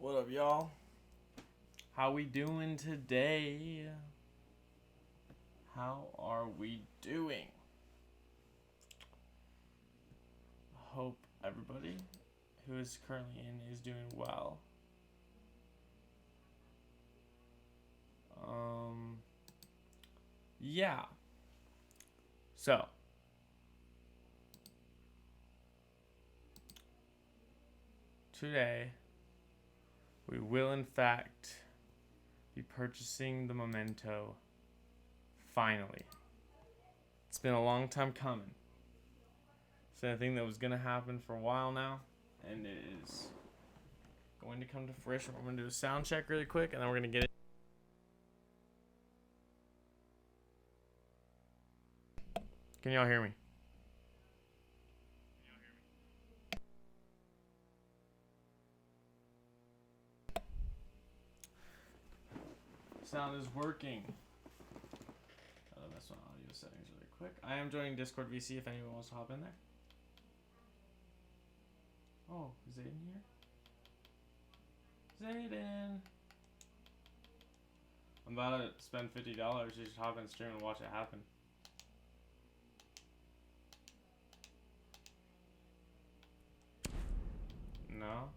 What up, y'all? How we doing today? How are we doing? Hope everybody who is currently in is doing well. Yeah. So today we will in fact be purchasing the Memento finally. It's been a long time coming. It's a thing that was gonna happen for a while now, and it is going to come to fruition. We're gonna do a sound check really quick, and then we're gonna get it. Can y'all hear me? Sound is working. Gotta mess with audio settings really quick. I am joining Discord VC if anyone wants to hop in there. Oh, is Zayden here? Zayden! I'm about to spend $50. You should hop in stream and watch it happen. No?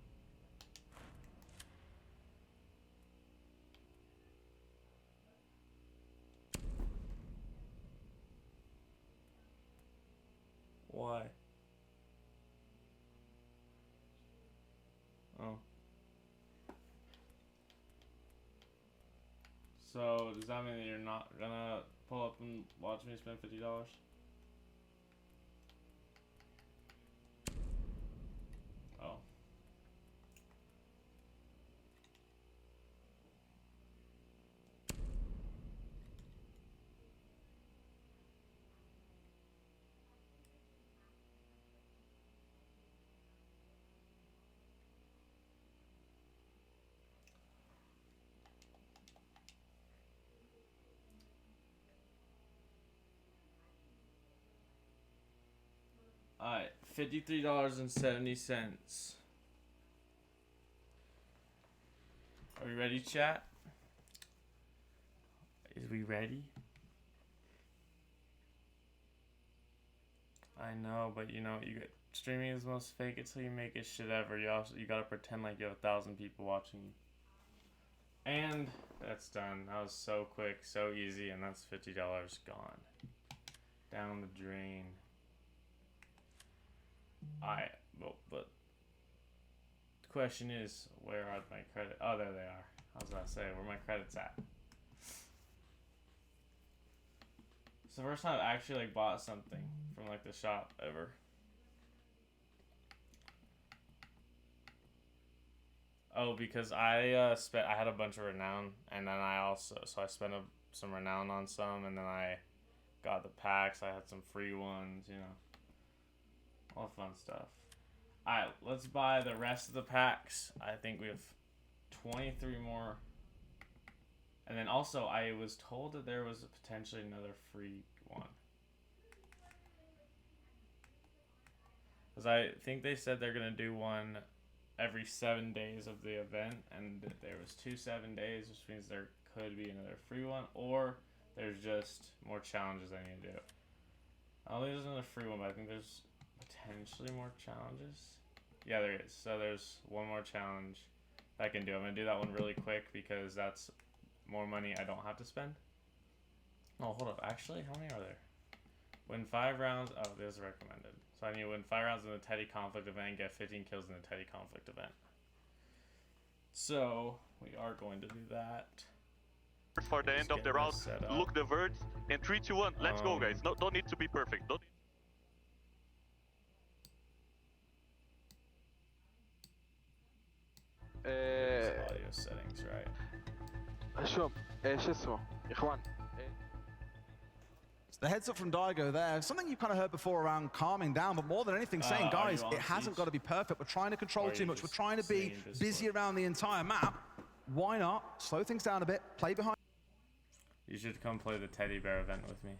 Why? Oh. So, does that mean that you're not gonna pull up and watch me spend $50? Oh. Alright, $53.70. Are we ready, chat? Is we ready? I know, but you know, streaming is the most fake it till you make it shit ever. You gotta pretend like you have 1,000 people watching you. And that's done. That was so quick, so easy, and that's $50 gone. Down the drain. Alright, but the question is, where are my credits? Oh, there they are. I was about to say, where my credits at? It's the first time I've actually like bought something from like the shop ever. Oh, because I had a bunch of renown, and then I spent some renown on some, and then I got the packs. I had some free ones, you know. All fun stuff. Alright, let's buy the rest of the packs. I think we have 23 more. And then also, I was told that there was potentially another free one. Because I think they said they're going to do one every 7 days of the event. And there was 2 7 days, which means there could be another free one. Or there's just more challenges I need to do. I don't think there's another free one, but I think there's potentially more challenges. Yeah, there is. So there's one more challenge that I can do. I'm going to do that one really quick because that's more money I don't have to spend. Oh, hold up. Actually, how many are there? Win 5 rounds. Oh, there's recommended. So I need to win 5 rounds in the Teddy Conflict event and get 15 kills in the Teddy Conflict event. So we are going to do that. For the end of the round, look the words, and 3, 2, 1, let's go, guys. No, don't need to be perfect. Don't. Audio settings, right? شو ايش اسمه اخوان The heads up from Daigo there. Something you've kind of heard before around calming down, but more than anything saying, guys, it hasn't got to be perfect. We're trying to control too much. We're trying to be busy around the entire map. Why not slow things down a bit, play behind. You should come play the teddy bear event with me.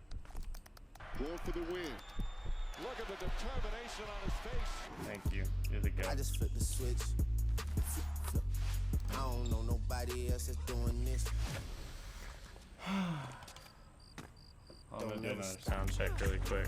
Going for the win. Look at the determination on his face. Thank you. You're the guy. I just flipped the switch. Flip. I don't know nobody else that's doing this. I'm gonna do another sound check really quick.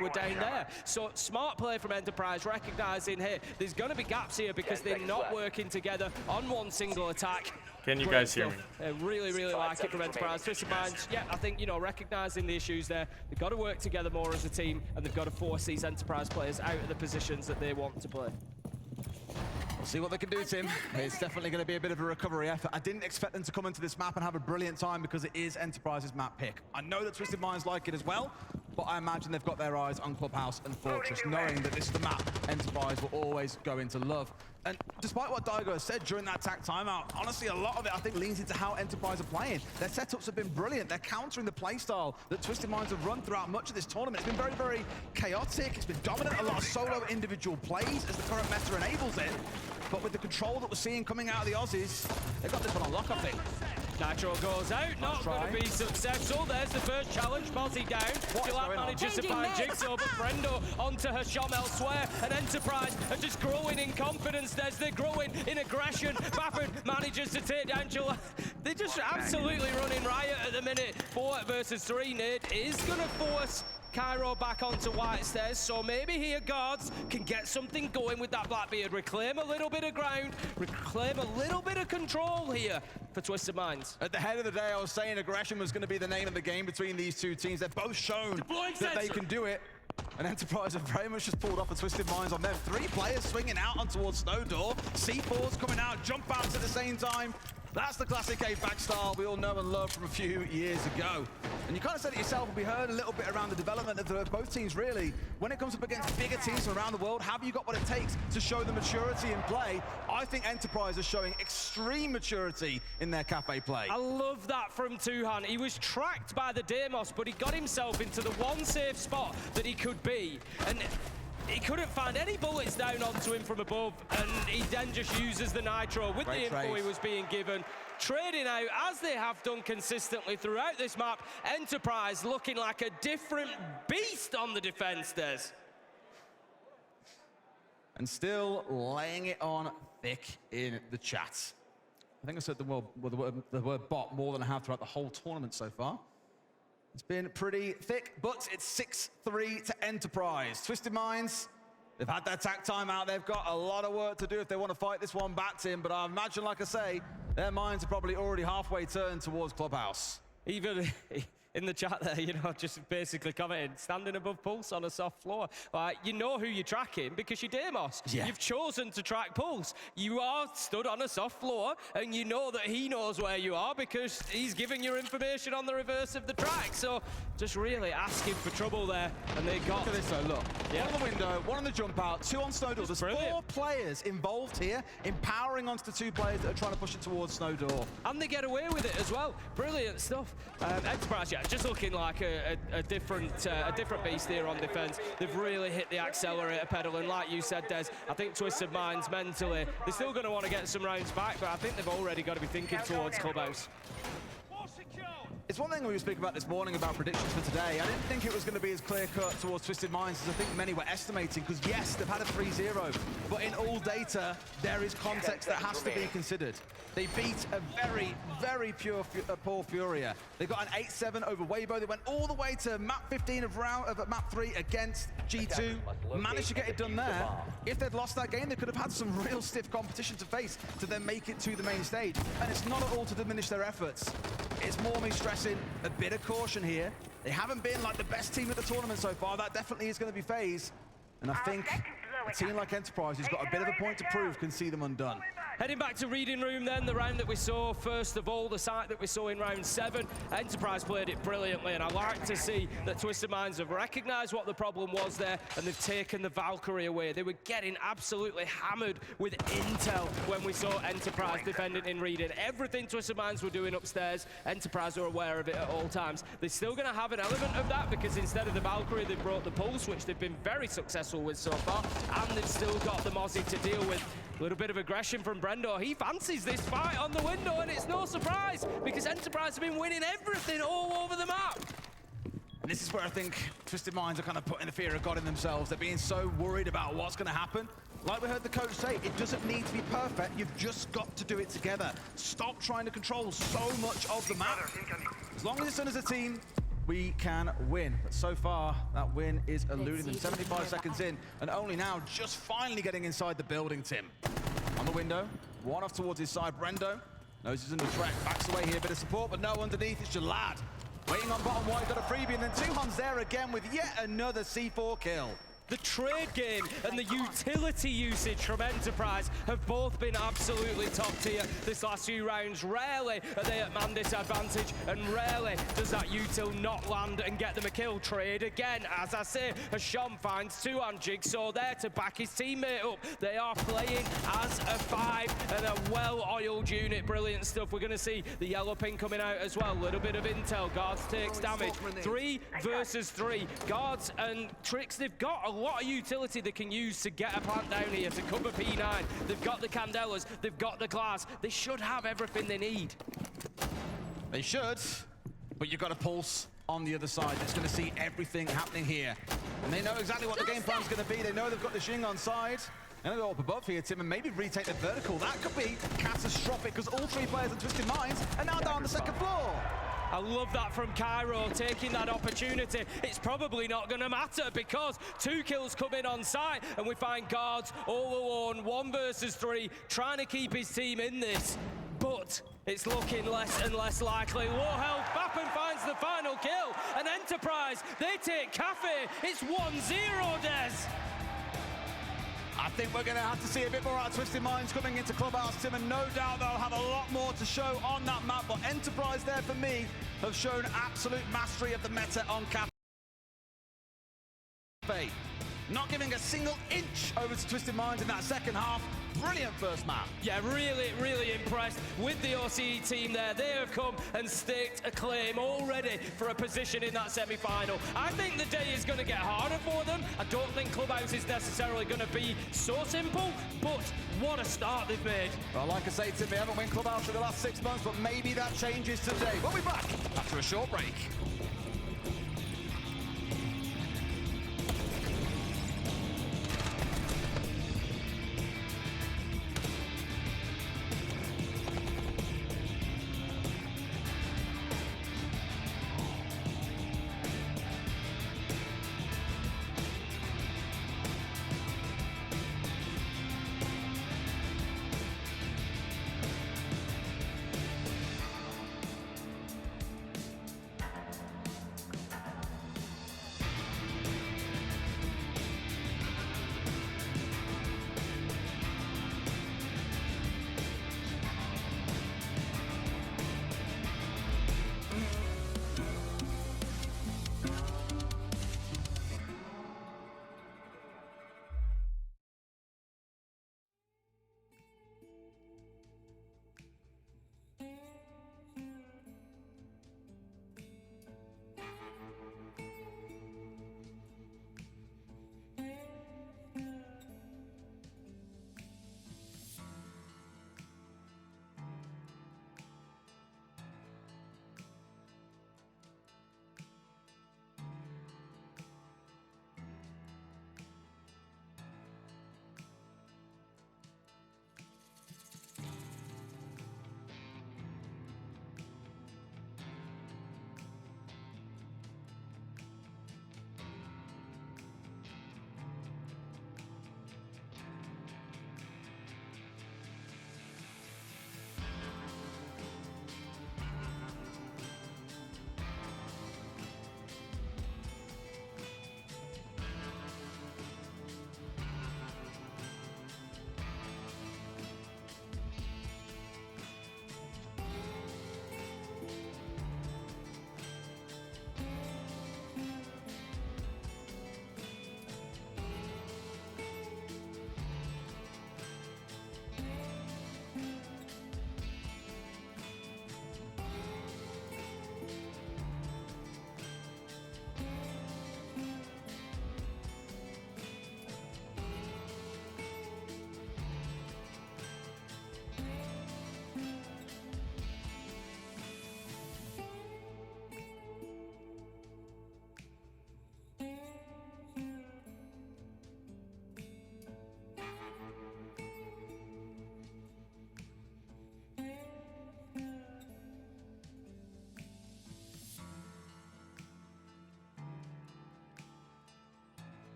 We're down there. So smart play from Enterprise, recognizing, hey, there's going to be gaps here because they're not working together on one single attack. Can you guys hear me? Really, really like it from Enterprise. Twisted Minds, yeah, I think, you know, recognizing the issues there, they've got to work together more as a team, and they've got to force these Enterprise players out of the positions that they want to play. We'll see what they can do, Tim. It's definitely going to be a bit of a recovery effort. I didn't expect them to come into this map and have a brilliant time because it is Enterprise's map pick. I know that Twisted Minds like it as well, but I imagine they've got their eyes on Clubhouse and Fortress, knowing that this is the map Enterprise will always go into love. And despite what Daigo has said during that TAC timeout, honestly, a lot of it, I think, leans into how Enterprise are playing. Their setups have been brilliant. They're countering the playstyle that Twisted Minds have run throughout much of this tournament. It's been very, very chaotic. It's been dominant. A lot of solo individual plays as the current meta enables it. But with the control that we're seeing coming out of the Aussies, they've got this one on lock, I think. Nitro goes out, not going to be successful. There's the first challenge, Mozzie down. Gillette manages to find Jigsaw, but Brendo onto Hasham elsewhere. And Enterprise are just growing in confidence. They're growing in aggression. Bafford manages to take down Gillette. They're just absolutely running riot at the minute. 4 versus 3. Nade is going to force Cairo back onto White Stairs, so maybe here Guards can get something going with that Blackbeard, reclaim a little bit of ground, reclaim a little bit of control here for Twisted Minds. At the head of the day, I was saying aggression was going to be the name of the game between these two teams. They've both shown that they can do it. And Enterprise have very much just pulled off a Twisted Minds on them. 3 players swinging out on towards Snowdoor. C4's coming out, jump outs at the same time. That's the classic A-back style we all know and love from a few years ago. And you kind of said it yourself, we heard a little bit around the development of both teams, really. When it comes up against bigger teams from around the world, have you got what it takes to show the maturity in play? I think Enterprise is showing extreme maturity in their cafe play. I love that from Tuhan. He was tracked by the Deimos, but he got himself into the one safe spot that he could be. And he couldn't find any bullets down onto him from above, and he then just uses the Nitro with the info he was being given. Trading out, as they have done consistently throughout this map. Enterprise looking like a different beast on the defense, Des. And still laying it on thick in the chat. I think I said the word bot more than I have throughout the whole tournament so far. It's been pretty thick, but it's 6-3 to Enterprise. Twisted Minds, they've had their TAC time out. They've got a lot of work to do if they want to fight this one back, Tim. But I imagine, like I say, their minds are probably already halfway turned towards Clubhouse. Even in the chat there, you know, just basically commenting, standing above Pulse on a soft floor. You know who you're tracking because you're Deimos. Yeah. You've chosen to track Pulse. You are stood on a soft floor, and you know that he knows where you are because he's giving you information on the reverse of the track. So just really asking for trouble there, and they got... Look at this though, look. Yeah. 1 on the window, 1 on the jump out, 2 on Snowdoor. There's 4 players involved here, empowering onto the 2 players that are trying to push it towards Snowdoor. And they get away with it as well. Brilliant stuff. Enterprise, yeah, just looking like a different beast here on defense. They've really hit the accelerator pedal, and like you said, Des, I think Twisted Minds mentally, they're still going to want to get some rounds back, but I think they've already got to be thinking towards Clubhouse. It's one thing we were speaking about this morning about predictions for today. I didn't think it was going to be as clear-cut towards Twisted Minds as I think many were estimating, because yes, they've had a 3-0, but in all data, there is context that has to be considered. They beat a very, very poor Furia. They got an 8-7 over Weibo. They went all the way to map 15 of map 3 against G2. Managed to get it done there. If they'd lost that game, they could have had some real stiff competition to face to then make it to the main stage. And it's not at all to diminish their efforts. It's more me stressing a bit of caution here. They haven't been like the best team at the tournament so far. That definitely is going to be FaZe. And I think a team like Enterprise, who's got a bit of a point to prove, can see them undone. Heading back to Reading Room then, the round that we saw, first of all, the site that we saw in round 7. Enterprise played it brilliantly, and I like to see that Twisted Minds have recognised what the problem was there, and they've taken the Valkyrie away. They were getting absolutely hammered with intel when we saw Enterprise defending in Reading. Everything Twisted Minds were doing upstairs, Enterprise are aware of it at all times. They're still going to have an element of that, because instead of the Valkyrie, they brought the Pulse, which they've been very successful with so far. and they've still got the Mozzie to deal with. A little bit of aggression from Brendo. He fancies this fight on the window, and it's no surprise because Enterprise have been winning everything all over the map. And this is where I think Twisted Minds are kind of putting the fear of God in themselves. They're being so worried about what's going to happen. Like we heard the coach say, it doesn't need to be perfect. You've just got to do it together. Stop trying to control so much of the map. As long as it's done as a team, we can win. But so far, that win is eluding them. 75 seconds in, and only now just finally getting inside the building, Tim. On the window, one off towards his side. Brendo knows he's under threat. Backs away here, bit of support, but no underneath. It's Jalad. Waiting on bottom white, got a freebie, and then Tuhon's there again with yet another C4 kill. The trade game and the utility usage from Enterprise have both been absolutely top tier this last few rounds. Rarely are they at man disadvantage, and rarely does that util not land and get them a kill. Trade again, as I say, Hasham finds two on Jigsaw there to back his teammate up. They are playing as a 5 and a well-oiled unit. Brilliant stuff. We're going to see the yellow pin coming out as well. A little bit of intel. Guards takes damage. 3 versus 3. Guards and Tricks, they've got a lot of utility they can use to get a plant down here to cover P9. They've got the Candelas, they've got the glass. They should have everything they need. They should, but you've got a pulse on the other side that's going to see everything happening here. And they know exactly what the game plan's going to be. They know they've got the Xing on side. And they go up above here, Tim, and maybe retake the vertical. That could be catastrophic because all 3 players of Twisted Minds are now down on the second floor. I love that from Cairo, taking that opportunity. It's probably not going to matter because 2 kills come in on site, and we find Guards all alone, 1 versus 3, trying to keep his team in this. But it's looking less and less likely. Low health, Bappen finds the final kill, and Enterprise, they take Cafe. It's 1-0, Des. I think we're going to have to see a bit more out of Twisted Minds coming into Clubhouse, Tim, and no doubt they'll have a lot more to show on that map. But Enterprise there, for me, have shown absolute mastery of the meta on Cafe. Not giving a single inch over to Twisted Minds in that second half. Brilliant first map. Yeah, really impressed with the OCE team there. They have come and staked a claim already for a position in that semi-final. I think the day is going to get harder for them. I don't think Clubhouse is necessarily going to be so simple, but what a start they've made. Well, like I say, Tim, they haven't won Clubhouse for the last 6 months, but maybe that changes today. We'll be back after a short break.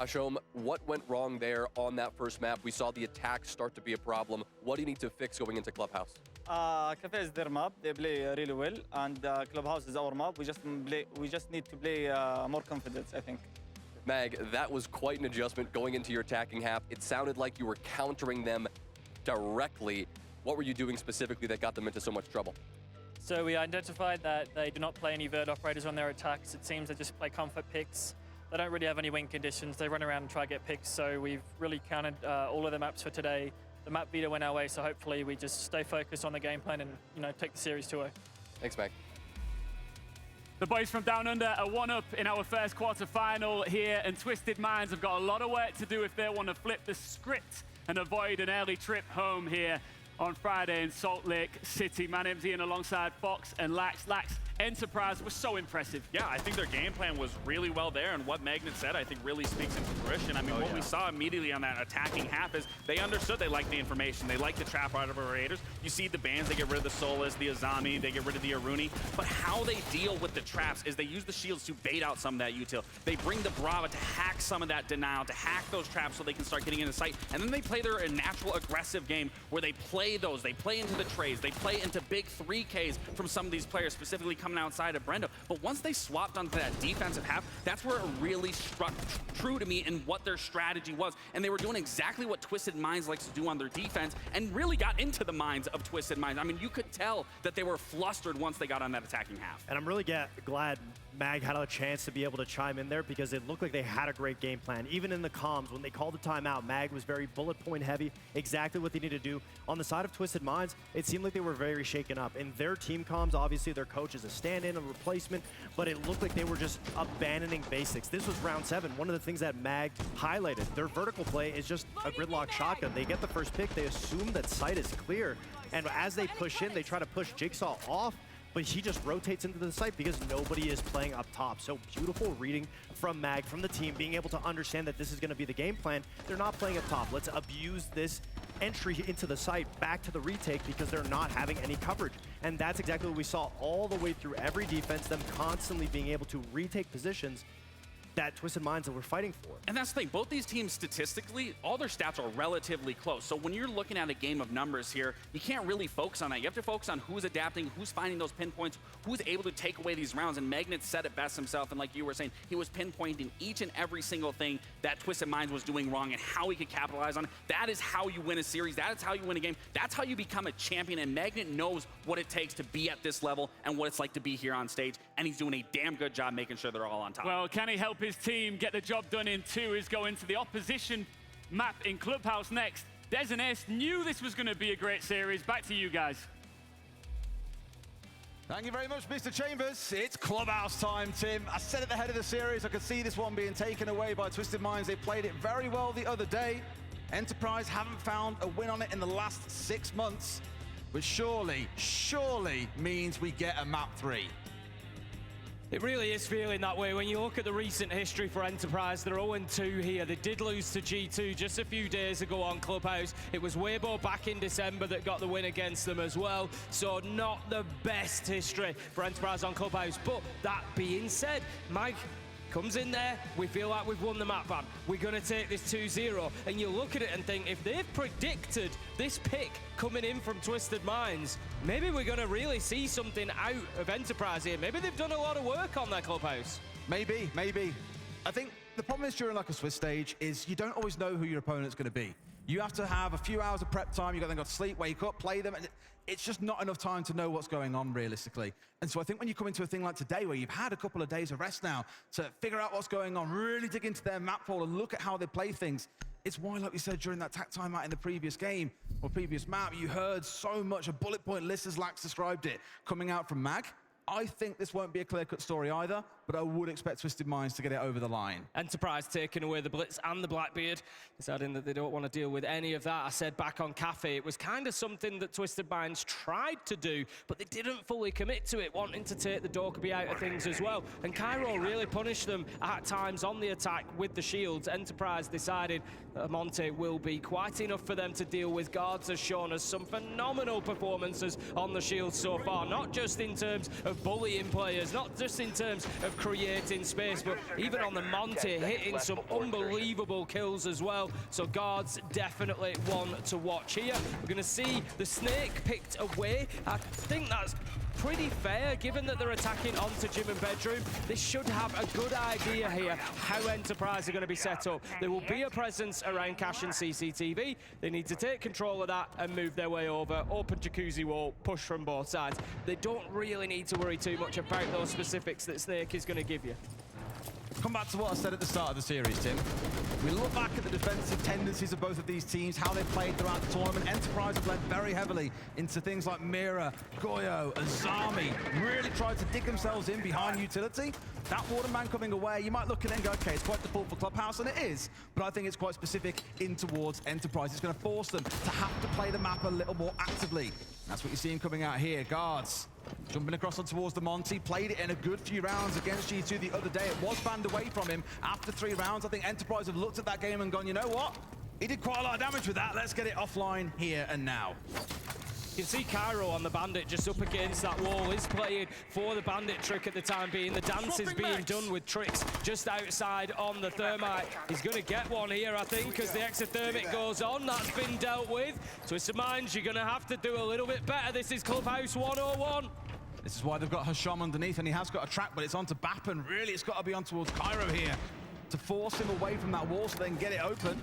Hashom, what went wrong there on that first map? We saw the attack start to be a problem. What do you need to fix going into Clubhouse? Cafe is their map. They play really well, and Clubhouse is our map. We just need to play more confidence, I think. Mag, that was quite an adjustment going into your attacking half. It sounded like you were countering them directly. What were you doing specifically that got them into so much trouble? So we identified that they do not play any vert operators on their attacks. It seems they just play comfort picks. They don't really have any win conditions. They run around and try to get picks. So we've really counted all of the maps for today. The map beta went our way, so hopefully we just stay focused on the game plan and, you know, take the series 2-0. Thanks, Mag. The boys from Down Under are 1-up in our first quarter final here, and Twisted Minds have got a lot of work to do if they want to flip the script and avoid an early trip home here on Friday in Salt Lake City. My name's Ian alongside Fox and Lax. Lax, Enterprise was so impressive. Yeah, I think their game plan was really well there, and what Magnet said, I think, really speaks into fruition. I mean, what we saw immediately on that attacking half is they understood they liked the information. They liked the trap out of our Raiders. You see the bans, they get rid of the Solus, the Azami, they get rid of the Aruni. But how they deal with the traps is they use the shields to bait out some of that util. They bring the Brava to hack some of that denial, to hack those traps so they can start getting into sight. And then they play their natural aggressive game where they play those. They play into the trades. They play into big 3Ks from some of these players, specifically coming outside of Brendo. But once they swapped onto that defensive half, that's where it really struck true to me in what their strategy was. And they were doing exactly what Twisted Minds likes to do on their defense and really got into the minds of Twisted Minds. I mean, you could tell that they were flustered once they got on that attacking half. And I'm really glad Mag had a chance to be able to chime in there because it looked like they had a great game plan. Even in the comms, when they called the timeout, Mag was very bullet point heavy, exactly what they needed to do. On the side of Twisted Minds, it seemed like they were very shaken up. In their team comms, obviously their coach is a stand-in, a replacement, but it looked like they were just abandoning basics. This was round 7. One of the things that Mag highlighted, their vertical play is just a gridlock shotgun. They get the first pick, they assume that sight is clear, and as they push in, they try to push Jigsaw off, but he just rotates into the site because nobody is playing up top. So beautiful reading from Mag, from the team, being able to understand that this is going to be the game plan. They're not playing up top. Let's abuse this entry into the site back to the retake because they're not having any coverage. And that's exactly what we saw all the way through every defense, them constantly being able to retake positions that Twisted Minds that we're fighting for. And that's the thing, both these teams statistically, all their stats are relatively close. So when you're looking at a game of numbers here, you can't really focus on that. You have to focus on who's adapting, who's finding those pinpoints, who's able to take away these rounds. And Magnet said it best himself, and like you were saying, he was pinpointing each and every single thing that Twisted Minds was doing wrong and how he could capitalize on it. That is how you win a series. That is how you win a game. That's how you become a champion. And Magnet knows what it takes to be at this level and what it's like to be here on stage. And he's doing a damn good job making sure they're all on top. Well, can he help his team get the job done in 2 is going to the opposition map in Clubhouse next. Des and S knew this was going to be a great series. Back to you guys. Thank you very much, Mr. Chambers. It's Clubhouse time, Tim. I said at the head of the series, I could see this one being taken away by Twisted Minds. They played it very well the other day. Enterprise haven't found a win on it in the last 6 months, which surely means we get a map 3. It really is feeling that way. When you look at the recent history for Enterprise, they're 0-2 here. They did lose to G2 just a few days ago on Clubhouse. It was Weibo back in December that got the win against them as well. So not the best history for Enterprise on Clubhouse. But that being said, Mike comes in there, we feel like we've won the map ban. We're going to take this 2-0. And you look at it and think, if they've predicted this pick coming in from Twisted Minds, maybe we're going to really see something out of Enterprise here. Maybe they've done a lot of work on their Clubhouse. Maybe. I think the problem is during like a Swiss stage is you don't always know who your opponent's going to be. You have to have a few hours of prep time. You've then got to sleep, wake up, play them. And it's just not enough time to know what's going on realistically. And so I think when you come into a thing like today where you've had a couple of days of rest now to figure out what's going on, really dig into their map pool and look at how they play things, it's why, like we said during that tack timeout in the previous game or previous map, you heard so much, a bullet point list as Lax described it, coming out from Mag. I think this won't be a clear-cut story either, but I would expect Twisted Minds to get it over the line. Enterprise taking away the Blitz and the Blackbeard, deciding that they don't want to deal with any of that. I said back on Cafe, it was kind of something that Twisted Minds tried to do, but they didn't fully commit to it, wanting to take the Dokkaebi out of things as well. And Cairo really punished them at times on the attack with the shields. Enterprise decided that Monte will be quite enough for them to deal with. Guards has shown us some phenomenal performances on the shields so far, not just in terms of bullying players, not just in terms of of creating space, but even on the Monty, hitting some unbelievable kills as well. So Guards definitely one to watch here. We're going to see the Snake picked away. I think that's pretty fair, given that they're attacking onto Gym and Bedroom. They should have a good idea here how Enterprise are going to be set up. There will be a presence around Cash and CCTV. They need to take control of that and move their way over. Open Jacuzzi wall, push from both sides. They don't really need to worry too much about those specifics that Snake is going to give you. Come back to what I said at the start of the series, Tim. We look back at the defensive tendencies of both of these teams, how they played throughout the tournament. Enterprise have led very heavily into things like Mira, Goyo, Azami. Really tried to dig themselves in behind utility. That Waterman coming away, you might look at it and go, okay, it's quite default for Clubhouse, and it is. But I think it's quite specific in towards Enterprise. It's going to force them to have to play the map a little more actively. That's what you're seeing coming out here. Guards jumping across on towards the Monty, played it in a good few rounds against G2 the other day. It was banned away from him after 3 rounds. I think Enterprise have looked at that game and gone, you know what? He did quite a lot of damage with that. Let's get it offline here and now. You can see Cairo on the Bandit just up against that wall. Is playing for the Bandit trick at the time being. The dance is being done with Tricks just outside on the Thermite. He's going to get one here, I think, as the exothermic goes on. That's been dealt with. Twisted Minds, you're going to have to do a little bit better. This is Clubhouse 101. This is why they've got Hasham underneath, and he has got a track, but it's onto Bappen. Really, it's got to be on towards Cairo here to force him away from that wall so they can get it open.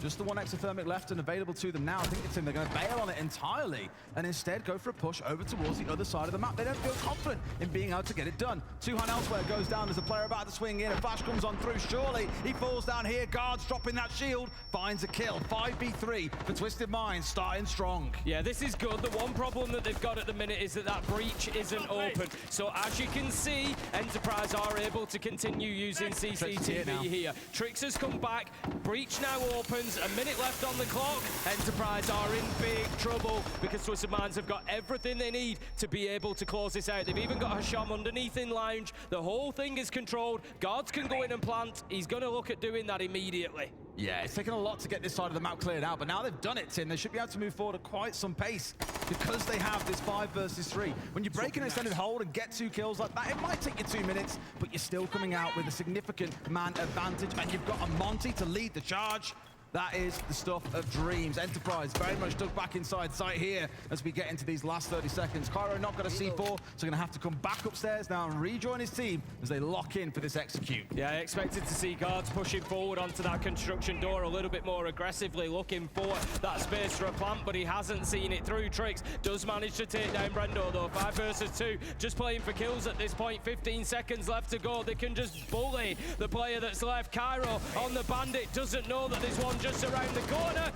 Just the one exothermic left and available to them now. I think it's him. They're going to bail on it entirely and instead go for a push over towards the other side of the map. They don't feel confident in being able to get it done. Tuhan elsewhere goes down. There's a player about to swing in. A flash comes on through. Surely he falls down here. Guards dropping that shield. Finds a kill. 5v3 for Twisted Minds, starting strong. Yeah, this is good. The one problem that they've got at the minute is that that breach isn't open. So as you can see, Enterprise are able to continue using CCTV here. Trix has come back. Breach now opens. A minute left on the clock. Enterprise are in big trouble because Twisted Minds have got everything they need to be able to close this out. They've even got Hasham underneath in lounge. The whole thing is controlled. Guards can go in and plant. He's going to look at doing that immediately. Yeah, it's taken a lot to get this side of the map cleared out, but now they've done it, Tim. They should be able to move forward at quite some pace because they have this 5 versus 3. When you break an extended hold and get 2 kills like that, it might take you 2 minutes, but you're still coming out with a significant man advantage, and you've got a Monty to lead the charge. That is the stuff of dreams. Enterprise very much dug back inside sight here as we get into these last 30 seconds. Cairo not got a C4, so going to have to come back upstairs now and rejoin his team as they lock in for this execute. Yeah, I expected to see Guards pushing forward onto that construction door a little bit more aggressively, looking for that space for a plant, but he hasn't seen it through. Trix does manage to take down Brendo, though. 5 versus 2, just playing for kills at this point. 15 seconds left to go. They can just bully the player that's left. Cairo on the Bandit doesn't know that this one just around the corner.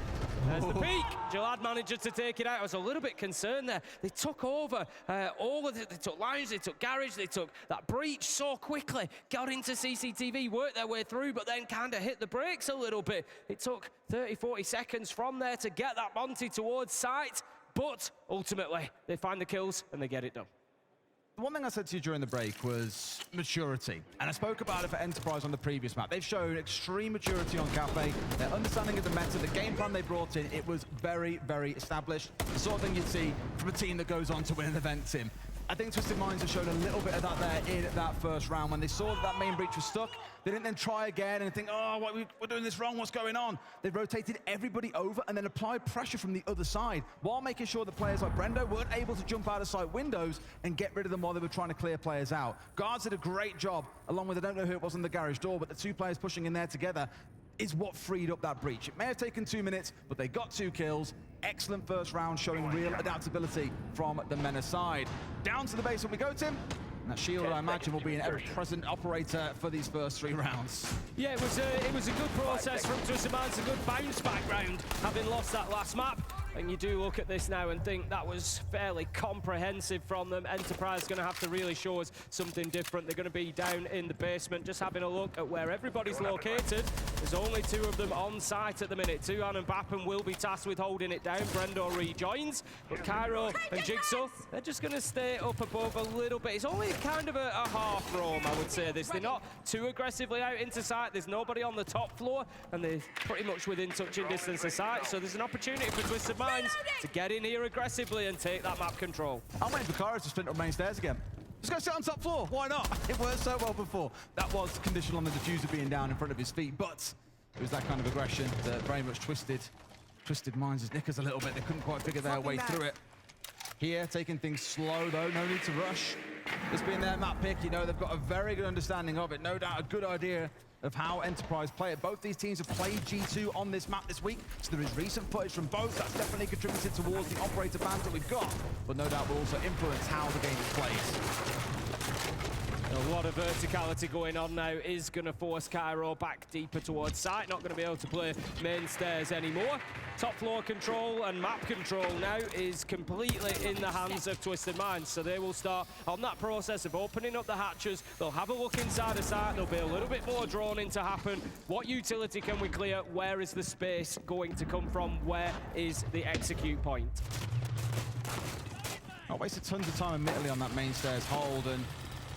There's the peak. Jalad manages to take it out. I was a little bit concerned there. They took over all of it. They took lounge, they took garage, they took that breach so quickly. Got into CCTV, worked their way through, but then kind of hit the brakes a little bit. It took 30, 40 seconds from there to get that Monty towards sight, but ultimately they find the kills and they get it done. The one thing I said to you during the break was maturity, and I spoke about it for Enterprise on the previous map. They've shown extreme maturity on Cafe, their understanding of the meta, the game plan they brought in, it was very, very established. The sort of thing you'd see from a team that goes on to win an event, Tim. I think Twisted Minds have shown a little bit of that there in that first round. When they saw that that main breach was stuck, they didn't then try again and think, oh, we're doing this wrong, what's going on? They rotated everybody over and then applied pressure from the other side while making sure that players like Brendo weren't able to jump out of sight windows and get rid of them while they were trying to clear players out. Guards did a great job, along with, I don't know who it was in the garage door, but the 2 players pushing in there together is what freed up that breach. It may have taken 2 minutes, but they got 2 kills. Excellent first round, showing real adaptability from the MENA side. Down to the basement we go, Tim. And that shield, I imagine, will be an ever-present operator for these first 3 rounds. Yeah, it was a good process from Twisted Minds, a good bounce back round, having lost that last map. And you do look at this now and think that was fairly comprehensive from them. Enterprise going to have to really show us something different. They're going to be down in the basement, just having a look at where everybody's located. There's only 2 of them on site at the minute. Tuhan and Bappen will be tasked with holding it down. Brendo rejoins, but Cairo and Jigsaw, they're just going to stay up above a little bit. It's only kind of a half roam, I would say this. They're not too aggressively out into sight. There's nobody on the top floor, and they're pretty much within touching distance of sight. So there's an opportunity for Twisted Minds to get in here aggressively and take that map control. I'm waiting for Cairo to sprint up main stairs again. Just go sit on top floor. Why not? It worked so well before. That was conditional on the diffuser being down in front of his feet, but it was that kind of aggression that very much twisted Minds' knickers a little bit. They couldn't quite figure their way through it. Here, taking things slow though, no need to rush. This being their map pick, you know, they've got a very good understanding of it. No doubt a good idea of how Enterprise play it. Both these teams have played G2 on this map this week, so there is recent footage from both. That's definitely contributed towards the operator bans that we've got, but no doubt will also influence how the game is played. A lot of verticality going on now is going to force Cairo back deeper towards site. Not going to be able to play main stairs anymore. Top floor control and map control now is completely in the hands of Twisted Minds. So they will start on that process of opening up the hatches. They'll have a look inside the site. There'll be a little bit more drawn in to happen. What utility can we clear? Where is the space going to come from? Where is the execute point? I wasted tons of time admittedly on that main stairs hold, and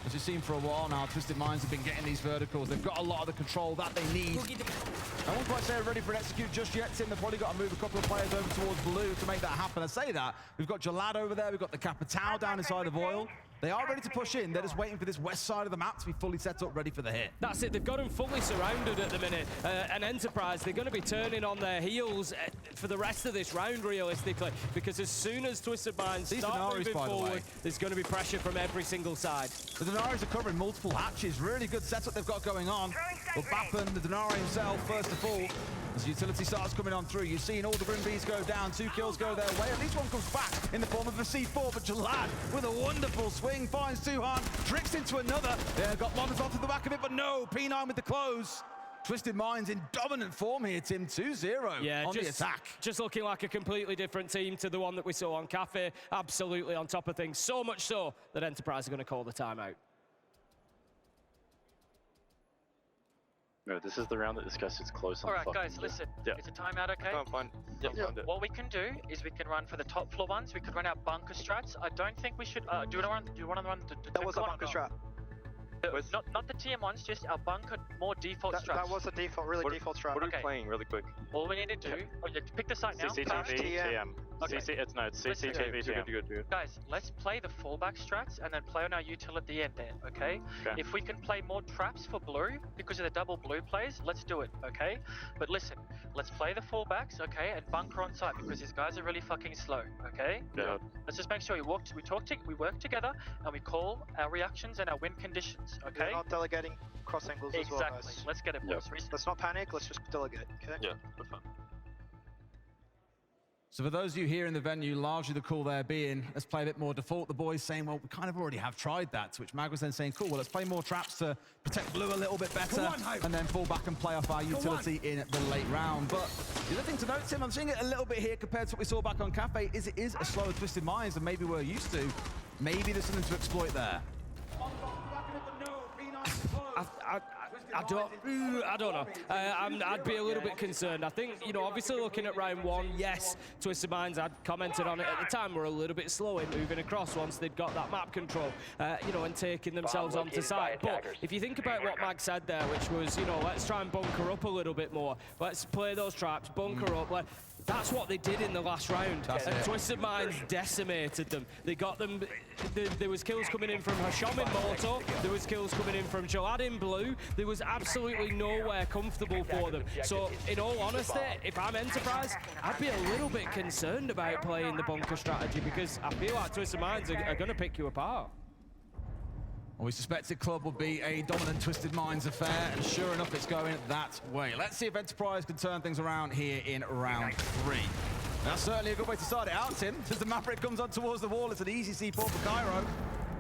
as you've seen for a while now, Twisted Minds have been getting these verticals. They've got a lot of the control that they need. I won't quite say they're ready for an execute just yet, Tim. They've probably got to move a couple of players over towards blue to make that happen. I say that. We've got Jalad over there. We've got the Capitao down inside of Oil. They are ready to push in. They're just waiting for this west side of the map to be fully set up, ready for the hit. That's it. They've got them fully surrounded at the minute. And Enterprise, they're going to be turning on their heels for the rest of this round, realistically, because as soon as Twisted Minds start moving forward, there's going to be pressure from every single side. The Denaris are covering multiple hatches. Really good setup they've got going on. But Bappen, the Denari himself, first to fall. As utility starts coming on through, you've seen all the Grim Bees go down, 2 kills go their way. At least one comes back in the form of a C4, but Jalad with a wonderful swing finds Tuhan, tricks into another. Yeah, got Molotov to the back of it, but no, P9 with the close. Twisted Minds in dominant form here, Tim, 2-0 on the attack. Just looking like a completely different team to the one that we saw on Cafe. Absolutely on top of things, so much so that Enterprise are going to call the timeout. No, this is the round that discusses it's close on. Alright guys, listen. It's a timeout, okay? Oh, fine. What we can do is we can run for the top floor ones. We could run our bunker strats. I don't think we should. Do you want to run the That was a bunker strat. Not the TM ones, just our bunker, more default strats. That was a default, default strat. What are we playing really quick? All we need to do, pick the site now. CCTV, TM. Okay. It's CCTV, TM. Guys, let's play the fallback strats and then play on our util at the end there, okay? If we can play more traps for blue, because of the double blue plays, let's do it, okay? But listen, let's play the fallbacks, okay, and bunker on site, because these guys are really fucking slow, okay? Yeah. Let's just make sure we work together, and we call our reactions and our win conditions, okay? We're not delegating cross angles as well, guys. Exactly. Let's get it, boys. Let's not panic, let's just delegate, okay? Yeah, that's fine. So for those of you here in the venue, largely the call there being, let's play a bit more default. The boys saying, well, we kind of already have tried that, to which Mag was then saying, cool, well, let's play more traps to protect blue a little bit better, and then fall back and play off our utility in the late round. But the other thing to note, Tim, I'm seeing it a little bit here compared to what we saw back on Cafe, is it is a slower Twisted Minds than maybe we're used to. Maybe there's something to exploit there. I don't know. I'd be a little bit concerned. I think, you know, obviously looking at round one, yes, Twisted Minds, I'd commented on it at the time, were a little bit slow in moving across once they'd got that map control, you know, and taking themselves onto site. But if you think about what Mag said there, which was, you know, let's try and bunker up a little bit more. Let's play those traps, bunker up. That's what they did in the last round. And Twisted Minds decimated them. They got them. There was kills coming in from Hasham in Moto. There was kills coming in from Jalad in blue. There was absolutely nowhere comfortable for them. So, in all honesty, if I'm Enterprise, I'd be a little bit concerned about playing the bunker strategy, because I feel like Twisted Minds are going to pick you apart. Well, we suspected Club would be a dominant Twisted Minds affair, and sure enough, it's going that way. Let's see if Enterprise can turn things around here in round 3. That's certainly a good way to start it out, Tim. As the Maverick comes on towards the wall, it's an easy C4 for Cairo.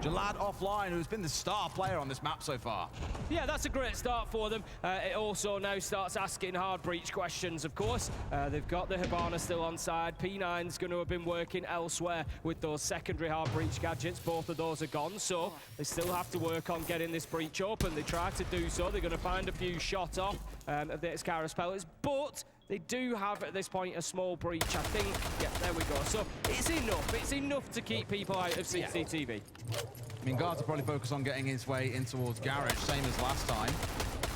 Jalad offline, who's been the star player on this map so far. Yeah, that's a great start for them. It also now starts asking hard breach questions, of course. They've got the Hibana still on side. P9's going to have been working elsewhere with those secondary hard breach gadgets. Both of those are gone, so they still have to work on getting this breach open. They try to do so. They're going to find a few shot off of the Iskaris pellets, but they do have, at this point, a small breach, I think. Yeah, there we go. So it's enough. It's enough to keep people out of CCTV. I mean, Guards will probably focus on getting his way in towards Garage, same as last time.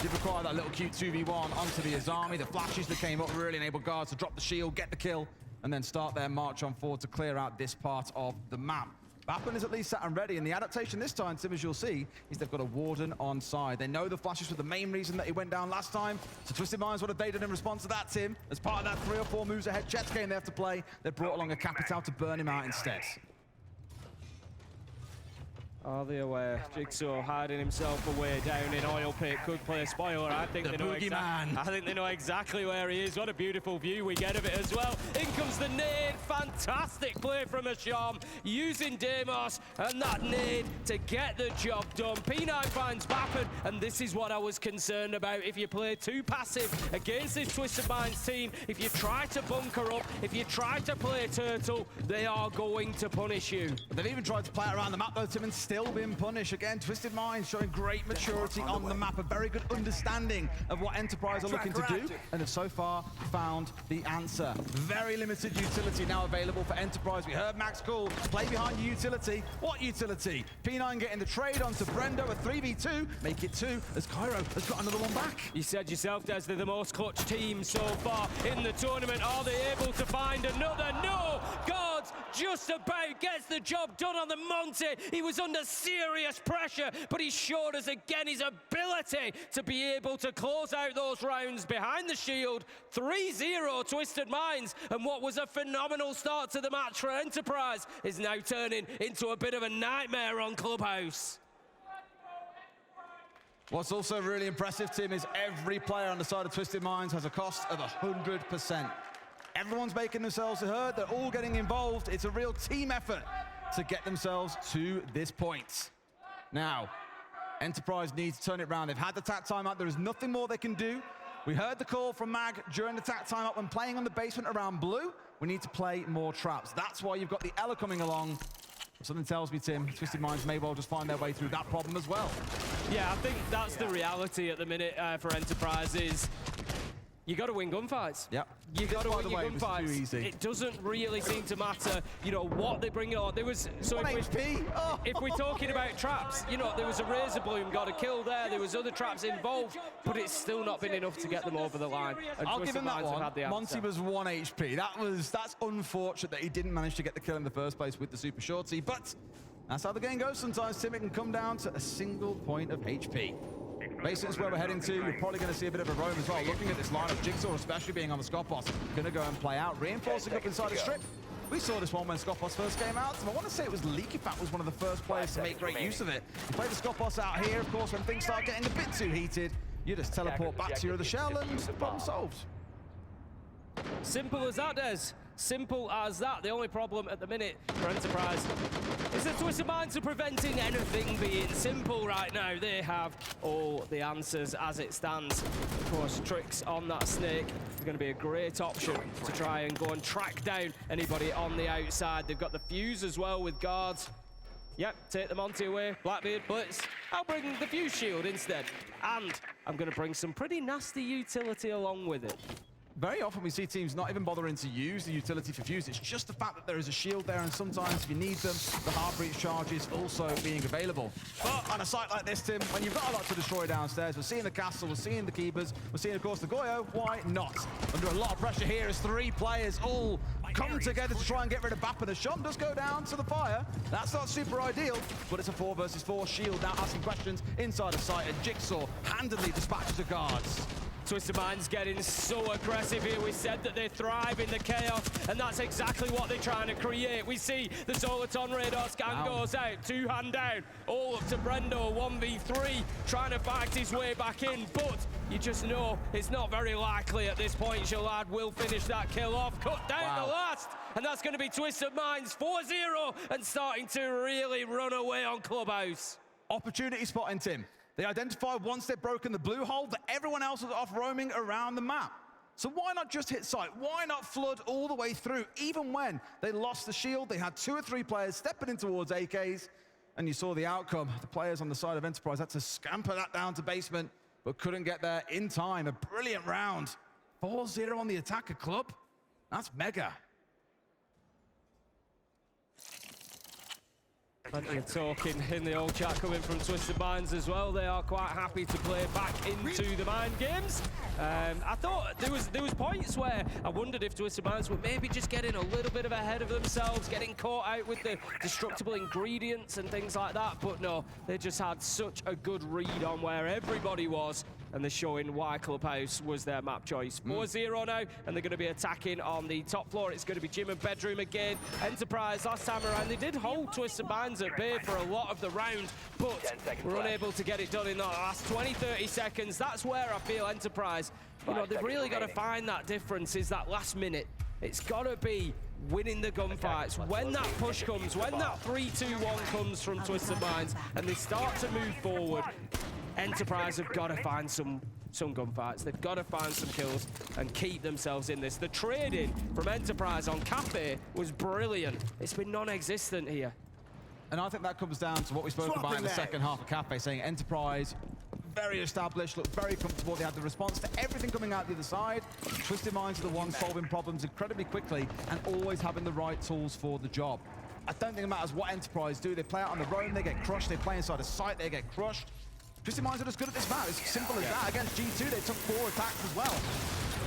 Did require that little cute 2v1 onto the Azami. The flashes that came up really enabled Guards to drop the shield, get the kill, and then start their march on forward to clear out this part of the map. Bappen is at least sat and ready, and the adaptation this time, Tim, as you'll see, is they've got a Warden on side. They know the flashes were the main reason that he went down last time. So Twisted Minds, what have they done in response to that, Tim? As part of that 3 or 4 moves ahead Jets game they have to play, they brought along a Capital to burn him out instead. Are they aware? Jigsaw hiding himself away down in oil pit. Could play a spoiler. I think they know exactly where he is. What a beautiful view we get of it as well. In comes the nade. Fantastic play from Asham, using Deimos and that nade to get the job done. P9 finds Bappen, and this is what I was concerned about. If you play too passive against this Twisted Minds team, if you try to bunker up, if you try to play turtle, they are going to punish you. They've even tried to play it around the map though, Tim, and still been punished. Again, Twisted Minds showing great maturity on the map, a very good understanding of what Enterprise are looking to do, and have so far found the answer. Very limited utility now available for Enterprise. We heard Max call, play behind your utility. What utility? P9 getting the trade onto Brendo, a 3v2, make it 2, as Cairo has got another one back. You said yourself, Des, they're the most clutch team so far in the tournament. Are they able to find another? No! Guards just about gets the job done on the Monty. He was under serious pressure, but he showed us again his ability to be able to close out those rounds behind the shield. 3-0 Twisted Minds, and what was a phenomenal start to the match for Enterprise is now turning into a bit of a nightmare on Clubhouse. What's also really impressive, Tim, is every player on the side of Twisted Minds has a cost of 100%. Everyone's making themselves heard, they're all getting involved. It's a real team effort to get themselves to this point. Now, Enterprise needs to turn it around. They've had the tack timeout, there is nothing more they can do. We heard the call from Mag during the tack timeout when playing on the basement around blue. We need to play more traps. That's why you've got the Ella coming along. Something tells me, Tim, Twisted Minds may well just find their way through that problem as well. Yeah, I think that's the reality at the minute for Enterprise is you got to win gunfights. Yep. You got to win your it was too gunfights. easy. It doesn't really seem to matter, you know, what they bring on. There was if we're talking about traps, you know, there was a Razor Bloom got a kill there. There was other traps involved, but it's still not been enough to get them over the line. And I'll give him that one. Had the Monty was 1 HP. That's unfortunate that he didn't manage to get the kill in the first place with the super shorty, but that's how the game goes sometimes, Tim. It can come down to a single point of HP. Basically, is where we're heading to. You're probably going to see a bit of a roam as well. Looking at this lineup, Jigsaw, especially being on the Scott boss, going to go and play out, reinforcing up inside the strip. We saw this one when Scott boss first came out. So I want to say it was Leaky Fat was one of the first players to make great use of it. You play the Scott boss out here, of course, when things start getting a bit too heated, you just teleport back to your other shell and problem solved. Simple as that, Des. Simple as that. The only problem at the minute for Enterprise is that Twisted Minds are preventing anything being simple right now. They have all the answers as it stands. Of course, tricks on that snake is going to be a great option to try and go and track down anybody on the outside. They've got the fuse as well with guards. Yep, take the Monty away. Blackbeard blitz. I'll bring the fuse shield instead. And I'm going to bring some pretty nasty utility along with it. Very often we see teams not even bothering to use the utility for fuse. It's just the fact that there is a shield there, and sometimes if you need them, the hard breach charges also being available. But on a site like this, Tim, when you've got a lot to destroy downstairs, we're seeing the castle, we're seeing the keepers, we're seeing, of course, the Goyo. Why not? Under a lot of pressure here as 3 players all come together to try and get rid of Bappen. As Sean does go down to the fire. That's not super ideal, but it's a 4 versus 4. Shield now asking questions inside the site, and Jigsaw handily dispatches the guards. Twisted Minds getting so aggressive here. We said that they thrive in the chaos, and that's exactly what they're trying to create. We see the Soliton radar scan goes out, 2-hand down, all up to Brendo, 1v3, trying to fight his way back in, but you just know it's not very likely at this point. Shalad will finish that kill off, cut down the last, and that's going to be Twisted Minds 4-0 and starting to really run away on Clubhouse. Opportunity spotting, Tim. They identified once they'd broken the blue hole that everyone else was off roaming around the map. So why not just hit site? Why not flood all the way through? Even when they lost the shield, they had 2 or 3 players stepping in towards AKs, and you saw the outcome. The players on the side of Enterprise had to scamper that down to basement, but couldn't get there in time. A brilliant round. 4-0 on the attacker club. That's mega. Plenty of talking in the old chat coming from Twisted Minds as well. They are quite happy to play back into the mind games. I thought there was points where I wondered if Twisted Minds were maybe just getting a little bit of ahead of themselves, getting caught out with the destructible ingredients and things like that. But no, they just had such a good read on where everybody was, and they're showing why Clubhouse was their map choice. 4-0 now, and they're going to be attacking on the top floor. It's going to be Gym and Bedroom again. Enterprise last time around, they did hold Twisted Minds at bay for a lot of the round, but were unable to get it done in the last 20-30 seconds. That's where I feel Enterprise, you know, they've really got to find that difference, is that last minute. It's got to be winning the gunfights. When that push comes, when that 3-2-1 comes from Twisted Minds, and they start to move forward, Enterprise have got to find some gunfights. They've got to find some kills and keep themselves in this. The trading from Enterprise on Cafe was brilliant. It's been non-existent here. And I think that comes down to what we spoke about in the second half of Cafe, saying Enterprise, very established, looked very comfortable. They had the response to everything coming out the other side. Twisted Minds are the ones solving problems incredibly quickly and always having the right tools for the job. I don't think it matters what Enterprise do. They play out on the roam, they get crushed. They play inside a site, they get crushed. Twisted Minds are as good at this map. It's simple as that. Against G2, they took 4 attacks as well.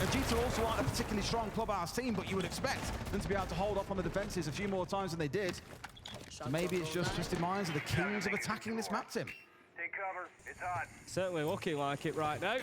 And G2 also aren't a particularly strong Clubhouse team, but you would expect them to be able to hold up on the defenses a few more times than they did. So maybe it's just Twisted Minds are the kings of attacking this map, Tim. Take cover. It's hot. Certainly looking like it right now.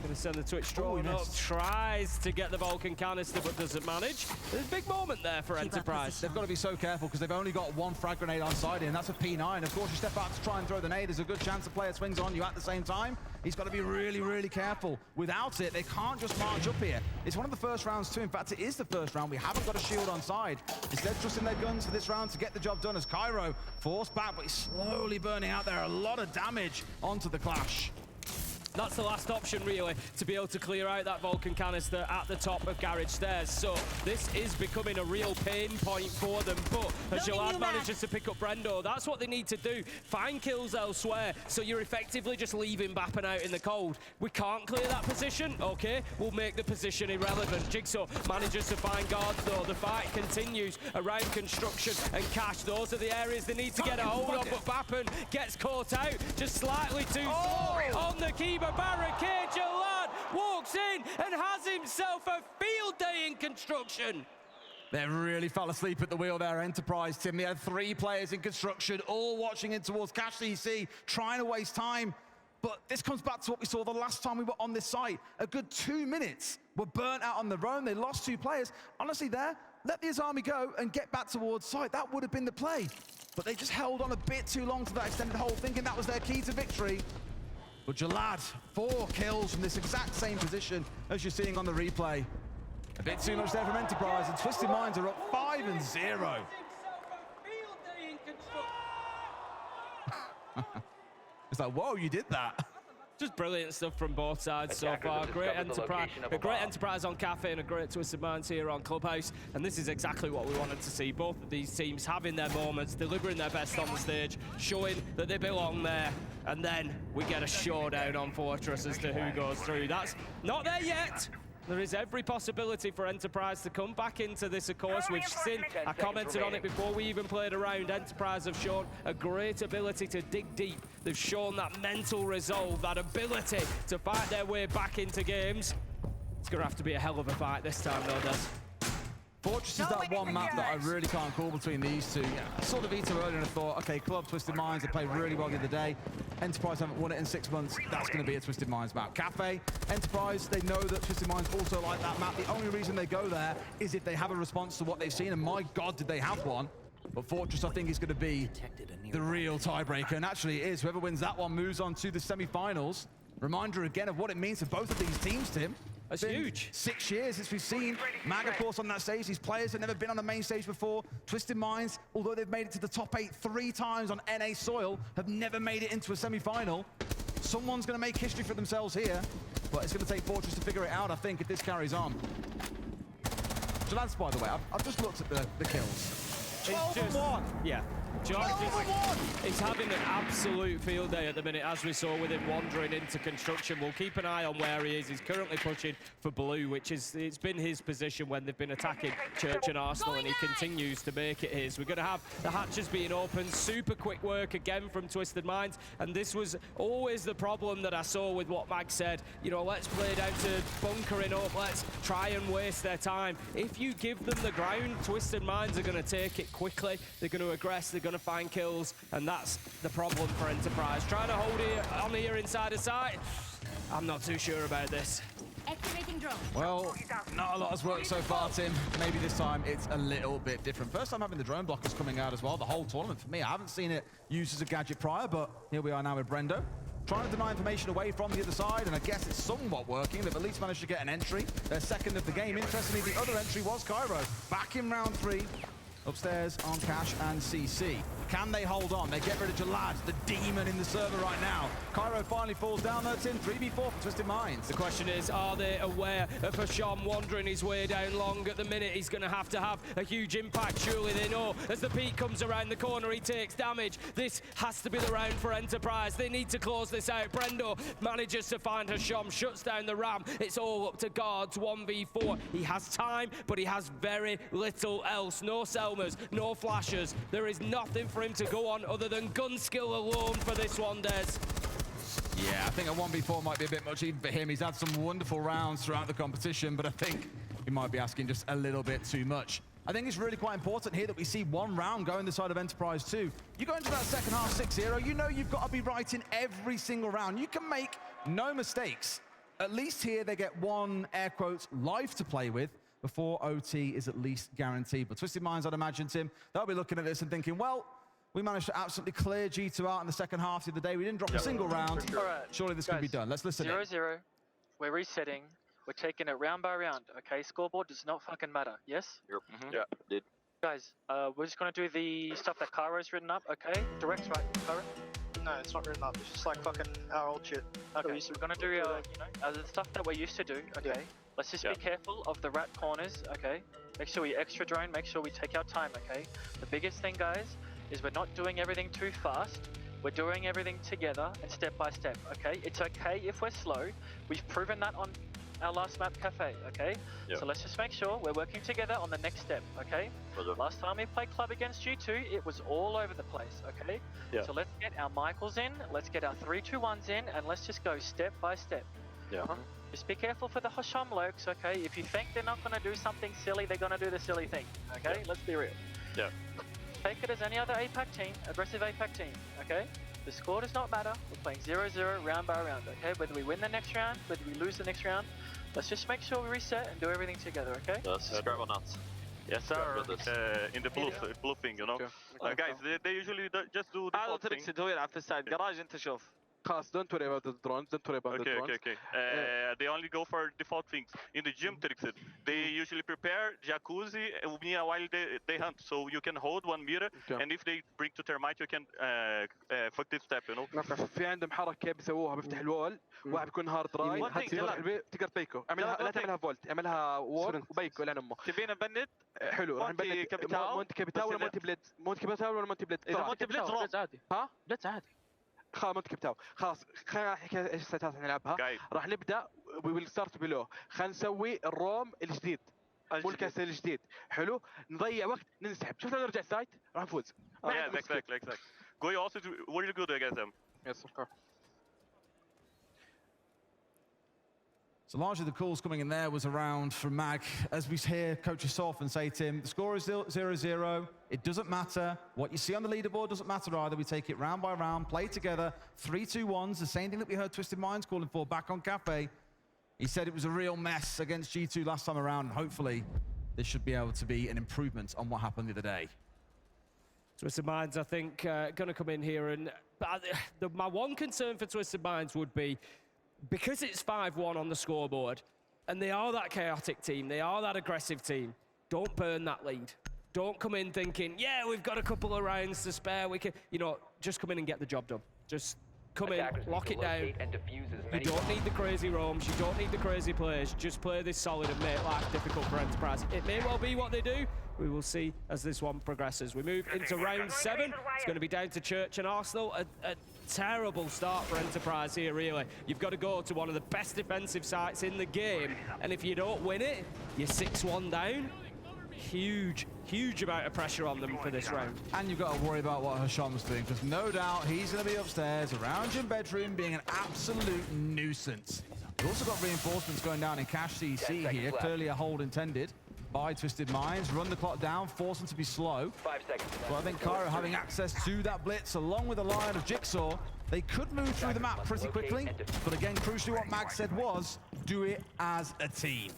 Gonna send the Twitch drone up, tries to get the Vulcan canister, but doesn't manage. There's a big moment there for Enterprise. They've got to be so careful because they've only got 1 frag grenade on side, and that's a P9. Of course, you step out to try and throw the nade, there's a good chance the player swings on you at the same time. He's got to be really, really careful. Without it, they can't just march up here. It's one of the first rounds too. In fact, it is the first round. We haven't got a shield on side. Instead, trusting their guns for this round to get the job done as Cairo forced back, but he's slowly burning out there. A lot of damage onto the Clash. That's the last option, really, to be able to clear out that Vulcan canister at the top of garage stairs. So this is becoming a real pain point for them. But as Jalad manages to pick up Brendo, that's what they need to do. Find kills elsewhere, so you're effectively just leaving Bappen out in the cold. We can't clear that position, okay? We'll make the position irrelevant. Jigsaw manages to find guards, though. The fight continues around construction and cash. Those are the areas they need to get a hold of, but Bappen gets caught out just slightly too slow on the key. Barricade. Jalad walks in and has himself a field day in construction. They really fell asleep at the wheel there, Enterprise, Tim. They had 3 players in construction, all watching in towards Cash CC, trying to waste time. But this comes back to what we saw the last time we were on this site. A good 2 minutes were burnt out on their own. They lost 2 players. Honestly, there, let the Azami go and get back towards site. That would have been the play. But they just held on a bit too long to that extended hold, thinking that was their key to victory. But Jalad, 4 kills from this exact same position as you're seeing on the replay. A bit too much there from Enterprise, and Twisted Minds are up 5-0. It's like, whoa, you did that. Just brilliant stuff from both sides so far. Great Enterprise on Cafe and a great Twisted Minds here on Clubhouse. And this is exactly what we wanted to see. Both of these teams having their moments, delivering their best on the stage, showing that they belong there. And then we get a showdown on Fortress as to who goes through. That's not there yet. There is every possibility for Enterprise to come back into this, of course. We've seen, I commented on it before we even played around, Enterprise have shown a great ability to dig deep. They've shown that mental resolve, that ability to fight their way back into games. It's going to have to be a hell of a fight this time, though, Des. Fortress is that one map that I really can't call between these two. I saw the veto earlier and I thought, okay, Club, Twisted Minds, they played really well the other day. Enterprise haven't won it in 6 months. That's going to be a Twisted Minds map. Cafe, Enterprise, they know that Twisted Minds also like that map. The only reason they go there is if they have a response to what they've seen, and my God, did they have one. But Fortress, I think, is going to be the real tiebreaker, and actually it is. Whoever wins that one moves on to the semi-finals. Reminder again of what it means for both of these teams, Tim. That's huge. 6 years since we've seen Mag, of course, on that stage. These players have never been on the main stage before. Twisted Minds, although they've made it to the top 8 3 times on NA soil, have never made it into a semi-final. Someone's going to make history for themselves here, but it's going to take Fortress to figure it out, I think, if this carries on. So that's, by the way, I've just looked at the kills. 12-1. Yeah. John is having an absolute field day at the minute, as we saw with him wandering into construction. We'll keep an eye on where he is. He's currently pushing for blue, which is, it's been his position when they've been attacking Church and Arsenal, and he continues to make it his. We're going to have the hatches being open. Super quick work again from Twisted Minds, and this was always the problem that I saw with what Mag said. You know, let's play down to bunkering up. Let's try and waste their time. If you give them the ground, Twisted Minds are going to take it quickly. They're going to aggress. They're going to find kills, and that's the problem for Enterprise. Trying to hold it on here inside a site. I'm not too sure about this. Activating drone. Well, not a lot has worked so far, Tim. Maybe this time it's a little bit different. First time having the drone blockers coming out as well, the whole tournament for me. I haven't seen it used as a gadget prior, but here we are now with Brendo. Trying to deny information away from the other side, and I guess it's somewhat working. They've at least managed to get an entry. Their second of the game. Interestingly, the other entry was Cairo. Back in round 3. Upstairs on Cash and CC. Can they hold on? They get rid of Jalad, the demon in the server right now. Cairo finally falls down there, Tim. 3v4 for Twisted Minds. The question is, are they aware of Hasham wandering his way down long at the minute? He's going to have a huge impact. Surely they know. As the peak comes around the corner, he takes damage. This has to be the round for Enterprise. They need to close this out. Brendo manages to find Hasham, shuts down the ram. It's all up to guards, 1v4. He has time, but he has very little else. No Selmas, no flashes. There is nothing for him to go on other than gun skill alone for this one, Des. Yeah, I think a 1v4 might be a bit much even for him. He's had some wonderful rounds throughout the competition, but I think he might be asking just a little bit too much. I think it's really quite important here that we see one round go in the side of Enterprise too. You go into that second half 6-0, you know you've got to be right in every single round. You can make no mistakes. At least here they get one, air quotes, life to play with before OT is at least guaranteed. But Twisted Minds, I'd imagine, Tim, they'll be looking at this and thinking, well, we managed to absolutely clear G2 out in the second half the other day. We didn't drop a single round. All right. Surely this can be done. Let's listen. 0-0. We're resetting. We're taking it round by round. Okay, scoreboard does not fucking matter. Yes? Yeah, did. Guys, we're just gonna do the stuff that Cairo's written up. Okay, direct right, Cairo. No, it's not written up. It's just like fucking our old shit. Okay, so we're gonna do the stuff that we're used to do. Okay, Yeah. let's just be careful of the rat corners. Okay, make sure we extra drone. Make sure we take our time. Okay, the biggest thing, guys, is we're not doing everything too fast. We're doing everything together and step by step, okay? It's okay if we're slow. We've proven that on our last map, Cafe, okay? Yeah. So let's just make sure we're working together on the next step, okay? Last time we played club against G2, it was all over the place, okay? Yeah. So let's get our Michaels in, let's get our 3-2-1s in, and let's just go step by step. Yeah. Just be careful for the Hasham lurks, okay? If you think they're not gonna do something silly, they're gonna do the silly thing, okay? Yeah. Let's be real. Yeah. Take it as any other APAC team, aggressive APAC team, okay? The score does not matter. We're playing 0-0 round by round, okay? Whether we win the next round, whether we lose the next round, let's just make sure we reset and do everything together, okay? Subscribe or not? Yes, sir. In the blue thing, you know. Guys, they usually just do the هذا thing. تركسد هو يلعب في السايد جراج انت شوف. خلاص don't worry about the drones, don't worry about the drones. Okay. They only go for default things. In the gym, Trixid, they usually prepare jacuzzi while they hunt. So you can hold 1 meter, and if they bring to termite, you can fuck this step, you know. في عندهم حركة بيسووها بيفتح الوول، واحد بيكون هارد دراي، تقدر تبيكو، لا تعملها فولت، اعملها وول وبيكو لين امه. تبينا نبند؟ حلو راح نبند مونتي كابيتاو ولا مونتي بليد؟ مونتي كابيتاو ولا مونتي بليد؟ إذا مونتي بليد عادي. ها؟ بليد عادي. خلاص مونتي كابيتاو خلاص خلينا نحكي ايش السيتات نلعبها. راح نبدا وي ويل ستارت بلو. خلينا نسوي الروم الجديد مو الكاس الجديد. حلو نضيع وقت ننسحب. شفنا نرجع السايت راح نفوز. Yeah, exactly. Go also really good against them. Yes, of course. So largely the calls coming in there was around from Mag. As we hear Coach Sof and say, Tim, the score is 0-0. It doesn't matter. What you see on the leaderboard doesn't matter either. We take it round by round, play together. 3-2-1s, the same thing that we heard Twisted Minds calling for back on Cafe. He said it was a real mess against G2 last time around, and hopefully this should be able to be an improvement on what happened the other day. Twisted Minds, I think, going to come in here, and my one concern for Twisted Minds would be, because it's 5-1 on the scoreboard, and they are that chaotic team, they are that aggressive team, don't burn that lead. Don't come in thinking, yeah, we've got a couple of rounds to spare, we can, you know, just come in and get the job done. Just come in, lock it down. You don't need the crazy roams, you don't need the crazy plays, just play this solid and make life difficult for Enterprise. It may well be what they do, we will see as this one progresses. We move into round 7. It's going to be down to Church and Arsenal. A terrible start for Enterprise here, really. You've got to go to one of the best defensive sites in the game, and if you don't win it, you're 6-1 down. Huge amount of pressure on them for this round. And you've got to worry about what Hasham's doing, because no doubt he's going to be upstairs around your bedroom being an absolute nuisance. We've also got reinforcements going down in Cash CC here, clearly a hold intended by Twisted Minds. Run the clock down, force them to be slow. 5 seconds. So I think Cairo having access to that blitz along with the line of Jigsaw, they could move through the map pretty quickly. But again, crucially what Mag said was, do it as a team.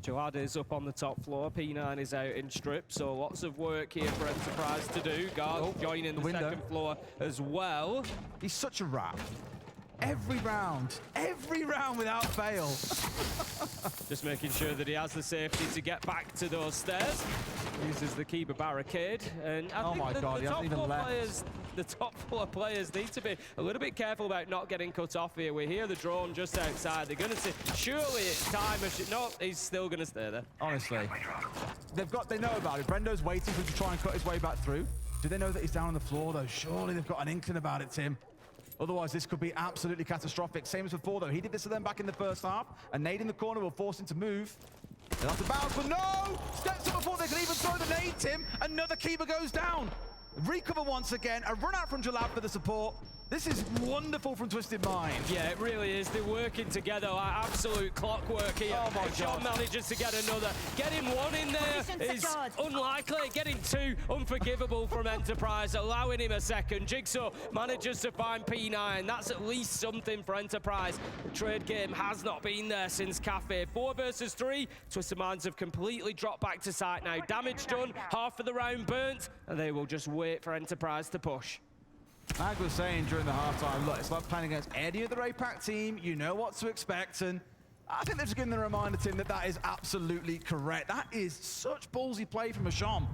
Jawad is up on the top floor. P9 is out in strip, so lots of work here for Enterprise to do. Guard joining the second floor as well. He's such a rat. Every round without fail. Just making sure that he has the safety to get back to those stairs. Uses the Kiba barricade, and I think the top floor players need to be a little bit careful about not getting cut off here. We hear the drone just outside. They're going to say, surely it's time. No, he's still going to stay there. Honestly, they know about it. Brendo's waiting for him to try and cut his way back through. Do they know that he's down on the floor though? Surely they've got an inkling about it, Tim. Otherwise, this could be absolutely catastrophic. Same as before, though. He did this to them back in the first half. A nade in the corner will force him to move. They'll have to bounce, but no! Steps up before they can even throw the nade, Tim. Another keeper goes down. Recover once again. A run out from Jalab for the support. This is wonderful from Twisted Mind. Yeah, it really is. They're working together like absolute clockwork here. Oh my Sean God. manages to get another. Getting one in there is unlikely. Getting two, unforgivable from Enterprise, allowing him a second. Jigsaw manages to find P9. That's at least something for Enterprise. The trade game has not been there since Cafe. 4 versus 3. Twisted Minds have completely dropped back to site now. Damage done, half of the round burnt, and they will just wait for Enterprise to push. Mag was saying during the halftime, look, it's like playing against any other APAC team. You know what to expect, and I think they're just giving the reminder, Tim, that that is absolutely correct. That is such ballsy play from Asham.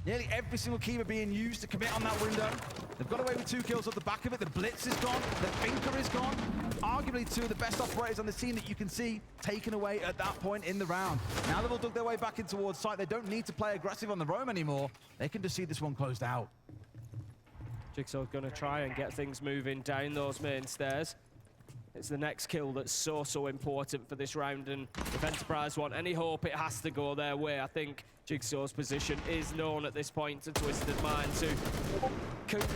Nearly every single keeper being used to commit on that window. They've got away with 2 kills off the back of it. The blitz is gone. The thinker is gone. Arguably 2 of the best operators on the team that you can see taken away at that point in the round. Now they've all dug their way back in towards site. They don't need to play aggressive on the roam anymore. They can just see this one closed out. Jigsaw's going to try and get things moving down those main stairs. It's the next kill that's so important for this round, and if Enterprise want any hope, it has to go their way. I think Jigsaw's position is known at this point to Twisted Minds, who,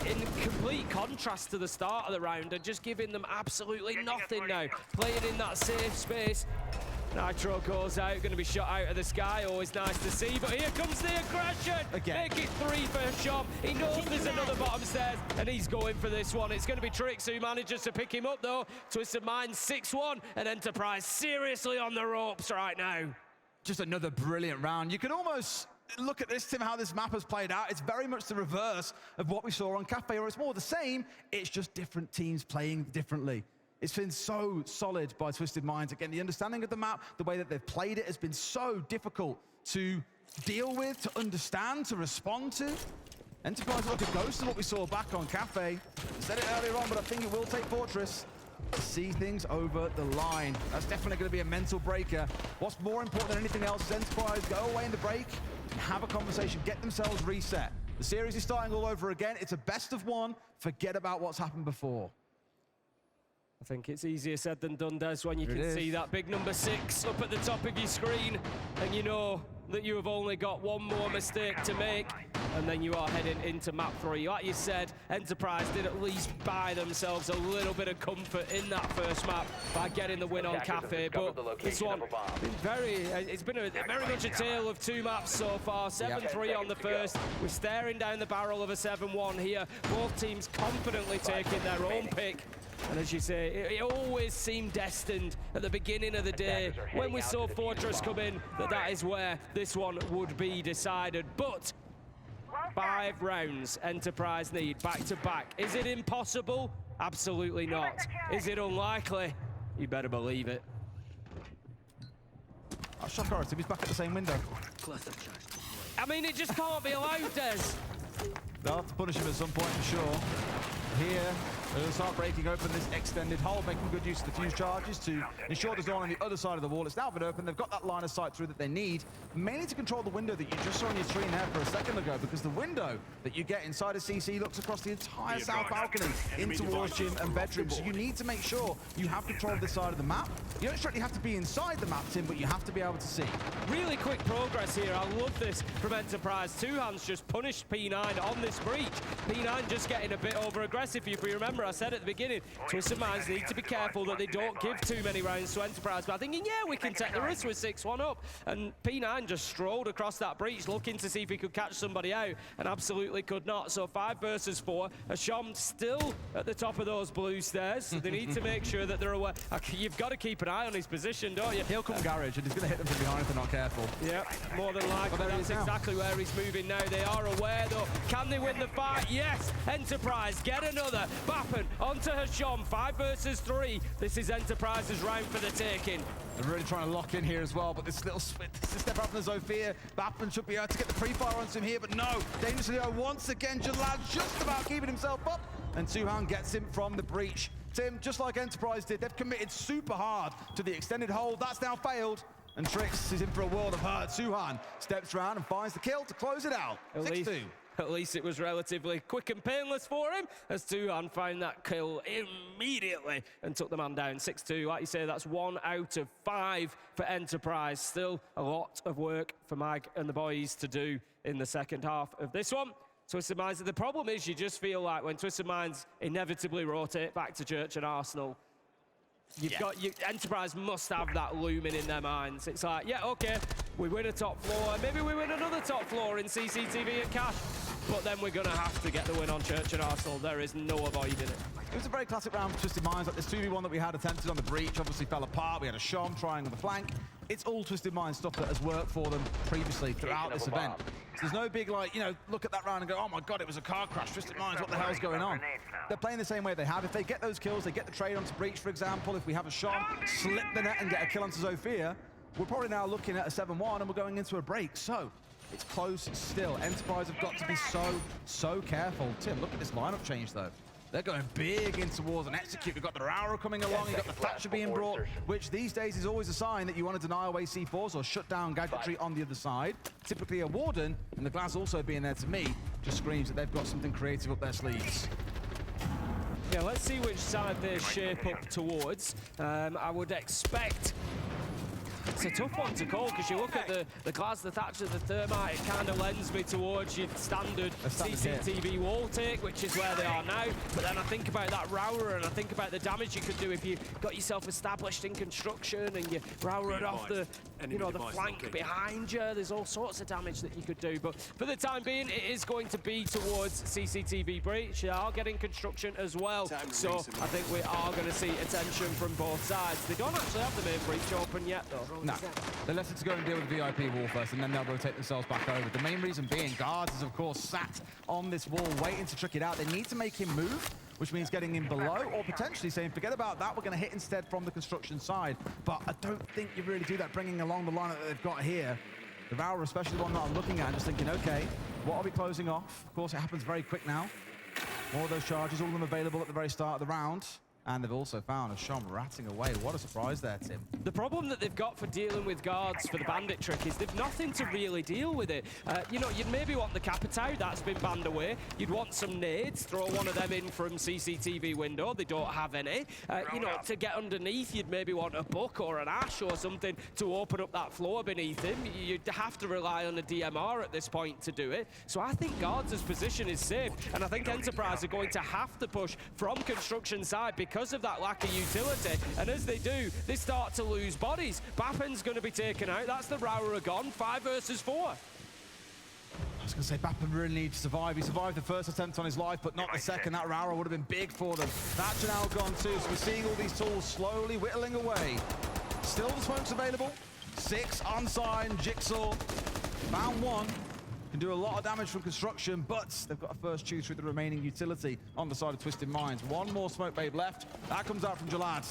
in complete contrast to the start of the round, are just giving them absolutely nothing now. Playing in that safe space. Nitro goes out, going to be shot out of the sky. Always nice to see, but here comes the aggression. Again. Make it 3 for Shop. He knows there's another bottom stairs, and he's going for this one. It's going to be Trix who manages to pick him up, though. Twisted Minds 6-1, and Enterprise seriously on the ropes right now. Just another brilliant round. You can almost look at this, Tim, how this map has played out. It's very much the reverse of what we saw on Cafe, or it's more the same. It's just different teams playing differently. It's been so solid by Twisted Minds. Again, the understanding of the map, the way that they've played it has been so difficult to deal with, to understand, to respond to. Enterprise are like a ghost of what we saw back on Cafe. I said it earlier on, but I think it will take Fortress to see things over the line. That's definitely going to be a mental breaker. What's more important than anything else is Enterprise go away in the break and have a conversation, get themselves reset. The series is starting all over again. It's a best of 1. Forget about what's happened before. I think it's easier said than done, Des, when you can see that big number 6 up at the top of your screen, and you know that you have only got one more mistake to make, and then you are heading into map 3. Like you said, Enterprise did at least buy themselves a little bit of comfort in that first map by getting the win on Cafe, but this one, it's been very much a tale of 2 maps so far. 7-3 on the first. We're staring down the barrel of a 7-1 here. Both teams confidently taking their own pick. And as you say, it always seemed destined at the beginning of the day when we saw Fortress come in that is where this one would be decided. But 5 rounds Enterprise need back to back. Is it impossible? Absolutely not. Is it unlikely? You better believe it. I'll shock our team. He's back at the same window. I mean, it just can't be allowed, Des. They'll have to punish him at some point for sure. Here, They're going to start breaking open this extended hole, making good use of the fuse charges to ensure there's no one on the other side of the wall. It's now been open. They've got that line of sight through that they need, mainly to control the window that you just saw on your screen there for a second ago, because the window that you get inside of CC looks across the entire south balcony in towards gym and bedroom. So you need to make sure you have control of this side of the map. You don't strictly have to be inside the map, Tim, but you have to be able to see. Really quick progress here. I love this from Enterprise. Two Hands just punished P9 on this breach. P9 just getting a bit over aggressive. If you remember, I said at the beginning, Twisted Minds need to be careful that they don't give too many rounds to Enterprise. But I'm thinking, yeah, we can take the risk with 6-1 up. And P9 just strolled across that breach looking to see if he could catch somebody out, and absolutely could not. So 5 versus 4. Asham still at the top of those blue stairs. So they need to make sure that they're aware. You've got to keep an eye on his position, don't you? He'll come garage and he's going to hit them from behind if they're not careful. Yeah, more than likely. That's exactly where he's moving now. They are aware, though. Can they win the fight? Yes! Enterprise get another. Bappen onto Hasham. 5 versus 3. This is Enterprise's round for the taking. They're really trying to lock in here as well, but this little step up from the Zofia. Bappen should be able to get the pre-fire onto him here, but no. Dangerously once again, Jalad just about keeping himself up, and Suhan gets him from the breach. Tim, just like Enterprise did, they've committed super hard to the extended hold. That's now failed, and Trix is in for a world of hurt. Suhan steps around and finds the kill to close it out. 6-2. At least it was relatively quick and painless for him, as Tuhan found that kill immediately and took the man down. 6-2, like you say, that's 1 out of 5 for Enterprise. Still a lot of work for Mag and the boys to do in the second half of this one. Twisted Minds, the problem is you just feel like when Twisted Minds inevitably rotate back to Church and Arsenal, Enterprise must have that looming in their minds. It's like, yeah, okay, we win a top floor, maybe we win another top floor in CCTV and Cash, but then we're going to have to get the win on Church and Arsenal. There is no avoiding it. It was a very classic round for Twisted Minds. Like this 2v1 that we had attempted on the breach obviously fell apart. We had a Shom trying on the flank. It's all Twisted Minds stuff that has worked for them previously throughout this event. So there's no big, like, you know, look at that round and go, oh my God, it was a car crash. Twisted Minds, what the hell's going on? They're playing the same way they have. If they get those kills, they get the trade onto breach, for example. If we have a Shom slip the net and get a kill onto Zofia, we're probably now looking at a 7-1 and we're going into a break. So it's close still. Enterprise have got to be so careful. Tim, look at this lineup change, though. They're going big in towards an execute. We've got the Raura coming along, you've got the Thatcher being brought, which these days is always a sign that you want to deny away C4s or shut down gadgetry on the other side. Typically a Warden, and the Glass also being there to me, just screams that they've got something creative up their sleeves. Yeah, let's see which side they shape up towards. I would expect it's a tough one to call, because you look at the Glass, the Thatcher, the Thermite, it kind of lends me towards your standard CCTV wall take, which is where they are now. But then I think about that Raura, and I think about the damage you could do if you got yourself established in construction and you Raura'd off the, the flank behind you. There's all sorts of damage that you could do. But for the time being, it is going to be towards CCTV breach. They are getting construction as well. So I think we are going to see attention from both sides. They don't actually have the main breach open yet, though. No, they're left to go and deal with the VIP wall first, and then they'll rotate themselves back over. The main reason being Guards is, of course, sat on this wall waiting to trick it out. They need to make him move, which means getting in below, or potentially saying, forget about that, we're going to hit instead from the construction side. But I don't think you really do that, bringing along the line that they've got here. The Raura, especially the one that I'm looking at, and just thinking, okay, what are we closing off? Of course, it happens very quick now. More of those charges, all of them available at the very start of the round. And they've also found a Shom ratting away. What a surprise there, Tim. The problem that they've got for dealing with Guards for the Bandit trick is they've nothing to really deal with it. You'd maybe want the Capitao, that's been banned away. You'd want some nades, throw one of them in from CCTV window. They don't have any. To get underneath, you'd maybe want a Buck or an Ash or something to open up that floor beneath him. You'd have to rely on a DMR at this point to do it. So I think Guards' position is safe. And I think Enterprise are going to have to push from construction side because of that lack of utility, and as they do, they start to lose bodies. Bappen's going to be taken out. That's the Raura gone. 5 versus 4. I was going to say, Bappen really needs to survive. He survived the first attempt on his life, but not the second. That Raura would have been big for them. Thatcher now gone too, so we're seeing all these tools slowly whittling away. Still the smokes available. 6 unsigned. Jigsaw found 1. can do a lot of damage from construction, but they've got a first choose through the remaining utility on the side of Twisted Minds. One more smoke babe left. That comes out from Jalad.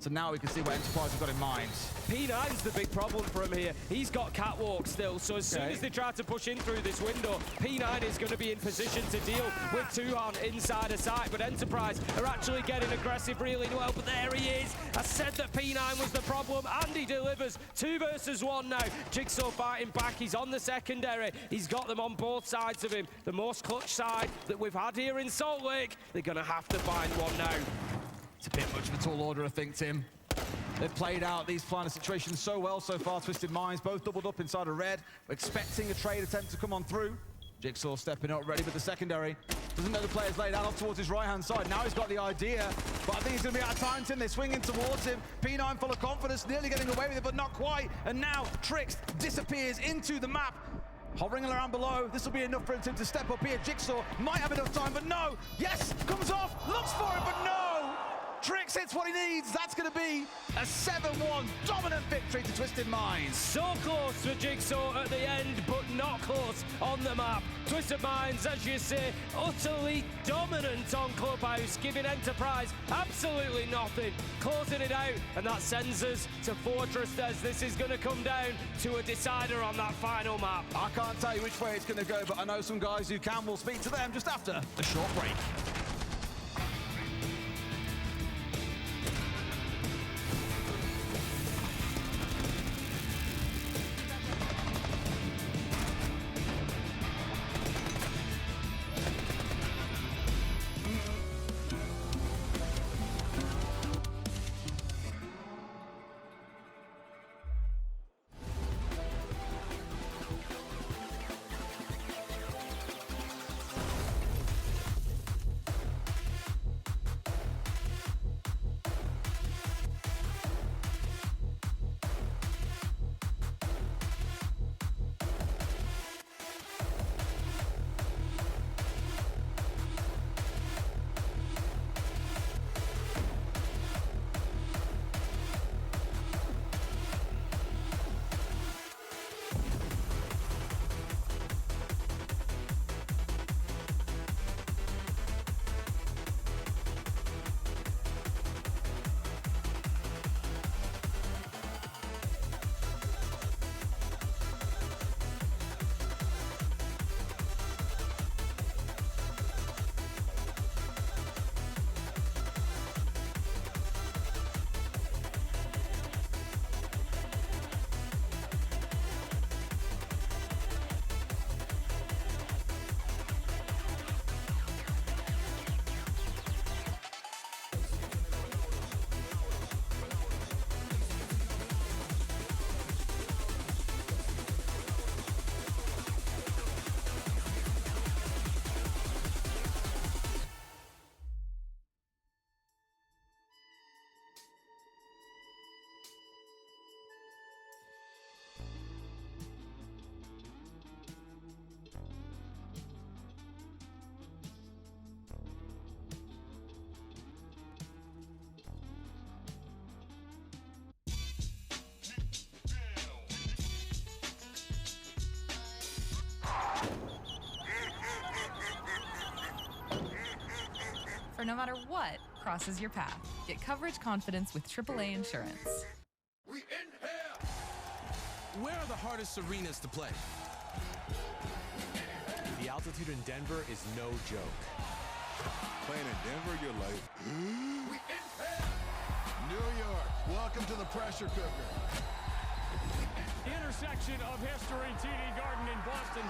So now we can see what Enterprise have got in mind. P9's the big problem for him here. He's got catwalk still, so as soon as they try to push in through this window, P9 is going to be in position to deal with Tuhan inside a site, but Enterprise are actually getting aggressive really well, but there he is. I said that P9 was the problem, and he delivers. 2 versus 1 now. Jigsaw fighting back. He's on the secondary. He's got them on both sides of him. The most clutch side that we've had here in Salt Lake. They're going to have to find one now. It's a bit much of a tall order, I think, Tim. They've played out these final situations so well so far, Twisted Minds, both doubled up inside of red. We're expecting a trade attempt to come on through. Jigsaw stepping up, ready with the secondary. Doesn't know the player's laid out off towards his right-hand side. Now he's got the idea, but I think he's going to be out of time, Tim. They're swinging towards him. P9 full of confidence, nearly getting away with it, but not quite. And now Trix disappears into the map. Hovering around below, this will be enough for him to step up here. Jigsaw might have enough time, but no. Yes, comes off, looks for it, but no. Trix hits what he needs. That's going to be a 7-1 dominant victory to Twisted Minds. So close for Jigsaw at the end, but not close on the map. Twisted Minds, as you say, utterly dominant on Clubhouse, giving Enterprise absolutely nothing. Closing it out, and that sends us to Fortress as this is going to come down to a decider on that final map. I can't tell you which way it's going to go, but I know some guys who can. We'll speak to them just after a short break. For no matter what crosses your path, get coverage confidence with AAA insurance. Where are the hardest arenas to play? The altitude in Denver is no joke. Playing in Denver, you're like, New York, welcome to the pressure cooker. The intersection of history, TD Garden in Boston.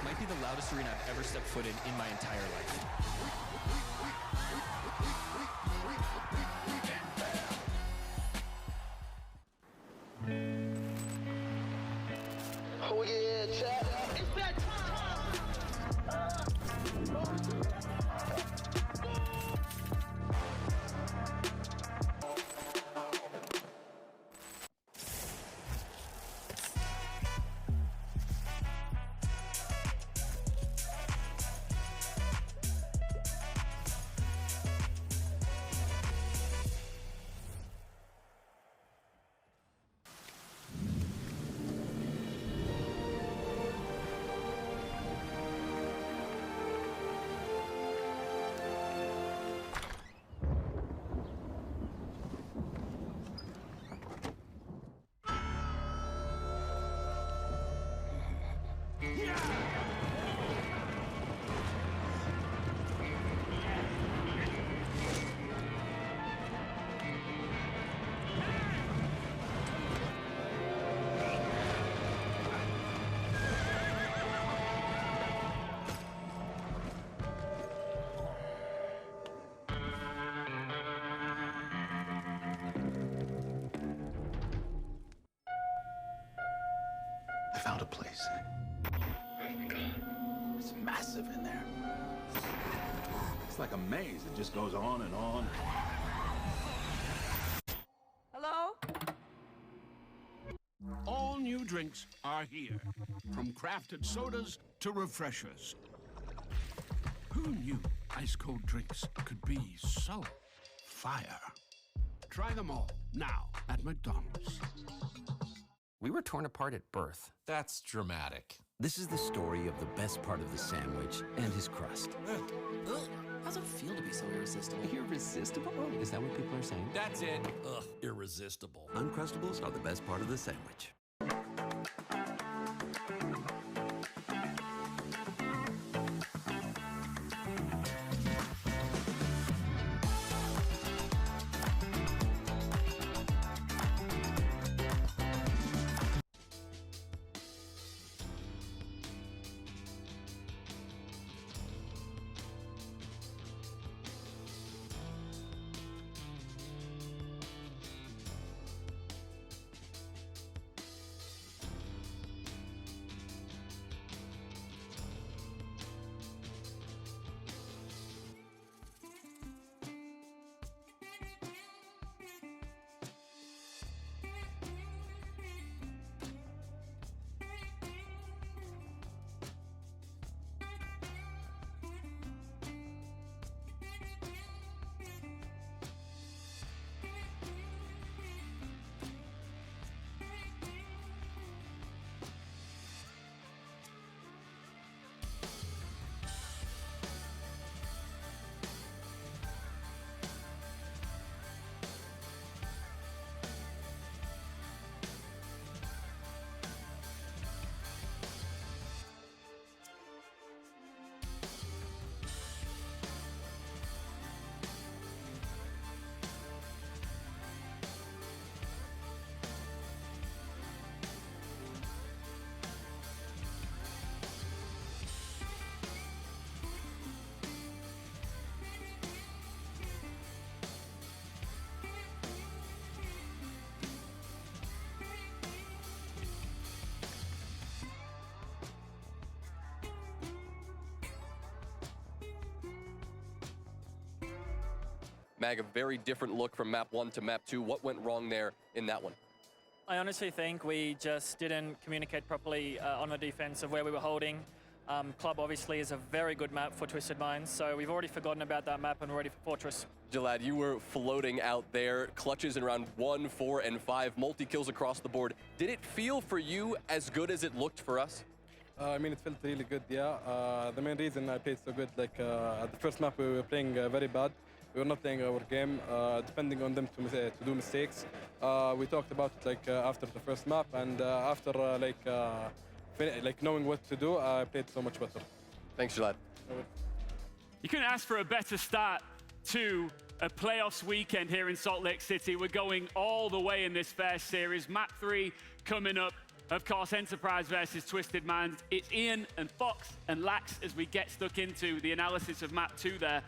Might be the loudest arena I've ever stepped foot in my entire life. Oh yeah, chat. It's that found a place. Oh my God. It's massive in there. It's like a maze. It just goes on and on. Hello? All new drinks are here, from crafted sodas to refreshers. Who knew ice-cold drinks could be so fire? Try them all now at McDonald's. We were torn apart at birth. That's dramatic. This is the story of the best part of the sandwich and his crust. How's it feel to be so irresistible? Irresistible? Is that what people are saying? That's it. Ugh, irresistible. Uncrustables are the best part of the sandwich. Mag, a very different look from map 1 to map 2. What went wrong there in that one? I honestly think we just didn't communicate properly on the defense of where we were holding. Club obviously is a very good map for Twisted Minds, so we've already forgotten about that map and we're ready for Fortress. Jalad, you were floating out there, clutches in round 1, 4, and 5, multi-kills across the board. Did it feel for you as good as it looked for us? I mean, it felt really good, yeah. The main reason I played so good, like at the first map we were playing very bad. We were not playing our game, depending on them to do mistakes. We talked about it like after the first map, and after like knowing what to do, I played so much better. Thanks, Jalad. You couldn't ask for a better start to a playoffs weekend here in Salt Lake City. We're going all the way in this first series. Map 3 coming up. Of course, Enterprise versus Twisted Minds. It's Ian and Fox and Lax as we get stuck into the analysis of map 2 there.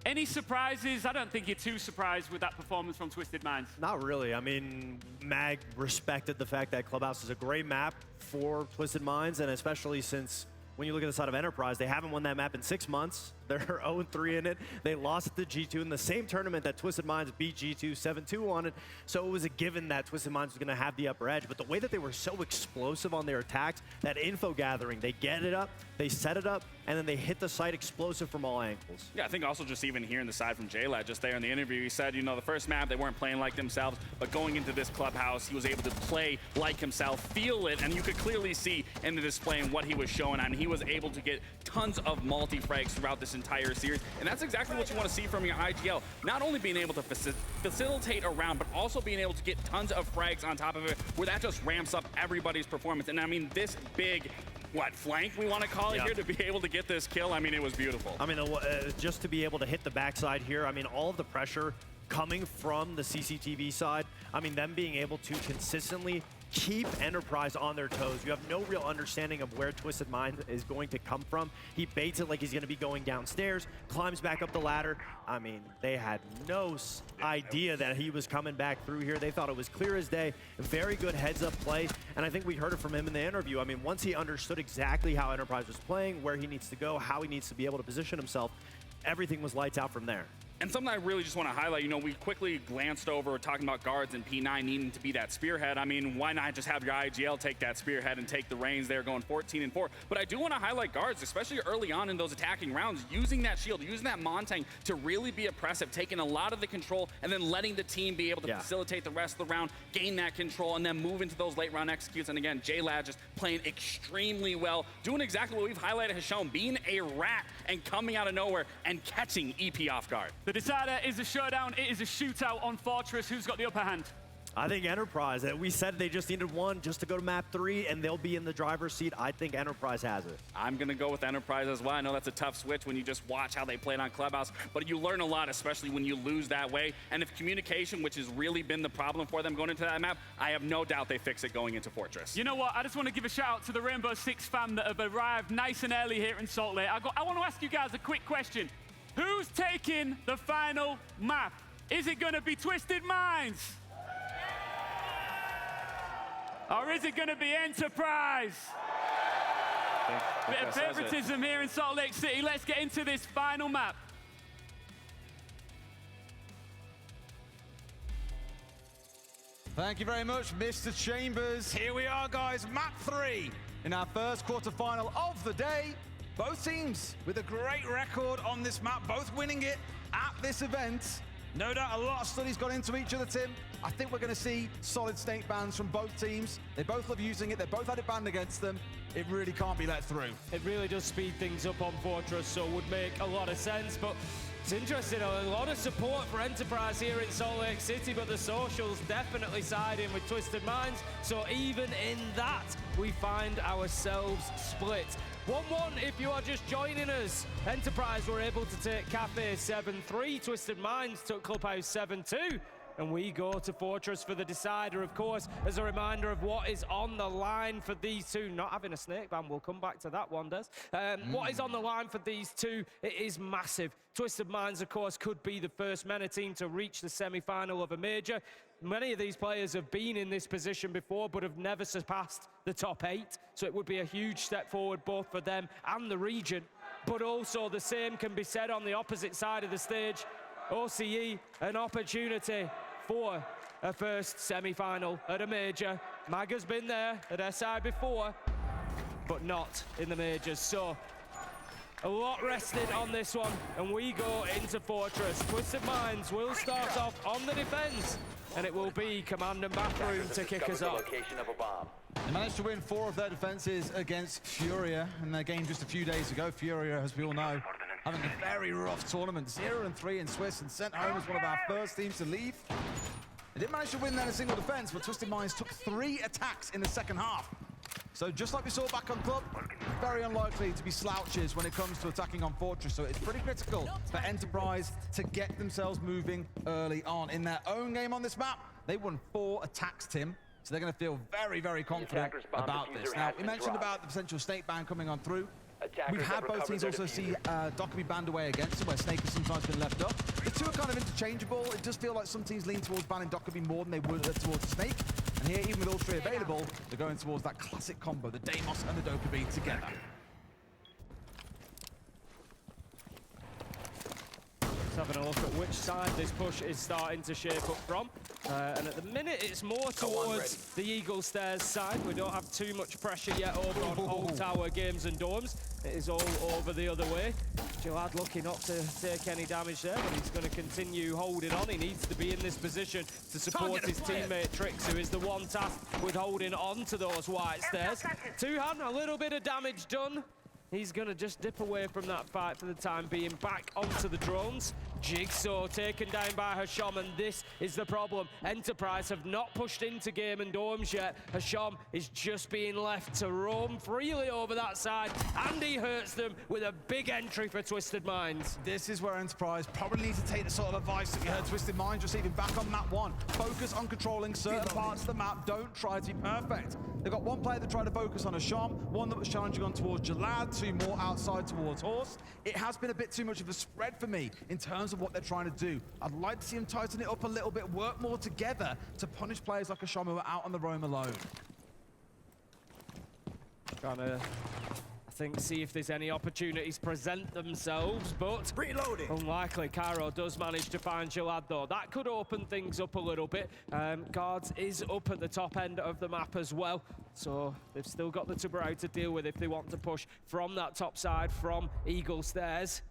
Any surprises? I don't think you're too surprised with that performance from Twisted Minds. Not really. I mean, Mag respected the fact that Clubhouse is a great map for Twisted Minds, and especially since when you look at the side of Enterprise, they haven't won that map in 6 months. They're 0-3 in it. They lost to G2 in the same tournament that Twisted Minds beat G2 7-2 on it. So it was a given that Twisted Minds was going to have the upper edge. But the way that they were so explosive on their attacks, that info gathering, they get it up, they set it up, and then they hit the site explosive from all angles. Yeah, I think also just even hearing the side from J-Lad just there in the interview, he said, you know, the first map, they weren't playing like themselves, but going into this Clubhouse, he was able to play like himself, feel it, and you could clearly see in the display and what he was showing, and he was able to get tons of multi-frags throughout this entire series, and that's exactly what you want to see from your IGL. Not only being able to facilitate a round, but also being able to get tons of frags on top of it, where that just ramps up everybody's performance. And I mean, this big, flank we want to call it here, to be able to get this kill, I mean, it was beautiful. I mean, just to be able to hit the backside here, I mean, all of the pressure coming from the CCTV side, I mean, them being able to consistently keep Enterprise on their toes. You have no real understanding of where Twisted Mind is going to come from. He baits it like he's going to be going downstairs, climbs back up the ladder. I mean, they had no idea that he was coming back through here. They thought it was clear as day. Very good heads-up play, and I think we heard it from him in the interview. I mean, once he understood exactly how Enterprise was playing, where he needs to go, how he needs to be able to position himself, everything was lights out from there. And something I really just want to highlight, you know, we quickly glanced over talking about guards and P9 needing to be that spearhead. I mean, why not just have your IGL take that spearhead and take the reins there going 14-4? But I do want to highlight guards, especially early on in those attacking rounds, using that shield, using that Montang to really be oppressive, taking a lot of the control and then letting the team be able to facilitate the rest of the round, gain that control, and then move into those late round executes. And again, J-Lad just playing extremely well, doing exactly what we've highlighted has shown, being a rat and coming out of nowhere and catching EP off guard. The decider is a showdown. It is a shootout on Fortress. Who's got the upper hand? I think Enterprise. We said they just needed one just to go to map 3, and they'll be in the driver's seat. I think Enterprise has it. I'm going to go with Enterprise as well. I know that's a tough switch when you just watch how they played on Clubhouse, but you learn a lot, especially when you lose that way. And if communication, which has really been the problem for them going into that map, I have no doubt they fix it going into Fortress. You know what? I just want to give a shout out to the Rainbow Six fam that have arrived nice and early here in Salt Lake. I want to ask you guys a quick question. Who's taking the final map? Is it going to be Twisted Minds? Or is it going to be Enterprise? Bit of favoritism here in Salt Lake City. Let's get into this final map. Thank you very much, Mr. Chambers. Here we are, guys, map 3 in our first quarterfinal of the day. Both teams with a great record on this map, both winning it at this event. No doubt a lot of studies got into each other, Tim. I think we're going to see solid snake bans from both teams. They both love using it. They both had it banned against them. It really can't be let through. It really does speed things up on Fortress, so it would make a lot of sense. But it's interesting, a lot of support for Enterprise here in Salt Lake City, but the socials definitely siding with Twisted Minds. So even in that, we find ourselves split. 1-1 if you are just joining us. Enterprise were able to take Cafe 7-3. Twisted Minds took Clubhouse 7-2. And we go to Fortress for the decider, of course, as a reminder of what is on the line for these two. Not having a snake ban, we'll come back to that one, Des. What is on the line for these two? It is massive. Twisted Minds, of course, could be the first MENA team to reach the semi-final of a major. Many of these players have been in this position before, but have never surpassed the top 8. So it would be a huge step forward, both for them and the region. But also the same can be said on the opposite side of the stage. OCE, an opportunity for a first semi-final at a major. Mag has been there at our side before, but not in the majors. So a lot rested on this one, and we go into Fortress. Twisted Minds will start off on the defense, and it will be Command and Bathroom to kick us off. They managed to win 4 of their defenses against Furia in their game just a few days ago. Furia, as we all know, having a very rough tournament. 0-3 in Swiss and sent home as one of our first teams to leave. They didn't manage to win then a single defense, but Twisted Minds took 3 attacks in the second half. So just like we saw back on Club, very unlikely to be slouches when it comes to attacking on Fortress. So it's pretty critical for Enterprise to get themselves moving early on. In their own game on this map, they won 4 attacks, Tim. So they're going to feel very, very confident about this. Now, we mentioned about the potential snake ban coming on through. We've had both teams also see Dockerby banned away against them, where Snake has sometimes been left up. The two are kind of interchangeable. It does feel like some teams lean towards banning Dockerby more than they would towards Snake. And here, even with all 3 available, they're going towards that classic combo, the Deimos and the Dockerby together. Having a look at which side this push is starting to shape up from. And at the minute, it's more towards the Eagle Stairs side. We don't have too much pressure yet over on Old Tower Games and Dorms. It is all over the other way. Jihad lucky not to take any damage there, but he's going to continue holding on. He needs to be in this position to support his teammate Trix, who is the one tasked with holding on to those white stairs. Two-hand, a little bit of damage done. He's going to just dip away from that fight for the time being, back onto the drones. Jigsaw taken down by Hasham, and this is the problem. Enterprise have not pushed into game and dorms yet. Hasham is just being left to roam freely over that side, and he hurts them with a big entry for Twisted Minds. This is where Enterprise probably need to take the sort of advice that we heard Twisted Minds receiving back on map 1. Focus on controlling certain parts of the map. Don't try to be perfect. They've got one player that tried to focus on Hasham, one that was challenging on towards Jalad, 2 more outside towards Horse. It has been a bit too much of a spread for me in terms of what they're trying to do. I'd like to see them tighten it up a little bit, work more together to punish players like Hasham who are out on the roam alone. Gonna, I think, see if there's any opportunities present themselves, but reloading. Unlikely. Cairo does manage to find Jalad though. That could open things up a little bit. Guards is up at the top end of the map as well, so they've still got the Tubarão to deal with if they want to push from that top side from Eagle Stairs,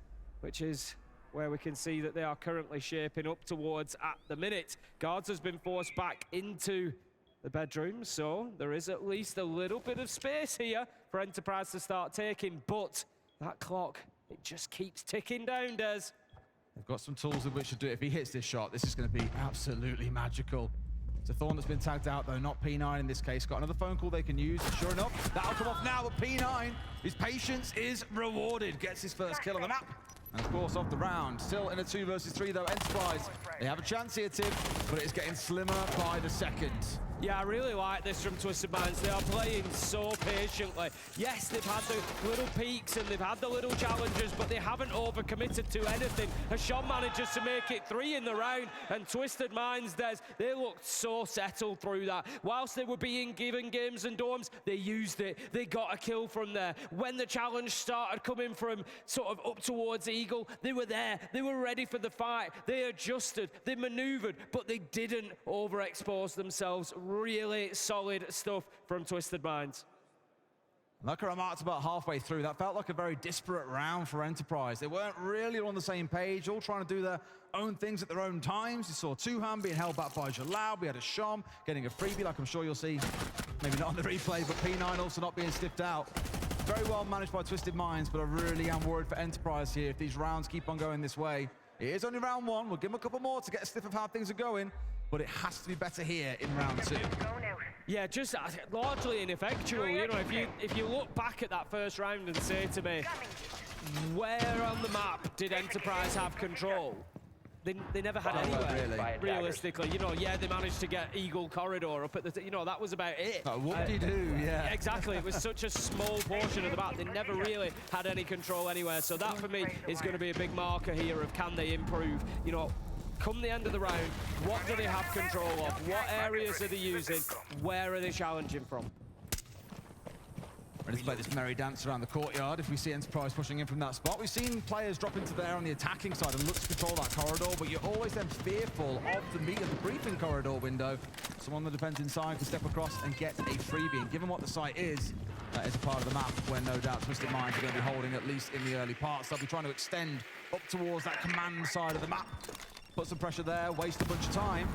which is where we can see that they are currently shaping up towards at the minute. Guards has been forced back into the bedroom, so there is at least a little bit of space here for Enterprise to start taking, but that clock, it just keeps ticking down, Des. They've got some tools with which to do it. If he hits this shot, this is going to be absolutely magical. It's a Thorn that's been tagged out, though, not P9 in this case. Got another phone call they can use. Sure enough, that'll come off now, but P9, his patience is rewarded. Gets his first kill on the map. And of course, off the round. Still in a 2 versus 3, though. Enterprise, they have a chance here, Tim, but it is getting slimmer by the second. Yeah, I really like this from Twisted Minds. They are playing so patiently. Yes, they've had the little peaks and they've had the little challenges, but they haven't overcommitted to anything. Hasham manages to make it 3 in the round, and Twisted Minds, they looked so settled through that. Whilst they were being given games and dorms, they used it. They got a kill from there. When the challenge started coming from sort of up towards Eagle, they were there. They were ready for the fight. They adjusted, they maneuvered, but they didn't overexpose themselves. Really solid stuff from Twisted Minds. Like I remarked about halfway through, that felt like a very disparate round for Enterprise. They weren't really on the same page, all trying to do their own things at their own times. You saw Tuhan being held back by Jalal. We had Hasham getting a freebie, like I'm sure you'll see, maybe not on the replay, but P9 also not being stiffed out. Very well managed by Twisted Minds, but I really am worried for Enterprise here if these rounds keep on going this way. It is only round 1. We'll give them a couple more to get a sniff of how things are going, but it has to be better here in round 2. Yeah, just largely ineffectual. You know, if you look back at that first round and say to me, where on the map did Enterprise have control? They never had anywhere, really. Realistically. You know, yeah, they managed to get Eagle Corridor up at the, you know, that was about it. Whoop-de-doo, yeah. Exactly, it was such a small portion of the map. They never really had any control anywhere. So that, for me, is going to be a big marker here of can they improve. You know, come the end of the round, what do they have control of? What areas are they using? Where are they challenging from? Ready to play this merry dance around the courtyard if we see Enterprise pushing in from that spot. We've seen players drop into there on the attacking side and look to control that corridor, but you're always then fearful of the meat of the briefing corridor window. Someone that defends inside can step across and get a freebie. And given what the site is, that is a part of the map where no doubt Twisted Minds are going to be holding, at least in the early parts. They'll be trying to extend up towards that command side of the map. Put some pressure there, waste a bunch of time.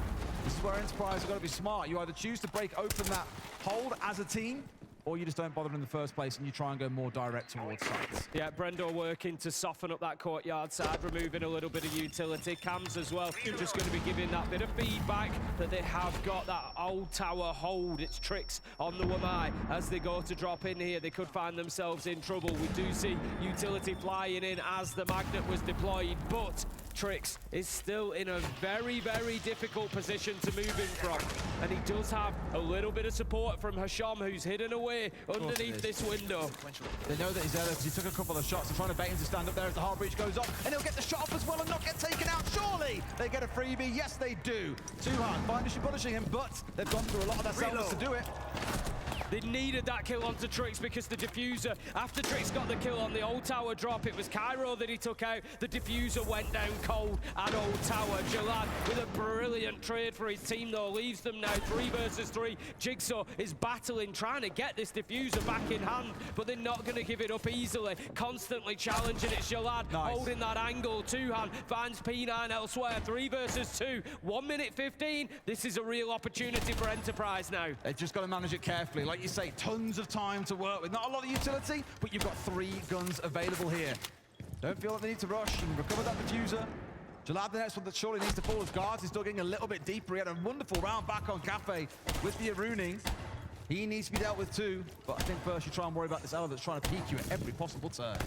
This is where Enterprise have got to be smart. You either choose to break open that hold as a team, or you just don't bother in the first place and you try and go more direct towards sites. Yeah, Brendo working to soften up that courtyard side, removing a little bit of utility. Cams as well, just going to be giving that bit of feedback that they have got that old tower hold. It's Tricks on the Wamai. As they go to drop in here, they could find themselves in trouble. We do see utility flying in as the magnet was deployed, but Tricks is still in a very, very difficult position to move in from. And he does have a little bit of support from Hasham, who's hidden away underneath this window. They know that he's there because he took a couple of shots. They're trying to bait him to stand up there as the hard breach goes off, and he'll get the shot off as well and not get taken out. Surely they get a freebie. Yes, they do. Tuhan finally punishing him, but they've gone through a lot of their selves to do it. They needed that kill onto Tricks because the diffuser, after Tricks got the kill on the old tower drop, it was Cairo that he took out. The diffuser went down cold at old tower. Jalad with a brilliant trade for his team though, leaves them now 3 versus 3. Jigsaw is battling, trying to get this diffuser back in hand, but they're not going to give it up easily. Constantly challenging it. Jalad holding that angle. Tuhan finds P9 elsewhere. 3 versus 2. 1 minute 15. This is a real opportunity for Enterprise now. They've just got to manage it carefully. Like you say, tons of time to work with. Not a lot of utility, but you've got 3 guns available here. Don't feel like they need to rush. You can recover that diffuser. Jalad, the next one that surely needs to fall as guards. He's digging a little bit deeper. He had a wonderful round back on Cafe with the Aruni. He needs to be dealt with too, but I think first you try and worry about this elephant that's trying to peek you at every possible turn.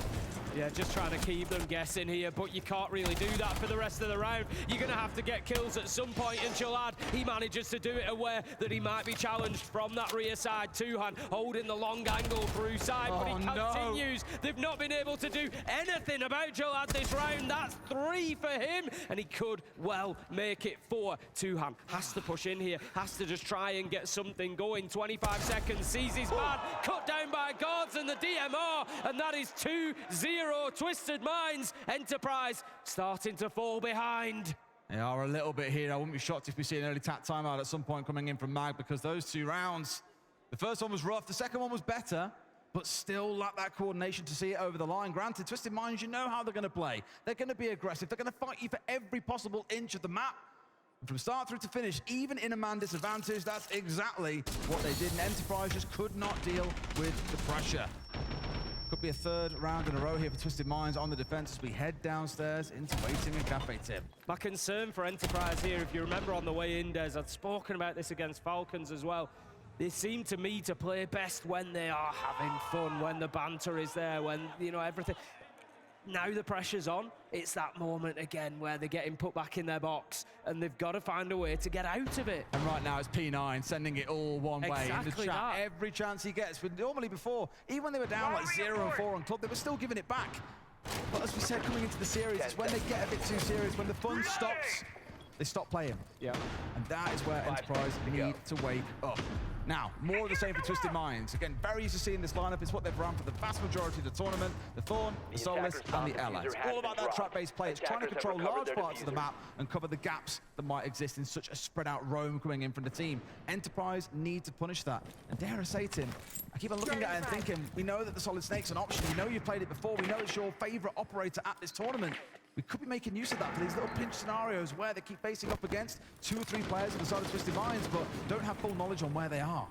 Yeah, just trying to keep them guessing here, but you can't really do that for the rest of the round. You're going to have to get kills at some point, and Jalad, he manages to do it aware that he might be challenged from that rear side. Tuhan holding the long angle through side, but he continues. No. They've not been able to do anything about Jalad this round. That's 3 for him, and he could well make it 4. Tuhan has to push in here, has to just try and get something going. 25 seconds, sees his man cut down by guards and the DMR, and that is 2-0. Twisted Minds. Enterprise starting to fall behind. They are a little bit here. I wouldn't be shocked if we see an early tap timeout at some point coming in from Mag, because those 2 rounds, the first one was rough, the second one was better, but still lack that coordination to see it over the line. Granted, Twisted Minds, you know how they're going to play. They're going to be aggressive. They're going to fight you for every possible inch of the map. And from start through to finish, even in a man disadvantage, that's exactly what they did. And Enterprise just could not deal with the pressure. Could be a 3rd round in a row here for Twisted Minds on the defense as we head downstairs into waiting and Cafe Tim. My concern for Enterprise here, if you remember on the way in, Des, I'd spoken about this against Falcons as well. They seem to me to play best when they are having fun, when the banter is there, when, you know, everything. Now the pressure's on, it's that moment again where they're getting put back in their box and they've got to find a way to get out of it. And right now it's P9 sending it all one way in the chat. That. Every chance he gets. But normally before, even when they were down like 0-4 on club, they were still giving it back. But as we said, coming into the series, it's when they get a bit too serious, when the fun stops, they stop playing. Yeah. And that is where Enterprise need to wake up. Now, more of the same for Twisted Minds. Again, very used to seeing this lineup. It's what they've run for the vast majority of the tournament. The Thorn, the Soulless, and the Ella. It's all about that trap-based play. It's trying to control large parts of the map and cover the gaps that might exist in such a spread-out roam coming in from the team. Enterprise need to punish that. And dare I say, Tim, I keep on looking at it and thinking, we know that the Solid Snake's an option. We know you've played it before. We know it's your favorite operator at this tournament. We could be making use of that for these little pinch scenarios where they keep facing up against 2 or 3 players on the side of Twisted Minds, but don't have full knowledge on where they are.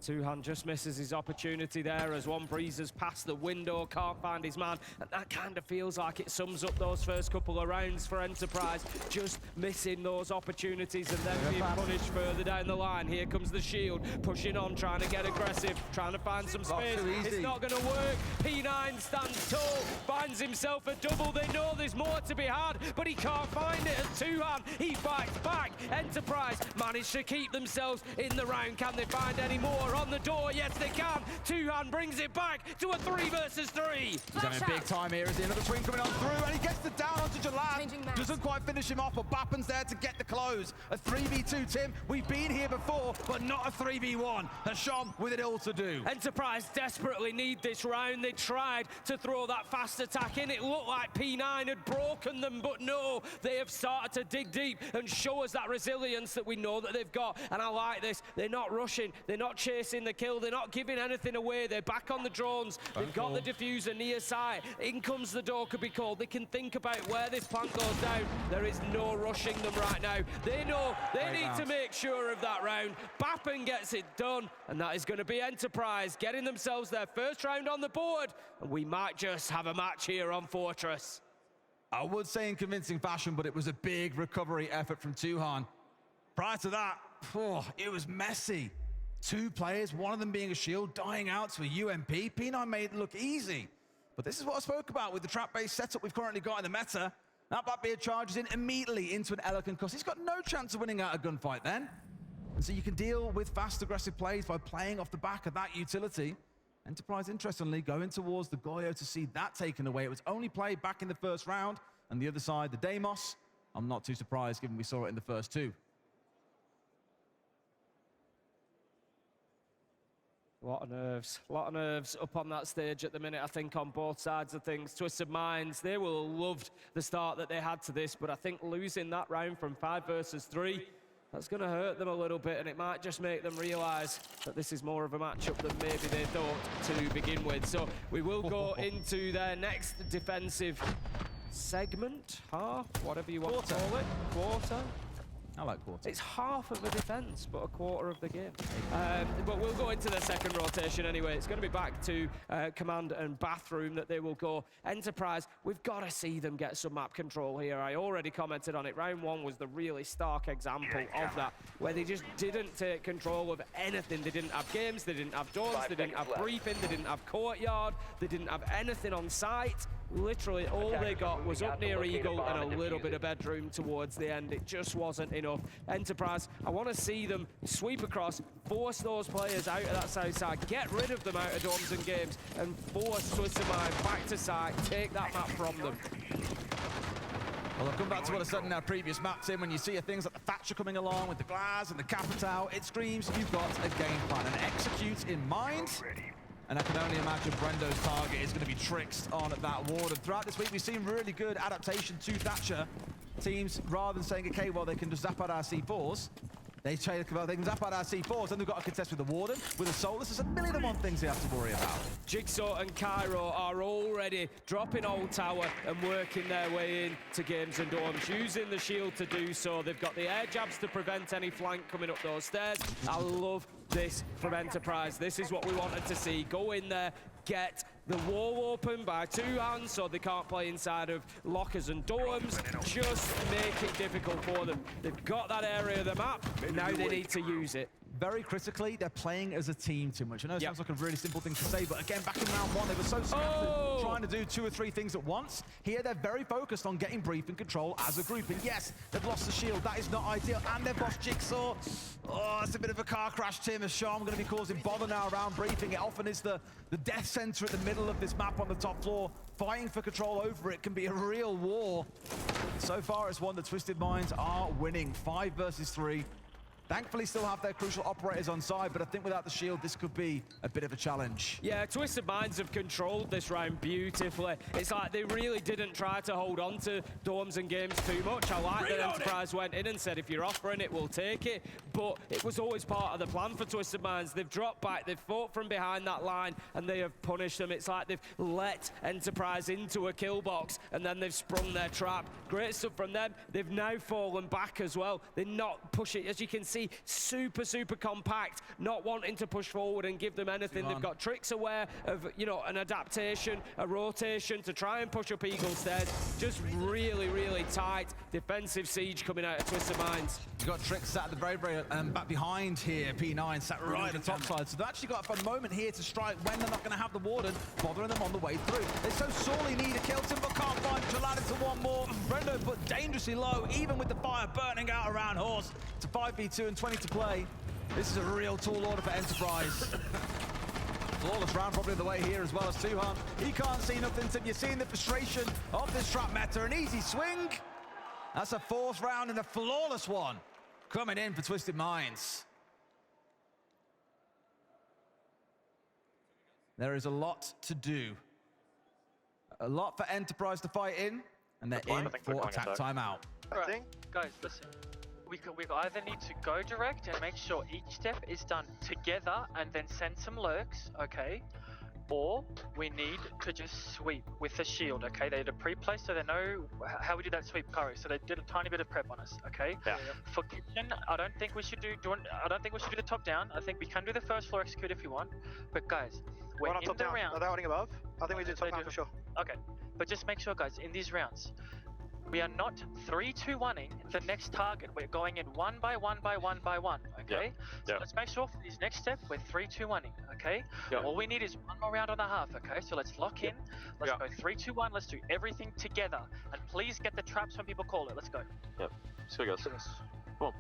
Tuhan just misses his opportunity there as one breezes past the window, can't find his man, and that kind of feels like it sums up those first couple of rounds for Enterprise, just missing those opportunities and then being punished further down the line. Here comes the Shield, pushing on, trying to get aggressive, trying to find some space. It's not going to work. P9 stands tall, finds himself a double. They know there's more to be had, but he can't find it. As Tuhan, he fights back. Enterprise managed to keep themselves in the round. Can they find any more? On the door, yes they can. Tuhan brings it back to a 3 versus 3. He's having big time here. Is there another twin coming on through? And he gets the down onto Jalad. Doesn't quite finish him off, but Bappen's there to get the close. A 3v2, Tim. We've been here before, but not a 3v1. Hasham with it all to do. Enterprise desperately need this round. They tried to throw that fast attack in. It looked like P9 had broken them, but no. They have started to dig deep and show us that resilience that we know that they've got. And I like this. They're not rushing. They're not chasing the kill. They're not giving anything away. They're back on the drones. They've got the diffuser near side. In comes the door, could be called. They can think about where this plant goes down. There is no rushing them right now. They know they need to make sure of that round. Bappen gets it done, and that is going to be Enterprise getting themselves their first round on the board. And we might just have a match here on Fortress. I would say in convincing fashion, but it was a big recovery effort from Tuhan. Prior to that, it was messy. 2 players, one of them being a shield, dying out to a UMP. P9 made it look easy. But this is what I spoke about with the trap-based setup we've currently got in the meta. That Blackbeard charges in immediately into an Ella concuss. He's got no chance of winning out a gunfight then. And so you can deal with fast, aggressive plays by playing off the back of that utility. Enterprise, interestingly, going towards the Goyo to see that taken away. It was only played back in the first round. And the other side, the Deimos, I'm not too surprised given we saw it in the first 2. A lot of nerves up on that stage at the minute, I think, on both sides of things. Twisted Minds, they will have loved the start that they had to this, but I think losing that round from 5 versus 3, that's going to hurt them a little bit, and it might just make them realise that this is more of a matchup than maybe they thought to begin with. So we will go into their next defensive segment, half, whatever you want to call it, quarter. I like quarter. It's half of the defense, but a quarter of the game. But we'll go into the second rotation anyway. It's going to be back to command and bathroom that they will go. Enterprise, we've got to see them get some map control here. I already commented on it. Round 1 was the really stark example of that, where they just didn't take control of anything. They didn't have games, they didn't have doors, they didn't have briefing, they didn't have courtyard, they didn't have anything on site. Literally all they got was up near Eagle and a little bit of bedroom towards the end. It just wasn't enough. Enterprise, I want to see them sweep across, force those players out of that south side, get rid of them out of dorms and games, and force Twisted Mind back to site, take that map from them. Well, I'll come back to what I said in our previous map, Tim. When you see things like the Thatcher coming along with the Glass and the Capital, it screams you've got a game plan and execute in mind. And I can only imagine Brendo's target is going to be Trix on that ward. And throughout this week, we've seen really good adaptation to Thatcher. Teams, rather than saying, okay, well, they can just zap out our C4s, they can zap out our C4s, and they've got to contest with the Warden, with the Solus. There's a million and one things they have to worry about. Jigsaw and Cairo are already dropping Old Tower and working their way in to games and dorms, using the shield to do so. They've got the air jabs to prevent any flank coming up those stairs. I love this from Enterprise. This is what we wanted to see. Go in there, get the wall open by 2 hands so they can't play inside of lockers and dorms. Just make it difficult for them. They've got that area of the map, now they need to use it. Very critically, they're playing as a team too much. I know it sounds like a really simple thing to say, but again, back in round 1, they were so scattered, trying to do 2 or 3 things at once. Here, they're very focused on getting brief and control as a group. And yes, they've lost the shield. That is not ideal. And they've lost Jigsaw. Oh, it's a bit of a car crash, Tim, as Sharm going to be causing bother now around briefing. It often is the death center at the middle of this map on the top floor. Fighting for control over it can be a real war. So far, it's one that Twisted Minds are winning. 5 versus 3. Thankfully, still have their crucial operators on side, but I think without the shield, this could be a bit of a challenge. Yeah, Twisted Minds have controlled this round beautifully. It's like they really didn't try to hold on to dorms and games too much. I like that Enterprise went in and said, if you're offering it, we'll take it. But it was always part of the plan for Twisted Minds. They've dropped back, they've fought from behind that line, and they have punished them. It's like they've let Enterprise into a kill box, and then they've sprung their trap. Great stuff from them. They've now fallen back as well. They're not pushing, as you can see, super compact, not wanting to push forward and give them anything. They've got Trix aware of, you know, an adaptation, a rotation to try and push up Eagle stairs. Just really tight defensive siege coming out of Twisted Minds. You've got Trix sat at the very back behind here. P9 sat right at the top side. So they've actually got a fun moment here to strike when they're not going to have the Warden bothering them on the way through. They so sorely need a kill, Tim, but can't find Jalad into one more. Brendo put dangerously low, even with the fire burning out around Horse. To 5v2 and 20 to play. This is a real tall order for Enterprise. Flawless round probably the way here as well as Tuhan. He can't see nothing, Tim. You're seeing the frustration of this trap meta. An easy swing. That's a 4th round and a flawless one coming in for Twisted Minds. There is a lot to do. A lot for Enterprise to fight in, and they're in for attack timeout. Right, guys, listen. We either need to go direct and make sure each step is done together and then send some lurks, okay? Or we need to just sweep with the shield, okay? They did a pre-play so they know how we do that sweep, Curry. So they did a tiny bit of prep on us, okay? Yeah. For kitchen, I don't think we should do the top down. I think we can do the first floor execute if you want. But guys, we're in the round. Are they holding above? I think we do top down for sure. Okay, but just make sure, guys, in these rounds, we are not 3-2-1ing the next target. We're going in one by one, okay? So let's make sure for these next step, we're 3-2-1ing, okay? All we need is one more round on the half, okay? So let's lock in. Let's go 3-2-1. Let's do everything together. And please get the traps when people call it. Let's go. Yep. So we go. Come on.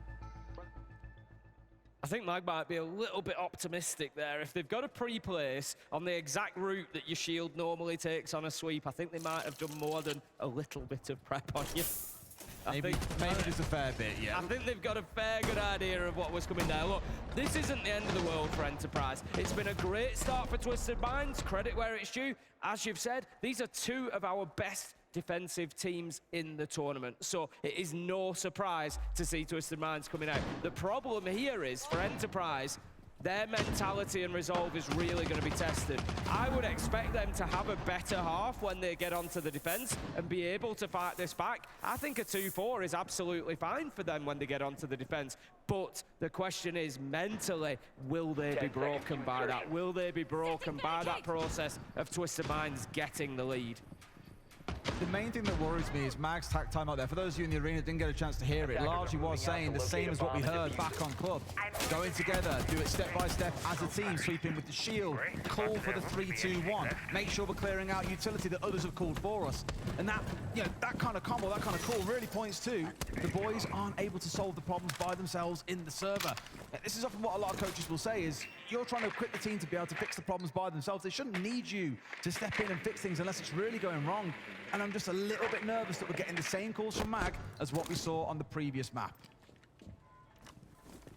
I think Mag might be a little bit optimistic there. If they've got a pre-place on the exact route that your shield normally takes on a sweep, I think they might have done more than a little bit of prep on you. Maybe just a fair bit, yeah. I think they've got a fair good idea of what was coming down. Look, this isn't the end of the world for Enterprise. It's been a great start for Twisted Minds. Credit where it's due. As you've said, these are 2 of our best defensive teams in the tournament. So it is no surprise to see Twisted Minds coming out. The problem here is, for Enterprise, their mentality and resolve is really going to be tested. I would expect them to have a better half when they get onto the defense and be able to fight this back. I think a 2-4 is absolutely fine for them when they get onto the defense. But the question is, mentally, will they be broken by that? Will they be broken by that process of Twisted Minds getting the lead? The main thing that worries me is Mag's tack time out there. For those of you in the arena that didn't get a chance to hear it, largely was saying the same as what we heard back on Club. Going together, do it step by step as a team, sweeping with the shield, call for the 3-2-1, make sure we're clearing out utility that others have called for us. And that, you know, that kind of combo, that kind of call really points to the boys aren't able to solve the problems by themselves in the server. This is often what a lot of coaches will say is, you're trying to equip the team to be able to fix the problems by themselves. They shouldn't need you to step in and fix things unless it's really going wrong. And I'm just a little bit nervous that we're getting the same calls from Mag as what we saw on the previous map.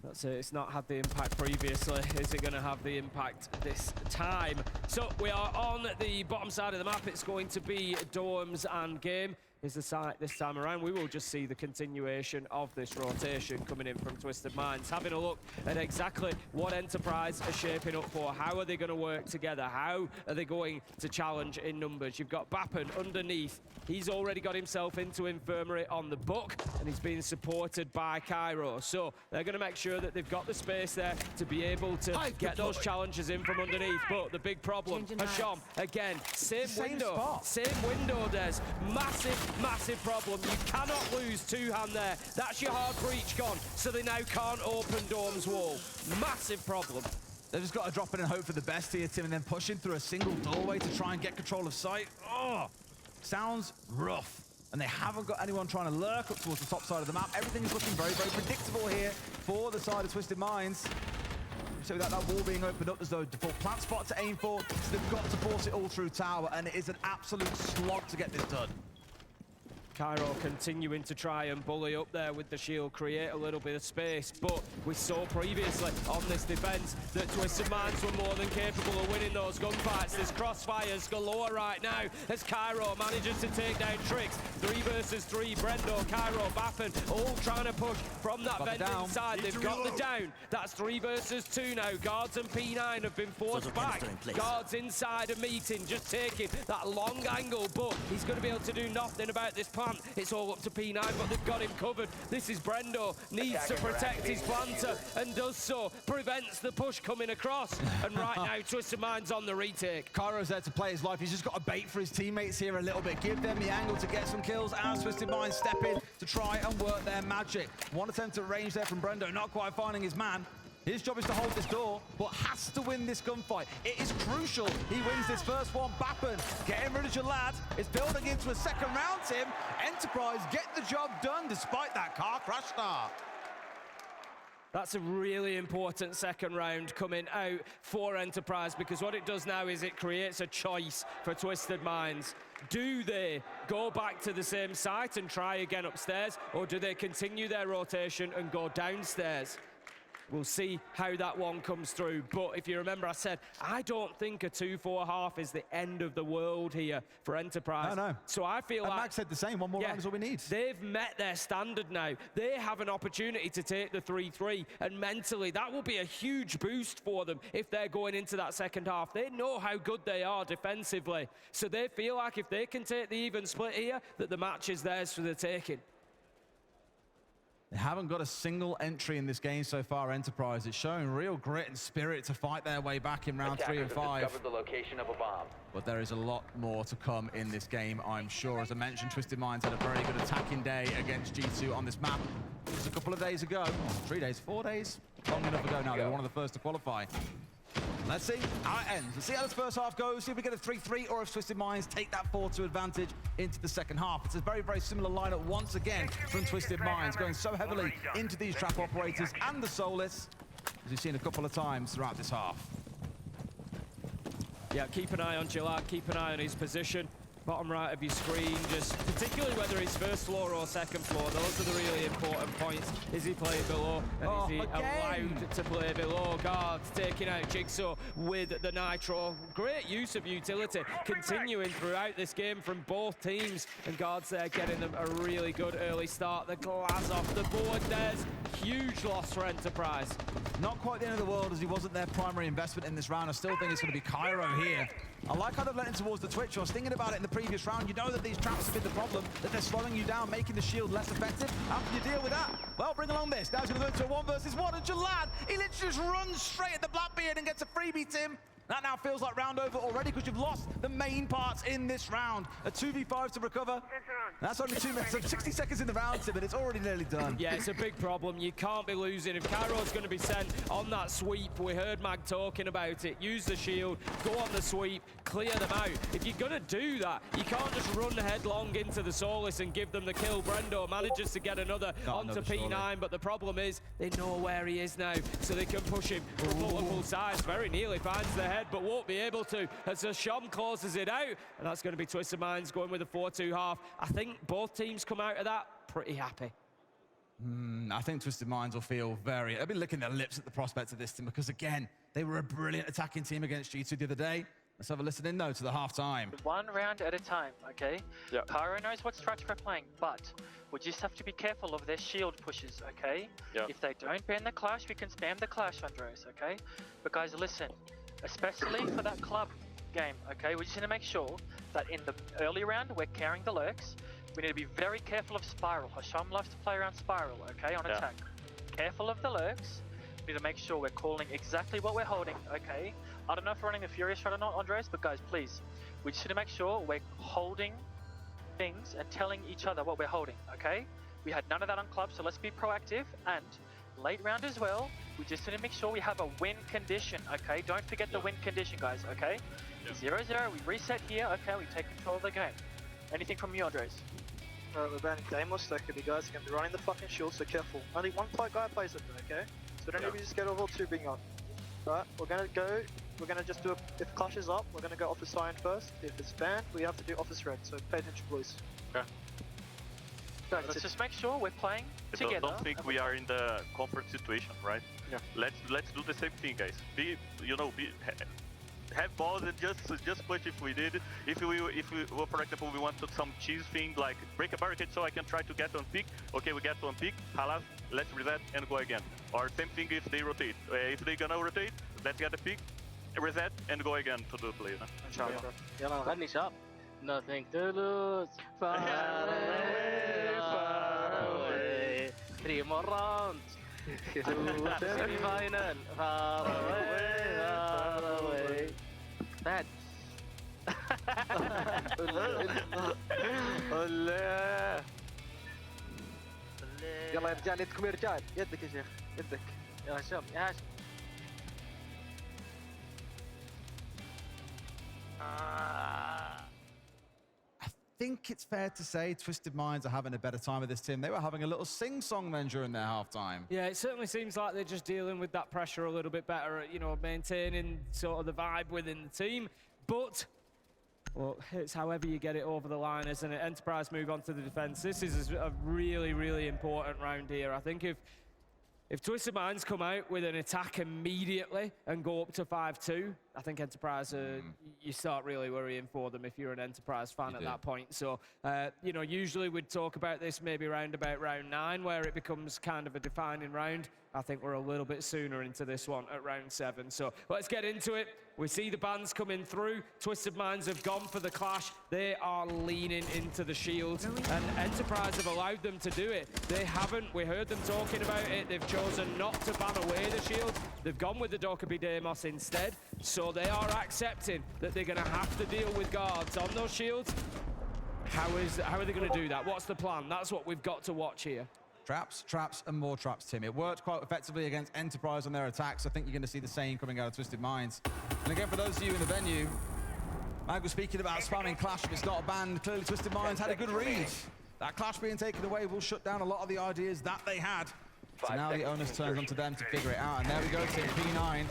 That's it, it's not had the impact previously. Is it going to have the impact this time? So we are on the bottom side of the map. It's going to be Dorms and Game. Is the site this time around. We will just see the continuation of this rotation coming in from Twisted Minds. Having a look at exactly what Enterprise are shaping up for. How are they going to work together? How are they going to challenge in numbers? You've got Bappen underneath. He's already got himself into Infirmary on the book, and he's being supported by Cairo. So they're going to make sure that they've got the space there to be able to get those challenges in from underneath. But the big problem, Hasham, again, same window, Des. Massive problem. You cannot lose two-hand there. That's your hard breach gone, so they now can't open Dorm's wall. Massive problem. They've just got to drop in and hope for the best here, Tim, and then push in through a single doorway to try and get control of sight. Oh, sounds rough. And they haven't got anyone trying to lurk up towards the top side of the map. Everything is looking very, very predictable here for the side of Twisted Minds. So that wall being opened up, there's no default plant spot to aim for, so they've got to force it all through tower, and it is an absolute slog to get this done. Cairo continuing to try and bully up there with the shield, create a little bit of space, but we saw previously on this defense that Twisted Minds were more than capable of winning those gunfights. There's crossfires galore right now as Cairo manages to take down Trix. 3 versus 3, Brendo, Cairo, Bappen, all trying to push from that vent inside. They've got the down. That's 3 versus 2 now. Guards and P9 have been forced back. Guards inside a meeting, just taking that long angle, but he's going to be able to do nothing about this plant. It's all up to P9, but they've got him covered. This is Brendo, needs to protect his planter, and does so, prevents the push coming across. And right now, Twisted Minds on the retake. Cairo's there to play his life. He's just got to bait for his teammates here a little bit. Give them the angle to get some kills, as Twisted Minds step in to try and work their magic. One attempt at range there from Brendo, not quite finding his man. His job is to hold this door, but has to win this gunfight. It is crucial he wins this first one. Bappen, getting rid of your lad. It's building into a second round, Tim. Enterprise get the job done despite that car crash start. That's a really important second round coming out for Enterprise, because what it does now is it creates a choice for Twisted Minds. Do they go back to the same site and try again upstairs, or do they continue their rotation and go downstairs? We'll see how that one comes through. But if you remember, I said, I don't think a 2-4 half is the end of the world here for Enterprise. No. So I feel like... Max said the same, one more round is all we need. They've met their standard now. They have an opportunity to take the 3-3, and mentally, that will be a huge boost for them if they're going into that second half. They know how good they are defensively. So they feel like if they can take the even split here, that the match is theirs for the taking. They haven't got a single entry in this game so far, Enterprise. It's showing real grit and spirit to fight their way back in round 3 and 5. The location of a bomb. But there is a lot more to come in this game, I'm sure. As I mentioned, Twisted Minds had a very good attacking day against G2 on this map just a couple of days ago. 3 days, 4 days? Long enough ago now. They were one of the first to qualify. Let's see how it ends. Let's see how this first half goes. See if we get a 3-3 or if Twisted Minds take that 4-2 advantage into the second half. It's a very, very similar lineup once again from Twisted Minds, going so heavily into these trap operators and the Soulless, as we've seen a couple of times throughout this half. Yeah, keep an eye on Gillard, keep an eye on his position. bottom right of your screen, just particularly whether it's first floor or second floor, those are the really important points. Is he playing below? And is he allowed to play below? Guards taking out Jigsaw with the Nitro. Great use of utility continuing throughout this game from both teams, and Guards there getting them a really good early start. The glass off the board, there's huge loss for Enterprise. Not quite the end of the world, as he wasn't their primary investment in this round. I still think it's going to be Cairo here. I like how they've let him towards the Twitch. I was thinking about it in the previous round. You know that these traps have been the problem, that they're slowing you down, making the shield less effective. How can you deal with that? Well, bring along this. Now he's going to go into a 1 versus 1, and Jalad, he literally just runs straight at the Blackbeard and gets a freebie, Tim. That now feels like round over already because you've lost the main parts in this round. A 2v5 to recover. That's only 2 minutes, so 60 seconds in the round, Tim, and it's already nearly done. Yeah, it's a big problem. You can't be losing. If Cairo's going to be sent on that sweep, we heard Mag talking about it. Use the shield, go on the sweep, clear them out. If you're going to do that, you can't just run headlong into the Solus and give them the kill. Brendo manages to get another onto P9, but the problem is they know where he is now, so they can push him from multiple sides. Very nearly finds the head, but won't be able to as Sham closes it out, and that's going to be Twisted Minds going with a 4-2 half. I think both teams come out of that pretty happy. I think Twisted Minds will feel they'll be licking their lips at the prospect of this team, because again, they were a brilliant attacking team against G2 the other day. Let's have a listen in though to the halftime. One round at a time, okay? Yeah. Cairo knows what stratch we're playing, but we just have to be careful of their shield pushes, okay? Yeah. If they don't ban the clash, we can spam the clash, Andres, okay? But guys, listen, especially for that club game, okay? We just need to make sure that in the early round, we're carrying the lurks. We need to be very careful of Spiral. Hasham loves to play around Spiral, okay, on attack. Careful of the lurks. We need to make sure we're calling exactly what we're holding, okay? I don't know if we're running the Furious shot or not, Andres, but guys, please, we just need to make sure we're holding things and telling each other what we're holding, okay? We had none of that on club, so let's be proactive. And late round as well, we just need to make sure we have a win condition, okay? Don't forget the win condition, guys, okay? 0-0, we reset here, okay? We take control of the game. Anything from you, Andres? We're banning Daimos, so could be guys are going to be running the fucking shield, so careful. Only one guy plays it, okay? So don't ever just get over 2 being on. Right, we're going to just do if Clash is up, we're going to go Office Cyan first. If it's banned, we have to do Office Red, so pay attention, boys. Okay. Guys, let's just make sure we're playing together. Don't think we are in the comfort situation, right? Yeah. Let's do the same thing, guys. Have balls and just push if we did. If we for example, we want to some cheese thing like break a barricade so I can try to get on pick. Okay, we get one pick. Halas, let's reset and go again. Or same thing if they rotate. If they gonna rotate, let's get a pick, reset and go again to the play. Finish up. Nothing to lose. Far away, far away. 3 more rounds. To semi-final. Far away, far away. Bad. يلا يا رجال يدكم يا رجال يدك يا شيخ يدك يا هشام يا هشام I think it's fair to say Twisted Minds are having a better time with this team. They were having a little sing-song then during their halftime. Yeah, it certainly seems like they're just dealing with that pressure a little bit better, you know, maintaining sort of the vibe within the team. But, well, it's however you get it over the line, isn't it? Enterprise move on to the defense. This is a really, really important round here. I think if Twisted Minds come out with an attack immediately and go up to 5-2, I think Enterprise, you start really worrying for them if you're an Enterprise fan at that point. So, you know, usually we'd talk about this maybe around about round 9, where it becomes kind of a defining round. I think we're a little bit sooner into this one at round 7. So let's get into it. We see the bans coming through. Twisted Minds have gone for the clash. They are leaning into the shield, and Enterprise have allowed them to do it. They haven't. We heard them talking about it. They've chosen not to ban away the shield. They've gone with the Dokkaebi Deimos instead. So they are accepting that they're going to have to deal with guards on those shields. How are they going to do that? What's the plan? That's what we've got to watch here. Traps, traps, and more traps, Tim. It worked quite effectively against Enterprise on their attacks. I think you're going to see the same coming out of Twisted Minds. And again, for those of you in the venue, Mag was speaking about spamming Clash. If it's not banned, clearly Twisted Minds had a good read. That Clash being taken away will shut down a lot of the ideas that they had. So now the onus turns onto them to figure it out. And there we go, Tim. P9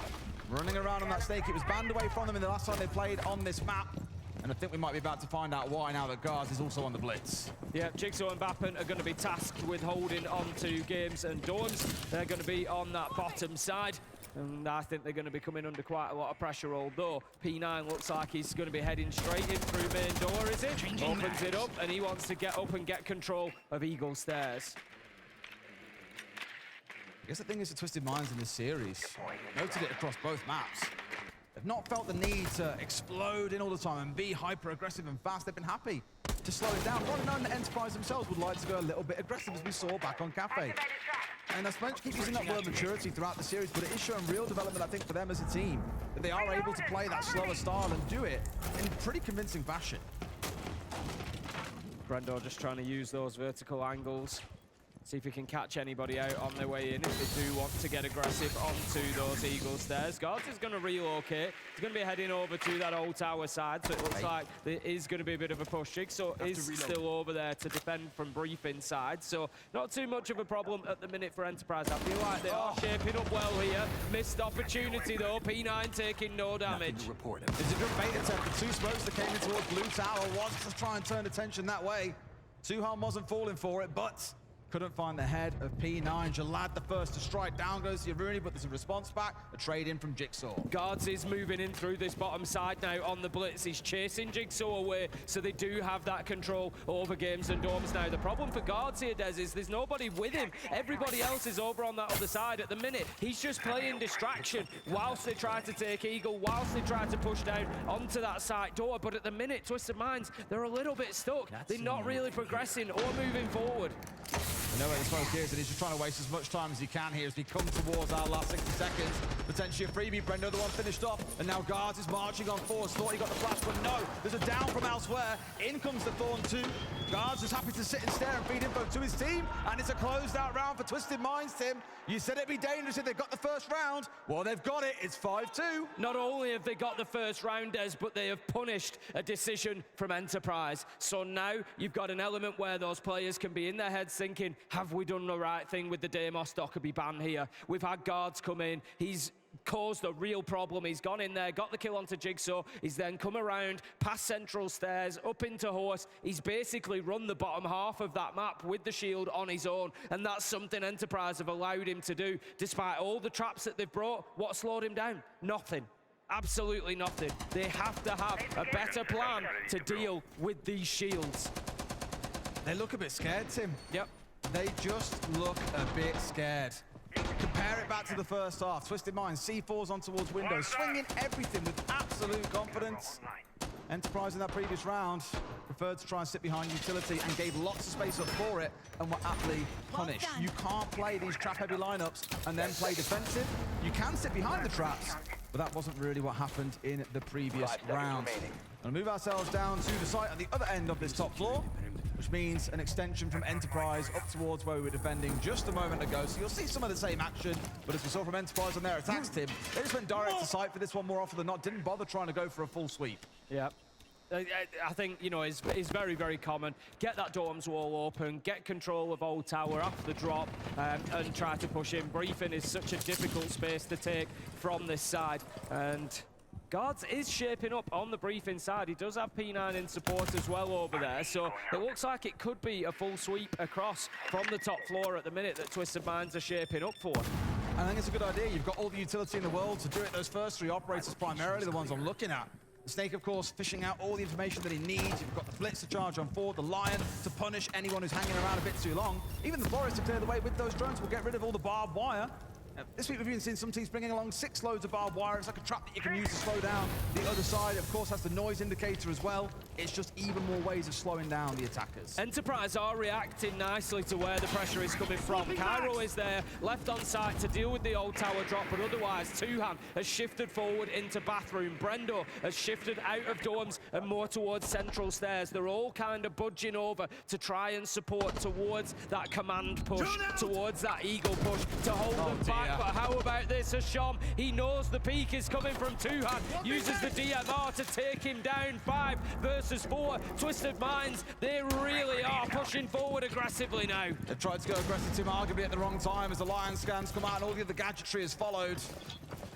running around on that stake. It was banned away from them in the last time they played on this map. And I think we might be about to find out why now that Guards is also on the blitz. Yeah, Jigsaw and Bappen are going to be tasked with holding on to Games and Dorms. They're going to be on that bottom side. And I think they're going to be coming under quite a lot of pressure, although P9 looks like he's going to be heading straight in through main door, is it? Opens it up, and he wants to get up and get control of Eagle Stairs. I guess the thing is the Twisted Minds in this series, noted it across both maps. They've not felt the need to explode in all the time and be hyper-aggressive and fast. They've been happy to slow it down. Probably knowing the Enterprise themselves would like to go a little bit aggressive, as we saw back on Cafe. And I suppose keep using that word maturity throughout the series, but it is showing real development, I think, for them as a team, that they are able to play that slower style and do it in pretty convincing fashion. Brendo just trying to use those vertical angles. See if he can catch anybody out on their way in if they do want to get aggressive onto those Eagle Stairs. Guards is going to relocate. He's going to be heading over to that old tower side, so it looks like there is going to be a bit of a push. Jigsaw is still over there to defend from Brief inside, so not too much of a problem at the minute for Enterprise. I feel like they are shaping up well here. Missed opportunity though. P9 taking no damage. It's a good bait attempt. The two smokes that came in towards Blue Tower was to try and turn attention that way. Suhan wasn't falling for it, but couldn't find the head of P9. Jalad the first to strike. Down goes Yaruni, but there's a response back. A trade in from Jigsaw. Guards is moving in through this bottom side now on the blitz. He's chasing Jigsaw away, so they do have that control over Games and Dorms now. The problem for Guards here, Des, is there's nobody with him. Everybody else is over on that other side at the minute. He's just playing distraction whilst they try to take Eagle, whilst they try to push down onto that side door. But at the minute, Twisted Minds, they're a little bit stuck. They're not really progressing or moving forward. I know where the smoke is, and he's just trying to waste as much time as he can here as we come towards our last 60 seconds. Potentially a freebie. Brendo, the one finished off, and now Guards is marching on forwards. Thought he got the flash, but no. There's a down from elsewhere. In comes the Thorn 2. Guards is happy to sit and stare and feed info to his team, and it's a closed out round for Twisted Minds, Tim. You said it'd be dangerous if they got the first round. Well, they've got it. It's 5-2. Not only have they got the first round, Des, but they have punished a decision from Enterprise. So now you've got an element where those players can be in their heads thinking, have we done the right thing with the Deimos Dockerby ban here? We've had Guards come in. He's caused a real problem. He's gone in there, got the kill onto Jigsaw. He's then come around, past Central Stairs, up into Horse. He's basically run the bottom half of that map with the shield on his own, and that's something Enterprise have allowed him to do. Despite all the traps that they've brought, what slowed him down? Nothing. Absolutely nothing. They have to have a better plan to deal with these shields. They look a bit scared, Tim. Yep. They just look a bit scared. Compare it back to the first half. Twisted Minds, C4s on towards windows, swinging everything with absolute confidence. Enterprise in that previous round preferred to try and sit behind utility and gave lots of space up for it and were aptly punished. You can't play these trap-heavy lineups and then play defensive. You can sit behind the traps, but that wasn't really what happened in the previous round. We'll move ourselves down to the site at the other end of this top floor, which means an extension from Enterprise up towards where we were defending just a moment ago. So you'll see some of the same action, but as we saw from Enterprise on their attacks, Tim, they just went direct to site for this one more often than not, didn't bother trying to go for a full sweep. Yeah. I think, you know, it's very, very common. Get that Dorms wall open, get control of Old Tower after the drop, and try to push in. Briefing is such a difficult space to take from this side, and Guards is shaping up on the Briefing side. He does have P9 in support as well over there, so it looks like it could be a full sweep across from the top floor at the minute that Twisted Minds are shaping up for. I think it's a good idea. You've got all the utility in the world to do it. Those first three operators primarily the ones I'm looking at. The Snake, of course, fishing out all the information that he needs. You've got the Blitz to charge on forward, the Lion to punish anyone who's hanging around a bit too long. Even the Forest to clear the way with those drones will get rid of all the barbed wire. This week we've even seen some teams bringing along 6 loads of barbed wire. It's like a trap that you can use to slow down. The other side, of course, has the noise indicator as well. It's just even more ways of slowing down the attackers. Enterprise are reacting nicely to where the pressure is coming from. Cairo is there, left on site to deal with the Old Tower drop, but otherwise, Tuhan has shifted forward into Bathroom. Brendo has shifted out of Dorms and more towards Central Stairs. They're all kind of budging over to try and support towards that command push, towards that Eagle push, to hold them back. But how about this? Hasham, he knows the peak is coming from Tuhan, uses the DMR to take him down. 5 versus 4. Twisted Minds, they really are pushing forward aggressively now. They've tried to go aggressive, Tim, arguably at the wrong time as the Lion scans come out and all the other gadgetry has followed.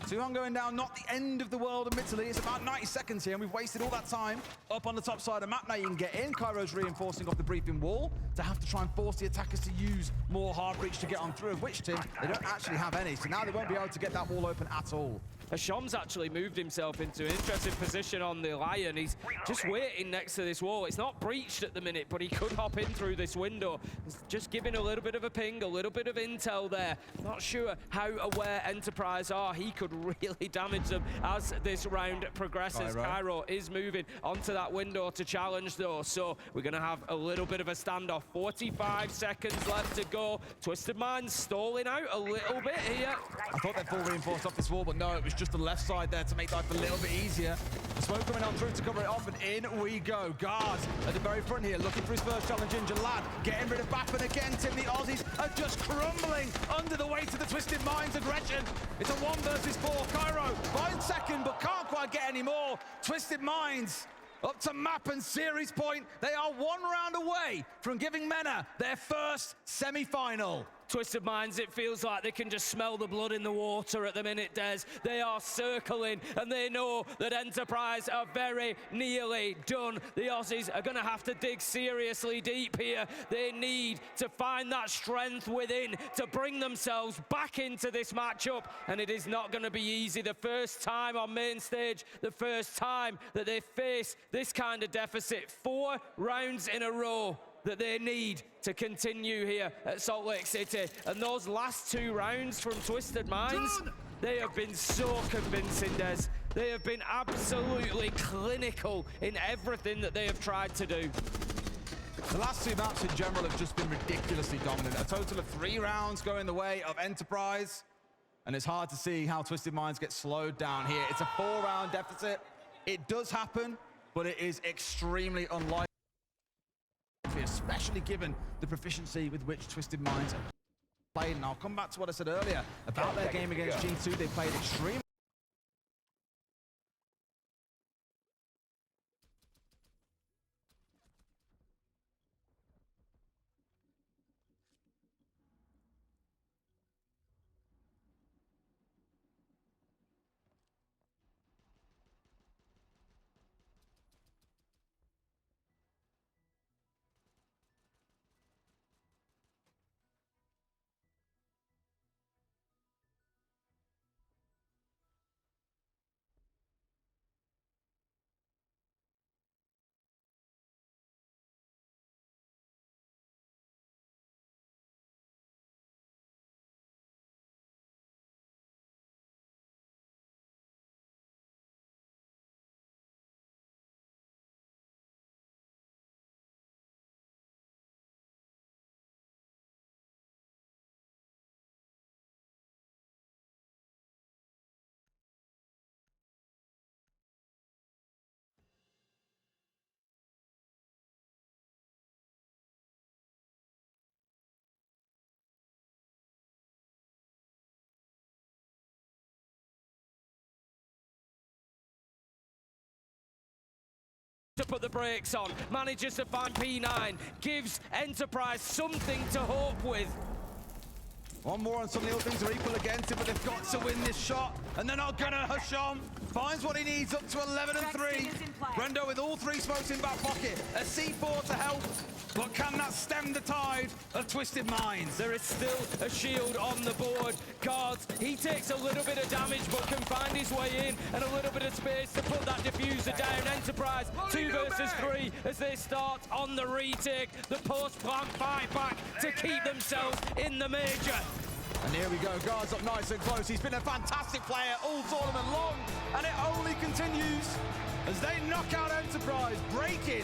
2-1 going down, not the end of the world, admittedly. It's about 90 seconds here, and we've wasted all that time up on the top side of the map. Now you can get in. Kairo's reinforcing off the briefing wall to have to try and force the attackers to use more hard breach to get on through, of which, Tim, they don't actually have any. So now they won't be able to get that wall open at all. Hasham's actually moved himself into an interesting position on the Lion. He's just waiting next to this wall. It's not breached at the minute, but he could hop in through this window. He's just giving a little bit of a ping, a little bit of intel there. Not sure how aware Enterprise are. He could really damage them as this round progresses. Cairo is moving onto that window to challenge, though. So we're going to have a little bit of a standoff. 45 seconds left to go. Twisted Minds stalling out a little bit here. I thought they'd full reinforced off this wall, but no, it was just the left side there to make life a little bit easier. The smoke coming on through to cover it off, and in we go. Guards at the very front here, looking for his first challenge in. Jalad getting rid of Bappen again. Tim, the Aussies are just crumbling under the weight of the Twisted Minds aggression. It's a 1 versus 4. Cairo finds second, but can't quite get any more. Twisted Minds up to map and series point. They are 1 round away from giving MENA their first semi-final. Twisted Minds, it feels like they can just smell the blood in the water at the minute, Des. They are circling, and they know that Enterprise are very nearly done. The Aussies are going to have to dig seriously deep here. They need to find that strength within to bring themselves back into this matchup, and it is not going to be easy. The first time on main stage, the first time that they face this kind of deficit. 4 rounds in a row that they need to continue here at Salt Lake City. And those last 2 rounds from Twisted Minds, they have been so convincing, Des. They have been absolutely clinical in everything that they have tried to do. The last 2 maps in general have just been ridiculously dominant. A total of 3 rounds going the way of Enterprise. And it's hard to see how Twisted Minds get slowed down here. It's a 4-round deficit. It does happen, but it is extremely unlikely, especially given the proficiency with which Twisted Minds are playing. And I'll come back to what I said earlier about their game against G2. They played extremely to put the brakes on, manages to find P9, gives Enterprise something to hope with. 1 more and some of the other things are equal against it, but they've got to win this shot. And they're not gonna. Hasham finds what he needs, up to 11 and 3. Brendo with all 3 smokes in back pocket. A C4 to help, but can that stem the tide of Twisted Minds? There is still a shield on the board. Guards, he takes a little bit of damage, but can find his way in, and a little bit of space to put that diffuser down. Enterprise, 2 versus 3 as they start on the retake. The post-plant fight back to keep themselves in the major. And here we go, Guards up nice and close. He's been a fantastic player all tournament long, and it only continues as they knock out Enterprise, breaking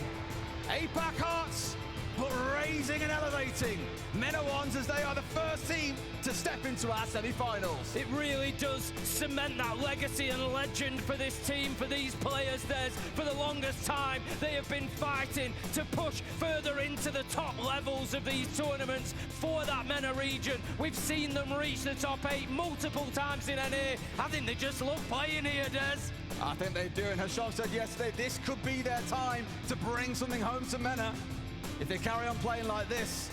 APAC hearts, but raising and elevating MENA Ones as they are the first team to step into our semi-finals. It really does cement that legacy and legend for this team, for these players. For the longest time, they have been fighting to push further into the top levels of these tournaments for that MENA region. We've seen them reach the top 8 multiple times in NA. I think they just love playing here, Des. I think they do, and Hasham said yesterday, this could be their time to bring something home to MENA. If they carry on playing like this,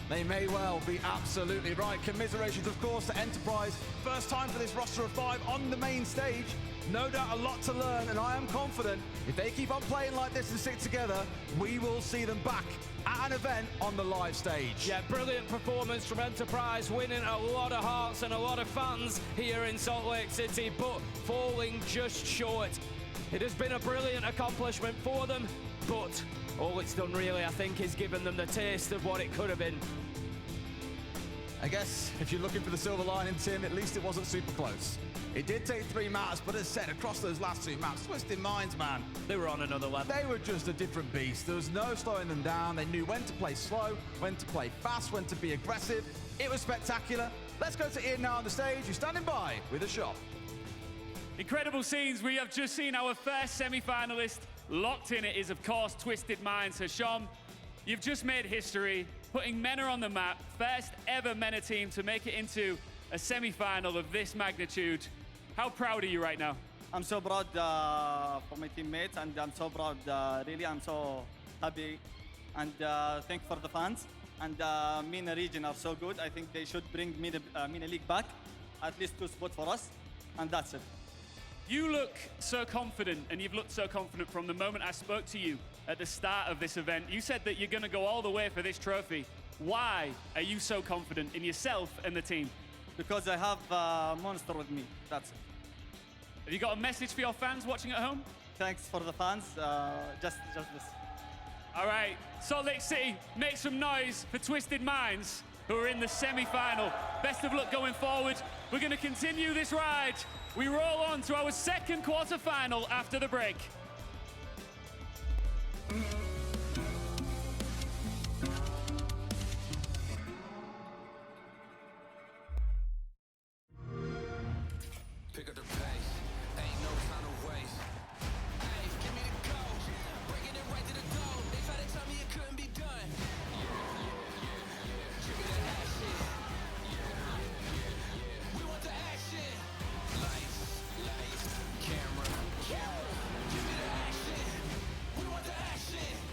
They may well be absolutely right. Commiserations, of course, to Enterprise. First time for this roster of 5 on the main stage. No doubt a lot to learn, and I am confident if they keep on playing like this and stick together, we will see them back at an event on the live stage. Yeah, brilliant performance from Enterprise, winning a lot of hearts and a lot of fans here in Salt Lake City, but falling just short. It has been a brilliant accomplishment for them, but all it's done really, I think, is given them the taste of what it could have been. I guess if you're looking for the silver lining, Tim, at least it wasn't super close. It did take 3 maps, but as said, across those last 2 maps, Twisted Minds, man, they were on another level. They were just a different beast. There was no slowing them down. They knew when to play slow, when to play fast, when to be aggressive. It was spectacular. Let's go to Ian now on the stage, who's standing by with a shot. Incredible scenes. We have just seen our first semi-finalist. Locked in it is, of course, Twisted Minds. Hisham, you've just made history, putting MENA on the map. First ever MENA team to make it into a semi-final of this magnitude. How proud are you right now? I'm so proud for my teammates, and I'm so proud, really, I'm so happy. And thank for the fans. And MENA region are so good. I think they should bring MENA League back, at least 2 spots for us, and that's it. You look so confident, and you've looked so confident from the moment I spoke to you at the start of this event. You said that you're going to go all the way for this trophy. Why are you so confident in yourself and the team? Because I have Monster with me, that's it. Have you got a message for your fans watching at home? Thanks for the fans, just this. All right, Salt Lake City, make some noise for Twisted Minds, who are in the semi-final. Best of luck going forward. We're going to continue this ride. We roll on to our second quarter-final after the break. Pick up the pace, ain't no time to waste. Hey, give me the go, breaking it right to the goal. They tried to tell me it couldn't be done. Give me the action. We want the action. Lights, camera. Give me the action. We want the action.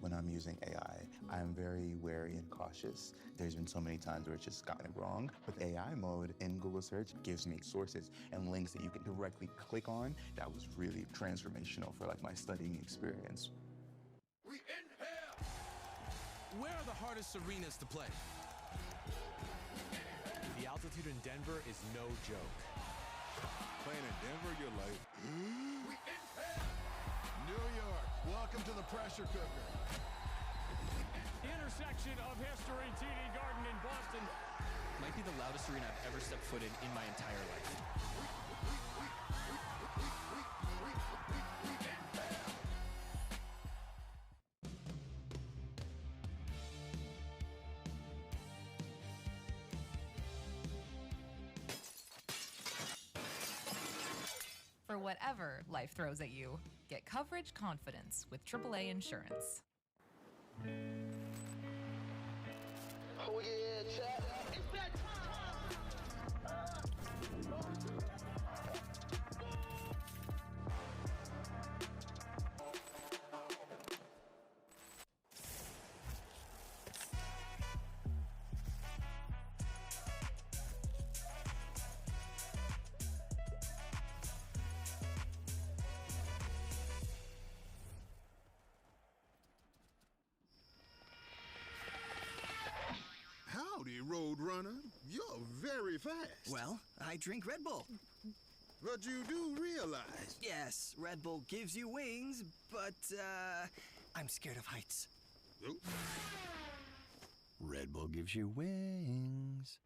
when I'm using AI, I'm very wary and cautious. There's been so many times where it's just gotten it wrong. With AI mode in Google search, it gives me sources and links that you can directly click on. That was really transformational for like my studying experience. Where are the hardest arenas to play? The altitude in Denver is no joke. Playing in Denver, you're like, New York, welcome to the pressure cooker. Intersection of history, TD Garden in Boston. Might be the loudest arena I've ever stepped foot in my entire life. For whatever life throws at you, get coverage confidence with AAA Insurance. Oh yeah, chat. It's that Howdy, Roadrunner. You're very fast. Well, I drink Red Bull. But you do realize... Yes, Red Bull gives you wings, but, I'm scared of heights. Red Bull gives you wings.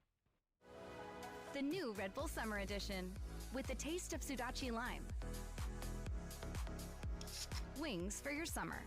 The new Red Bull Summer Edition, with the taste of Sudachi Lime. Wings for your summer.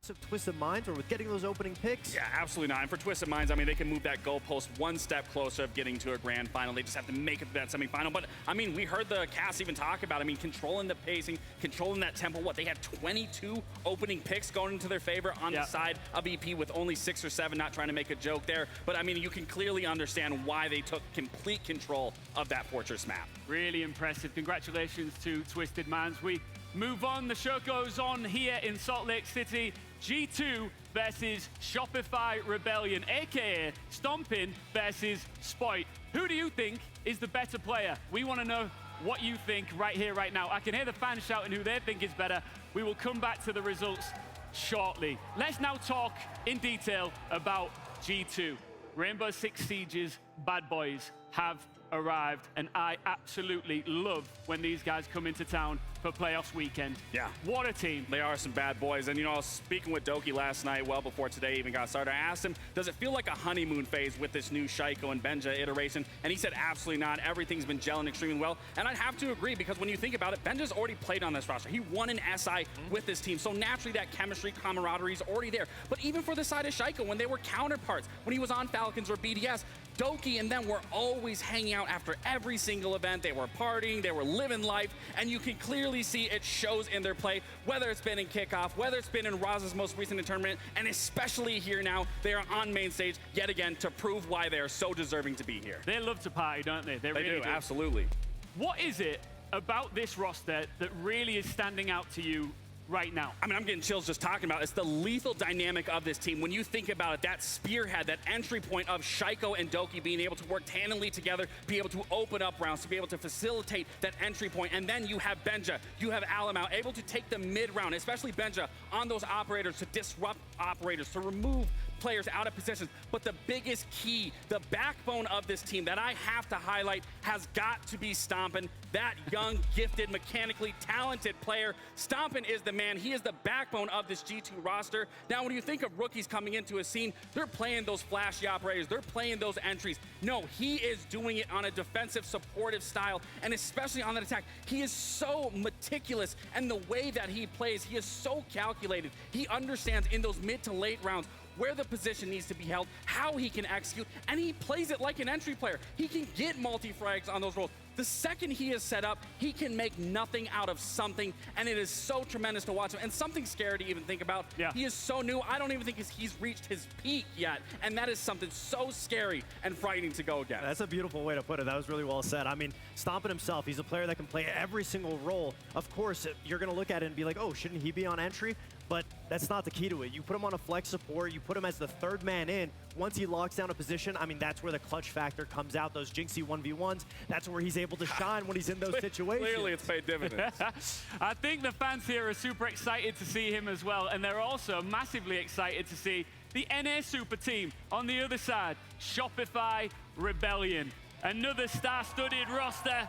Of Twisted Minds, or with getting those opening picks? Yeah, absolutely not. And for Twisted Minds, I mean, they can move that goalpost one step closer of getting to a grand final. They just have to make it to that semifinal. But, I mean, we heard the cast even talk about, I mean, controlling the pacing, controlling that tempo. What, they had 22 opening picks going into their favor on the side of EP with only 6 or 7, not trying to make a joke there. But, I mean, you can clearly understand why they took complete control of that Fortress map. Really impressive. Congratulations to Twisted Minds. We move on. The show goes on here in Salt Lake City. G2 versus Shopify Rebellion, aka Stompin versus Spoit. Who do you think is the better player? We want to know what you think right here, right now. I can hear the fans shouting who they think is better. We will come back to the results shortly. Let's now talk in detail about G2. Rainbow Six Siege's bad boys have arrived, and I absolutely love when these guys come into town for playoffs weekend. Yeah. What a team. They are some bad boys. And, you know, I was speaking with Doki last night, well before today even got started. I asked him, does it feel like a honeymoon phase with this new Shaiko and Benja iteration? And he said, absolutely not. Everything's been gelling extremely well. And I'd have to agree, because when you think about it, Benja's already played on this roster. He won an SI with this team. So naturally, that chemistry, camaraderie is already there. But even for the side of Shaiko, when they were counterparts, when he was on Falcons or BDS, Doki and them were always hanging out after every single event. They were partying, they were living life, and you can clearly see it shows in their play, whether it's been in kickoff, whether it's been in Raz's most recent tournament, and especially here now. They are on main stage yet again to prove why they are so deserving to be here. They love to party, don't they? They really do. Absolutely. What is it about this roster that really is standing out to you right now? I mean, I'm getting chills just talking about it. It's the lethal dynamic of this team. When you think about it, that spearhead, that entry point of Shaiko and Doki being able to work tandemly together, be able to open up rounds, to be able to facilitate that entry point. And then you have Benja, you have Alamau, able to take the mid round, especially Benja, on those operators to disrupt operators, to remove players out of positions. But the biggest key, the backbone of this team that I have to highlight has got to be Stompin', that young, gifted, mechanically talented player. Stompin' is the man. He is the backbone of this G2 roster. Now, when you think of rookies coming into a scene, they're playing those flashy operators. They're playing those entries. No, he is doing it on a defensive, supportive style, and especially on that attack. He is so meticulous, and the way that he plays, he is so calculated. He understands in those mid to late rounds where the position needs to be held, how he can execute, and he plays it like an entry player. He can get multi-frags on those rolls. The second he is set up, he can make nothing out of something, and it is so tremendous to watch him, and something scary to even think about. He is so new. I don't even think he's reached his peak yet, and that is something so scary and frightening to go against. That's a beautiful way to put it. That was really well said. I mean, Stompin' himself, he's a player that can play every single role. Of course, you're going to look at it and be like, oh, shouldn't he be on entry? but that's not the key to it. You put him on a flex support, you put him as the third man in. Once he locks down a position, I mean, that's where the clutch factor comes out, those jinxy 1v1s. That's where he's able to shine when he's in those situations. Clearly it's paid dividends. I think the fans here are super excited to see him as well, and they're also massively excited to see the NA Super Team on the other side. Shopify Rebellion. Another star-studded roster.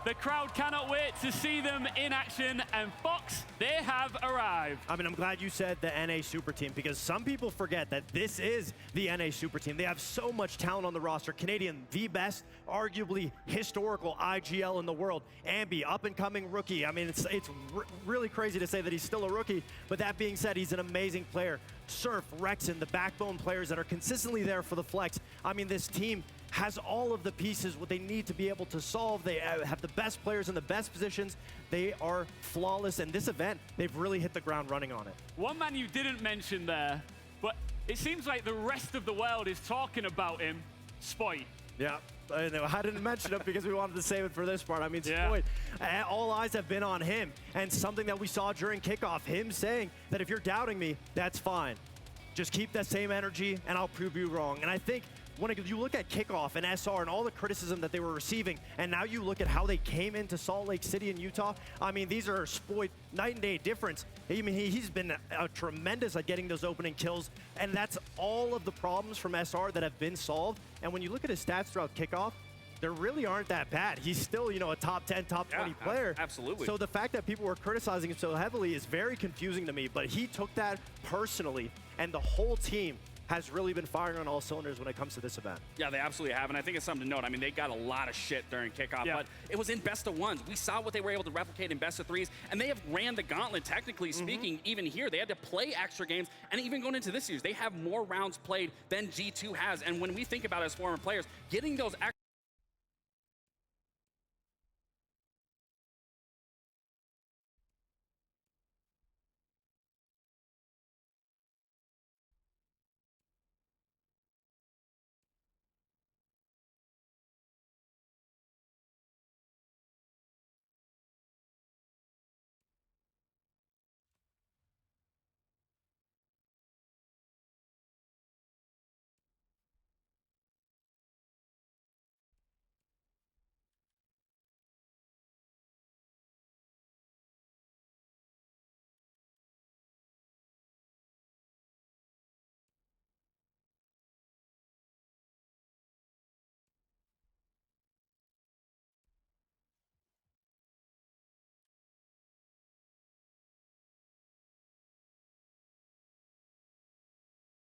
The crowd cannot wait to see them in action, and Fox, they have arrived. I mean, I'm glad you said the NA Super Team, because some people forget that this is the NA Super Team. They have so much talent on the roster. Canadian, the best, arguably historical IGL in the world. Ambi, up-and-coming rookie. I mean, it's really crazy to say that he's still a rookie, but that being said, he's an amazing player. Surf, Rexon, the backbone players that are consistently there for the flex. I mean, this team has all of the pieces, what they need to be able to solve. They have the best players in the best positions. They are flawless, and this event, they've really hit the ground running on it. One man you didn't mention there, but it seems like the rest of the world is talking about him, Spoit. Yeah, I didn't mention it because we wanted to save it for this part. I mean, Spoit, all eyes have been on him, and something that we saw during kickoff, him saying that if you're doubting me, that's fine. Just keep that same energy, and I'll prove you wrong. And I think when you look at kickoff and SR and all the criticism that they were receiving, and now you look at how they came into Salt Lake City in Utah, I mean, these are Spoit night and day difference. I mean, he's been tremendous at getting those opening kills, and that's all of the problems from SR that have been solved. And when you look at his stats throughout kickoff, they really aren't that bad. He's still, you know, a top 10, top 20 player. Absolutely. So the fact that people were criticizing him so heavily is very confusing to me, but he took that personally, and the whole team has really been firing on all cylinders when it comes to this event. Yeah, they absolutely have, and I think it's something to note. I mean, they got a lot of shit during kickoff, but it was in best of ones. We saw what they were able to replicate in best of threes, and they have ran the gauntlet, technically speaking, even here. They had to play extra games, and even going into this series, they have more rounds played than G2 has. And when we think about it as former players, getting those extra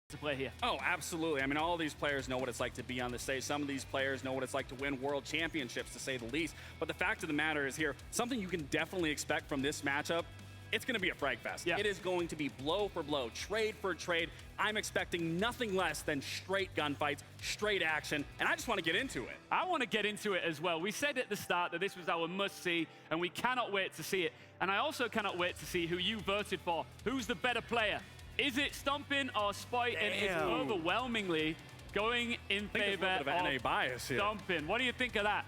to play here. Oh, absolutely. I mean, all these players know what it's like to be on the stage. Some of these players know what it's like to win world championships, to say the least. But the fact of the matter is here, something you can definitely expect from this matchup, it's going to be a frag fest. It is going to be blow for blow, trade for trade. I'm expecting nothing less than straight gunfights, straight action, and I just want to get into it. I want to get into it as well. We said at the start that this was our must-see, and we cannot wait to see it. And I also cannot wait to see who you voted for. Who's the better player? Is it Stompin or Spoit? And it's overwhelmingly going in favor of NA bias here. Stompin. What do you think of that?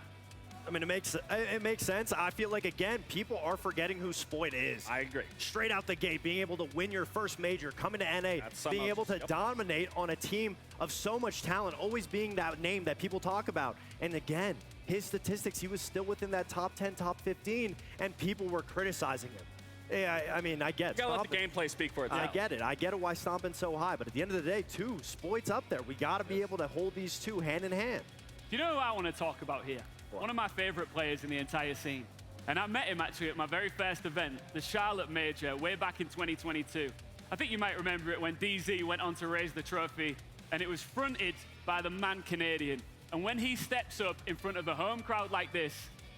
I mean, it makes sense. I feel like, again, people are forgetting who Spoit is. I agree. Straight out the gate, being able to win your first major, coming to NA, being able to dominate on a team of so much talent, always being that name that people talk about. And again, his statistics, he was still within that top 10, top 15, and people were criticizing him. Yeah, I mean, I get it. You gotta let the gameplay speak for itself. I get it. I get it why Stompin's so high. But at the end of the day, too, Spoit's up there. We got to be able to hold these two hand in hand. Do you know who I want to talk about here? One of my favorite players in the entire scene. And I met him actually at my very first event, the Charlotte Major, way back in 2022. I think you might remember it when DZ went on to raise the trophy, and it was fronted by the man Canadian. And when he steps up in front of a home crowd like this,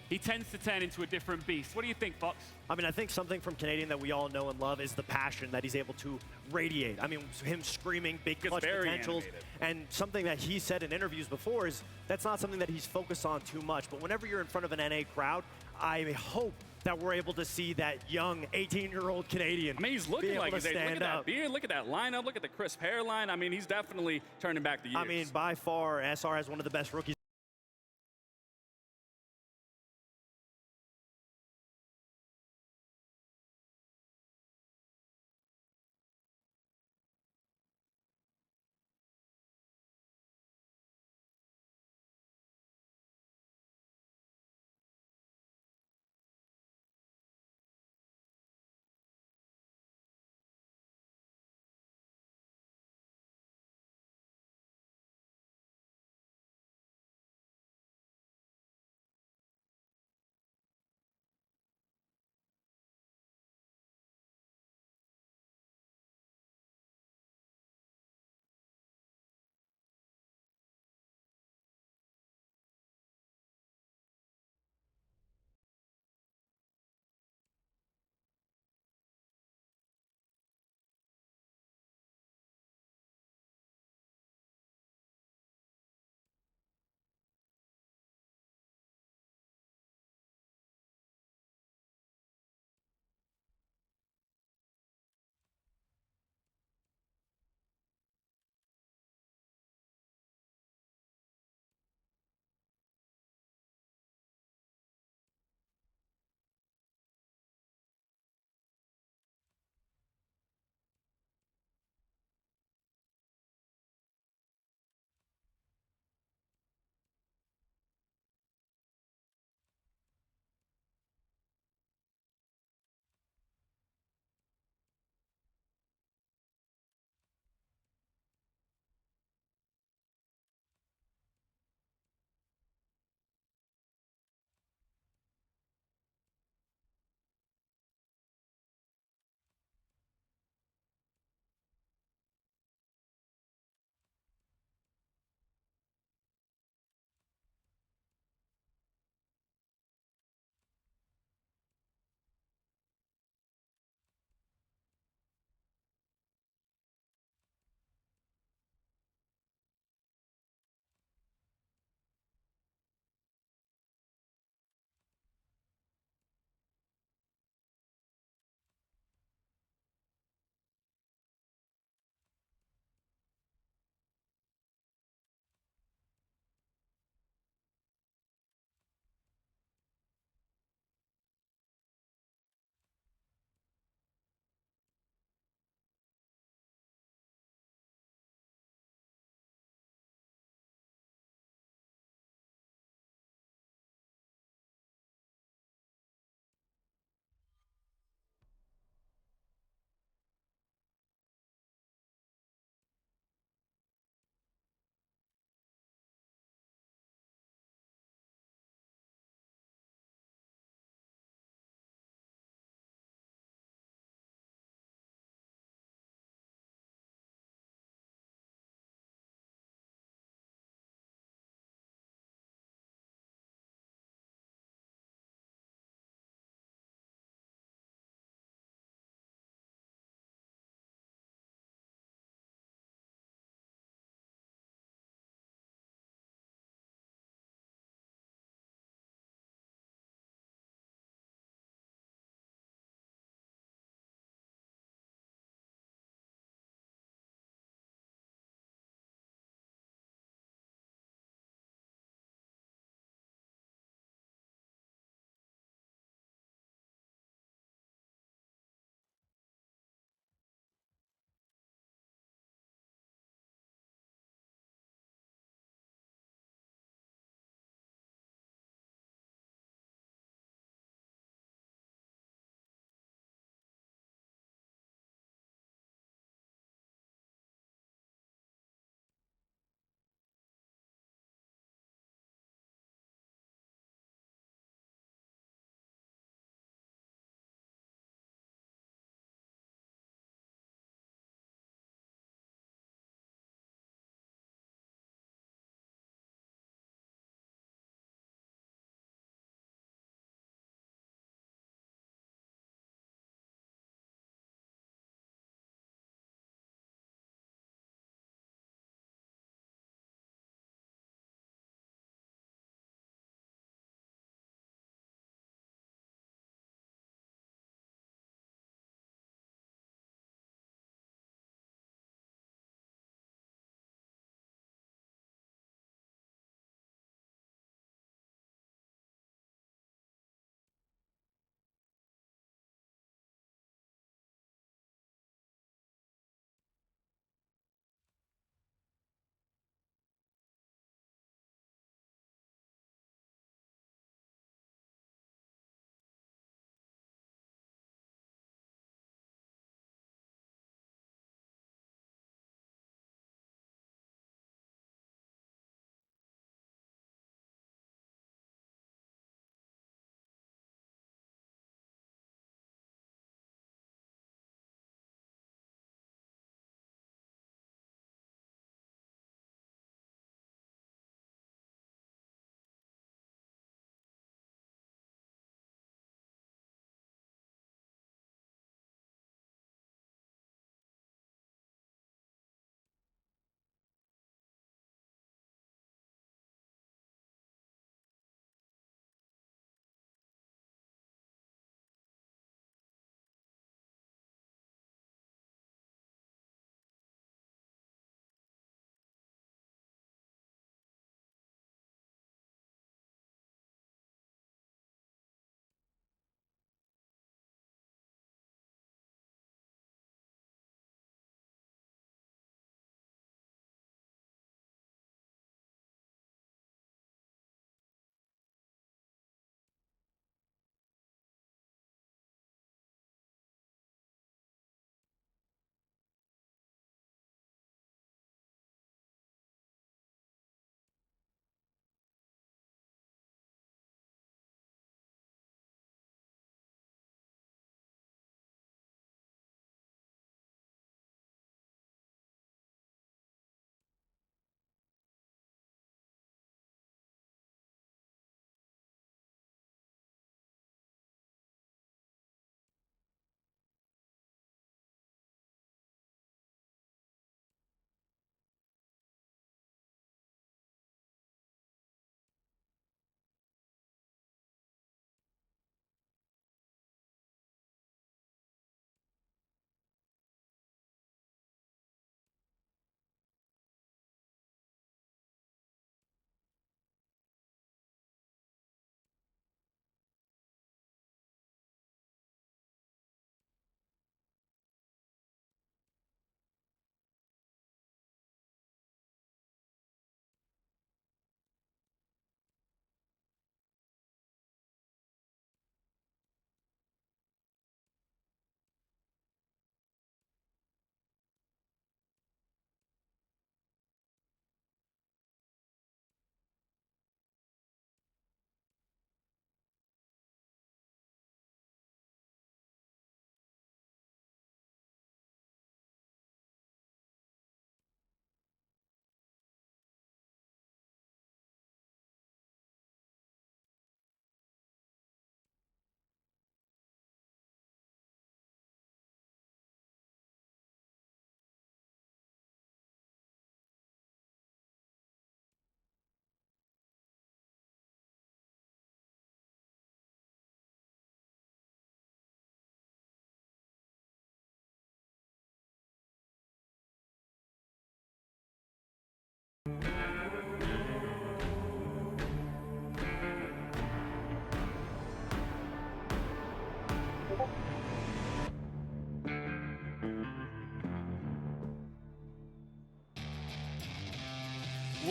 he tends to turn into a different beast. What do you think, Fox? I mean, I think something from Canadian that we all know and love is the passion that he's able to radiate. I mean, him screaming big clutch potentials. And something that he said in interviews before is that's not something that he's focused on too much. But whenever you're in front of an NA crowd, I hope that we're able to see that young 18-year-old Canadian. I mean, he's looking like he's able to stand up. Look at that lineup. Look at the crisp hairline. I mean, he's definitely turning back the years. I mean, by far, SR has one of the best rookies.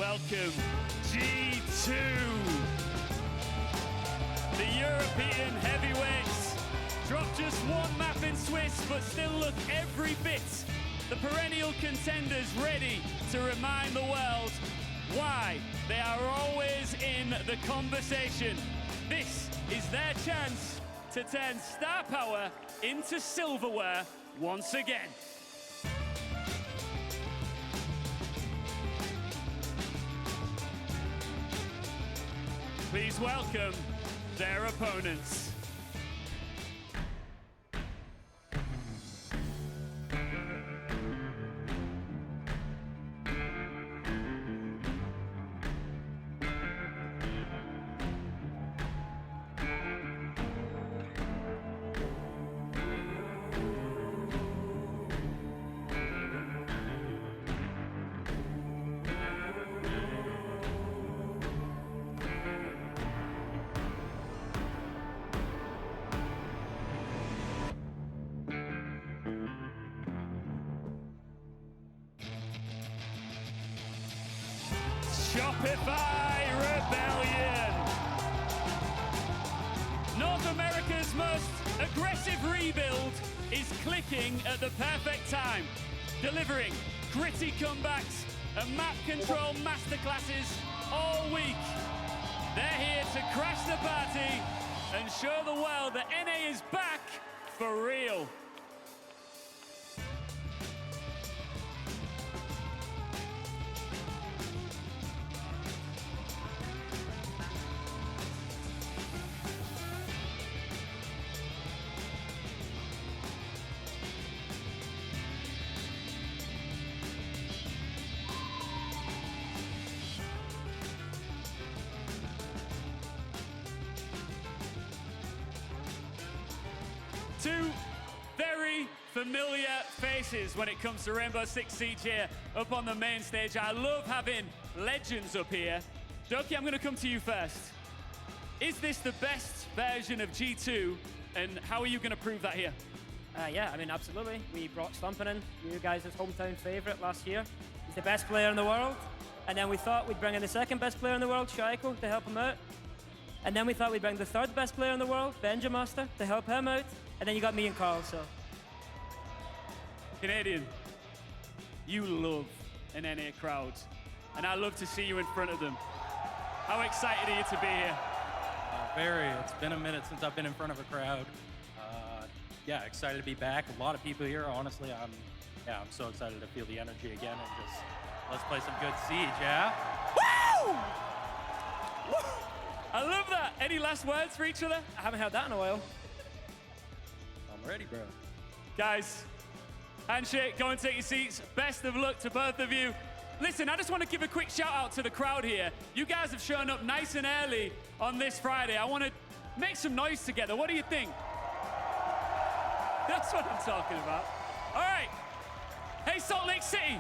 welcome G2. The European heavyweights dropped just one map in Swiss, but still look every bit the perennial contenders, ready to remind the world why they are always in the conversation. This is their chance to turn star power into silverware once again. Please welcome their opponents. Shopify Rebellion. North America's most aggressive rebuild is clicking at the perfect time, delivering gritty comebacks and map control masterclasses all week. They're here to crash the party and show the world that NA is back for real. Two very familiar faces when it comes to Rainbow Six Siege here up on the main stage. I love having legends up here. Doki, I'm going to come to you first. Is this the best version of G2, and how are you going to prove that here? Yeah, I mean, absolutely. We brought Stumpin in, you guys' hometown favorite last year. He's the best player in the world. And then we thought we'd bring in the second best player in the world, Shaiko, to help him out. And then we thought we'd bring the third best player in the world, Benjamaster, to help him out. And then you got me and Carl, so. Canadian, you love an NA crowd, and I love to see you in front of them. How excited are you to be here? Very. It's been a minute since I've been in front of a crowd. Yeah, excited to be back. A lot of people here. Honestly, I'm so excited to feel the energy again and just let's play some good Siege, yeah? Woo! I love that. Any last words for each other? I haven't had that in a while. I'm ready, bro. Guys, handshake, go and take your seats. Best of luck to both of you. Listen, I just want to give a quick shout out to the crowd here. You guys have shown up nice and early on this Friday. I want to make some noise together. What do you think? That's what I'm talking about. All right. Hey, Salt Lake City.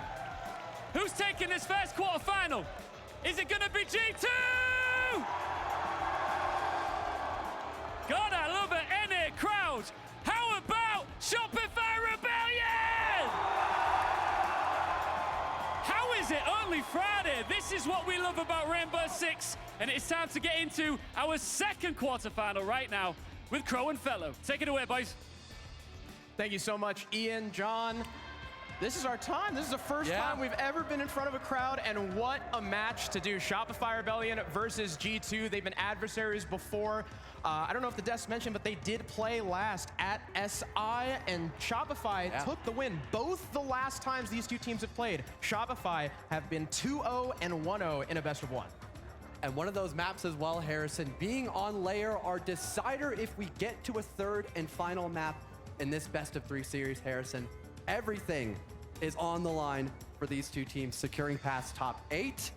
Who's taking this first quarterfinal? Is it going to be G2? God, I love an NA crowd. How about Shopify Rebellion? How is it only Friday? This is what we love about Rainbow Six, and it's time to get into our second quarterfinal right now with Crow and Fellow. Take it away, boys. Thank you so much, Ian, John. This is our time. This is the first time we've ever been in front of a crowd, and what a match to do. Shopify Rebellion versus G2. They've been adversaries before. I don't know if the devs mentioned, but they did play last at SI, and Shopify took the win. Both the last times these two teams have played, Shopify have been 2-0 and 1-0 in a best of one. And one of those maps as well, Harrison, being on layer, our decider if we get to a third and final map in this best of 3 series, Harrison. Everything is on the line for these two teams, securing past top 8.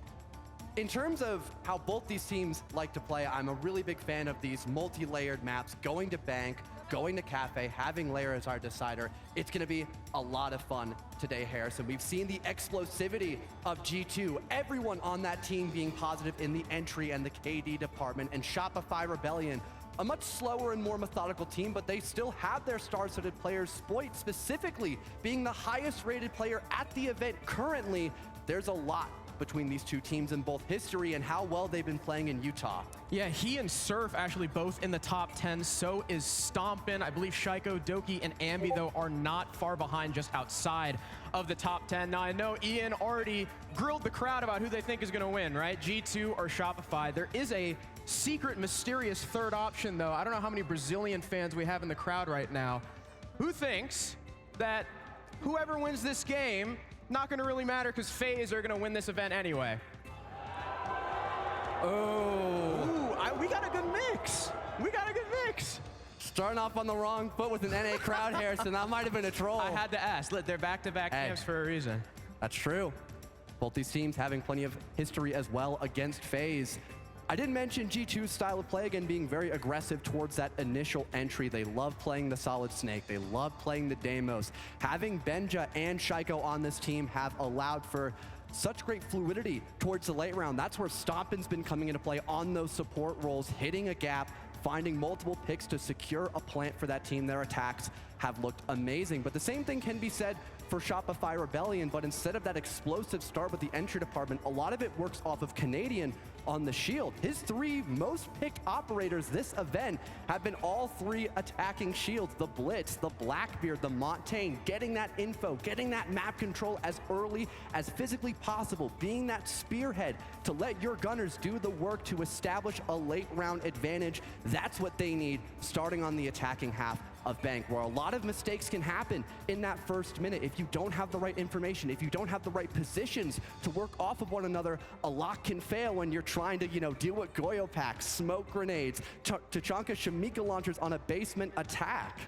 In terms of how both these teams like to play, I'm a really big fan of these multi-layered maps, going to Bank, going to Cafe, having Layer as our decider. It's going to be a lot of fun today, Harrison. We've seen the explosivity of G2, everyone on that team being positive in the entry and the KD department, and Shopify Rebellion, a much slower and more methodical team, but they still have their star-studded players. Spoit specifically being the highest rated player at the event currently. There's a lot between these two teams in both history and how well they've been playing in Utah. Yeah, he and Surf actually both in the top 10. So is Stompin. I believe Shaiko, Doki, and Ambi, though, are not far behind, just outside of the top 10. Now, I know Ian already grilled the crowd about who they think is going to win, right? G2 or Shopify. There is a secret, mysterious third option, though. I don't know how many Brazilian fans we have in the crowd right now. Who thinks that whoever wins this game, not going to really matter because FaZe are going to win this event anyway? We got a good mix. We got a good mix. Starting off on the wrong foot with an NA crowd, Harrison. That might have been a troll. I had to ask. Look, they're back-to-back camps for a reason. That's true. Both these teams having plenty of history as well against FaZe. I did mention G2's style of play, again, being very aggressive towards that initial entry. They love playing the Solid Snake. They love playing the Deimos. Having Benja and Shaiko on this team have allowed for such great fluidity towards the late round. That's where Stompin's been coming into play on those support roles, hitting a gap, finding multiple picks to secure a plant for that team. Their attacks have looked amazing. But the same thing can be said for Shopify Rebellion, but instead of that explosive start with the entry department, a lot of it works off of Canadian on the shield. His 3 most picked operators this event have been all 3 attacking shields. The Blitz, the Blackbeard, the Montaigne, getting that info, getting that map control as early as physically possible, being that spearhead to let your gunners do the work to establish a late round advantage. That's what they need starting on the attacking half of Bank, where a lot of mistakes can happen in that first minute. If you don't have the right information, if you don't have the right positions to work off of one another, a lot can fail when you're trying to, deal with Goyo packs, smoke grenades, Tachanka Shamika launchers on a basement attack.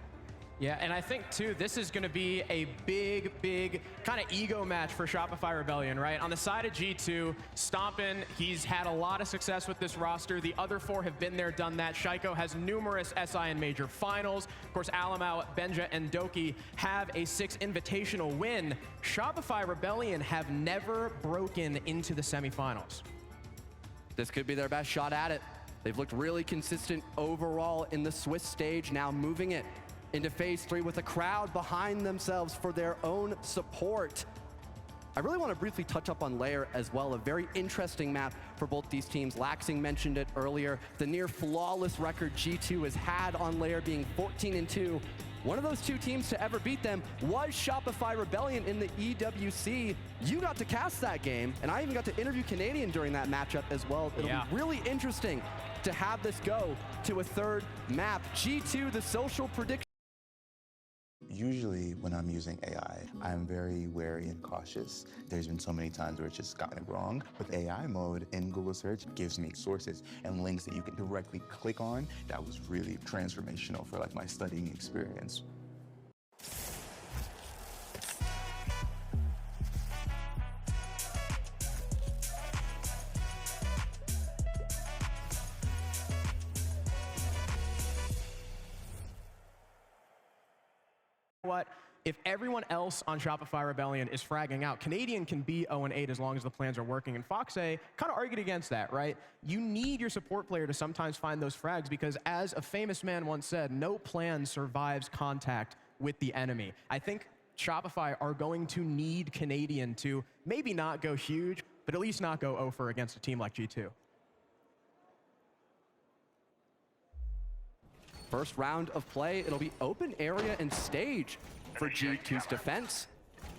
Yeah, and I think, too, this is going to be a big kind of ego match for Shopify Rebellion, right? On the side of G2, Stompin, he's had a lot of success with this roster. The other 4 have been there, done that. Shaiko has numerous SI and major finals. Of course, Alamau, Benja, and Doki have a 6 invitational win. Shopify Rebellion have never broken into the semifinals. This could be their best shot at it. They've looked really consistent overall in the Swiss stage, now moving it into phase 3 with a crowd behind themselves for their own support. I really want to briefly touch up on Lair as well, a very interesting map for both these teams. Laxing mentioned it earlier, the near flawless record G2 has had on Lair being 14-2. One of those 2 teams to ever beat them was Shopify Rebellion in the EWC. You got to cast that game, and I even got to interview Canadian during that matchup as well. It'll be really interesting to have this go to a 3rd map. G2, the social prediction. Usually when I'm using AI, I'm very wary and cautious. There's been so many times where it's just gotten it wrong. With AI mode in Google search, it gives me sources and links that you can directly click on. That was really transformational for my studying experience. What? If everyone else on Shopify Rebellion is fragging out, Canadian can be 0-8 as long as the plans are working. And Foxe kind of argued against that, right? You need your support player to sometimes find those frags because, as a famous man once said, no plan survives contact with the enemy. I think Shopify are going to need Canadian to maybe not go huge, but at least not go 0 against a team like G2. First round of play, it'll be open area and stage for G2's defense.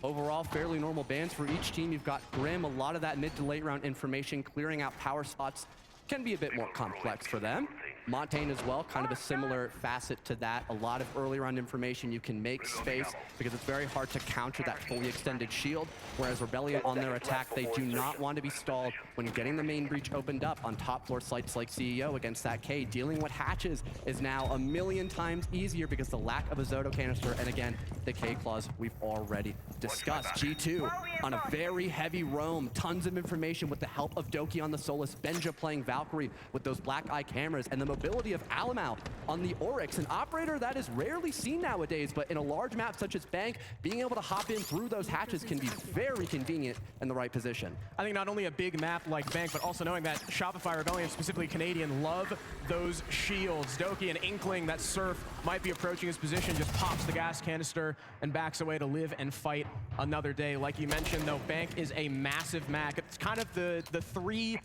Overall, fairly normal bans for each team. You've got Grim, a lot of that mid to late round information, clearing out power spots can be a bit more complex for them. Montaigne as well, kind of a similar facet to that. A lot of early round information, you can make space because it's very hard to counter that fully extended shield, whereas Rebellion on their attack, they do not want to be stalled when getting the main breach opened up on top floor sites like CEO against that K. Dealing with hatches is now a million times easier because the lack of a Zoto canister, and again, the K claws we've already discussed. G2 on a very heavy roam, tons of information with the help of Doki on the Solus, Benja playing Valkyrie with those black eye cameras, and the mobility of Alamau on the Oryx, an operator that is rarely seen nowadays, but in a large map such as Bank, being able to hop in through those hatches can be very convenient in the right position. I think not only a big map like Bank, but also knowing that Shopify Rebellion, specifically Canadian, love those shields. Doki and Inkling, that Surf might be approaching his position, just pops the gas canister and backs away to live and fight another day. Like you mentioned, though, Bank is a massive map. It's kind of the three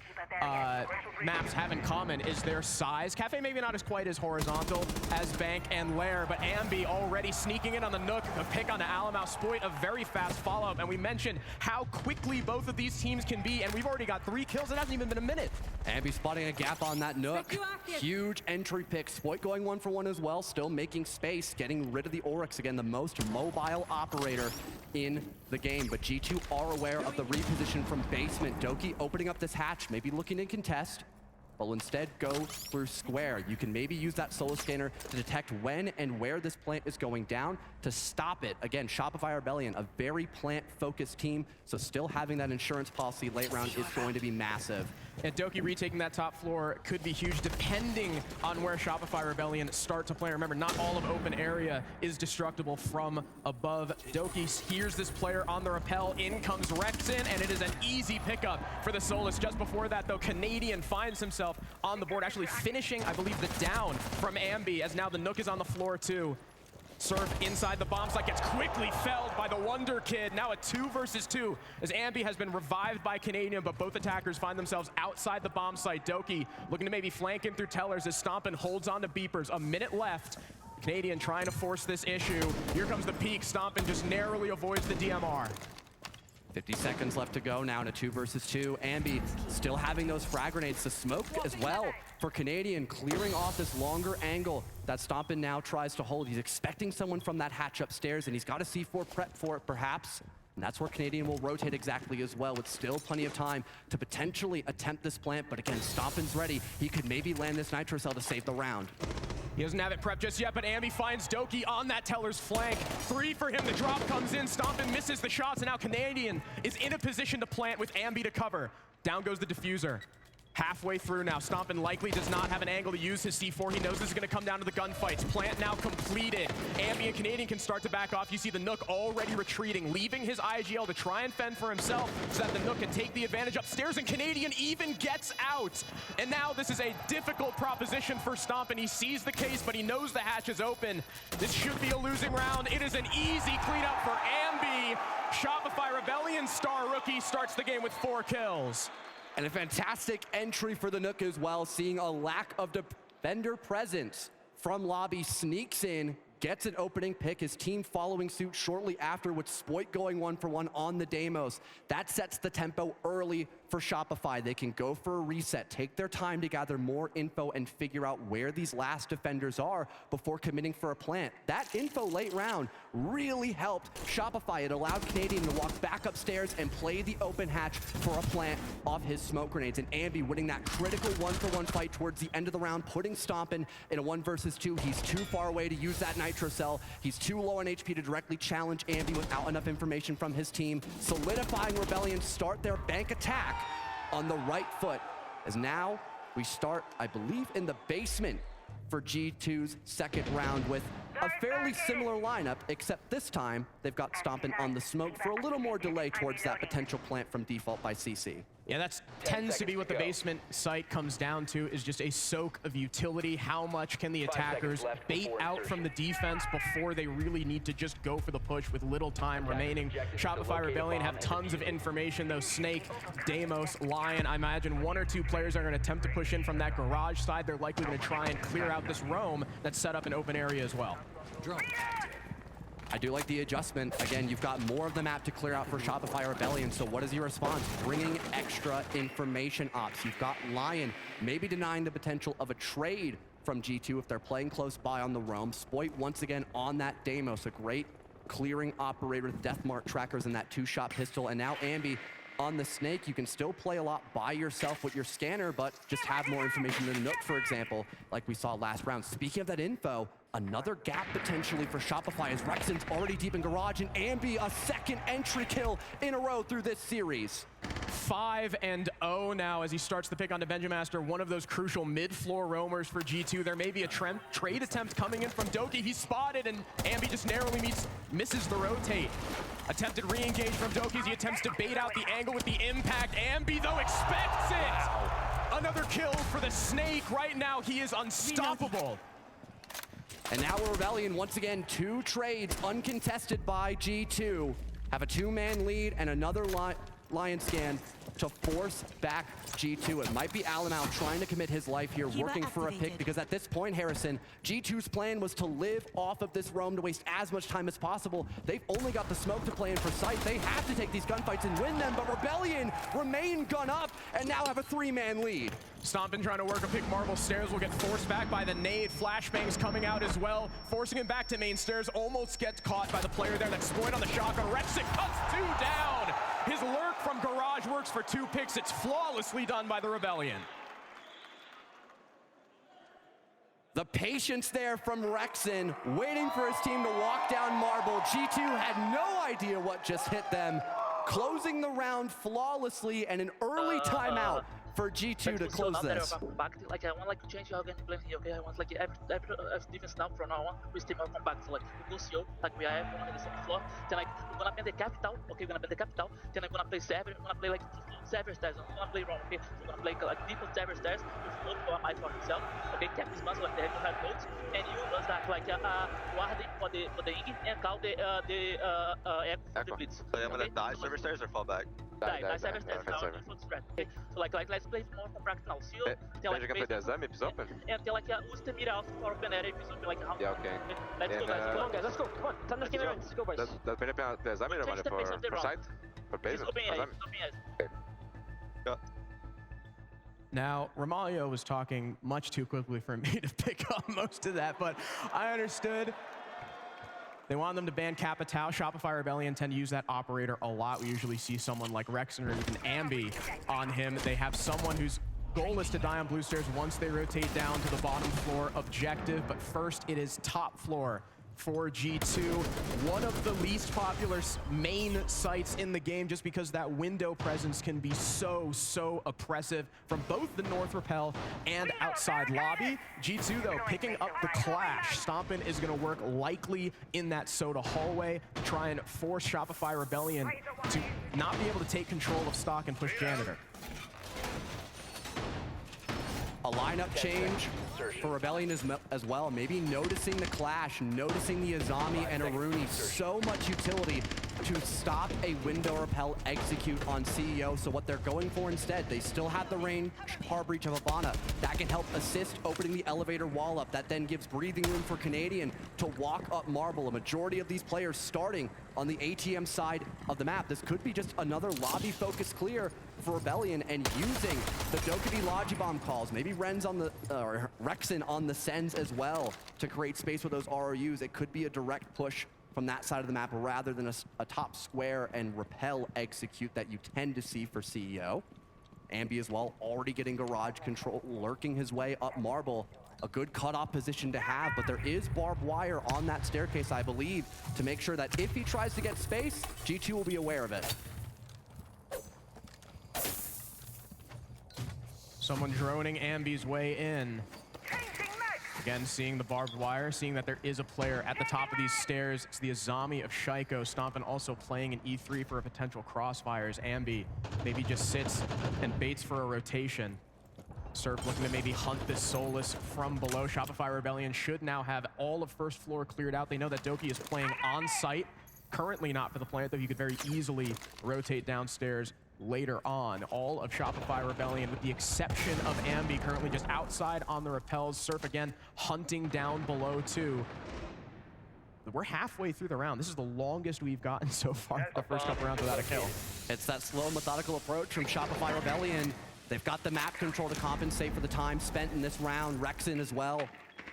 maps have in common is their size. Cafe maybe not as quite as horizontal as Bank and Lair, but Ambi already sneaking in on the Nook. A pick onto Alamau. Spoit, a very fast follow-up, and we mentioned how quickly both of these teams can be, and we've already got 3 kills. It hasn't even been a minute. Ambi spotting a gap on that Nook. Huge entry pick. Spoit going 1 for 1 as well, still making space, getting rid of the Oryx. Again, the most mobile operator in the game, but G2 are aware of the reposition from basement. Doki opening up this hatch, maybe looking to contest, but will instead go through square. You can maybe use that solo scanner to detect when and where this plant is going down to stop it. Again, Shopify Rebellion, a very plant-focused team, so still having that insurance policy late round is going to be massive. And Doki retaking that top floor could be huge depending on where Shopify Rebellion start to play. Remember, not all of open area is destructible from above. Doki steers this player on the rappel. In comes Rexin, and it is an easy pickup for the Solus. Just before that, though, Canadian finds himself on the board, actually finishing, I believe, the down from Ambi, as now the Nook is on the floor, too. Surf inside the bomb site, gets quickly felled by the Wonder Kid. Now a 2 versus 2 as Ambi has been revived by Canadian, but both attackers find themselves outside the bomb site. Doki looking to maybe flank in through Tellers as Stompin holds on to Beepers. A minute left. Canadian trying to force this issue. Here comes the peak. Stompin just narrowly avoids the DMR. 50 seconds left to go now in a 2 versus 2. Ambi still having those frag grenades to smoke as well for Canadian, clearing off this longer angle that Stompin now tries to hold. He's expecting someone from that hatch upstairs, and he's got a C4 prep for it perhaps. And that's where Canadian will rotate exactly as well, with still plenty of time to potentially attempt this plant. But again, Stompin's ready. He could maybe land this Nitro Cell to save the round. He doesn't have it prepped just yet, but Ambi finds Doki on that Teller's flank. 3 for him, the drop comes in, Stompin misses the shots, and now Canadian is in a position to plant with Ambi to cover. Down goes the diffuser. Halfway through now, Stompin likely does not have an angle to use his C4. He knows this is going to come down to the gunfights. Plant now completed. Ambi and Canadian can start to back off. You see the Nook already retreating, leaving his IGL to try and fend for himself so that the Nook can take the advantage upstairs, and Canadian even gets out. And now this is a difficult proposition for Stompin. He sees the case, but he knows the hatch is open. This should be a losing round. It is an easy cleanup for Ambi. Shopify Rebellion star rookie starts the game with 4 kills. And a fantastic entry for the Nook as well, seeing a lack of defender presence from lobby, sneaks in, gets an opening pick, his team following suit shortly after, with Spoit going 1 for 1 on the Deimos. That sets the tempo early for Shopify. They can go for a reset, take their time to gather more info and figure out where these last defenders are before committing for a plant. That info late round really helped Shopify. It allowed Canadian to walk back upstairs and play the open hatch for a plant off his smoke grenades. And Ambi winning that critical 1-for-1 fight towards the end of the round, putting Stompin in a 1 versus 2. He's too far away to use that Nitro Cell. He's too low on HP to directly challenge Ambi without enough information from his team, solidifying Rebellion start their Bank attack on the right foot, as now we start, I believe, in the basement for G2's second round with a fairly similar lineup, except this time they've got Stompin on the smoke for a little more delay towards that potential plant from default by CC. Yeah, that tends to be what the basement site comes down to, is just a soak of utility. How much can the attackers bait out from the defense before they really need to just go for the push with little time remaining? Shopify Rebellion have tons of information, though. Snake, Deimos, Lion, I imagine 1 or 2 players are going to attempt to push in from that garage side. They're likely going to try and clear out this roam that's set up in open area as well. I do like the adjustment. Again, you've got more of the map to clear out for Shopify Rebellion, so what is your response? Bringing extra information ops. You've got Lion maybe denying the potential of a trade from G2 if they're playing close by on the roam. Spoit once again on that Deimos, a great clearing operator with Deathmark trackers and that 2-shot pistol. And now Ambi on the Snake. You can still play a lot by yourself with your scanner, but just have more information than Nook, for example, like we saw last round. Speaking of that info, another gap potentially for Shopify as Rexon's already deep in garage, and Ambi a second entry kill in a row through this series. 5-0 now as he starts the pick on Benjamaster, one of those crucial mid-floor roamers for G2. There may be a trade attempt coming in from Doki. He's spotted, and Ambi just narrowly misses the rotate. Attempted re-engage from Doki as he attempts to bait out the angle with the impact. Ambi, though, expects it! Another kill for the Snake. Right now, he is unstoppable. And now Rebellion, once again, 2 trades uncontested by G2. Have a 2-man lead and another Lion scan to force back G2. It might be Alamau trying to commit his life here, working for a pick, because at this point, Harrison, G2's plan was to live off of this roam to waste as much time as possible. They've only got the smoke to play in for sight. They have to take these gunfights and win them, but Rebellion remain gun up and now have a 3-man lead. Stompin trying to work a pick. Marble Stairs will get forced back by the nade. Flashbangs coming out as well, forcing him back to main stairs. Almost gets caught by the player there. That exploit on the shotgun. Rexit cuts 2 down. His lurk from Garage works for 2 picks. It's flawlessly done by the Rebellion. The patience there from Rexin, waiting for his team to walk down Marble. G2 had no idea what just hit them, closing the round flawlessly, and an early timeout for G2 to close this. Like I want to change our game plan here, okay? I want every defense now from now on we stay more compact. So we go CO, we are everyone on the second floor. Then we're gonna bend the capital, okay? We're gonna bend the capital. Then I'm gonna play server. We're gonna play server stairs. I'm gonna play wrong, okay? So we're gonna play deep server stairs with float for a might for himself. Okay, cap his muscle they have nodes, and you was that guarding for the Ing and call the echo the blitz. So I'm gonna die server stairs or fall back? Die server stairs now. Okay, so let's play more compact now. CO, tem and tem mira alto for open area episode Yeah, okay. Let's go guys, come on guys, let's go. Come on, come on, let's go guys. Das bin ich der Samir meine for side. For base. Yeah. Now, Romalio was talking much too quickly for me to pick up most of that, but I understood. They want them to ban Capitao. Shopify Rebellion tend to use that operator a lot. We usually see someone like Rexen or even Ambi on him. They have someone whose goal is to die on blue stairs once they rotate down to the bottom floor objective. But first, it is top floor for G2. One of the least popular main sites in the game, just because that window presence can be so oppressive from both the North Rappel and outside lobby. G2, though, picking up the clash. Stompin is going to work likely in that soda hallway to try and force Shopify Rebellion to not be able to take control of stock and push Janitor. A lineup change for Rebellion as well. Maybe noticing the clash, noticing the Azami and Aruni. So much utility to stop a window repel execute on CEO. So what they're going for instead, they still have the range hard breach of Ivana. That can help assist opening the elevator wall up. That then gives breathing room for Canadian to walk up Marble. A majority of these players starting on the ATM side of the map. This could be just another lobby focus clear for Rebellion, and using the Dokkaebi Logi Bomb calls, maybe Ren's on the, or Rexen on the Sens as well to create space with those ROUs. It could be a direct push from that side of the map rather than a top square and repel execute that you tend to see for CEO. Ambi as well, already getting garage control, lurking his way up Marble. A good cutoff position to have, but there is barbed wire on that staircase, I believe, to make sure that if he tries to get space, G2 will be aware of it. Someone droning Ambi's way in. Again, seeing the barbed wire, seeing that there is a player at the top of these stairs. It's the Azami of Shaiko. Stompin also playing an E3 for a potential crossfires. Ambi maybe just sits and baits for a rotation. Surf looking to maybe hunt this Solus from below. Shopify Rebellion should now have all of first floor cleared out. They know that Doki is playing on site. Currently not for the plant, though he could very easily rotate downstairs later on. All of Shopify Rebellion, with the exception of Ambi, currently just outside on the repels. Surf again hunting down below too. We're halfway through the round. This is the longest we've gotten so far the first couple rounds without a kill. It's that slow, methodical approach from Shopify Rebellion. They've got the map control to compensate for the time spent in this round. Rexen as well,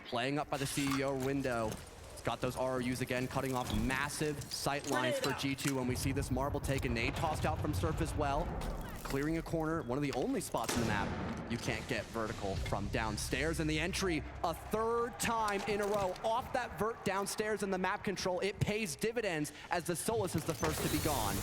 playing up by the CEO window. He's got those ROUs again, cutting off massive sight lines for G2 when we see this Marble take a nade tossed out from Surf as well. Clearing a corner, one of the only spots in the map you can't get vertical from downstairs. And the entry, a third time in a row, off that vert downstairs in the map control. It pays dividends as the Solus is the first to be gone.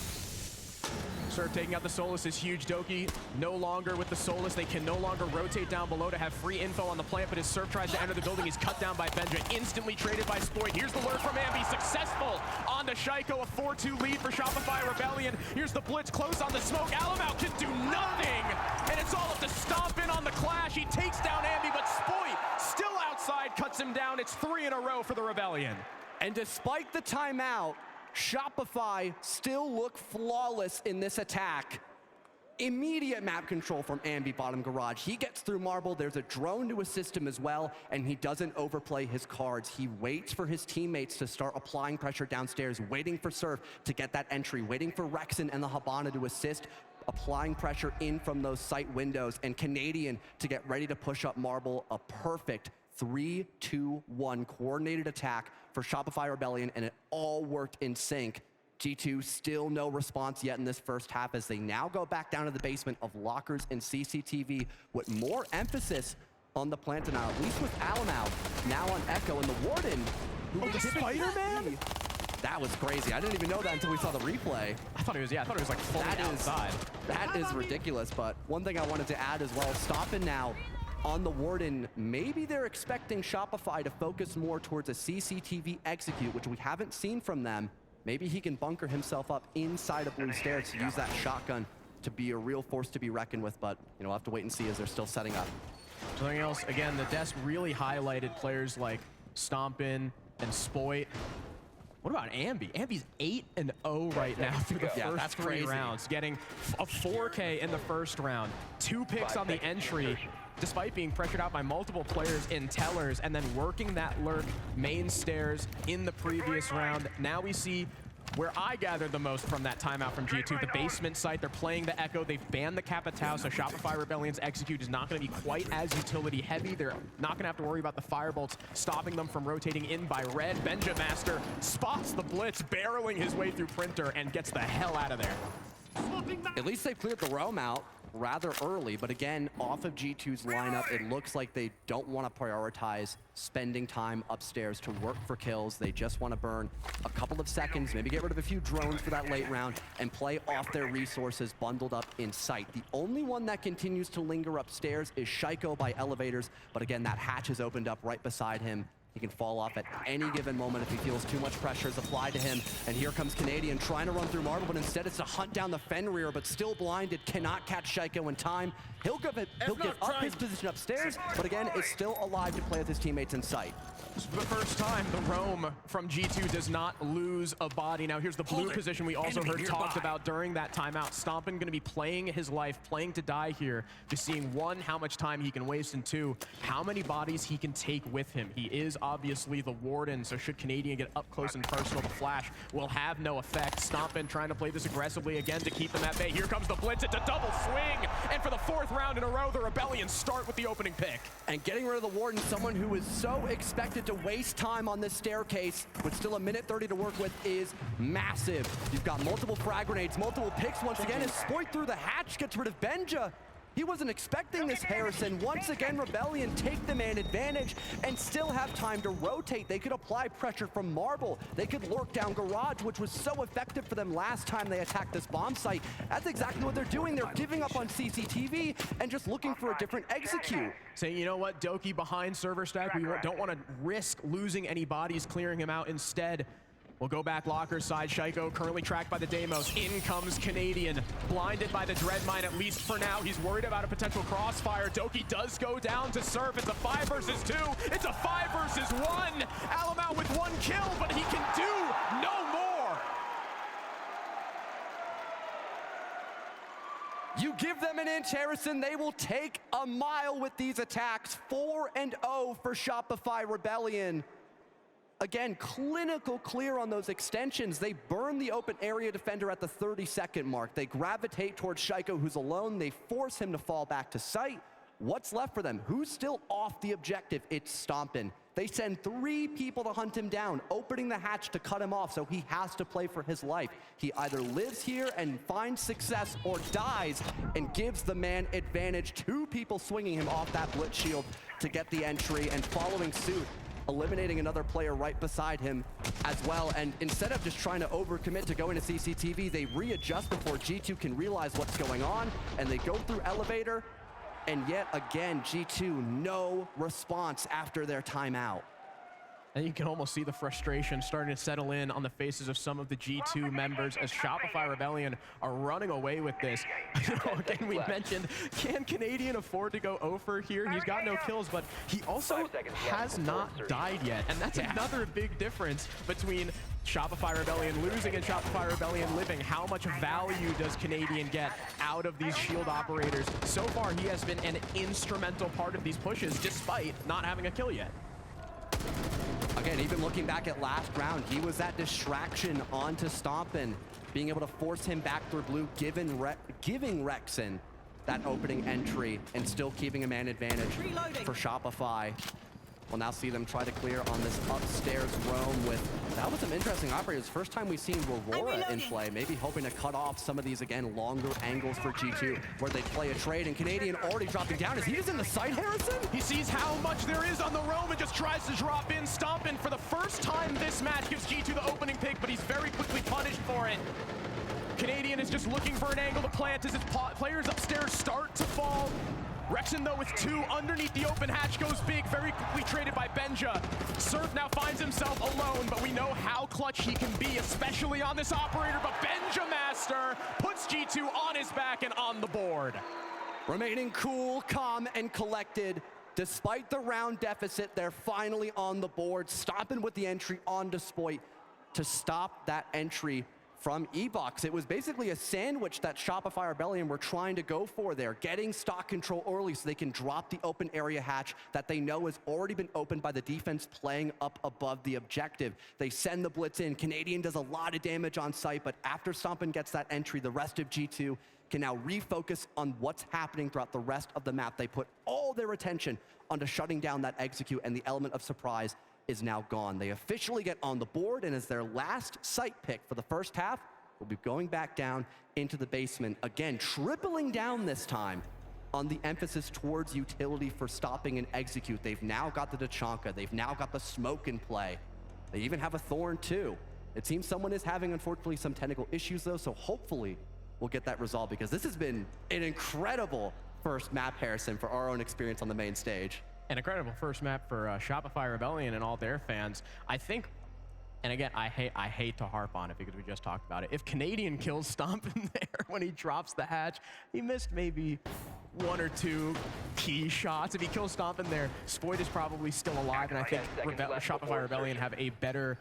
Surf taking out the Solus is huge. Doki no longer with the Solus. They can no longer rotate down below to have free info on the plant, but as Surf tries to enter the building, he's cut down by Benja. Instantly traded by Spoit. Here's the lure from Ambi. Successful onto Shaiko. A 4-2 lead for Shopify Rebellion. Here's the blitz close on the smoke. Alamau can do nothing, and it's all up to Stompin on the clash. He takes down Ambi, but Spoit still outside, cuts him down. It's 3 in a row for the Rebellion. And despite the timeout, Shopify still look flawless in this attack. Immediate map control from Ambi bottom garage. He gets through Marble. There's a drone to assist him as well, and he doesn't overplay his cards. He waits for his teammates to start applying pressure downstairs, waiting for Surf to get that entry, waiting for Rexon and the Habana to assist, applying pressure in from those site windows, and Canadian to get ready to push up Marble. A perfect 3-2-1 coordinated attack for Shopify Rebellion, and it all worked in sync. G2 still no response yet in this first half as they now go back down to the basement of lockers and CCTV with more emphasis on the plant denial, at least with Alamau now on Echo, and the Warden. Oh, the Spider-Man? That was crazy. I didn't even know that until we saw the replay. I thought it was like fully outside. That is ridiculous, but one thing I wanted to add as well, Stompin now on the Warden. Maybe they're expecting Shopify to focus more towards a CCTV execute, which we haven't seen from them. Maybe he can bunker himself up inside of Blue Stairs to use that shotgun to be a real force to be reckoned with, but we'll have to wait and see as they're still setting up. Something else, again, the desk really highlighted players like Stompin and Spoit. What about Ambi? Ambi's 8-0 right now through the first 3 rounds, getting a 4K in the first round, 2 picks on the entry, despite being pressured out by multiple players in tellers, and then working that lurk main stairs in the previous round. Now we see where I gathered the most from that timeout from G2, the basement site. They're playing the Echo. They've banned the Capitao, so Shopify Rebellion's execute is not going to be quite as utility heavy. They're not going to have to worry about the firebolts stopping them from rotating in by red. Benja Master spots the blitz, barreling his way through Printer, and gets the hell out of there. At least they cleared the roam out rather early, but again, off of G2's lineup, it looks like they don't want to prioritize spending time upstairs to work for kills. They just want to burn a couple of seconds, maybe get rid of a few drones for that late round, and play off their resources bundled up in sight. The only one that continues to linger upstairs is Shaiko by elevators, but again, that hatch is opened up right beside him. He can fall off at any given moment if he feels too much pressure is applied to him. And here comes Canadian trying to run through Marble, but instead it's to hunt down the Fenrir, but still blinded, cannot catch Shaiko in time. He'll give up his position upstairs, but again, is still alive to play with his teammates in sight. The first time the roam from G2 does not lose a body. Now here's the blue position we also heard talked about during that timeout. Stompin going to be playing his life, playing to die here, just seeing 1, how much time he can waste, and 2, how many bodies he can take with him. He is obviously the Warden, so should Canadian get up close and personal, the flash will have no effect. Stompin trying to play this aggressively again to keep them at bay. Here comes the blitz, it's a double swing, and for the 4th round in a row, the Rebellion start with the opening pick. And getting rid of the Warden, someone who is so expected to waste time on this staircase with still 1:30 to work with, is massive. You've got multiple frag grenades, multiple picks once again, as Spoit through the hatch gets rid of Benja. He wasn't expecting this, Harrison. Once again, Rebellion take the man advantage and still have time to rotate. They could apply pressure from Marble. They could lurk down Garage, which was so effective for them last time they attacked this bomb site. That's exactly what they're doing. They're giving up on CCTV and just looking for a different execute. Saying, you know what, Doki behind server stack. We don't want to risk losing any bodies, clearing him out. Instead, we'll go back locker side. Shaiko currently tracked by the Deimos. In comes Canadian. Blinded by the Dread Mine, at least for now. He's worried about a potential crossfire. Doki does go down to Surf. It's a 5 versus 2. It's a 5 versus 1. Alamau with 1 kill, but he can do no more. You give them an inch, Harrison, they will take a mile with these attacks. 4-0 for Shopify Rebellion. Again, clinical clear on those extensions. They burn the open area defender at the 30-second mark. They gravitate towards Shaiko, who's alone. They force him to fall back to sight. What's left for them? Who's still off the objective? It's Stompin. They send 3 people to hunt him down, opening the hatch to cut him off, so he has to play for his life. He either lives here and finds success or dies and gives the man advantage. 2 people swinging him off that blitz shield to get the entry, and following suit, eliminating another player right beside him as well. And instead of just trying to overcommit to go into CCTV, they readjust before G2 can realize what's going on, and they go through elevator. And yet again, G2, no response after their timeout. And you can almost see the frustration starting to settle in on the faces of some of the G2 members as Shopify Rebellion are running away with this. Again, we mentioned, can Canadian afford to go 0 for here? He's got no kills, but he also has not died yet. And that's another big difference between Shopify Rebellion losing and Shopify Rebellion living. How much value does Canadian get out of these shield operators? So far, he has been an instrumental part of these pushes despite not having a kill yet. Again, even looking back at last round, he was that distraction onto Stompin, being able to force him back through blue, giving Rexen that opening entry and still keeping a man advantage for Shopify. We'll now see them try to clear on this upstairs roam with, that was some interesting operators. First time we've seen Aurora in play, maybe hoping to cut off some of these, again, longer angles for G2, where they play a trade, and Canadian already dropping down. Is he just in the site, Harrison? He sees how much there is on the roam and just tries to drop in. Stompin for the first time this match gives G2 the opening pick, but he's very quickly punished for it. Canadian is just looking for an angle to plant as his players upstairs start to fall. Rexen, though, with 2 underneath the open hatch, goes big, very quickly traded by Benja. Surf now finds himself alone, but we know how clutch he can be, especially on this operator, but Benja Master puts G2 on his back and on the board. Remaining cool, calm, and collected. Despite the round deficit, they're finally on the board, stopping with the entry on Despoit to stop that entry from E-Box. It was basically a sandwich that Shopify Rebellion were trying to go for there, getting stock control early so they can drop the open area hatch that they know has already been opened by the defense playing up above the objective. They send the blitz in. Canadian does a lot of damage on site, but after Stompin gets that entry, the rest of G2 can now refocus on what's happening throughout the rest of the map. They put all their attention onto shutting down that execute, and the element of surprise is now gone. They officially get on the board, and as their last site pick for the first half, will be going back down into the basement. Again, tripling down this time on the emphasis towards utility for stopping and execute. They've now got the Tachanka. They've now got the smoke in play. They even have a Thorn too. It seems someone is having, unfortunately, some technical issues though, so hopefully we'll get that resolved, because this has been an incredible first map, Harrison, for our own experience on the main stage. An incredible first map for Shopify Rebellion and all their fans. I think, and again, I hate to harp on it because we just talked about it. If Canadian kills Stompin there when he drops the hatch, he missed maybe 1 or 2 key shots. If he kills Stompin there, Spoit is probably still alive, and I think Shopify Rebellion have a better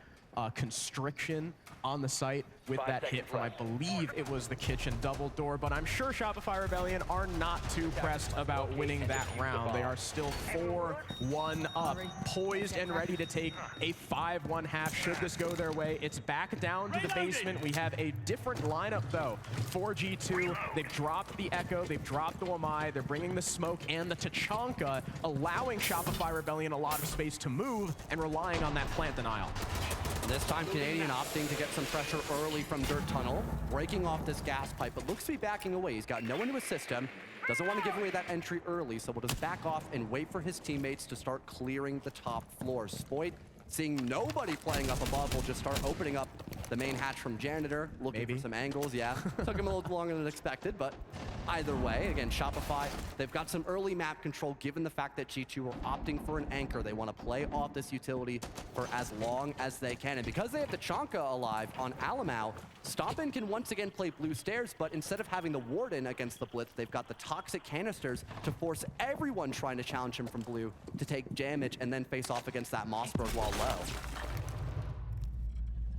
constriction on the site with that hit from, I believe it was the kitchen double door, but I'm sure Shopify Rebellion are not too pressed about winning that round. They are still 4-1 up, poised and ready to take a 5-1 half should this go their way. It's back down to the basement. We have a different lineup though for G2. They've dropped the Echo, they've dropped the Wamai, they're bringing the smoke and the Tachanka, allowing Shopify Rebellion a lot of space to move and relying on that plant denial. This time, Canadian opting to get some pressure early from Dirt Tunnel, breaking off this gas pipe, but looks to be backing away. He's got no one to assist him, doesn't want to give away that entry early, so we'll just back off and wait for his teammates to start clearing the top floor. Spoit, seeing nobody playing up above, will just start opening up the main hatch from Janitor, looking for some angles. Yeah, took him a little longer than expected, but either way, again, Shopify, they've got some early map control given the fact that G2 are opting for an anchor. They want to play off this utility for as long as they can. And because they have the Tachanka alive on Alamau, Stompin can once again play blue stairs, but instead of having the Warden against the Blitz, they've got the toxic canisters to force everyone trying to challenge him from blue to take damage and then face off against that Mossberg while low.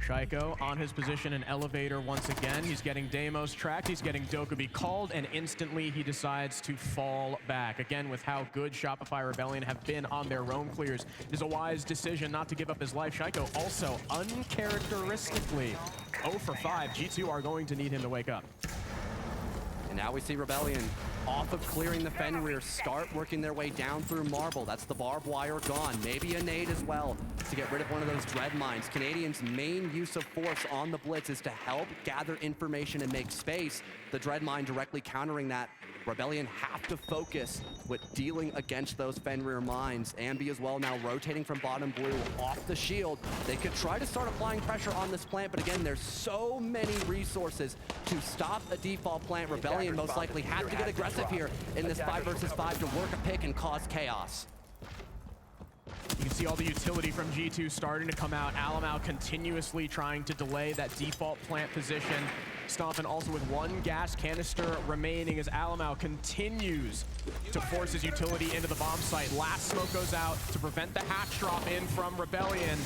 Shaiko on his position in elevator once again. He's getting Deimos tracked, he's getting Dokubi called, and instantly he decides to fall back. Again, with how good Shopify Rebellion have been on their roam clears, it is a wise decision not to give up his life. Shaiko also uncharacteristically 0 for 5. G2 are going to need him to wake up. And now we see Rebellion off of clearing the Fenrir, start working their way down through Marble. That's the barbed wire gone. Maybe a nade as well to get rid of one of those dread mines. Canadians' main use of force on the Blitz is to help gather information and make space. The dread mine directly countering that Rebellion have to focus with dealing against those Fenrir mines. Ambi as well now rotating from bottom blue off the shield. They could try to start applying pressure on this plant, but again, there's so many resources to stop a default plant. Rebellion most likely have to get aggressive here in this 5 versus 5 to work a pick and cause chaos. You can see all the utility from G2 starting to come out. Alamau continuously trying to delay that default plant position. Stompin also with 1 gas canister remaining as Alamau continues to force his utility into the bomb site. Last smoke goes out to prevent the hatch drop in from Rebellion.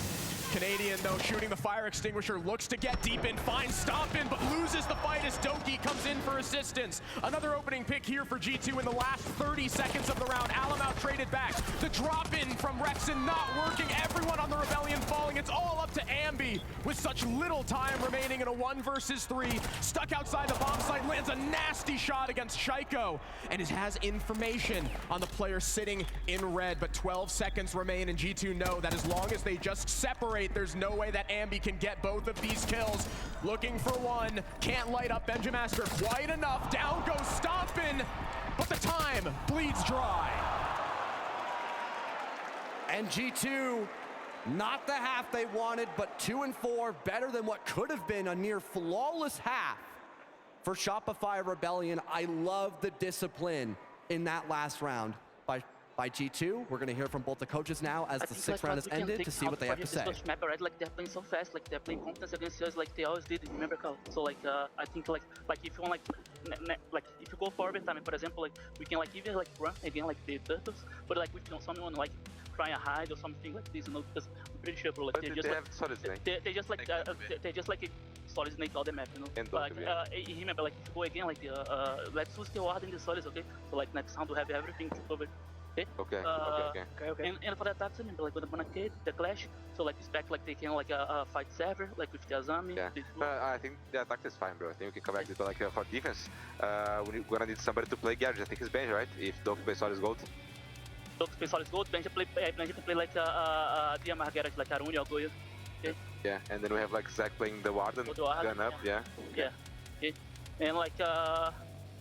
Canadian, though, shooting the fire extinguisher, looks to get deep in, finds Stompin, but loses the fight as Doki comes in for assistance. Another opening pick here for G2 in the last 30 seconds of the round. Alamau traded back. The drop-in from Rexon not working. Everyone on the Rebellion falling. It's all up to Ambi with such little time remaining in a 1 versus 3. Stuck outside the bomb site, lands a nasty shot against Shaiko, and it has information on the player sitting in red, but 12 seconds remain, and G2 know that as long as they just separate, there's no way that Ambi can get both of these kills. Looking for one, can't light up Benjamaster quite enough. Down goes Stompin, but the time bleeds dry. And G2, not the half they wanted, but 2 and 4, better than what could have been a near flawless half for Shopify Rebellion. I love the discipline in that last round by G2. We're gonna hear from both the coaches now as the 6th round has ended to see what they have to say. Map, right? Like they're playing so fast, like they're playing confidence against us, like they always did. Remember, Cal? So like I think like if you want like if you go for overtime, for example, like we can like even like run again like the turtles, but like we don't someone like try and hide or something like this, you know, because I'm pretty sure, bro, like they just they just like Solid Snake all the map, you know. And like remember, like if you go again, like let's use the ward in the Solids, okay? So like next round we have everything covered. Okay. And for the attacks, remember, like with the Bonacade, the Clash, so like expect like they can like fight Sever, like with the Azami. Yeah, I think the attack is fine, bro. I think we can come back to like for defense. We're gonna need somebody to play Garage. I think it's Benji, right? If Doki plays Solid Gold. Doki plays Solid Gold, Benji can play like DMR Garage, like Aruni or Goya. Okay. Yeah, and then we have like Zach playing the Warden, gun up, yeah. Okay. And like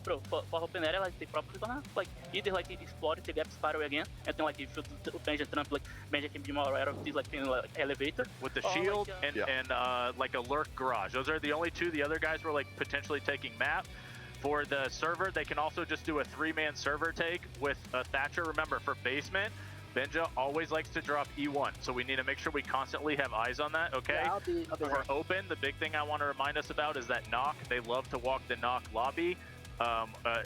bro, for open area, like they probably gonna like either like explore the gap spiral again, and then like if you Benji Trump, like Benji can be more aware of this like thing like elevator with the shield like, and like a lurk garage. Those are the only two. The other guys were like potentially taking map. For the server, they can also just do a 3-man server take with a Thatcher. Remember, for basement, Benja always likes to drop E1, so we need to make sure we constantly have eyes on that, okay? Yeah, I'll be for open, the big thing I want to remind us about is that knock. They love to walk the knock lobby,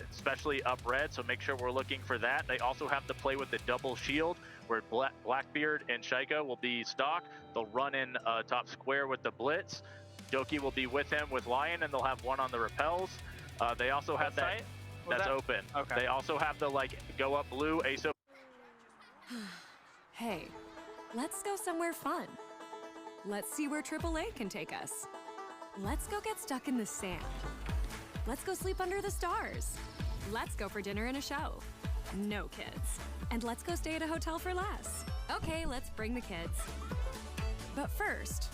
especially up red, so make sure we're looking for that. They also have to play with the double shield, where Blackbeard and Shaiko will be stock. They'll run in top square with the blitz. Doki will be with him with Lion, and they'll have one on the repels. They also have that. That's open. Okay. They also have to like go up blue, ace open. Hey, let's go somewhere fun. Let's see where AAA can take us. Let's go get stuck in the sand. Let's go sleep under the stars. Let's go for dinner and a show. No kids. And let's go stay at a hotel for less. Okay, let's bring the kids. But first,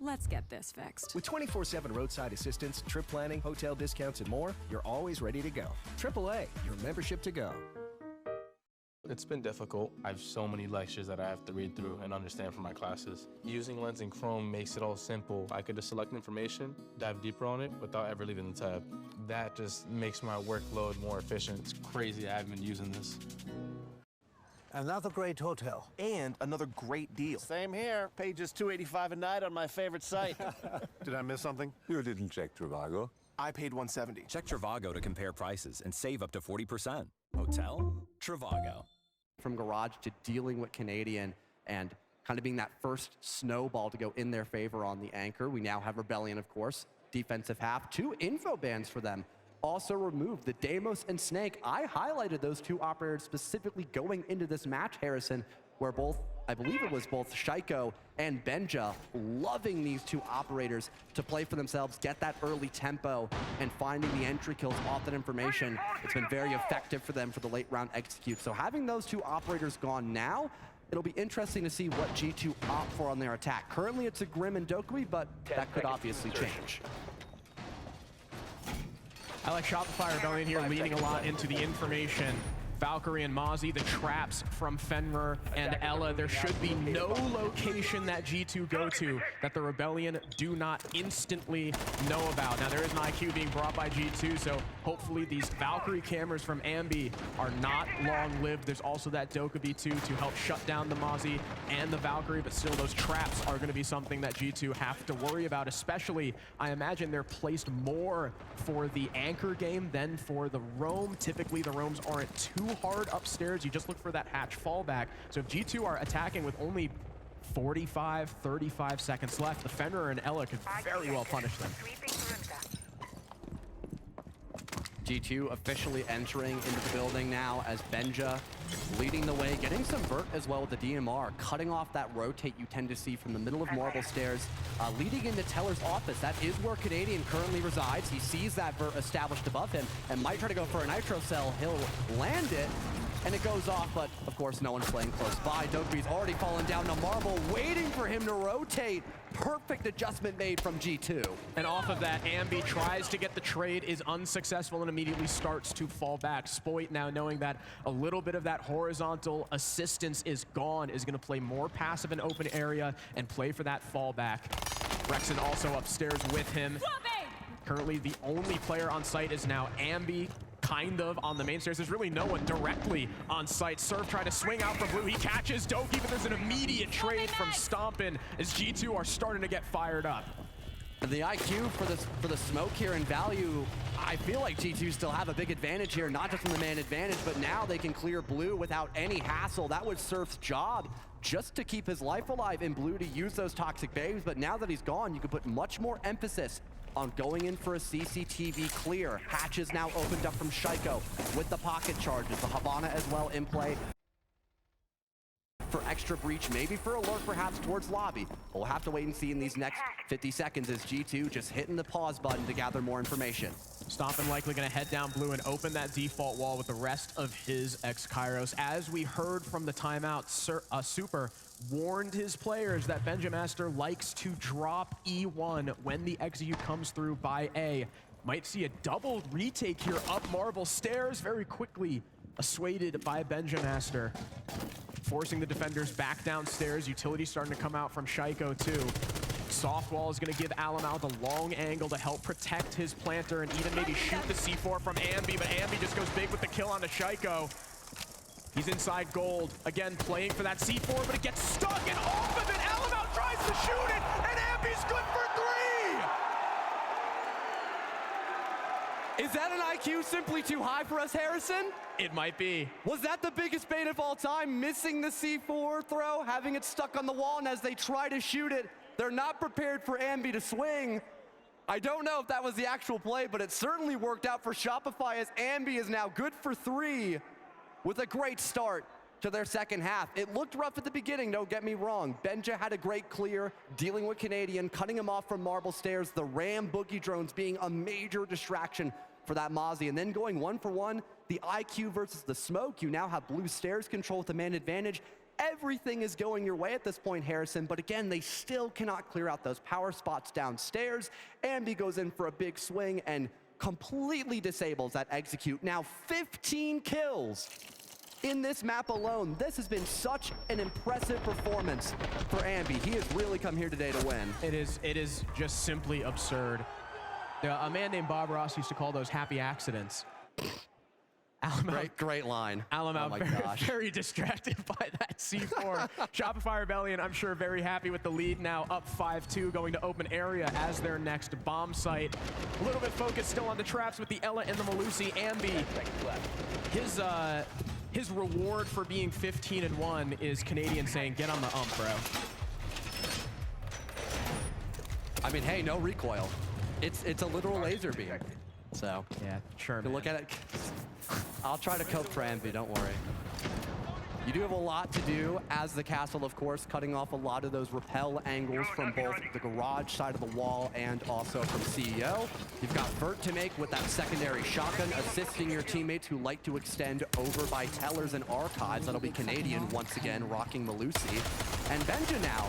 let's get this fixed. With 24/7 roadside assistance, trip planning, hotel discounts, and more, you're always ready to go. AAA, your membership to go. It's been difficult. I have so many lectures that I have to read through and understand for my classes. Using Lens and Chrome makes it all simple. I could just select information, dive deeper on it without ever leaving the tab. That just makes my workload more efficient. It's crazy I haven't been using this. Another great hotel. And another great deal. Same here. Pages $285 a night on my favorite site. Did I miss something? You didn't check Trivago. I paid $170. Check Trivago to compare prices and save up to 40%. Hotel Trivago. From Garage to dealing with Canadian and kind of being that first snowball to go in their favor on the anchor. We now have Rebellion, of course, defensive half. 2 info bans for them. Also removed the Deimos and Snake. I highlighted those 2 operators specifically going into this match, Harrison, where both, I believe it was both Shaiko and Benja loving these 2 operators to play for themselves, get that early tempo, and finding the entry kills off that information. It's been very effective for them for the late round execute. So having those 2 operators gone now, it'll be interesting to see what G2 opt for on their attack. Currently it's a Grim and Dokui, but that could obviously change. I like Shopify Rebellion here leading a lot into the information. Valkyrie and Mozzie, the traps from Fenrir and Ella. There should be no location that G2 go to that the Rebellion do not instantly know about. Now, there is an IQ being brought by G2, so hopefully these Valkyrie cameras from Ambi are not long-lived. There's also that Dokkaebi too to help shut down the Mozzie and the Valkyrie, but still those traps are going to be something that G2 have to worry about, especially, I imagine they're placed more for the anchor game than for the roam. Typically, the roams aren't too hard upstairs. You just look for that hatch fallback. So if G2 are attacking with only 45, 35 seconds left, the Fenrir and Ella could very well punish them. G2 officially entering into the building now as Benja leading the way, getting some vert as well with the DMR, cutting off that rotate you tend to see from the middle of Marble Stairs, leading into Teller's office. That is where Canadian currently resides. He sees that vert established above him and might try to go for a nitro cell. He'll land it, and it goes off, but of course no one's playing close by. Dokkaebi's already fallen down to Marble, waiting for him to rotate. Perfect adjustment made from G2. And off of that, Ambi tries to get the trade, is unsuccessful, and immediately starts to fall back. Spoit, now knowing that a little bit of that horizontal assistance is gone, is going to play more passive in open area and play for that fallback. Rexon also upstairs with him. Currently, the only player on site is now Ambi, kind of on the main stairs. There's really no one directly on site. Surf trying to swing out from blue. He catches Doki, but there's an immediate trade from Stompin' as G2 are starting to get fired up. The IQ for the smoke here and value, I feel like G2 still have a big advantage here, not just from the man advantage, but now they can clear blue without any hassle. That was Surf's job, just to keep his life alive in blue to use those toxic babes, but now that he's gone, you can put much more emphasis on going in for a CCTV clear. Hatches now opened up from Shaiko with the pocket charges. The Havana as well in play for extra breach, maybe for alert perhaps towards lobby. We'll have to wait and see in these next 50 seconds as G2 just hitting the pause button to gather more information. Stompin' likely going to head down blue and open that default wall with the rest of his ex-Kairos. As we heard from the timeout, Super warned his players that Benjamaster likes to drop E1 when the execute comes through by A. Might see a double retake here up Marble Stairs, very quickly assuaded by Benjamaster, forcing the defenders back downstairs. Utility starting to come out from Shaiko too. Softwall is going to give Alamau the long angle to help protect his planter and even maybe shoot the C4 from Ambi, but Ambi just goes big with the kill onto Shaiko. He's inside gold, again playing for that C4, but it gets stuck, and off of it, Alamau tries to shoot it, and Ambi's good for 3! Is that an IQ simply too high for us, Harrison? It might be. Was that the biggest bait of all time? Missing the C4 throw, having it stuck on the wall, and as they try to shoot it, they're not prepared for Ambi to swing. I don't know if that was the actual play, but it certainly worked out for Shopify as Ambi is now good for 3 with a great start to their second half. It looked rough at the beginning, don't get me wrong. Benja had a great clear, dealing with Canadian, cutting him off from Marble Stairs, the Ram boogie drones being a major distraction for that Mozzie, and then going 1-for-1, the IQ versus the smoke. You now have blue stairs control with the man advantage. Everything is going your way at this point, Harrison, but again, they still cannot clear out those power spots downstairs. Ambi goes in for a big swing and completely disables that execute. Now 15 kills in this map alone. This has been such an impressive performance for Ambi. He has really come here today to win. It is just simply absurd. A man named Bob Ross used to call those happy accidents. Alamau, great line. Alamau, oh my very, gosh. very distracted by that C4. Shopify Rebellion, I'm sure, very happy with the lead now, up 5-2, going to open area as their next bomb site. A little bit focused still on the traps with the Ella and the Malusi. Ambi, his reward for being 15-1 is Canadian saying, get on the ump, bro. I mean, hey, no recoil. It's a literal laser beam. So, yeah, sure, look at it. I'll try to cope for Ambi, don't worry. You do have a lot to do as the castle, of course, cutting off a lot of those rappel angles from both the garage side of the wall and also from CEO. You've got Vert to make with that secondary shotgun, assisting your teammates who like to extend over by Tellers and Archives. That'll be Canadian once again, rocking Malusi. And Benja now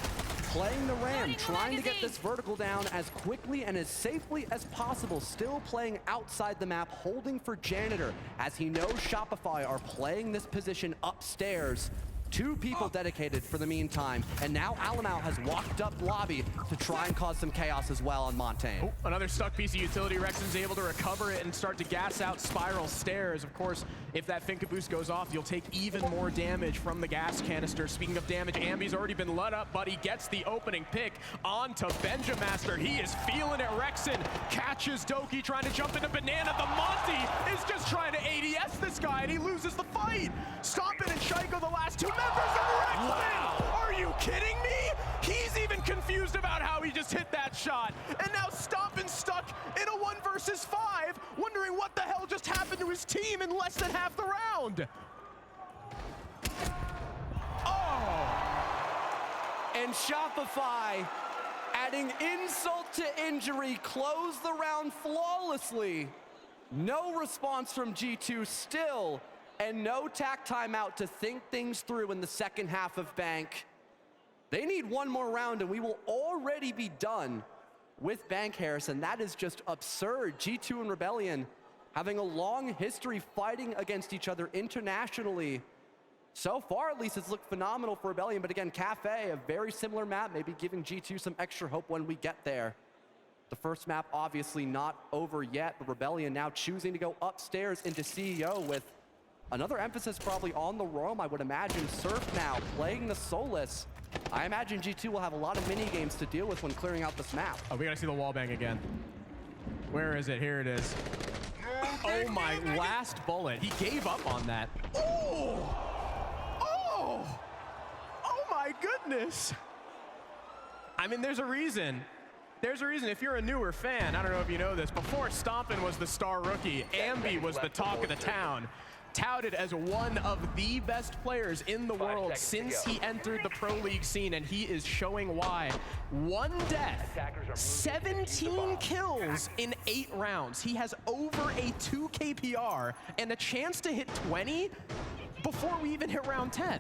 playing the Ram, trying to get this vertical down as quickly and as safely as possible, still playing outside the map, holding for Janitor, as he knows Shopify are playing this position upstairs. 2 people dedicated for the meantime, and now Alamau has walked up lobby to try and cause some chaos as well on Montaigne. Oh, another stuck piece of utility. Rexon's able to recover it and start to gas out Spiral Stairs. Of course, if that Finka boost goes off, you'll take even more damage from the gas canister. Speaking of damage, Ambi's already been let up, but he gets the opening pick onto Benjamaster. He is feeling it. Rexon catches Doki trying to jump into Banana. The Monty is just trying to ADS this guy, and he loses the fight. Stompin' and Shaiko, the last 2 members of Rexon! Wow. Are you kidding me? He's even confused about how he just hit that shot. And now Stompin's stuck in a 1 versus 5, wondering what the hell just happened to his team in less than half the round. Oh! And Shopify, adding insult to injury, close the round flawlessly. No response from G2 still, and no tack timeout to think things through in the second half of Bank. They need 1 more round and we will already be done with Bank, Harrison. That is just absurd. G2 and Rebellion having a long history fighting against each other internationally. So far, at least, it's looked phenomenal for Rebellion, but again, Cafe, a very similar map, maybe giving G2 some extra hope when we get there. The first map obviously not over yet, but Rebellion now choosing to go upstairs into CEO with another emphasis probably on the roam, I would imagine. Surf now playing the Solus. I imagine G2 will have a lot of mini games to deal with when clearing out this map. Oh, we gotta see the wallbang again. Where is it? Here it is. Oh my, last bullet. He gave up on that. Oh! Oh! Oh my goodness! I mean, there's a reason. There's a reason. If you're a newer fan, I don't know if you know this, before Stompin was the star rookie, Ambi was the talk of the town. Touted as one of the best players in the world since he entered the pro league scene, and he is showing why. 1 death, 17 kills in 8 rounds. He has over a 2 KPR and a chance to hit 20 before we even hit round 10.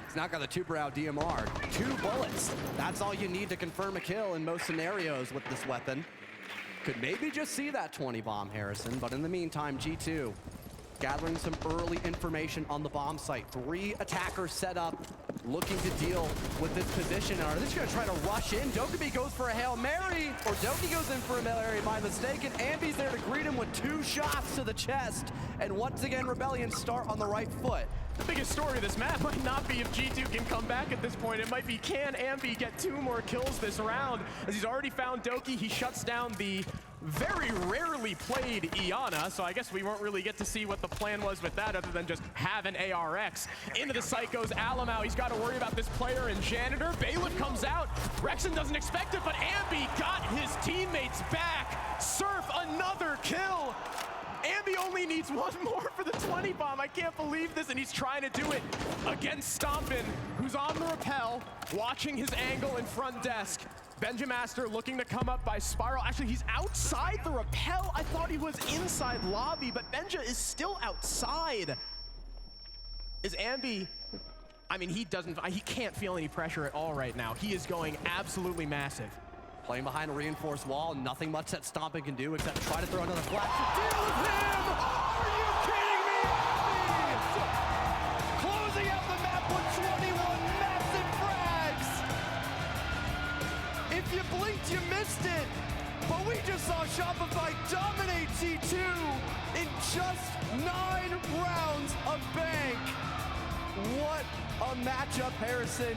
He's not got the 2-brow DMR. 2 bullets. That's all you need to confirm a kill in most scenarios with this weapon. Could maybe just see that 20 bomb, Harrison, but in the meantime, G2 gathering some early information on the bomb site. 3 attackers set up, looking to deal with this position. Are they just gonna try to rush in? Dokkaebi goes for a Hail Mary, or Doki goes in for a Hail Mary by mistake, and Ambi's there to greet him with 2 shots to the chest. And once again, Rebellion start on the right foot. The biggest story of this map might not be if G2 can come back at this point. It might be, can Ambi get 2 more kills this round? As he's already found Doki, he shuts down the very rarely played Iana, so I guess we won't really get to see what the plan was with that other than just have an ARX. Into the site goes Alamau. He's got to worry about this player and Janitor. Bailiff comes out. Rexon doesn't expect it, but Ambi got his teammates back. Surf, another kill. Ambi only needs 1 more for the 20 bomb. I can't believe this, and he's trying to do it against Stompin, who's on the rappel, watching his angle in front desk. Benjamaster looking to come up by Spiral. Actually, he's outside the rappel. I thought he was inside lobby, but Benja is still outside. Is Ambi... I mean, he can't feel any pressure at all right now. He is going absolutely massive. Playing behind a reinforced wall, nothing much that Stompin can do except try to throw another flash to deal with him! Are you kidding me? Closing out the map with 21 massive frags! If you blinked, you missed it! But we just saw Shopify dominate G2 in just 9 rounds of Bank! What a matchup, Harrison.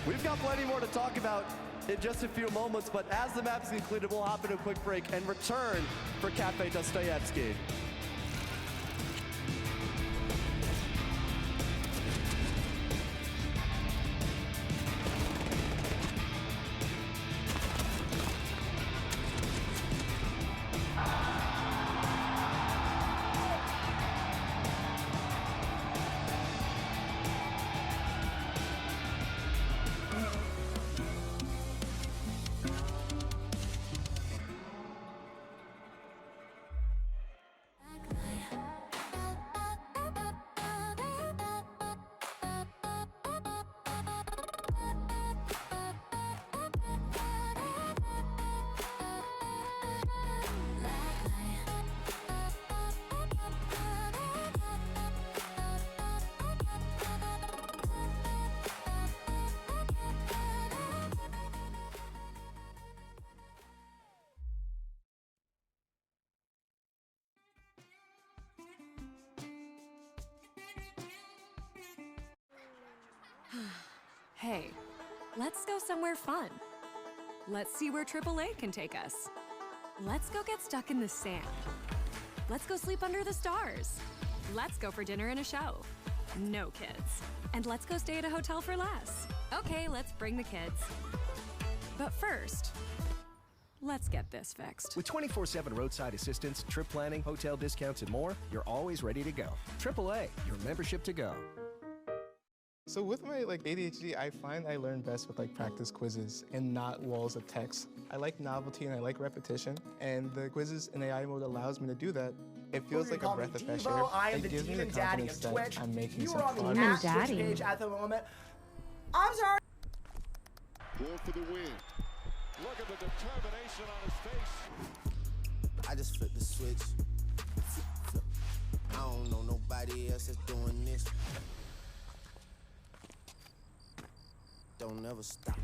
We've got plenty more to talk about in just a few moments, but as the map's concluded, we'll hop into a quick break and return for Cafe Dostoyevsky. Hey, let's go somewhere fun. Let's see where AAA can take us. Let's go get stuck in the sand. Let's go sleep under the stars. Let's go for dinner and a show. No kids. And let's go stay at a hotel for less. Okay, let's bring the kids. But first, let's get this fixed. With 24/7 roadside assistance, trip planning, hotel discounts, and more, you're always ready to go. AAA, your membership to go. So with my ADHD, I find I learn best with practice quizzes and not walls of text. I like novelty and I like repetition, and the quizzes in AI mode allows me to do that. It feels like a breath of fresh air. I am It the gives me the demon daddy of confidence that Twitch. I'm making You some are on the progress. Twitch page at the moment. I'm sorry. Going for the win. Look at the determination on his face. I just flipped the switch. Flip, flip. I don't know nobody else that's doing this. Don't never stop.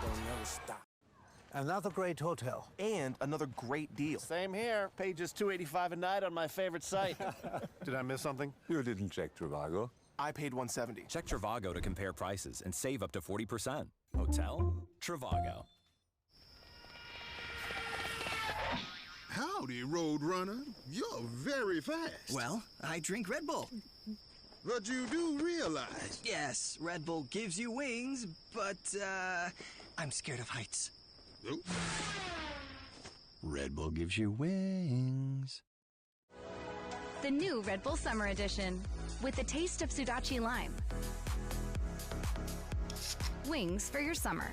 Don't never stop. Another great hotel. And another great deal. Same here. Pages $285 a night on my favorite site. Did I miss something? You didn't check Trivago. I paid $170. Check Trivago to compare prices and save up to 40%. Hotel Trivago. Howdy, Roadrunner. You're very fast. Well, I drink Red Bull. But you do realize. Yes, Red Bull gives you wings, but, I'm scared of heights. Red Bull gives you wings. The new Red Bull Summer Edition, with the taste of Sudachi Lime. Wings for your summer.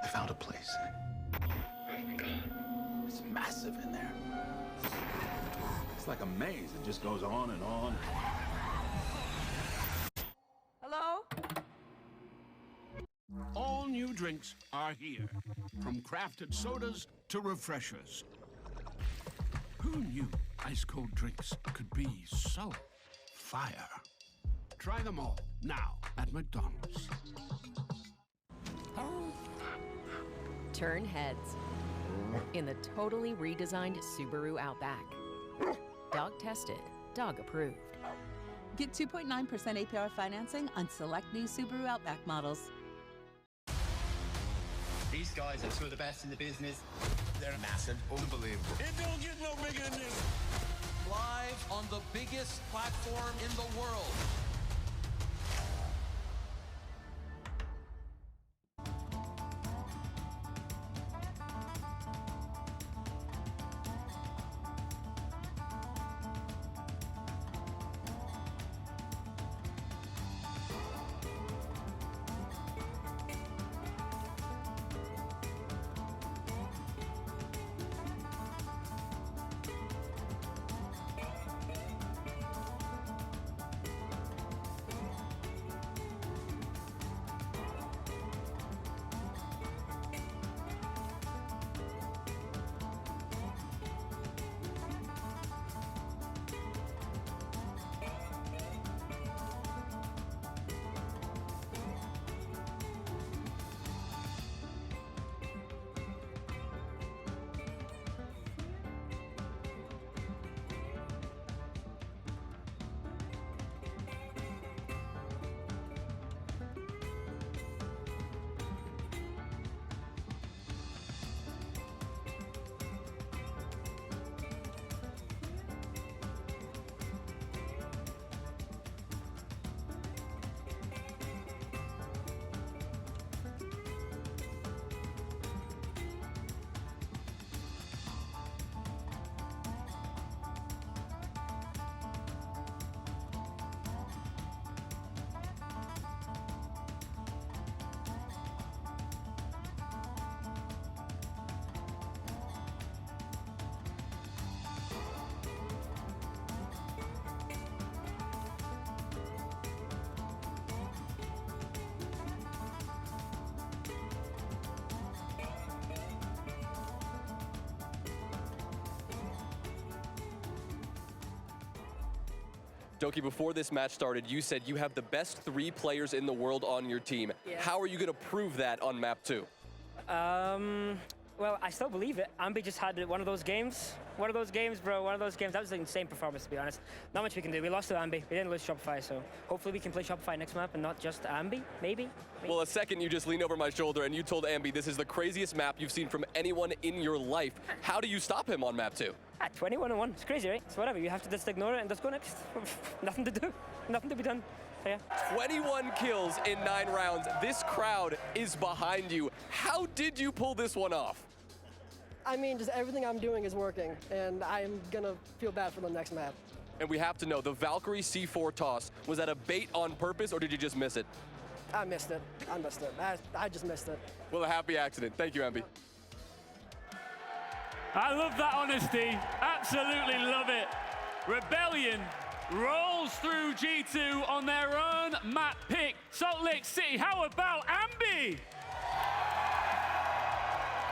I found a place. Oh my God. It's massive in there. It's like a maze. It just goes on and on. Hello? All new drinks are here. From crafted sodas to refreshers. Who knew ice-cold drinks could be so fire? Try them all now at McDonald's. Turn heads in the totally redesigned Subaru Outback. Dog tested, dog approved. Get 2.9% APR financing on select new Subaru Outback models. These guys are two of the best in the business. They're massive. Unbelievable. It don't get no bigger than this. Live on the biggest platform in the world. Doki, before this match started, you said you have the best 3 players in the world on your team. Yeah. How are you going to prove that on map 2? Well, I still believe it. Ambi just had one of those games. One of those games, bro. One of those games. That was an insane performance, to be honest. Not much we can do. We lost to Ambi. We didn't lose Shopify, so hopefully we can play Shopify next map and not just Ambi, maybe. Well, a second you just leaned over my shoulder and you told Ambi this is the craziest map you've seen from anyone in your life. How do you stop him on map 2? 21-1. It's crazy, right? So whatever. You have to just ignore it and just go next. Nothing to do. Nothing to be done. So, yeah. 21 kills in 9 rounds. This crowd is behind you. How did you pull this one off? I mean, just everything I'm doing is working, and I'm gonna feel bad for the next map. And we have to know, the Valkyrie C4 toss, was that a bait on purpose or did you just miss it? I missed it. I missed it. I just missed it. Well, a happy accident. Thank you, Ambi. I love that honesty. Absolutely love it. Rebellion rolls through G2 on their own map pick. Salt Lake City, how about Ambi?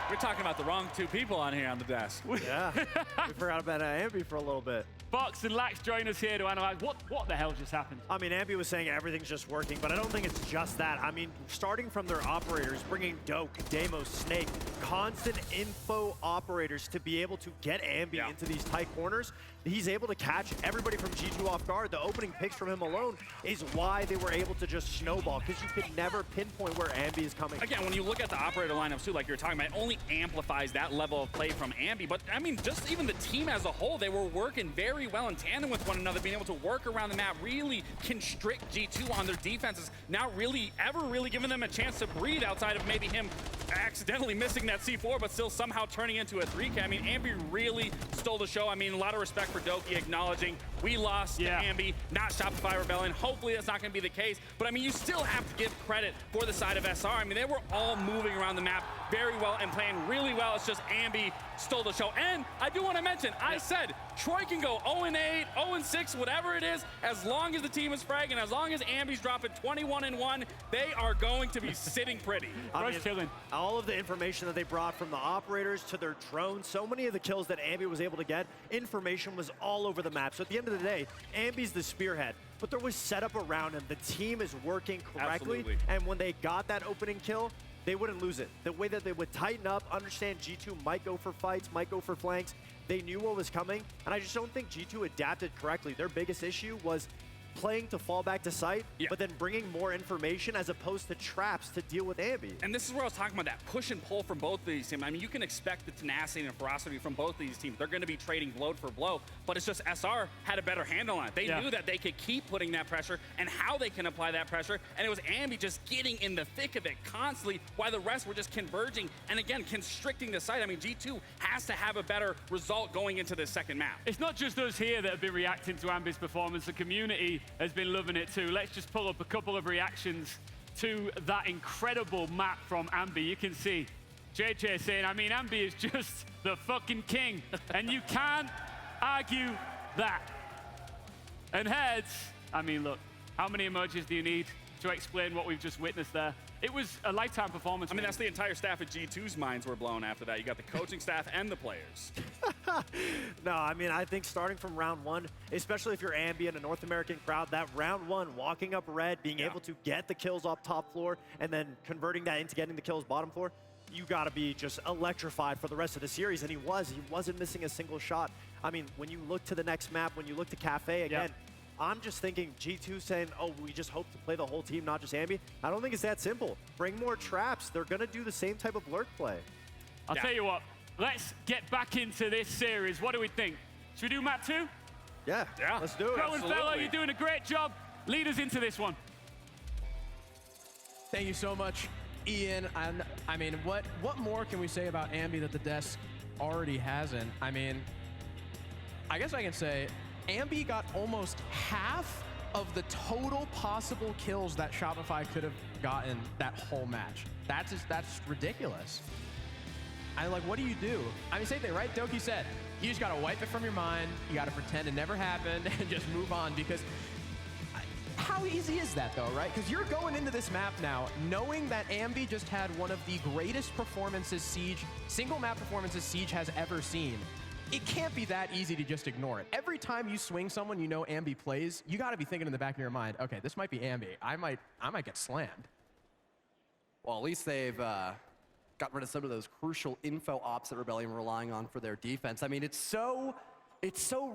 We're talking about the wrong 2 people on here on the desk. Yeah, we forgot about Ambi for a little bit. Fox and Lax join us here to analyze what the hell just happened. I mean, Ambi was saying everything's just working, but I don't think it's just that. I mean, starting from their operators, bringing Doke, Demos, Snake, constant info operators to be able to get Ambi into these tight corners. He's able to catch everybody from G2 off guard. The opening picks from him alone is why they were able to just snowball, because you could never pinpoint where Ambi is coming. Again, when you look at the operator lineups too, like you're talking about, it only amplifies that level of play from Ambi. But I mean, just even the team as a whole, they were working very well in tandem with one another, being able to work around the map, really constrict G2 on their defenses, not really ever really giving them a chance to breathe outside of maybe him accidentally missing that C4, but still somehow turning into a 3K. I mean, Ambi really stole the show. I mean, a lot of respect for Doki acknowledging we lost to Ambi, not Shopify Rebellion. Hopefully that's not going to be the case, but I mean, you still have to give credit for the side of SR. I mean, they were all moving around the map very well and playing really well. It's just Ambi stole the show. And I do want to mention, I said Troy can go 0-8, 0-6, whatever it is, as long as the team is fragging, as long as Ambi's dropping 21-1, they are going to be sitting pretty. I mean, all of the information that they brought from the operators to their drones, so many of the kills that Ambi was able to get, information was all over the map. So at the end of the day, Ambi's the spearhead, but there was setup around him. The team is working correctly, and when they got that opening kill, they wouldn't lose it. The way that they would tighten up, understand G2 might go for fights, might go for flanks. They knew what was coming, and I just don't think G2 adapted correctly. Their biggest issue was playing to fall back to site, but then bringing more information as opposed to traps to deal with Ambi. And this is where I was talking about, that push and pull from both of these teams. I mean, you can expect the tenacity and ferocity from both of these teams. They're going to be trading blow for blow, but it's just SR had a better handle on it. They knew that they could keep putting that pressure and how they can apply that pressure, and it was Ambi just getting in the thick of it constantly while the rest were just converging and, again, constricting the site. I mean, G2 has to have a better result going into this second map. It's not just us here that have been reacting to Ambi's performance. The community has been loving it too. Let's just pull up a couple of reactions to that incredible map from Ambi. You can see JJ saying, I mean, Ambi is just the fucking king, and you can't argue that. And Heads, I mean, look, how many emojis do you need to explain what we've just witnessed there? It was a lifetime performance. I mean, that's the entire staff at G2's minds were blown after that. You got the coaching staff and the players. No, I mean, I think starting from round 1, especially if you're Ambi in a North American crowd, that round 1, walking up red, being able to get the kills off top floor, and then converting that into getting the kills bottom floor, you got to be just electrified for the rest of the series, and he wasn't missing a single shot. I mean, when you look to the next map, when you look to Cafe again, I'm just thinking G2 saying, oh, we just hope to play the whole team, not just Ambi. I don't think it's that simple. Bring more traps. They're going to do the same type of lurk play. I'll tell you what, let's get back into this series. What do we think? Should we do map 2? Yeah, let's do it. Rowan Fellow, you're doing a great job. Lead us into this one. Thank you so much, Ian. And I mean, what more can we say about Ambi that the desk already hasn't? I mean, I guess I can say Ambi got almost half of the total possible kills that Shopify could have gotten that whole match. That's ridiculous. Like, what do you do? I mean, same thing, right? Doki said, you just gotta wipe it from your mind. You gotta pretend it never happened and just move on, because how easy is that though, right? Because you're going into this map now knowing that Ambi just had one of the greatest performances single map performances Siege has ever seen. it can't be that easy to just ignore it. Every time you swing someone you know Ambi plays, you got to be thinking in the back of your mind, okay, this might be Ambi. I might get slammed. Well, at least they've got rid of some of those crucial info ops that Rebellion were relying on for their defense. I mean, it's so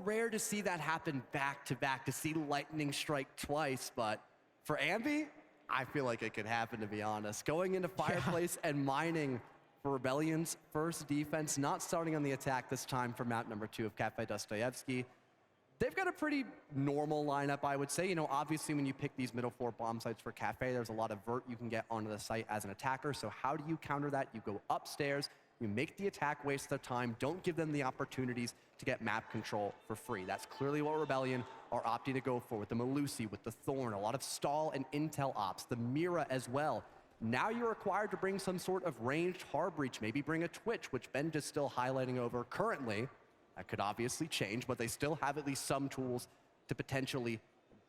rare to see that happen back to back, to see lightning strike twice, but for Ambi, I feel like it could happen, to be honest. Going into Fireplace and mining for Rebellion's first defense, not starting on the attack this time for map number 2 of Cafe Dostoevsky. They've got a pretty normal lineup, I would say. You know, obviously when you pick these middle 4 bomb sites for Cafe, there's a lot of vert you can get onto the site as an attacker. So how do you counter that? You go upstairs, you make the attack waste their time, don't give them the opportunities to get map control for free. That's clearly what Rebellion are opting to go for with the Melusi, with the Thorn, a lot of stall and intel ops, the Mira as well. Now you're required to bring some sort of ranged hard breach, maybe bring a Twitch, which Ben is still highlighting over currently. That could obviously change, but they still have at least some tools to potentially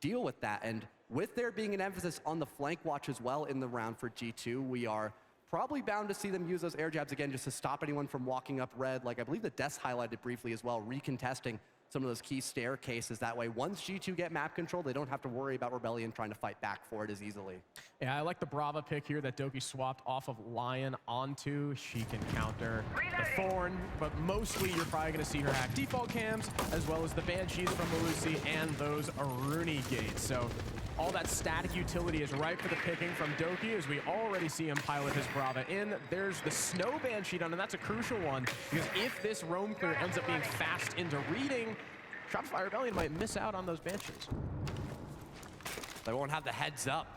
deal with that. And with there being an emphasis on the flank watch as well in the round for G2, we are probably bound to see them use those air jabs again just to stop anyone from walking up red. Like I believe the Deaths highlighted briefly as well, recontesting some of those key staircases. That way, once G2 get map control, they don't have to worry about Rebellion trying to fight back for it as easily. Yeah, I like the Brava pick here that Doki swapped off of Lion onto. She can counter the Thorn, but mostly you're probably going to see her hack default cams, as well as the Banshees from Melusi and those Aruni gates. So all that static utility is ripe for the picking from Doki, as we already see him pilot his Brava in. There's the Snow Banshee done, and that's a crucial one, because if this roam clear ends up being fast into reading, Shopify Rebellion might miss out on those Banshees. They won't have the heads up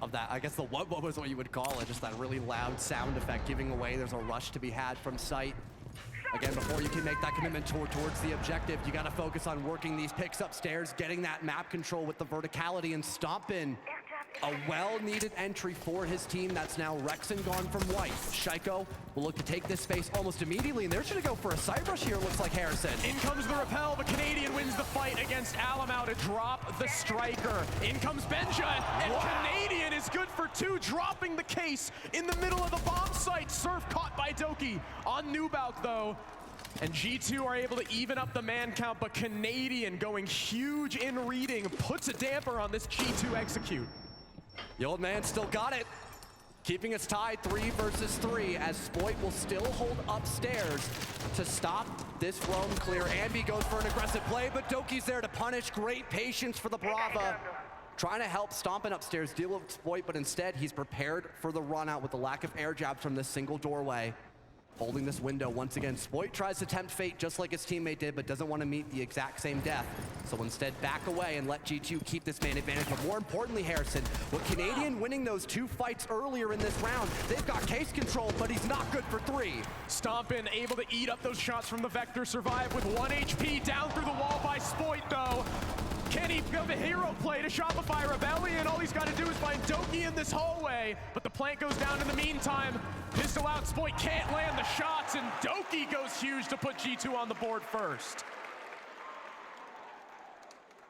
of that. I guess the what was what you would call it, just that really loud sound effect giving away there's a rush to be had from sight. Again, before you can make that commitment towards the objective, you got to focus on working these picks upstairs, getting that map control with the verticality, and stomping a well-needed entry for his team. That's now Rexen gone from white. Shaiko will look to take this space almost immediately, and they're going to go for a side rush here, looks like Harrison. In comes the repel, but Canadian wins the fight against Alamau to drop the striker. In comes Benja, and Canadian is good for 2, dropping the case in the middle of the bomb site. Surf caught by Doki on Nubaut, though. And G2 are able to even up the man count, but Canadian going huge in reading puts a damper on this G2 execute. The old man still got it, keeping us tied 3 versus 3, as Spoit will still hold upstairs to stop this roam clear. Ambi goes for an aggressive play, but Doki's there to punish. Great patience for the Brava, trying to help Stompin upstairs deal with Spoit, but instead he's prepared for the run out with the lack of air jabs from this single doorway. Holding this window once again. Spoit tries to tempt fate just like his teammate did, but doesn't want to meet the exact same death. So instead back away and let G2 keep this man advantage. But more importantly, Harrison, with Canadian winning those 2 fights earlier in this round, they've got case control, but he's not good for 3. Stompin able to eat up those shots from the Vector, survive with 1 HP, down through the wall by Spoit though. Can he give a hero play to Shopify Rebellion? All he's got to do is find Doki in this hallway, but the plant goes down in the meantime. Pistol out, Spoit can't land the shots, and Doki goes huge to put G2 on the board first.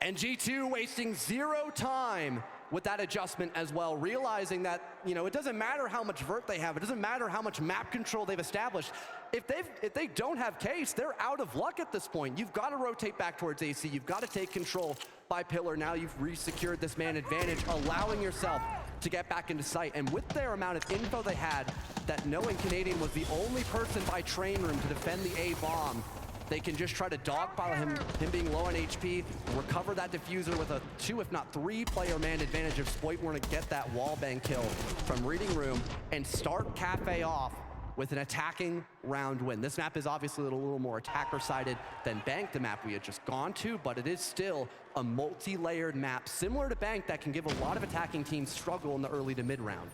And G2 wasting 0 time with that adjustment as well, realizing that, you know, it doesn't matter how much vert they have, it doesn't matter how much map control they've established. If they don't have case, they're out of luck at this point. You've got to rotate back towards AC, you've got to take control by pillar. Now you've re-secured this man advantage, allowing yourself to get back into sight. And with their amount of info they had, that knowing Canadian was the only person by train room to defend the A bomb, they can just try to dogpile him being low on HP, recover that diffuser with a 2, if not 3 player man advantage if Spoit were to get that wallbang kill from Reading Room and start Cafe off with an attacking round win. This map is obviously a little more attacker-sided than Bank, the map we had just gone to, but it is still a multi-layered map, similar to Bank, that can give a lot of attacking teams struggle in the early to mid-round.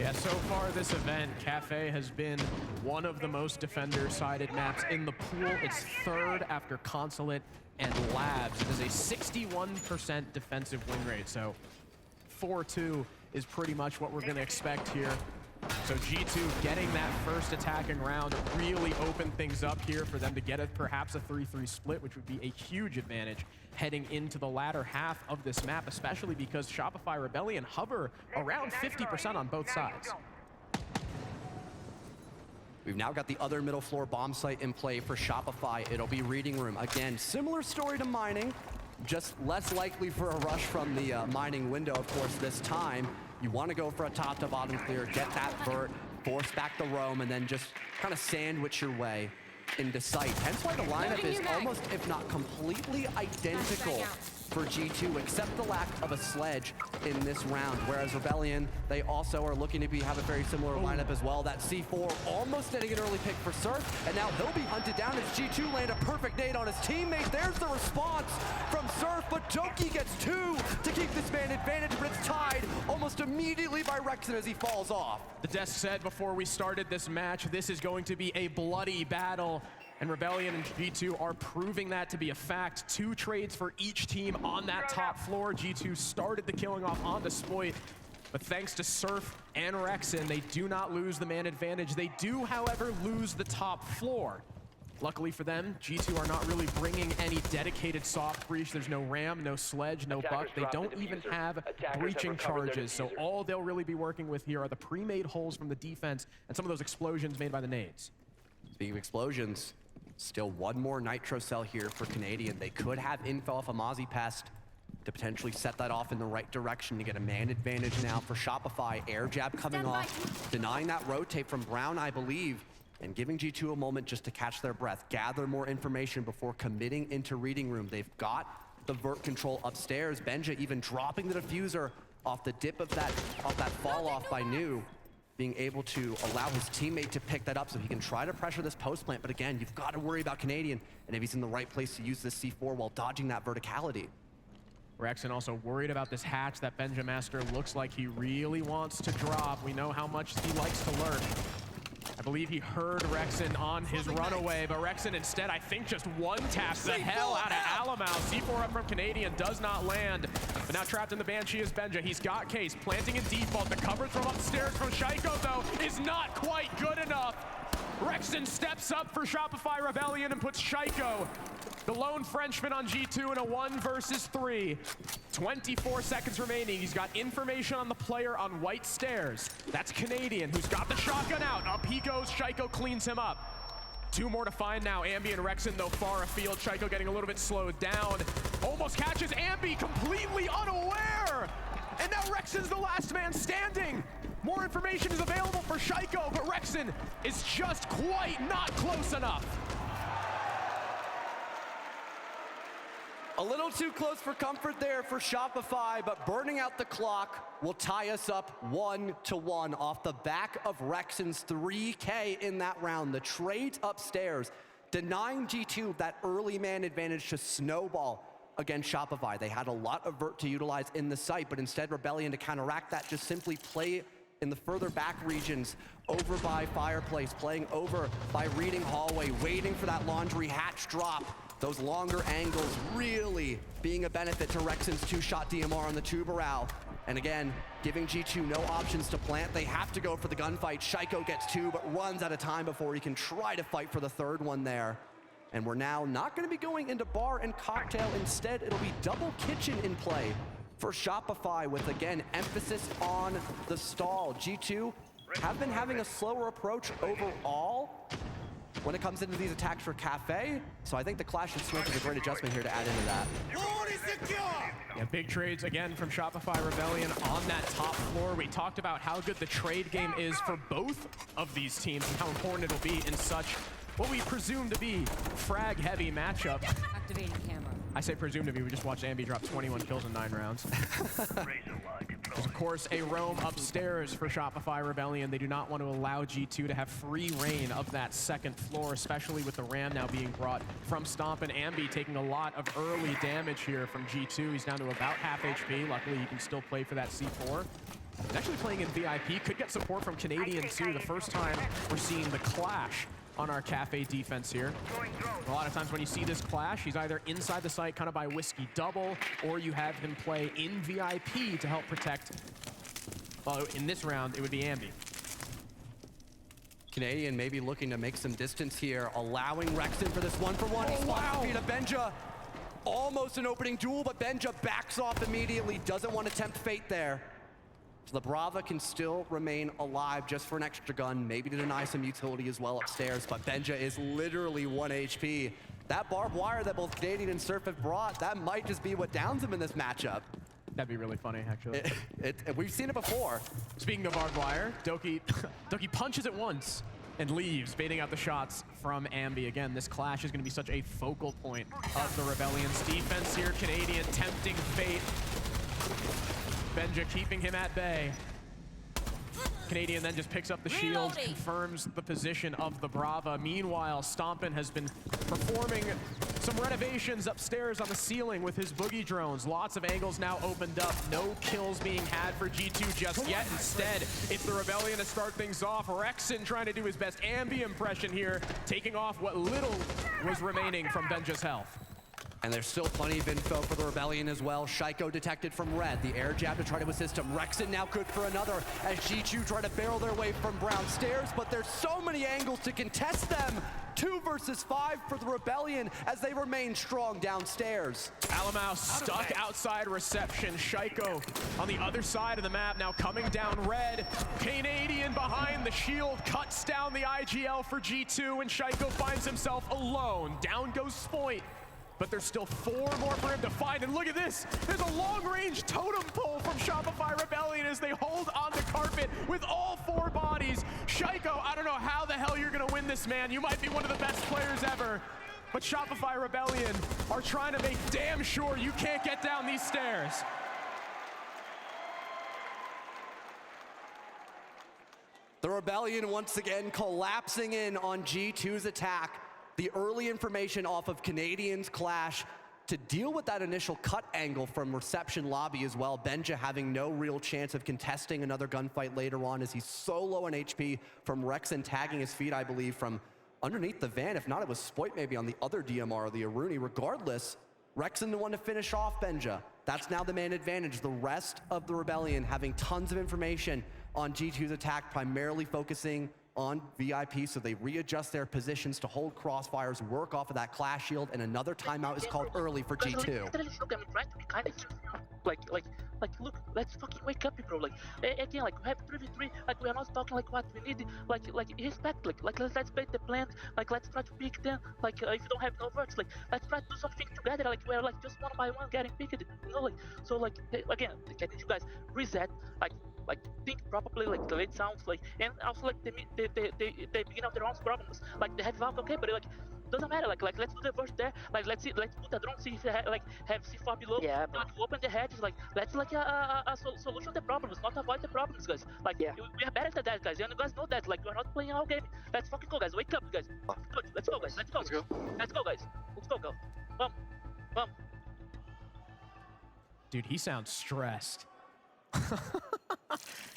Yeah, so far this event, Cafe has been one of the most defender-sided maps in the pool. It's 3rd after Consulate and Labs. It is a 61% defensive win rate, so 4-2 is pretty much what we're going to expect here. So G2 getting that first attacking round really opened things up here for them to get perhaps a 3-3 split, which would be a huge advantage heading into the latter half of this map, especially because Shopify Rebellion hover around 50% on both sides. We've now got the other middle floor bomb site in play for Shopify. It'll be reading room. Again, similar story to mining, just less likely for a rush from the mining window, of course, this time. You want to go for a top to bottom clear, get that vert, force back the roam, and then just kind of sandwich your way into sight. Hence why the lineup is almost, if not completely identical for G2, except the lack of a sledge in this round. Whereas Rebellion, they also are looking to have a very similar lineup as well. That C4 almost getting an early pick for Surf, and now he'll be hunted down as G2 land a perfect nade on his teammate. There's the response from Surf, but Doki gets 2 to keep this man advantage, but it's tied almost immediately by Rexen as he falls off. The desk said before we started this match, this is going to be a bloody battle. And Rebellion and G2 are proving that to be a fact. 2 trades for each team on that top floor. G2 started the killing off on Despoit, but thanks to Surf and Rexen, they do not lose the man advantage. They do, however, lose the top floor. Luckily for them, G2 are not really bringing any dedicated soft breach. There's no ram, no sledge, no buck. They don't even have breaching charges. So all they'll really be working with here are the pre-made holes from the defense and some of those explosions made by the nades. Speaking of explosions, still one more Nitro cell here for Canadian. They could have info off a Mozzie Pest to potentially set that off in the right direction to get a man advantage now for Shopify. Air jab coming off, denying that rotate from Brown, I believe, and giving G2 a moment just to catch their breath, gather more information before committing into reading room. They've got the vert control upstairs. Benja even dropping the diffuser off the dip of that fall off by New, being able to allow his teammate to pick that up so he can try to pressure this post plant. But again, you've got to worry about Canadian and if he's in the right place to use this C4 while dodging that verticality. Rexen also worried about this hatch that Benja Master looks like he really wants to drop. We know how much he likes to lurk. I believe he heard Rexen on his runaway, but Rexen instead, I think, just one-taps the hell out of Alamau. C4 up from Canadian does not land, but now trapped in the Banshee is Benja. He's got Case planting in default. The cover from upstairs from Shaiko, though, is not quite good enough. Rexen steps up for Shopify Rebellion and puts Shaiko, the lone Frenchman, on G2 in a 1 versus 3. 24 seconds remaining. He's got information on the player on white stairs. That's Canadian, who's got the shotgun out. Up he goes. Shaiko cleans him up. 2 more to find now. Ambi and Rexen, though, far afield. Shaiko getting a little bit slowed down. Almost catches Ambi, completely unaware. And now Rexen's the last man standing. More information is available for Shaiko, but Rexen is just quite not close enough. A little too close for comfort there for Shopify, but burning out the clock will tie us up 1-1 off the back of Rexen's 3K in that round. The trades upstairs, denying G2 that early man advantage to snowball against Shopify. They had a lot of vert to utilize in the site, but instead Rebellion, to counteract that, just simply play in the further back regions, over by Fireplace, playing over by Reading Hallway, waiting for that laundry hatch drop. Those longer angles really being a benefit to Rexen's 2-shot DMR on the Tubarao. And again, giving G2 no options to plant. They have to go for the gunfight. Shaiko gets 2, but runs out of time before he can try to fight for the 3rd one there. And we're now not going to be going into bar and cocktail. Instead, it'll be double kitchen in play for Shopify, with, again, emphasis on the stall. G2 have been having a slower approach overall when it comes into these attacks for Cafe. So I think the Clash of Smoke is a great adjustment here to add into that. Yeah, big trades again from Shopify Rebellion on that top floor. We talked about how good the trade game is for both of these teams and how important it'll be in such what we presume to be frag-heavy matchup. Activating camera. I say presume to be, we just watched Ambi drop 21 kills in 9 rounds. There's, of course, a roam upstairs for Shopify Rebellion. They do not want to allow G2 to have free reign of that 2nd floor, especially with the ram now being brought from Stomp, and Ambi taking a lot of early damage here from G2. He's down to about half HP. Luckily, he can still play for that C4. He's actually playing in VIP. Could get support from Canadian, too. The first time we're seeing the Clash on our Cafe defense here. A lot of times when you see this Clash, he's either inside the site kind of by Whiskey Double, or you have him play in VIP to help protect. Well, in this round, it would be Ambi. Canadian maybe looking to make some distance here, allowing Rexen for this 1-for-1. He spots the beat of Benja. Almost an opening duel, but Benja backs off immediately. Doesn't want to tempt fate there. So the Brava can still remain alive just for an extra gun, maybe to deny some utility as well upstairs, but Benja is literally 1 HP. That barbed wire that both Canadian and Surf have brought, that might just be what downs him in this matchup. That'd be really funny, actually. We've seen it before. Speaking of barbed wire, Doki punches it once and leaves, baiting out the shots from Ambi. Again, this clash is going to be such a focal point of the Rebellion's defense here. Canadian tempting fate. Benja keeping him at bay. Canadian then just picks up the shield, confirms the position of the Brava. Meanwhile, Stompin has been performing some renovations upstairs on the ceiling with his boogie drones. Lots of angles now opened up. No kills being had for G2 just yet. Instead, it's the Rebellion to start things off. Rexon trying to do his best Ambi impression here, taking off what little was remaining from Benja's health. And there's still plenty of info for the Rebellion as well. Shaiko detected from red. The air jab to try to assist him. Rexon now good for another as G2 try to barrel their way from brown stairs, but there's so many angles to contest them. 2 versus 5 for the Rebellion as they remain strong downstairs. Alamau stuck outside reception. Shaiko on the other side of the map now coming down red. Canadian behind the shield cuts down the IGL for G2 and Shaiko finds himself alone. Down goes Spoit. But there's still 4 more for him to find. And look at this. There's a long-range totem pole from Shopify Rebellion as they hold on the carpet with all 4 bodies. Shaiko, I don't know how the hell you're going to win this, man. You might be one of the best players ever. But Shopify Rebellion are trying to make damn sure you can't get down these stairs. The Rebellion once again collapsing in on G2's attack. The early information off of Canadian's clash to deal with that initial cut angle from reception lobby as well. Benja having no real chance of contesting another gunfight later on as he's so low on HP from Rexon tagging his feet, I believe, from underneath the van. If not, it was Spoit maybe on the other DMR, the Aruni. Regardless, Rexon the one to finish off Benja. That's now the man advantage. The rest of the Rebellion having tons of information on G2's attack, primarily focusing on VIP, so they readjust their positions to hold crossfires, work off of that clash shield, and another timeout is called early for G2. Look, let's fucking wake up, bro. Again, we have 3v3. We are not talking what we need. Respect. Let's make the plan. Let's try to pick them. If you don't have no words, let's try to do something together. We're just one by one getting picked. Again, can you guys reset? Think properly, the way it sounds and also they begin of their own problems. They have Valk, okay, but doesn't matter. Let's do the burst there. Let's put a drone, see if they have C4 below. Yeah, bro. Open the hedges. Let's a solution the problems, not avoid the problems, guys. We are better than that, guys. And you guys know that. We're not playing our game. Let's fucking go, guys. Wake up, guys. Let's go, guys. Let's go. Let's go, guys. Let's go. Come. Dude, he sounds stressed.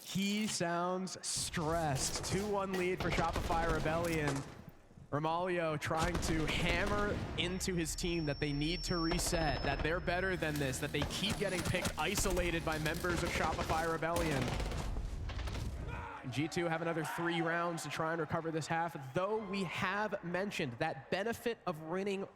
He sounds stressed. 2-1 lead for Shopify Rebellion. Romalio trying to hammer into his team that they need to reset, that they're better than this, that they keep getting picked isolated by members of Shopify Rebellion. G2 have another 3 rounds to try and recover this half, though we have mentioned that benefit of winning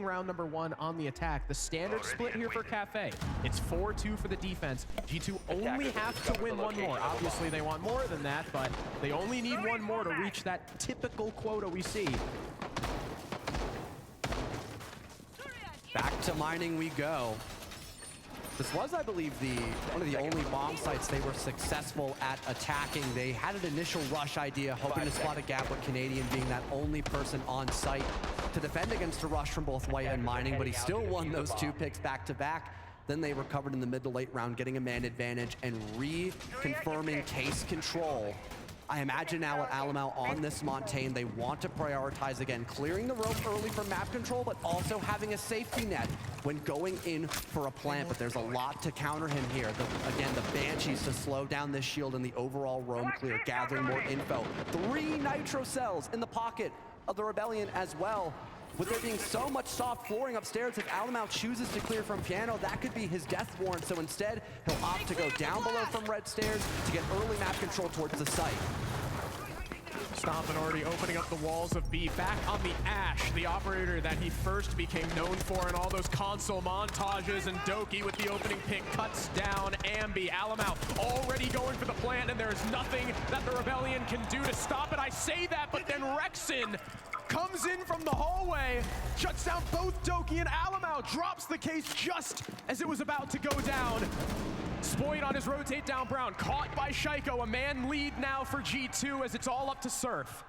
round number 1 on the attack. The standard split here for Cafe, it's 4-2 for the defense. G2 only have to win 1 more. Obviously they want more than that, but they only need 1 more to reach that typical quota we see. Back to mining we go. This was, I believe, one of the only bomb sites they were successful at attacking. They had an initial rush idea, hoping to spot a gap with Canadian being that only person on site to defend against a rush from both White and Mining, but he still won those 2 picks back-to-back. Then they recovered in the mid to late round, getting a man advantage and reconfirming case control. I imagine now at Alamau on this Montaigne, they want to prioritize again, clearing the rope early for map control, but also having a safety net when going in for a plant. But there's a lot to counter him here. Again, the Banshees to slow down this shield and the overall roam clear, gathering more info. 3 nitro cells in the pocket of the Rebellion as well. With there being so much soft flooring upstairs, if Alamau chooses to clear from Piano, that could be his death warrant. So instead, he'll opt to go down below from red stairs to get early map control towards the site. Stompin already opening up the walls of B. Back on the Ash, the operator that he first became known for in all those console montages, and Doki with the opening pick cuts down Ambi. Alamau already going for the plant, and there is nothing that the Rebellion can do to stop it. I say that, but then Rexin comes in from the hallway, shuts down both Doki and Alamau, drops the case just as it was about to go down. Spoit on his rotate down Brown, caught by Shaiko. A man lead now for G2 as it's all up to Surf.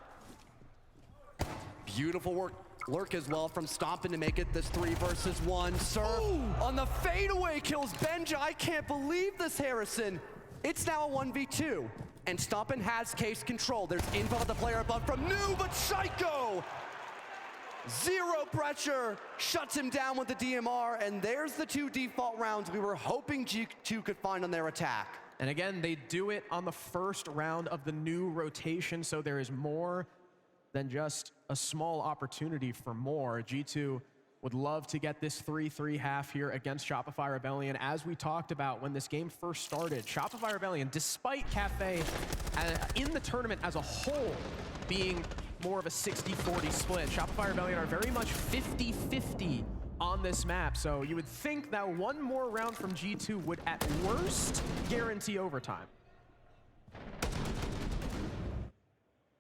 Beautiful work. Lurk as well from Stompin to make it this 3 versus 1. Surf on the fadeaway kills Benja. I can't believe this, Harrison. It's now a 1v2. And Stompin has case control. There's info on the player above from New, but Shaiko! Zero pressure, shuts him down with the DMR, and there's the 2 default rounds we were hoping G2 could find on their attack. And again, they do it on the first round of the new rotation, so there is more than just a small opportunity for more. G2 would love to get this 3-3 half here against Shopify Rebellion. As we talked about when this game first started, Shopify Rebellion, despite Cafe in the tournament as a whole being more of a 60-40 split, Shopify Rebellion are very much 50-50 on this map. So you would think that one more round from G2 would at worst guarantee overtime.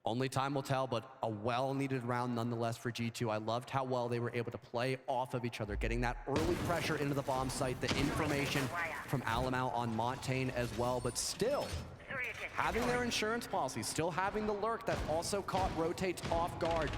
Only time will tell, but a well-needed round nonetheless for G2. I loved how well they were able to play off of each other, getting that early pressure into the bomb site, the information from Alamau on Montaigne as well, but still having their insurance policy, still having the lurk that also caught rotates off guard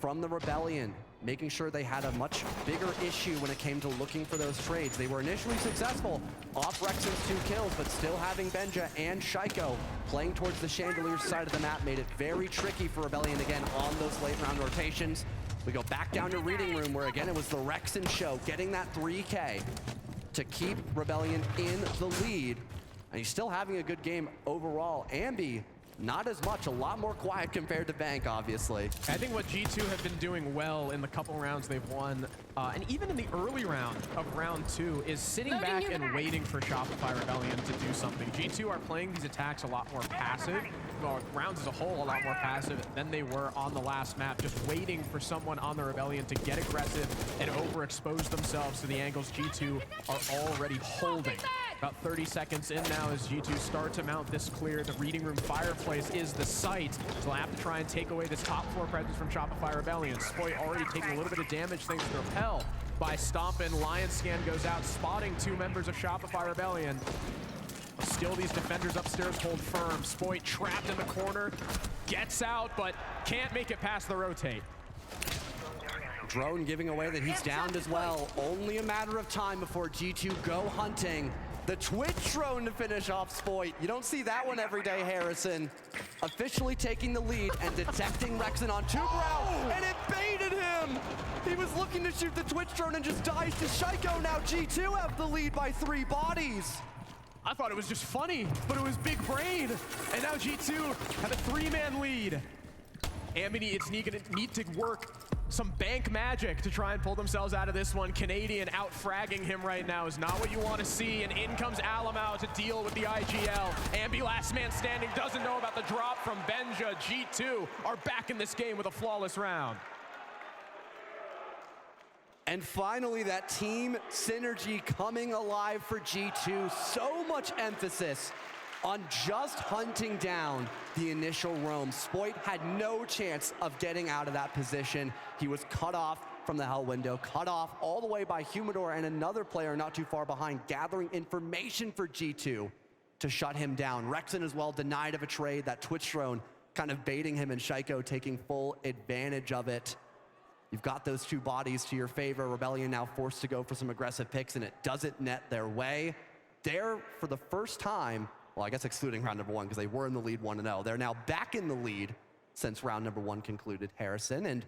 from the Rebellion, making sure they had a much bigger issue when it came to looking for those trades. They were initially successful off Rexin's 2 kills, but still having Benja and Shaiko playing towards the chandelier side of the map made it very tricky for Rebellion again on those late round rotations. We go back down to Reading Room, where again it was the Rexin show, getting that 3K to keep Rebellion in the lead. And he's still having a good game overall. Ambi, not as much, a lot more quiet compared to Bank, obviously. I think what G2 have been doing well in the couple rounds they've won, and even in the early round of round 2, is sitting back and waiting for Shopify Rebellion to do something. G2 are playing these attacks a lot more passive, well, rounds as a whole a lot more passive than they were on the last map, just waiting for someone on the Rebellion to get aggressive and overexpose themselves to the angles G2 are already holding. About 30 seconds in now as G2 start to mount this clear. The Reading Room fireplace is the site. So they'll have to try and take away this top 4 presence from Shopify Rebellion. Spoy already taking a little bit of damage thanks to the repel by Stompin. Lion Scan goes out, spotting 2 members of Shopify Rebellion. But still these defenders upstairs hold firm. Spoy trapped in the corner, gets out, but can't make it past the rotate. Drone giving away that he's downed as well. Only a matter of time before G2 go hunting. The Twitch drone to finish off Spoit. You don't see that one every day, Harrison. Officially taking the lead and detecting Rexin on 2 ground, and it baited him! He was looking to shoot the Twitch drone and just dies to Shaiko. Now G2 have the lead by 3 bodies. I thought it was just funny, but it was big brain. And now G2 have a 3-man lead. Amity, it's need to work some bank magic to try and pull themselves out of this one. Canadian out-fragging him right now is not what you want to see, and in comes Alamau to deal with the IGL. Ambi, last man standing, doesn't know about the drop from Benja. G2 are back in this game with a flawless round. And finally, that team synergy coming alive for G2. So much emphasis on just hunting down the initial roam. Spoit had no chance of getting out of that position. He was cut off from the Hell window, cut off all the way by Humidor and another player not too far behind, gathering information for G2 to shut him down. Rexin as well denied of a trade, that Twitch drone kind of baiting him, and Shaiko taking full advantage of it. You've got those 2 bodies to your favor. Rebellion now forced to go for some aggressive picks, and it doesn't net their way. They're, for the first time, well, I guess excluding round number 1 because they were in the lead 1-0. They're now back in the lead since round number 1 concluded, Harrison. And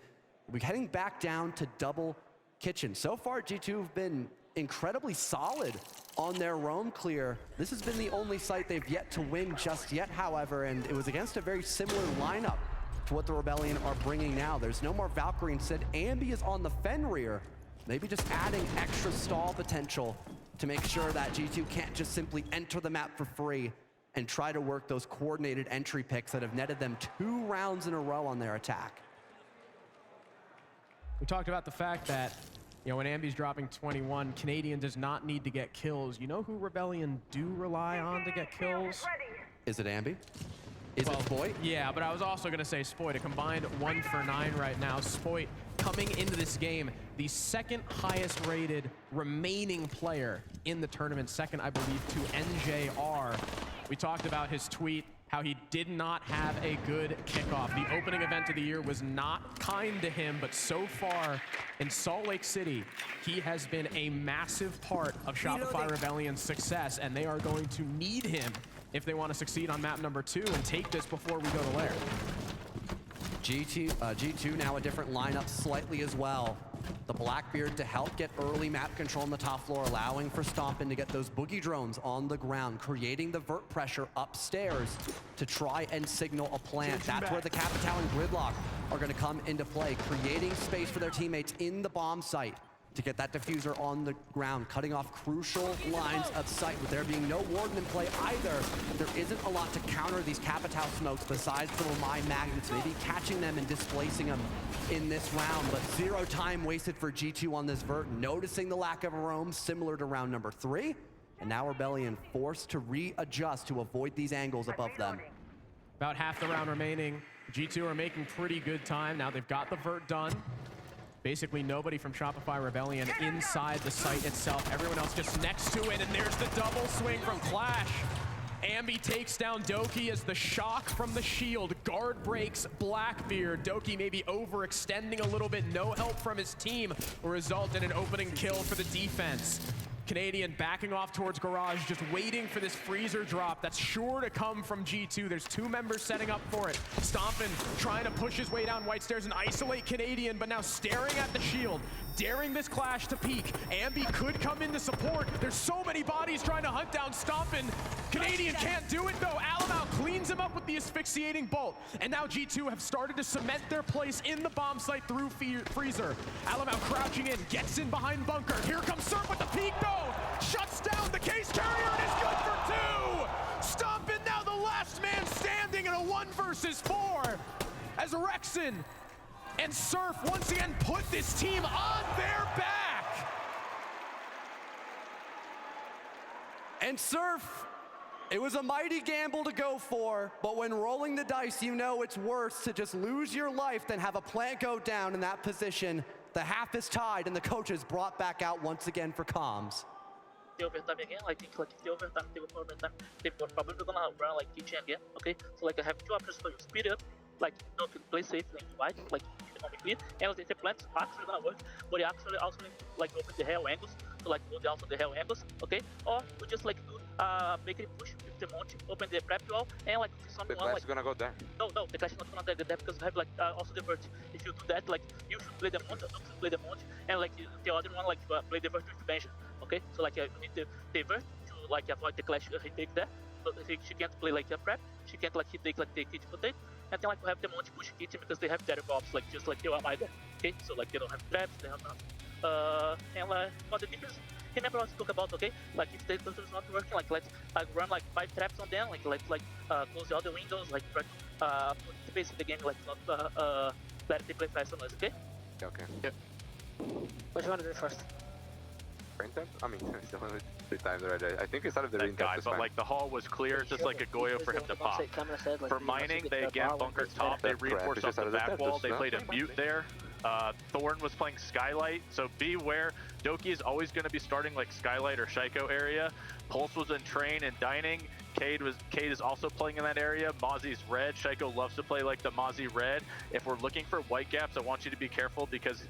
we're heading back down to double kitchen. So far, G2 have been incredibly solid on their roam clear. This has been the only site they've yet to win just yet, however, and it was against a very similar lineup to what the Rebellion are bringing now. There's no more Valkyrie. Instead, Ambi is on the Fenrir, maybe just adding extra stall potential to make sure that G2 can't just simply enter the map for free and try to work those coordinated entry picks that have netted them 2 rounds in a row on their attack. We talked about the fact that, you know, when Ambi's dropping 21, Canadian does not need to get kills. You know who Rebellion do rely on to get kills? Is it Ambi? Is it Spoit? Yeah, but I was also going to say Spoit. A combined 1 for 9 right now. Spoit coming into this game, the second highest rated remaining player in the tournament, second, I believe, to NJR. We talked about his tweet, how he did not have a good kickoff. The opening event of the year was not kind to him, but so far in Salt Lake City, he has been a massive part of Shopify Rebellion's success, and they are going to need him if they want to succeed on map number 2 and take this before we go to Lair. G2 now a different lineup slightly as well. The Blackbeard to help get early map control on the top floor, allowing for Stompin to get those boogie drones on the ground, creating the vert pressure upstairs to try and signal a plant. That's where the Capital and Gridlock are going to come into play, creating space for their teammates in the bomb site to get that diffuser on the ground, cutting off crucial lines of sight. With there being no Warden in play either, there isn't a lot to counter these Capital smokes besides the Lamai magnets, maybe catching them and displacing them in this round, but 0 time wasted for G2 on this vert, noticing the lack of a roam similar to round number 3, and now Rebellion forced to readjust to avoid these angles above them. About half the round remaining. G2 are making pretty good time. Now they've got the vert done. Basically nobody from Shopify Rebellion inside the site itself. Everyone else just next to it, and there's the double swing from Clash. Ambi takes down Doki as the shock from the shield. Guard breaks Blackbeard. Doki maybe overextending a little bit. No help from his team will result in an opening kill for the defense. Canadian backing off towards Garage, just waiting for this freezer drop that's sure to come from G2. There's 2 members setting up for it. Stompin trying to push his way down White Stairs and isolate Canadian, but now staring at the shield, daring this Clash to peek. Ambi could come in to support. There's so many bodies trying to hunt down Stompin. Canadian can't do it though. Alamau cleans him up with the asphyxiating bolt. And now G2 have started to cement their place in the bomb site through freezer. Alamau crouching in, gets in behind bunker. Here comes Surf with the peek though. Shuts down the case carrier and is good for 2. Stompin now the last man standing in a 1 versus 4 as Rexon and Surf once again put this team on their back. And Surf, it was a mighty gamble to go for, but when rolling the dice, you know it's worse to just lose your life than have a plant go down in that position. The half is tied, and the coach is brought back out once again for comms. The overtime again, like if the overtime, they go for overtime, they're probably gonna run like kitchen again, okay? So like I have 2 options for you, speed up, like you know, to play safe and wide, like economic clear, and the plants actually gonna work, but you actually also like open the hell angles, so like go down to the hell angles, okay? Or we just like do make it push with the monte, open the prep wall, and like someone the Clash like is gonna go there. No, the Clash is not gonna get there because we have like also the vert. If you do that, like you should play the monte, Doc should play the monte, and like the other one like play the vert with Benja. Okay, so like you need the vert to like avoid the Clash retake there. So she can't play like a prep, she can't like retake like the kit rotate, and then like we have the monte push kitchen because they have better bombs, like just like the Amai there. Okay, so like they don't have traps, they have nothing. And for the difference, remember what I spoke about, okay? Like if the cluster is not working, like let's run like 5 traps on them, like let's close the other windows, like try to put the pace in the game, like not let them play fast on us, okay? Okay. Yep. What do you want to do first? Rain time? I mean, it's only 3 times already. I think we started the rain time. But like the hall was clear, just like a Goyo for him to pop. For mining, they again bunkered top, they reinforced off the back wall, they played a mute there. Thorn was playing Skylight, so beware. Doki is always going to be starting like Skylight or Shaiko area. Pulse was in Train and Dining. Cade is also playing in that area. Mozzie's red. Shaiko loves to play like the Mozzie red. If we're looking for white gaps, I want you to be careful because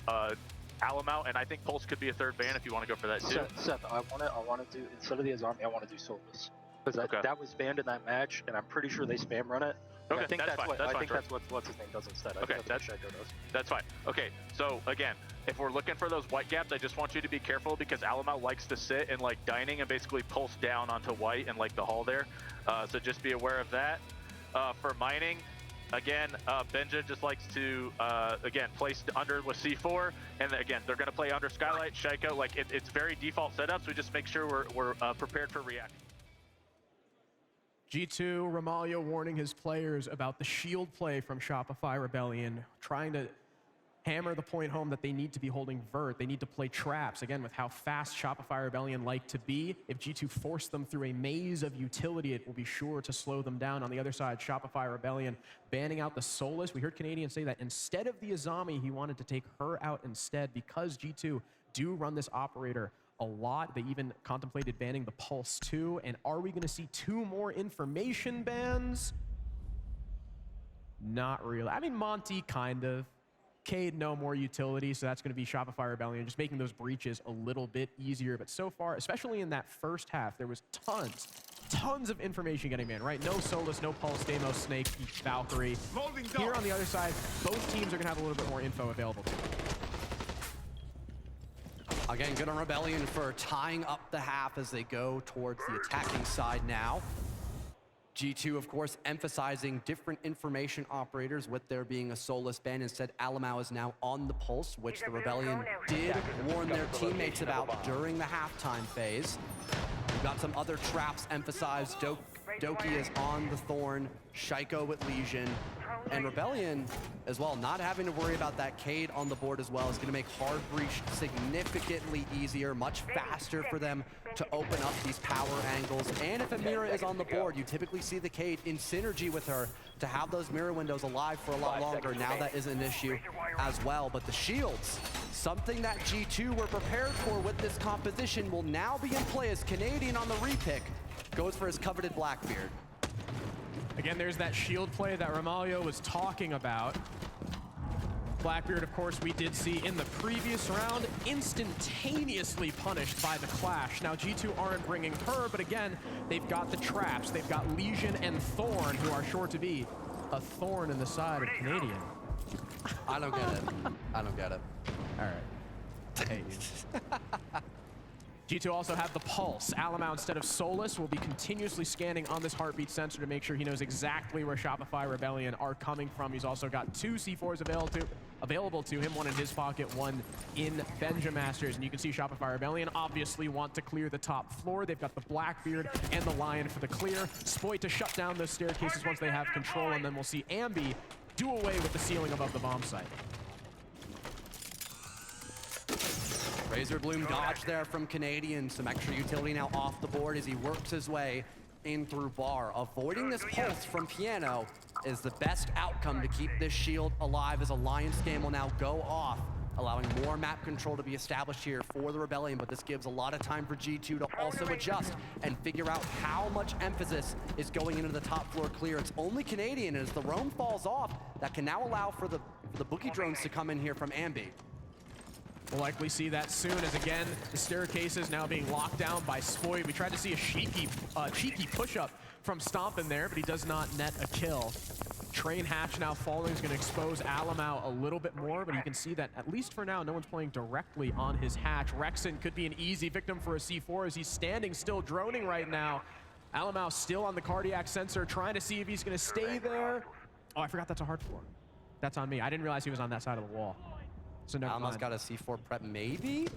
Alamau, and I think Pulse could be a 3rd ban if you want to go for that too. Seth, I want to do, instead of the Azami, I want to do Solus. Because that was banned in that match, and I'm pretty sure they spam run it. Okay, I think that's fine. that's what his name does instead. Okay, that's fine. Okay, so again, if we're looking for those white gaps, I just want you to be careful because Alamau likes to sit and like Dining and basically pulse down onto white and like the hall there. So just be aware of that. For mining, again, Benja just likes to, again, place under with C4, and again, they're going to play under Skylight, Shaiko, like it's very default setups, we just make sure we're prepared for react. G2, Romalio warning his players about the shield play from Shopify Rebellion, trying to hammer the point home that they need to be holding vert. They need to play traps. Again, with how fast Shopify Rebellion like to be, if G2 force them through a maze of utility, it will be sure to slow them down. On the other side, Shopify Rebellion banning out the Solus. We heard Canadian say that instead of the Azami, he wanted to take her out instead because G2 do run this operator a lot. They even contemplated banning the Pulse too. And are we going to see 2 more information bans? Not really. I mean, Monty, kind of. Cade, no more utility, so that's going to be Shopify Rebellion, just making those breaches a little bit easier. But so far, especially in that first half, there was tons of information getting banned, right? No Solus, no Pulse, Deimos, Snake, Valkyrie. Here on the other side, both teams are going to have a little bit more info available to them. Again, good on Rebellion for tying up the half as they go towards the attacking side now. G2, of course, emphasizing different information operators with there being a Solus ban. Instead, Alamau is now on the Pulse, which the Rebellion did warn their teammates about during the halftime phase. We've got some other traps emphasized. Doki is on the Thorn, Shaiko with Legion, and Rebellion as well, not having to worry about that Cade on the board as well is going to make hard breach significantly easier, much faster for them to open up these power angles. And if a mirror is on the board, you typically see the Cade in synergy with her to have those mirror windows alive for a lot longer. Now that is an issue as well. But the shields, something that G2 were prepared for with this composition, will now be in play as Canadian on the repick goes for his coveted Blackbeard. Again, there's that shield play that Romalio was talking about. Blackbeard, of course, we did see in the previous round, instantaneously punished by the Clash. Now, G2 aren't bringing her, but again, they've got the traps. They've got Legion and Thorn, who are sure to be a thorn in the side of Canadian. I don't get it. I don't get it. All right. Hey. G2 also have the Pulse. Alamau, instead of Solus, will be continuously scanning on this heartbeat sensor to make sure he knows exactly where Shopify Rebellion are coming from. He's also got 2 C4s available to him, one in his pocket, one in Benjamasters. And you can see Shopify Rebellion obviously want to clear the top floor. They've got the Blackbeard and the Lion for the clear. Spoit to shut down those staircases once they have control, and then we'll see Ambi do away with the ceiling above the bomb site. Razor Bloom dodge there from Canadian. Some extra utility now off the board as he works his way in through bar. Avoiding this pulse from Piano is the best outcome to keep this shield alive as a Lion scan will now go off, allowing more map control to be established here for the Rebellion, but this gives a lot of time for G2 to also adjust and figure out how much emphasis is going into the top floor clear. It's only Canadian, as the roam falls off, that can now allow for the Bookie drones to come in here from Ambi. We'll likely see that soon, as again, the staircases now being locked down by Spoit. We tried to see a cheeky push-up from Stomp in there, but he does not net a kill. Train Hatch now falling is going to expose Alamau a little bit more, but you can see that, at least for now, no one's playing directly on his Hatch. Rexon could be an easy victim for a C4 as he's standing still, droning right now. Alamau still on the cardiac sensor, trying to see if he's going to stay there. Oh, I forgot that's a hard floor. That's on me. I didn't realize he was on that side of the wall. So never mind. Almost got a C4 prep, maybe?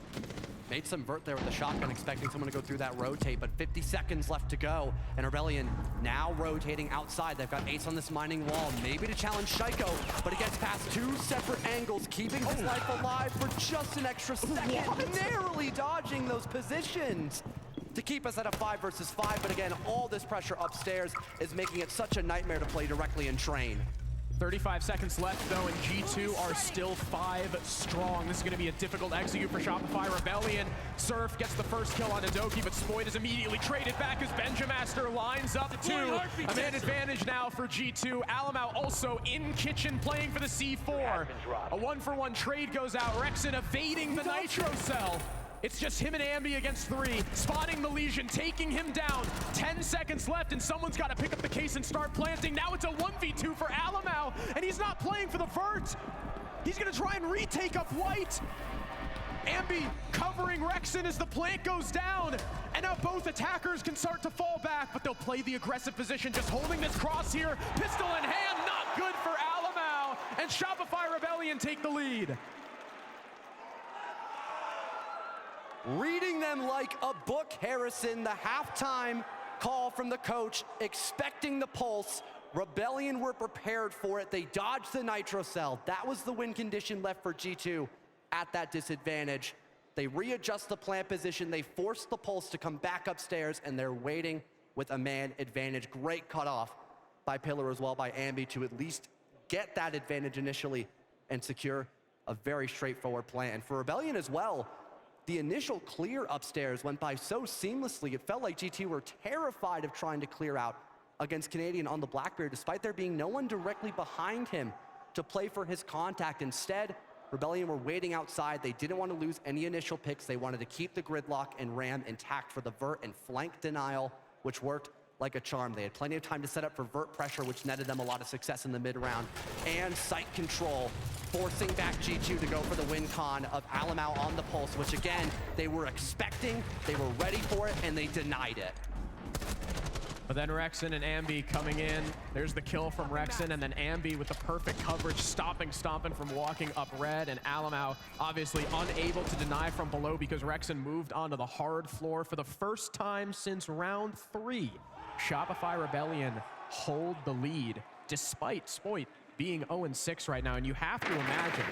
Made some vert there with the shotgun, expecting someone to go through that rotate, but 50 seconds left to go. And Rebellion now rotating outside. They've got Ace on this mining wall, maybe to challenge Shaiko, but he gets past 2 separate angles, keeping his life alive for just an extra second, narrowly dodging those positions to keep us at a 5 versus 5. But again, all this pressure upstairs is making it such a nightmare to play directly in Train. 35 seconds left, though, and G2 are still 5 strong. This is going to be a difficult execute for Shopify Rebellion. Surf gets the first kill on Adoki, but Spoit is immediately traded back as Benjamaster lines up to a man advantage now for G2. Alamau also in kitchen playing for the C4. A 1-for-1 trade goes out. Rexon evading the Nitro Cell. It's just him and Ambi against 3, spotting the Legion, taking him down. 10 seconds left, and someone's got to pick up the case and start planting. Now it's a 1v2 for Alamau, and he's not playing for the vert. He's going to try and retake up White. Ambi covering Rexon as the plant goes down, and now both attackers can start to fall back, but they'll play the aggressive position, just holding this cross here. Pistol in hand, not good for Alamau, and Shopify Rebellion take the lead. Reading them like a book, Harrison. The halftime call from the coach, expecting the pulse. Rebellion were prepared for it. They dodged the Nitro Cell. That was the win condition left for G2 at that disadvantage. They readjust the plant position. They force the pulse to come back upstairs, and they're waiting with a man advantage. Great cutoff by Pillar as well, by Ambi, to at least get that advantage initially and secure a very straightforward plan. And for Rebellion as well, the initial clear upstairs went by so seamlessly. It felt like GT were terrified of trying to clear out against Canadian on the Blackbeard, despite there being no one directly behind him to play for his contact. Instead, Rebellion were waiting outside. They didn't want to lose any initial picks. They wanted to keep the gridlock and ram intact for the vert and flank denial, which worked like a charm. They had plenty of time to set up for vert pressure, which netted them a lot of success in the mid-round, and site control, forcing back G2 to go for the win con of Alamau on the pulse, which again, they were expecting, they were ready for it, and they denied it. But then Rexen and Ambi coming in. There's the kill from Rexen, and then Ambi with the perfect coverage, stomping from walking up red, and Alamau obviously unable to deny from below because Rexen moved onto the hard floor for the first time since round 3. Shopify Rebellion hold the lead despite Spoit being 0-6 right now, and you have to imagine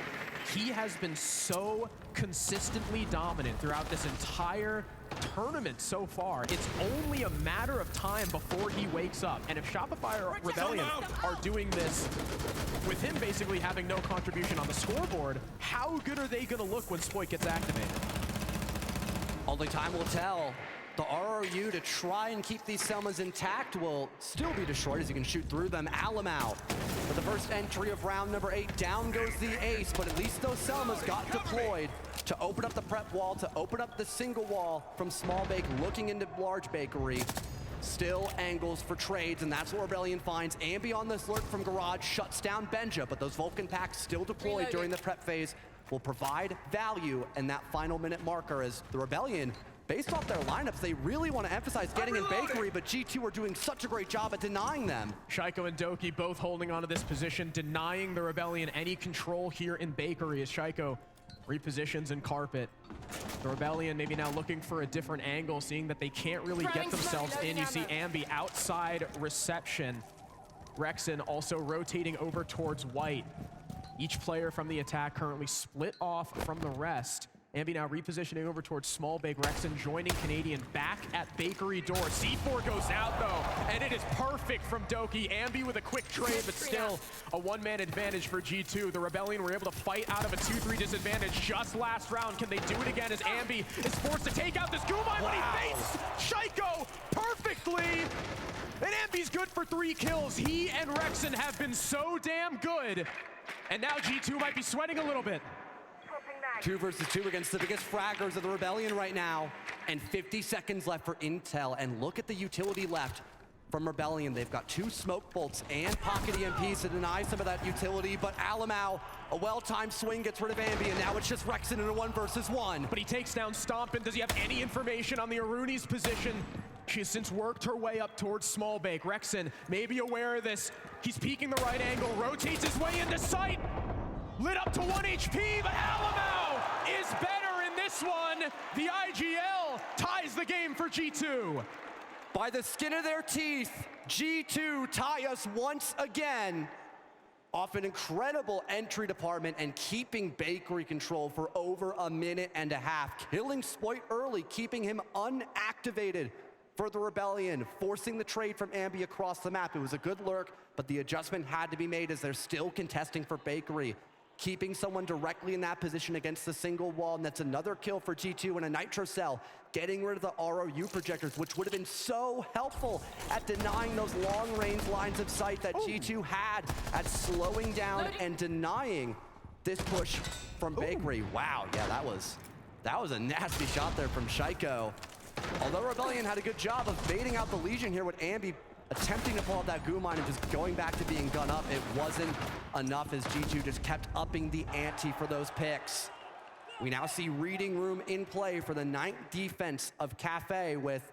he has been so consistently dominant throughout this entire tournament so far. It's only a matter of time before he wakes up, and if Shopify or Rebellion are doing this with him basically having no contribution on the scoreboard, how good are they going to look when Spoit gets activated? Only time will tell. The RRU to try and keep these Selmas intact will still be destroyed as you can shoot through them. Alamau for the first entry of round number 8. Down goes the ace, but at least those Selmas got deployed to open up the prep wall, to open up the single wall from Small Bake, looking into Large Bakery. Still angles for trades, and that's what Rebellion finds. Ambi on this lurk from Garage shuts down Benja, but those Vulcan packs still deployed during the prep phase will provide value in that final minute marker as the Rebellion, based off their lineups, they really want to emphasize getting in Bakery, but G2 are doing such a great job at denying them. Shaiko and Doki both holding onto this position, denying the Rebellion any control here in Bakery as Shaiko repositions in carpet. The Rebellion maybe now looking for a different angle, seeing that they can't really get themselves in. You see Ambi outside reception. Rexen also rotating over towards white. Each player from the attack currently split off from the rest. Ambi now repositioning over towards Small Bake. Rexen joining Canadian back at Bakery door. C4 goes out though, and it is perfect from Doki. Ambi with a quick trade, but still a one-man advantage for G2. The Rebellion were able to fight out of a 2-3 disadvantage just last round. Can they do it again as Ambi is forced to take out this Gumai, but he fates Shaiko perfectly. And Ambi's good for 3 kills. He and Rexen have been so damn good. And now G2 might be sweating a little bit. 2 versus 2 against the biggest fraggers of the Rebellion right now. And 50 seconds left for intel. And look at the utility left from Rebellion. They've got 2 smoke bolts and pocket EMPs to deny some of that utility. But Alamau, a well-timed swing, gets rid of Ambi. And now it's just Rexen in a 1 versus 1. But he takes down Stompin. Does he have any information on the Aruni's position? She has since worked her way up towards Small Bake. Rexen may be aware of this. He's peeking the right angle, rotates his way into sight. Lit up to 1 HP, but Alamau is better in this one. The IGL ties the game for G2. By the skin of their teeth, G2 tie us once again off an incredible entry department and keeping Bakery control for over a minute and a half, killing Spoit early, keeping him unactivated for the Rebellion, forcing the trade from Ambi across the map. It was a good lurk, but the adjustment had to be made as they're still contesting for Bakery. Keeping someone directly in that position against the single wall, and that's another kill for G2 and a Nitro Cell, getting rid of the ROU projectors, which would have been so helpful at denying those long-range lines of sight that G2 had, at slowing down and denying this push from Bakery. Wow, yeah, that was a nasty shot there from Shaiko. Although Rebellion had a good job of baiting out the Legion here with Ambi attempting to pull out that goo mine and just going back to being gun up, it wasn't enough as G2 just kept upping the ante for those picks. We now see Reading Room in play for the 9th defense of Cafe with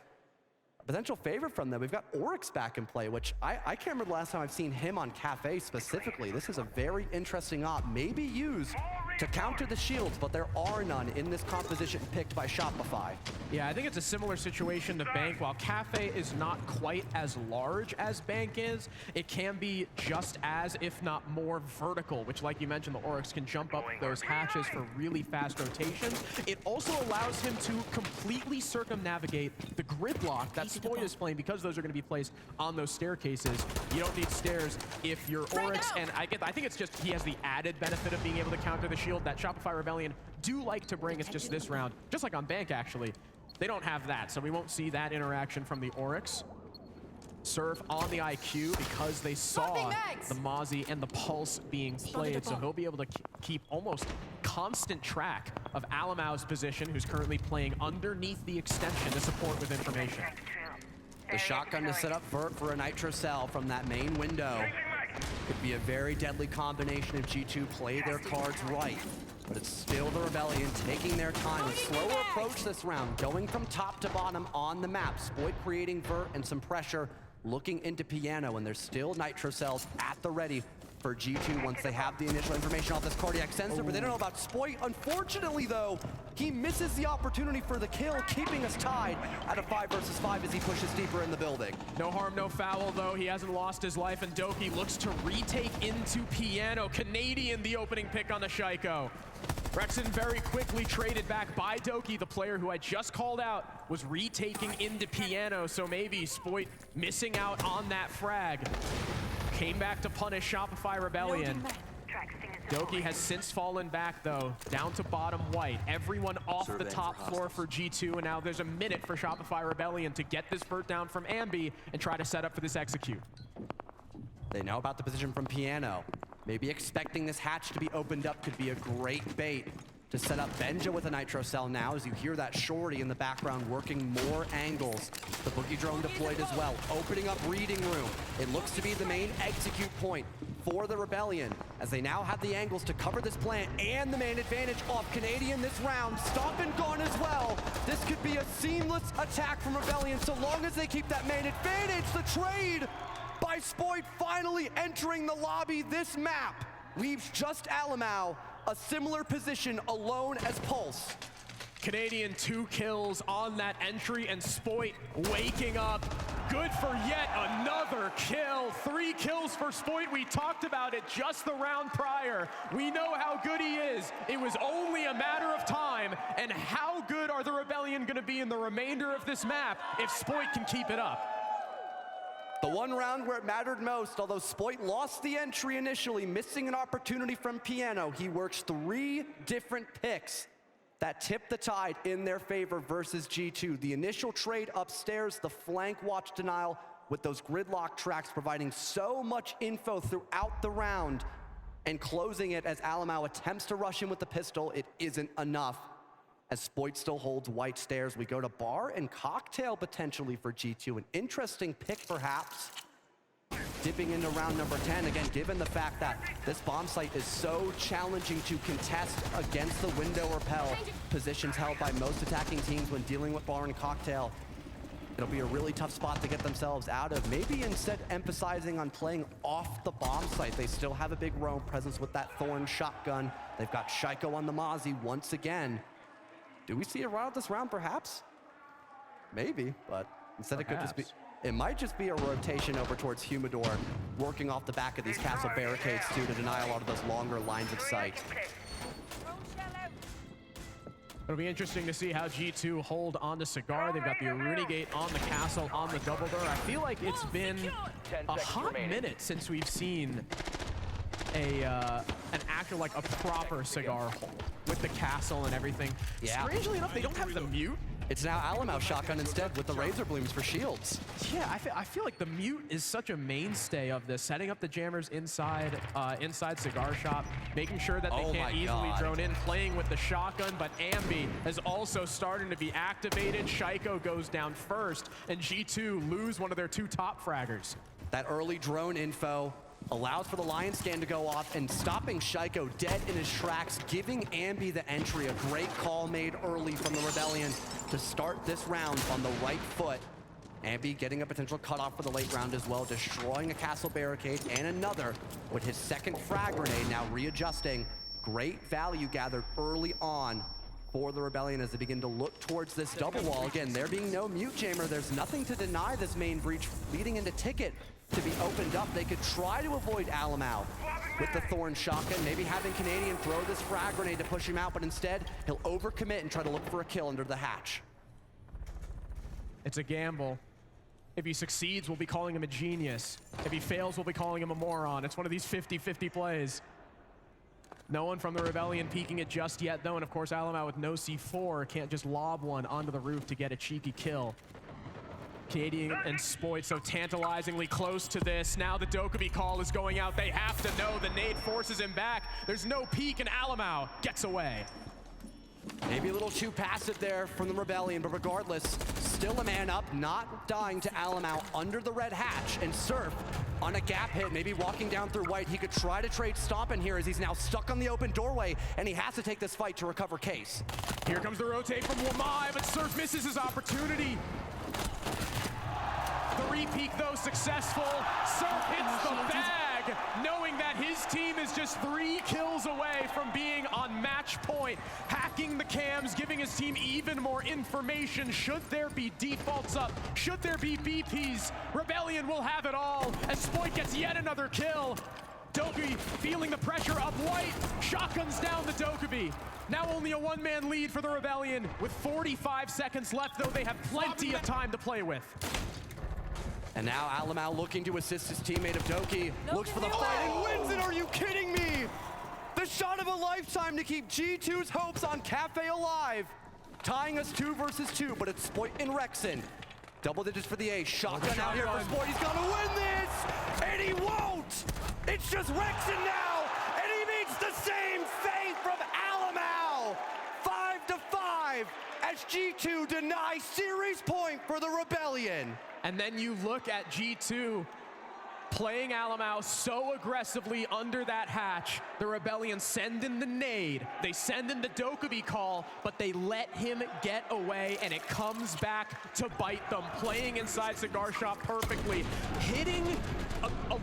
a potential favorite from them. We've got Oryx back in play, which I can't remember the last time I've seen him on Cafe specifically. This is a very interesting op, maybe used to counter the shields, but there are none in this composition picked by Shopify. Yeah, I think it's a similar situation to Bank. While Cafe is not quite as large as Bank is, it can be just as, if not more, vertical, which, like you mentioned, the Oryx can jump up those hatches for really fast rotations. It also allows him to completely circumnavigate the gridlock that Spoit is playing, because those are going to be placed on those staircases. You don't need stairs if you're Oryx, and I think it's just he has the added benefit of being able to counter the shield that Shopify Rebellion do like to bring. It's just this round, just like on Bank actually, they don't have that, so we won't see that interaction from the Oryx. Surf on the IQ because they saw the Mozzie and the Pulse being played, so he'll be able to keep almost constant track of Alamau's position, who's currently playing underneath the extension to support with information. The shotgun to set up Vert for a Nitro Cell from that main window. Could be a very deadly combination if G2 play their cards right. But it's still the Rebellion taking their time. A slower approach this round, going from top to bottom on the map. Spoit creating Vert and some pressure, looking into Piano, and there's still Nitro Cells at the ready for G2 once they have the initial information off this cardiac sensor, but they don't know about Spoit. Unfortunately, though, he misses the opportunity for the kill, keeping us tied at a 5 versus 5 as he pushes deeper in the building. No harm, no foul, though. He hasn't lost his life, and Doki looks to retake into Piano. Canadian, the opening pick on the Shaiko. Rexon very quickly traded back by Doki, the player who I just called out, was retaking into Piano, so maybe Spoit missing out on that frag. Came back to punish Shopify Rebellion. Doki has since fallen back, though, down to bottom white. Everyone off the top floor for G2, and now there's a minute for Shopify Rebellion to get this Vert down from Ambi and try to set up for this execute. They know about the position from Piano. Maybe expecting this hatch to be opened up could be a great bait to set up Benja with a Nitro Cell now, as you hear that Shorty in the background working more angles. The Boogie Drone deployed as well, opening up reading room. It looks to be the main execute point for the Rebellion, as they now have the angles to cover this plant and the man advantage off Canadian this round. Stop and gone as well. This could be a seamless attack from Rebellion so long as they keep that man advantage. The trade by Spoit finally entering the lobby. This map leaves just Alamau a similar position alone as Pulse. Canadian 2 kills on that entry, and Spoit waking up. Good for yet another kill. 3 kills for Spoit. We talked about it just the round prior. We know how good he is. It was only a matter of time. And how good are the Rebellion going to be in the remainder of this map if Spoit can keep it up? The one round where it mattered most, although Spoit lost the entry initially, missing an opportunity from Piano, he works 3 different picks that tip the tide in their favor versus G2. The initial trade upstairs, the flank watch denial with those gridlock tracks providing so much info throughout the round, and closing it as Alamau attempts to rush in with the pistol. It isn't enough, as Spoit still holds white stairs. We go to bar and cocktail potentially for G2. An interesting pick, perhaps. Dipping into round number 10, again, given the fact that this bomb site is so challenging to contest against the window repel positions held by most attacking teams when dealing with bar and cocktail. It'll be a really tough spot to get themselves out of. Maybe instead emphasizing on playing off the bomb site. They still have a big roam presence with that Thorn shotgun. They've got Shaiko on the Mozzie once again. Do we see a round this round, perhaps? Maybe, but instead it could just be, it might just be a rotation over towards Humidor, working off the back of these castle barricades too to deny a lot of those longer lines of sight. It'll be interesting to see how G2 hold on to Cigar. They've got the Runegate on the castle, on the double door. I feel like it's been a hot minute since we've seen an actual, like a proper Cigar hold with the castle and everything. Yeah. Strangely enough, they don't have the mute. It's now Alamau shotgun instead with the Razor Blooms for shields. Yeah, I feel like the mute is such a mainstay of this, setting up the jammers inside Cigar Shop, making sure that they can't easily drone in, playing with the shotgun, but Ambi is also starting to be activated. Shaiko goes down first, and G2 lose one of their 2 top fraggers. That early drone info allows for the Lion Scan to go off and stopping Shaiko dead in his tracks, giving Ambi the entry. A great call made early from the Rebellion to start this round on the right foot. Ambi getting a potential cutoff for the late round as well, destroying a castle barricade and another with his second frag grenade, now readjusting. great value gathered early on for the Rebellion as they begin to look towards this double wall. Again, there being no mute chamber, there's nothing to deny this main breach leading into Ticket to be opened up. They could try to avoid Alamau with the Thorn shotgun, maybe having Canadian throw this frag grenade to push him out, but instead he'll overcommit and try to look for a kill under the hatch. It's a gamble. If he succeeds, we'll be calling him a genius. If he fails, we'll be calling him a moron. It's one of these 50-50 plays. No one from the Rebellion peeking it just yet, though, and of course Alamau with no C4 can't just lob one onto the roof to get a cheeky kill. Canadian and Spoit so tantalizingly close to this. Now the Dokkaebi call is going out. They have to know the nade forces him back. There's no peek, and Alamau gets away. Maybe a little too passive there from the Rebellion, but regardless, still a man up, not dying to Alamau under the red hatch, and Surf on a gap hit, maybe walking down through white. He could try to trade Stomp in here as he's now stuck on the open doorway, and he has to take this fight to recover Case. Here comes the rotate from Wamai, but Surf misses his opportunity. The re-peek, though, successful. Surf hits the bag, knowing that his team is just 3 kills away from being on match point, hacking the cams, giving his team even more information. Should there be defaults up, should there be BPs, Rebellion will have it all as Spoit gets yet another kill. Dokkaebi feeling the pressure up white, shotguns down the Dokkaebi. Now only a one-man lead for the Rebellion. With 45 seconds left, though, they have plenty of time to play with. And now Alamau looking to assist his teammate of Doki. Looks for the fight and wins it. Are you kidding me? The shot of a lifetime to keep G2's hopes on Cafe alive. Tying us 2 versus 2, but it's Spoit and Rexen. Double digits for the A. Shotgun out here for Spoit. He's gonna win this, and he won't. It's just Rexen now, and he meets the same fate from Alamau. 5-5 as G2 denies series point for the Rebellion. And then you look at G2 playing Alamau so aggressively under that hatch. The Rebellion send in the nade, they send in the Dokkaebi call, but they let him get away, and it comes back to bite them. Playing inside Cigar Shop perfectly, hitting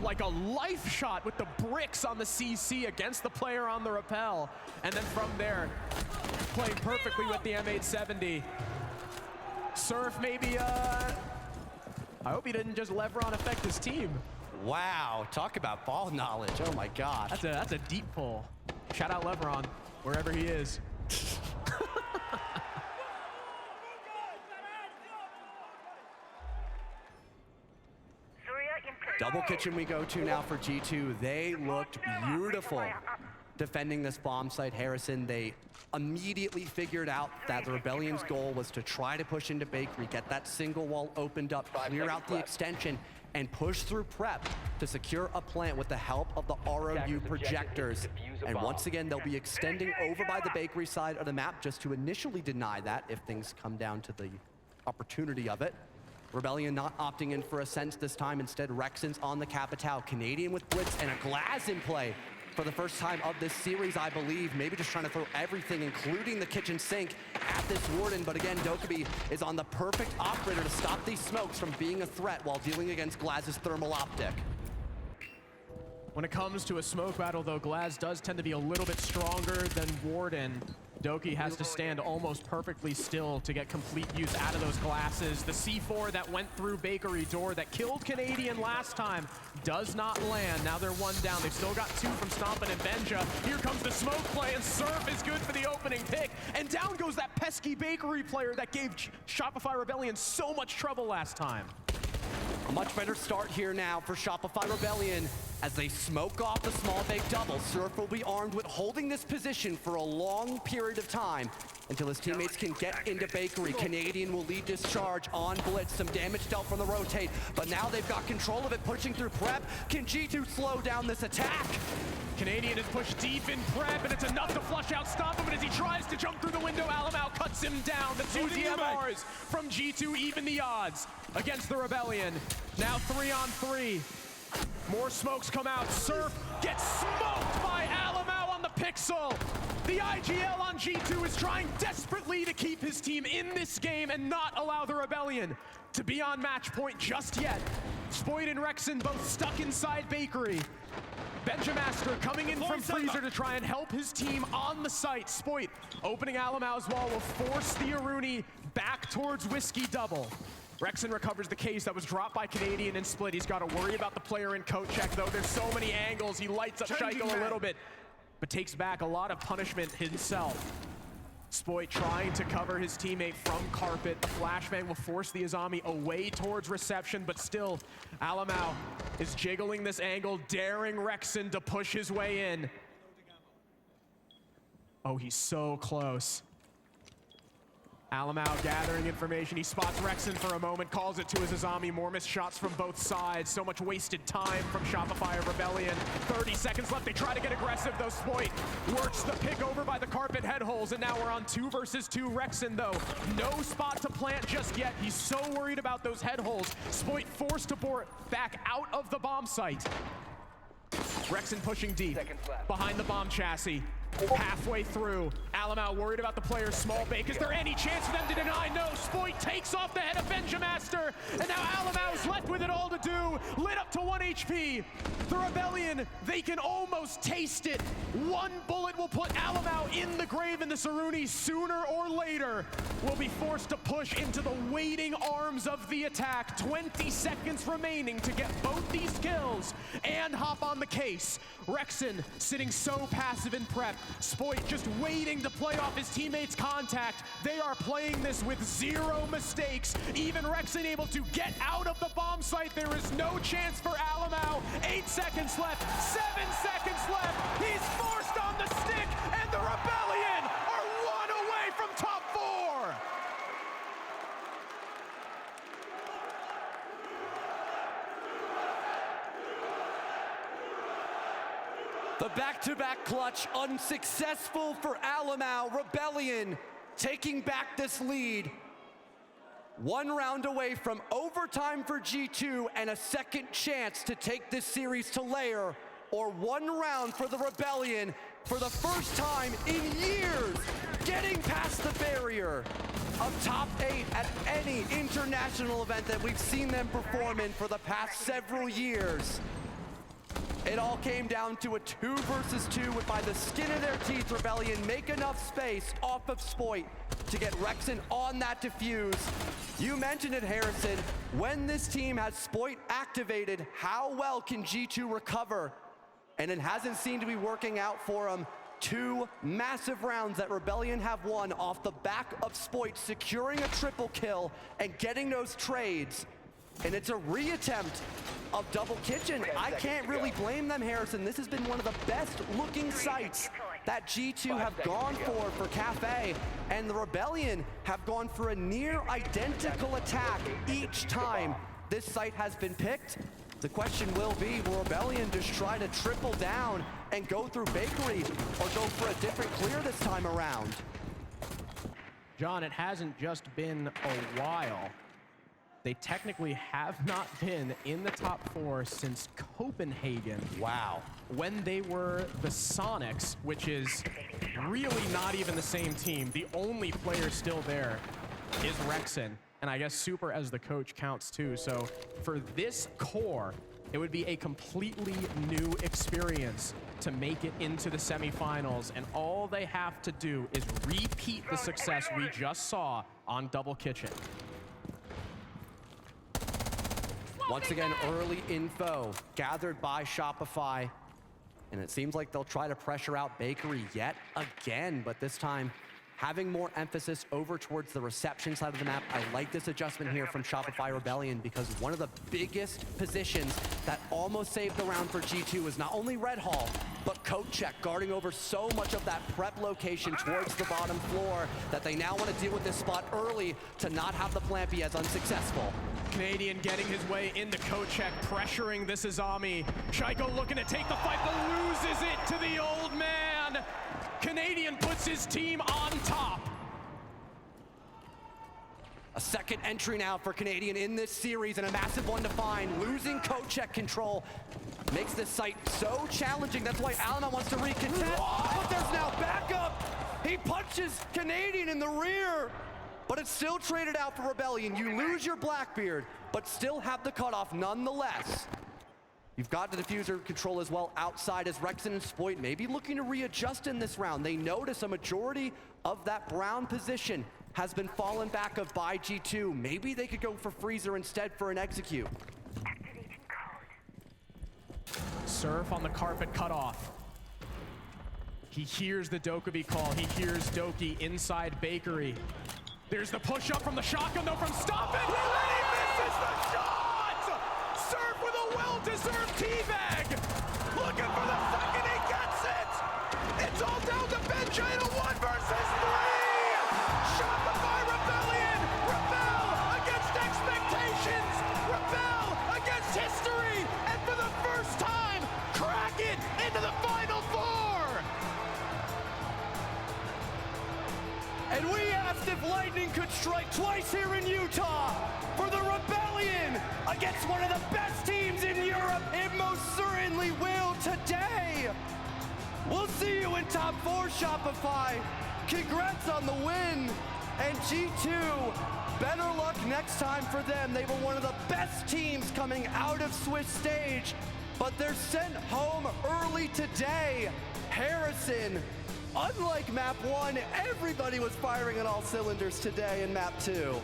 like a life shot with the bricks on the CC against the player on the rappel. And then from there, playing perfectly with the M870. Surf maybe, I hope he didn't just Levron affect his team. Wow, talk about ball knowledge. Oh my gosh. That's a deep pull. Shout out Levron, wherever he is. Double kitchen we go to now for G2. They looked beautiful defending this bomb site. Harrison, they immediately figured out that the Rebellion's goal was to try to push into Bakery, get that single wall opened up, clear out the extension, and push through prep to secure a plant with the help of the ROU projectors. And once again, they'll be extending over by the Bakery side of the map just to initially deny that if things come down to the opportunity of it. Rebellion not opting in for Ascent this time. Instead, Rexen's on the Capitao. Canadian with Blitz and a Glaz in play for the first time of this series, I believe. Maybe just trying to throw everything, including the kitchen sink, at this Warden. But again, Dokkaebi is on the perfect operator to stop these smokes from being a threat while dealing against Glaz's thermal optic. When it comes to a smoke battle, though, Glaz does tend to be a little bit stronger than Warden. Doki has to stand almost perfectly still to get complete use out of those glasses. The C4 that went through Bakery door that killed Canadian last time does not land. Now they're 1 down. They've still got 2 from Stompin' and Benja. Here comes the smoke play, and Surf is good for the opening pick. And down goes that pesky Bakery player that gave Shopify Rebellion so much trouble last time. A much better start here now for Shopify Rebellion as they smoke off the small bake double. Surf will be armed with holding this position for a long period of time until his teammates can get into Bakery. Canadian will lead this charge on Blitz. Some damage dealt from the rotate, but now they've got control of it, pushing through prep. Can G2 slow down this attack? Canadian is pushed deep in prep, and it's enough to flush out Stompin', but as he tries to jump through the window, Alamau cuts him down. The 2 DMRs from G2 even the odds against the Rebellion. Now 3-on-3. More smokes come out. Surf gets smoked by Alamau on the pixel. The IGL on G2 is trying desperately to keep his team in this game and not allow the Rebellion to be on match point just yet. Spoit and Rexen both stuck inside Bakery. Benjamaster coming in from Freezer to try and help his team on the site. Spoit opening Alamau's wall will force the Aruni back towards Whiskey Double. Rexen recovers the case that was dropped by Canadian and Split. He's got to worry about the player in coat check, though. There's so many angles. He lights up Shaiko a little bit, but takes back a lot of punishment himself. Spoit trying to cover his teammate from carpet. The flashbang will force the Azami away towards reception, but still, Alamau is jiggling this angle, daring Rexen to push his way in. Oh, he's so close. Alamau gathering information. He spots Rexen for a moment, calls it to his Azami. More missed shots from both sides. So much wasted time from Shopify Rebellion. 30 seconds left. They try to get aggressive, though. Spoit works the pick over by the carpet head holes, and now we're on 2 versus 2. Rexen, though, no spot to plant just yet. He's so worried about those head holes. Spoit forced to board back out of the bomb site. Rexen pushing deep behind the bomb chassis. Halfway through, Alamau worried about the player's small bake. Is there any chance for them to deny? No. Spoit takes off the head of Benjamaster, and now Alamau is left with it all to do. Lit up to 1 HP. The Rebellion, they can almost taste it. 1 bullet will put Alamau in the grave, and the Saruni sooner or later will be forced to push into the waiting arms of the attack. 20 seconds remaining to get both these kills and hop on the case. Rexen sitting so passive in prep. Spoit just waiting to play off his teammates' contact. They are playing this with 0 mistakes. Even Rexen able to get out of the bomb site. There is no chance for Alamau. 8 seconds left, 7 seconds left. He's forced on the stick, and the Rebellion are 1 away from top 4. The back-to-back clutch unsuccessful for Alamau. Rebellion taking back this lead. 1 round away from overtime for G2 and a second chance to take this series to layer, or 1 round for the Rebellion for the first time in years, getting past the barrier of top 8 at any international event that we've seen them perform in for the past several years. It all came down to a 2 versus 2 with, by the skin of their teeth, Rebellion make enough space off of Spoit to get Rexen on that defuse. You mentioned it, Harrison. When this team has Spoit activated, how well can G2 recover? And it hasn't seemed to be working out for them. 2 massive rounds that Rebellion have won off the back of Spoit securing a triple kill and getting those trades. And it's a reattempt of Double Kitchen. I can't really blame them, Harrison. This has been one of the best looking sites that G2 have gone for Cafe, and the Rebellion have gone for a near identical attack each time this site has been picked. The question will be, will Rebellion just try to triple down and go through Bakery, or go for a different clear this time around? John, it hasn't just been a while. They technically have not been in the top 4 since Copenhagen. Wow. When they were the Sonics, which is really not even the same team. The only player still there is Rexen. And I guess Super as the coach counts too. So for this core, it would be a completely new experience to make it into the semifinals. And all they have to do is repeat the success we just saw on Double Kitchen. Once again, early info gathered by Shopify, and it seems like they'll try to pressure out Bakery yet again, but this time having more emphasis over towards the reception side of the map. I like this adjustment here from Shopify Rebellion, because one of the biggest positions that almost saved the round for G2 is not only Red Hall, but Coat Check guarding over so much of that prep location towards the bottom floor that they now want to deal with this spot early to not have the plant be as unsuccessful. Canadian getting his way into Coat Check, pressuring this Azami. Shaiko looking to take the fight, but loses it to the old man. Canadian puts his team on top. A second entry now for Canadian in this series, and a massive one to find. Losing Coat Check control makes this site so challenging. That's why Alamau wants to recontest, but there's now backup. He punches Canadian in the rear, but it's still traded out for Rebellion. You lose your Blackbeard, but still have the cutoff nonetheless. You've got the diffuser control as well outside as Rexen and Spoit maybe looking to readjust in this round. They notice a majority of that brown position has been fallen back of by G2. Maybe they could go for Freezer instead for an execute. Surf on the carpet cut off. He hears the Dokkaebi call. He hears Doki inside Bakery. There's the push up from the shotgun though from Stop It. And he misses the shot! Surf with a well-deserved teabag. Looking for the second, he gets it! It's all down to Benja in a 1 versus 3! Shopify Rebellion! Rebel against expectations! Rebel against history! And for the first time, crack it into the Final Four! And we asked if lightning could strike twice here in Utah for the Rebellion against one of the best teams in Europe. It most certainly will today. We'll see you in top 4, Shopify. Congrats on the win. And G2, better luck next time for them. They were one of the best teams coming out of Swiss stage, but they're sent home early today. Harrison, unlike map 1, everybody was firing on all cylinders today in map 2.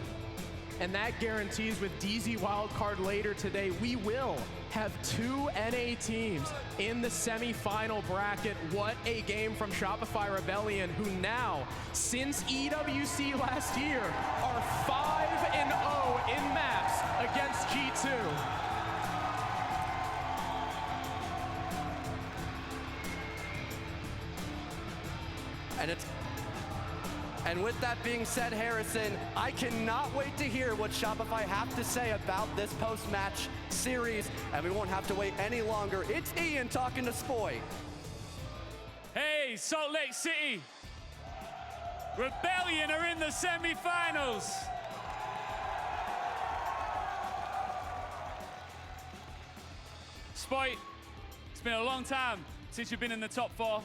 And that guarantees with DZ wildcard later today, we will have 2 NA teams in the semi-final bracket. What a game from Shopify Rebellion, who now, since EWC last year, are 5-0 in maps against G2. And with that being said, Harrison, I cannot wait to hear what Shopify have to say about this post-match series, and we won't have to wait any longer. It's Ian talking to Spoy. Hey, Salt Lake City. Rebellion are in the semifinals. Spoit, it's been a long time since you've been in the top 4.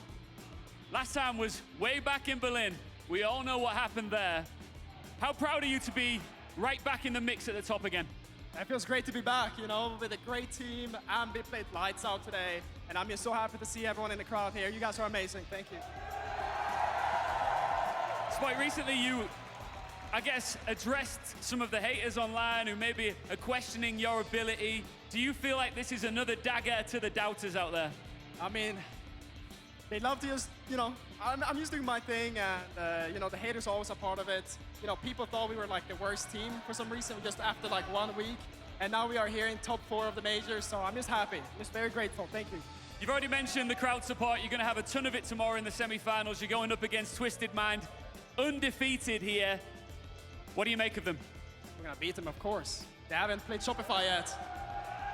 Last time was way back in Berlin. We all know what happened there. How proud are you to be right back in the mix at the top again? It feels great to be back, you know, with a great team. Ambi played lights out today, and I'm just so happy to see everyone in the crowd here. You guys are amazing. Thank you. Spoit, recently you, I guess, addressed some of the haters online who maybe are questioning your ability. Do you feel like this is another dagger to the doubters out there? I mean, they love to just, you know, I'm just doing my thing, and, you know, the haters are always a part of it. You know, people thought we were like the worst team for some reason just after like 1 week. And now we are here in top 4 of the majors, so I'm just happy. I'm just very grateful. Thank you. You've already mentioned the crowd support. You're going to have a ton of it tomorrow in the semifinals. You're going up against Twisted Mind, undefeated here. What do you make of them? We're going to beat them, of course. They haven't played Shopify yet.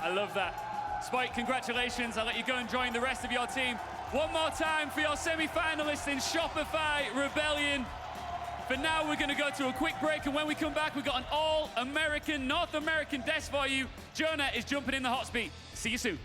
I love that. Spike, congratulations. I'll let you go and join the rest of your team. One more time for your semi-finalists in Shopify Rebellion. For now, we're going to go to a quick break, and when we come back, we've got an all-American, North American desk for you. Jonah is jumping in the hot seat. See you soon.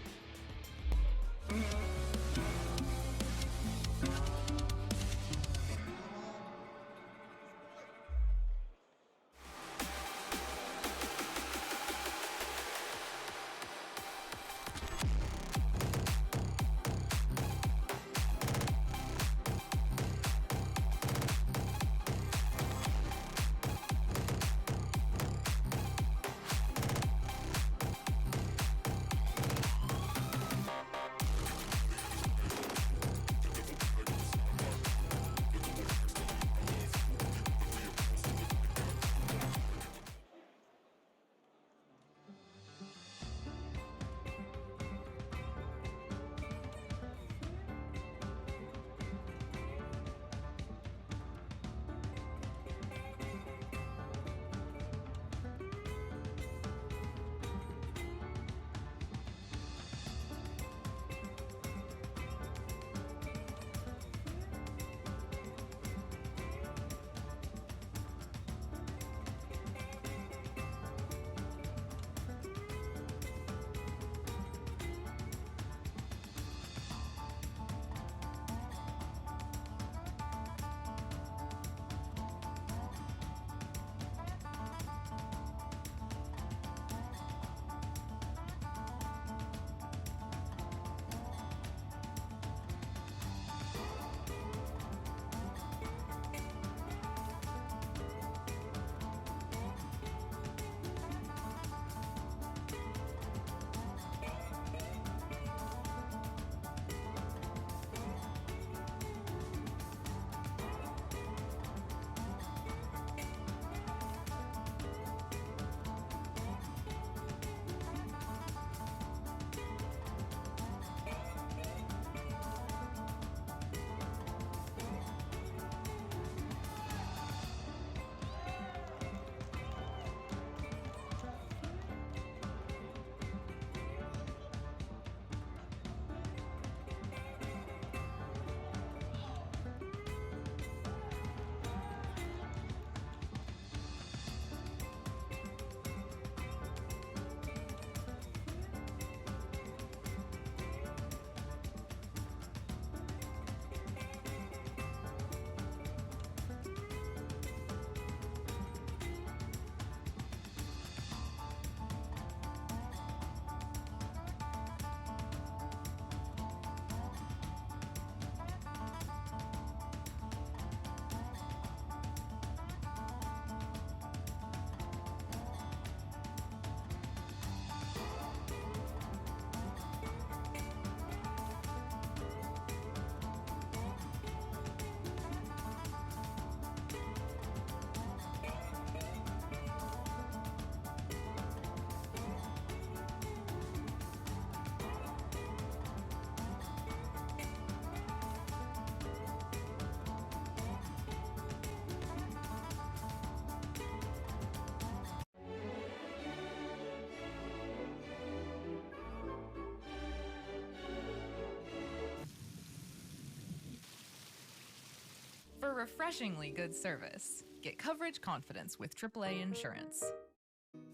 for refreshingly good service. Get coverage confidence with AAA Insurance.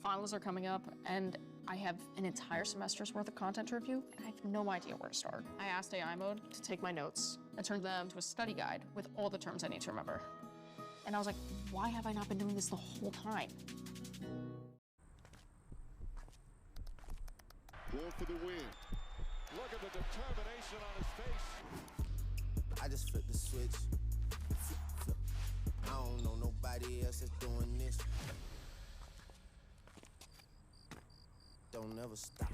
Finals are coming up, and I have an entire semester's worth of content to review, and I have no idea where to start. I asked AI mode to take my notes and turned them into a study guide with all the terms I need to remember. And I was like, why have I not been doing this the whole time? Going for the win. Look at the determination on his face. I just flipped the switch. Flip, flip. I don't know nobody else that's doing this. Don't never stop.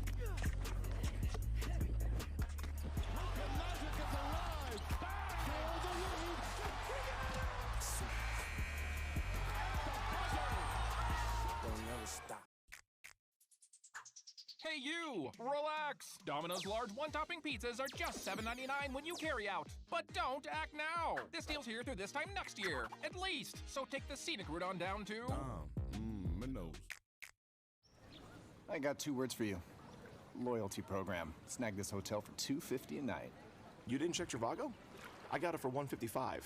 Don't never stop. Hey you! Relax! Domino's large one-topping pizzas are just $7.99 when you carry out. But don't act now! This deal's here through this time next year, at least. So take the scenic route on down to... my nose. I got 2 words for you. Loyalty program. Snagged this hotel for $250 a night. You didn't check Trivago? I got it for $155.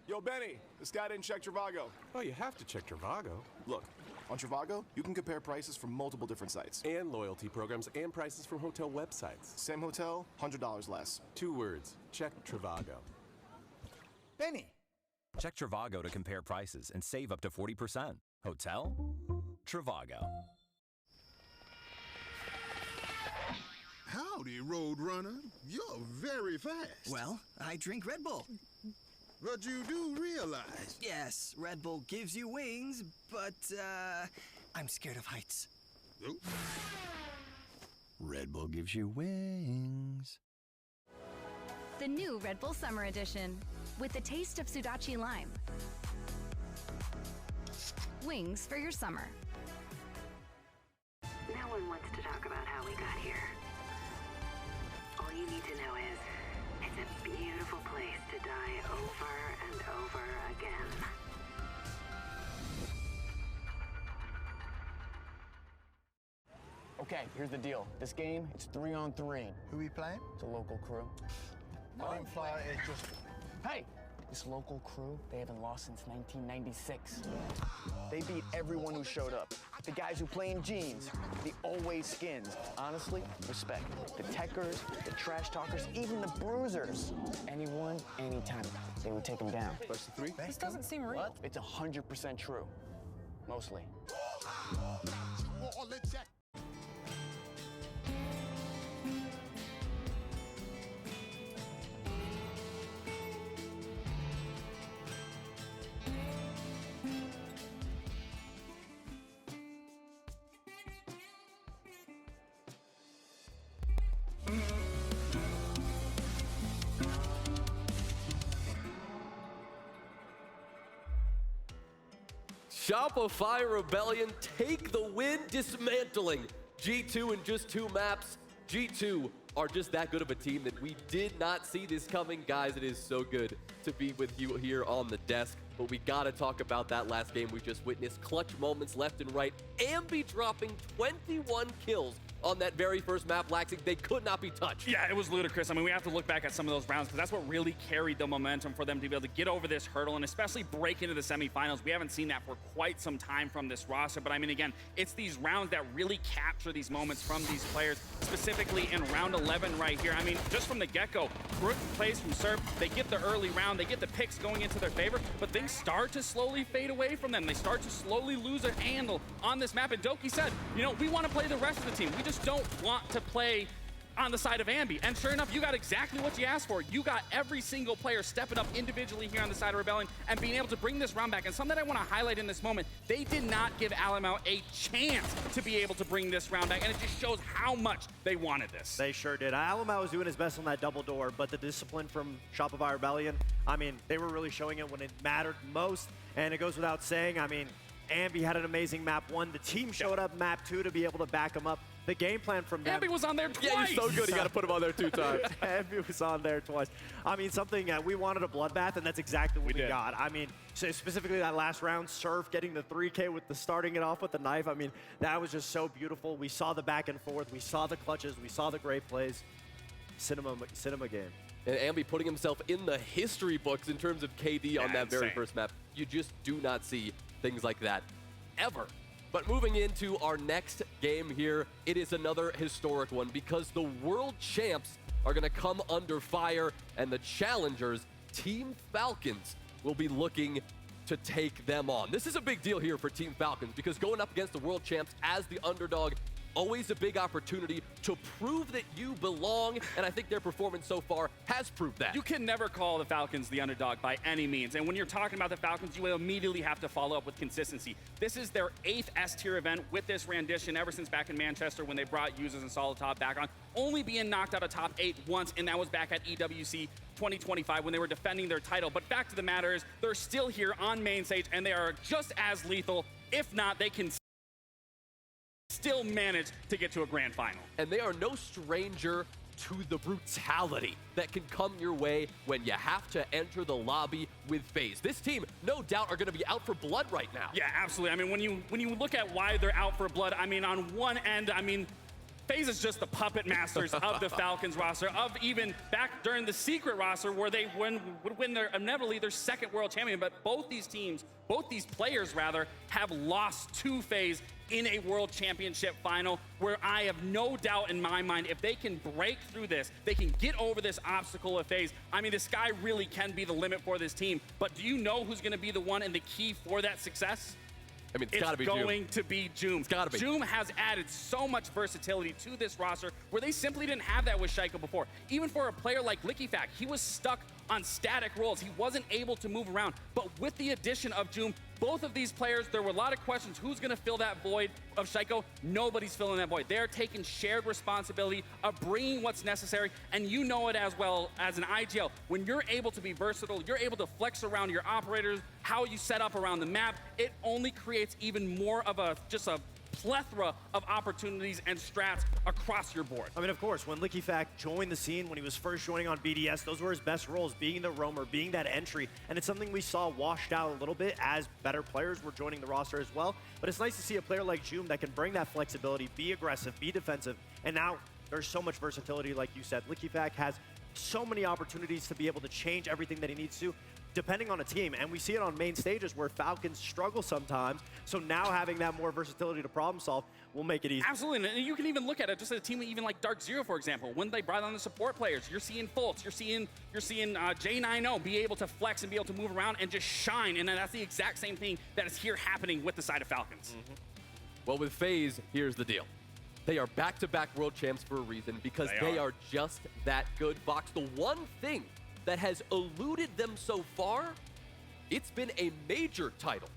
Yo, Benny, this guy didn't check Trivago. Oh, you have to check Trivago. Look, on Trivago, you can compare prices from multiple different sites. And loyalty programs and prices from hotel websites. Same hotel, $100 less. 2 words. Check Trivago. Benny! Check Trivago to compare prices and save up to 40%. Hotel? Trivago. Howdy, Roadrunner. You're very fast. Well, I drink Red Bull. But you do realize... Yes, Red Bull gives you wings, but, I'm scared of heights. Oh. Red Bull gives you wings. The new Red Bull Summer Edition, with the taste of Sudachi Lime. Wings for your summer. No one wants to talk about how we got here. All you need to know is, it's a beautiful place to die over and over again. Okay, here's the deal. This game, it's 3-on-3. Who we playing? It's a local crew. I didn't fly it just... Hey! This local crew, they haven't lost since 1996. They beat everyone who showed up. The guys who play in jeans, the always skins. Honestly, respect. The techers, the trash talkers, even the bruisers. Anyone, anytime, they would take them down. Best of 3? This doesn't seem real. What? It's 100% true. Mostly. Shopify Rebellion take the win, dismantling G2 in just 2 maps. G2 are just that good of a team that we did not see this coming. Guys, it is so good to be with you here on the desk. But we gotta talk about that last game we just witnessed. Clutch moments left and right. Ambi dropping 21 kills on that very first map, Laxing. They could not be touched. Yeah, it was ludicrous. I mean, we have to look back at some of those rounds because that's what really carried the momentum for them to be able to get over this hurdle and especially break into the semifinals. We haven't seen that for quite some time from this roster. But I mean, again, it's these rounds that really capture these moments from these players, specifically in round 11 right here. I mean, just from the get-go, Brook plays from Surf. They get the early round. They get the picks going into their favor, but things start to slowly fade away from them. They start to slowly lose their handle on this map. And Doki said, you know, we want to play the rest of the team. We just don't want to play on the side of Ambi. And sure enough, you got exactly what you asked for. You got every single player stepping up individually here on the side of Rebellion and being able to bring this round back. And something that I want to highlight in this moment, they did not give Alamo a chance to be able to bring this round back. And it just shows how much they wanted this. They sure did. Alamo was doing his best on that double door, but the discipline from Shopify Rebellion, I mean, they were really showing it when it mattered most. And it goes without saying, I mean, Ambi had an amazing map 1. The team showed up map 2 to be able to back him up. The game plan from them. Ambi was on there twice. Yeah, he's so good. You got to put him on there 2 times. Ambi was on there twice. I mean, something we wanted a bloodbath, and that's exactly what we got. I mean, so specifically that last round, Surf getting the 3K with the starting it off with the knife. I mean, that was just so beautiful. We saw the back and forth. We saw the clutches. We saw the great plays. Cinema game. And Ambi putting himself in the history books in terms of KD on that very insane. first map. You just do not see things like that ever. But moving into our next game here, it is another historic one because the world champs are going to come under fire, and the challengers, Team Falcons, will be looking to take them on. This is a big deal here for Team Falcons because going up against the world champs as the underdog, always a big opportunity to prove that you belong, and I think their performance so far has proved that. You can never call the Falcons the underdog by any means, and when you're talking about the Falcons, you immediately have to follow up with consistency. This is their 8th S-tier event with this rendition ever since back in Manchester when they brought Users and Solid Top back on, only being knocked out of top 8 once, and that was back at EWC 2025 when they were defending their title. But fact of the matter is, they're still here on main stage, and they are just as lethal. If not, they can still manage to get to a grand final. And they are no stranger to the brutality that can come your way when you have to enter the lobby with FaZe. This team, no doubt, are going to be out for blood right now. Yeah, absolutely. I mean, when you look at why they're out for blood, I mean, on one end, I mean, FaZe is just the puppet masters of the Falcons roster, of even back during the secret roster where they would win their inevitably their 2nd world champion. But both these players rather, have lost to FaZe in a world championship final, where I have no doubt in my mind if they can break through this, they can get over this obstacle of FaZe. I mean, the sky really can be the limit for this team. But do you know who's going to be the one and the key for that success? I mean, it's going to be Joom. It's gotta be. Joom has added so much versatility to this roster where they simply didn't have that with Shaiko before. Even for a player like LickyFact, he was stuck on static roles. He wasn't able to move around. But with the addition of Joom, both of these players, there were a lot of questions. Who's going to fill that void of Shaiko? Nobody's filling that void. They're taking shared responsibility of bringing what's necessary, and you know it as well as an IGL. When you're able to be versatile, you're able to flex around your operators, how you set up around the map, it only creates even more of a plethora of opportunities and strats across your board. I mean, of course, when LickyFact joined the scene, when he was first joining on BDS, those were his best roles, being the roamer, being that entry, and it's something we saw washed out a little bit as better players were joining the roster as well. But it's nice to see a player like Joom that can bring that flexibility, be aggressive, be defensive, and now there's so much versatility, like you said. LickyFact has so many opportunities to be able to change everything that he needs to, depending on a team, and we see it on main stages where Falcons struggle sometimes, so now having that more versatility to problem solve will make it easy. Absolutely, and you can even look at it just at a team even like Dark Zero, for example. When they brought on the support players, you're seeing Fultz, you're seeing J90 be able to flex and be able to move around and just shine, and that's the exact same thing that is here happening with the side of Falcons. Well, with FaZe, here's the deal. They are back-to-back world champs for a reason because they are just that good. Fox, the one thing that has eluded them so far, it's been a major title.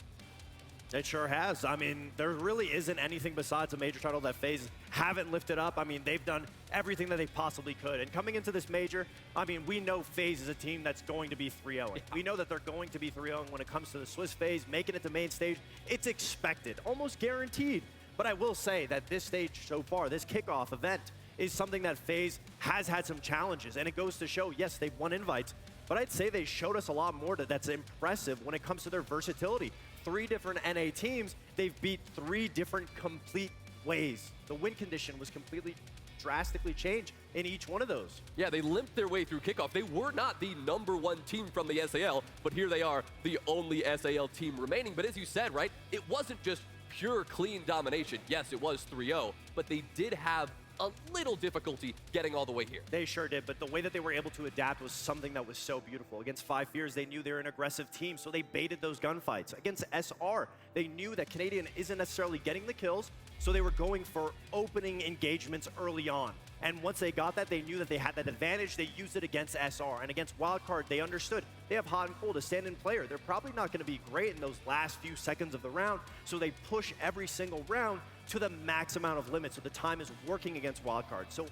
It sure has. I mean, there really isn't anything besides a major title that FaZe haven't lifted up. I mean, they've done everything that they possibly could. And coming into this major, I mean, we know FaZe is a team that's going to be 3-0. We know that they're going to be 3-0 when it comes to the Swiss FaZe, making it to main stage. It's expected, almost guaranteed. But I will say that this stage so far, this kickoff event, is something that FaZe has had some challenges, and it goes to show, yes, they've won invites, but I'd say they showed us a lot more that's impressive when it comes to their versatility. 3 different NA teams, they've beat 3 different complete ways. The win condition was completely drastically changed in each one of those. Yeah, they limped their way through kickoff. They were not the #1 team from the SAL, but here they are, the only SAL team remaining. But as you said, right, it wasn't just pure clean domination. Yes, it was 3-0, but they did have a little difficulty getting all the way here. They sure did, but the way that they were able to adapt was something that was so beautiful. Against 5 Fears, they knew they were an aggressive team, so they baited those gunfights. Against SR, they knew that Canadian isn't necessarily getting the kills, so they were going for opening engagements early on. And once they got that, they knew that they had that advantage. They used it against SR. And against Wildcard, they understood they have hot and cold, a stand-in player. They're probably not going to be great in those last few seconds of the round, so they push every single round to the max amount of limit, so the time is working against Wildcard. So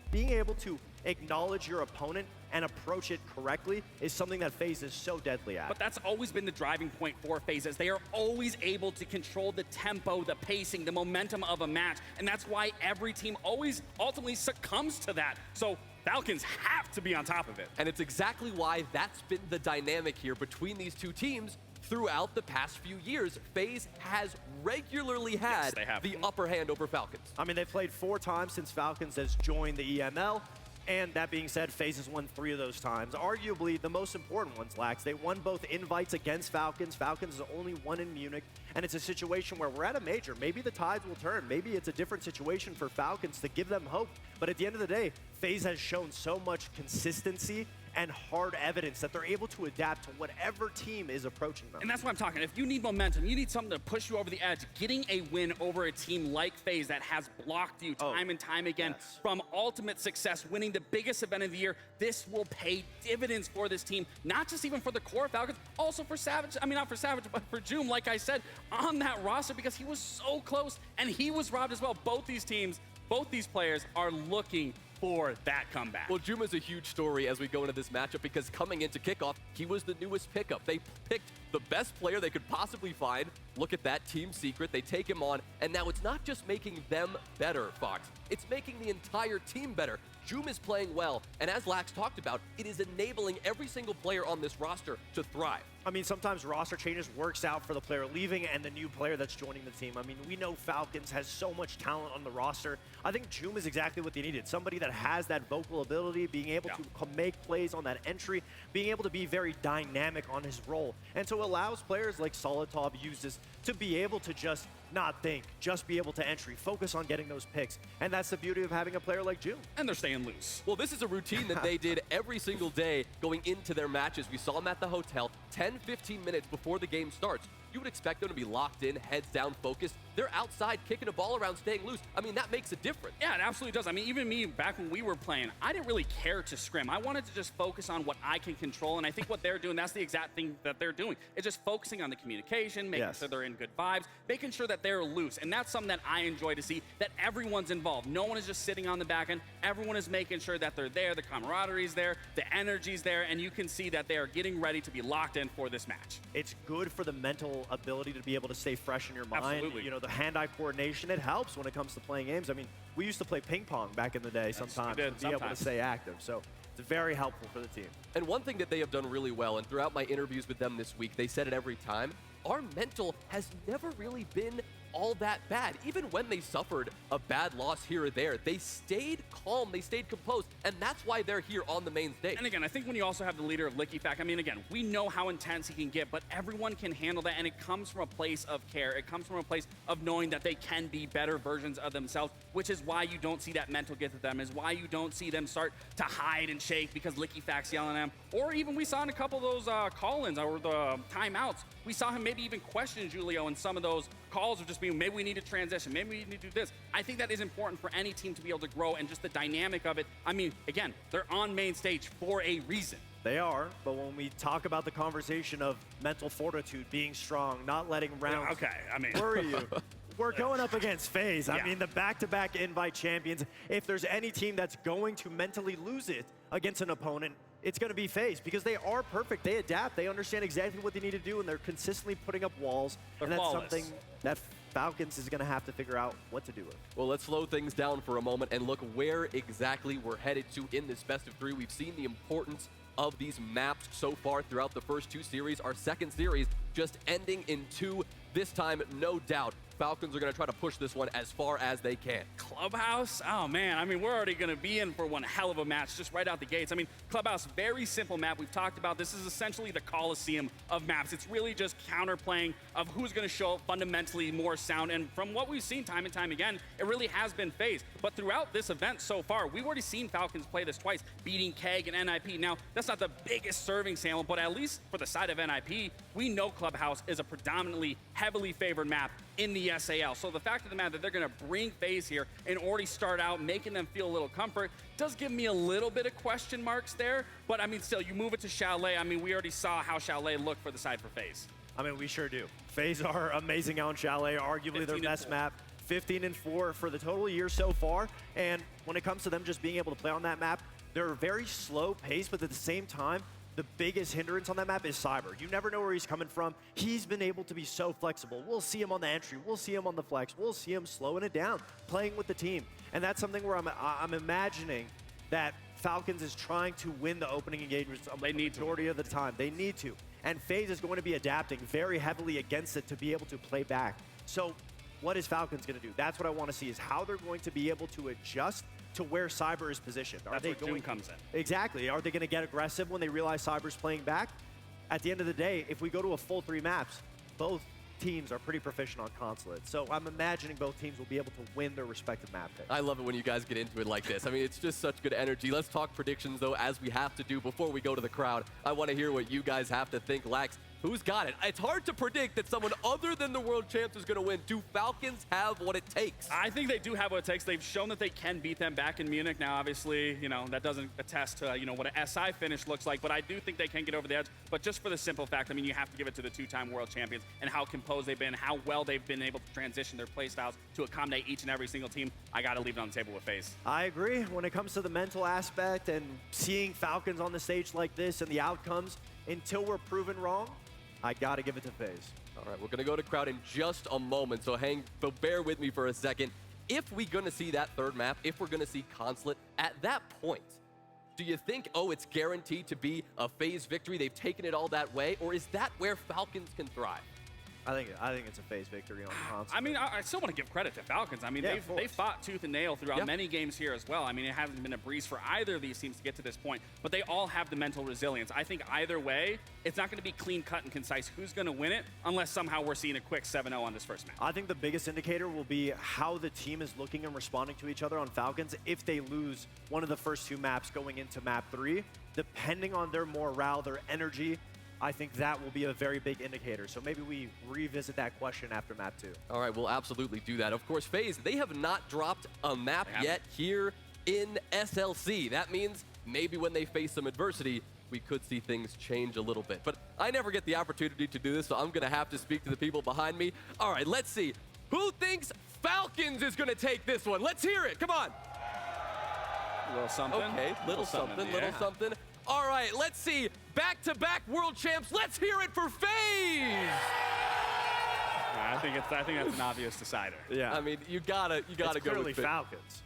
being able to acknowledge your opponent and approach it correctly is something that FaZe is so deadly at. But that's always been the driving point for FaZe, as they are always able to control the tempo, the pacing, the momentum of a match, and that's why every team always ultimately succumbs to that. So Falcons have to be on top of it. And it's exactly why that's been the dynamic here between these two teams. Throughout the past few years, FaZe has regularly had the upper hand over Falcons. I mean, they've played 4 times since Falcons has joined the EML. And that being said, FaZe has won 3 of those times. Arguably, the most important ones, Lax. They won both invites against Falcons. Falcons is only won in Munich. And it's a situation where we're at a major. Maybe the tides will turn. Maybe it's a different situation for Falcons to give them hope. But at the end of the day, FaZe has shown so much consistency and hard evidence that they're able to adapt to whatever team is approaching them. And that's what I'm talking. If you need momentum, you need something to push you over the edge. Getting a win over a team like FaZe that has blocked you time and time again from ultimate success, winning the biggest event of the year, this will pay dividends for this team, not just even for the core Falcons, also for Savage. I mean, not for Savage, but for Joom, like I said, on that roster, because he was so close and he was robbed as well. Both these teams, both these players are looking for that comeback. Well, Joom is a huge story as we go into this matchup because coming into kickoff, he was the newest pickup. They picked the best player they could possibly find. Look at that team secret. They take him on, and now it's not just making them better, Fox. It's making the entire team better. Joom is playing well, and as Lax talked about, it is enabling every single player on this roster to thrive. I mean, sometimes roster changes works out for the player leaving and the new player that's joining the team. I mean, we know Falcons has so much talent on the roster. I think Joom is exactly what they needed. Somebody that has that vocal ability, being able to make plays on that entry, being able to be very dynamic on his role. And so it allows players like Solitov use this to be able to just not think, just be able to entry, focus on getting those picks. And that's the beauty of having a player like Joom. And they're staying loose. Well, this is a routine that they did every single day going into their matches. We saw them at the hotel 10-15 minutes before the game starts. You would expect them to be locked in, heads down, focused. They're outside kicking a ball around, staying loose. I mean, that makes a difference. Yeah, it absolutely does. I mean, even me, back when we were playing, I didn't really care to scrim. I wanted to just focus on what I can control, and I think what they're doing, that's the exact thing that they're doing. It's just focusing on the communication, making sure they're in good vibes, making sure that they're loose. And that's something that I enjoy to see, that everyone's involved. No one is just sitting on the back end. Everyone is making sure that they're there, the camaraderie's there, the energy's there, and you can see that they are getting ready to be locked in for this match. It's good for the mental ability to be able to stay fresh in your mind. Absolutely. You know, the hand-eye coordination, it helps when it comes to playing games. I mean, we used to play ping pong back in the day sometimes to be able to stay active. So it's very helpful for the team. And one thing that they have done really well, and throughout my interviews with them this week, they said it every time, our mental has never really been all that bad. Even when they suffered a bad loss here or there, they stayed calm, they stayed composed, and that's why they're here on the main stage. And again, I think when you also have the leader of LickyFac, I mean, again, we know how intense he can get, but everyone can handle that, and it comes from a place of care. It comes from a place of knowing that they can be better versions of themselves, which is why you don't see that mental get to them, is why you don't see them start to hide and shake because LickyFac's yelling at them. Or even we saw in a couple of those call-ins or the timeouts, we saw him maybe even question Julio in some of those calls of just being, maybe we need to transition, maybe we need to do this. I think that is important for any team to be able to grow, and just the dynamic of it. I mean, again, they're on main stage for a reason. They are, but when we talk about the conversation of mental fortitude, being strong, not letting rounds worry you, we're going up against FaZe. I mean, the back-to-back invite champions. If there's any team that's going to mentally lose it against an opponent, it's going to be FaZe, because they are perfect. They adapt. They understand exactly what they need to do, and they're consistently putting up walls. They're and that's flawless. something that Falcons is going to have to figure out what to do with. Well, let's slow things down for a moment and look where exactly we're headed to in this best of 3. We've seen the importance of these maps so far throughout the first 2 series. Our second series just ending in 2. This time, no doubt, Falcons are going to try to push this one as far as they can. Clubhouse? Oh, man. I mean, we're already going to be in for one hell of a match just right out the gates. I mean, Clubhouse, very simple map. We've talked about this is essentially the Coliseum of maps. It's really just counterplaying of who's going to show up fundamentally more sound. And from what we've seen time and time again, it really has been FaZe. But throughout this event so far, we've already seen Falcons play this twice, beating Keg and NIP. Now, that's not the biggest serving sample, but at least for the side of NIP, we know Clubhouse is a predominantly heavily favored map in the SAL. So the fact of the matter that they're going to bring FaZe here and already start out making them feel a little comfort does give me a little bit of question marks there. But I mean, still, you move it to Chalet. I mean, we already saw how Chalet looked for the side for FaZe. I mean, we sure do. FaZe are amazing on Chalet, arguably their best map. 15-4 for the total year so far. And when it comes to them just being able to play on that map, they're very slow pace, but at the same time, the biggest hindrance on that map is Cyber. You never know where he's coming from. He's been able to be so flexible. We'll see him on the entry. We'll see him on the flex. We'll see him slowing it down, playing with the team. And that's something where I'm imagining that Falcons is trying to win the opening engagements the majority of the time. They need to. And FaZe is going to be adapting very heavily against it to be able to play back. So what is Falcons going to do? That's what I want to see, is how they're going to be able to adjust to where Cyber is positioned. Are That's they where going Doom comes in. Exactly. Are they going to get aggressive when they realize Cyber's playing back? At the end of the day, if we go to a full 3 maps, both teams are pretty proficient on consulate. So I'm imagining both teams will be able to win their respective map picks. I love it when you guys get into it like this. I mean, it's just such good energy. Let's talk predictions, though, as we have to do before we go to the crowd. I want to hear what you guys have to think. Lax, who's got it? It's hard to predict that someone other than the world champs is going to win. Do Falcons have what it takes? I think they do have what it takes. They've shown that they can beat them back in Munich. Now, obviously, you know, that doesn't attest to, you know, what an SI finish looks like, but I do think they can get over the edge. But just for the simple fact, I mean, you have to give it to the 2-time world champions and how composed they've been, how well they've been able to transition their play styles to accommodate each and every single team. I got to leave it on the table with FaZe. I agree. When it comes to the mental aspect and seeing Falcons on the stage like this and the outcomes, until we're proven wrong, I got to give it to FaZe. All right, we're going to go to crowd in just a moment, so bear with me for a second. If we're going to see that third map, if we're going to see Consulate, at that point, do you think, oh, it's guaranteed to be a FaZe victory? They've taken it all that way, or is that where Falcons can thrive? I think it's a FaZe victory on Consulate. I mean, I still want to give credit to Falcons. I mean, they fought tooth and nail throughout many games here as well. I mean, it hasn't been a breeze for either of these teams to get to this point, but they all have the mental resilience. I think either way, it's not going to be clean cut and concise who's going to win it unless somehow we're seeing a quick 7-0 on this first match. I think the biggest indicator will be how the team is looking and responding to each other on Falcons if they lose one of the first 2 maps going into map 3. Depending on their morale, their energy, I think that will be a very big indicator. So maybe we revisit that question after map 2. All right, we'll absolutely do that. Of course, FaZe, they have not dropped a map yet here in SLC. That means maybe when they face some adversity, we could see things change a little bit. But I never get the opportunity to do this, so I'm going to have to speak to the people behind me. All right, let's see. Who thinks Falcons is going to take this one? Let's hear it. Come on. A little something. Okay, little something. All right, let's see. Back-to-back world champs. Let's hear it for FaZe. I think that's an obvious decider. Yeah. I mean, you gotta go clearly with FaZe. Falcons.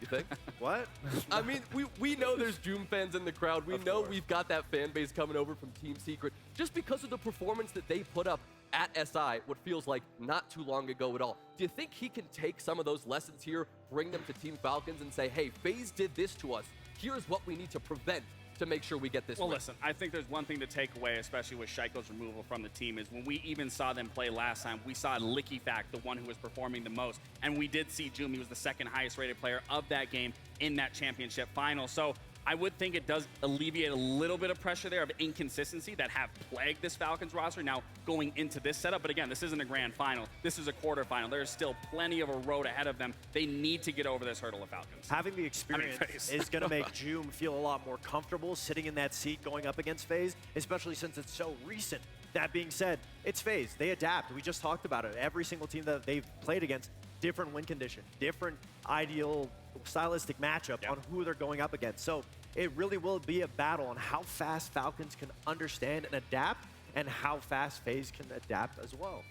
You think? What? I mean, we know there's Doom fans in the crowd. We know we've got that fan base coming over from Team Secret just because of the performance that they put up at SI, what feels like not too long ago at all. Do you think he can take some of those lessons here, bring them to Team Falcons and say, hey, FaZe did this to us. Here's what we need to prevent to make sure we get this Well, win. listen, I think there's one thing to take away, especially with Shaiko's removal from the team, is when we even saw them play last time, we saw Licky Fact, the one who was performing the most, and we did see Jumi was the 2nd highest rated player of that game in that championship final. So I would think it does alleviate a little bit of pressure there of inconsistency that have plagued this Falcons roster now going into this setup. But again, this isn't a grand final. This is a quarterfinal. There's still plenty of a road ahead of them. They need to get over this hurdle of Falcons. Having the experience is going to make Joom feel a lot more comfortable sitting in that seat going up against FaZe, especially since it's so recent. That being said, it's FaZe. They adapt. We just talked about it. Every single team that they've played against, different win condition, different ideal stylistic matchup on who they're going up against. So it really will be a battle on how fast Falcons can understand and adapt and how fast FaZe can adapt as well.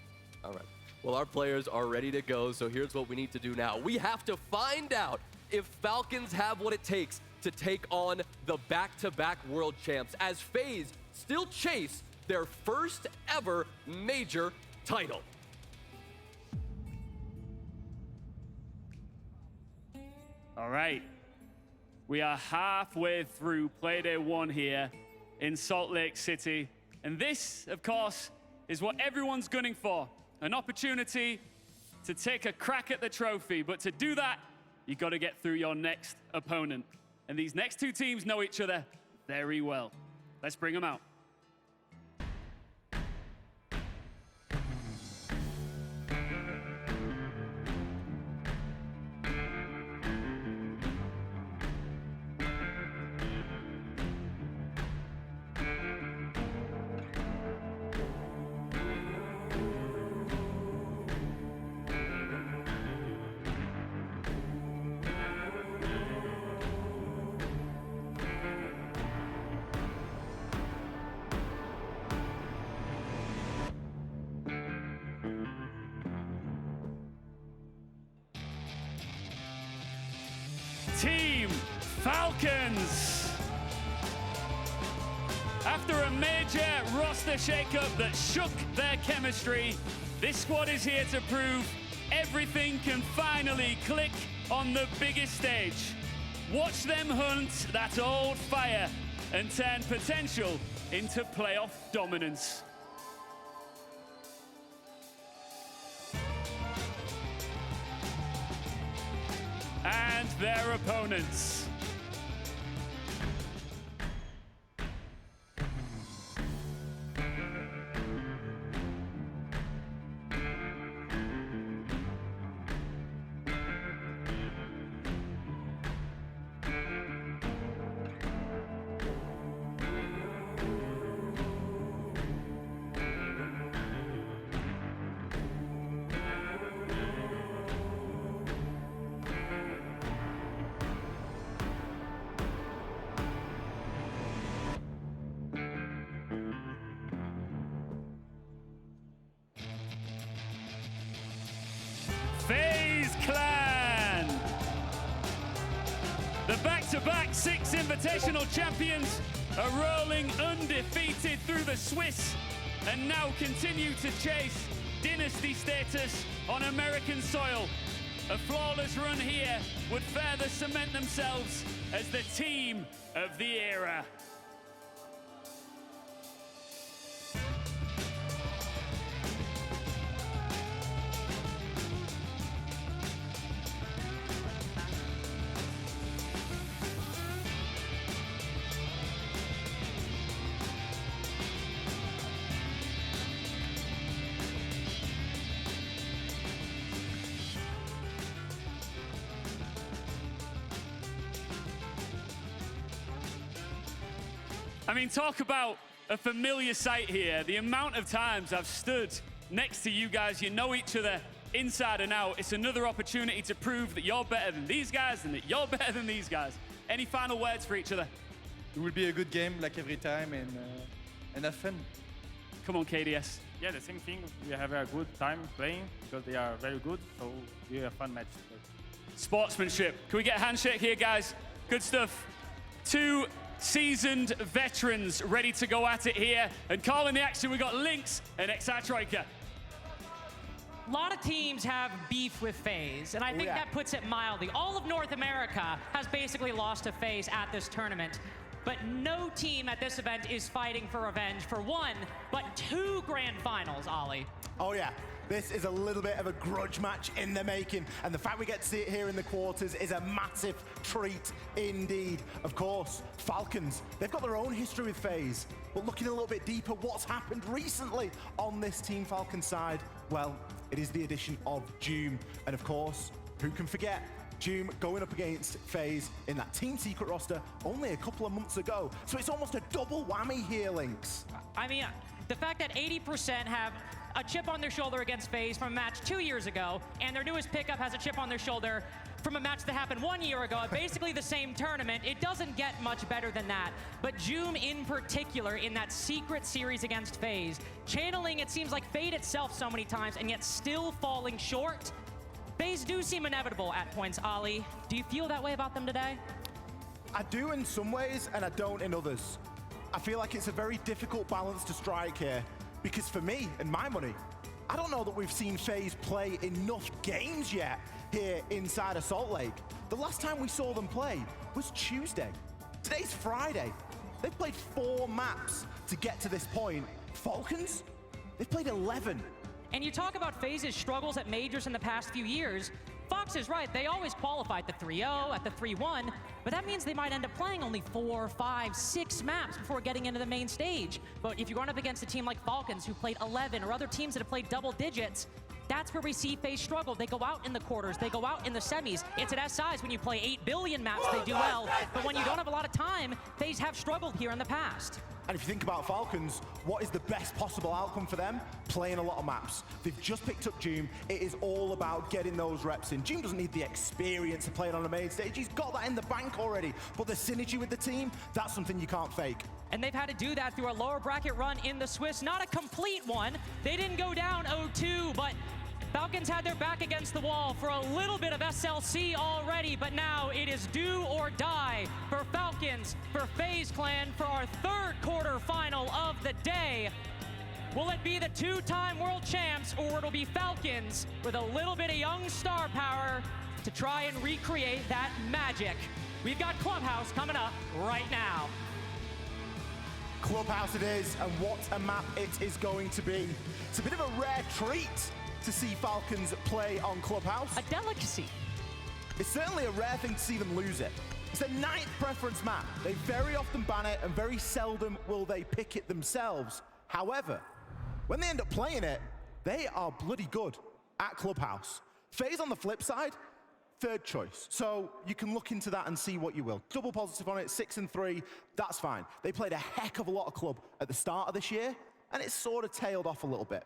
All right. Well, our players are ready to go, so here's what we need to do now. We have to find out if Falcons have what it takes to take on the back-to-back world champs as FaZe still chase their first ever major title. All right. We are halfway through Playday 1 here in Salt Lake City. And this, of course, is what everyone's gunning for. An opportunity to take a crack at the trophy. But to do that, you got to get through your next opponent. And these next 2 teams know each other very well. Let's bring them out. Team Falcons. After a major roster shakeup that shook their chemistry, this squad is here to prove everything can finally click on the biggest stage. Watch them hunt that old fire and turn potential into playoff dominance. And their opponents. FaZe Clan. The back-to-back 6 invitational champions are rolling undefeated through the Swiss and now continue to chase dynasty status on American soil. A flawless run here would further cement themselves as the team of the era. I mean, talk about a familiar sight here. The amount of times I've stood next to you guys, you know each other inside and out. It's another opportunity to prove that you're better than these guys and that you're better than these guys. Any final words for each other? It will be a good game like every time and have fun. Come on, KDS. Yeah, the same thing. We have a good time playing because they are very good, so we have a fun match today. Sportsmanship. Can we get a handshake here, guys? Good stuff. 2 seasoned veterans ready to go at it here. And calling the action, we got Lynx and Exatroika. A lot of teams have beef with FaZe, and I think that puts it mildly. All of North America has basically lost to FaZe at this tournament. But no team at this event is fighting for revenge for 1, but 2 grand finals, Ollie. Oh yeah, this is a little bit of a grudge match in the making, and the fact we get to see it here in the quarters is a massive treat indeed. Of course, Falcons, they've got their own history with FaZe, but looking a little bit deeper, what's happened recently on this Team Falcon side? Well, it is the addition of Doom, and of course, who can forget Doom going up against FaZe in that Team Secret roster only a couple of months ago. So it's almost a double whammy here, Lynx. I mean, the fact that 80% have a chip on their shoulder against FaZe from a match 2 years ago, and their newest pickup has a chip on their shoulder from a match that happened 1 year ago at basically the same tournament. It doesn't get much better than that. But Doom in particular in that secret series against FaZe, channeling it seems like fate itself so many times and yet still falling short. FaZe do seem inevitable at points, Ollie. Do you feel that way about them today? I do in some ways, and I don't in others. I feel like it's a very difficult balance to strike here, because for me and my money, I don't know that we've seen FaZe play enough games yet here inside of Salt Lake. The last time we saw them play was Tuesday. Today's Friday. They've played 4 maps to get to this point. Falcons, they've played 11. And you talk about FaZe's struggles at majors in the past few years. Fox is right, they always qualify at the 3-0, at the 3-1, but that means they might end up playing only 4, 5, 6 maps before getting into the main stage. But if you run up against a team like Falcons who played 11 or other teams that have played double digits, that's where we see FaZe struggle. They go out in the quarters, they go out in the semis. It's at S-size when you play 8 billion maps, they do well. But when you don't have a lot of time, FaZe have struggled here in the past. And if you think about Falcons, what is the best possible outcome for them? Playing a lot of maps. They've just picked up Doom. It is all about getting those reps in. Doom doesn't need the experience of playing on a main stage. He's got that in the bank already. But the synergy with the team, that's something you can't fake. And they've had to do that through a lower bracket run in the Swiss. Not a complete one. They didn't go down 0-2, but Falcons had their back against the wall for a little bit of SLC already, but now it is do or die for Falcons, for FaZe Clan, for our 3rd quarterfinal of the day. Will it be the 2-time world champs, or it'll be Falcons with a little bit of young star power to try and recreate that magic We've got Clubhouse coming up right now. Clubhouse it is, and what a map it is going to be. It's a bit of a rare treat to see Falcons play on Clubhouse. A delicacy. It's certainly a rare thing to see them lose it. It's a 9th preference map. They very often ban it, and very seldom will they pick it themselves. However, when they end up playing it, they are bloody good at Clubhouse. FaZe on the flip side, 3rd choice. So you can look into that and see what you will. Double positive on it, 6-3, that's fine. They played a heck of a lot of club at the start of this year, and it's sort of tailed off a little bit.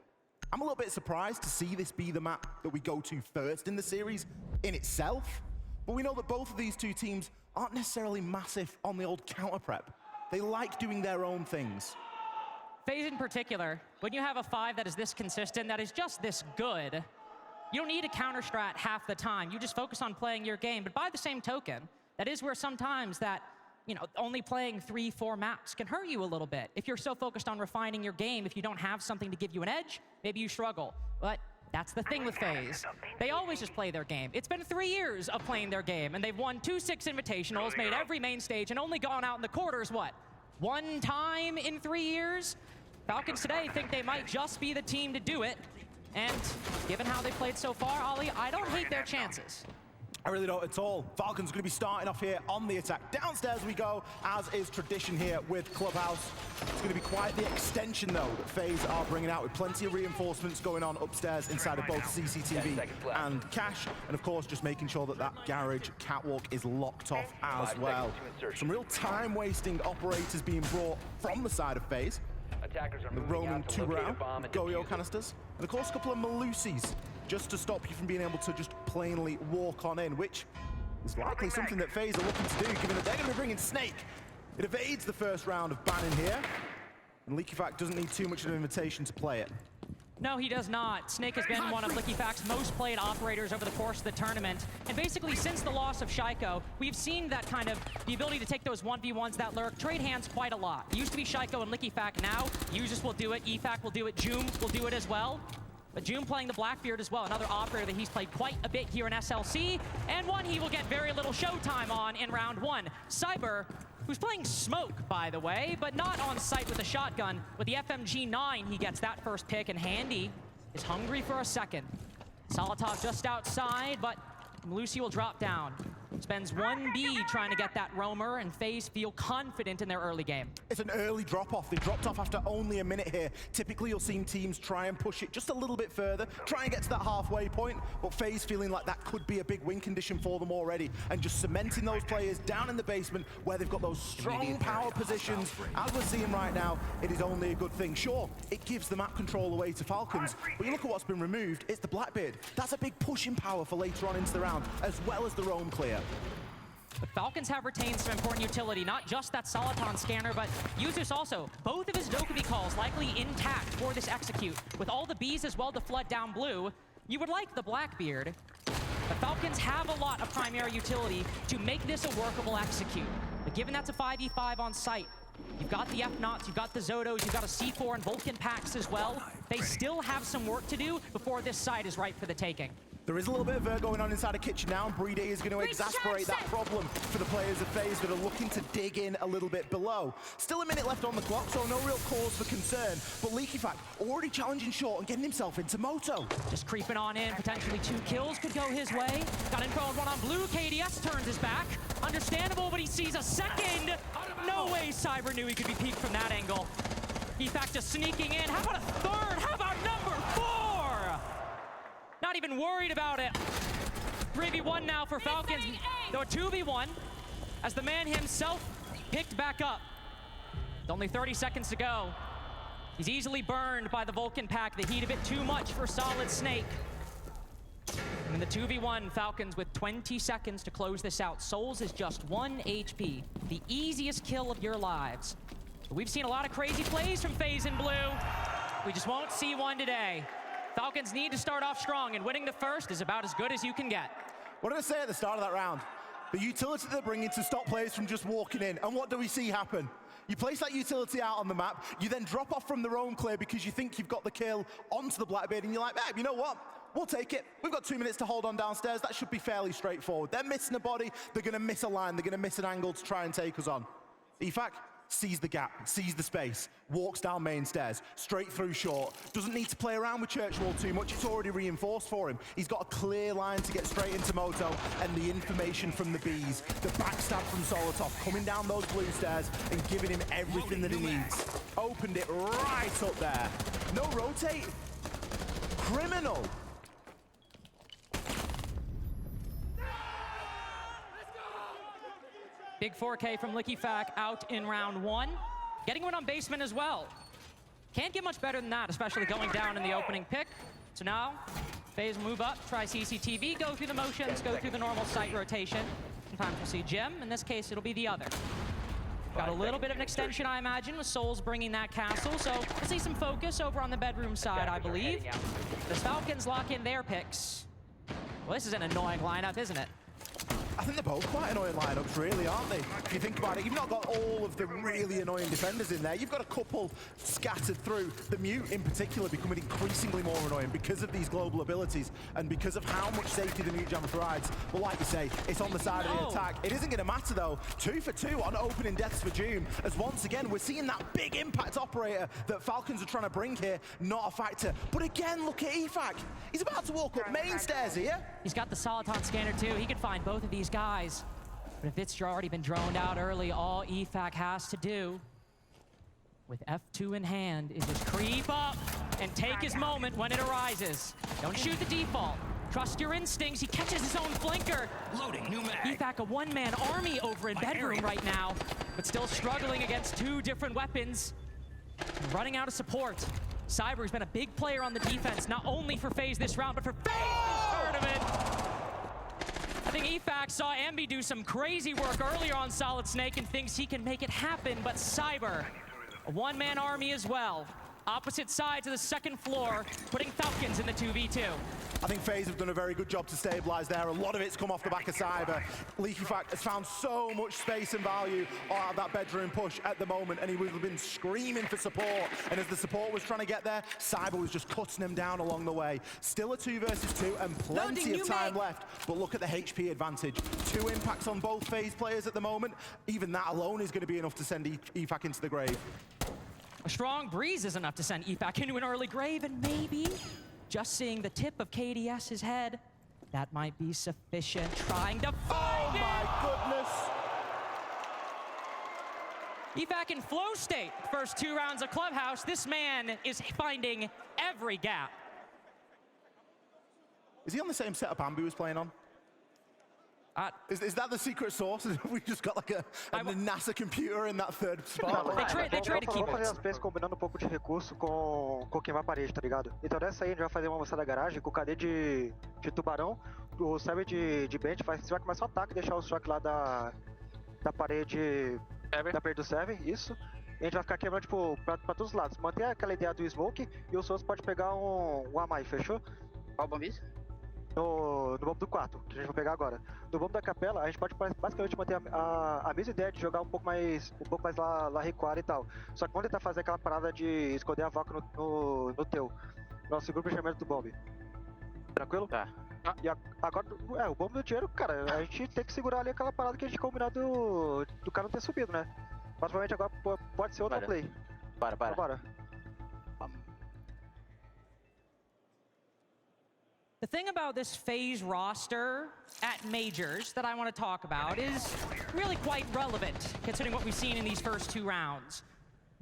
I'm a little bit surprised to see this be the map that we go to first in the series in itself, but we know that both of these two teams aren't necessarily massive on the old counter prep. They like doing their own things. FaZe in particular, when you have a 5 that is this consistent, that is just this good, you don't need a counter strat half the time. You just focus on playing your game. But by the same token, that is where sometimes that, only playing 3-4 maps can hurt you a little bit. If you're so focused on refining your game, if you don't have something to give you an edge, maybe you struggle. But that's the thing with FaZe. They always just play their game. It's been 3 years of playing their game, and they've won 2-6 invitationals, made every main stage, and only gone out in the quarters, what, 1 time in 3 years? Falcons today think they might just be the team to do it. And given how they played so far, Ollie, I don't hate their chances. I really don't at all. Falcons going to be starting off here on the attack. Downstairs we go, as is tradition here with Clubhouse. It's going to be quite the extension, though, that FaZe are bringing out, with plenty of reinforcements going on upstairs inside of both CCTV and Cash. And, of course, just making sure that that garage catwalk is locked off as well. Some real time-wasting operators being brought from the side of FaZe. The Roman 2-round Goyo canisters. And, of course, a couple of Malusis, just to stop you from being able to just plainly walk on in, which is likely something that FaZe are looking to do, given that they're going to be bringing Snake. It evades the first round of banning here, and LeakyFact doesn't need too much of an invitation to play it. No, he does not. Snake has been one of LeakyFact's most played operators over the course of the tournament. And basically, since the loss of Shaiko, we've seen that kind of, the ability to take those 1v1s that lurk, trade hands quite a lot. It used to be Shaiko and LeakyFact. Now, Users will do it, EFAC will do it, Joom will do it as well. But Joom playing the Blackbeard as well, another operator that he's played quite a bit here in SLC, and one he will get very little showtime on in round 1. Cyber, who's playing Smoke, by the way, but not on site with a shotgun. With the FMG9, he gets that first pick, and Handy is hungry for a second. Solotov just outside, but Lucy will drop down. Spends 1B trying to get that roamer, and FaZe feel confident in their early game. It's an early drop-off. They dropped off after only a minute here. Typically, you'll see teams try and push it just a little bit further, try and get to that halfway point, but FaZe feeling like that could be a big win condition for them already, and just cementing those players down in the basement where they've got those strong power positions. As we're seeing right now, it is only a good thing. Sure, it gives the map control away to Falcons, but you look at what's been removed, it's the Blackbeard. That's a big pushing power for later on into the round, as well as the roam clear. The Falcons have retained some important utility, not just that Soliton scanner, but Users also. Both of his Dokubi calls likely intact for this execute. With all the Bs as well to flood down blue, you would like the Blackbeard. The Falcons have a lot of primary utility to make this a workable execute. But given that's a 5v5 on site, you've got the F-Knots, you've got the Zotos, you've got a C4 and Vulcan packs as well. They still have some work to do before this side is ripe for the taking. There is a little bit of Ver going on inside the kitchen now, and Brede is going to exasperate that problem for the players of FaZe that are looking to dig in a little bit below. Still a minute left on the clock, so no real cause for concern, but LeakyFact already challenging short and getting himself into Moto. Just creeping on in, potentially 2 kills could go his way. Got info on 1 on blue, KDS turns his back. Understandable, but he sees a second. No way Cyber knew he could be peeked from that angle. EFAC just sneaking in. How about a third? How about number 4? Not even worried about it. 3v1 now for Falcons. Though a 2v1 as the man himself picked back up. With only 30 seconds to go. He's easily burned by the Vulcan pack. The heat a bit too much for Solid Snake. And in the 2v1, Falcons with 20 seconds to close this out. Souls is just 1 HP. The easiest kill of your lives. But we've seen a lot of crazy plays from FaZe in blue. We just won't see one today. Falcons need to start off strong, and winning the first is about as good as you can get. What did I say at the start of that round? The utility they're bringing to stop players from just walking in, and what do we see happen? You place that utility out on the map, you then drop off from the roam clear because you think you've got the kill onto the Blackbeard, and you're like, you know what? we'll take it. We've got 2 minutes to hold on downstairs. That should be fairly straightforward. They're missing a body. They're going to miss a line. They're going to miss an angle to try and take us on. EFAC sees the gap, sees the space, walks down main stairs, straight through short. Doesn't need to play around with Churchwall too much. It's already reinforced for him. He's got a clear line to get straight into Moto, and the information from the Bees, the backstab from Solotov, coming down those blue stairs and giving him everything that he needs. Opened it right up there. No rotate. Criminal. Big 4K from LickyFac out in round 1. Getting one on basement as well. Can't get much better than that, especially going down in the opening pick. So now, FaZe move up, try CCTV, go through the motions, go through the normal site rotation. Sometimes we'll see Gem. In this case, it'll be the other. Got a little bit of an extension, I imagine, with Souls bringing that castle. So we'll see some focus over on the bedroom side, I believe. The Falcons lock in their picks. Well, this is an annoying lineup, isn't it? I think they're both quite annoying lineups, really, aren't they? If you think about it, you've not got all of the really annoying defenders in there. You've got a couple scattered through. The Mute, in particular, becoming increasingly more annoying because of these global abilities and because of how much safety the Mute Jam provides. But like you say, it's on the side of the attack. It isn't going to matter, though. 2 for 2 on opening deaths for Doom, as once again, we're seeing that big impact operator that Falcons are trying to bring here, not a factor. But again, look at EFAC. He's about to walk up main stairs here. He's got the Soliton scanner, too. He could find both of these guys. But if it's already been droned out early, all EFAC has to do with F2 in hand is just creep up and take his moment when it arises. Don't shoot the default. Trust your instincts. He catches his own flinker. Loading new mag. EFAC, a one-man army over in bedroom right now, but still struggling against 2 different weapons. And running out of support. Cyber's been a big player on the defense, not only for FaZe this round, but for FaZe this tournament. I think EFAC saw Ambi do some crazy work earlier on Solid Snake and thinks he can make it happen, but Cyber, a one-man army as well. Opposite sides of the second floor, putting Falcons in the 2v2. I think FaZe have done a very good job to stabilize there. A lot of it's come off the back of Cyber. LickyFac has found so much space and value out of that bedroom push at the moment, and he would have been screaming for support. And as the support was trying to get there, Cyber was just cutting them down along the way. Still a 2 versus 2 and plenty of time left, but look at the HP advantage. 2 impacts on both FaZe players at the moment. Even that alone is going to be enough to send EFAC into the grave. A strong breeze is enough to send EFAC into an early grave, and maybe just seeing the tip of KDS's head, that might be sufficient. Trying to find it! Oh my goodness! EFAC in flow state. First 2 rounds of Clubhouse. This man is finding every gap. Is he on the same setup Ambi was playing on? Is that the secret sauce? We just got like a NASA computer in that 3rd spot. They traded Vamos fazer as plays combinando um pouco de recurso com queimar a parede, tá ligado? Então dessa aí a gente vai fazer uma moçada da garagem com o KD de tubarão, o server de bench você vai começar o ataque e deixar o choque lá da parede do server, isso. E a gente vai ficar queimando tipo, pra todos os lados. Manter aquela ideia do smoke e o Souls pode pegar um Amai, fechou? Qual bomb isso? No bomb do 4, que a gente vai pegar agora. No bomb da capela, a gente pode basicamente manter a mesma ideia de jogar um pouco mais lá recuar e tal. Só que vamos tentar fazer aquela parada de esconder a vaca no teu. Nosso grupo de chamamento do bomb. Tranquilo? Tá. E agora, o bomb do dinheiro, cara, a gente tem que segurar ali aquela parada que a gente combinou do cara não ter subido, né? Mas provavelmente agora pode ser outro play. Bora. The thing about this FaZe roster at Majors that I want to talk about is really quite relevant, considering what we've seen in these first 2 rounds.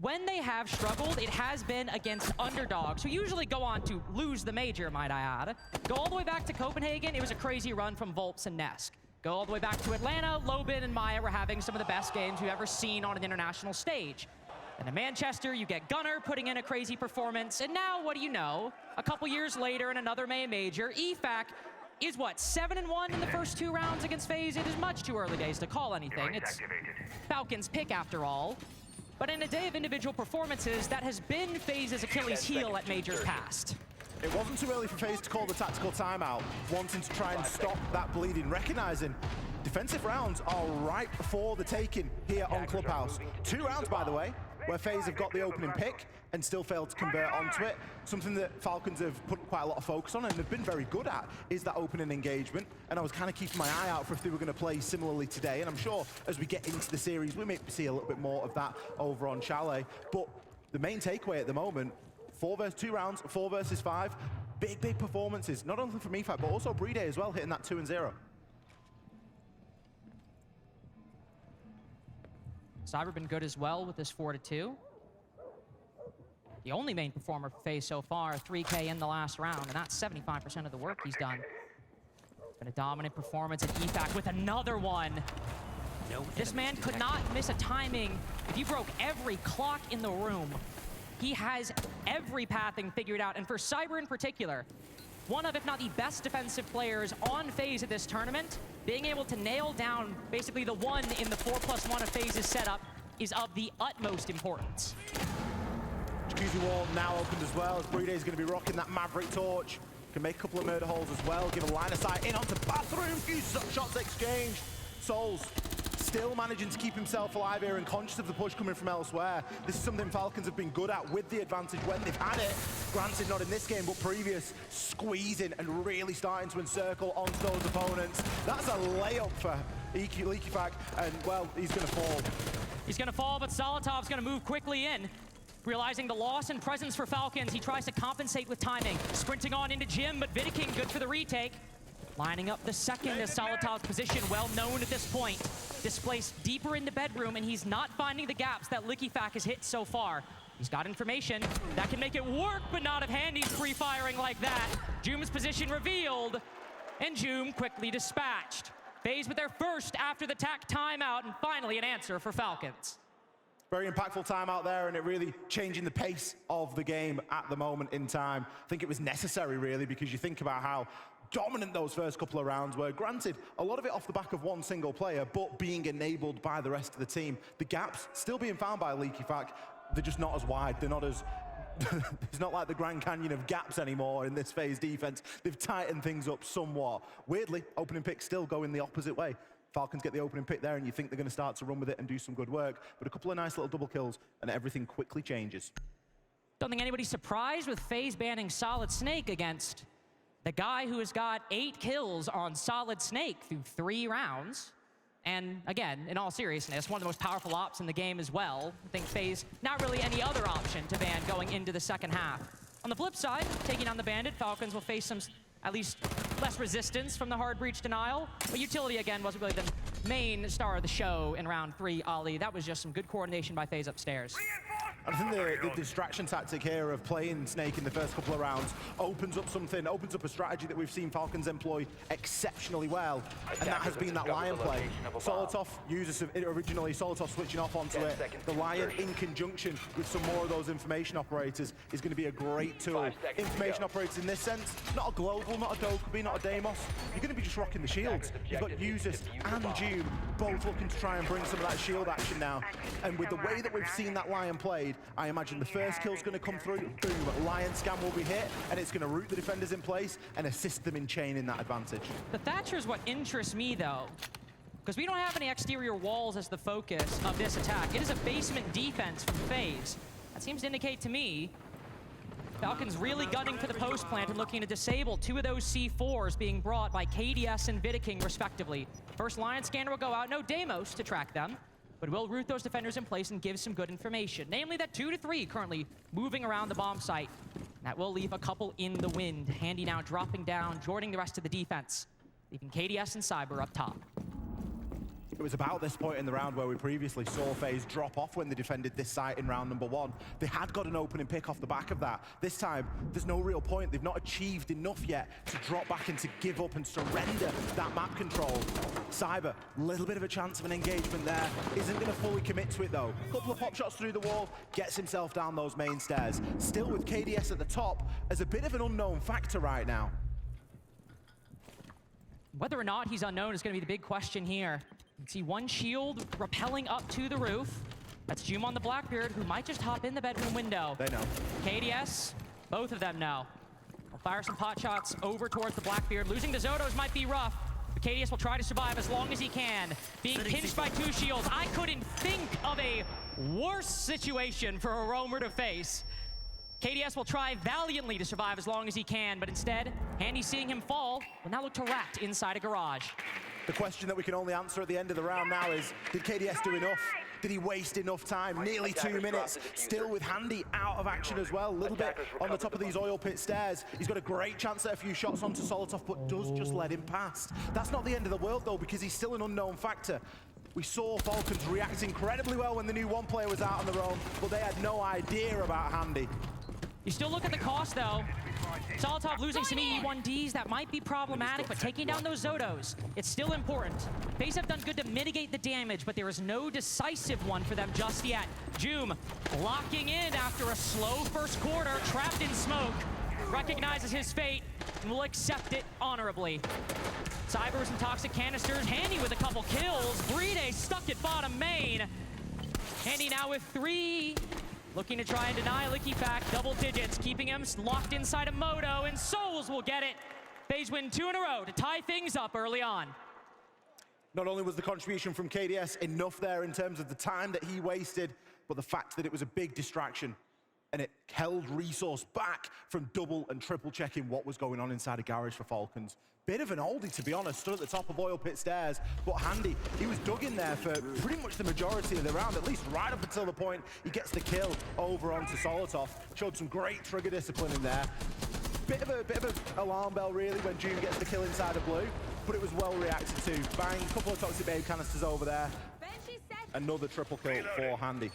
When they have struggled, it has been against underdogs, who usually go on to lose the Major, might I add. Go all the way back to Copenhagen, it was a crazy run from Volps and Nesk. Go all the way back to Atlanta, Lobin and Maya were having some of the best games we've ever seen on an international stage. And in Manchester, you get Gunnar putting in a crazy performance. And now, what do you know? A couple years later in another May Major, EFAC is what, 7-1 in the first 2 rounds against FaZe? It is much too early days to call anything. It's Falcons' pick after all. But in a day of individual performances, that has been FaZe's Achilles heel at Majors past. It wasn't too early for FaZe to call the tactical timeout, wanting to try and stop that bleeding, recognizing defensive rounds are right before the taking here on Clubhouse. 2 rounds, by the way. where FaZe have got the opening pick and still failed to convert onto it. Something that Falcons have put quite a lot of focus on and have been very good at is that opening engagement. And I was kind of keeping my eye out for if they were going to play similarly today. And I'm sure as we get into the series, we may see a little bit more of that over on Chalet. But the main takeaway at the moment, 2 rounds, 4 versus 5, big performances, not only from EFAC, but also Brede as well, hitting that 2-0. Cyber been good as well with this 4-2. The only main performer for FaZe so far, 3K in the last round, and that's 75% of the work he's done. Been a dominant performance at EFAC with another one. This man could not miss a timing. If you broke every clock in the room, he has every pathing figured out. And for Cyber in particular, one of, if not the best defensive players on FaZe at this tournament, being able to nail down basically the one in the 4+1 of FaZe's setup is of the utmost importance. Jacuzzi wall now opened as well, as Brede is going to be rocking that Maverick torch. Can make a couple of murder holes as well, give a line of sight in onto bathroom, few shots exchanged. Souls still managing to keep himself alive here and conscious of the push coming from elsewhere. This is something Falcons have been good at with the advantage when they've had it. Granted, not in this game, but previous, squeezing and really starting to encircle onto those opponents. That's a layup for Leakyfac, and well, he's gonna fall. He's gonna fall, but Solotov's gonna move quickly in. Realizing the loss in presence for Falcons, he tries to compensate with timing. Sprinting on into Jim, but Vidiking good for the retake. Lining up the second as Solotov's position, well known at this point. Displaced deeper in the bedroom, and he's not finding the gaps that Leakyfac has hit so far. He's got information that can make it work, but not if Handy's free-firing like that. Joom's position revealed, and Joom quickly dispatched. FaZe with their first after the TAC timeout, and finally an answer for Falcons. Very impactful timeout there, and it really changing the pace of the game at the moment in time. I think it was necessary, really, because you think about how dominant those first couple of rounds were. Granted, a lot of it off the back of one single player, but being enabled by the rest of the team. The gaps still being found by Leakyfac. They're just not as wide. They're not as... It's not like the Grand Canyon of gaps anymore in this FaZe defense. They've tightened things up somewhat. Weirdly, opening pick still going the opposite way. Falcons get the opening pick there, and you think they're going to start to run with it and do some good work. But a couple of nice little double kills, and everything quickly changes. Don't think anybody's surprised with FaZe banning Solid Snake against the guy who has got 8 kills on Solid Snake through 3 rounds. And again, in all seriousness, one of the most powerful ops in the game as well. I think FaZe, not really any other option to ban going into the second half. On the flip side, taking on the Bandit, Falcons will face some, at least less resistance from the hard breach denial. But utility, again, wasn't really the main star of the show in round 3, Ali. That was just some good coordination by FaZe upstairs. I think the distraction tactic here of playing Snake in the first couple of rounds opens up something, opens up a strategy that we've seen Falcons employ exceptionally well, and that has been that Lion play. Solotov uses it originally, Solotov switching off onto it. The Lion in conjunction with some more of those information operators is going to be a great tool. Information operators in this sense, not a global, not a Dokkaebi, not a Deimos. You're going to be just rocking the shields. You've got Usus and Joom both looking to try and bring some of that shield action now. And with the way that we've seen that Lion played, I imagine the first kill's going to come through, boom, Lion scan will be hit, and it's going to root the defenders in place and assist them in chaining that advantage. The Thatcher is what interests me, though, because we don't have any exterior walls as the focus of this attack. It is a basement defense from FaZe. That seems to indicate to me Falcons really gunning for the post plant and looking to disable 2 of those C4s being brought by KDS and Vidiking, respectively. First Lion scanner will go out, no Deimos to track them, but will root those defenders in place and give some good information. Namely that 2 to 3 currently moving around the bomb site. That will leave a couple in the wind. Handy now dropping down, joining the rest of the defense, leaving KDS and Cyber up top. It was about this point in the round where we previously saw FaZe drop off when they defended this site in round number 1. They had got an opening pick off the back of that. This time, there's no real point. They've not achieved enough yet to drop back and to give up and surrender that map control. Cyber, a little bit of a chance of an engagement there. Isn't going to fully commit to it though. A couple of pop shots through the wall, gets himself down those main stairs. Still with KDS at the top as a bit of an unknown factor right now. Whether or not he's unknown is going to be the big question here. You can see one shield rappelling up to the roof. That's Joom on the Blackbeard, who might just hop in the bedroom window. They know. KDS, both of them know. We'll fire some pot shots over towards the Blackbeard. Losing the Zotos might be rough, but KDS will try to survive as long as he can. Being pinched by 2 shields. I couldn't think of a worst situation for a roamer to face. KDS will try valiantly to survive as long as he can, but instead, Handy seeing him fall will now look to rat inside a garage. The question that we can only answer at the end of the round now is, did KDS do enough? Did he waste enough time? Nearly 2 minutes, still with Handy out of action as well. A little bit on the top of these oil pit stairs. He's got a great chance at a few shots onto Solotov, but does just let him past. That's not the end of the world though, because he's still an unknown factor. We saw Falcons react incredibly well when the new one player was out on their own, but they had no idea about Handy. You still look at the cost though. Solotov losing some E1Ds, that might be problematic, but taking down those Zotos, it's still important. FaZe have done good to mitigate the damage, but there is no decisive one for them just yet. Joom locking in after a slow first quarter, trapped in smoke, recognizes his fate and will accept it honorably. Cybers and toxic canisters, Handy with a couple kills. Bride stuck at bottom main. Handy now with 3. Looking to try and deny LickyFact, double digits, keeping him locked inside a Moto, and Souls will get it. FaZe win 2 in a row to tie things up early on. Not only was the contribution from KDS enough there in terms of the time that he wasted, but the fact that it was a big distraction and it held resource back from double and triple checking what was going on inside a garage for Falcons. Bit of an oldie, to be honest, stood at the top of oil pit stairs, but Handy, he was dug in there for pretty much the majority of the round, at least right up until the point he gets the kill over onto Solotov. Showed some great trigger discipline in there. Bit of an alarm bell, really, when Joom gets the kill inside of blue, but it was well reacted to. Bang, a couple of toxic babe canisters over there. Another triple kill for Handy.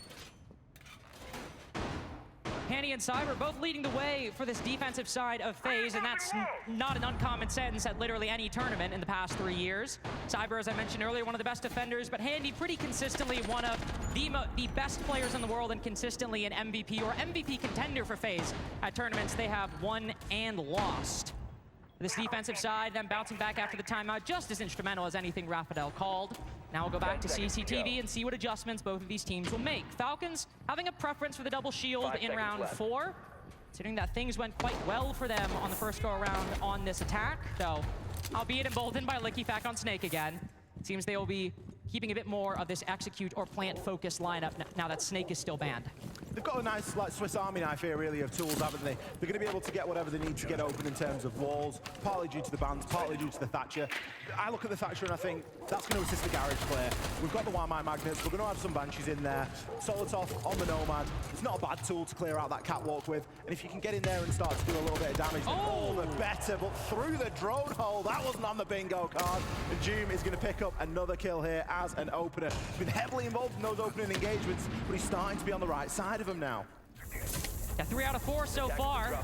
Handy and Cyber both leading the way for this defensive side of FaZe, and that's not an uncommon sentence at literally any tournament in the past 3 years. Cyber, as I mentioned earlier, one of the best defenders, but Handy pretty consistently one of the best players in the world and consistently an MVP or MVP contender for FaZe at tournaments they have won and lost. This defensive side, them bouncing back after the timeout, just as instrumental as anything Raphael called. Now we'll go back to CCTV and see what adjustments both of these teams will make. Falcons having a preference for the double shield in round 4, considering that things went quite well for them on the first go-around on this attack, though, albeit emboldened by LickyFact on Snake again. It seems they will be keeping a bit more of this execute or plant-focused lineup now that Snake is still banned. They've got a nice like Swiss Army knife here, really, of tools, haven't they? They're going to be able to get whatever they need to get open in terms of walls, partly due to the bans, partly due to the Thatcher. I look at the Thatcher and I think that's going to assist the garage player. We've got the Wamai Magnets, we're going to have some Banshees in there. Solotov on the Nomad. It's not a bad tool to clear out that catwalk with, and if you can get in there and start to do a little bit of damage, then all the better. But through the drone hole, that wasn't on the bingo card, and Joom is going to pick up another kill here as an opener. He's been heavily involved in those opening engagements, but he's starting to be on the right side of him now. Yeah, 3 out of 4 so far.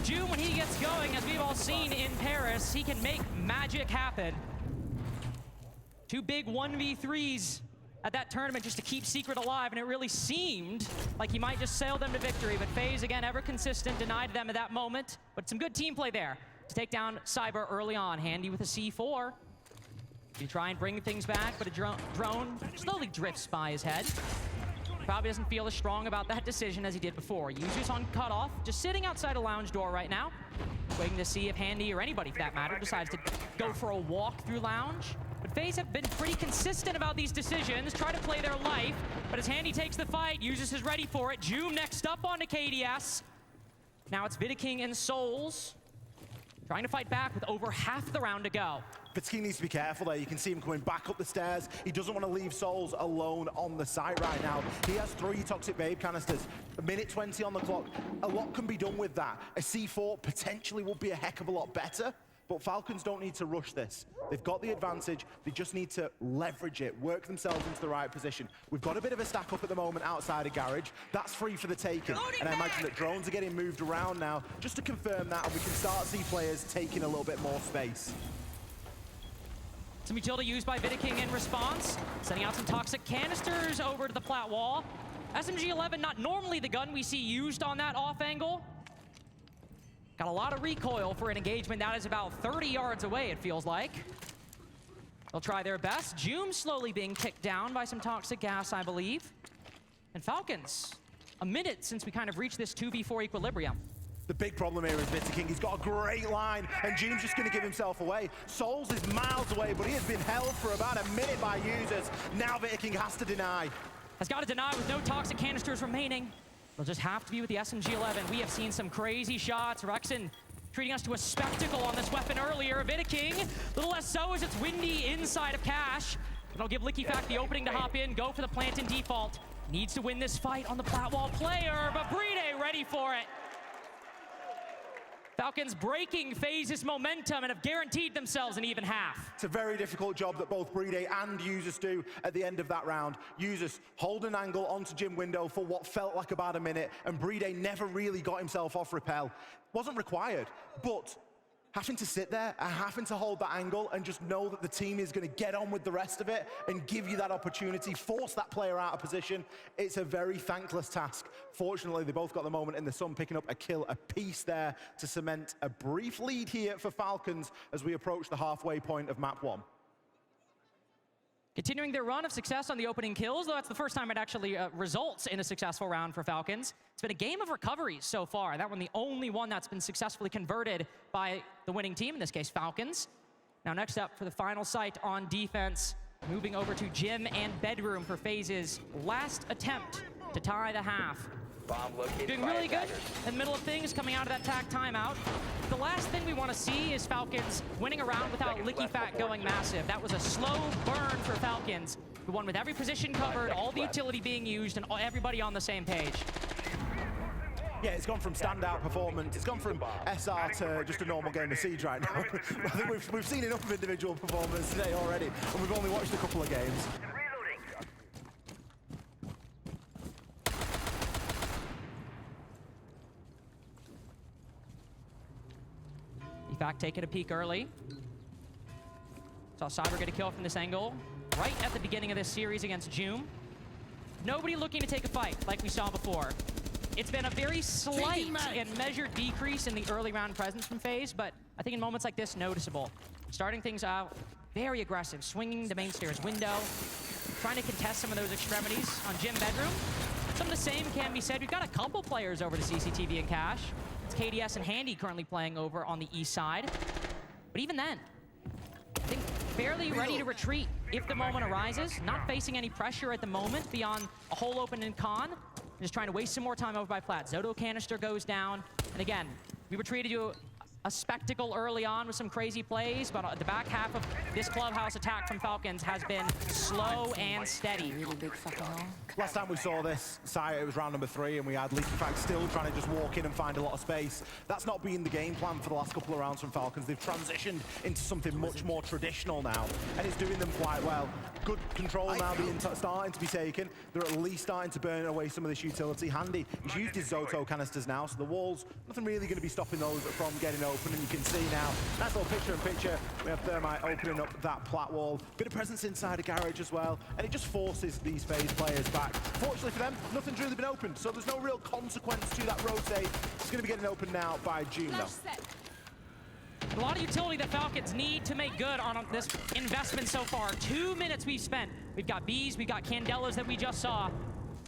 Joom, when he gets going, as we've all seen in Paris, he can make magic happen. 2 big 1v3s at that tournament just to keep Secret alive, and it really seemed like he might just sail them to victory, but FaZe, again, ever consistent, denied them at that moment. But some good team play there to take down Cyber early on. Handy with a C4. You try and bring things back, but a drone slowly drifts by his head. Probably doesn't feel as strong about that decision as he did before. Users on cutoff, just sitting outside a lounge door right now, waiting to see if Handy, or anybody for that matter, decides to go for a walk through lounge. But FaZe have been pretty consistent about these decisions, try to play their life, but as Handy takes the fight, Users is ready for it. Joom next up onto KDS. Now it's Vidaking and Souls, trying to fight back with over half the round to go. Vidaking needs to be careful there. You can see him coming back up the stairs. He doesn't want to leave Souls alone on the site right now. He has 3 toxic babe canisters. 1:20 on the clock. A lot can be done with that. A C4 potentially would be a heck of a lot better, but Falcons don't need to rush this. They've got the advantage. They just need to leverage it, work themselves into the right position. We've got a bit of a stack up at the moment outside of garage. That's free for the taking. And I imagine that drones are getting moved around now just to confirm that, and we can start to see players taking a little bit more space. Some utility used by Vidaking in response, sending out some toxic canisters over to the flat wall. SMG-11, not normally the gun we see used on that off angle. Got a lot of recoil for an engagement that is about 30 yards away, it feels like. They'll try their best. Joom slowly being kicked down by some toxic gas, I believe. And Falcons, a minute since we kind of reached this 2v4 equilibrium. The big problem here is Vidaking. He's got a great line, and Joom's just going to give himself away. Souls is miles away, but he has been held for about a minute by Users. Now Vidaking has to deny. has got to deny with no toxic canisters remaining. They'll just have to be with the SMG-11. We have seen some crazy shots. Rexen treating us to a spectacle on this weapon earlier. Vidaking, a little less so as it's windy inside of Cash. It'll give LickyFact the opening to hop in, go for the plant in default. Needs to win this fight on the Platwall player, but Bride ready for it. Falcons breaking FaZe's momentum and have guaranteed themselves an even half. It's a very difficult job that both Bride and Users do at the end of that round. Users hold an angle onto Jim Window for what felt like about a minute, and Bride never really got himself off rappel. Wasn't required, but having to sit there and having to hold that angle and just know that the team is going to get on with the rest of it and give you that opportunity, force that player out of position, it's a very thankless task. Fortunately, they both got the moment in the sun, picking up a kill apiece there to cement a brief lead here for Falcons as we approach the halfway point of map 1. Continuing their run of success on the opening kills, though that's the first time it actually results in a successful round for Falcons. It's been a game of recoveries so far. That one, the only one that's been successfully converted by the winning team, in this case, Falcons. Now, next up for the final site on defense, moving over to Gym and Bedroom for FaZe's last attempt to tie the half. Doing really good in the middle of things, coming out of that TAC timeout. The last thing we want to see is Falcons winning a round without LickyFact going massive. That was a slow burn for Falcons, who won with every position covered, all the utility being used, and everybody on the same page. Yeah, it's gone from standout performance, it's gone from SR to just a normal game of Siege right now. I think we've seen enough of individual performance today already, and we've only watched a couple of games. Fact taking a peek early. Saw Cyber get a kill from this angle right at the beginning of this series against Joom. Nobody looking to take a fight like we saw before. It's been a very slight and measured decrease in the early round presence from FaZe, but I think in moments like this, noticeable. Starting things out very aggressive, swinging the main stairs window, trying to contest some of those extremities on Gym Bedroom. Some of the same can be said. We've got a couple players over to CCTV and Cash. It's KDS and Handy currently playing over on the east side. But even then, I think fairly ready to retreat if the moment arises. Not facing any pressure at the moment beyond a hole open in Con. Just trying to waste some more time over by Plat. Zoto canister goes down. And again, we were treated to a spectacle early on with some crazy plays, but the back half of this clubhouse attack from Falcons has been slow and steady. Really big fucking hole. Last time we saw this site, it was round number 3, and we had LickyFact still trying to just walk in and find a lot of space. That's not been the game plan for the last couple of rounds from Falcons. They've transitioned into something much more traditional now, and it's doing them quite well. Good control now starting to be taken. They're at least starting to burn away some of this utility. Handy, he's used his Zoto canisters now, so the walls, nothing really going to be stopping those from getting open, and you can see now, nice little picture-in-picture. We have Thermite opening up that plat wall. Bit of presence inside a garage as well, and it just forces these FaZe players back. Fortunately for them, nothing's really been opened, so there's no real consequence to that rotate. It's going to be getting opened now by Joom, though. A lot of utility that Falcons need to make good on this investment so far. 2 minutes we've spent. We've got Bees, we've got Candelas that we just saw.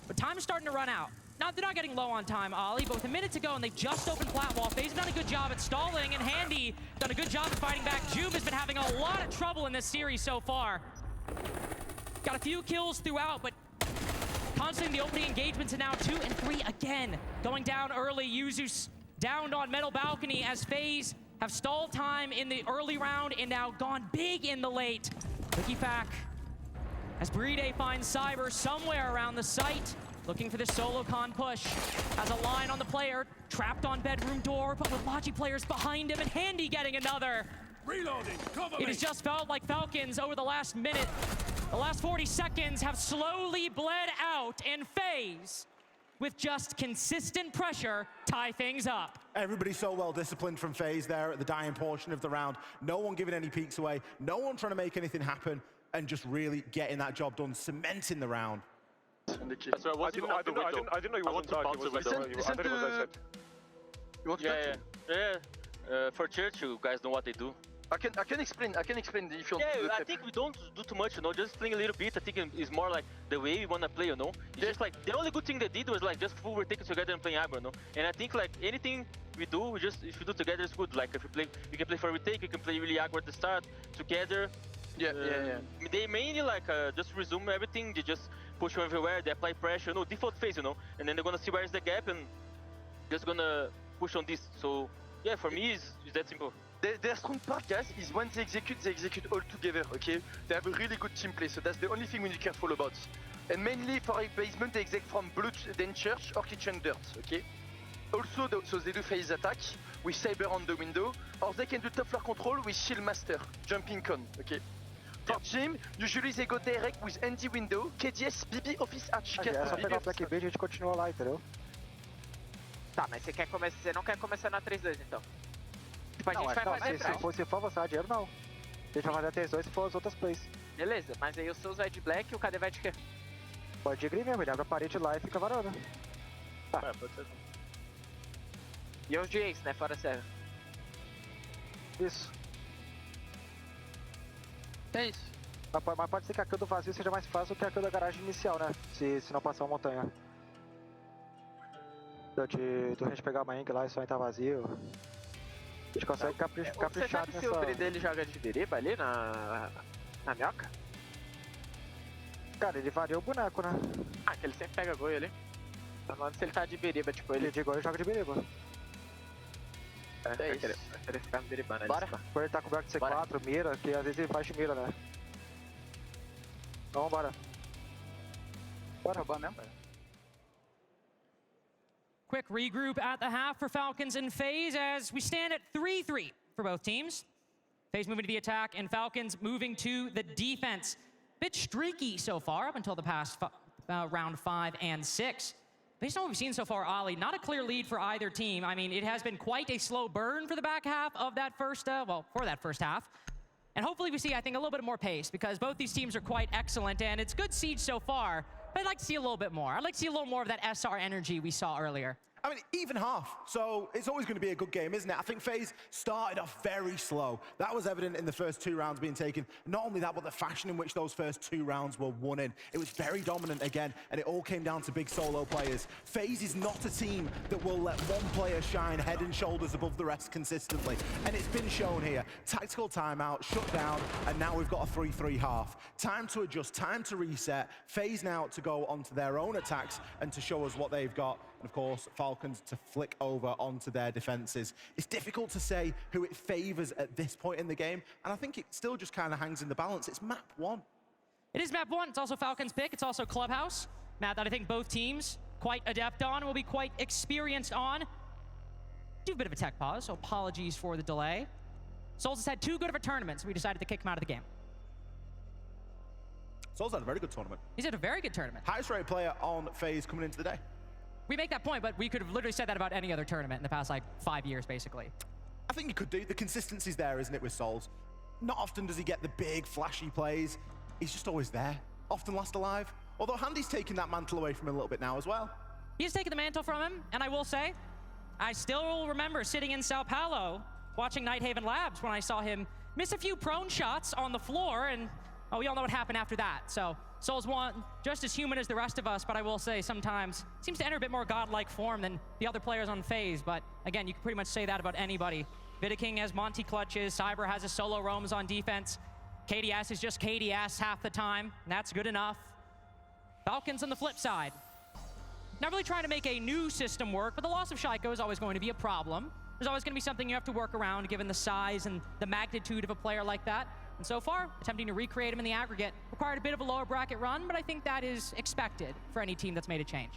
But time's starting to run out. They're not getting low on time, Ollie, but with a minute to go and they've just opened Platwall. FaZe have done a good job at stalling, and Handy done a good job at fighting back. Joom has been having a lot of trouble in this series so far. Got a few kills throughout, but constantly the opening engagements are now 2 and 3 again. Going down early, Yuzu downed on Metal Balcony as FaZe have stalled time in the early round and now gone big in the late. LickyFact, as Bride finds Cyber somewhere around the site, looking for this solo con push. Has a line on the player, trapped on bedroom door, but with Logi players behind him, and Handy getting another. Reloading, cover It has just felt like Falcons over the last minute, the last 40 seconds have slowly bled out, and FaZe, with just consistent pressure, tie things up. Everybody's so well disciplined from FaZe there at the dying portion of the round. No one giving any peeks away, no one trying to make anything happen, and just really getting that job done, cementing the round. I didn't know you wasn't talking. For church, you guys know what they do. I can explain if you. Yeah, I think we don't do too much, just playing a little bit. I think it's more like the way we wanna play, It's just like the only good thing they did was like just full retake together and playing aggro, And I think like anything we do, if we do together, it's good. Like if we can play for retake, we can play really aggro at the start together. Yeah. They mainly like just resume everything. They just push from everywhere, they apply pressure, you know, default phase, you know, and then they're gonna see where's the gap and just gonna push on this. So yeah, for me, it's that simple. Their strong part, guys, is when they execute all together, okay? They have a really good team play, so that's the only thing we need to be careful about. And mainly for a basement, they execute from blue, then church, or kitchen dirt, okay? Also, so they do phase attack with Saber on the window, or they can do top floor control with Shield Master, jumping con, okay? For Jim, usually they go direct with ND window, KDS, BB, Office Arch. É só pegar o Black B e a gente continua lá, entendeu? Tá, mas você não quer começar na 3-2 então? Tipo, a Não, gente vai fazer se for avançar dinheiro, não. A gente vai fazer a 3-2 se for as outras plays. Beleza, mas aí os seus vai de Black e o KD vai de quê? Pode de green mesmo, ele abre a parede lá e fica varando. Tá. Pode ser. E os de Ace, né? Fora Serra. Isso. É isso. Mas pode ser que a kill do vazio seja mais fácil do que a kill da garagem inicial, né? Se não passar uma montanha. Do gente pegar uma ink lá e só entrar vazio. A gente consegue caprichar nessa... Você sabe se o Pri dele joga de biriba ali na minhoca? Cara, ele varia o boneco, né? Ah, que ele sempre pega gol ali. Tá falando se ele tá de biriba, tipo ele... Ele de gol e joga de biriba. É isso. Vai querer ficar beribando ali. Bora. Quando ele tá coberto de C4, mira, que às vezes ele faz de mira, né? Então bora. Bora roubar mesmo, cara. Quick regroup at the half for Falcons and FaZe as we stand at 3-3 for both teams. FaZe moving to the attack and Falcons moving to the defense. Bit streaky so far up until the past round 5 and 6. Based on what we've seen so far, Ollie, not a clear lead for either team. I mean, it has been quite a slow burn for the back half of that first, for that first half. And hopefully we see, I think, a little bit more pace because both these teams are quite excellent and it's good siege so far, but I'd like to see a little bit more. I'd like to see a little more of that SR energy we saw earlier. I mean, even half, so it's always going to be a good game, isn't it? I think FaZe started off very slow. That was evident in the first 2 rounds being taken. Not only that, but the fashion in which those first 2 rounds were won in. It was very dominant again, and it all came down to big solo players. FaZe is not a team that will let one player shine head and shoulders above the rest consistently, and it's been shown here. Tactical timeout, shut down, and now we've got a 3-3 half. Time to adjust, time to reset. FaZe now to go onto their own attacks and to show us what they've got. And of course, Falcons to flick over onto their defenses. It's difficult to say who it favors at this point in the game, and I think it still just kind of hangs in the balance. It's map 1. It is map 1. It's also Falcons' pick. It's also Clubhouse. Map that I think both teams quite adept on and will be quite experienced on. Do a bit of a tech pause, so apologies for the delay. Souls has had too good of a tournament, so we decided to kick him out of the game. Souls had a very good tournament. He's had a very good tournament. Highest rated player on FaZe coming into the day. We make that point, but we could have literally said that about any other tournament in the past, like, 5 years, basically. I think you could do. The consistency's there, isn't it, with Souls? Not often does he get the big, flashy plays. He's just always there. Often last alive. Although Handy's taking that mantle away from him a little bit now as well. He's taken the mantle from him, and I will say, I still remember sitting in Sao Paulo watching Nighthaven Labs when I saw him miss a few prone shots on the floor, and we all know what happened after that. So Souls one, just as human as the rest of us, but I will say sometimes seems to enter a bit more godlike form than the other players on FaZe. But again, you can pretty much say that about anybody. Vidaking has Monty clutches, Cyber has his solo roams on defense. KDS is just KDS half the time, and that's good enough. Falcons on the flip side. Not really trying to make a new system work, but the loss of Shaiko is always going to be a problem. There's always going to be something you have to work around given the size and the magnitude of a player like that. And so far, attempting to recreate him in the aggregate required a bit of a lower bracket run, but I think that is expected for any team that's made a change.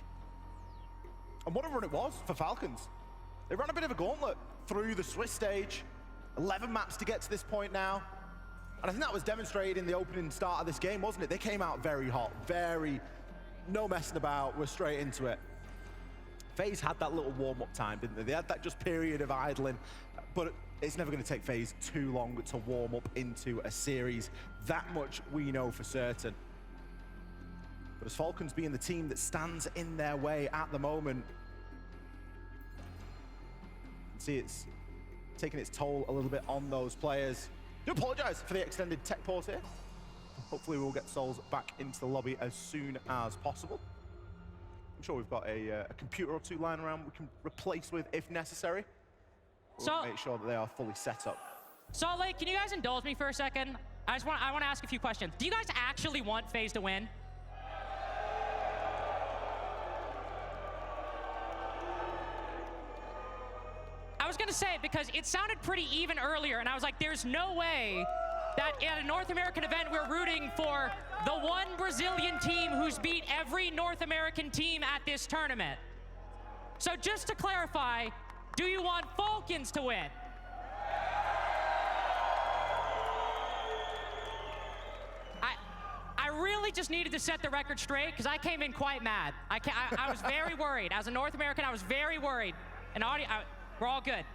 And what a run it was for Falcons. They ran a bit of a gauntlet through the Swiss stage. 11 maps to get to this point now. And I think that was demonstrated in the opening start of this game, wasn't it? They came out very hot, no messing about, we're straight into it. FaZe had that little warm-up time, didn't they? They had that just period of idling, but it's never going to take FaZe too long to warm up into a series. That much we know for certain. But as Falcons being the team that stands in their way at the moment, you can see it's taking its toll a little bit on those players. I do apologize for the extended tech pause here. Hopefully we'll get Souls back into the lobby as soon as possible. I'm sure we've got a computer or two lying around we can replace with if necessary. We'll make sure that they are fully set up. Salt Lake, can you guys indulge me for a second? I want to ask a few questions. Do you guys actually want FaZe to win? was gonna say, because it sounded pretty even earlier, and I was like, there's no way that at a North American event we're rooting for the one Brazilian team who's beat every North American team at this tournament. So just to clarify, do you want Falcons to win? I really just needed to set the record straight because I came in quite mad. I was very worried. As a North American, I was very worried. And we're all good.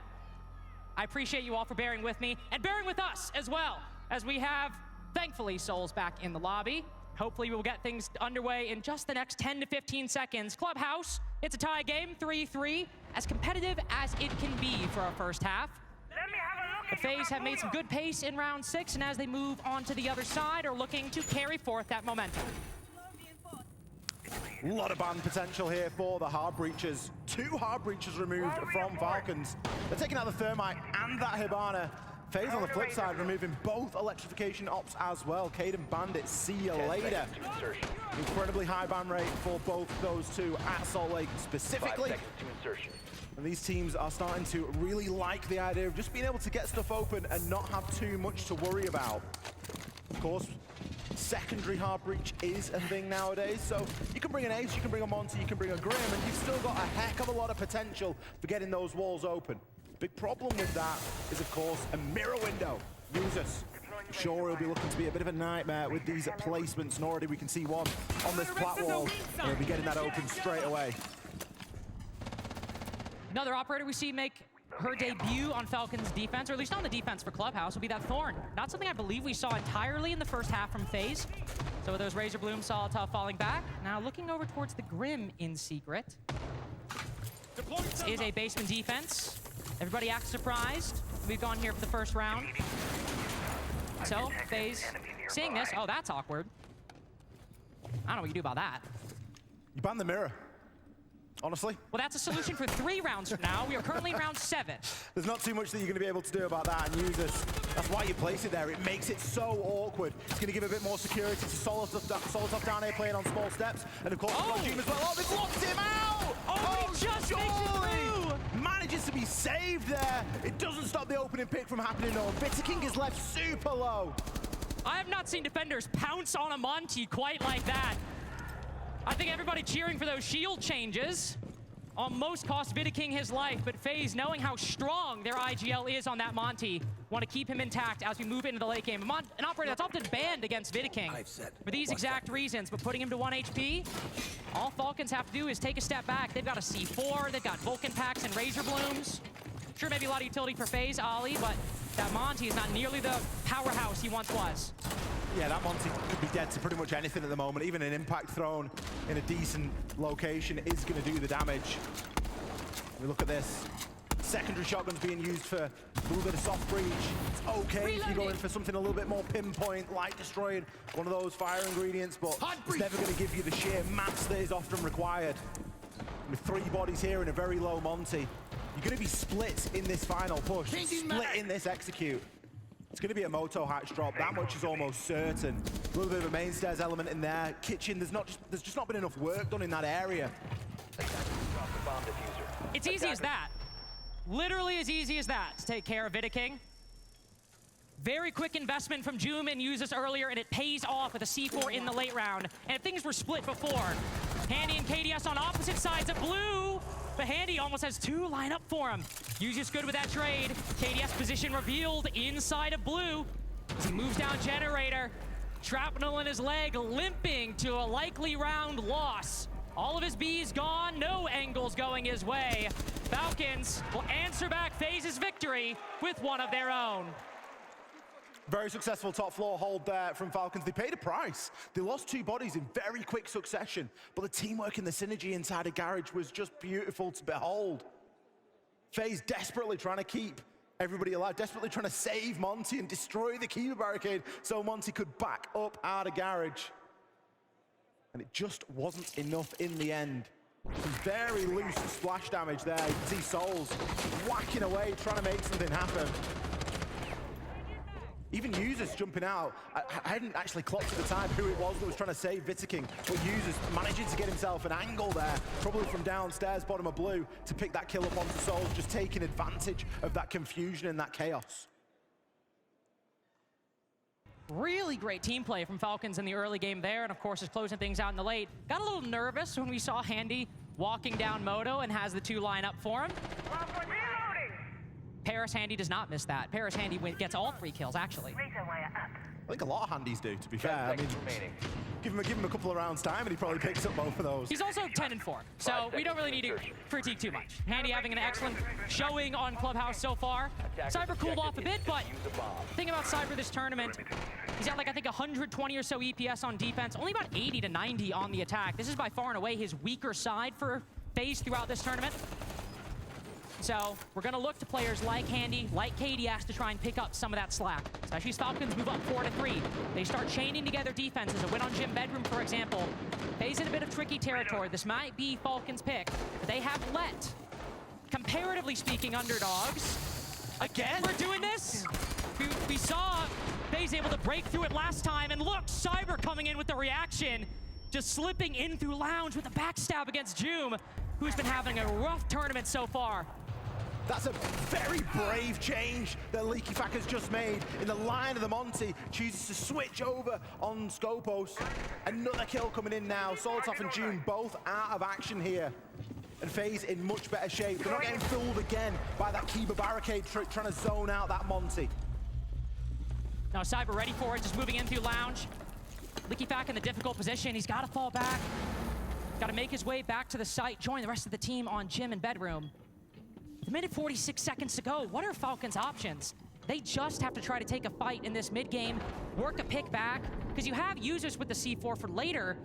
I appreciate you all for bearing with me and bearing with us as well, as we have, thankfully, Souls back in the lobby. Hopefully we'll get things underway in just the next 10 to 15 seconds. Clubhouse, it's a tie game, 3-3, as competitive as it can be for our first half. The FaZe have made some good pace in round 6, and as they move on to the other side, are looking to carry forth that momentum. A lot of ban potential here for the Hard Breachers. 2 Hard Breachers removed from Falcons. They're taking out the Thermite and that Hibana. FaZe on the flip side, removing both electrification ops as well. Cade and Bandit, see you later. Incredibly high ban rate for both those two at Salt Lake specifically. 5 seconds to insertion. And these teams are starting to really like the idea of just being able to get stuff open and not have too much to worry about. Of course, secondary hard breach is a thing nowadays, so you can bring an Ace, you can bring a Monty, you can bring a Grim, and you've still got a heck of a lot of potential for getting those walls open. Big problem with that is, of course, a mirror window. Users. Sure, it'll be looking to be a bit of a nightmare with these placements, and already we can see one on this plat wall, and we'll be getting that open straight away. Another operator we see make her debut on Falcons defense, or at least on the defense for Clubhouse, will be that Thorn. Not something I believe we saw entirely in the first half from FaZe. So with those Razor Blooms, Solitaire falling back. Now looking over towards the Grim in secret. This is a basement defense. Everybody acts surprised. We've gone here for the first round. So FaZe seeing this, oh, that's awkward. I don't know what you do about that. You ban the mirror. Honestly. Well, that's a solution for 3 rounds from now. We are currently in round 7. There's not too much that you're going to be able to do about that, and Users, that's why you place it there. It makes it so awkward. It's going to give a bit more security to Solitaire down here playing on small steps, and of course, Jim as well. Oh, they've locked him out! Oh, he just makes it through! Manages to be saved there. It doesn't stop the opening pick from happening, though. Bitter King is left super low. I have not seen defenders pounce on a Monty quite like that. I think everybody cheering for those shield changes almost cost Vidiking his life, but FaZe, knowing how strong their IGL is on that Monty, want to keep him intact as we move into the late game. An operator that's often banned against Vidiking for these exact reasons, but putting him to 1 HP, all Falcons have to do is take a step back. They've got a C4, they've got Vulcan packs and Razor Blooms. Sure, maybe a lot of utility for FaZe, Ollie, but that Monty is not nearly the powerhouse he once was. Yeah, that Monty could be dead to pretty much anything at the moment. Even an impact thrown in a decent location is going to do the damage. We look at this. Secondary shotguns being used for a little bit of soft breach. It's okay if you go in for something a little bit more pinpoint, like destroying one of those fire ingredients, but it's never going to give you the sheer mass that is often required. With 3 bodies here in a very low Monty, you're going to be split in this final push, split in this execute. It's going to be a Moto hatch drop. That much is almost certain. A little bit of a main stairs element in there. Kitchen, there's just not been enough work done in that area. It's easy as that. Literally as easy as that to take care of Vidiking. Very quick investment from Joom and Users earlier, and it pays off with a C4 in the late round. And if things were split before, Handy and KDS on opposite sides of blue, but Handy almost has 2 line up for him. Users good with that trade. KDS position revealed inside of blue. As he moves down Generator, shrapnel in his leg, limping to a likely round loss. All of his B's gone, no angles going his way. Falcons will answer back FaZe's victory with one of their own. Very successful top floor hold there from Falcons. They paid a price. They lost 2 bodies in very quick succession, but the teamwork and the synergy inside of Garage was just beautiful to behold. FaZe desperately trying to keep everybody alive, desperately trying to save Monty and destroy the Kiva barricade so Monty could back up out of Garage. And it just wasn't enough in the end. Some very loose splash damage there. You can see Souls whacking away, trying to make something happen. Even Users jumping out. I hadn't actually clocked at the time who it was that was trying to save Vitaking, but Users managing to get himself an angle there, probably from downstairs, bottom of blue, to pick that kill up onto Souls, just taking advantage of that confusion and that chaos. Really great team play from Falcons in the early game there, and of course is closing things out in the late. Got a little nervous when we saw Handy walking down Moto and has the two line up for him. Paris Handy does not miss that. Paris Handy gets all 3 kills, actually. I think a lot of Handies do, to be fair. I mean, give him a couple of rounds time and he probably picks up both of those. He's also 10-4, so we don't really need to critique too much. Handy having an excellent showing on Clubhouse so far. Cyber cooled off a bit, but the thing about Cyber this tournament, he's at like, I think 120 or so EPS on defense, only about 80 to 90 on the attack. This is by far and away his weaker side for FaZe throughout this tournament. So we're going to look to players like Handy, like KDS to try and pick up some of that slack. Especially as Falcons move up 4-3. They start chaining together defenses. A win on Gym Bedroom, for example. FaZe in a bit of tricky territory. This might be Falcons' pick. But they have let, comparatively speaking, underdogs. Again, we're doing this. We saw FaZe able to break through it last time. And look, Cyber coming in with the reaction. Just slipping in through Lounge with a backstab against Joom, who's been having a rough tournament so far. That's a very brave change that Leaky Fack has just made. In the line of the Monty, chooses to switch over on Scopos. Another kill coming in now. Solitoff and June both out of action here. And FaZe in much better shape. They're not getting fooled again by that Kiba barricade trick, trying to zone out that Monty. Now Cyber ready for it, just moving in through Lounge. Leaky Fack in the difficult position. He's got to fall back. Got to make his way back to the site, join the rest of the team on Gym and Bedroom. With a minute 46 seconds to go, what are Falcons' options? They just have to try to take a fight in this mid-game, work a pick back, because you have Users with the C4 for later.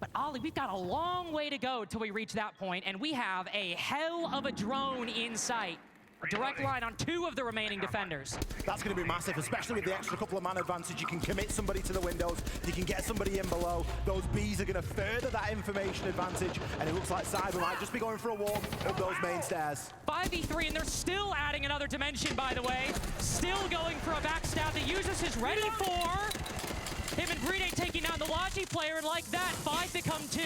But Ollie, we've got a long way to go till we reach that point, and we have a hell of a drone in sight. A direct line on 2 of the remaining defenders. That's going to be massive, especially with the extra couple of man advantage. You can commit somebody to the windows, you can get somebody in below. Those Bs are going to further that information advantage, and it looks like Cyber might just be going for a walk up those main stairs. 5v3, and they're still adding another dimension, by the way. Still going for a backstab. The Users is ready for him and Bride taking down the Logi player, and like that, 5 become 2.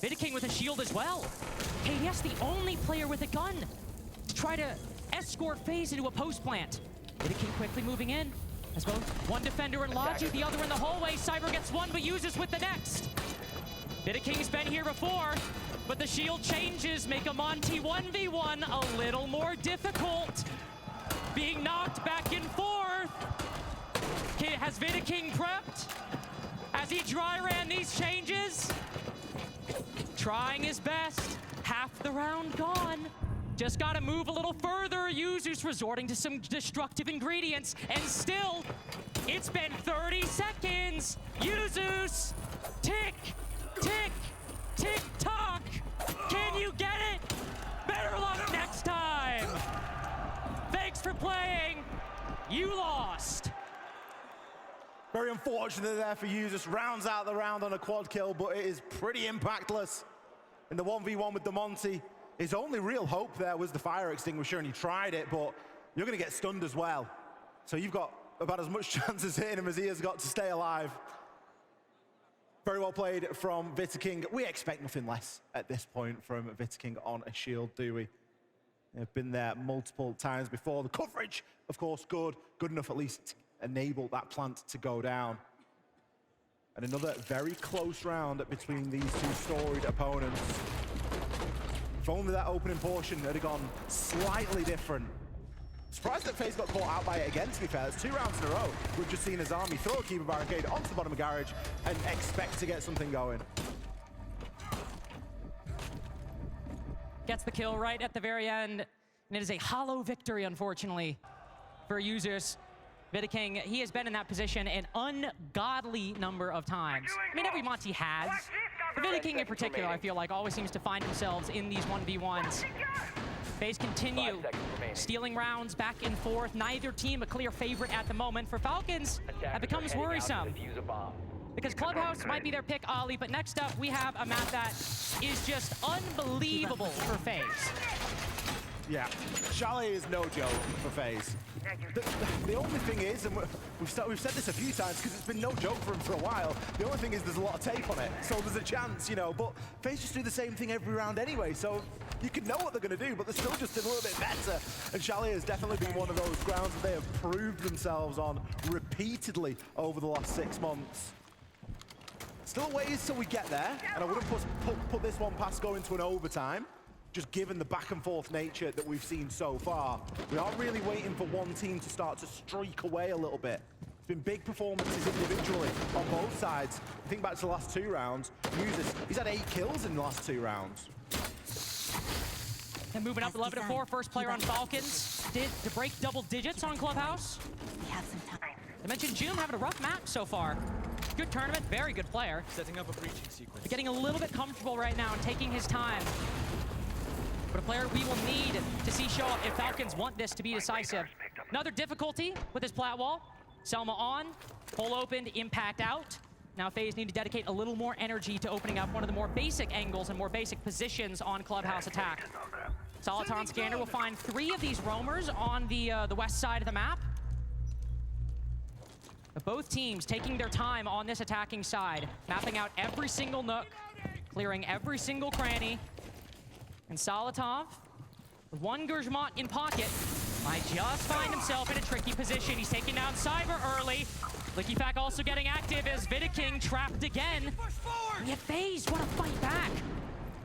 Vitaking with a shield as well. KDS the only player with a gun to try to escort FaZe into a post plant. Vitaking quickly moving in. As both one defender in Logi, the other in the hallway. Cyber gets one, but Users with the next. Vitaking's been here before, but the shield changes, make a Monty 1v1 a little more difficult. Being knocked back and forth. Has Vitaking prepped? As he dry ran these changes? Trying his best. Half the round gone. Just gotta move a little further. Users resorting to some destructive ingredients. And still, it's been 30 seconds. Users, tick, tick, tick, tock. Can you get it? Better luck next time. Thanks for playing. You lost. Very unfortunate there for Users. Rounds out the round on a quad kill, but it is pretty impactless. In the 1v1 with the Monty, his only real hope there was the fire extinguisher, and he tried it, but you're going to get stunned as well. So you've got about as much chance of hitting him as he has got to stay alive. Very well played from Vitaking. We expect nothing less at this point from Vitaking on a shield, do we? They've been there multiple times before. The coverage, of course, good enough at least to enable that plant to go down. And another very close round between these two storied opponents. If only that opening portion had gone slightly different. Surprised that FaZe got caught out by it again, to be fair. It's 2 rounds in a row. We've just seen his army throw a Kiba barricade onto the bottom of Garage and expect to get something going. Gets the kill right at the very end. And it is a hollow victory, unfortunately, for Users. Vitaking, he has been in that position an ungodly number of times. I mean, every Monty has. But Vitaking in particular, I feel like, always seems to find themselves in these 1v1s. FaZe continue stealing rounds back and forth. Neither team a clear favorite at the moment. For Falcons, that becomes worrisome. Because Clubhouse might be their pick, Ollie, but next up we have a map that is just unbelievable for FaZe. Yeah, Chalet is no joke for FaZe. The only thing is, and we've said this a few times because it's been no joke for him for a while, the only thing is there's a lot of tape on it, so there's a chance, you know, but FaZe just do the same thing every round anyway, so you can know what they're going to do, but they're still just a little bit better. And Chalet has definitely been one of those grounds that they have proved themselves on repeatedly over the last 6 months. Still ways till we get there, and I wouldn't put this one past going to an overtime, just given the back and forth nature that we've seen so far. We are really waiting for one team to start to streak away a little bit. It's been big performances individually on both sides. Think back to the last 2 rounds. Muses, he's had 8 kills in the last 2 rounds. And moving up 11-4, first player on Falcons to break double digits on Clubhouse. We have some time. I mentioned Joom having a rough map so far. Good tournament, very good player. Setting up a breaching sequence. Getting a little bit comfortable right now and taking his time. But a player we will need to see show up if Falcons want this to be decisive. Another difficulty with this plat wall. Selma on, hole opened, impact out. Now FaZe need to dedicate a little more energy to opening up one of the more basic angles and more basic positions on Clubhouse attack. Soliton Scanner will find 3 of these roamers on the west side of the map. But both teams taking their time on this attacking side, mapping out every single nook, clearing every single cranny. And Solitov, with 1 Gurjmat in pocket, might just find himself in a tricky position. He's taking down Cyber early. LickyFac also getting active as Vidiking trapped again. And yet FaZe want to fight back.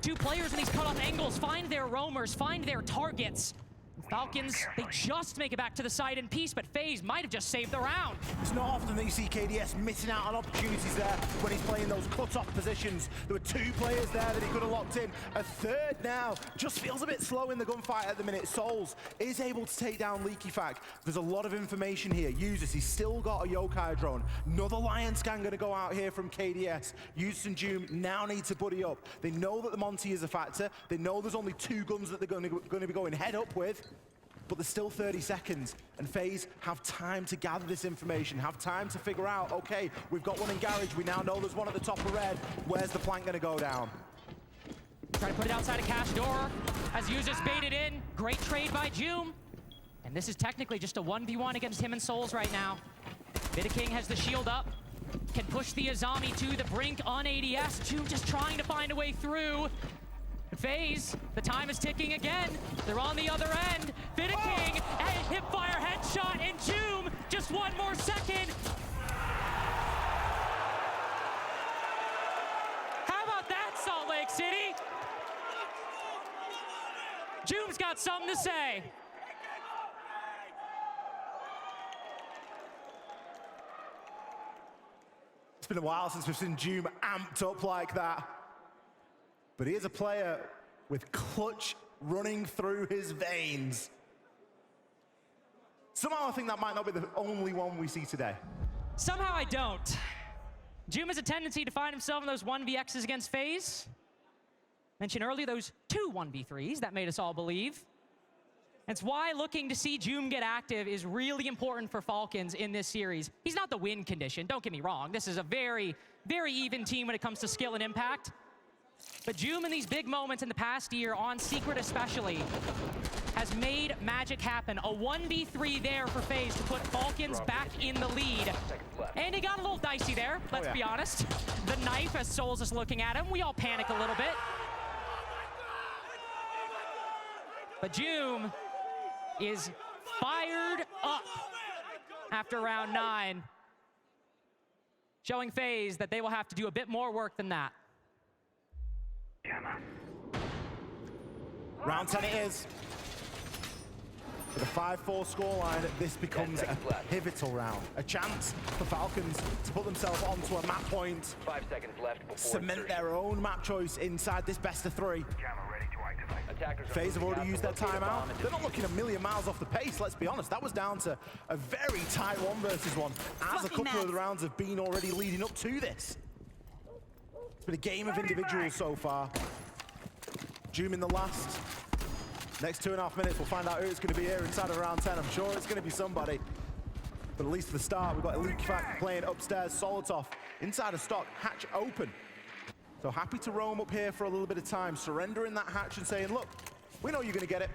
2 players in these cutoff angles find their roamers, find their targets. Falcons, they just make it back to the side in peace, but FaZe might have just saved the round. It's not often that you see KDS missing out on opportunities there when he's playing those cut-off positions. There were 2 players there that he could have locked in. A third now just feels a bit slow in the gunfight at the minute. Souls is able to take down LickyFac. There's a lot of information here. Users, he's still got a Yokai drone. Another Lion Scan going to go out here from KDS. Users and Joom now need to buddy up. They know that the Monty is a factor. They know there's only 2 guns that they're going to be going head up with. But there's still 30 seconds, and FaZe have time to gather this information, have time to figure out, okay, we've got one in garage, we now know there's one at the top of red, where's the plank gonna go down? Try to put it outside of cash door, as Users baited in, great trade by Joom. And this is technically just a 1v1 against him and Souls right now. Vidiking has the shield up, can push the Azami to the brink on ADS, Joom just trying to find a way through. FaZe, the time is ticking again. They're on the other end. Vidiking, hipfire headshot, and Joom, just 1 more second. How about that, Salt Lake City? Joom's got something to say. It's been a while since we've seen Joom amped up like that. But he is a player with clutch running through his veins. Somehow I think that might not be the only one we see today. Somehow I don't. Joom has a tendency to find himself in those 1vx's against FaZe. Mentioned earlier those 2 1v3s that made us all believe. It's why looking to see Joom get active is really important for Falcons in this series. He's not the win condition, don't get me wrong. This is a very, very even team when it comes to skill and impact. But Joom in these big moments in the past year, on Secret especially, has made magic happen. A 1v3 there for FaZe to put Falcons back in the lead. And he got a little dicey there, let's be honest. The knife, as Souls is looking at him, we all panic a little bit. But Joom is fired up after round 9, showing FaZe that they will have to do a bit more work than that. Round 10 it is. With a 5-4 scoreline, this becomes a pivotal round. A chance for Falcons to put themselves onto a map point. 5 seconds left before cement their own map choice inside this best of 3. FaZe have already used their timeout. They're not looking a million miles off the pace, let's be honest. That was down to a very tight 1 versus 1, as a couple of the rounds have been already leading up to this. It's been a game of individuals so far. Joom in the last. Next 2.5 minutes, we'll find out who it's going to be here inside of round 10. I'm sure it's going to be somebody. But at least at the start, we've got LickyFac playing upstairs, Solotov inside of stock, hatch open. So happy to roam up here for a little bit of time, surrendering that hatch and saying, look, we know you're going to get it.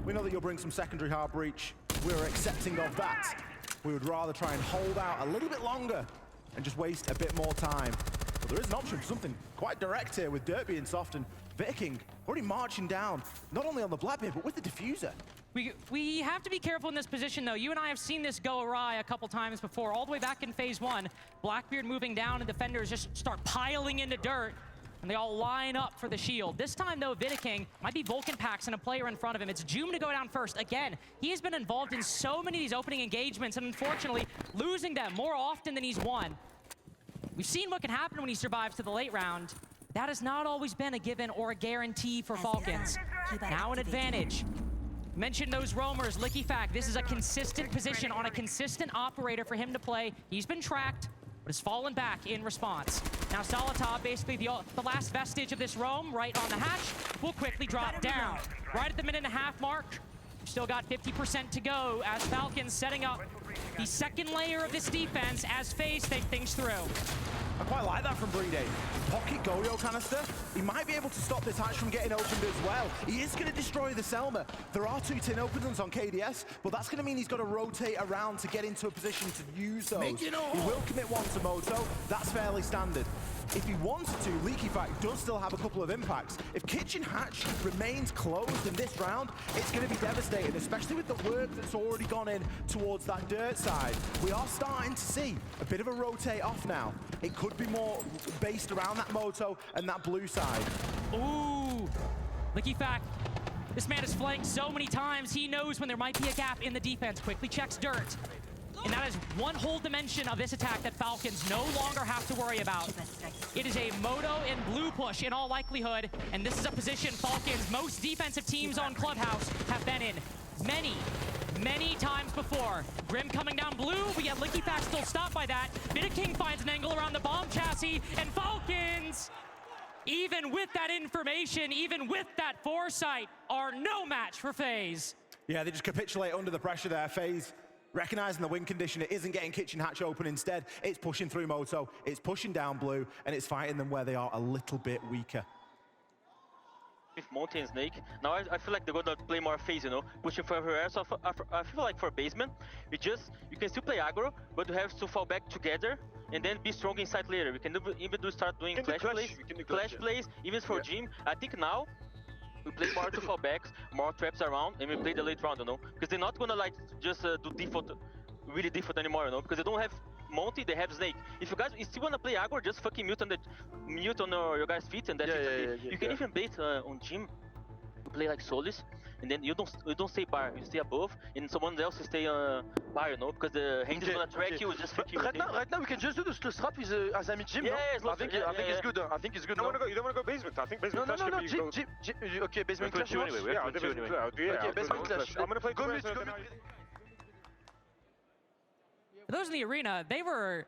We know that you'll bring some secondary hard breach. We're accepting of that. We would rather try and hold out a little bit longer and just waste a bit more time. But there is an option for something quite direct here with Dirt being soft and Viking already marching down, not only on the Blackbeard, but with the diffuser. We have to be careful in this position, though. You and I have seen this go awry a couple times before. All the way back in phase 1, Blackbeard moving down and defenders just start piling into Dirt, and they all line up for the shield. This time, though, Viking might be Vulcan Pax and a player in front of him. It's Joom to go down first. Again, he has been involved in so many of these opening engagements, and unfortunately, losing them more often than he's won. We've seen what can happen when he survives to the late round. That has not always been a given or a guarantee for Falcons. Now an advantage. Mentioned those roamers, Licky Fact. This is a consistent position on a consistent operator for him to play. He's been tracked, but has fallen back in response. Now Solitaire, basically the last vestige of this roam, right on the hatch, will quickly drop down. Right at the minute-and-a-half mark, we've still got 50% to go as Falcons setting up the second layer of this defense as FaZe think things through. I quite like that from Brede. Pocket Goyo canister. He might be able to stop this hatch from getting opened as well. He is going to destroy the Selma. There are 2 tin openings on KDS, but that's going to mean he's got to rotate around to get into a position to use those. He will commit one to Moto. That's fairly standard. If he wanted to, Leaky Fact does still have a couple of impacts. If Kitchen Hatch remains closed in this round, it's going to be devastating, especially with the work that's already gone in towards that Dirt side. We are starting to see a bit of a rotate off now. It could be more based around that Moto and that blue side. Ooh, Licky Fact. This man has flanked so many times, he knows when there might be a gap in the defense. Quickly checks Dirt. And that is one whole dimension of this attack that Falcons no longer have to worry about. It is a Moto and blue push in all likelihood, and this is a position Falcons, most defensive teams on Clubhouse, have been in many times before. Grim coming down blue, we get Licky Fact still stopped by that. King finds an angle around the bomb chassis, and Falcons, even with that information, even with that foresight, are no match for FaZe. Yeah, they just capitulate under the pressure there. FaZe recognizing the win condition, it isn't getting Kitchen Hatch open. Instead, it's pushing through Moto, it's pushing down blue, and it's fighting them where they are a little bit weaker. With Monty and Snake, now I feel like they're gonna play more FaZe, you know, pushing for everywhere. So I feel like for basement, you can still play aggro, but you have to fall back together and then be strong inside later. We can even start doing clash plays, even for Jim. I think now we play more to fallbacks, more traps around, and we play the late round, you know, because they're not gonna like just do default, really default anymore, you know, because they don't have Monty, they have Snake. If you guys still wanna play aggro, just fucking mute on your guys' feet, and that's it. You can even bait on Jim, play like Solis, and then you don't stay bar, you stay above, and someone else stay bar, you know, because the hand is gonna track you, just fuck you. Right now we can just do the strap with Azami Jim. Yeah, I think it's good. I think it's good. You don't wanna go basement. I think basement clash could be Jim. Okay, basement clash. Anyway. Yeah, basement clash. I'm gonna play go mid. For those in the arena, they were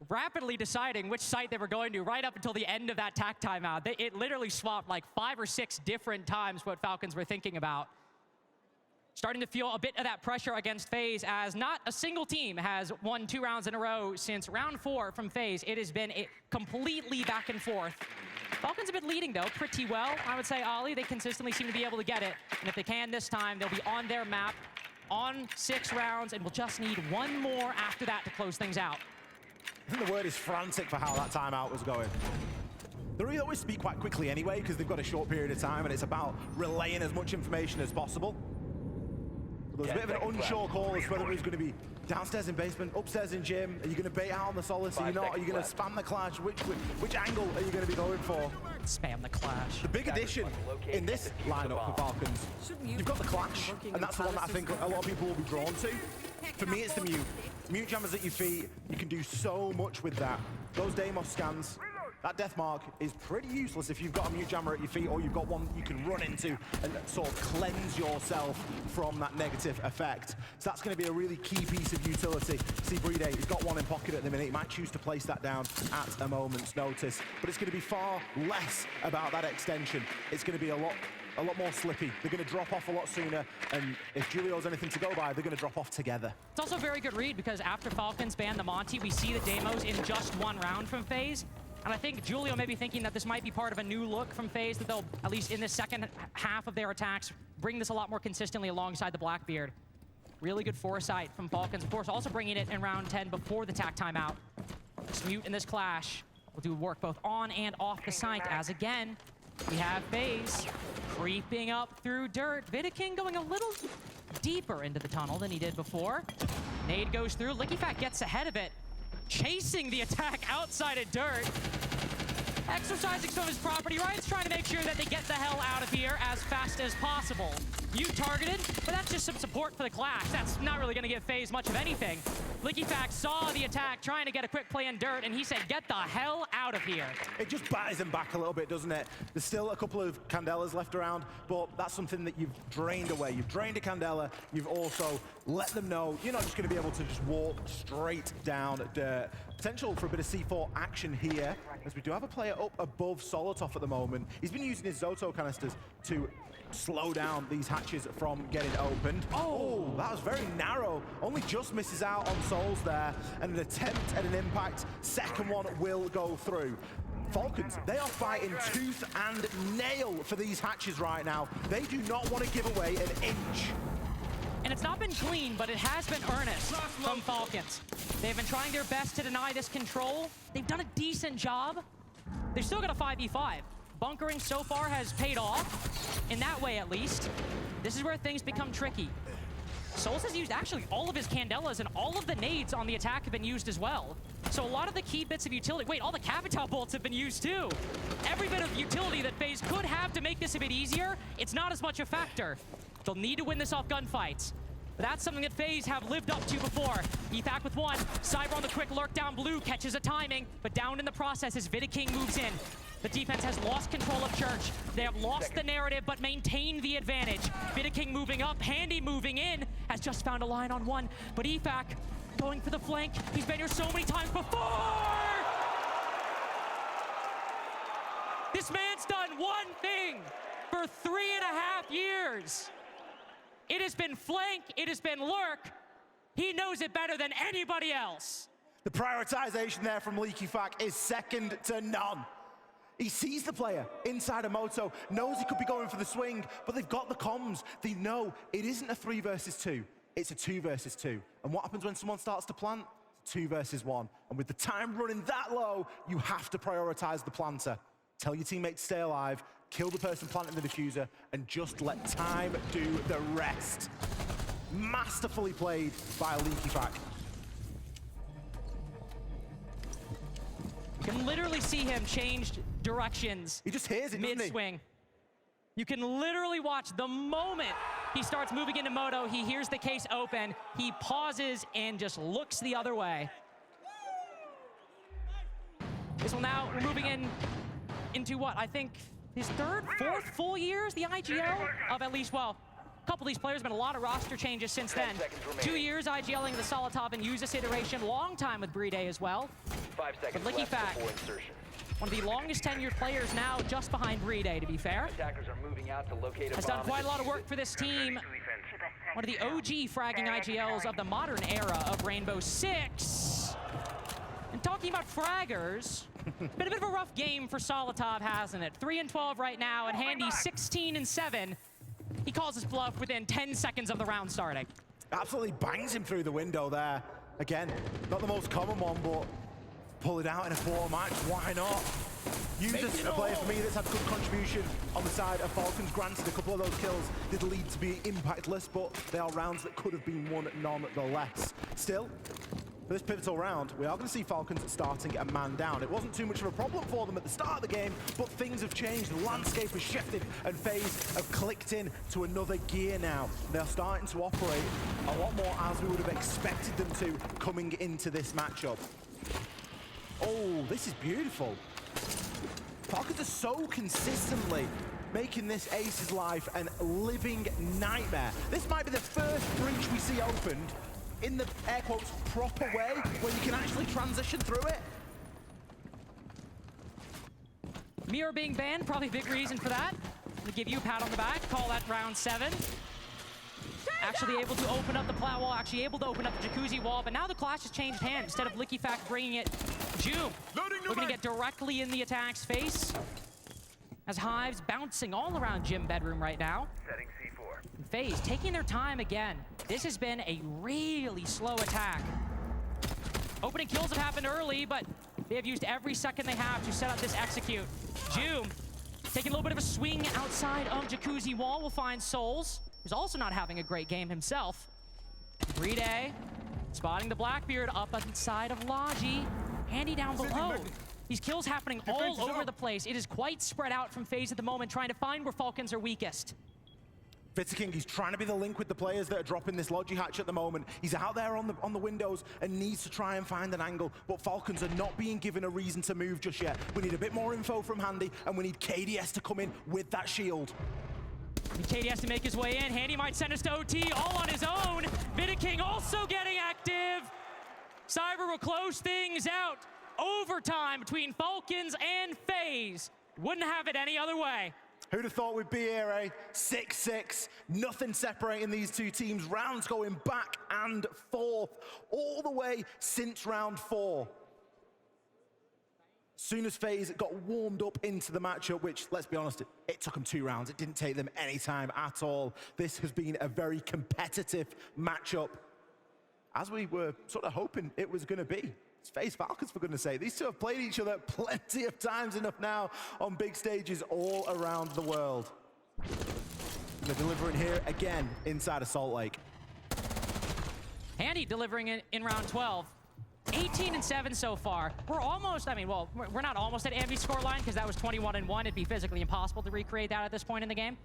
rapidly deciding which site they were going to right up until the end of that tack timeout. It literally swapped like 5 or 6 different times what Falcons were thinking about. Starting to feel a bit of that pressure against FaZe, as not a single team has won 2 rounds in a row since round 4 from FaZe. It has been completely back and forth. Falcons have been leading, though, pretty well. I would say, Ollie, they consistently seem to be able to get it. And if they can this time, they'll be on their map on 6 rounds, and we'll just need 1 more after that to close things out. I think the word is frantic for how that timeout was going. They always speak quite quickly anyway, because they've got a short period of time, and it's about relaying as much information as possible. There's a bit of an unsure call as to whether it was going to be downstairs in basement, upstairs in gym. Are you going to bait out on the Solace? Are you not? Are you going to spam the clash? Which angle are you going to be going for? Spam the clash. The big addition in this lineup for Falcons, you've got the clash, and that's the one that I think a lot of people will be drawn to. For me, it's the mute. Mute jammers at your feet. You can do so much with that. Those Deimos scans, that death mark is pretty useless if you've got a mute jammer at your feet, or you've got one you can run into and sort of cleanse yourself from that negative effect. So that's going to be a really key piece of utility. See Brede, he's got one in pocket at the minute. He might choose to place that down at a moment's notice, but it's going to be far less about that extension. It's going to be a lot more slippy. They're going to drop off a lot sooner, and if Julio's anything to go by, they're going to drop off together. It's also a very good read, because after Falcons ban the Monty, we see the Deimos in just 1 round from FaZe. And I think Julio may be thinking that this might be part of a new look from FaZe, that they'll, at least in the second half of their attacks, bring this a lot more consistently alongside the Blackbeard. Really good foresight from Falcons. Of course, also bringing it in round 10 before the TAC timeout. Smute in this clash will do work both on and off the site, as again, we have FaZe creeping up through dirt. Vidiking going a little deeper into the tunnel than he did before. Nade goes through. LickyFat gets ahead of it, chasing the attack outside of dirt. Exercising some of his property rights, trying to make sure that they get the hell out of here as fast as possible. You targeted, but that's just some support for the clash. That's not really going to give FaZe much of anything. LickyFact saw the attack, trying to get a quick play in dirt, and he said, get the hell out of here. It just batters him back a little bit, doesn't it? There's still a couple of Candelas left around, but that's something that you've drained away. You've drained a Candela. You've also let them know you're not just going to be able to just walk straight down dirt. Potential for a bit of C4 action here, as we do have a player up above Solotov at the moment. He's been using his Zoto canisters to slow down these hatches from getting opened. Oh, that was very narrow. Only just misses out on Souls there, and an attempt at an impact. Second one will go through. Falcons, they are fighting tooth and nail for these hatches right now. They do not want to give away an inch. And it's not been clean, but it has been earnest from Falcons. They've been trying their best to deny this control. They've done a decent job. They've still got a 5v5. Bunkering so far has paid off, in that way at least. This is where things become tricky. Souls has used actually all of his Candelas, and all of the nades on the attack have been used as well. So a lot of the key bits of utility, wait, all the Capital bolts have been used too. Every bit of utility that FaZe could have to make this a bit easier, it's not as much a factor. They'll need to win this off gunfights. But that's something that FaZe have lived up to before. Ethac with one. Cyber on the quick lurk down blue, catches a timing, but down in the process as Vidiking moves in. The defense has lost control of Church. They have lost the narrative, but maintained the advantage. Vidiking moving up, Handy moving in, has just found a line on one, but Ethac going for the flank. He's been here so many times before! This man's done one thing for 3.5 years. It has been flank, it has been lurk. He knows it better than anybody else. The prioritization there from LickyFact is second to none. He sees the player inside a moto, knows he could be going for the swing, but they've got the comms. They know it isn't a 3 versus 2, it's a 2 versus 2. And what happens when someone starts to plant? 2 versus 1. And with the time running that low, you have to prioritize the planter. Tell your teammates to stay alive, kill the person planting the diffuser, and just let time do the rest. Masterfully played by LickyFact. You can literally see him change directions. He just hears it, mid-swing. You can literally watch the moment he starts moving into moto, he hears the case open, he pauses and just looks the other way. This will now, we're moving into what, I think his fourth full year as the IGL of at least, well, a couple of these players, been a lot of roster changes since then. 2 years IGLing the Solotov and use this iteration, long time with Brede as well. 5 seconds but LickyFact, one of the longest tenured players now, just behind Brede, to be fair. Attackers are moving out to locate a has done quite a lot of work for this team. One of the OG fragging IGLs of the modern era of Rainbow Six. And talking about fraggers, been a bit of a rough game for Solotov, hasn't it? 3-12 right now, and Handy 16-7. He calls his bluff within 10 seconds of the round starting. Absolutely bangs him through the window there. Again, not the most common one, but pull it out in a 4 match, why not? Uses a player for me that's had good contribution on the side of Falcons. Granted, a couple of those kills did lead to be impactless, but they are rounds that could have been won nonetheless. Still, for this pivotal round, we are going to see Falcons starting a man down. It wasn't too much of a problem for them at the start of the game, but things have changed. The landscape has shifted, and FaZe have clicked in to another gear now. They're starting to operate a lot more as we would have expected them to coming into this matchup. Oh, this is beautiful. Falcons are so consistently making this Ace's life a living nightmare. This might be the first breach we see opened in the air quotes proper way, where you can actually transition through it. Mirror being banned, probably a big reason for that. I'm gonna give you a pat on the back, call that round 7. actually able to open up the plat wall, actually able to open up the jacuzzi wall, but now the clash has changed hands. Instead of LickyFact bringing it, Joom looking to get directly in the attack's face. As Hive's bouncing all around gym bedroom right now. Setting C4. And FaZe taking their time again. This has been a really slow attack. Opening kills have happened early, but they have used every second they have to set up this execute. Joom taking a little bit of a swing outside of jacuzzi wall will find Souls, who's also not having a great game himself. Brede spotting the Blackbeard up inside of Logi. Handy down below. These kills happening all over the place. It is quite spread out from FaZe at the moment, trying to find where Falcons are weakest. King, he's trying to be the link with the players that are dropping this Logi hatch at the moment. He's out there on the windows and needs to try and find an angle, but Falcons are not being given a reason to move just yet. We need a bit more info from Handy, and we need KDS to come in with that shield. KDS to make his way in. Handy might send us to OT all on his own. King also getting active. Cyber will close things out. Overtime between Falcons and FaZe. Wouldn't have it any other way. Who'd have thought we'd be here, eh? 6-6, nothing separating these two teams. Rounds going back and forth all the way since round 4. Soon as FaZe got warmed up into the matchup, which, let's be honest, it took them 2 rounds. It didn't take them any time at all. This has been a very competitive matchup, as we were sort of hoping it was going to be. It's FaZe Falcons, for goodness sake. These two have played each other plenty of times enough now on big stages all around the world. They're delivering here again inside of Salt Lake. Handy delivering it in round 12. 18-7 so far. We're almost, well, we're not almost at Ambi's scoreline because that was 21-1. It'd be physically impossible to recreate that at this point in the game.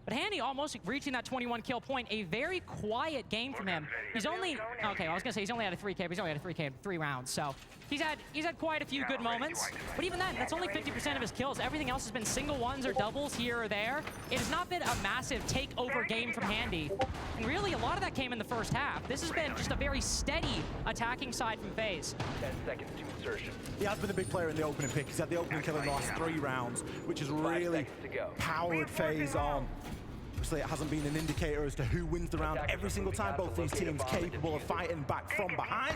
But Handy almost reaching that 21 kill point. A very quiet game from him. He's only, okay, I was gonna say he's only had a 3K, but he's only had a 3K in 3 rounds. So he's had quite a few good moments. But even then, that's only 50% of his kills. Everything else has been single ones or doubles here or there. It has not been a massive takeover game from Handy. And really, a lot of that came in the first half. This has been just a very steady attacking side from FaZe. 10 seconds to insertion. He has been the big player in the opening pick. He's had the opening kill in the last 3 rounds, which has really powered FaZe on. Obviously, it hasn't been an indicator as to who wins the round every single time. Both these teams capable of fighting back from behind.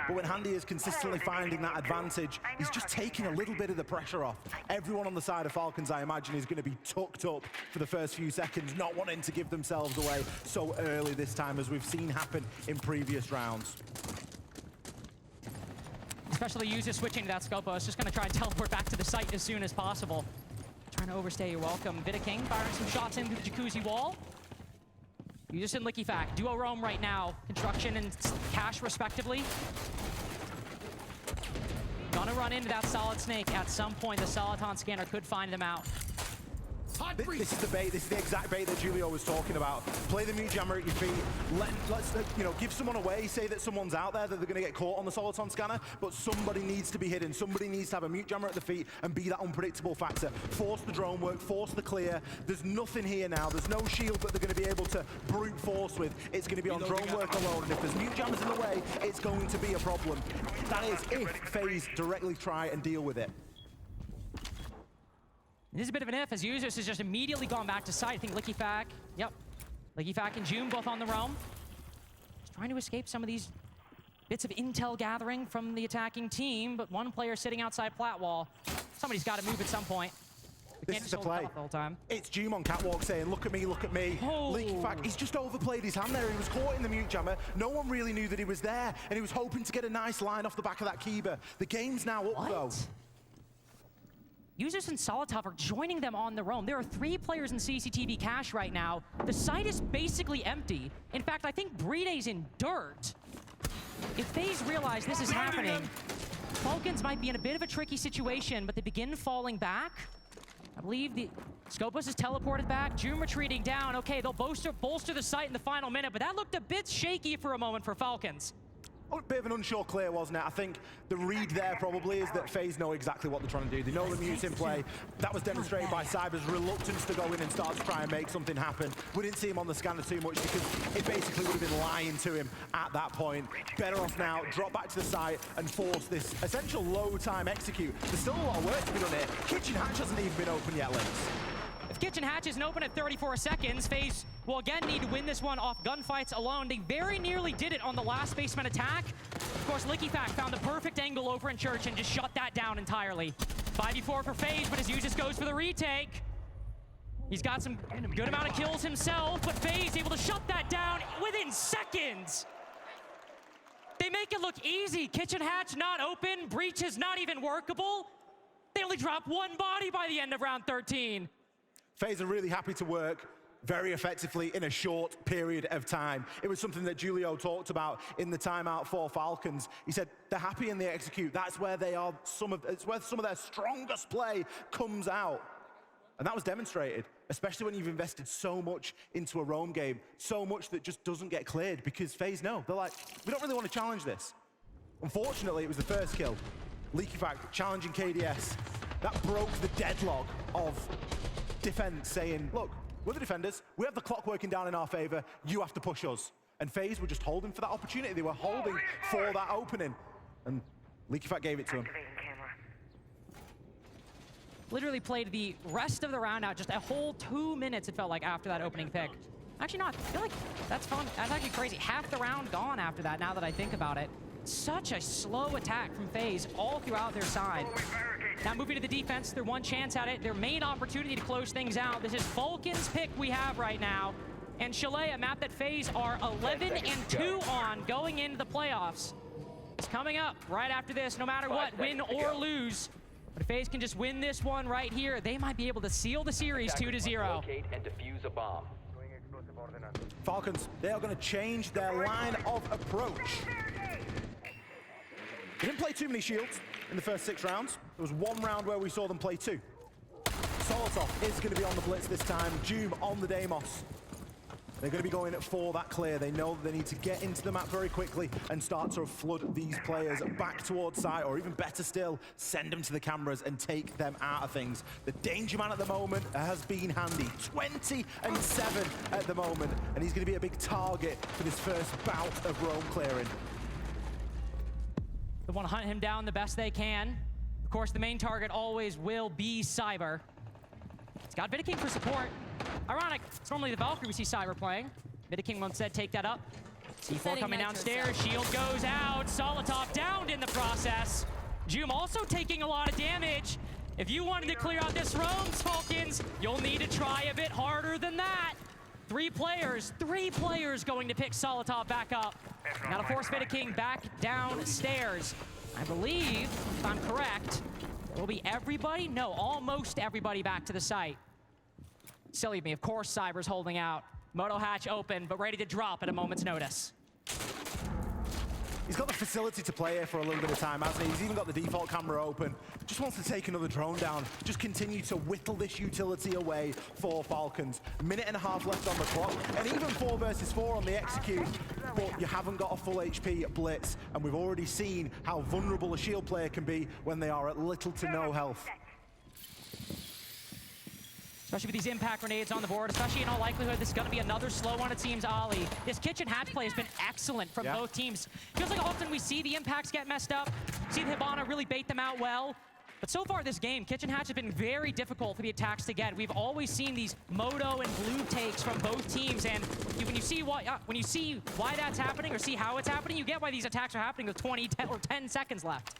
But when Handy is consistently finding that advantage, he's just taking a little bit of the pressure off. Everyone on the side of Falcons, I imagine, is going to be tucked up for the first few seconds, not wanting to give themselves away so early this time, as we've seen happen in previous rounds. Especially User switching to that Scopo. It's just going to try and teleport back to the site as soon as possible. Trying to overstay your welcome. King firing some shots into the jacuzzi wall. User and LickyFact. Duo roam right now. Construction and Cash respectively. Gonna run into that Solid Snake at some point. The Soliton scanner could find them out. This is the bait. This is the exact bait that Julio was talking about. Play the mute jammer at your feet. Let's give someone away. Say that someone's out there, that they're going to get caught on the Soliton scanner, but somebody needs to be hidden. Somebody needs to have a mute jammer at the feet and be that unpredictable factor. Force the drone work, force the clear. There's nothing here now. There's no shield that they're going to be able to brute force with. It's going to be on drone work alone, and if there's mute jammers in the way, it's going to be a problem. That is if FaZe directly try and deal with it. This is a bit of an if, as Users has just immediately gone back to site. I think LickyFact, yep. LickyFact and Joom both on the roam. Just trying to escape some of these bits of intel gathering from the attacking team, but one player sitting outside plat wall. Somebody's got to move at some point. This is the play. The whole time. It's Joom on catwalk saying, look at me, look at me. Oh. LickyFact, he's just overplayed his hand there. He was caught in the mute jammer. No one really knew that he was there, and he was hoping to get a nice line off the back of that Kiba. The game's now up, though. Users and Solitov are joining them on the roam. There are 3 players in CCTV Cash right now. The site is basically empty. In fact, I think Brede's in dirt. If FaZe realize this is happening, Falcons might be in a bit of a tricky situation, but they begin falling back. I believe the Scopus is teleported back. Joom retreating down. Okay, they'll bolster the site in the final minute, but that looked a bit shaky for a moment for Falcons. A bit of an unsure clear, wasn't it? I think the read there probably is that FaZe know exactly what they're trying to do. They know the mute's in play. That was demonstrated by Cyber's reluctance to go in and start to try and make something happen. We didn't see him on the scanner too much because it basically would have been lying to him at that point. Better off now, drop back to the site and force this essential low time execute. There's still a lot of work to be done here. Kitchen hatch hasn't even been open yet, Lynx. If Kitchen Hatch isn't open at 34 seconds, FaZe will again need to win this one off gunfights alone. They very nearly did it on the last basement attack. Of course, LickyFact found the perfect angle over in Church and just shut that down entirely. 5v4 for FaZe, but Azu just goes for the retake. He's got some good amount of kills himself, but FaZe able to shut that down within seconds. They make it look easy. Kitchen Hatch not open, Breach is not even workable. They only drop one body by the end of round 13. FaZe are really happy to work very effectively in a short period of time. It was something that Julio talked about in the timeout for Falcons. He said they're happy and they execute. That's where they are. It's where some of their strongest play comes out. And that was demonstrated, especially when you've invested so much into a roam game, so much that just doesn't get cleared because FaZe know. They're like, we don't really want to challenge this. Unfortunately, it was the first kill. LickyFact challenging KDS. That broke the deadlock of defense, saying, look, we're the defenders. We have the clock working down in our favor. You have to push us. And FaZe were just holding for that opportunity. They were holding for that opening. And LickyFact gave it to him. Literally played the rest of the round out, just a whole 2 minutes it felt like after that opening pick. Actually not, I feel like that's fun. That's actually crazy. Half the round gone after that, now that I think about it. Such a slow attack from FaZe all throughout their side. Now moving to the defense, their one chance at it, their main opportunity to close things out. This is Vulcan's pick we have right now. And Chalet, a map that FaZe are 11-2 on going into the playoffs. It's coming up right after this, no matter what, win or lose. But if FaZe can just win this one right here, they might be able to seal the series 2-0. Locate and defuse a bomb. Falcons, they are going to change their line of approach. They didn't play too many shields in the first 6 rounds. There was one round where we saw them play 2. Solotov is going to be on the blitz this time. Doom on the Deimos. They're going to be going for that clear. They know that they need to get into the map very quickly and start to flood these players back towards site, or even better still, send them to the cameras and take them out of things. The danger man at the moment has been handy. 20-7 at the moment, and he's going to be a big target for this first bout of roam clearing. They want to hunt him down the best they can. Of course, the main target always will be Cyber. It's got Vidaking for support. Ironic, it's normally the Valkyrie we see Cyber playing. Vidaking once said, take that up. C4 coming downstairs, shield goes out. Solotov downed in the process. Joom also taking a lot of damage. If you wanted to clear out this roams, Falcons, you'll need to try a bit harder than that. 3 players going to pick Solotov back up. Now to force Vidaking back downstairs. I believe, if I'm correct, it will be everybody, no, almost everybody back to the site. Silly of me, of course Cyber's holding out. Moto hatch open, but ready to drop at a moment's notice. He's got the facility to play here for a little bit of time, hasn't he? He's even got the default camera open. Just wants to take another drone down. Just continue to whittle this utility away for Falcons. 1.5 minutes left on the clock. And even 4 versus 4 on the execute. But you haven't got a full HP blitz. And we've already seen how vulnerable a shield player can be when they are at little to no health. Especially with these impact grenades on the board, especially in all likelihood, this is going to be another slow one, it seems, Ali. This Kitchen Hatch play has been excellent from both teams. Feels like often we see the impacts get messed up, see the Hibana really bait them out well. But so far this game, Kitchen Hatch has been very difficult for the attacks to get. We've always seen these Moto and Blue takes from both teams, and when you see why that's happening or see how it's happening, you get why these attacks are happening with 10 seconds left.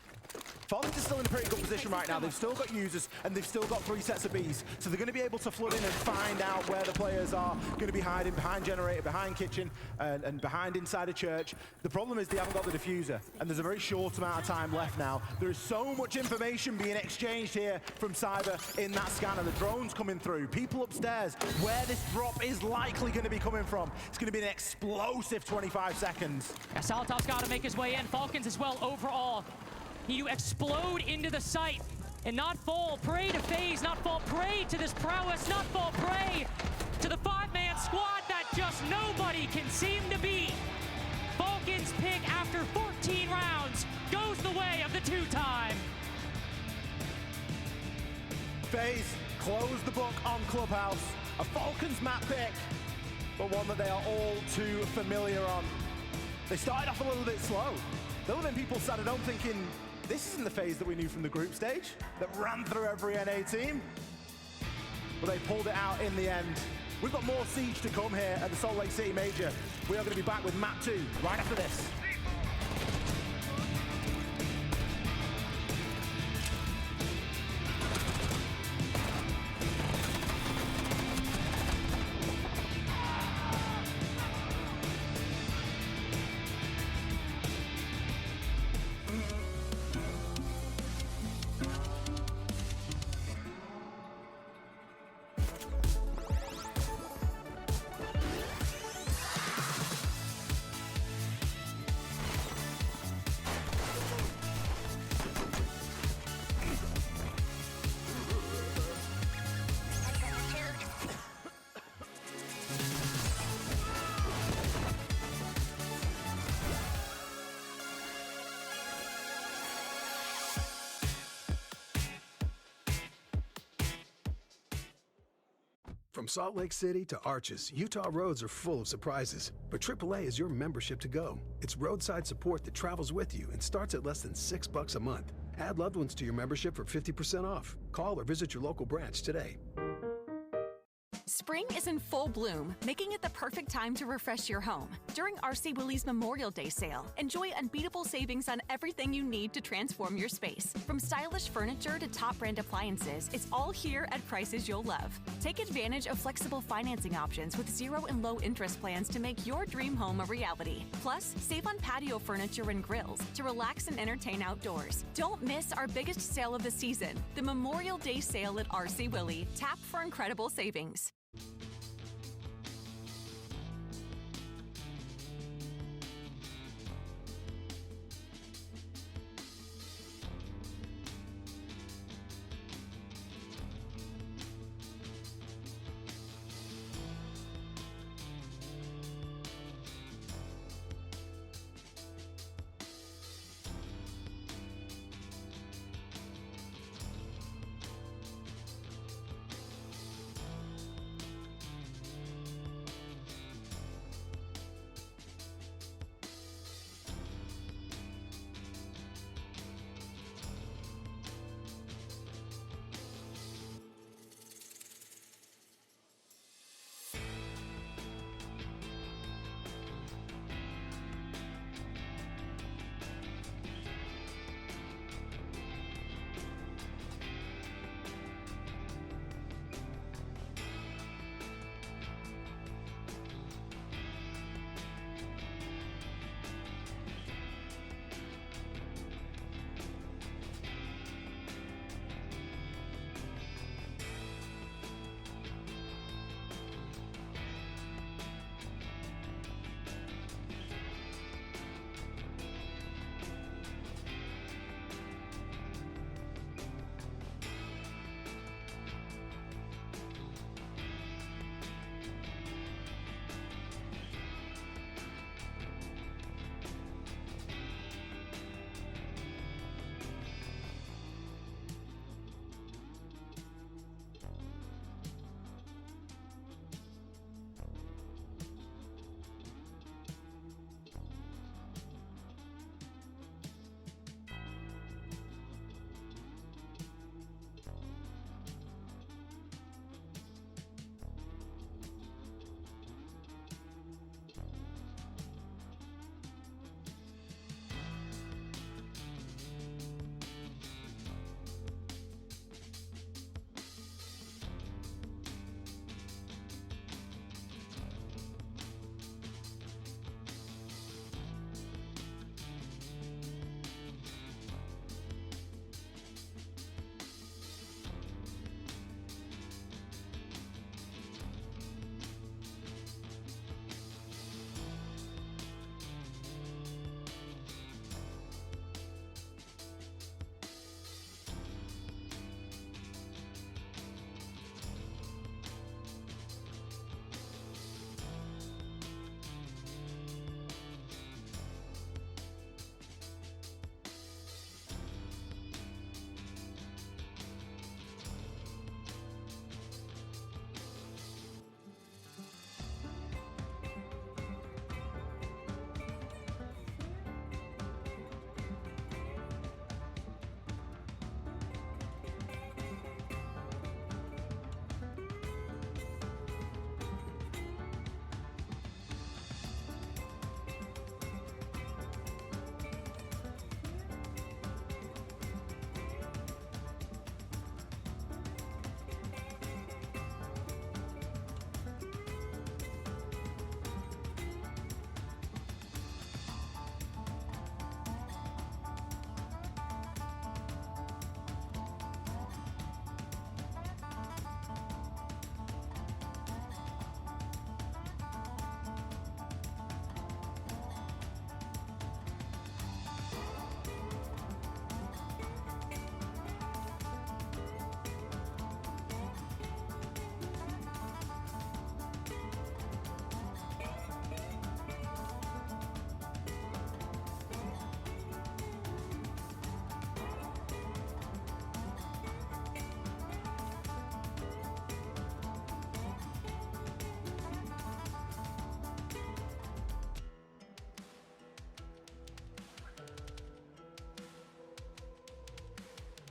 Falcons is still in a pretty good position right now. They've still got users, and they've still got 3 sets of Bs. So they're going to be able to flood in and find out where the players are going to be hiding, behind Generator, behind Kitchen, and behind inside a church. The problem is they haven't got the diffuser, and there's a very short amount of time left now. There is so much information being exchanged here from Cyber in that scanner. The drone's coming through. People upstairs, where this drop is likely going to be coming from. It's going to be an explosive 25 seconds. Yeah, Solotov's got to make his way in. Falcons as well overall. You explode into the site and not fall prey to FaZe, not fall prey to this prowess, not fall prey to the 5-man squad that just nobody can seem to beat. Falcons pick after 14 rounds goes the way of the 2-time. FaZe close the book on Clubhouse. A Falcons map pick, but one that they are all too familiar on. They started off a little bit slow. There were then people sat at home thinking, this isn't the FaZe that we knew from the group stage that ran through every NA team. but they pulled it out in the end. We've got more siege to come here at the Salt Lake City Major. We are going to be back with map 2 right after this. From Salt Lake City to Arches, Utah roads are full of surprises. But AAA is your membership to go. It's roadside support that travels with you and starts at less than $6 a month. Add loved ones to your membership for 50% off. Call or visit your local branch today. Spring is in full bloom, making it the perfect time to refresh your home. During RC Willey's Memorial Day sale, enjoy unbeatable savings on everything you need to transform your space. From stylish furniture to top brand appliances, it's all here at prices you'll love. Take advantage of flexible financing options with zero and low interest plans to make your dream home a reality. Plus, save on patio furniture and grills to relax and entertain outdoors. Don't miss our biggest sale of the season, the Memorial Day sale at RC Willey. Tap for incredible savings.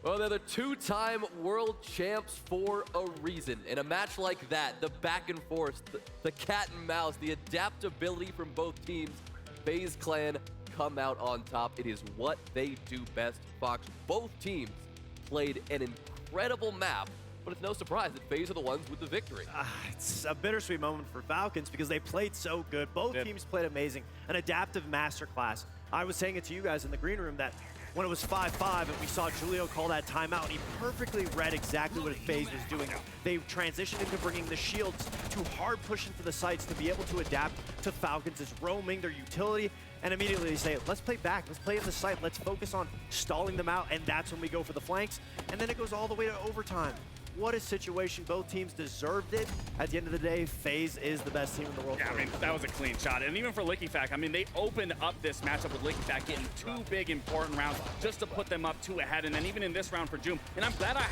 Well, they're the two-time world champs for a reason. In a match like that, the back and forth, the cat and mouse, the adaptability from both teams, FaZe Clan come out on top. It is what they do best. Fox, both teams played an incredible map, but it's no surprise that FaZe are the ones with the victory. It's a bittersweet moment for Falcons because they played so good. Both teams played amazing. An adaptive masterclass. I was saying it to you guys in the green room that when it was 5-5 and we saw Julio call that timeout, he perfectly read exactly what FaZe was doing. They transitioned into bringing the shields to hard pushing for the sites to be able to adapt to Falcons' roaming, their utility, and immediately they say, let's play back, let's play in the site, let's focus on stalling them out, and that's when we go for the flanks, and then it goes all the way to overtime. What a situation. Both teams deserved it. At the end of the day, FaZe is the best team in the world. Yeah, I mean, that was a clean shot. And even for LickyFact, I mean, they opened up this matchup with LickyFact getting two big important rounds just to put them up 2 ahead. And then even in this round for Joom. And I'm glad I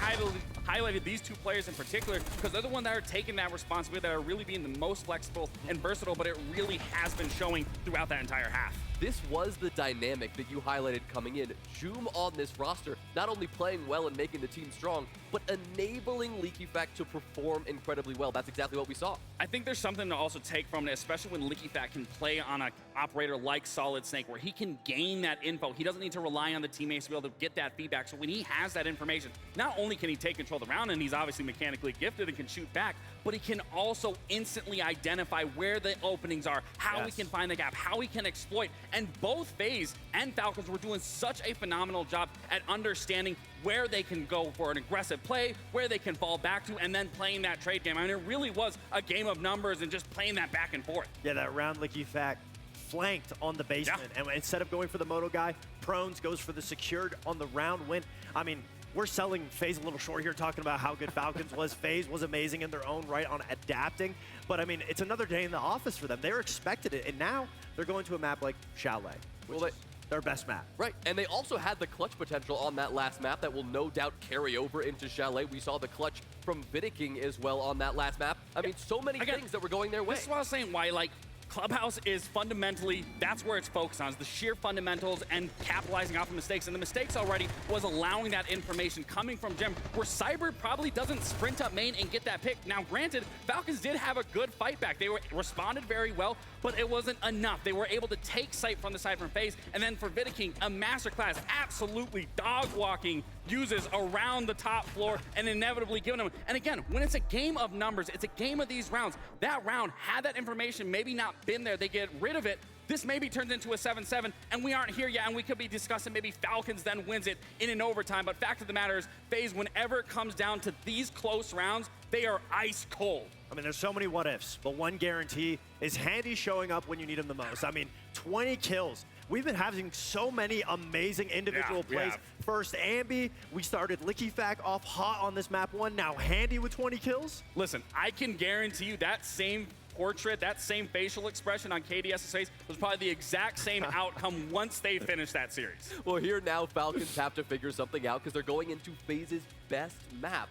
highlighted these two players in particular because they're the ones that are taking that responsibility, that are really being the most flexible and versatile, but it really has been showing throughout that entire half. This was the dynamic that you highlighted coming in. Joom on this roster, not only playing well and making the team strong, but enabling LickyFact to perform incredibly well. That's exactly what we saw. I think there's something to also take from it, especially when LickyFact can play on an operator like Solid Snake, where he can gain that info. He doesn't need to rely on the teammates to be able to get that feedback. So when he has that information, not only can he take control of the round, and he's obviously mechanically gifted and can shoot back, but he can also instantly identify where the openings are, how he can find the gap, how he can exploit. And both FaZe and Falcons were doing such a phenomenal job at understanding where they can go for an aggressive play, where they can fall back to, and then playing that trade game. I mean, it really was a game of numbers and just playing that back and forth. Yeah, that round LickyFact flanked on the basement. And instead of going for the moto guy, Prones goes for the secured on the round win. I mean, we're selling FaZe a little short here, talking about how good Falcons was. FaZe was amazing in their own right on adapting. But, I mean, it's another day in the office for them. They were expected it, and now they're going to a map like Chalet, which is their best map. Right, and they also had the clutch potential on that last map that will no doubt carry over into Chalet. We saw the clutch from Vidiking as well on that last map. I mean, so many things that were going their way. This is what I was saying, why, like, Clubhouse is fundamentally, that's where it's focused on, is the sheer fundamentals and capitalizing off of mistakes. And the mistakes already was allowing that information coming from Gem, where Cyber probably doesn't sprint up main and get that pick. Now, granted, Falcons did have a good fight back. They responded very well, but it wasn't enough. They were able to take sight from the side from FaZe. And then for Vidiking, a masterclass, absolutely dog-walking uses around the top floor and inevitably giving them. And again, when it's a game of numbers, it's a game of these rounds. That round, had that information maybe not been there, they get rid of it, this maybe turns into a 7-7, and we aren't here yet, and we could be discussing maybe Falcons then wins it in an overtime. But fact of the matter is, FaZe, whenever it comes down to these close rounds, they are ice cold. I mean, there's so many what ifs, but one guarantee is Handy showing up when you need him the most. I mean, 20 kills. We've been having so many amazing individual plays. First, Ambi, we started LickyFact off hot on this map 1. Now Handy with 20 kills. Listen, I can guarantee you that same portrait, that same facial expression on KDS's face was probably the exact same outcome once they finished that series. Well, here now, Falcons have to figure something out because they're going into FaZe's best map.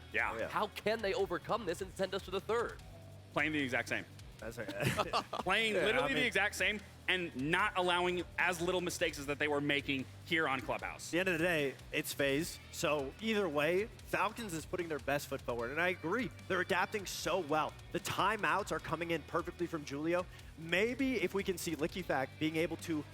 How can they overcome this and send us to the third? Playing the exact same. That's right. Playing literally the exact same and not allowing as little mistakes as that they were making here on Clubhouse. At the end of the day, it's FaZe. So either way, Falcons is putting their best foot forward. And I agree, they're adapting so well. The timeouts are coming in perfectly from Julio. Maybe if we can see LickyFact being able to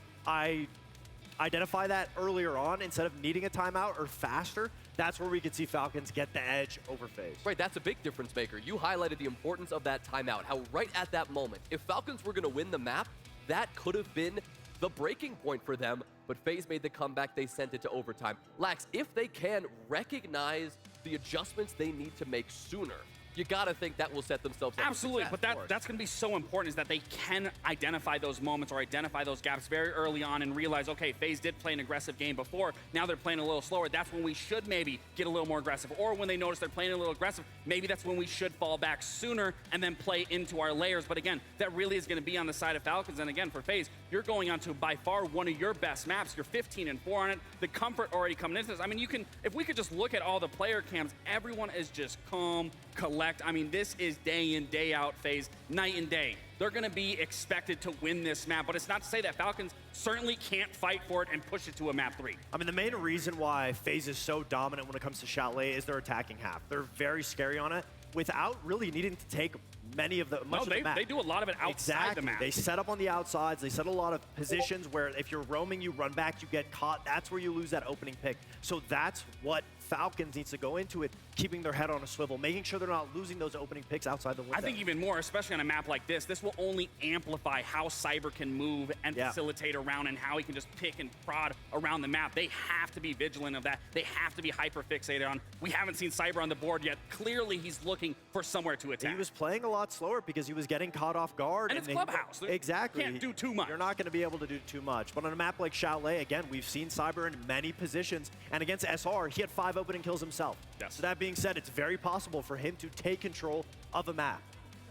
identify that earlier on instead of needing a timeout or faster, that's where we could see Falcons get the edge over FaZe. Right, that's a big difference maker. You highlighted the importance of that timeout, how right at that moment, if Falcons were going to win the map, that could have been the breaking point for them, but FaZe made the comeback, they sent it to overtime. Lax, if they can recognize the adjustments they need to make sooner, you gotta think that will set themselves up. Absolutely, but that's gonna be so important, is that they can identify those moments or identify those gaps very early on and realize, okay, FaZe did play an aggressive game before, now they're playing a little slower. That's when we should maybe get a little more aggressive. Or when they notice they're playing a little aggressive, maybe that's when we should fall back sooner and then play into our layers. But again, that really is gonna be on the side of Falcons. And again, for FaZe, you're going on to by far one of your best maps. You're 15-4 on it. The comfort already coming into this. I mean, if we could just look at all the player cams, everyone is just calm, collect. I mean, this is day in, day out FaZe, night and day. They're going to be expected to win this map, but it's not to say that Falcons certainly can't fight for it and push it to a map 3. I mean, the main reason why FaZe is so dominant when it comes to Chalet is their attacking half. They're very scary on it without really needing to take much of the map. They do a lot of it outside the map. They set up on the outsides. They set a lot of positions where if you're roaming, you run back, you get caught. That's where you lose that opening pick. So that's what Falcons needs to go into it, keeping their head on a swivel, making sure they're not losing those opening picks outside the window. I think even more, especially on a map like this will only amplify how Cyber can move and facilitate around and how he can just pick and prod around the map. They have to be vigilant of that. They have to be hyper fixated on. We haven't seen Cyber on the board yet. Clearly, he's looking for somewhere to attack. He was playing a lot slower because he was getting caught off guard. And it's Clubhouse. Exactly. Can't do too much. You're not going to be able to do too much. But on a map like Chalet, again, we've seen Cyber in many positions. And against SR, he had 5 opening kills himself. Yes. So that being said, it's very possible for him to take control of a map.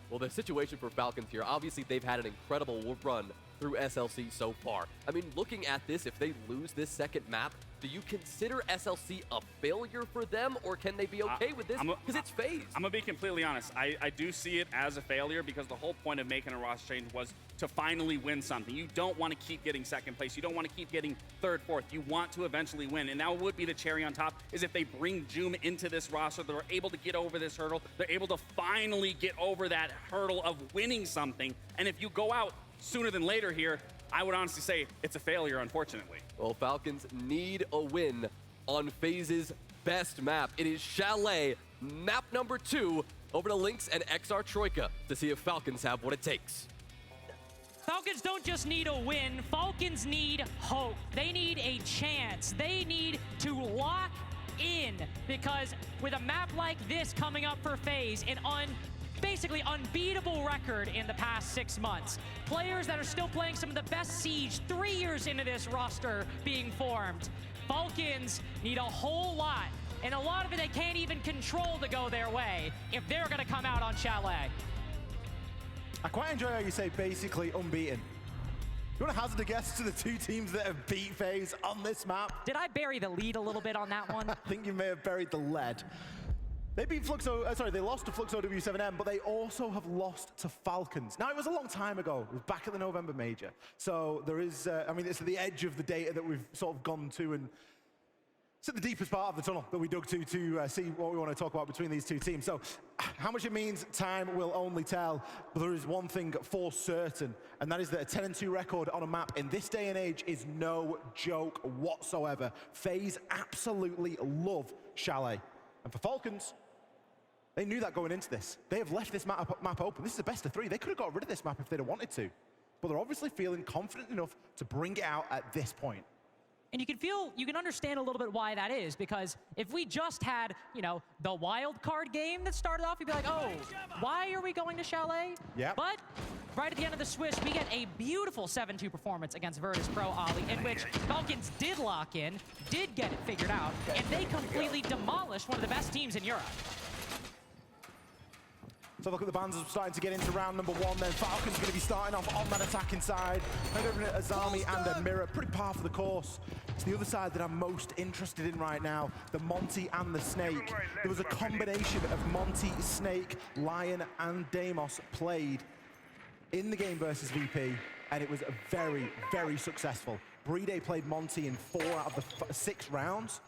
Well, the situation for Falcons here, obviously they've had an incredible run through SLC so far. I mean, looking at this, if they lose this second map, do you consider SLC a failure for them, or can they be okay with this? Because it's FaZe. I'm going to be completely honest. I do see it as a failure because the whole point of making a roster change was to finally win something. You don't want to keep getting second place. You don't want to keep getting third, fourth. You want to eventually win. And that would be the cherry on top, is if they bring Joom into this roster, they're able to get over this hurdle. They're able to finally get over that hurdle of winning something. And if you go out sooner than later here, I would honestly say it's a failure, unfortunately. Well, Falcons need a win on FaZe's best map. It is Chalet, map number 2, over to Lynx and XR Troika to see if Falcons have what it takes. Falcons don't just need a win, Falcons need hope. They need a chance. They need to lock in, because with a map like this coming up for FaZe, basically unbeatable record in the past 6 months. Players that are still playing some of the best Siege 3 years into this roster being formed. Falcons need a whole lot, and a lot of it they can't even control to go their way if they're gonna come out on Chalet. I quite enjoy how you say basically unbeaten. You want to hazard a guess to the 2 teams that have beat FaZe on this map? Did I bury the lead a little bit on that one? I think you may have buried the lead. They beat they lost to Fluxo W7M, but they also have lost to Falcons. Now, it was a long time ago. It was back at the November Major. So there is, I mean, it's at the edge of the data that we've sort of gone to, and it's at the deepest part of the tunnel that we dug to see what we want to talk about between these 2 teams. So how much it means, time will only tell. But there is one thing for certain, and that is that a 10-2 record on a map in this day and age is no joke whatsoever. FaZe absolutely love Chalet. And for Falcons, they knew that going into this. They have left this map open. This is a best of 3. They could have got rid of this map if they'd have wanted to. But they're obviously feeling confident enough to bring it out at this point. And you can understand a little bit why that is, because if we just had, the wild card game that started off, you'd be like, oh, why are we going to Chalet? Yeah. But right at the end of the Swiss, we get a beautiful 7-2 performance against Virtus Pro Ollie, in which Falcons did lock in, did get it figured out, and they completely demolished one of the best teams in Europe. So look at the bands starting to get into round number 1 then. Falcons going to be starting off on that attacking side. Playing over at Azami and a Mirror, pretty par for the course. It's the other side that I'm most interested in right now, the Monty and the Snake. There was a combination of Monty, Snake, Lion, and Deimos played in the game versus VP, and it was very, very successful. Brede played Monty in 4 out of the 6 rounds.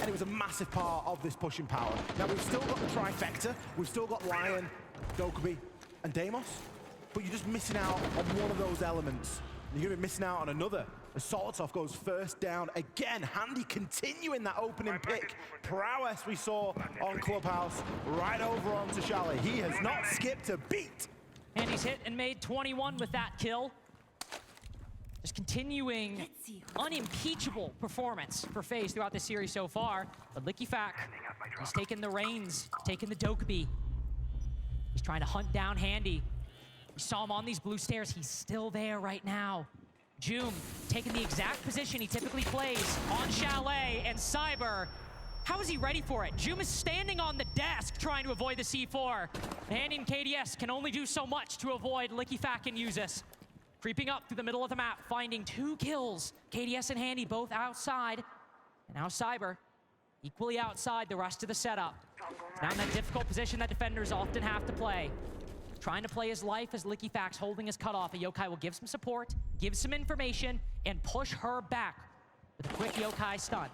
And it was a massive part of this pushing power. Now, we've still got the trifecta. We've still got Lion, Dokubi, and Deimos. But you're just missing out on one of those elements. You're going to be missing out on another. As Solotov goes first down again. Handy continuing that opening pick. Prowess we saw on Clubhouse. Right over onto Chalet. He has not skipped a beat. And he's hit and made 21 with that kill. Just continuing unimpeachable performance for FaZe throughout this series so far. But LickyFac, he's taking the reins, taking the Dokubi. He's trying to hunt down Handy. We saw him on these blue stairs. He's still there right now. Joom taking the exact position he typically plays on Chalet, and Cyber, how is he ready for it? Joom is standing on the desk trying to avoid the C4. Handy and KDS can only do so much to avoid LickyFac and Usus. creeping up through the middle of the map, finding 2 kills. KDS and Handy both outside. And now Cyber equally outside the rest of the setup. Now in that difficult position that defenders often have to play. Trying to play his life as LickyFax holding his cutoff. A Yokai will give some support, give some information, and push her back with a quick Yokai stun.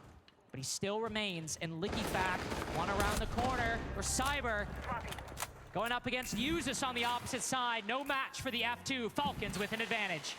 But he still remains, and LickyFax, one around the corner for Cyber. Going up against Usus on the opposite side. No match for the F2. Falcons with an advantage.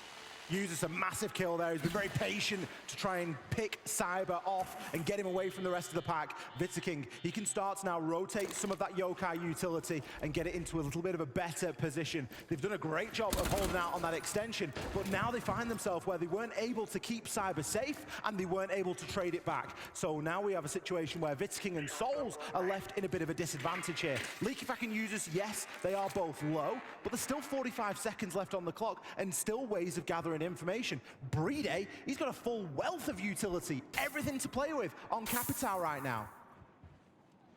Uses a massive kill there. He's been very patient to try and pick Cyber off and get him away from the rest of the pack. Vitterking, he can start to now rotate some of that Yokai utility and get it into a little bit of a better position. They've done a great job of holding out on that extension, but now they find themselves where they weren't able to keep Cyber safe and they weren't able to trade it back. So now we have a situation where Vitterking and Souls are left in a bit of a disadvantage here. LickyFax and Usus, yes, they are both low, but there's still 45 seconds left on the clock and still ways of gathering information. Brede, he's got a full wealth of utility, everything to play with on Capital right now.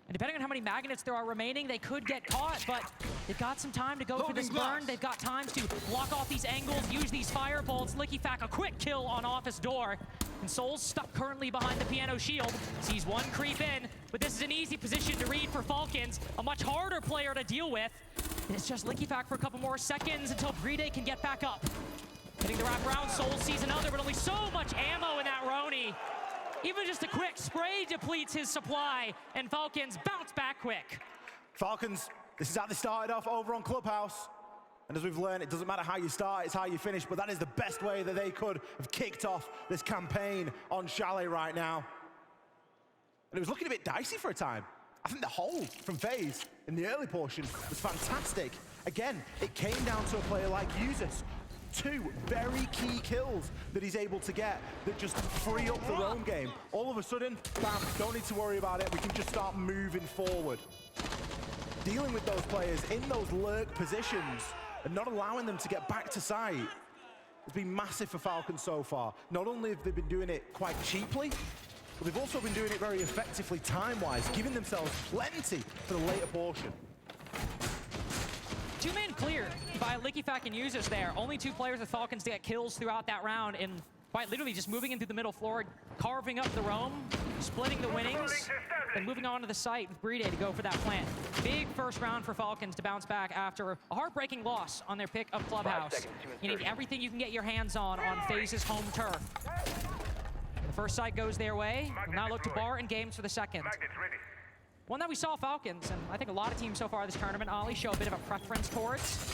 And depending on how many magnets there are remaining, they could get caught, but they've got some time to go for this burn. They've got time to block off these angles, use these fire bolts. LickyFax, a quick kill on Office Door. And Soul's stuck currently behind the piano shield. Sees one creep in, but this is an easy position to read for Falcons. A much harder player to deal with. And it's just LickyFax for a couple more seconds until Brede can get back up. Hitting the wraparound, Soul sees another, but only so much ammo in that Roni. Even just a quick spray depletes his supply, and Falcons bounce back quick. Falcons, this is how they started off over on Clubhouse. And as we've learned, it doesn't matter how you start, it's how you finish, but that is the best way that they could have kicked off this campaign on Chalet right now. And it was looking a bit dicey for a time. I think the hold from FaZe in the early portion was fantastic. Again, it came down to a player like Usus. 2 very key kills that he's able to get that just free up the roam game. All of a sudden, bam, don't need to worry about it. We can just start moving forward. Dealing with those players in those lurk positions and not allowing them to get back to site has been massive for Falcons so far. Not only have they been doing it quite cheaply, but they've also been doing it very effectively time-wise, giving themselves plenty for the later portion. 2 men clear by LickyFax and Usus there. Only 2 players of Falcons to get kills throughout that round, and quite literally just moving into the middle floor, carving up the roam, splitting the winnings, and moving on to the site with Brede to go for that plant. Big first round for Falcons to bounce back after a heartbreaking loss on their pick of Clubhouse. You need everything you can get your hands on FaZe's home turf. The first site goes their way. We'll now look to bar and games for the second. One that we saw Falcons, and I think a lot of teams so far this tournament, Ollie, show a bit of a preference towards.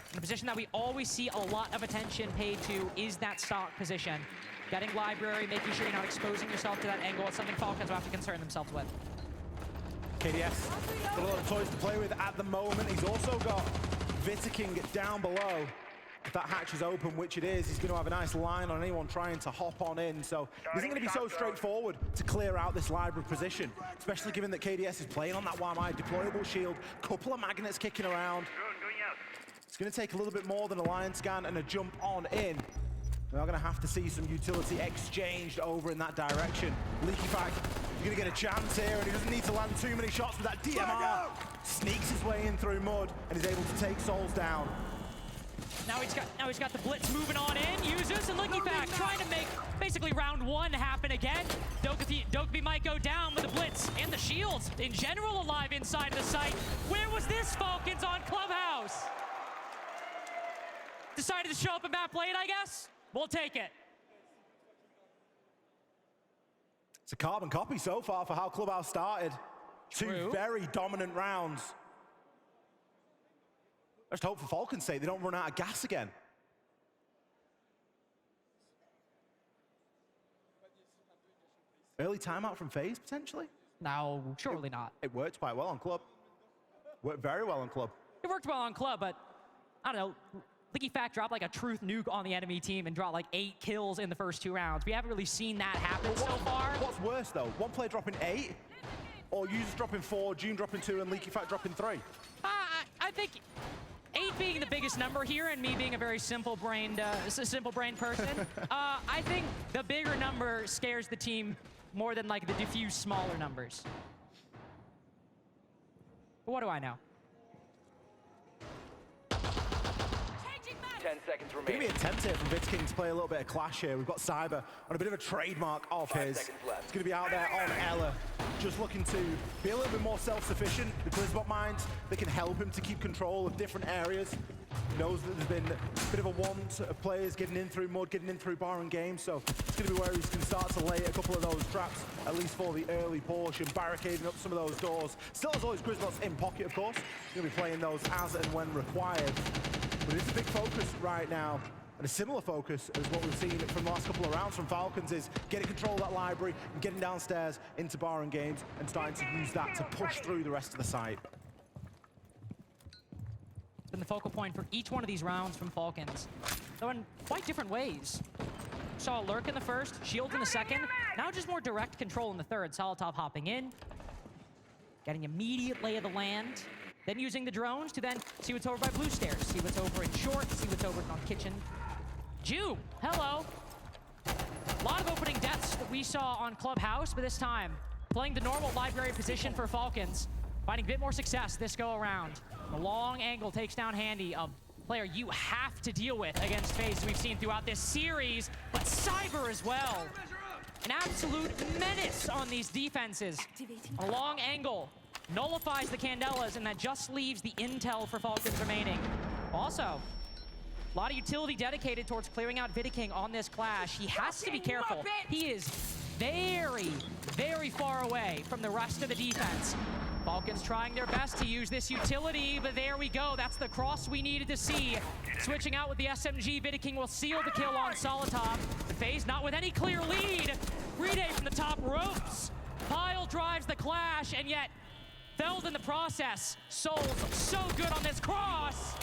And a position that we always see a lot of attention paid to is that stock position. Getting library, making sure you're not exposing yourself to that angle is something Falcons will have to concern themselves with. KDS got a lot of toys to play with at the moment. He's also got Vitterking down below. If that hatch is open, which it is, he's going to have a nice line on anyone trying to hop on in. So it isn't going to be so straightforward to clear out this library position, especially given that KDS is playing on that YMI deployable shield, couple of magnets kicking around. It's going to take a little bit more than a line scan and a jump on in. We're going to have to see some utility exchanged over in that direction. LickyFax, you're going to get a chance here, and he doesn't need to land too many shots with that DMR. Sneaks his way in through mud and is able to take Souls down. Now he's got the blitz moving on in. Usus and LickyFax trying to make basically round 1 happen again. Dokkaebi might go down with the blitz and the shields in general alive inside the site. Where was this Falcons on Clubhouse? Decided to show up in map late, I guess? We'll take it. It's a carbon copy so far for how Clubhouse started. True. 2 very dominant rounds. I just hope for Falcons' sake they don't run out of gas again. Early timeout from FaZe, potentially? No, surely not. It worked quite well on Club. Worked very well on Club. It worked well on Club, but I don't know. LickyFax dropped like a truth nuke on the enemy team and dropped like 8 kills in the first 2 rounds. We haven't really seen that happen so far. What's worse though? One player dropping 8? Or Usus dropping 4, June dropping 2, and LickyFax dropping 3? I think 8 being the biggest number here, and me being a very simple-brained person, I think the bigger number scares the team more than like the diffuse smaller numbers. But what do I know? 10 seconds Going to be remaining. attempt here from Vitzking to play a little bit of clash here. We've got Cyber on a bit of a trademark of 5 his. seconds left. It's going to be out there on Ella, just looking to be a little bit more self-sufficient. The Blizzbot minds, they can help him to keep control of different areas. He knows that there's been a bit of a want of players getting in through mud, getting in through Baron games, so it's going to be where he's going to start to lay a couple of those traps, at least for the early portion, barricading up some of those doors. Still has all his Grizzbots in pocket, of course. He's going to be playing those as and when required. But it's a big focus right now, and a similar focus as what we've seen from the last couple of rounds from Falcons is getting control of that library and getting downstairs into Baron games and starting to use that to push through the rest of the site. Been the focal point for each one of these rounds from Falcons, though in quite different ways. Saw a lurk in the first, shields in the second, now just more direct control in the third. Solotov hopping in, getting immediate lay of the land, then using the drones to then see what's over by blue stairs, see what's over in short, see what's over on kitchen. Jew, hello. A lot of opening deaths that we saw on Clubhouse, but this time playing the normal library position for Falcons, finding a bit more success this go around. The long angle takes down Handy, a player you have to deal with against FaZe we've seen throughout this series, but Cyber as well. An absolute menace on these defenses. A long angle nullifies the Candelas, and that just leaves the intel for Falcons remaining. Also, a lot of utility dedicated towards clearing out Vidiking on this clash. He has to be careful. He is very, very far away from the rest of the defense. Falcons trying their best to use this utility, but there we go. That's the cross we needed to see. Switching out with the SMG, Vidiking will seal the kill on Solotov. The FaZe not with any clear lead. Rede from the top ropes. Pyle drives the clash, and yet felled in the process. Souls so good on this cross.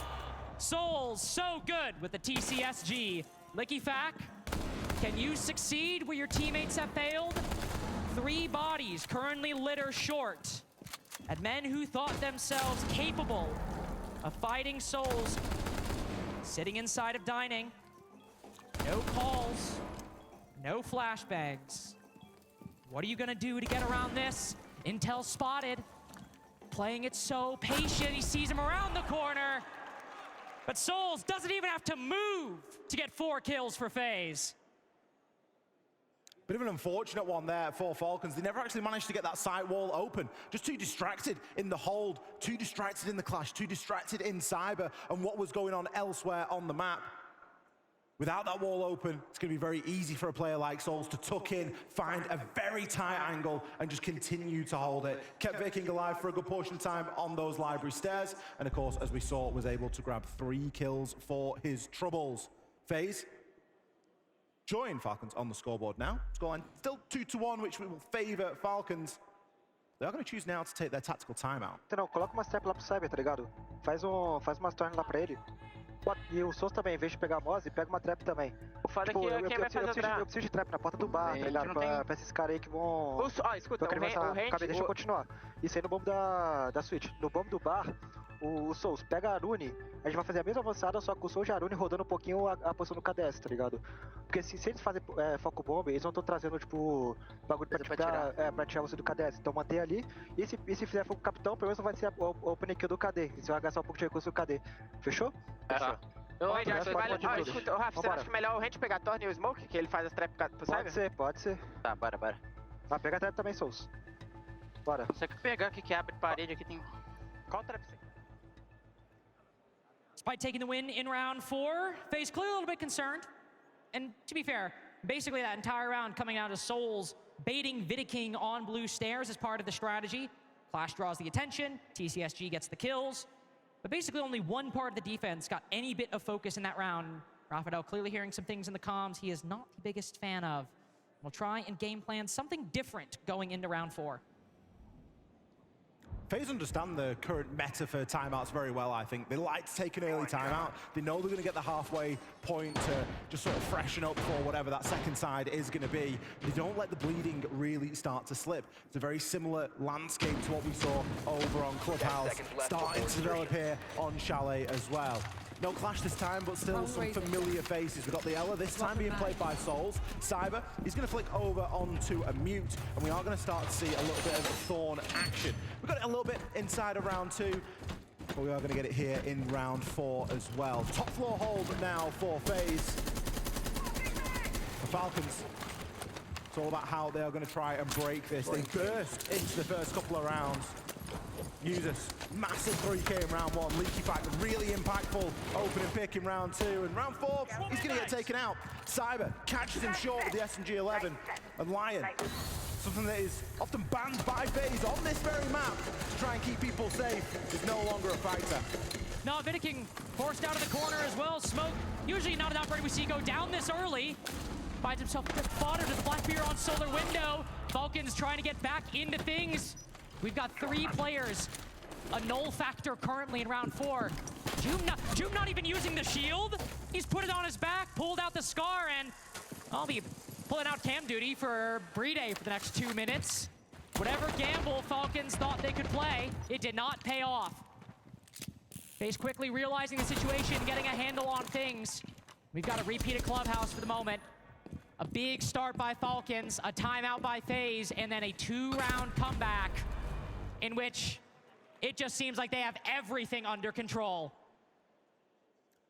Souls so good with the TCSG. Licky Fack, can you succeed where your teammates have failed? 3 bodies currently litter short at men who thought themselves capable of fighting Souls sitting inside of dining. No calls, no flashbangs. What are you gonna do to get around this? Intel spotted, playing it so patient. He sees him around the corner, but Souls doesn't even have to move to get 4 kills for FaZe. Bit of an unfortunate one there for Falcons. They never actually managed to get that side wall open. Just too distracted in the hold, too distracted in the clash, too distracted in Cyber and what was going on elsewhere on the map. Without that wall open, it's going to be very easy for a player like Souls to tuck in, find a very tight angle, and just continue to hold it. Kept Viking alive for a good portion of time on those library stairs, and of course, as we saw, was able to grab 3 kills for his troubles. FaZe join Falcons on the scoreboard now. Scoreline still 2-1, which will favor Falcons. They are going to choose now to take their tactical timeout. Não, coloca uma step lá pro Cyber, tá ligado? Faz umas turns lá pra ele. E o Souls também, em vez de pegar a Moze, pega uma trap também. O foda Tipo, é que quem vai fazer o eu preciso de trap na porta do bar, tá ligado? Pra esses caras aí que vão... escuta, deixa eu continuar. Isso aí no bombo da Switch. No bombo do bar, o Souls pega a Arune, a gente vai fazer a mesma avançada, só que o Souls e a Arune rodando um pouquinho a posição do KDS, tá ligado? Porque se eles fazem foco bomb, eles não estão trazendo, tipo, bagulho pra tirar você do KDS. Então manter ali, e se fizer foco capitão, pelo menos não vai ser o open kill do KD. Você vai gastar um pouco de recurso do KD. Fechou? Fechou. Escuta, Rafa, você acha que é melhor o Range pegar a Torn e o Smoke, que ele faz as trap pro Cyber? Pode ser. Tá, bora. Ah, pega a trap também, Souls. Bora. Você quer pegar aqui que abre parede aqui, tem... Qual trap você? Despite taking the win in round 4, FaZe clearly a little bit concerned. And to be fair, basically that entire round coming out of Souls baiting Vidiking on blue stairs as part of the strategy. Clash draws the attention, TCSG gets the kills. But basically only one part of the defense got any bit of focus in that round. Rafael clearly hearing some things in the comms he is not the biggest fan of. We'll try and game plan something different going into round 4. FaZe understand the current meta for timeouts very well, I think. They like to take an early timeout. They know they're going to get the halfway point to just sort of freshen up for whatever that second side is going to be. They don't let the bleeding really start to slip. It's a very similar landscape to what we saw over on Clubhouse, starting to develop here on Chalet as well. No clash this time, but still some familiar faces. We've got the Ella, this time being played by Souls. Cyber, he's going to flick over onto a mute, and we are going to start to see a little bit of Thorn action. We've got it a little bit inside of round 2. but we are going to get it here in round 4 as well. Top floor hold now for FaZe. The Falcons. It's all about how they are going to try and break this. They burst into the first couple of rounds. Users, massive 3K in round 1. Leaky Pack, really impactful opening pick in round 2. And round 4, he's going to get taken out. Cyber catches him short with the SMG-11. And Lion, something that is often banned by FaZe on this very map to try and keep people safe, is no longer a factor. No, Vidiking forced out of the corner as well. Smoke, usually not an operator we see go down this early. Finds himself good fodder to the Blackbeard on Solar Window. Falcons trying to get back into things. We've got 3 players. A null factor currently in round 4. Joom not even using the shield. He's put it on his back, pulled out the scar, and I'll be pulling out cam duty for Brede for the next 2 minutes. Whatever gamble Falcons thought they could play, it did not pay off. FaZe quickly realizing the situation, getting a handle on things. We've got a repeated clubhouse for the moment. A big start by Falcons, a timeout by FaZe, and then a 2-round comeback in which it just seems like they have everything under control.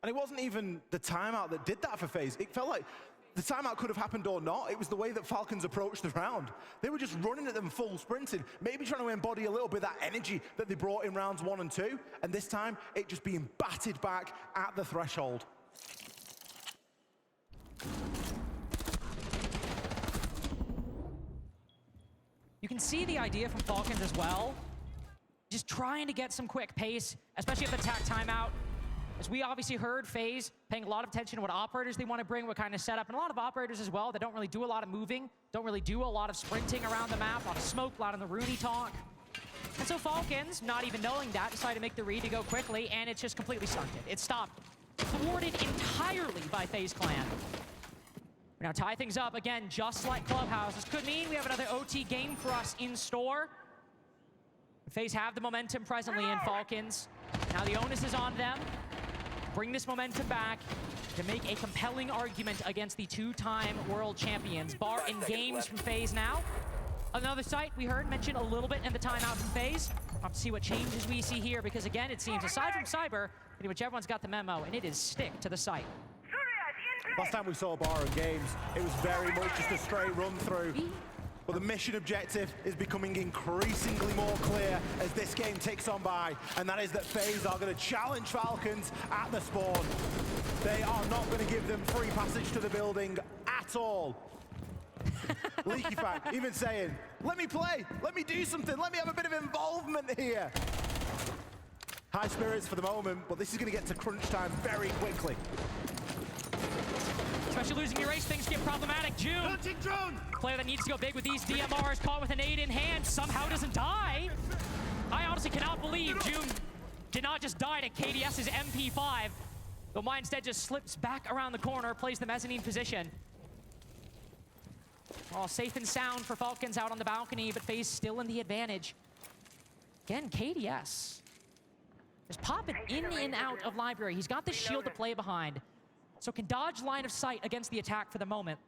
And it wasn't even the timeout that did that for FaZe. It felt like the timeout could have happened or not. It was the way that Falcons approached the round. They were just running at them full sprinting, maybe trying to embody a little bit of that energy that they brought in rounds 1 and 2. And this time, it just being batted back at the threshold. You can see the idea from Falcons as well. Just trying to get some quick pace, especially at the attack timeout. As we obviously heard, FaZe paying a lot of attention to what operators they want to bring, what kind of setup, and a lot of operators as well that don't really do a lot of moving, don't really do a lot of sprinting around the map, a lot of smoke, a lot of the Rooney talk. And so Falcons, not even knowing that, decided to make the read to go quickly, and it's just completely stunted. It stopped, thwarted entirely by FaZe Clan. We now tie things up again, just like Clubhouse. This could mean we have another OT game for us in store. FaZe have the momentum presently in Falcons. Now the onus is on them. Bring this momentum back to make a compelling argument against the 2-time world champions. Bar in games from FaZe now. Another site we heard mentioned a little bit in the timeout from FaZe. We'll have to see what changes we see here, because again, it seems aside from Cyber, pretty much everyone's got the memo, and it is stick to the site. Last time we saw Bar in games, it was very much just a straight run through. But the mission objective is becoming increasingly more clear as this game ticks on by, and that is that FaZe are going to challenge Falcons at the spawn. They are not going to give them free passage to the building at all. Leaky Fact even saying, let me play, let me do something, let me have a bit of involvement here. High spirits for the moment, but this is going to get to crunch time very quickly. Especially losing your ace, things get problematic. Joom, player that needs to go big with these DMRs, caught with an 8 in hand, somehow doesn't die. I honestly cannot believe Joom did not just die to KDS's MP5, but mine instead just slips back around the corner, plays the mezzanine position. All safe and sound for Falcons out on the balcony, but FaZe still in the advantage. Again, KDS just popping in and out of library. He's got the shield to play behind, so can dodge line of sight against the attack for the moment.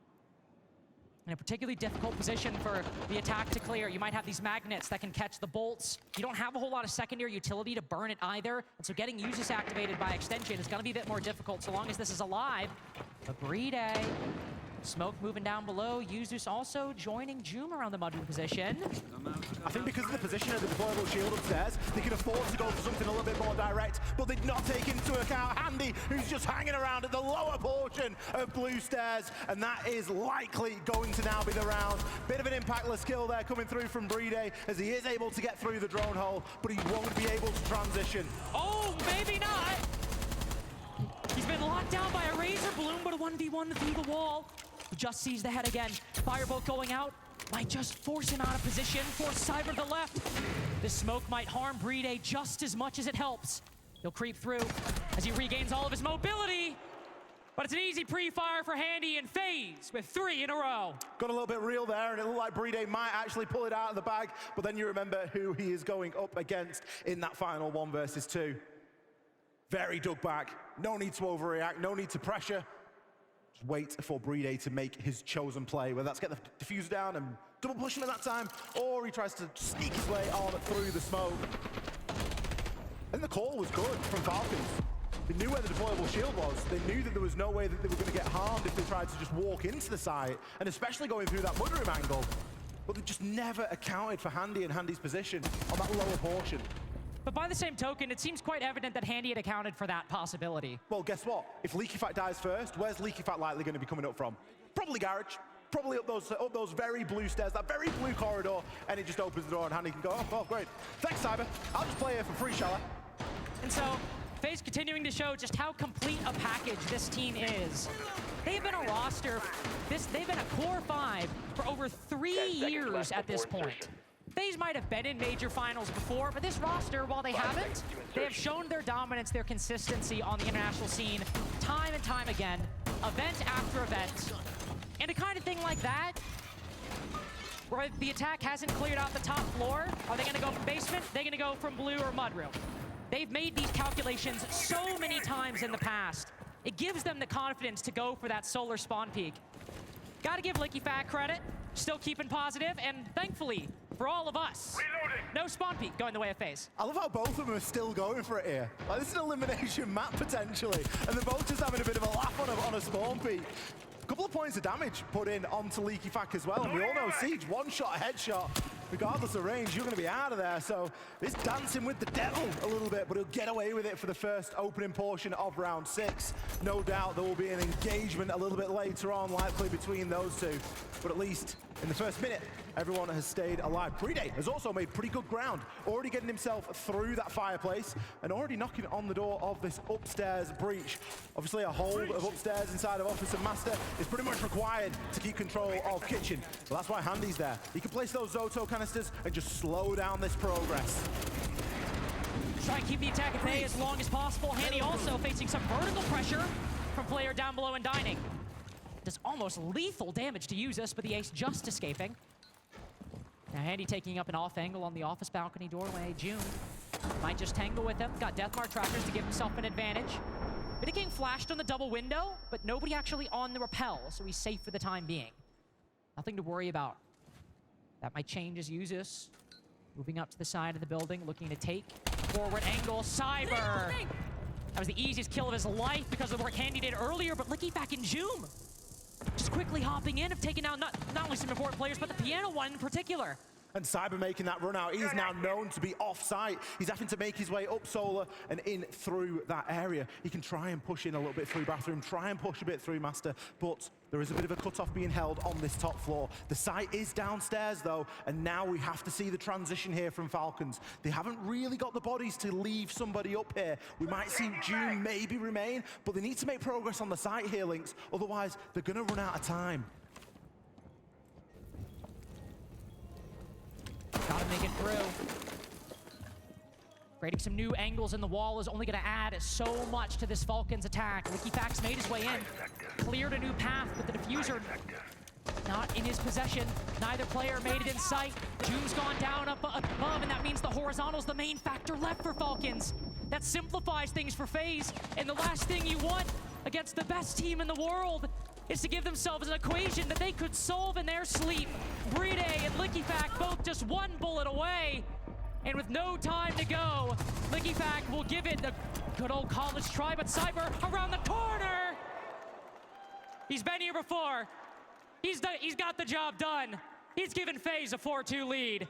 In a particularly difficult position for the attack to clear. You might have these magnets that can catch the bolts. You don't have a whole lot of secondary utility to burn it either, and so getting Usus activated by extension is going to be a bit more difficult so long as this is alive. But Brede, Smoke moving down below. Usus also joining Joom around the mudroom position. I think because of the position of the deployable shield upstairs, they can afford to go for something a little bit more direct, but they'd not take into account Handy, who's just hanging around at the lower portion of blue stairs, and that is likely going to now be the round. Bit of an impactless kill there coming through from Brede, as he is able to get through the drone hole, but he won't be able to transition. Oh, maybe not! He's been locked down by a Razor Bloom, but a 1v1 through the wall. He just sees the head again. Firebolt going out might just force him out of position, force Cyber to the left. This smoke might harm Brede just as much as it helps. He'll creep through as he regains all of his mobility. But it's an easy pre-fire for Handy and FaZe with 3 in a row. Got a little bit real there, and it looked like Brede might actually pull it out of the bag, but then you remember who he is going up against in that final 1 versus 2. Very dug back. No need to overreact, no need to pressure. Just wait for Brede to make his chosen play, whether that's get the diffuser down and double push him at that time, or he tries to sneak his way on through the smoke. And When the call was good from Falcons, they knew where the deployable shield was. They knew that there was no way that they were going to get harmed if they tried to just walk into the site, and especially going through that mudroom angle. But they just never accounted for Handy and Handy's position on that lower portion. But by the same token, it seems quite evident that Handy had accounted for that possibility. Well, guess what? If Leaky Fat dies first, where's Leaky Fat likely going to be coming up from? Probably garage. Probably up those very blue stairs, that very blue corridor, and it just opens the door and Handy can go, oh, great. Thanks, Cyber. I'll just play here for free, shall I? And so, FaZe continuing to show just how complete a package this team is. They've been a roster, they've been a core 5 for over 3 years at this point. FaZe might have been in major finals before, but this roster, while they haven't, they have shown their dominance, their consistency on the international scene time and time again, event after event. And a kind of thing like that, where the attack hasn't cleared out the top floor, are they going to go from basement? They're going to go from blue or mudroom. They've made these calculations so many times in the past. It gives them the confidence to go for that solar spawn peak. Gotta give Licky Fat credit, still keeping positive, and thankfully, for all of us, no spawn peak going the way of FaZe. I love how both of them are still going for it here. Like, this is an elimination map, potentially, and they're both just having a bit of a laugh on a spawn peak. A couple of points of damage put in onto Leaky Fack as well, and we all know Siege, one shot, headshot, regardless of range, you're going to be out of there. So it's dancing with the devil a little bit, but he'll get away with it for the first opening portion of round 6. No doubt there will be an engagement a little bit later on, likely between those two. But at least in the first minute, everyone has stayed alive. Preday has also made pretty good ground, already getting himself through that fireplace and already knocking on the door of this upstairs breach. Obviously, a hold of upstairs inside of Officer Master is pretty much required to keep control of Kitchen. Well, that's why Handy's there. He can place those Zoto canisters and just slow down this progress. Try and keep the attack at bay as long as possible. Handy also facing some vertical pressure from player down below and dining. Does almost lethal damage to Usus, but the ace just escaping. Now Handy taking up an off angle on the office balcony doorway. June might just tangle with him. Got Deathmark trackers to give himself an advantage. Bit of getting flashed on the double window, but nobody actually on the rappel, so he's safe for the time being. Nothing to worry about. That might change as Usus moving up to the side of the building, looking to take forward angle. Cyber! That was the easiest kill of his life because of the work Handy did earlier, but Licky back in June. Just quickly hopping in, have taken out not only some important players, but the piano one in particular. And Cyber making that run out. He's now known to be off-site. He's having to make his way up Solar and in through that area. He can try and push in a little bit through Bathroom, try and push a bit through Master, but there is a bit of a cutoff being held on this top floor. The site is downstairs, though, and now we have to see the transition here from Falcons. They haven't really got the bodies to leave somebody up here. We might see June maybe remain, but they need to make progress on the site here, Lynx. Otherwise, they're going to run out of time. Gotta make it through. Creating some new angles in the wall is only gonna add so much to this Falcons attack. Licky Fax made his way in, cleared a new path, but the diffuser not in his possession. Neither player made it in sight. June's gone down up above, and that means the horizontal's the main factor left for Falcons. That simplifies things for FaZe, and the last thing you want against the best team in the world is to give themselves an equation that they could solve in their sleep. Brede and Licky Fack both just one bullet away. And with no time to go, Licky Fack will give it a good old college try, but Cyber around the corner! He's been here before. He's got the job done. He's given FaZe a 4-2 lead.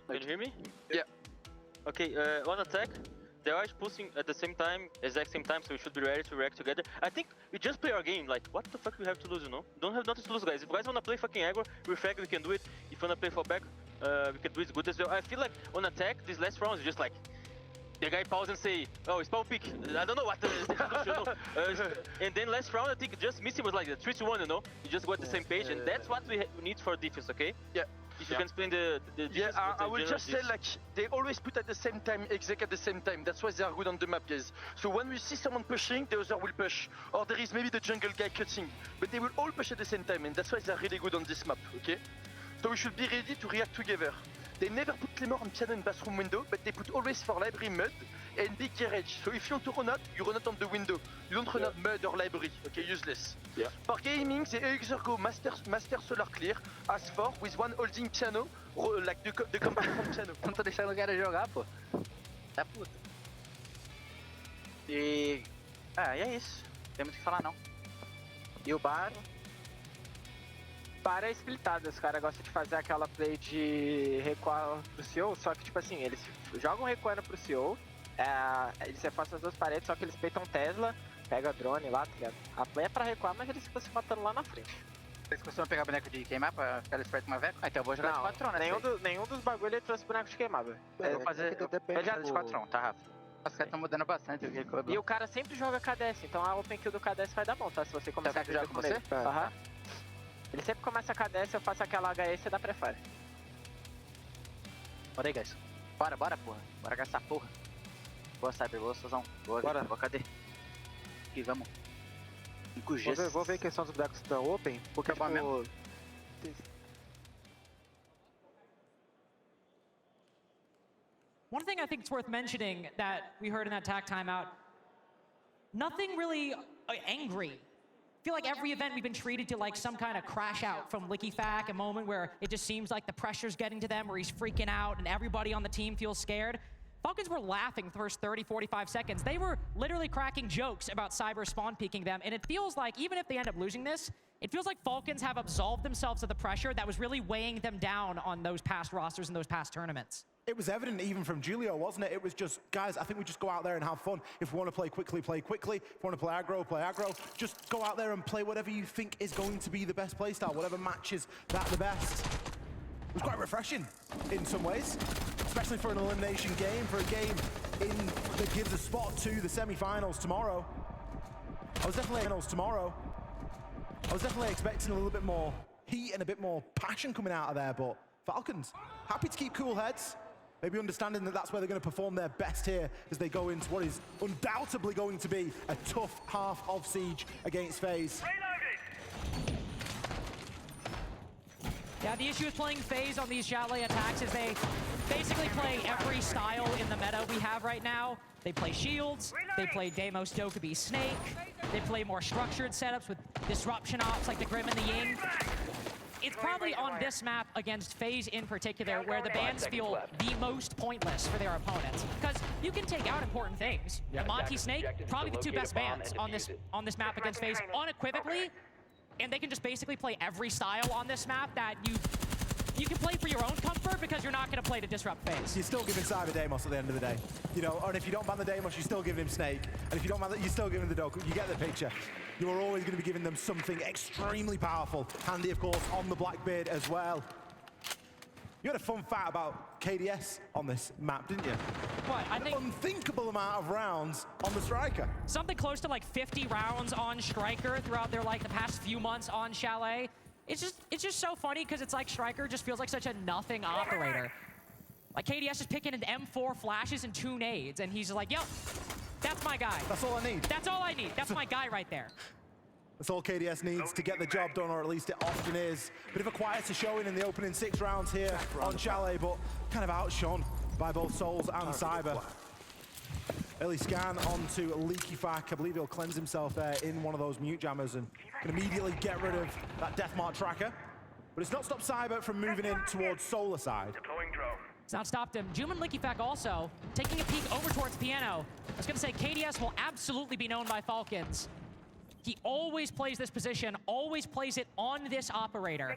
Can you hear me? Yeah. Okay, on attack, they are pushing at the same time, exact same time, so we should be ready to react together. I think we just play our game, like, what the fuck we have to lose, you know? Don't have nothing to lose, guys. If you guys wanna play fucking aggro, refrag, we can do it. If you wanna play for back, we can do it good as well. I feel like on attack, this last round is just like, the guy pause and say, oh, spawn pick. I don't know what the you know? And then last round, I think just missing was like the 3-1, you know? You just go at the same page, and that's what we need for defense, okay? Yeah. If you can explain the yeah, I will just say, like, they always put at the same time, exec at the same time. That's why they are good on the map, guys. So when we see someone pushing, the other will push. Or there is maybe the jungle guy cutting. But they will all push at the same time, and that's why they are really good on this map, okay? So we should be ready to react together. They never put Claymore on piano and bathroom window, but they put always for library mud and big garage. So if you want to run out, you run out on the window. You don't run out mud or library, okay, useless. Yeah. For gaming, they either go master solar clear, as for, with one holding piano, like the combat from piano. Não tô deixando o cara jogar, pô. Tá puta. E é isso. Não tem muito o que falar, não. E o Bar é splitado, os caras gostam de fazer aquela play de recuar pro CEO, só que tipo assim, eles jogam recuando pro CEO, eles reforçam as duas paredes, só que eles peitam Tesla, pega drone lá, tá ligado? A play é pra recuar, mas eles ficam se matando lá na frente. Vocês costumam pegar boneco de queimar pra ficar esperto com uma veca? Então eu vou jogar de 4 né? Nenhum dos bagulho ele trouxe boneco de queimar, velho. Eu vou fazer de 4 tá, Rafa? Os caras estão mudando bastante o que E o cara sempre joga KDS, então a open kill do KDS vai dar bom, tá? Se você começar a jogar com você? Aham. Ele sempre começa a KDS, eu faço aquela HS e dá pré-fire. Bora aí, guys. Bora, porra. Bora gastar porra. Boa, Cyber, boa, Sozão. Boa, bora. Boa, cadê? Aqui, vamos. 5G. Vou ver quem são os bonecos da Open, porque Tá bom mesmo. One thing I think it's worth mentioning that we heard in that TAC timeout, nothing really angry. I feel like every event we've been treated to like some kind of crash out from LickyFac, a moment where it just seems like the pressure's getting to them, where he's freaking out and everybody on the team feels scared. Falcons were laughing the first 30, 45 seconds. They were literally cracking jokes about Cyber spawn peeking them, and it feels like even if they end up losing this, it feels like Falcons have absolved themselves of the pressure that was really weighing them down on those past rosters and those past tournaments. It was evident even from Julio, wasn't it? It was just, guys, I think we just go out there and have fun. If we want to play quickly, play quickly. If we want to play aggro. Just go out there and play whatever you think is going to be the best playstyle, whatever matches that the best. It was quite refreshing in some ways, especially for an elimination game, for a game that gives a spot to the semi-finals tomorrow. I was definitely expecting a little bit more heat and a bit more passion coming out of there, but Falcons, happy to keep cool heads. Maybe understanding that that's where they're going to perform their best here as they go into what is undoubtedly going to be a tough half of Siege against FaZe. Yeah, the issue with playing FaZe on these Chalet attacks is they basically play every style in the meta we have right now. They play shields, they play Deimos Dokkaebi Snake, they play more structured setups with disruption ops like the Grim and the Ying. It's probably on this map against FaZe in particular where the bans feel the most pointless for their opponents. Because you can take out important things. The Monty Snake, probably the two best bans on this map against FaZe unequivocally, and they can just basically play every style on this map that you can play for your own comfort because you're not going to play to disrupt FaZe. You're still giving Cyber Deimos at the end of the day. You know, and if you don't ban the Deimos, you're still giving him Snake. And if you don't ban that, you're still giving the Doku. You get the picture. You are always going to be giving them something extremely powerful. Handy, of course, on the Blackbeard as well. You had a fun fact about KDS on this map, didn't you? What? I think unthinkable amount of rounds on the Striker. Something close to like 50 rounds on Striker throughout their like the past few months on Chalet. It's just so funny because it's like Striker just feels like such a nothing operator. Like KDS is picking an M4 flashes and 2 nades, and he's like, yo, that's my guy. That's all I need. That's all I need. That's my guy right there. That's all KDS needs to get the job done, or at least it often is. Bit of a quieter showing in the opening 6 rounds here on Chalet, but kind of outshone by both Souls and Cyber. Early scan onto LeakyFac. I believe he'll cleanse himself there in one of those mute jammers and can immediately get rid of that Deathmark tracker. But it's not stopped Cyber from moving in towards Solar side. It's not stopped him. Jum and LeakyFac also taking a peek over towards Piano. I was going to say KDS will absolutely be known by Falcons. He always plays this position, always plays it on this operator.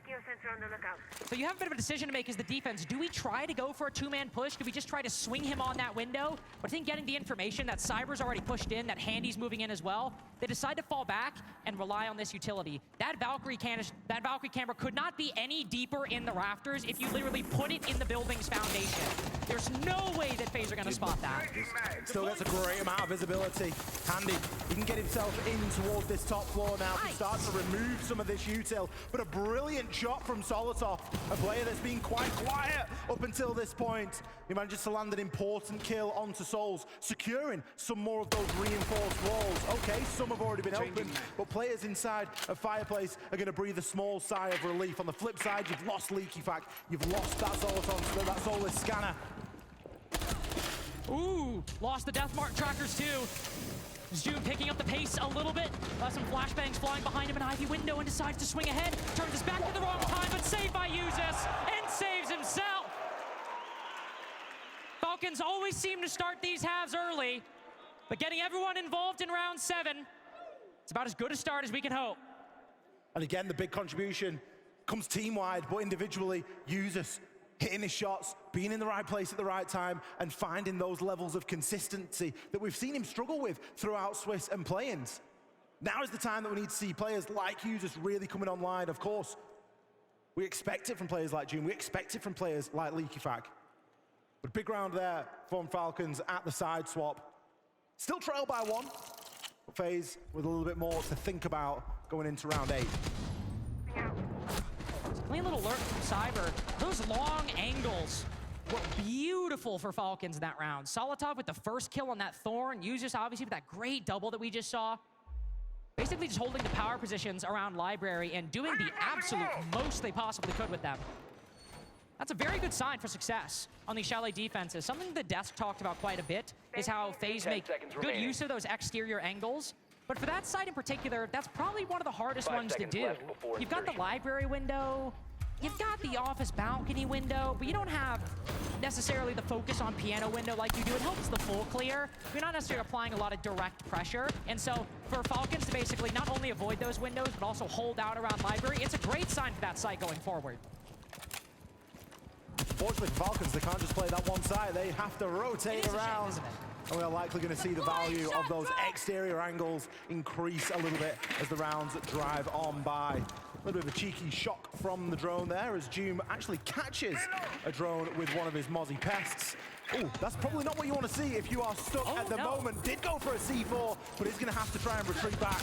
So you have a bit of a decision to make as the defense. Do we try to go for a 2-man push? Do we just try to swing him on that window? But I think getting the information that Cyber's already pushed in, that Handy's moving in as well, they decide to fall back and rely on this utility. That Valkyrie camera could not be any deeper in the rafters if you literally put it in the building's foundation. There's no way that FaZe are going to spot that. Still gets a great amount of visibility. Handy, he can get himself in towards this top floor now. He starts to remove some of this util, but a brilliant shot from Solotov, a player that's been quite quiet up until this point. He manages to land an important kill onto Souls, securing some more of those reinforced walls. Okay, some have already been opened, but players inside of Fireplace are going to breathe a small sigh of relief. On the flip side, you've lost Leaky Fact, you've lost that Solotov, that Soulless scanner. Ooh, lost the death mark trackers too. Zoom picking up the pace a little bit. Some flashbangs flying behind him, an Ivy window, and decides to swing ahead. Turns his back at the wrong time, but saved by Uzis, and saves himself. Falcons always seem to start these halves early, but getting everyone involved in round 7, it's about as good a start as we can hope. And again, the big contribution comes team-wide, but individually, Uzis hitting his shots, being in the right place at the right time, and finding those levels of consistency that we've seen him struggle with throughout Swiss and play-ins. Now is the time that we need to see players like Uzis really coming online. Of course, we expect it from players like June, we expect it from players like Leaky Fact. But big round there from Falcons at the side swap. Still trailed by 1, but FaZe with a little bit more to think about going into round 8. Clean little alert from Cyber. Those long angles were beautiful for Falcons in that round. Solotov with the first kill on that Thorn. Uzis obviously with that great double that we just saw. Basically just holding the power positions around Library and doing the absolute most they possibly could with them. That's a very good sign for success on these Chalet defenses. Something the desk talked about quite a bit is how FaZe make good use of those exterior angles. But for that side in particular, that's probably one of the hardest ones to do. You've got the library window, you've got the office balcony window, but you don't have necessarily the focus on piano window like you do. It helps the full clear. You're not necessarily applying a lot of direct pressure. And so for Falcons to basically not only avoid those windows, but also hold out around library, it's a great sign for that site going forward. Fortunately for Falcons, they can't just play that one side. They have to rotate around. Shame, and we're likely going to see the value of those exterior angles increase a little bit as the rounds drive on by. A little bit of a cheeky shock from the drone there as Doom actually catches a drone with one of his Mozzie pests. Ooh, that's probably not what you want to see if you are stuck at the moment. Did go for a C4, but he's going to have to try and retreat back.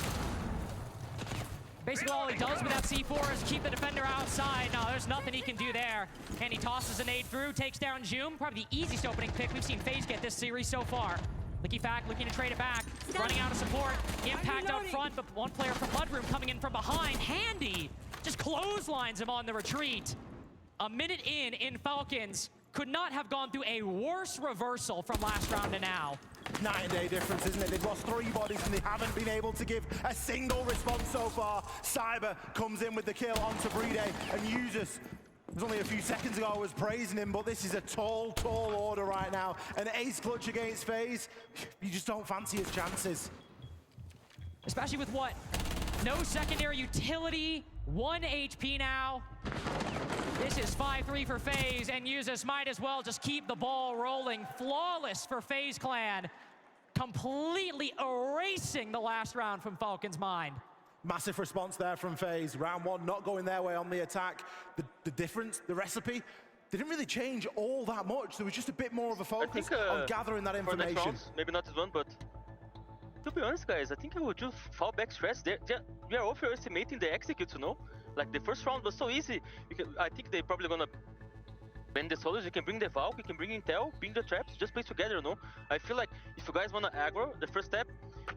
Basically, all he does with that C4 is keep the defender outside. No, there's nothing he can do there. And he tosses a nade through, takes down Zoom. Probably the easiest opening pick we've seen FaZe get this series so far. Leaky Fact looking to trade it back. Running out of support. Impact up front, but one player from Mudroom coming in from behind. Handy just clotheslines him on the retreat. A minute in Falcons could not have gone through a worse reversal from last round to now. Night and day difference, isn't it? They've lost 3 bodies and they haven't been able to give a single response so far. Cyber comes in with the kill onto Brede and Uzis. It was only a few seconds ago I was praising him, but this is a tall, tall order right now. An ace clutch against FaZe, you just don't fancy his chances. Especially with what? No secondary utility, 1 HP now. This is 5-3 for FaZe, and Uzis might as well just keep the ball rolling. Flawless for FaZe Clan. Completely erasing the last round from Falcon's mind. Massive response there from FaZe. Round 1 not going their way on the attack. The difference, the recipe, they didn't really change all that much. There was just a bit more of a focus on gathering that information. Rounds, maybe not this one, but to be honest, guys, I think I would just fall back stress. We are overestimating the executes, you know? Like, the first round was so easy. I think they're probably gonna bend the solos. You can bring the Valk, you can bring Intel, bring the traps, just play together, you know? I feel like if you guys wanna aggro the first step,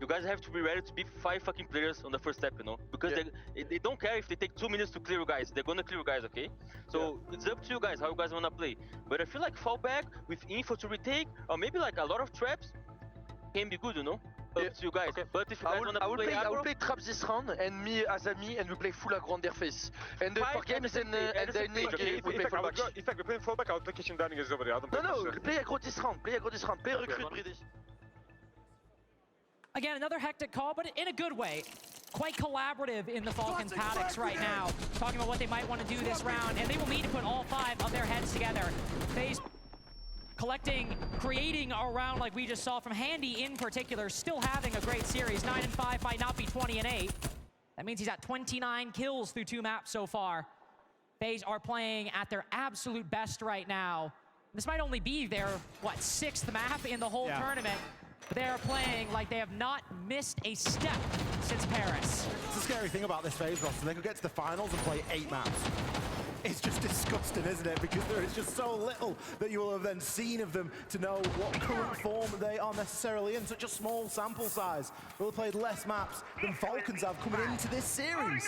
you guys have to be ready to be 5 fucking players on the first step, you know? Because they don't care if they take 2 minutes to clear you guys. They're gonna clear you guys, okay? So it's up to you guys, how you guys wanna play. But I feel like fall back with info to retake, or maybe like a lot of traps, can be good, you know? Up to you guys. Okay. But if you guys wanna play aggro, I will play traps this round, and me as me, and we play full aggro on their face. And for games, and then we play fallback. In fact, we're playing fallback, I would play kitchen dining as over there. No, play aggro this round, play recruit Brede. Again, another hectic call, but in a good way. Quite collaborative in the Falcons paddocks right now. Talking about what they might want to do this round, and they will need to put all 5 of their heads together. FaZe collecting, creating a round like we just saw from Handy in particular, still having a great series. 9-5 might not be 20-8. That means he's at 29 kills through 2 maps so far. FaZe are playing at their absolute best right now. This might only be their, what, 6th map in the whole tournament. But they are playing like they have not missed a step since Paris. It's the scary thing about this phase roster. They could get to the finals and play 8 maps. It's just disgusting, isn't it? Because there is just so little that you will have then seen of them to know what current form they are necessarily in. Such a small sample size. They'll have played less maps than Falcons have coming into this series.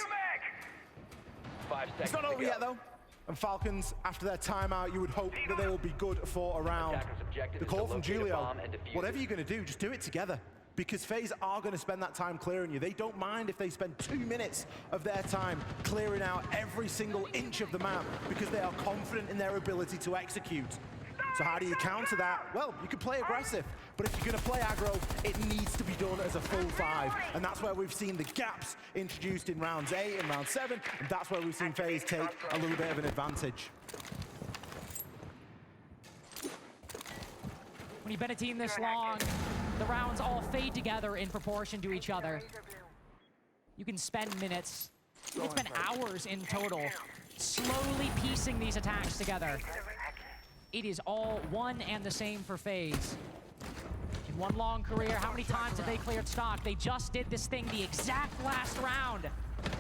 5 seconds It's not over yet, though. And Falcons, after their timeout, you would hope that they will be good for a round. The call from Julio, whatever you're going to do, just do it together. Because FaZe are going to spend that time clearing you. They don't mind if they spend 2 minutes of their time clearing out every single inch of the map because they are confident in their ability to execute. So how do you counter that? Well, you can play aggressive, but if you're going to play aggro, it needs to be done as a full 5. And that's where we've seen the gaps introduced in rounds 8 and round 7, and that's where we've seen FaZe take a little bit of an advantage. When you've been a team this long, the rounds all fade together in proportion to each other. You can spend minutes, you can spend hours in total, slowly piecing these attacks together. It is all one and the same for FaZe. In one long career, how many times have they cleared stock? They just did this thing the exact last round.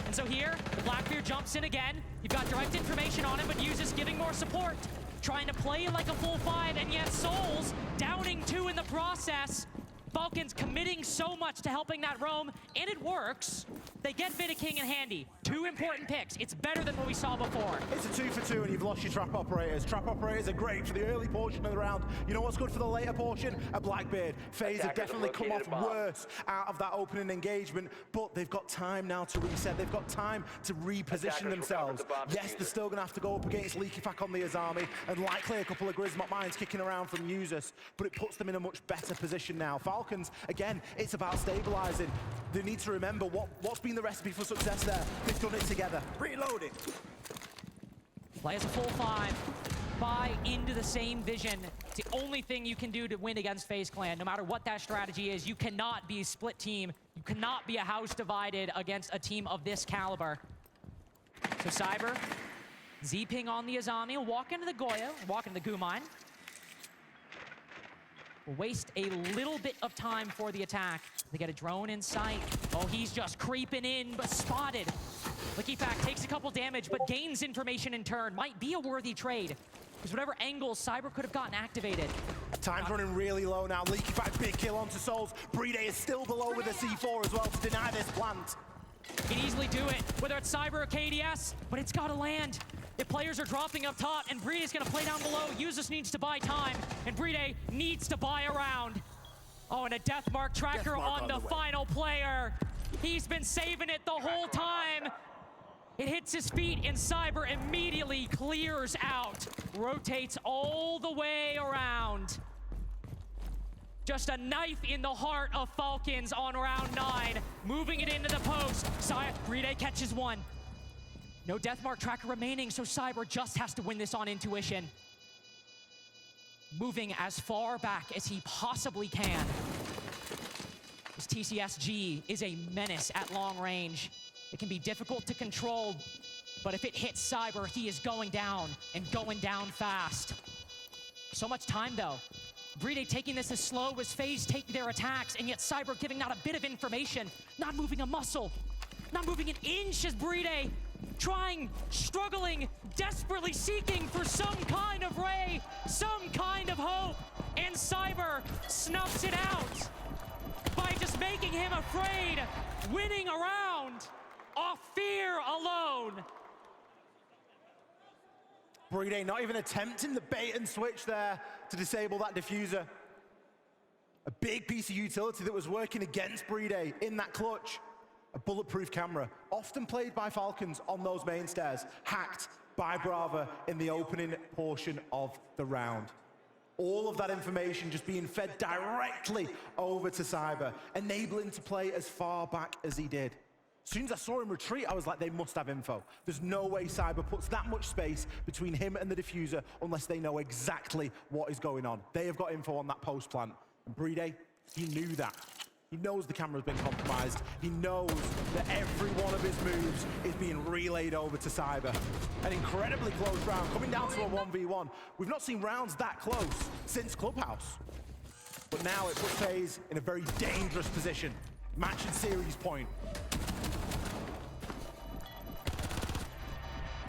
And so here, the Blackbeard jumps in again. You've got direct information on him, but uses giving more support. Trying to play like a full 5, and yet Souls downing 2 in the process. Falcons committing so much to helping that roam, and it works. They get Vida King in handy. 2 important picks. It's better than what we saw before. It's a 2 for 2, and you've lost your trap operators. Trap operators are great for the early portion of the round. You know what's good for the later portion? A Blackbeard. FaZe have definitely come off worse out of that opening engagement, but they've got time now to reset. They've got time to reposition themselves. Yes, they're still going to have to go up against Leaky Fack on the Azami, and likely a couple of Grismot mines kicking around from users, but it puts them in a much better position now. Falcons, again, it's about stabilizing. They need to remember what's been the recipe for success there. They've done it together. Reloading. Play as a full 5. Buy into the same vision. It's the only thing you can do to win against FaZe Clan. No matter what that strategy is, you cannot be a split team. You cannot be a house divided against a team of this caliber. So Cyber, Z-ping on the Azami, will walk into the Goya, walk into the Goo mine. Will waste a little bit of time for the attack. They get a drone in sight. Oh, he's just creeping in, but spotted. Leaky Fack takes a couple damage, but gains information in turn. Might be a worthy trade. Because whatever angles Cyber could have gotten activated. Time's running really low now. Leaky Fack, big kill onto Souls. Brede is still below with a C4 as well to deny this plant. Can easily do it, whether it's Cyber or KDS, but it's got to land. If players are dropping up top, and Brede is going to play down below, Usus needs to buy time, and Brede needs to buy around. Oh, and a death mark tracker on the final player. He's been saving it the whole time. It hits his feet, and Cyber immediately clears out. Rotates all the way around. Just a knife in the heart of Falcons on round 9. Moving it into the post. Brede catches 1. No Deathmark tracker remaining, so Cyber just has to win this on intuition. Moving as far back as he possibly can. This TCSG is a menace at long range. It can be difficult to control, but if it hits Cyber, he is going down, and going down fast. So much time, though. Brede taking this as slow as FaZe take their attacks, and yet Cyber giving not a bit of information, not moving a muscle, not moving an inch as Brede trying, struggling, desperately seeking for some kind of ray, some kind of hope, and Cyber snuffs it out by just making him afraid, winning a round off fear alone. Brede not even attempting the bait and switch there to disable that diffuser. A big piece of utility that was working against Brede in that clutch. A bulletproof camera, often played by Falcons on those main stairs, hacked by Brava in the opening portion of the round. All of that information just being fed directly over to Cyber, enabling to play as far back as he did. As soon as I saw him retreat, I was like, they must have info. There's no way Cyber puts that much space between him and the diffuser unless they know exactly what is going on. They have got info on that post plant. And Brede, he knew that. He knows the camera's been compromised. He knows that every one of his moves is being relayed over to Cyber. An incredibly close round, coming down to a 1v1. We've not seen rounds that close since Clubhouse. But now it puts FaZe in a very dangerous position. Match and series point.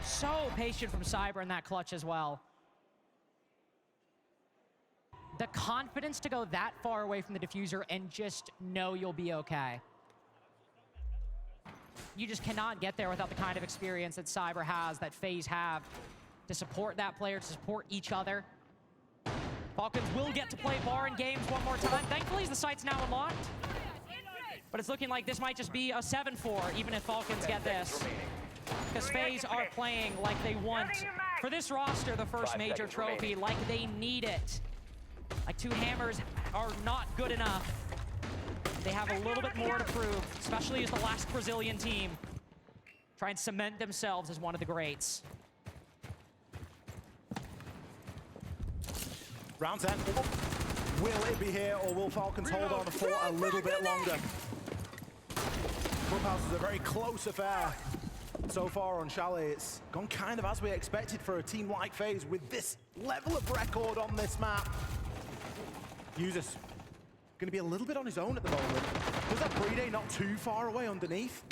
So patient from Cyber in that clutch as well. The confidence to go that far away from the diffuser and just know you'll be okay. You just cannot get there without the kind of experience that Cyber has, that FaZe have, to support that player, to support each other. Falcons will get to play Baron games one more time. Thankfully, the site's now unlocked. But it's looking like this might just be a 7-4, even if Falcons get this. Because FaZe are playing like they want, for this roster, the first major trophy, like they need it. Like 2 hammers are not good enough. They have a little bit more to prove, especially as the last Brazilian team. Try and cement themselves as one of the greats. Round 10. Will it be here, or will Falcons hold on for a little bit longer? Clubhouse is a very close affair. So far on Chalet, it's gone kind of as we expected for a team like FaZe with this level of record on this map. Users going to be a little bit on his own at the moment. Does that pre-day not too far away underneath,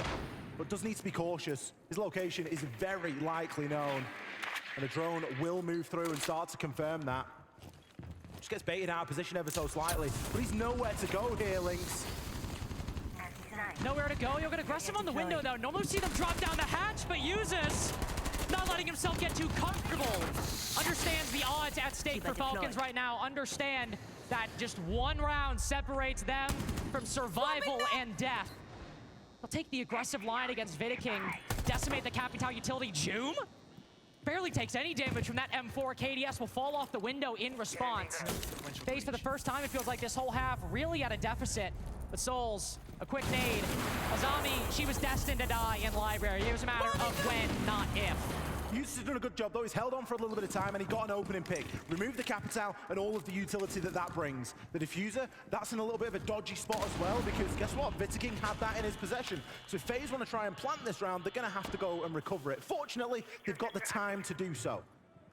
but does need to be cautious. His location is very likely known, and the drone will move through and start to confirm that. Just gets baited out of position ever so slightly, but he's nowhere to go here, Lynx. Nowhere to go. You're going to aggressive on the window, though. Normally see them drop down the hatch, but uses not letting himself get too comfortable. Understands the odds at stake for Falcons right now. Understand that just one round separates them from survival and death. They'll take the aggressive line against Vidiking. Decimate the Capital utility. Joom barely takes any damage from that M4. KDS will fall off the window in response. FaZe for the first time, it feels like this whole half, really at a deficit. But Souls, a quick nade. Azami, she was destined to die in Library. It was a matter of when, not if. Yusuf has done a good job, though. He's held on for a little bit of time, and he got an opening pick. Removed the Capital and all of the utility that brings. The diffuser, that's in a little bit of a dodgy spot as well, because guess what? Vidiking had that in his possession. So if FaZe want to try and plant this round, they're going to have to go and recover it. Fortunately, they've got the time to do so.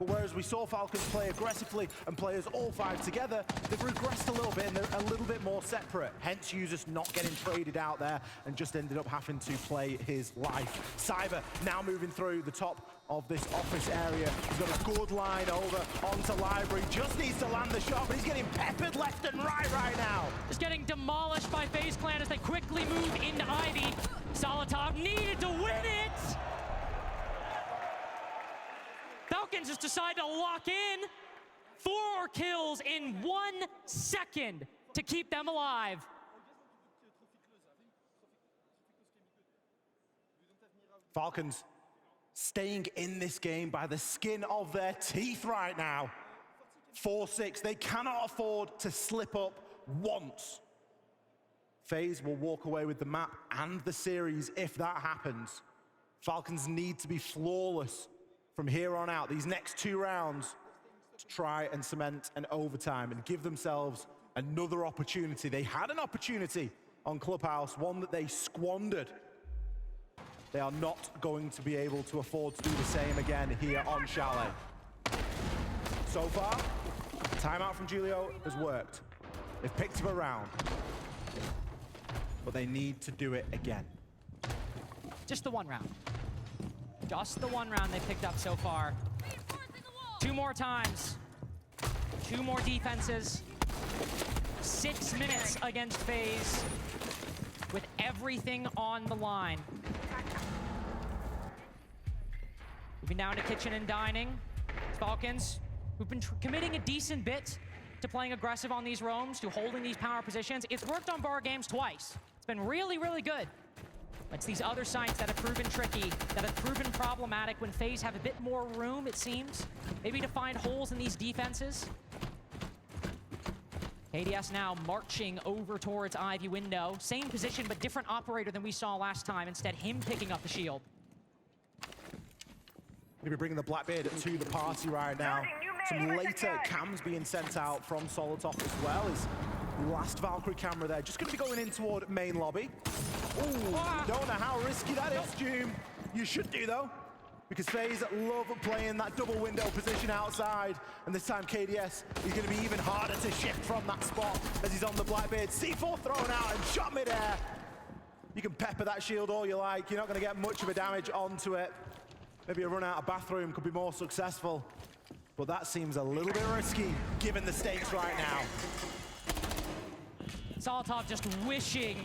But whereas we saw Falcons play aggressively and players all 5 together, they've regressed a little bit and they're a little bit more separate. Hence, Users not getting traded out there and just ended up having to play his life. Cyber now moving through the top of this office area. He's got a good line over onto Library. Just needs to land the shot, but he's getting peppered left and right now. Just getting demolished by FaZe Clan as they quickly move into Ivy. Solitov needed to win it! Falcons just decide to lock in 4 kills in 1 second to keep them alive. Falcons staying in this game by the skin of their teeth right now. 4-6, they cannot afford to slip up once. FaZe will walk away with the map and the series if that happens. Falcons need to be flawless from here on out, these next 2 rounds, to try and cement an overtime and give themselves another opportunity. They had an opportunity on Clubhouse, one that they squandered. They are not going to be able to afford to do the same again here on Chalet. So far, timeout from Julio has worked. They've picked up a round, but they need to do it again. Just the 1 round. Just the 1 round they picked up so far. 2 more times. 2 more defenses. 6 minutes against FaZe with everything on the line. Moving down to kitchen and dining. Falcons, who've been committing a decent bit to playing aggressive on these roams, to holding these power positions. It's worked on bar games twice. It's been really, really good. It's these other sites that have proven tricky, that have proven problematic when FaZe have a bit more room, it seems. Maybe to find holes in these defenses. KDS now marching over towards Ivy window. Same position, but different operator than we saw last time. Instead, him picking up the shield. Maybe bringing the Blackbeard to the party right now. Some later cams being sent out from Solotov as well. His last Valkyrie camera there. Just going to be going in toward main lobby. Ooh, don't know how risky that is, Doom. You should do, though, because FaZe love playing that double window position outside. And this time, KDS is going to be even harder to shift from that spot as he's on the Blackbeard. C4 thrown out and shot mid-air. You can pepper that shield all you like. You're not going to get much of a damage onto it. Maybe a run out of bathroom could be more successful. But that seems a little bit risky, given the stakes right now. Solotov just wishing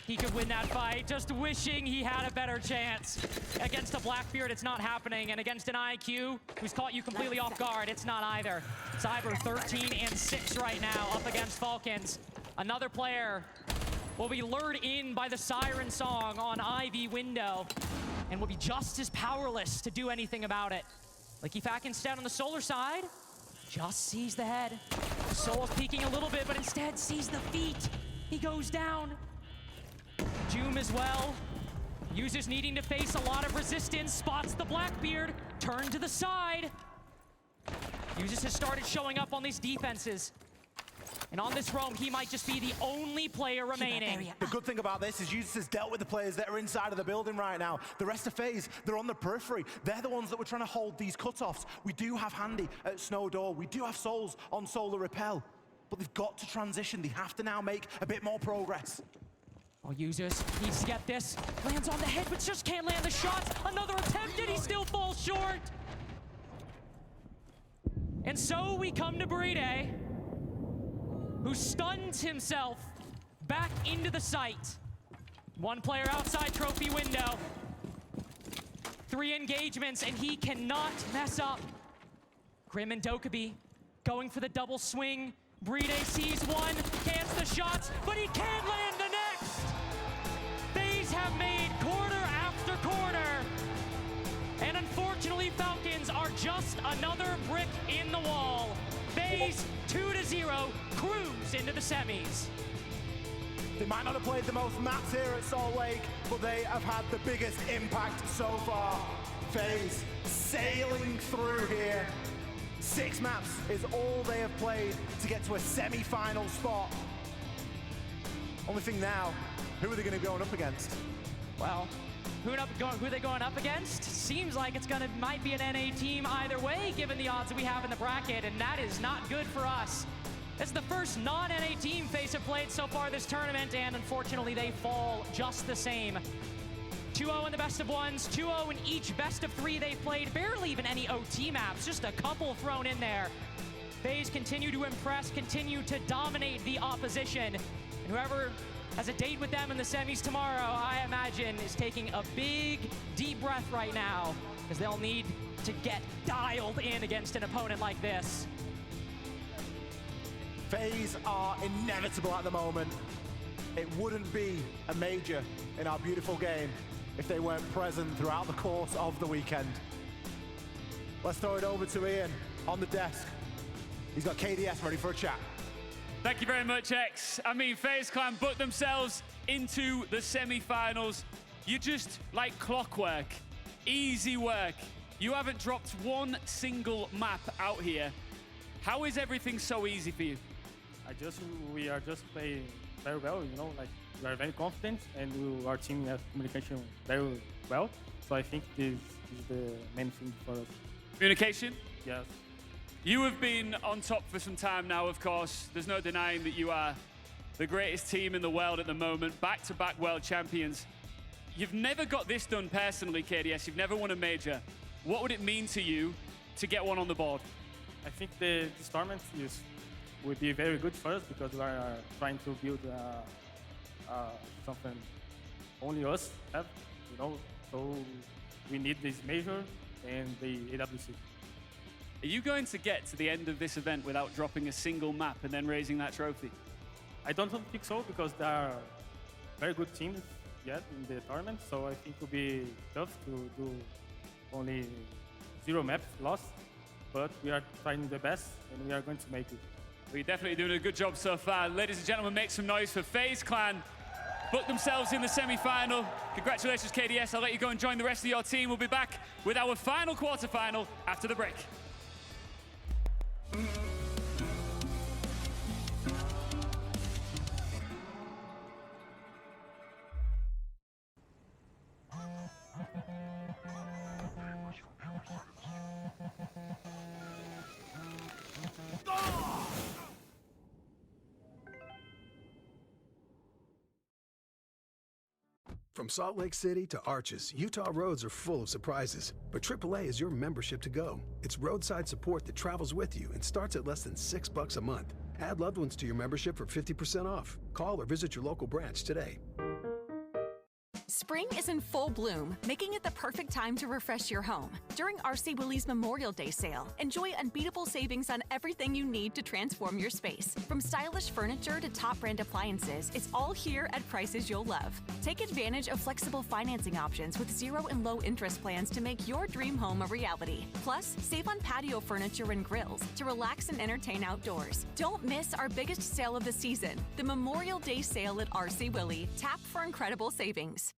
he could win that fight, just wishing he had a better chance. Against a Blackbeard, it's not happening, and against an IQ who's caught you completely off guard, it's not either. Cyber 13-6 right now, up against Falcons. Another player will be lured in by the siren song on Ivy window and will be just as powerless to do anything about it. LickyFack instead on the solar side, just sees the head. Soul's peeking a little bit, but instead sees the feet. He goes down. Joom as well. Users needing to face a lot of resistance, spots the Blackbeard, turn to the side. Users has started showing up on these defenses. And on this roam, he might just be the only player remaining. The good thing about this is Users has dealt with the players that are inside of the building right now. The rest of FaZe, they're on the periphery. They're the ones that were trying to hold these cutoffs. We do have Handy at Snow Door. We do have Souls on Solar Repel. But they've got to transition. They have to now make a bit more progress. Oh, Users needs to get this. Lands on the head, but just can't land the shots. Another attempt, and he still falls short. And so we come to Brede, who stuns himself back into the site. One player outside trophy window. 3 engagements, and he cannot mess up. Grim and Dokkaebi going for the double swing. Brede sees one, cans the shots, but he can't land the next. FaZe have made quarter after quarter. And unfortunately, Falcons are just another brick in the wall. FaZe 2-0 cruise into the semis. They might not have played the most maps here at Salt Lake, but they have had the biggest impact so far. FaZe sailing through here. 6 maps is all they have played to get to a semi-final spot. Only thing now, who are they going to be going up against? Well, who are they going up against? Seems like might be an NA team either way, given the odds that we have in the bracket, and that is not good for us. It's the first non-NA team FaZe have played so far this tournament, and unfortunately they fall just the same. 2-0 in the best of ones, 2-0 in each best of 3 they've played. Barely even any OT maps, just a couple thrown in there. FaZe continue to impress, continue to dominate the opposition. And whoever has a date with them in the semis tomorrow, I imagine, is taking a big, deep breath right now, because they'll need to get dialed in against an opponent like this. FaZe are inevitable at the moment. It wouldn't be a major in our beautiful game if they weren't present throughout the course of the weekend. Let's throw it over to Ian on the desk. He's got KDS ready for a chat. Thank you very much, X. I mean, FaZe Clan booked themselves into the semi-finals. You're just like clockwork, easy work. You haven't dropped one single map out here. How is everything so easy for you? We are just playing very well, you know, like we are very confident and our team has communication very well. So I think this is the main thing for us. Communication? Yes. You have been on top for some time now, of course. There's no denying that you are the greatest team in the world at the moment, back-to-back world champions. You've never got this done personally, KDS. You've never won a major. What would it mean to you to get one on the board? I think this tournament would be very good for us because we are trying to build something only us have, you know. So we need this major and the AWC. Are you going to get to the end of this event without dropping a single map and then raising that trophy? I don't think so because there are very good teams yet in the tournament. So I think it will be tough to do only 0 maps lost. But we are trying the best and we are going to make it. Well, you're definitely doing a good job so far. Ladies and gentlemen, make some noise for FaZe Clan. Booked themselves in the semi-final. Congratulations, KDS. I'll let you go and join the rest of your team. We'll be back with our final quarterfinal after the break. From Salt Lake City to Arches, Utah roads are full of surprises. But AAA is your membership to go. It's roadside support that travels with you and starts at less than $6 a month. Add loved ones to your membership for 50% off. Call or visit your local branch today. Spring is in full bloom, making it the perfect time to refresh your home. During RC Willie's Memorial Day sale, enjoy unbeatable savings on everything you need to transform your space. From stylish furniture to top brand appliances, it's all here at prices you'll love. Take advantage of flexible financing options with 0 and low interest plans to make your dream home a reality. Plus, save on patio furniture and grills to relax and entertain outdoors. Don't miss our biggest sale of the season, the Memorial Day sale at RC Willie. Tap for incredible savings.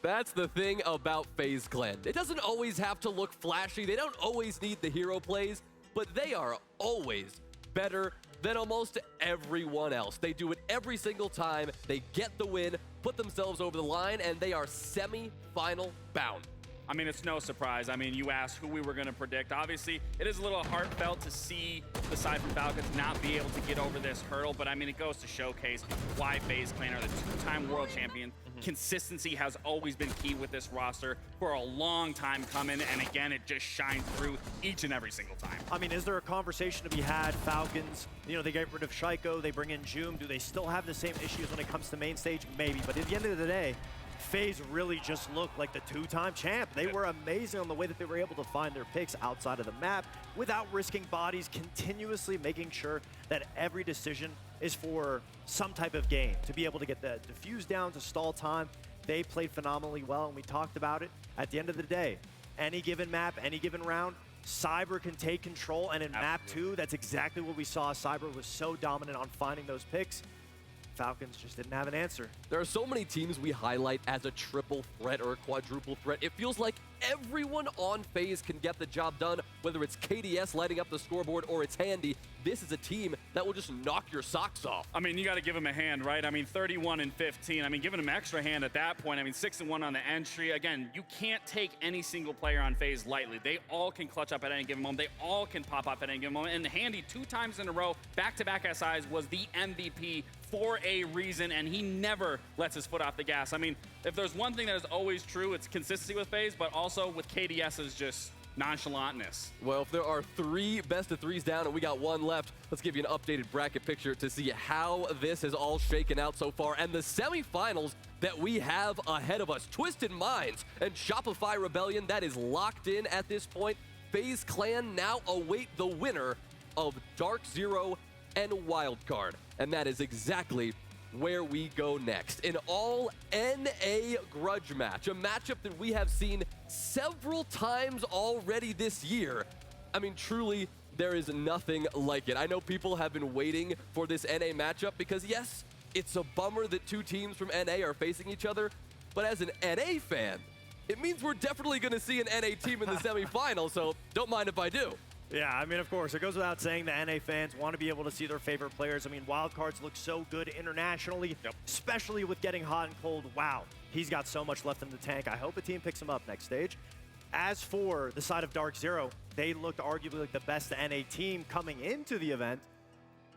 That's the thing about FaZe Clan. It doesn't always have to look flashy. They don't always need the hero plays, but they are always better than almost everyone else. They do it every single time. They get the win, put themselves over the line, and they are semi-final bound. I mean, it's no surprise. I mean, you asked who we were going to predict. Obviously, it is a little heartfelt to see the side from Falcons not be able to get over this hurdle, but I mean, it goes to showcase why FaZe Clan are the two-time world champion. Consistency has always been key with this roster for a long time coming, and again, it just shines through each and every single time. I mean, is there a conversation to be had? Falcons, you know, they get rid of Shaiko, they bring in Joom. Do they still have the same issues when it comes to main stage? Maybe, but at the end of the day, FaZe really just looked like the two-time champ. They were amazing on the way that they were able to find their picks outside of the map without risking bodies, continuously making sure that every decision is for some type of game. To be able to get the defuse down, to stall time, they played phenomenally well, and we talked about it. At the end of the day, any given map, any given round, Cyber can take control, and in map 2, that's exactly what we saw. Cyber was so dominant on finding those picks. Falcons just didn't have an answer. There are so many teams we highlight as a triple threat or a quadruple threat. It feels like everyone on FaZe can get the job done, whether it's KDS lighting up the scoreboard or it's Handy. This is a team that will just knock your socks off. I mean, you got to give him a hand, right? I mean, 31 and 15. I mean, giving him an extra hand at that point. I mean, 6-1 on the entry. Again, you can't take any single player on FaZe lightly. They all can clutch up at any given moment. They all can pop off at any given moment. And Handy, 2 times in a row, back-to-back SIs, was the MVP for a reason, and he never lets his foot off the gas. I mean, if there's one thing that is always true, it's consistency with FaZe, but also with KDS's just nonchalantness. Well, if there are 3 best of 3s down and we got 1 left, let's give you an updated bracket picture to see how this has all shaken out so far. And the semifinals that we have ahead of us, Twisted Minds and Shopify Rebellion, that is locked in at this point. FaZe Clan now await the winner of Dark Zero and Wildcard. And that is exactly where we go next. An all NA grudge match, a matchup that we have seen several times already this year. I mean, truly, there is nothing like it. I know people have been waiting for this NA matchup because, yes, it's a bummer that 2 teams from NA are facing each other, but as an NA fan, it means we're definitely going to see an NA team in the semifinal, so don't mind if I do. Yeah, I mean, of course, it goes without saying the NA fans want to be able to see their favorite players. I mean, Wildcards look so good internationally, especially with getting hot and cold. Wow, he's got so much left in the tank. I hope a team picks him up next stage. As for the side of Dark Zero, they looked arguably like the best NA team coming into the event.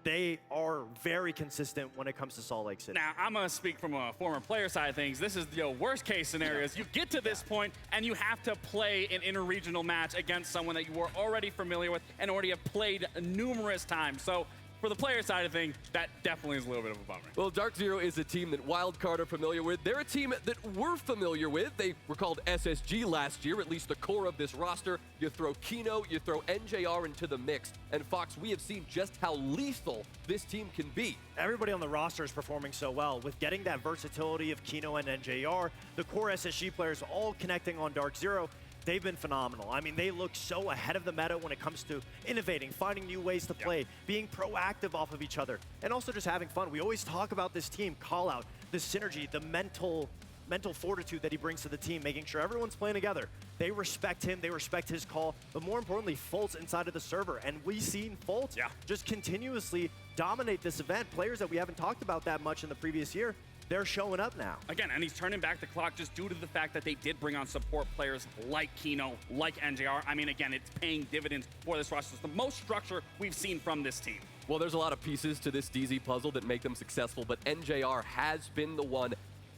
They are very consistent when it comes to Salt Lake City. Now, I'm going to speak from a former player side of things. This is the worst case scenarios. You get to this point and you have to play an interregional match against someone that you are already familiar with and already have played numerous times. So for the player side of things, that definitely is a little bit of a bummer. Well, Dark Zero is a team that Wildcard are familiar with. They're a team that we're familiar with. They were called SSG last year, at least the core of this roster. You throw Kino, you throw NJR into the mix. And Fox, we have seen just how lethal this team can be. Everybody on the roster is performing so well. With getting that versatility of Kino and NJR, the core SSG players all connecting on Dark Zero, they've been phenomenal. I mean, they look so ahead of the meta when it comes to innovating, finding new ways to play, being proactive off of each other, and also just having fun. We always talk about this team, call out, the synergy, the mental fortitude that he brings to the team, making sure everyone's playing together. They respect him, they respect his call, but more importantly, Fultz inside of the server. And we've seen Fultz just continuously dominate this event. Players that we haven't talked about that much in the previous year, they're showing up now. Again, and he's turning back the clock just due to the fact that they did bring on support players like Kino, like NJR. I mean, again, it's paying dividends for this roster. It's the most structure we've seen from this team. Well, there's a lot of pieces to this DZ puzzle that make them successful, but NJR has been the one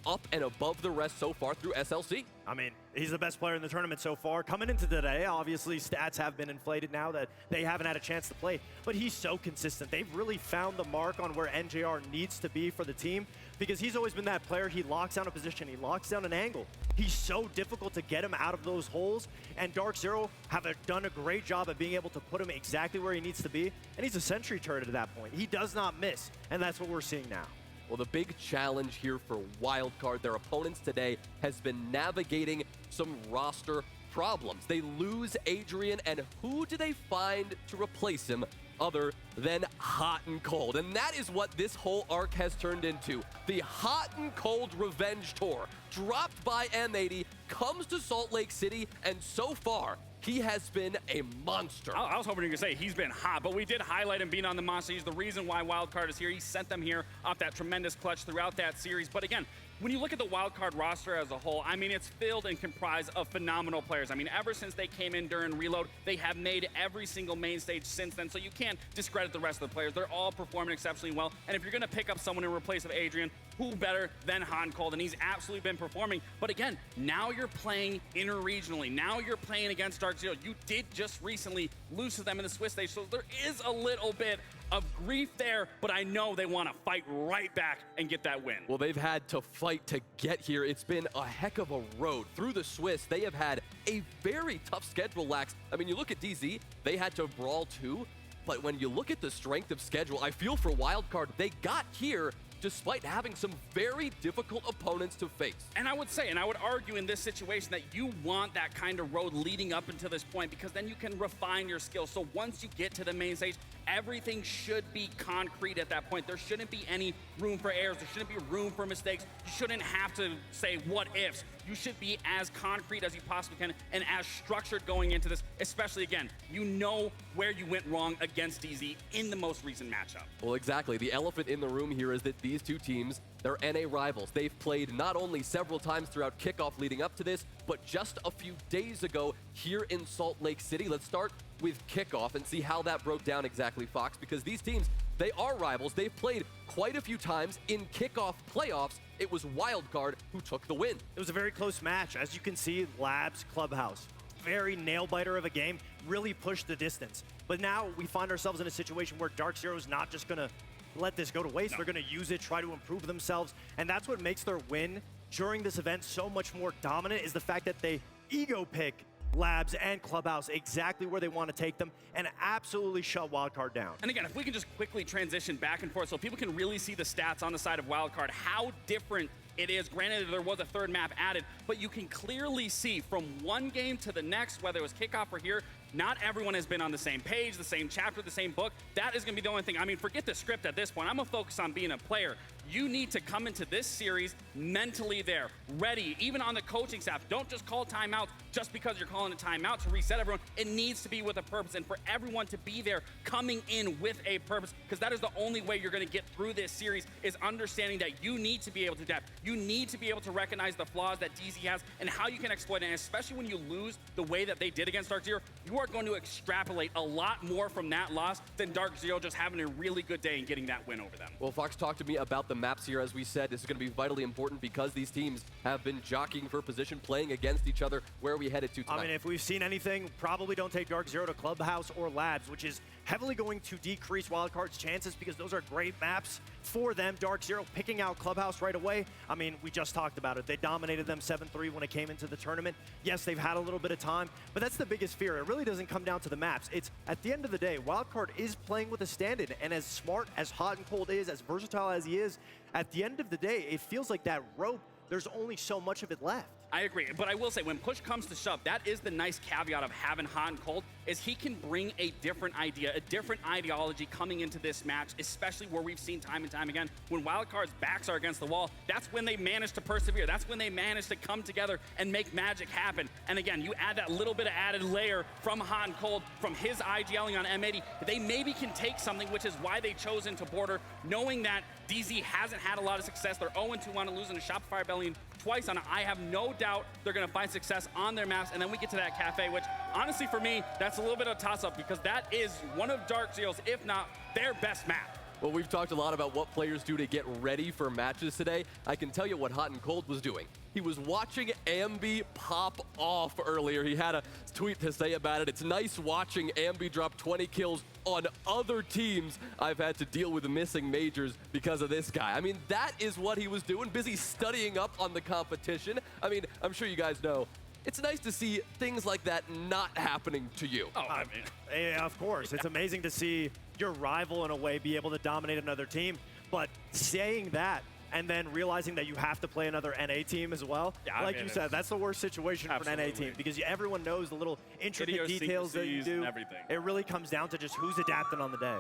up and above the rest so far through SLC. I mean, he's the best player in the tournament so far. Coming into today, obviously, stats have been inflated now that they haven't had a chance to play, but he's so consistent. They've really found the mark on where NJR needs to be for the team because he's always been that player. He locks down a position, he locks down an angle. He's so difficult to get him out of those holes, and Dark Zero have done a great job at being able to put him exactly where he needs to be, and he's a sentry turret at that point. He does not miss, and that's what we're seeing now. Well, the big challenge here for Wildcard, their opponents today, has been navigating some roster problems. They lose Adrian, and who do they find to replace him other than hot and cold. And that is what this whole arc has turned into. The hot and cold revenge tour, dropped by M80, comes to Salt Lake City, and so far, he has been a monster. I was hoping you were going to say he's been hot, but we did highlight him being on the monster. He's the reason why Wildcard is here. He sent them here off that tremendous clutch throughout that series. But again, when you look at the Wildcard roster as a whole, I mean, it's filled and comprised of phenomenal players. I mean, ever since they came in during Reload, they have made every single main stage since then, so you can't discredit the rest of the players. They're all performing exceptionally well, and if you're going to pick up someone in replace of Adrian, who better than Han Cold? And he's absolutely been performing. But again, now you're playing interregionally. Now you're playing against Dark Zero. You did just recently lose to them in the Swiss stage, so there is a little bit of grief there, but I know they want to fight right back and get that win. Well, they've had to fight to get here. It's been a heck of a road. Through the Swiss, they have had a very tough schedule, Lax. I mean, you look at DZ, they had to brawl too, but when you look at the strength of schedule, I feel for Wildcard, they got here despite having some very difficult opponents to face. And I would say, and I would argue in this situation that you want that kind of road leading up until this point, because then you can refine your skills. So once you get to the main stage, everything should be concrete at that point. There shouldn't be any room for errors. There shouldn't be room for mistakes. You shouldn't have to say what ifs. You should be as concrete as you possibly can and as structured going into this, especially again, you know where you went wrong against DZ in the most recent matchup. Well, exactly. The elephant in the room here is that these two teams, they're NA rivals. They've played not only several times throughout kickoff leading up to this, but just a few days ago here in Salt Lake City. Let's start with kickoff and see how that broke down exactly, Fox, because these teams, they are rivals. They've played quite a few times in kickoff playoffs. It was Wildcard who took the win. It was a very close match. As you can see, Labs, Clubhouse, very nail-biter of a game, really pushed the distance. But now we find ourselves in a situation where Dark Zero is not just going to let this go to waste. They're going to use it, try to improve themselves, and that's what makes their win during this event so much more dominant, is the fact that they ego pick Labs and Clubhouse exactly where they want to take them and absolutely shut Wildcard down. And again, if we can just quickly transition back and forth so people can really see the stats on the side of Wildcard, how different it is. Granted, there was a third map added, but you can clearly see from one game to the next, whether it was kickoff or here, not everyone has been on the same page, the same chapter, the same book. That is going to be the only thing. I mean, forget the script at this point. I'm going to focus on being a player. You need to come into this series mentally there, ready, even on the coaching staff. Don't just call timeouts just because you're calling a timeout to reset everyone. It needs to be with a purpose, and for everyone to be there coming in with a purpose, because that is the only way you're going to get through this series, is understanding that you need to be able to adapt. You need to be able to recognize the flaws that DZ has and how you can exploit it, and especially when you lose the way that they did against Dark Zero, you are going to extrapolate a lot more from that loss than Dark Zero just having a really good day and getting that win over them. Well, Fox talked to me about the maps here. As we said, this is going to be vitally important because these teams have been jockeying for position, playing against each other. Where are we headed to tonight? I mean, if we've seen anything, probably don't take Dark Zero to Clubhouse or Labs, which is heavily going to decrease Wildcard's chances because those are great maps for them. Dark Zero picking out Clubhouse right away. I mean, we just talked about it. They dominated them 7-3 when it came into the tournament. Yes, they've had a little bit of time, but that's the biggest fear. It really doesn't come down to the maps. It's, at the end of the day, Wildcard is playing with a stand-in, and as smart, as hot and cold is, as versatile as he is, at the end of the day, it feels like that rope, there's only so much of it left. I agree, but I will say, when push comes to shove, that is the nice caveat of having Hot and Cold, is he can bring a different idea, a different ideology coming into this match, especially where we've seen time and time again, when Wildcard's backs are against the wall, that's when they manage to persevere. That's when they manage to come together and make magic happen. And again, you add that little bit of added layer from Hot and Cold, from his IGLing on M80, they maybe can take something, which is why they chose into Border, knowing that DZ hasn't had a lot of success. They're 0-2 on losing to Shopify Rebellion twice on it. I have no doubt they're going to find success on their maps, and then we get to that cafe, which honestly for me, that's a little bit of a toss-up because that is one of Dark Zero's, if not their best map. Well, we've talked a lot about what players do to get ready for matches today. I can tell you what Hot and Cold was doing. He was watching Ambi pop off earlier. He had a tweet to say about it. It's nice watching Ambi drop 20 kills on other teams. I've had to deal with missing majors because of this guy. I mean, that is what he was doing, busy studying up on the competition. I mean, I'm sure you guys know, it's nice to see things like that not happening to you. Oh, I mean, yeah, of course. It's amazing to see your rival, in a way, be able to dominate another team. But saying that, and then realizing that you have to play another NA team as well. Yeah, like you said, that's the worst situation for an NA team because everyone knows the little intricate details that you do. Everything. It really comes down to just who's adapting on the day.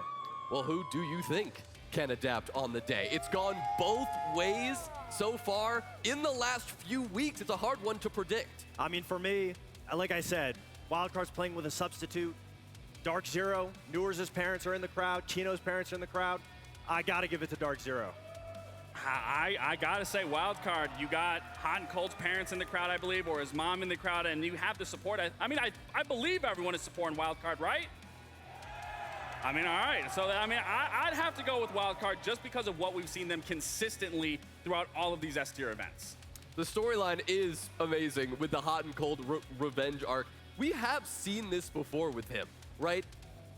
Well, who do you think can adapt on the day? It's gone both ways so far in the last few weeks. It's a hard one to predict. I mean, for me, like I said, Wildcard's playing with a substitute. Dark Zero, Newer's parents are in the crowd. Chino's parents are in the crowd. I got to give it to Dark Zero. I gotta say, Wildcard, you got Hot and Cold's parents in the crowd, I believe, or his mom in the crowd, and you have the support. I mean, I believe everyone is supporting Wildcard, right? I mean, all right. So, I mean, I'd have to go with Wildcard just because of what we've seen them consistently throughout all of these S-tier events. The storyline is amazing with the Hot and Cold revenge arc. We have seen this before with him, right?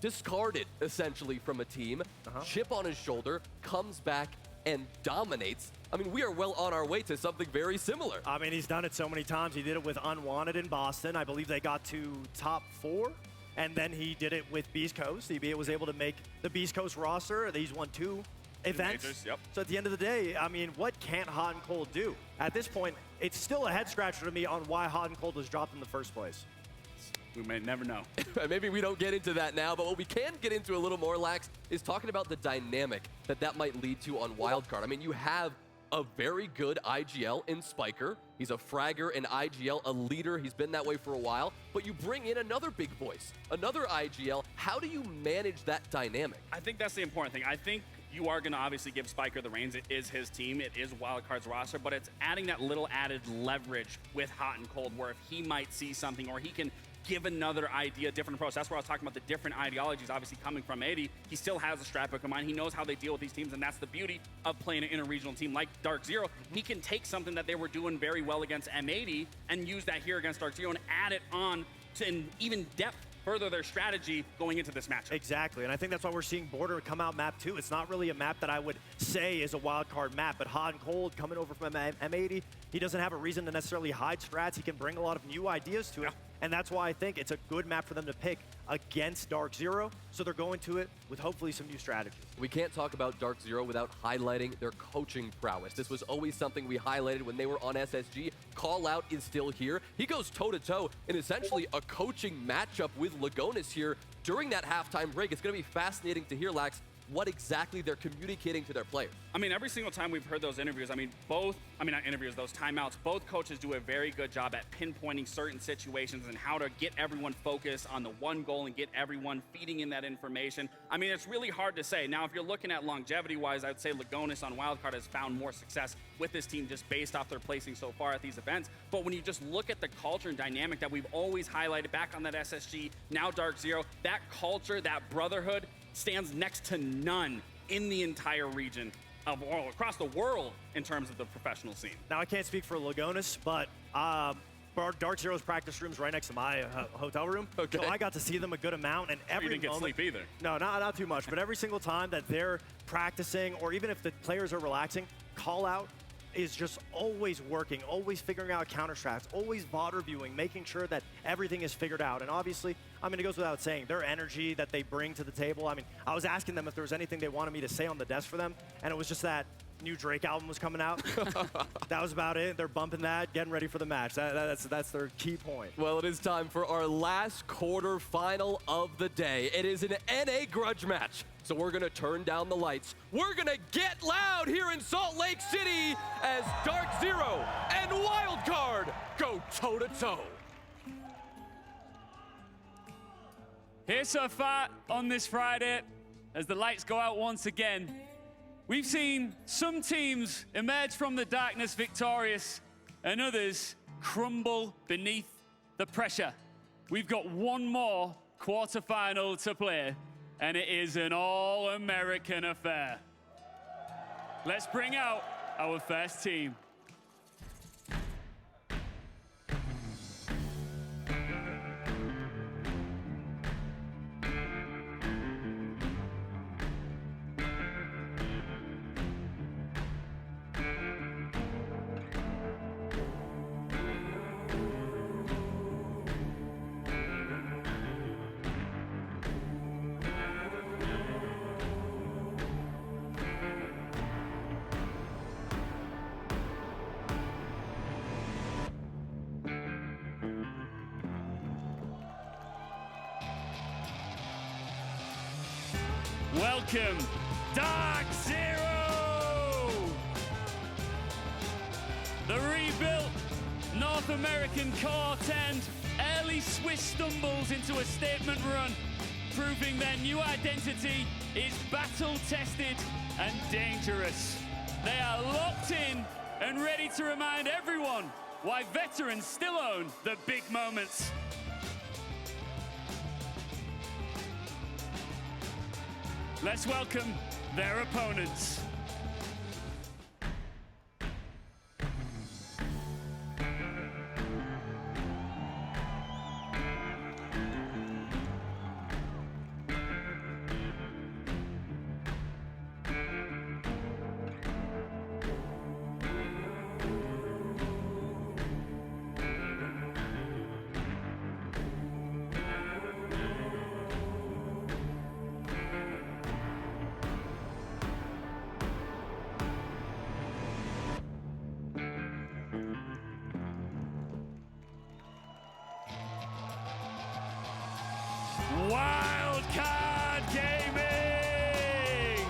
Discarded, essentially, from a team, chip on his shoulder, comes back, and dominates. I mean, we are well on our way to something very similar. I mean, he's done it so many times. He did it with Unwanted in Boston. I believe they got to top 4. And then he did it with Beast Coast. He was able to make the Beast Coast roster. He's won 2 events. Majors, yep. So at the end of the day, I mean, what can't Hot and Cold do? At this point, it's still a head scratcher to me on why Hot and Cold was dropped in the first place. We may never know. Maybe we don't get into that now, but what we can get into a little more, Lax, is talking about the dynamic that might lead to on Wildcard. I mean, you have a very good IGL in Spiker. He's a fragger in IGL, a leader. He's been that way for a while. But you bring in another big voice, another IGL. How do you manage that dynamic? I think that's the important thing. I think you are going to obviously give Spiker the reins. It is his team. It is Wildcard's roster, but it's adding that little added leverage with Hot and Cold where if he might see something or he can give another idea, different approach. That's where I was talking about the different ideologies, obviously coming from 80. He still has a strap book of mind. He knows how they deal with these teams, and that's the beauty of playing an interregional team like Dark Zero. He can take something that they were doing very well against M80 and use that here against Dark Zero and add it on to an even depth, further their strategy going into this matchup. Exactly, and I think that's why we're seeing Border come out map 2. It's not really a map that I would say is a wild card map, but Hot and Cold coming over from M80, he doesn't have a reason to necessarily hide strats. He can bring a lot of new ideas to it, and that's why I think it's a good map for them to pick against Dark Zero, so they're going to it with hopefully some new strategy. We can't talk about Dark Zero without highlighting their coaching prowess. This was always something we highlighted when they were on SSG. Call Out is still here. He goes toe-to-toe in essentially a coaching matchup with Lagonis here during that halftime break. It's going to be fascinating to hear, Lax, what exactly they're communicating to their players. I mean, every single time we've heard those interviews, those timeouts, both coaches do a very good job at pinpointing certain situations and how to get everyone focused on the one goal and get everyone feeding in that information. I mean, it's really hard to say. Now, if you're looking at longevity-wise, I would say Lagonis on Wildcard has found more success with this team just based off their placing so far at these events. But when you just look at the culture and dynamic that we've always highlighted back on that SSG, now Dark Zero, that culture, that brotherhood, stands next to none in the entire region of all across the world in terms of the professional scene. Now, I can't speak for Lagonis, but Dark Zero's practice room's right next to my hotel room. Okay. So I got to see them a good amount, and every You didn't get sleep either. No, not too much, but every single time that they're practicing, or even if the players are relaxing, Call Out is just always working, always figuring out counter strats, always VOD reviewing, making sure that everything is figured out. And obviously, I mean, it goes without saying, their energy that they bring to the table. I mean, I was asking them if there was anything they wanted me to say on the desk for them, and it was just that new Drake album was coming out. That was about it. They're bumping that, getting ready for the match. That's their key point. Well, it is time for our last quarterfinal of the day. It is an NA grudge match. So we're going to turn down the lights. We're going to get loud here in Salt Lake City as Dark Zero and Wildcard go toe-to-toe. Here's our fight on this Friday as the lights go out once again. We've seen some teams emerge from the darkness victorious and others crumble beneath the pressure. We've got one more quarterfinal to play, and it is an all-American affair. Let's bring out our first team. welcome Dark Zero! The rebuilt North American core 10 early Swiss stumbles into a statement run, proving their new identity is battle-tested and dangerous. They are locked in and ready to remind everyone why veterans still own the big moments. Let's welcome their opponents. Wildcard Gaming!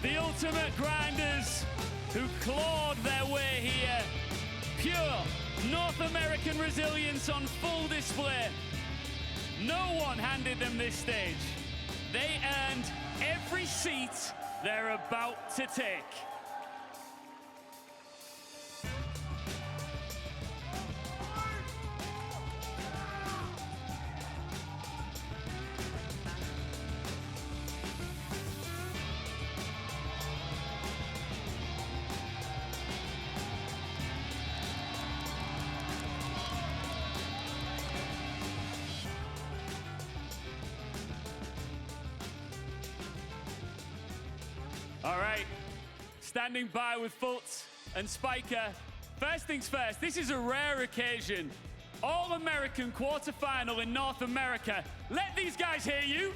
The ultimate grinders who clawed their way here. Pure North American resilience on full display. No one handed them this stage. They earned every seat they're about to take. All right, standing by with Fultz and Spiker. First things first, this is a rare occasion. All-American quarterfinal in North America. Let these guys hear you.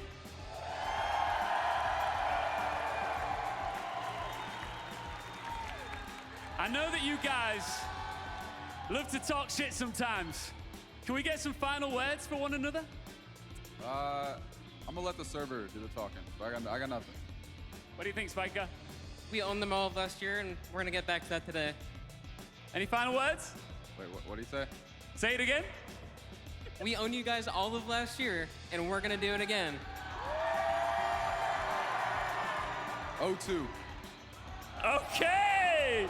I know that you guys love to talk shit sometimes. Can we get some final words for one another? I'm gonna let the server do the talking. I got nothing. What do you think, Spiker? We owned them all last year, and we're gonna get back to that today. Any final words? Wait, what do you say? Say it again. We owned you guys all of last year, and we're gonna do it again. 0-2. Okay!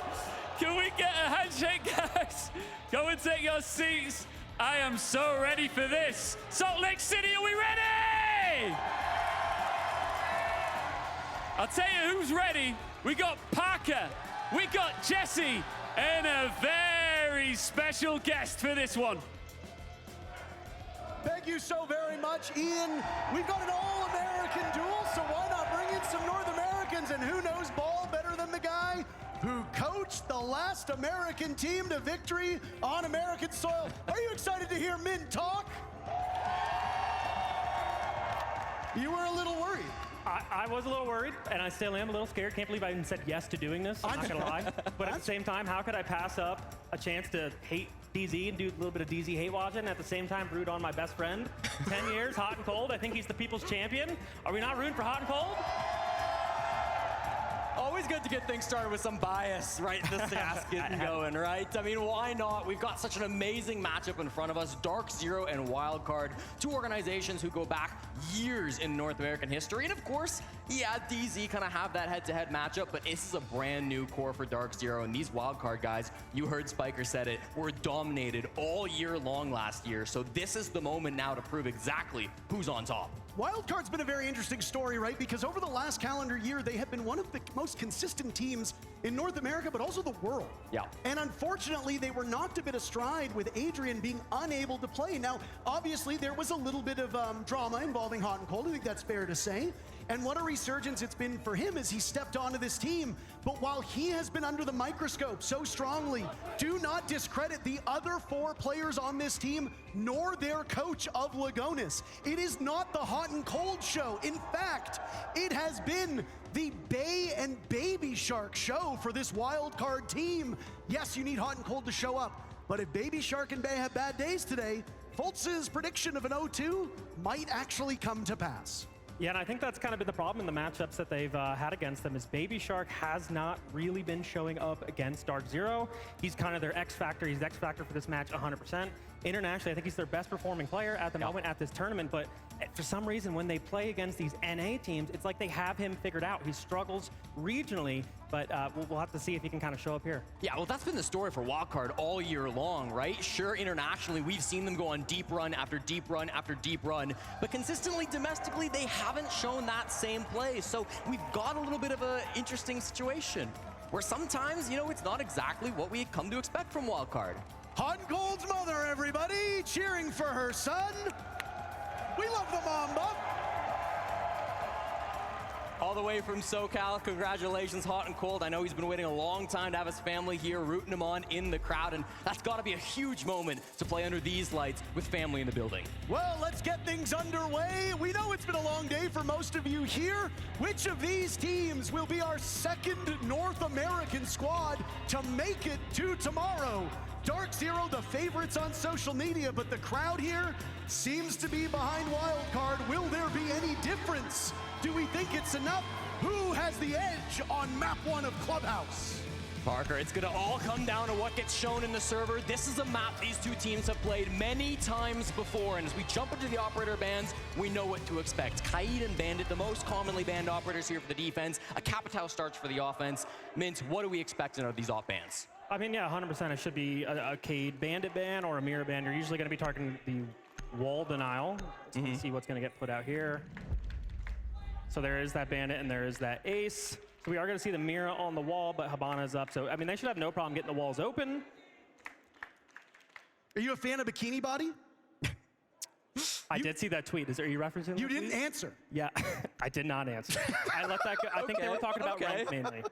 Can we get a handshake, guys? Go and take your seats. I am so ready for this. Salt Lake City, are we ready? I'll tell you who's ready. We got Parker, we got Jesse, and a very special guest for this one. Thank you so very much, Ian. We've got an all-American duel, so why not bring in some North Americans? And who knows ball better than the guy who coached the last American team to victory on American soil? Are you excited to hear Min talk? You were a little worried. I was a little worried, and I still am a little scared. Can't believe I even said yes to doing this. I'm not gonna lie. But at the same time, how could I pass up a chance to hate DZ and do a little bit of DZ hate watching, and at the same time root on my best friend? 10 years, hot and cold. I think he's the people's champion. Are we not rooting for hot and cold? Always good to get things started with some bias, right? The sass getting going, right? I mean, why not? We've got such an amazing matchup in front of us. Dark Zero and Wildcard, two organizations who go back years in North American history. And of course, yeah, DZ kind of have that head-to-head matchup, but this is a brand new core for Dark Zero. And these Wildcard guys, you heard Spiker said it, were dominated all year long last year. So this is the moment now to prove exactly who's on top. Wildcard's been a very interesting story, right? Because over the last calendar year, they have been one of the most consistent teams in North America, but also the world. Yeah. And unfortunately, they were knocked a bit astride with Adrian being unable to play. Now, obviously, there was a little bit of drama involving Hot and Cold. I think that's fair to say. And what a resurgence it's been for him as he stepped onto this team. But while he has been under the microscope so strongly, do not discredit the other 4 players on this team, nor their coach of Lagonis. It is not the Hot and Cold show. In fact, it has been the Bay and Baby Shark show for this wild card team. Yes, you need Hot and Cold to show up, but if Baby Shark and Bay have bad days today, Fultz's prediction of an 0-2 might actually come to pass. Yeah, and I think that's kind of been the problem in the matchups that they've had against them is Baby Shark has not really been showing up against Dark Zero. He's kind of their X Factor. He's X Factor for this match 100%. Internationally, I think he's their best performing player at the moment at this tournament, but for some reason, when they play against these NA teams, it's like they have him figured out. He struggles regionally, but we'll have to see if he can kind of show up here. Yeah, well, that's been the story for Wildcard all year long, right? Sure, internationally, we've seen them go on deep run after deep run after deep run, but consistently domestically, they haven't shown that same play. So we've got a little bit of an interesting situation where sometimes, you know, it's not exactly what we had come to expect from Wildcard. Hot and Cold's mother, everybody, cheering for her son. We love the Mamba. All the way from SoCal, congratulations, Hot and Cold. I know he's been waiting a long time to have his family here rooting him on in the crowd, and that's got to be a huge moment to play under these lights with family in the building. Well, let's get things underway. We know it's been a long day for most of you here. Which of these teams will be our second North American squad to make it to tomorrow? Dark Zero, the favorites on social media, but the crowd here seems to be behind Wildcard. Will there be any difference? Do we think it's enough? Who has the edge on map 1 of Clubhouse? Parker, it's gonna all come down to what gets shown in the server. This is a map these two teams have played many times before, and as we jump into the operator bans, we know what to expect. Kaid and Bandit, the most commonly banned operators here for the defense. A Capitao starts for the offense. Mint, what do we expect out of these op bans? I mean, yeah, 100% it should be a Kaid Bandit ban or a Mirror ban. You're usually going to be targeting the wall denial. Let's see what's going to get put out here. So there is that Bandit and there is that Ace. So we are going to see the Mirror on the wall, but Habana's up. So, I mean, they should have no problem getting the walls open. Are you a fan of Bikini Body? I did see that tweet. Are you referencing You the didn't tweet? answer. Yeah, I did not answer. I let that go. I think they were talking about rank mainly.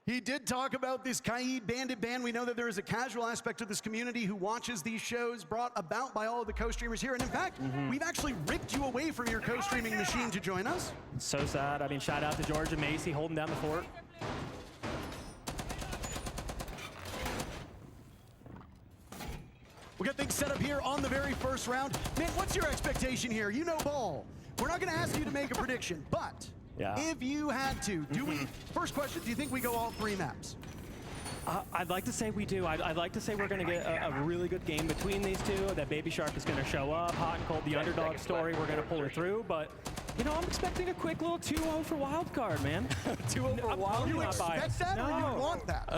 He did talk about this Kaid Bandit ban. We know that there is a casual aspect of this community who watches these shows brought about by all of the co-streamers here. And in fact, we've actually ripped you away from your co-streaming machine to join us. So sad. I mean, shout out to George and Macy holding down the fort. We'll get things set up here on the very first round. Man, what's your expectation here? You know ball. We're not going to ask you to make a prediction, but if you had to, first question, do you think we go all 3 maps? I'd like to say we do. I'd like to say we're going to get a really good game between these two, that Baby Shark is going to show up, Hot and Cold, the underdog story, we're going to pull her through, but you know, I'm expecting a quick little 2-0 for Wildcard, man. 2-0 for Wildcard? You expect that or you want that?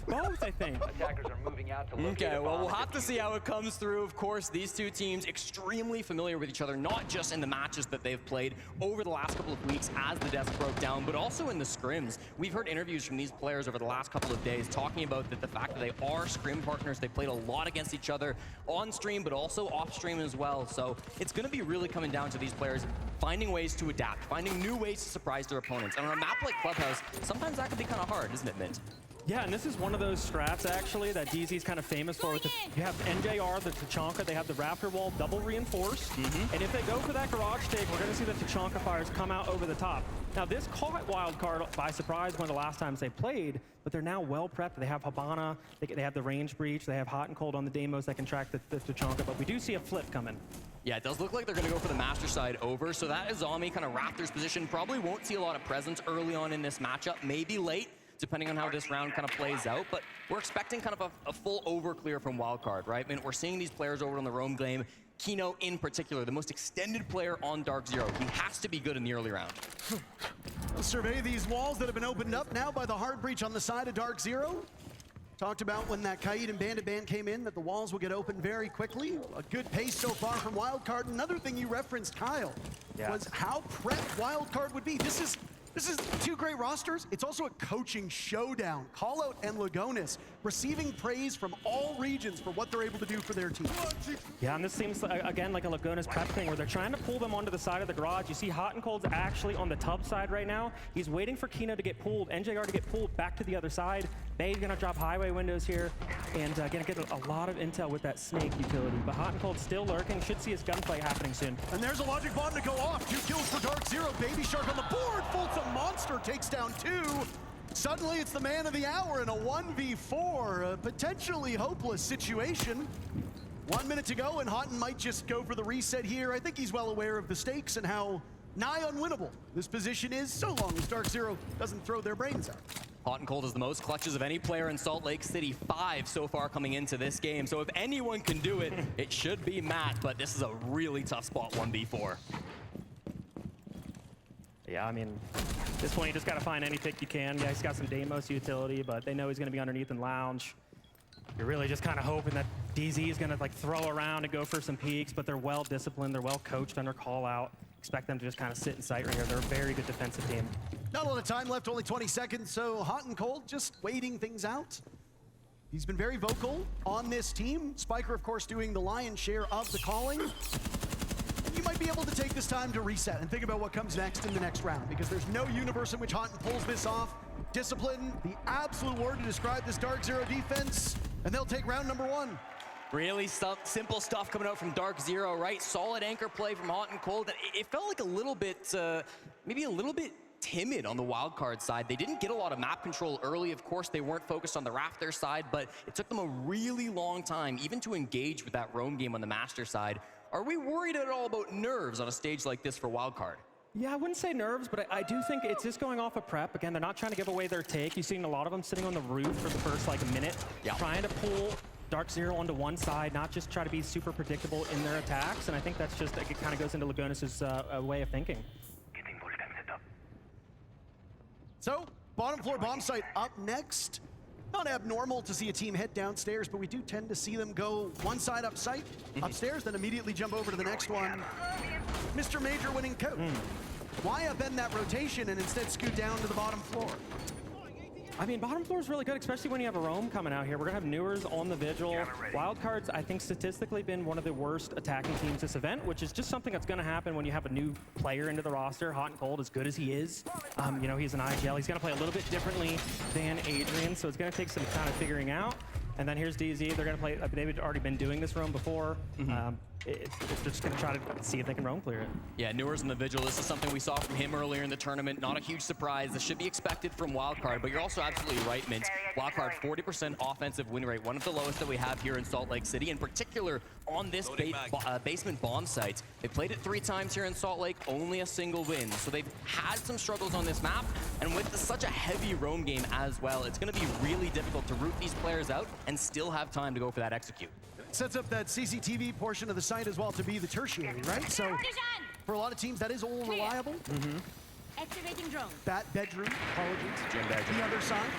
Both, I think. Attackers are moving out to Okay, well, we'll have to see how it comes through. Of course, these two teams extremely familiar with each other, not just in the matches that they've played over the last couple of weeks as the desk broke down, but also in the scrims. We've heard interviews from these players over the last couple of days talking about the fact that they are scrim partners. They played a lot against each other on stream, but also off stream as well. So it's going to be really coming down to these players finding ways to adapt, finding new ways to surprise their opponents. And on a map like Clubhouse, sometimes that can be kind of hard, isn't it, Mint? Yeah, and this is one of those strats, actually, that DZ is kind of famous for. You have NJR, the Tachanka, they have the Raptor Wall double reinforced. And if they go for that garage take, we're going to see the Tachanka fires come out over the top. Now, this caught Wildcard by surprise one of the last times they played, but they're now well prepped. They have Habana, they have the range breach, they have Hot and Cold on the Deimos that can track the Tachanka, but we do see a flip coming. Yeah, it does look like they're going to go for the master side over, so that Azami kind of Raptor's position probably won't see a lot of presence early on in this matchup, maybe late, depending on how this round kind of plays out, but we're expecting kind of a full over clear from Wildcard, right? I mean, we're seeing these players over on the roam game. Kino in particular, the most extended player on Dark Zero. He has to be good in the early round. Let's survey these walls that have been opened up now by the hard breach on the side of Dark Zero. Talked about when that Kaid and Bandit ban came in, that the walls will get open very quickly. A good pace so far from Wildcard. Another thing you referenced, Kyle, was how prepped Wildcard would be. This is 2 great rosters. It's also a coaching showdown. Callout and Lagonis receiving praise from all regions for what they're able to do for their team. Yeah, and this seems, again, like a Lagonis prep thing where they're trying to pull them onto the side of the garage. You see Hot and Cold's actually on the tub side right now. He's waiting for Kino to get pulled, NJR to get pulled back to the other side. Bay's gonna drop highway windows here and gonna get a lot of intel with that snake utility. But Hot and Cold still lurking. Should see his gunfight happening soon. And there's a logic bomb to go off. 2 kills for Dark Zero. Baby Shark on the board. Fulton Monster takes down 2. Suddenly it's the man of the hour in a 1v4. A potentially hopeless situation. 1 minute to go, and Houghton might just go for the reset here. I think he's well aware of the stakes and how nigh unwinnable this position is, so long as Dark Zero doesn't throw their brains out. Hot and Cold is the most clutches of any player in Salt Lake City, 5 so far coming into this game. So if anyone can do it, it should be Matt, but this is a really tough spot 1v4. Yeah, I mean, at this point, you just got to find any pick you can. Yeah, he's got some Deimos utility, but they know he's going to be underneath in Lounge. You're really just kind of hoping that DZ is going to like throw around and go for some peaks, but they're well disciplined, they're well coached under call out. Expect them to just kind of sit in sight right here. They're a very good defensive team. Not a lot of time left, only 20 seconds, so Hot and Cold just waiting things out. He's been very vocal on this team. Spiker, of course, doing the lion's share of the calling. You might be able to take this time to reset and think about what comes next in the next round, because there's no universe in which Houghton pulls this off. Discipline, the absolute word to describe this Dark Zero defense, and they'll take round number 1. Really simple stuff coming out from Dark Zero, right? Solid anchor play from Hot and Cold. It felt like a little bit, maybe a little bit timid on the wildcard side. They didn't get a lot of map control early. Of course, they weren't focused on the Raptor side, but it took them a really long time even to engage with that roam game on the Master side. Are we worried at all about nerves on a stage like this for wildcard? Yeah, I wouldn't say nerves, but I do think it's just going off of prep. Again, they're not trying to give away their take. You've seen a lot of them sitting on the roof for the first like minute, trying to pull Dark Zero onto one side, not just try to be super predictable in their attacks. And I think that's just, it kind of goes into Lagunas' way of thinking. So, bottom floor bomb site up next. Not abnormal to see a team head downstairs, but we do tend to see them go one side up site, upstairs, then immediately jump over to the next one. Mr. Major winning coach. Why upend that rotation and instead scoot down to the bottom floor? I mean, bottom floor is really good, especially when you have a roam coming out here. We're gonna have Newers on the Vigil. Wildcard's, I think, statistically been one of the worst attacking teams this event, which is just something that's gonna happen when you have a new player into the roster. Hot and Cold, as good as he is. You know, he's an IGL. He's gonna play a little bit differently than Adrian, so it's gonna take some kind of figuring out. And then here's DZ. They're gonna play, they've already been doing this roam before. They're just gonna try to see if they can roam clear it. Yeah, Newers in the Vigil. This is something we saw from him earlier in the tournament. Not a huge surprise. This should be expected from Wildcard, but you're also absolutely right, Mint. Wildcard, 40% offensive win rate, one of the lowest that we have here in Salt Lake City, in particular on this basement bomb site. They played it 3 times here in Salt Lake, only a single win. So they've had some struggles on this map, and with such a heavy roam game as well, it's gonna be really difficult to root these players out and still have time to go for that execute. Sets up that CCTV portion of the site as well to be the tertiary, right? So for a lot of teams, that is all reliable. Activating drone. Bat bedroom, apologies. The other side.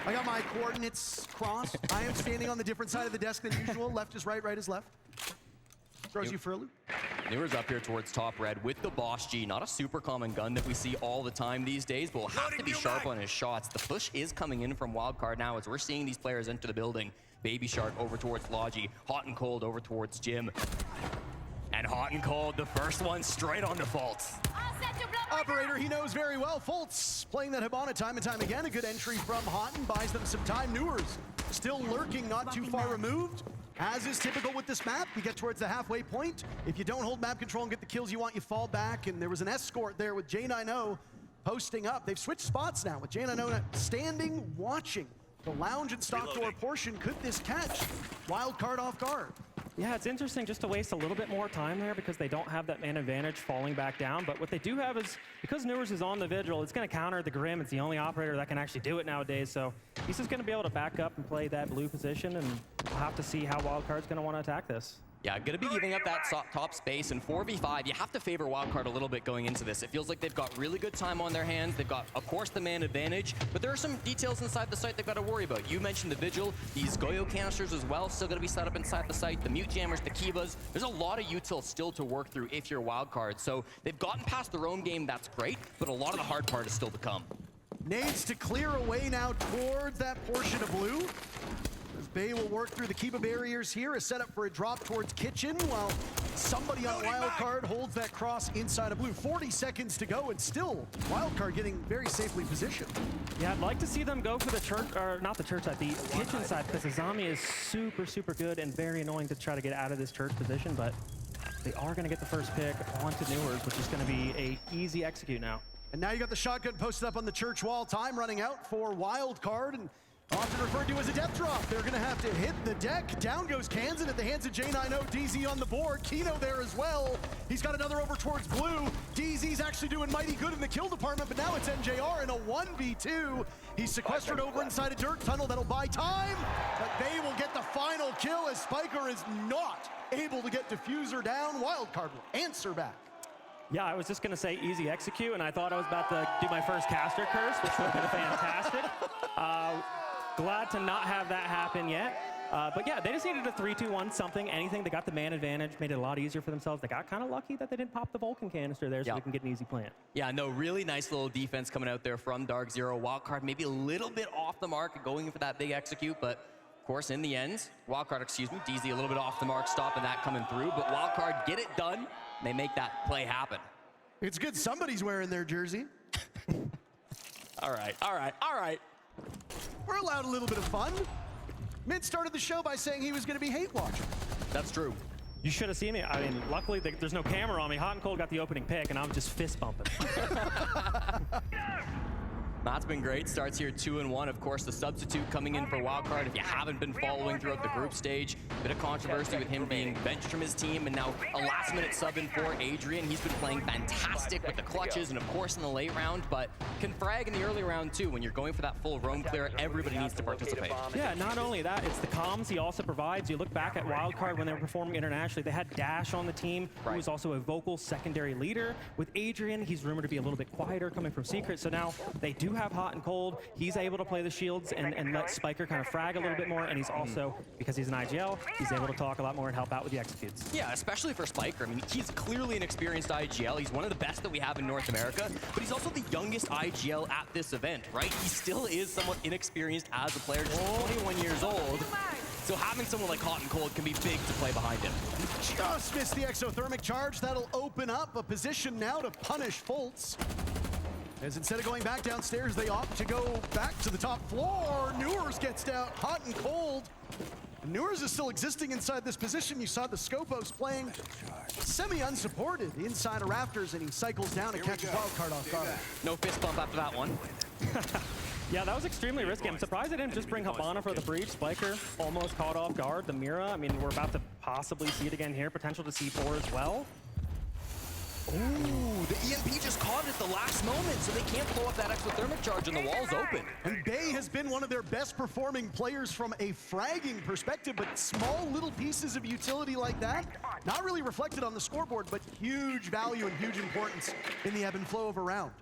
I got my coordinates crossed. I am standing on the different side of the desk than usual. Left is right, right is left. Throws you for a loop. Newers up here towards top red with the Boss G. Not a super common gun that we see all the time these days, but will have to be sharp on his shots. The push is coming in from Wildcard now as we're seeing these players enter the building. Baby Shark over towards Logi. Hot and Cold over towards Jim. And Hot and Cold, the first one straight on default. Operator, he knows very well. Fultz playing that Hibana time and time again. A good entry from Houghton, buys them some time. Newers still lurking, not too far removed. As is typical with this map, you get towards the halfway point. If you don't hold map control and get the kills you want, you fall back. And there was an escort there with J90 posting up. They've switched spots now with J90 standing, watching. The lounge and stock door portion, could this catch Wildcard off guard? Yeah, it's interesting just to waste a little bit more time there because they don't have that man advantage falling back down. But what they do have is, because Newers is on the Vigil, it's going to counter the Grim. It's the only operator that can actually do it nowadays. So he's just going to be able to back up and play that blue position, and we'll have to see how Wildcard's going to want to attack this. Yeah, gonna be giving up that top space, and 4v5, you have to favor Wildcard a little bit going into this. It feels like they've got really good time on their hands. They've got, of course, the man advantage, but there are some details inside the site they've got to worry about. You mentioned the Vigil, these Goyo canisters as well, still gonna be set up inside the site, the Mute Jammers, the Kivas. There's a lot of util still to work through if you're Wildcard. So they've gotten past their own game, that's great, but a lot of the hard part is still to come. Nades to clear away now towards that portion of blue. Bay will work through the Kiba barriers here, a setup for a drop towards Kitchen, while somebody on Wildcard holds that cross inside of blue. 40 seconds to go, and still Wildcard getting very safely positioned. Yeah, I'd like to see them go for the church, or not the church side, the kitchen side, because Azami is super, super good and very annoying to try to get out of this church position, but they are going to get the first pick onto Newers, which is going to be a easy execute now. And now you got the shotgun posted up on the church wall. Time running out for Wildcard, and Often referred to as a death drop. They're going to have to hit the deck. Down goes Kansan at the hands of J9O. DZ on the board. Kino there as well. He's got another over towards blue. DZ's actually doing mighty good in the kill department, but now it's NJR in a 1v2. He's sequestered over inside a dirt tunnel. That'll buy time, but they will get the final kill as Spiker is not able to get Diffuser down. Wildcard will answer back. Yeah, I was just going to say easy execute, and I thought I was about to do my first caster curse, which would have been fantastic. Glad to not have that happen yet. But yeah, they just needed a 3-2-1 something, anything. They got the man advantage, made it a lot easier for themselves. They got kind of lucky that they didn't pop the Vulcan canister there so we can get an easy plant. Yeah, no, really nice little defense coming out there from Dark Zero. Wildcard maybe a little bit off the mark going for that big execute, but of course, in the end, Wildcard, excuse me, DZ a little bit off the mark, stopping that coming through, but Wildcard get it done. They make that play happen. It's good somebody's wearing their jersey. All right. We're allowed a little bit of fun. Mint started the show by saying he was going to be hate watcher. That's true. You should have seen me. I mean, luckily there's no camera on me. Hot and Cold got the opening pick, and I'm just fist bumping. Matt's been great. Starts here 2-1. Of course, the substitute coming in for Wildcard. If you haven't been following throughout the group stage, bit of controversy with him being benched from his team, and now a last-minute sub in for Adrian. He's been playing fantastic with the clutches and, of course, in the late round, but can frag in the early round, too. When you're going for that full roam clear, everybody needs to participate. Yeah, not only that, it's the comms he also provides. You look back at Wildcard when they were performing internationally, they had Dash on the team, who was also a vocal secondary leader. With Adrian, he's rumored to be a little bit quieter coming from Secret, so now they do have Hot and Cold. He's able to play the shields and let Spiker kind of frag a little bit more, and he's also, because he's an IGL, he's able to talk a lot more and help out with the executes. Yeah, especially for Spiker. I mean, he's clearly an experienced IGL. He's one of the best that we have in North America, but he's also the youngest IGL at this event, right? He still is somewhat inexperienced as a player, just 21 years old. So having someone like Hot and Cold can be big to play behind him. Just missed the exothermic charge. That'll open up a position now to punish Fultz. As instead of going back downstairs, they opt to go back to the top floor. Newers gets down, Hot and Cold. Newers is still existing inside this position. You saw the Scopos playing semi-unsupported inside of Rafters, and he cycles down and catches Wildcard off guard. No fist bump after that one. Yeah, that was extremely risky. I'm surprised they didn't just bring Habana for the breach. Spiker almost caught off guard. The Mira, I mean, we're about to possibly see it again here. Potential to C4 as well. Ooh, the EMP just caught it at the last moment, so they can't blow up that exothermic charge and the wall's open. And Bay has been one of their best performing players from a fragging perspective, but small little pieces of utility like that, not really reflected on the scoreboard, but huge value and huge importance in the ebb and flow of a round.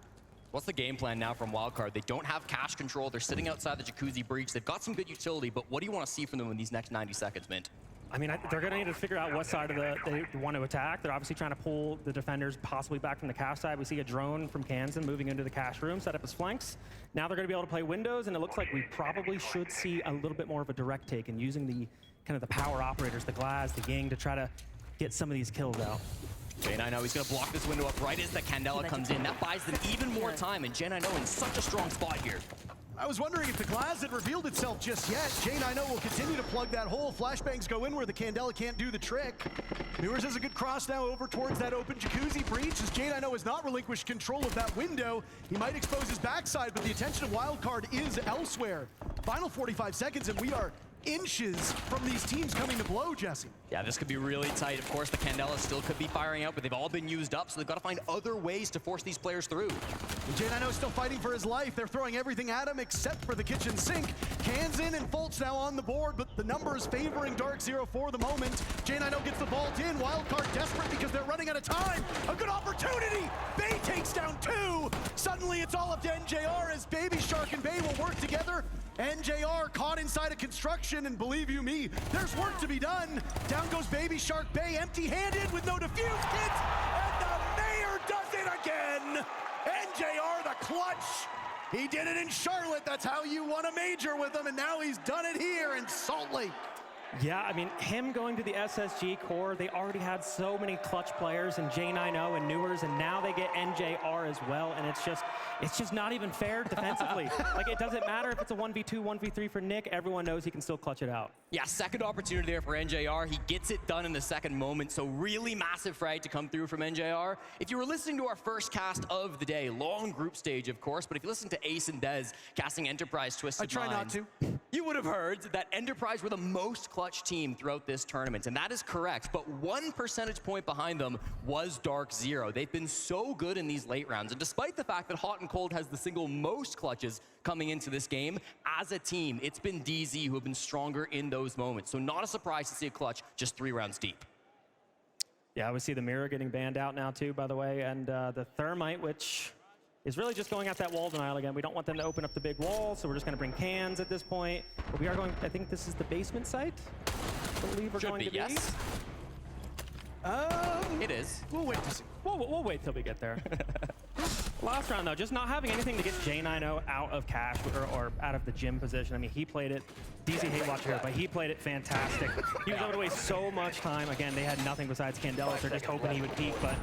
What's the game plan now from Wildcard? They don't have cash control. They're sitting outside the Jacuzzi breach. They've got some good utility, but what do you want to see from them in these next 90 seconds, Mint? I mean, they're going to need to figure out what side of they want to attack. They're obviously trying to pull the defenders possibly back from the cash side. We see a drone from Kansan moving into the cash room, set up his flanks. Now they're going to be able to play windows, and it looks like we probably should see a little bit more of a direct take and using the kind of the power operators, the Glaz, the Ying, to try to get some of these kills out. J9O, he's going to block this window up right as the Candela comes in. That buys them even more time, and J9O in such a strong spot here. I was wondering if the Glaz had revealed itself just yet. J9O will continue to plug that hole. Flashbangs go in where the Candela can't do the trick. Newers has a good cross now over towards that open Jacuzzi breach as J9O has not relinquished control of that window. He might expose his backside, but the attention of Wildcard is elsewhere. Final 45 seconds, and we are inches from these teams coming to blow, Jesse. Yeah, this could be really tight. Of course, the Candela still could be firing out, but they've all been used up, so they've got to find other ways to force these players through. J9O still fighting for his life. They're throwing everything at him except for the kitchen sink. Kansan and Fultz now on the board, but the numbers favoring Dark Zero for the moment. J9O gets the vault in. Wildcard desperate because they're running out of time. A good opportunity. Bay takes down 2. Suddenly it's all up to NJR as Baby Shark and Bay will work together. NJR caught inside of construction, and believe you me, there's work to be done. Down goes Baby Shark. Bay empty-handed with no defuse kits, and the mayor does it again. NJR the clutch. He did it in Charlotte. That's how you won a major with him, and now he's done it here in Salt Lake. Yeah, I mean, him going to the SSG core, they already had so many clutch players and J90 and Newers, and now they get NJR as well, and it's just not even fair defensively. Like, it doesn't matter if it's a 1v2, 1v3 for Nick, everyone knows he can still clutch it out. Yeah, second opportunity there for NJR. He gets it done in the second moment, so really massive frag to come through from NJR. If you were listening to our first cast of the day, long group stage, of course, but if you listen to Ace and Dez casting Enterprise Twisted I try Minds, not to. you would have heard that Enterprise were the most clutch team throughout this tournament, and that is correct, but 1 percentage point behind them was Dark Zero. They've been so good in these late rounds, and despite the fact that Hot and Cold has the single most clutches coming into this game, as a team, it's been DZ who have been stronger in those moments. So not a surprise to see a clutch just 3 rounds deep. Yeah, we see the mirror getting banned out now too, by the way, and the Thermite, which is really just going at that wall denial again. We don't want them to open up the big wall, so we're just going to bring cans at this point. But we are going, I think this is the basement site, I believe we're going to be. Yes. It is. We'll wait to see. We'll wait till we get there. Last round, though, just not having anything to get J90 out of cash or out of the gym position. I mean, he played it, DZ hate watch here, but he played it fantastic. He was able to waste so much time. Again, they had nothing besides Candelas. They're just hoping he would peak, but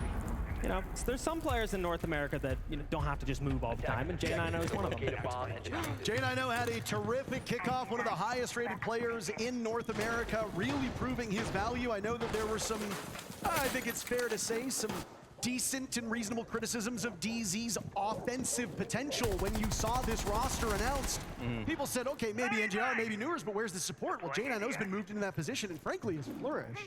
you know, there's some players in North America that don't have to just move all the time, and J90 is one of them. J90 had a terrific kickoff, one of the highest rated players in North America, really proving his value. I know that there were some, I think it's fair to say, some decent and reasonable criticisms of DZ's offensive potential when you saw this roster announced. People said, okay, maybe NGR, maybe Newers, but where's the support? Well, J90's been moved into that position and frankly has flourished.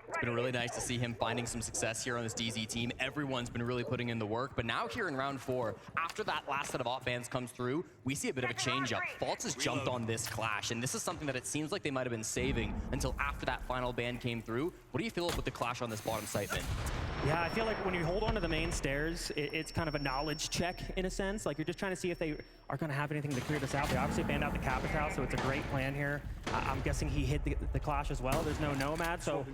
It's been really nice to see him finding some success here on this DZ team. Everyone's been really putting in the work, but now here in round 4, after that last set of op bans comes through, we see a bit of a change up. Faults has jumped on this clash, and this is something that it seems like they might have been saving until after that final ban came through. What do you feel with the clash on this bottom site, Vin? Yeah, I feel like when you hold on to the main stairs, it's kind of a knowledge check in a sense. Like, you're just trying to see if they are going to have anything to clear this out. They obviously banned out the Capital, so it's a great plan here. I'm guessing he hit the clash as well. There's no Nomad, so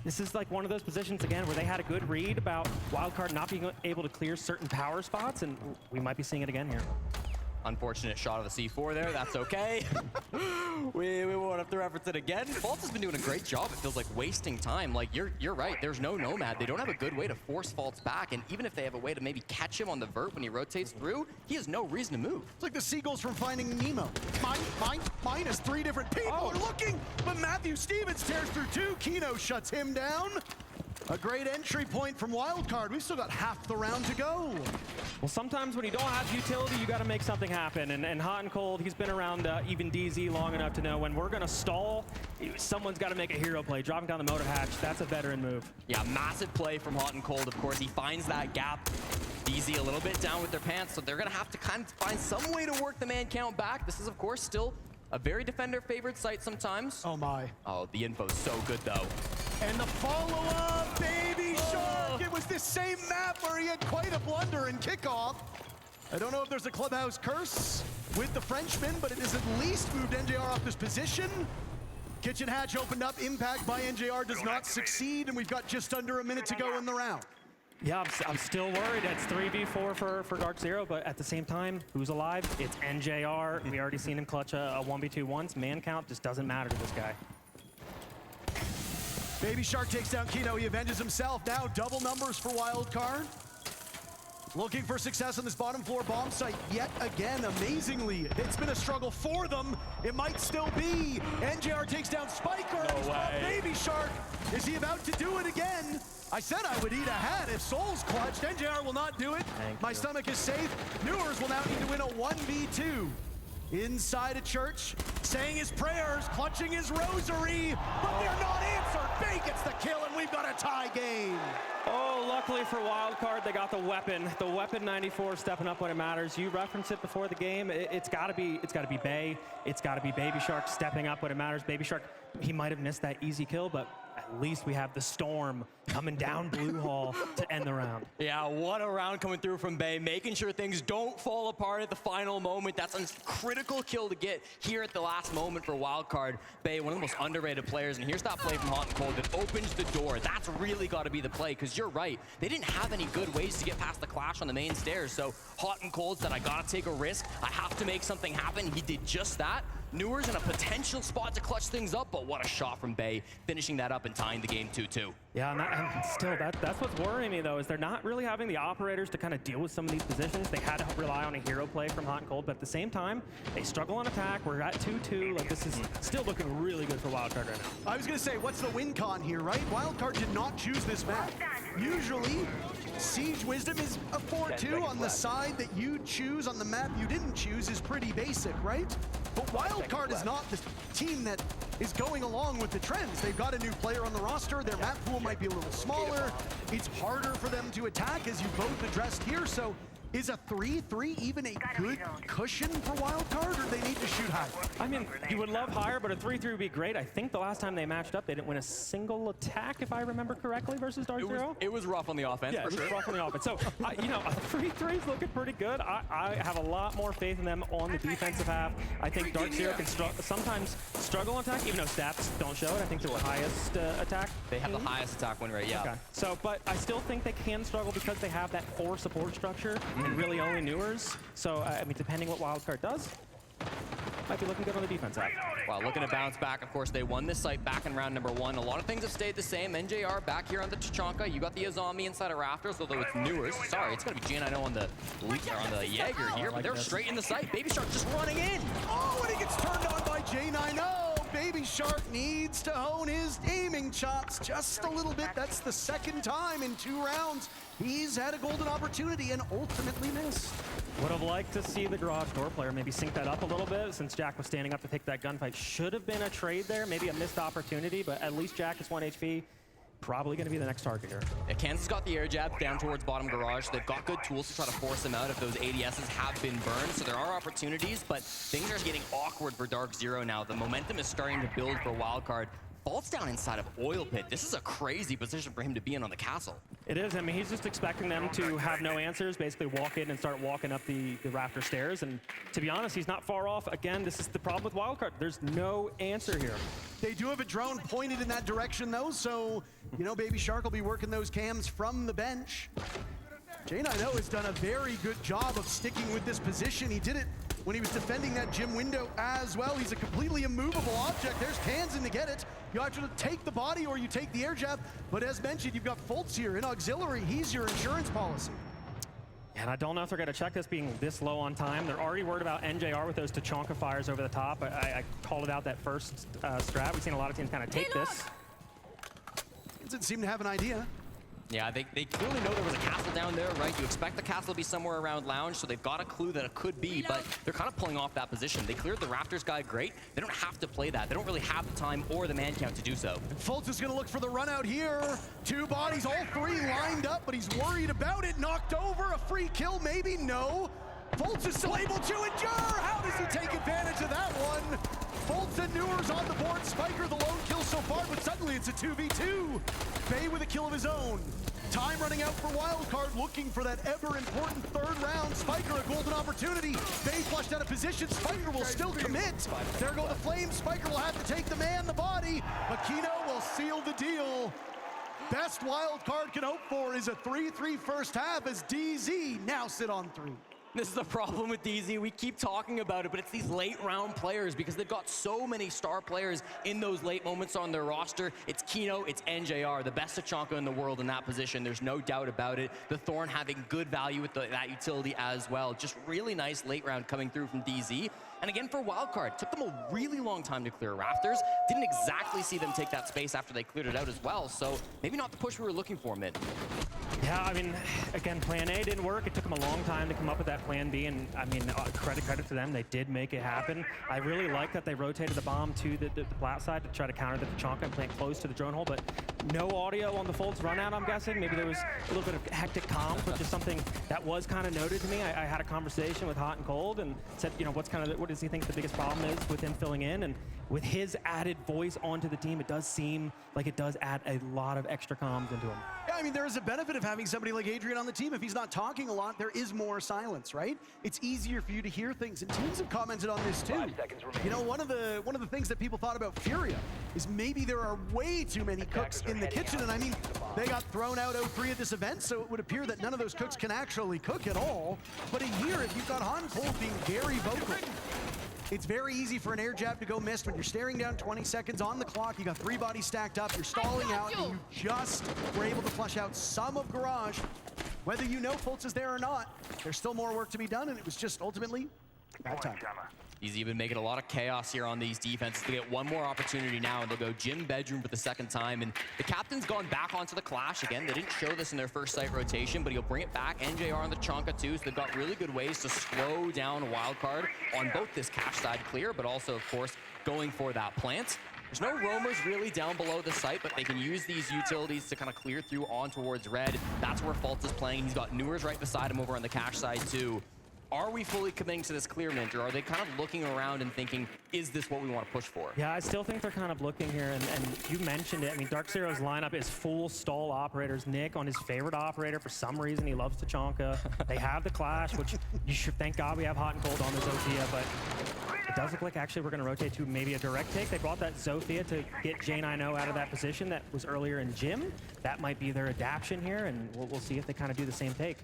this is like one of those positions, again, where they had a good read about Wildcard not being able to clear certain power spots, and we might be seeing it again here. Unfortunate shot of the C4 there. That's okay. we won't have to reference it again. Faults has been doing a great job. It feels like wasting time. Like, you're right. There's no Nomad. They don't have a good way to force Faults back. And even if they have a way to maybe catch him on the vert when he rotates through, he has no reason to move. It's like the seagulls from Finding Nemo. Mine is 3 different people are looking, but Matthew Stevens tears through 2. Kino shuts him down. A great entry point from Wildcard. We've still got half the round to go. Well, sometimes when you don't have utility, you got to make something happen. And Hot and Cold, he's been around even DZ long enough to know when we're going to stall, someone's got to make a hero play. Dropping down the motor hatch, that's a veteran move. Yeah, massive play from Hot and Cold, of course. He finds that gap. DZ a little bit down with their pants, so they're going to have to kind of find some way to work the man count back. This is, of course, still a very defender-favored site sometimes. Oh, my. Oh, the info's so good, though. And the follow-up, Baby Shark! It was this same map where he had quite a blunder in kickoff. I don't know if there's a clubhouse curse with the Frenchman, but it has at least moved NJR off this position. Kitchen hatch opened up, impact by NJR does not succeed, and we've got just under a minute to go in the round. Yeah, I'm still worried. It's 3v4 for Dark Zero, but at the same time, who's alive? It's NJR. We already seen him clutch a 1v2 once. Man count just doesn't matter to this guy. Baby Shark takes down Kino. He avenges himself. Now double numbers for Wildcard. Looking for success on this bottom floor bomb site yet again. Amazingly, it's been a struggle for them. It might still be. NJR takes down Spiker. No way. Baby Shark, is he about to do it again? I said I would eat a hat if Soul's clutched. NJR will not do it. My stomach is safe. Newers will now need to win a 1v2. Inside a church, saying his prayers, clutching his rosary, but they're not answered. Bay gets the kill, and we've got a tie game. Oh, luckily for Wildcard, they got the weapon. The weapon 94 stepping up when it matters. You referenced it before the game. It's got to be Bay. It's got to be Baby Shark stepping up when it matters. Baby Shark, he might have missed that easy kill, but at least we have the Storm coming down Blue Hall to end the round. Yeah, what a round coming through from Bay, making sure things don't fall apart at the final moment. That's a critical kill to get here at the last moment for Wildcard. Bay, one of the most underrated players, and here's that play from Hot and Cold that opens the door. That's really got to be the play, because you're right. They didn't have any good ways to get past the clash on the main stairs, so Hot and Cold said, I got to take a risk. I have to make something happen. He did just that. Newers in a potential spot to clutch things up, but what a shot from Bay, finishing that up and tying the game 2-2. Yeah, and still, that's what's worrying me, though, is they're not really having the operators to kind of deal with some of these positions. They had to rely on a hero play from Hot and Cold, but at the same time, they struggle on attack. We're at 2-2. Like, this is still looking really good for Wildcard right now. I was going to say, what's the win con here, right? Wildcard did not choose this map. Usually, Siege Wisdom is a 4-2 on the side that you choose on the map you didn't choose is pretty basic, right? But Wildcard is not the team that is going along with the trends. They've got a new player on the roster. Their map pool might be a little smaller. It's harder for them to attack, as you both addressed here. So is a 3-3 even a good cushion for Wildcard, or they need to shoot high? I mean, you would love higher, but a 3-3 would be great. I think the last time they matched up, they didn't win a single attack, if I remember correctly, versus Dark Zero. It was rough on the offense, yeah, for sure. It was rough on the offense. So, you know, a 3-3 is looking pretty good. I have a lot more faith in them on the defensive half. I think Dark Zero can sometimes struggle on attack, even though stats don't show it. I think they're the highest attack. They have the highest attack win rate, yeah. Okay. So, but I still think they can struggle because they have that 4 support structure and really only Newers. So, I mean, depending what Wildcard does, might be looking good on the defense side. Well, looking to bounce back. Of course, they won this site back in round number 1. A lot of things have stayed the same. NJR back here on the Tachanka. You got the Azami inside of Rafters, although it's Newers. Sorry, it's going to be G9O on the Jaeger here, but they're straight in the site. Baby Shark just running in. Oh, and he gets turned on by J9O. Baby Shark needs to hone his aiming chops just a little bit. That's the second time in 2 rounds he's had a golden opportunity and ultimately missed. Would have liked to see the garage door player maybe sync that up a little bit since Jack was standing up to take that gunfight. Should have been a trade there, maybe a missed opportunity, but at least Jack is 1 HP. Probably going to be the next target here. Yeah, Kansas got the air jab down towards bottom garage. They've got good tools to try to force him out if those ADSs have been burned. So there are opportunities, but things are getting awkward for Dark Zero now. The momentum is starting to build for Wildcard. Falls down inside of Oil Pit. This is a crazy position for him to be in on the castle. It is. I mean, he's just expecting them to have no answers, basically walk in and start walking up the rafter stairs. And to be honest, he's not far off. Again, this is the problem with Wildcard. There's no answer here. They do have a drone pointed in that direction, though, so, you know, Baby Shark will be working those cams from the bench. J9O has done a very good job of sticking with this position. He did it when he was defending that gym window as well. He's a completely immovable object. There's Kansan to get it. You either take the body or you take the air jab. But as mentioned, you've got Fultz here in auxiliary. He's your insurance policy. And I don't know if they're going to check this being this low on time. They're already worried about NJR with those Tachanka fires over the top. I called it out that first strat. We've seen a lot of teams kind of take this. Doesn't seem to have an idea. Yeah, they clearly know there was a castle down there, right? You expect the castle to be somewhere around lounge, so they've got a clue that it could be, but they're kind of pulling off that position. They cleared the Rafters guy great. They don't have to play that. They don't really have the time or the man count to do so. Fultz is going to look for the run out here. 2 bodies, all 3 lined up, but he's worried about it. Knocked over, a free kill, maybe? No. Fultz is still able to endure. How does he take advantage of that one? Fultz and Newers on the board. Spiker the lone kill so far, but suddenly it's a 2v2. Bay with a kill of his own. Time running out for Wildcard, looking for that ever-important 3rd round. Spiker, a golden opportunity. Bay flushed out of position. Spiker will still commit. There go the flames. Spiker will have to take the man, the body. Aquino will seal the deal. Best Wildcard can hope for is a 3-3 first half as DZ now sit on 3. This is the problem with DZ. We keep talking about it, but it's these late round players because they've got so many star players in those late moments on their roster. It's Kino, it's NJR, the best Tachanka in the world in that position. There's no doubt about it. The Thorn having good value with that utility as well. Just really nice late round coming through from DZ. And again, for Wildcard, took them a really long time to clear Rafters. Didn't exactly see them take that space after they cleared it out as well. So maybe not the push we were looking for, mid. Yeah, I mean, again, plan A didn't work. It took them a long time to come up with that plan B, and I mean, credit to them. They did make it happen. I really like that they rotated the bomb to the plat side to try to counter the Tachanka and plant close to the drone hole, but no audio on the Fultz run out, I'm guessing. Maybe there was a little bit of hectic comms, but just something that was kind of noted to me. I had a conversation with Hot and Cold and said, you know, what does he think the biggest problem is with him filling in? And with his added voice onto the team, it does seem like it does add a lot of extra comms into him. Yeah, I mean, there is a benefit of having somebody like Adrian on the team. If he's not talking a lot, there is more silence, right? It's easier for you to hear things. And teams have commented on this too. You know, one of the things that people thought about Furia is maybe there are way too many cooks in the kitchen. And I mean, they got thrown out 0-3 at this event, so it would appear that none of those cooks can actually cook at all. But here, if you've got Han Cold being very vocal, It's very easy for an air jab to go missed when you're staring down 20 seconds on the clock. You got 3 bodies stacked up, you're stalling out, and you just were able to flush out some of Garage. Whether you know Fultz is there or not, there's still more work to be done, and it was just ultimately bad time. He's even making a lot of chaos here on these defenses. They get one more opportunity now, and they'll go Jim Bedroom for the second time. And the captain's gone back onto the Clash again. They didn't show this in their first site rotation, but he'll bring it back. NJR on the Chonka too, so they've got really good ways to slow down Wildcard on both this cash side clear, but also, of course, going for that plant. There's no roamers really down below the site, but they can use these utilities to kind of clear through on towards red. That's where Fultz is playing. He's got Newers right beside him over on the cash side too. Are we fully committing to this clear, Mint, or are they kind of looking around and thinking, is this what we want to push for? Yeah, I still think they're kind of looking here, and you mentioned it. I mean, Dark Zero's lineup is full stall operators. Nick on his favorite operator, for some reason, he loves Tachanka. They have the Clash, which you should thank God we have Hot and Cold on the Zofia, but it does look like actually we're going to rotate to maybe a direct take. They brought that Zofia to get J9O out of that position that was earlier in Gym. That might be their adaptation here, and we'll see if they kind of do the same take.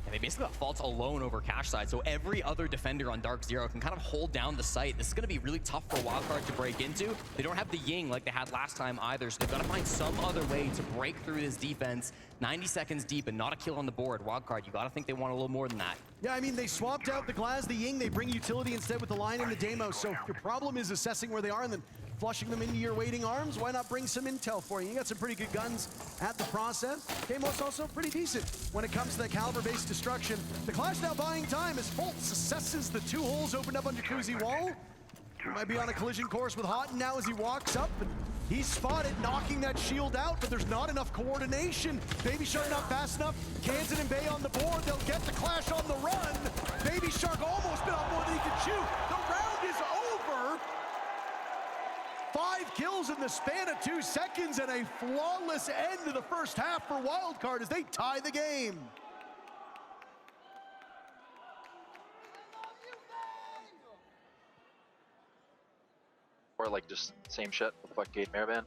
And they basically got Fultz alone over cash side, so every other defender on Dark Zero can kind of hold down the site. This is going to be really tough for Wildcard to break into. They don't have the Ying like they had last time either, so they've got to find some other way to break through this defense. 90 seconds deep and not a kill on the board. Wildcard, you got to think they want a little more than that. Yeah, I mean, they swapped out the Glass, the Ying, they bring utility instead with the line and the Deimos, so your problem is assessing where they are and then flushing them into your waiting arms. Why not bring some intel for you? You got some pretty good guns at the process. Deimos also pretty decent when it comes to the caliber-based destruction. The Clash now buying time as Fultz assesses the 2 holes opened up on Jacuzzi Wall. He might be on a collision course with Houghton now as he walks up, and he's spotted knocking that shield out, but there's not enough coordination. Baby Shark not fast enough. Kansan and Bay on the board. They'll get the Clash on the run. Baby Shark almost bit off more than he could chew. The round is over. 5 kills in the span of 2 seconds and a flawless end to the first half for Wildcard as they tie the game. Or like just same shit with fuck Gate Maravan.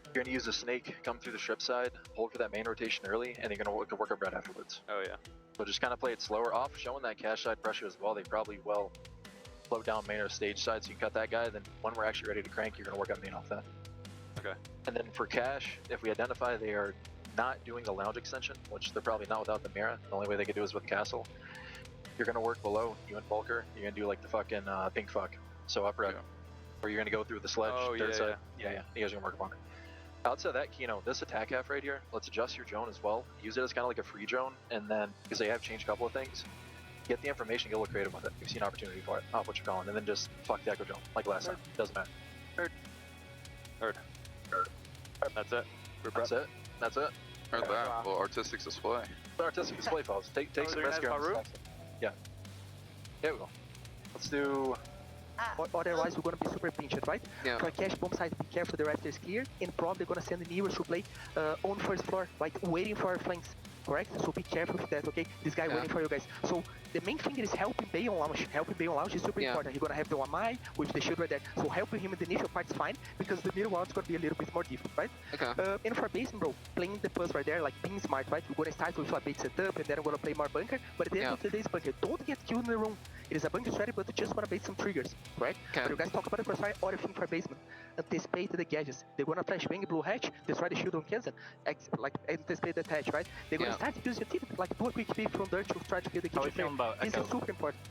You're gonna use the snake, come through the strip side, hold for that main rotation early, and you're gonna work up red afterwards. Oh yeah. So just kind of play it slower off, showing that cash side pressure as well. They probably will slow down main or stage side, so you cut that guy. Then when we're actually ready to crank, you're gonna work up main off that. Okay. And then for cash, if we identify they are not doing the lounge extension, which they're probably not without the Mira, the only way they could do is with castle. You're gonna work below, you and Bulker. You're gonna do like the fucking pink fuck, so up red. Or you're gonna go through the sledge, third side. Yeah. You guys are gonna work upon it. Outside of that, Kino, this attack half right here, let's adjust your drone as well. Use it as kind of like a free drone, and then, because they have changed a couple of things, get the information, get a little creative with it. If you see an opportunity for it, off what you're calling, and then just fuck the echo drone, like last time. Doesn't matter. Heard. That's it. That's it. Heard that. Well, artistic display. Artistic display, folks. Take some risk here. Yeah. Here we go. Let's do... Otherwise, we're gonna be super pinched, right? Yeah. For cash bomb side, be careful the raptor is clear, and probably gonna send the Newers to play on first floor, right? Waiting for our flanks, correct? So be careful with that, okay? This guy waiting for you guys. So the main thing is helping Bay on launch. Helping Bay on launch is super important. He's gonna have the Wamai with the shield right there. So helping him in the initial part is fine, because the middle one's gonna be a little bit more difficult, right? Okay. And for basement, bro, playing the pulse right there, like being smart, right? We're gonna start with a bait setup, and then we're gonna play more bunker. But at the end of the day, it's bunker. Don't get killed in the room. It is a bunker strategy, but you just wanna bait some triggers, right? But you guys talk about the crossfire, other thing for basement. Anticipate the gadgets. They're gonna flash wing blue hatch, destroy the shield on Kansan, like anticipate that hatch, right? They're gonna start to use utility, like do a quick peek from dirt to try to kill the kitchen. This is super important.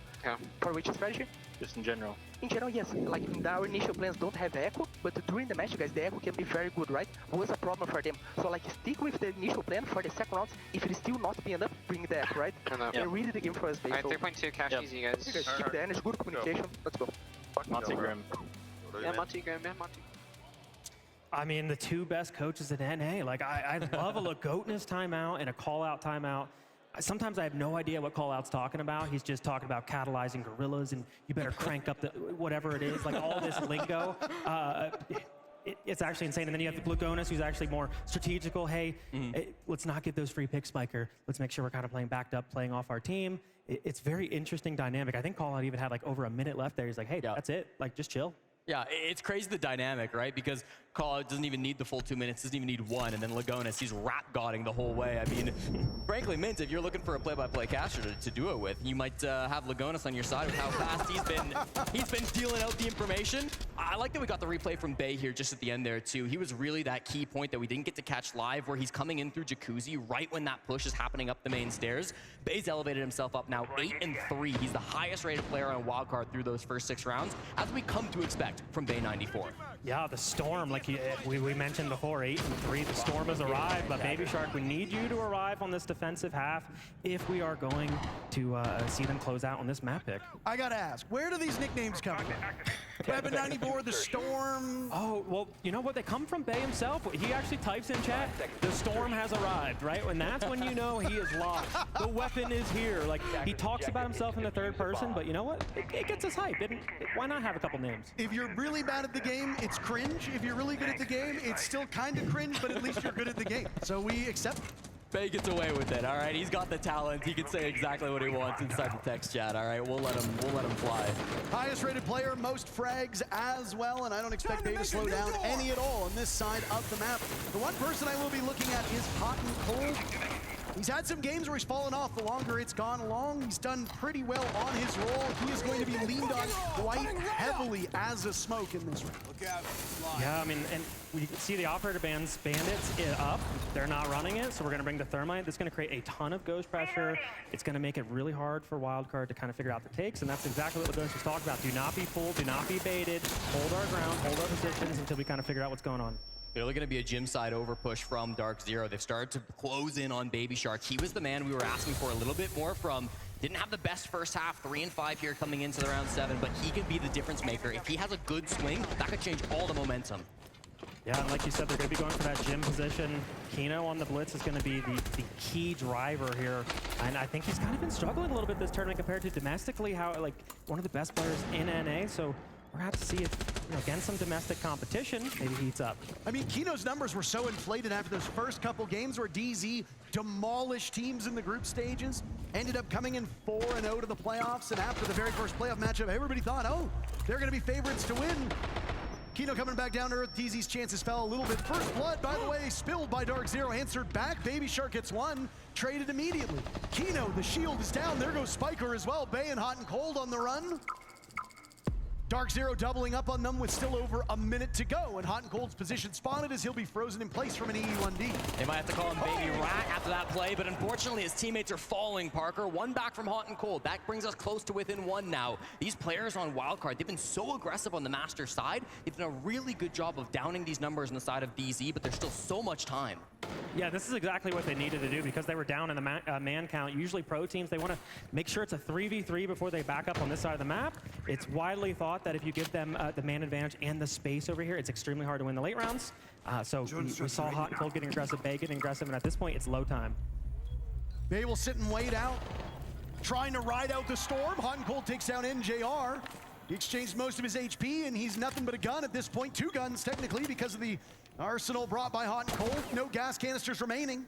For which strategy? Just in general. In general, yes. Like our initial plans don't have echo, but during the match, guys, the echo can be very good, right? Was a problem for them. So like stick with the initial plan for the second round. If it is still not being up, bring the echo, right? And really the game for us, Alright, 3.2 cash easy, guys. You guys keep the energy, good communication. Let's go. Monty Grim. Yeah, Monty Grim, yeah, Monty. I mean, the 2 best coaches in NA. Like, I love a Lagoatness timeout and a call-out timeout. Sometimes I have no idea what call-out's talking about. He's just talking about catalyzing gorillas and you better crank up the whatever it is, like all this lingo. It's actually insane. And then you have the Lagoatness, who's actually more strategical. Hey, let's not get those free picks, Spiker. Let's make sure we're kind of playing backed up, playing off our team. It's very interesting dynamic. I think call-out even had like over a minute left there. He's like, hey, that's it. Like, just chill. Yeah, it's crazy the dynamic, right? Because call it, doesn't even need the full 2 minutes, doesn't even need one, and then Lagonis, he's rat-godding the whole way. I mean, frankly, Mint, if you're looking for a play-by-play caster to do it with, you might have Lagonis on your side with how fast he's been dealing out the information. I like that we got the replay from Bay here just at the end there, too. He was really that key point that we didn't get to catch live, where he's coming in through Jacuzzi right when that push is happening up the main stairs. Bay's elevated himself up now 8-3. He's the highest-rated player on Wildcard through those first 6 rounds, as we come to expect from Bay 94. Yeah, the Storm, like we mentioned before, 8-3. The Storm has arrived, but Baby Shark, we need you to arrive on this defensive half if we are going to see them close out on this map pick. I gotta ask, where do these nicknames come from? Weapon 94, the Storm. Oh, well, you know what? They come from Bay himself. He actually types in chat, the Storm has arrived, right? And that's when you know he is lost. The weapon is here. Like, he talks about himself in the third person, but you know what? It gets us hype. Why not have a couple names? If you're really bad at the game, it's cringe. If you're really good at the game, it's still kind of cringe, but at least you're good at the game. So we accept. Bay gets away with it, all right? He's got the talent. He can say exactly what he wants inside the text chat, all right? We'll let him fly. Highest rated player, most frags as well, and I don't expect Bay to slow down any at all on this side of the map. The one person I will be looking at is Hot and Cold. He's had some games where he's fallen off the longer it's gone along. He's done pretty well on his role. He is going to be leaned on quite heavily as a smoke in this round. Yeah, I mean, and we see the operator bandits up. They're not running it, so we're going to bring the Thermite. That's going to create a ton of ghost pressure. It's going to make it really hard for Wildcard to kind of figure out the takes, and that's exactly what Lagonis was talking about. Do not be fooled, do not be baited. Hold our ground, hold our positions until we kind of figure out what's going on. They're going to be a gym side over push from Dark Zero. They've started to close in on Baby Shark. He was the man we were asking for a little bit more from. Didn't have the best first half, 3-5 here coming into the round 7, but he can be the difference maker. If he has a good swing, that could change all the momentum. Yeah, and like you said, they're going to be going for that gym position. Kino on the blitz is going to be the key driver here. And I think he's kind of been struggling a little bit this tournament compared to domestically, how like one of the best players in NA. So we're going to have to see if, against some domestic competition, maybe heats up. I mean, Kino's numbers were so inflated after those first couple games where DZ demolished teams in the group stages, ended up coming in 4-0 to the playoffs, and after the very first playoff matchup, everybody thought, oh, they're going to be favorites to win. Kino coming back down to earth. DZ's chances fell a little bit. First blood, by the way, spilled by Dark Zero, answered back. Baby Shark gets one, traded immediately. Kino, the shield is down. There goes Spiker as well. Bay and Hot and Cold on the run. Dark Zero doubling up on them with still over a minute to go, and Hot and Cold's position spotted as he'll be frozen in place from an EE1D. They might have to call him Baby Rat after that play, but unfortunately his teammates are falling, Parker. One back from Hot and Cold. That brings us close to within one now. These players on Wildcard, they've been so aggressive on the Master side. They've done a really good job of downing these numbers on the side of DZ, but there's still so much time. Yeah, this is exactly what they needed to do because they were down in the man count. Usually pro teams, they want to make sure it's a 3v3 before they back up on this side of the map. It's widely thought that if you give them the man advantage and the space over here, it's extremely hard to win the late rounds. So we saw Hot and Cold getting aggressive, Bay getting aggressive, and at this point, it's low time. Bay will sit and wait out, trying to ride out the storm. Hot and Cold takes down NJR. He exchanged most of his HP, and he's nothing but a gun at this point. 2 guns, technically, because of the arsenal brought by Hot and Cold. No gas canisters remaining.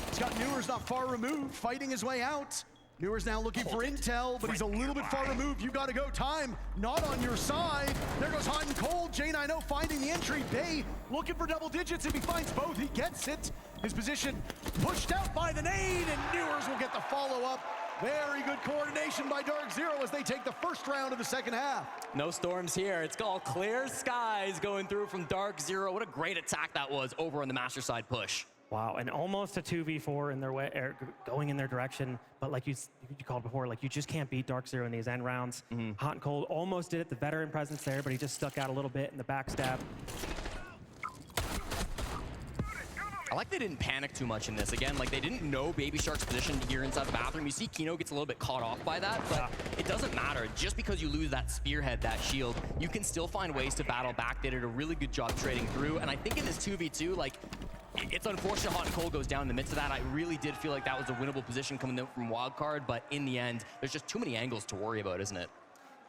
He's got Newer's not far removed, fighting his way out. Newer's now looking for intel, but he's a little bit far removed. You gotta go. Time not on your side. There goes Hot and Cold. J90 finding the entry. Bay looking for double digits. If he finds both, he gets it. His position pushed out by the nade, and Newer's will get the follow-up. Very good coordination by Dark Zero as they take the first round of the second half. No storms here. It's all clear skies going through from Dark Zero. What a great attack that was over on the Master side push. Wow, and almost a 2v4 in their way, going in their direction. But like you called before, like you just can't beat Dark Zero in these end rounds. Hot and Cold almost did it. The veteran presence there, but he just stuck out a little bit in the backstab. I like they didn't panic too much in this. Again, like they didn't know Baby Shark's position here inside the bathroom. You see Kino gets a little bit caught off by that, but it doesn't matter. Just because you lose that spearhead, that shield, you can still find ways to battle back. They did a really good job trading through. And I think in this 2v2, like, it's unfortunate Hot and Cold goes down in the midst of that. I really did feel like that was a winnable position coming out from Wildcard, but in the end, there's just too many angles to worry about, isn't it?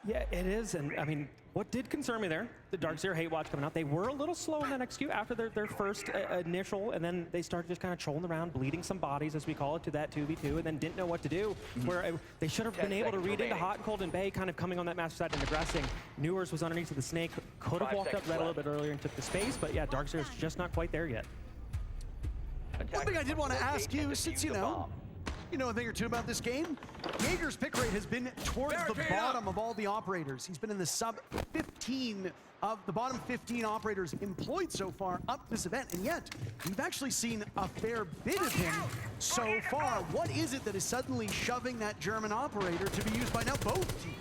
Yeah, it is, and I mean, what did concern me there, the Dark Zero Hate Watch coming out, they were a little slow in that execute after their first initial, and then they started just kind of trolling around, bleeding some bodies, as we call it, to that 2v2, and then didn't know what to do, where they should have been able to read into Hot and Cold and Bay, kind of coming on that master side and aggressing. Newers was underneath of the Snake, could have walked up Red a little bit earlier and took the space, but yeah, Dark Zero's just not quite there yet. One thing I did want to ask you, since you know a thing or two about this game, Jaeger's pick rate has been towards the bottom of all the operators. He's been in the sub 15 of the bottom 15 operators employed so far up this event, and yet we've actually seen a fair bit of him so far. What is it that is suddenly shoving that German operator to be used by now both teams?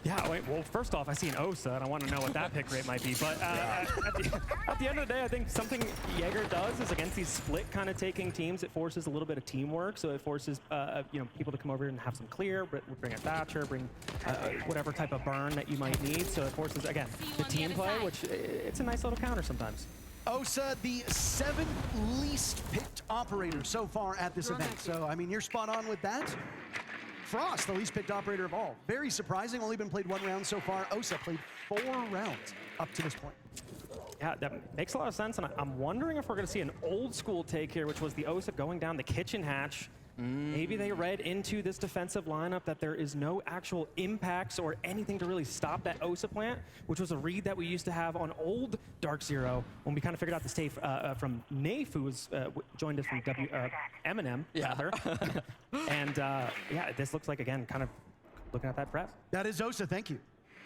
Yeah, wait, well, first off, I see an Osa, and I want to know what that pick rate might be. But at the end of the day, I think something Jaeger does is against these split kind of taking teams, it forces a little bit of teamwork. So it forces people to come over and have some clear, bring a Thatcher, bring whatever type of burn that you might need. So it forces, again, the team play, which it's a nice little counter sometimes. Osa, the 7th least picked operator so far at this event. So, I mean, you're spot on with that. Frost, the least picked operator of all. Very surprising, only been played 1 round so far. Osa played 4 rounds up to this point. Yeah, that makes a lot of sense, and I'm wondering if we're going to see an old school take here, which was the Osa going down the kitchen hatch. Maybe they read into this defensive lineup that there is no actual impacts or anything to really stop that Osa plant, which was a read that we used to have on old Dark Zero when we kind of figured out the stay from Nafe, who was joined us from Eminem, rather. And yeah, this looks like, again, kind of looking at that press. That is Osa, thank you.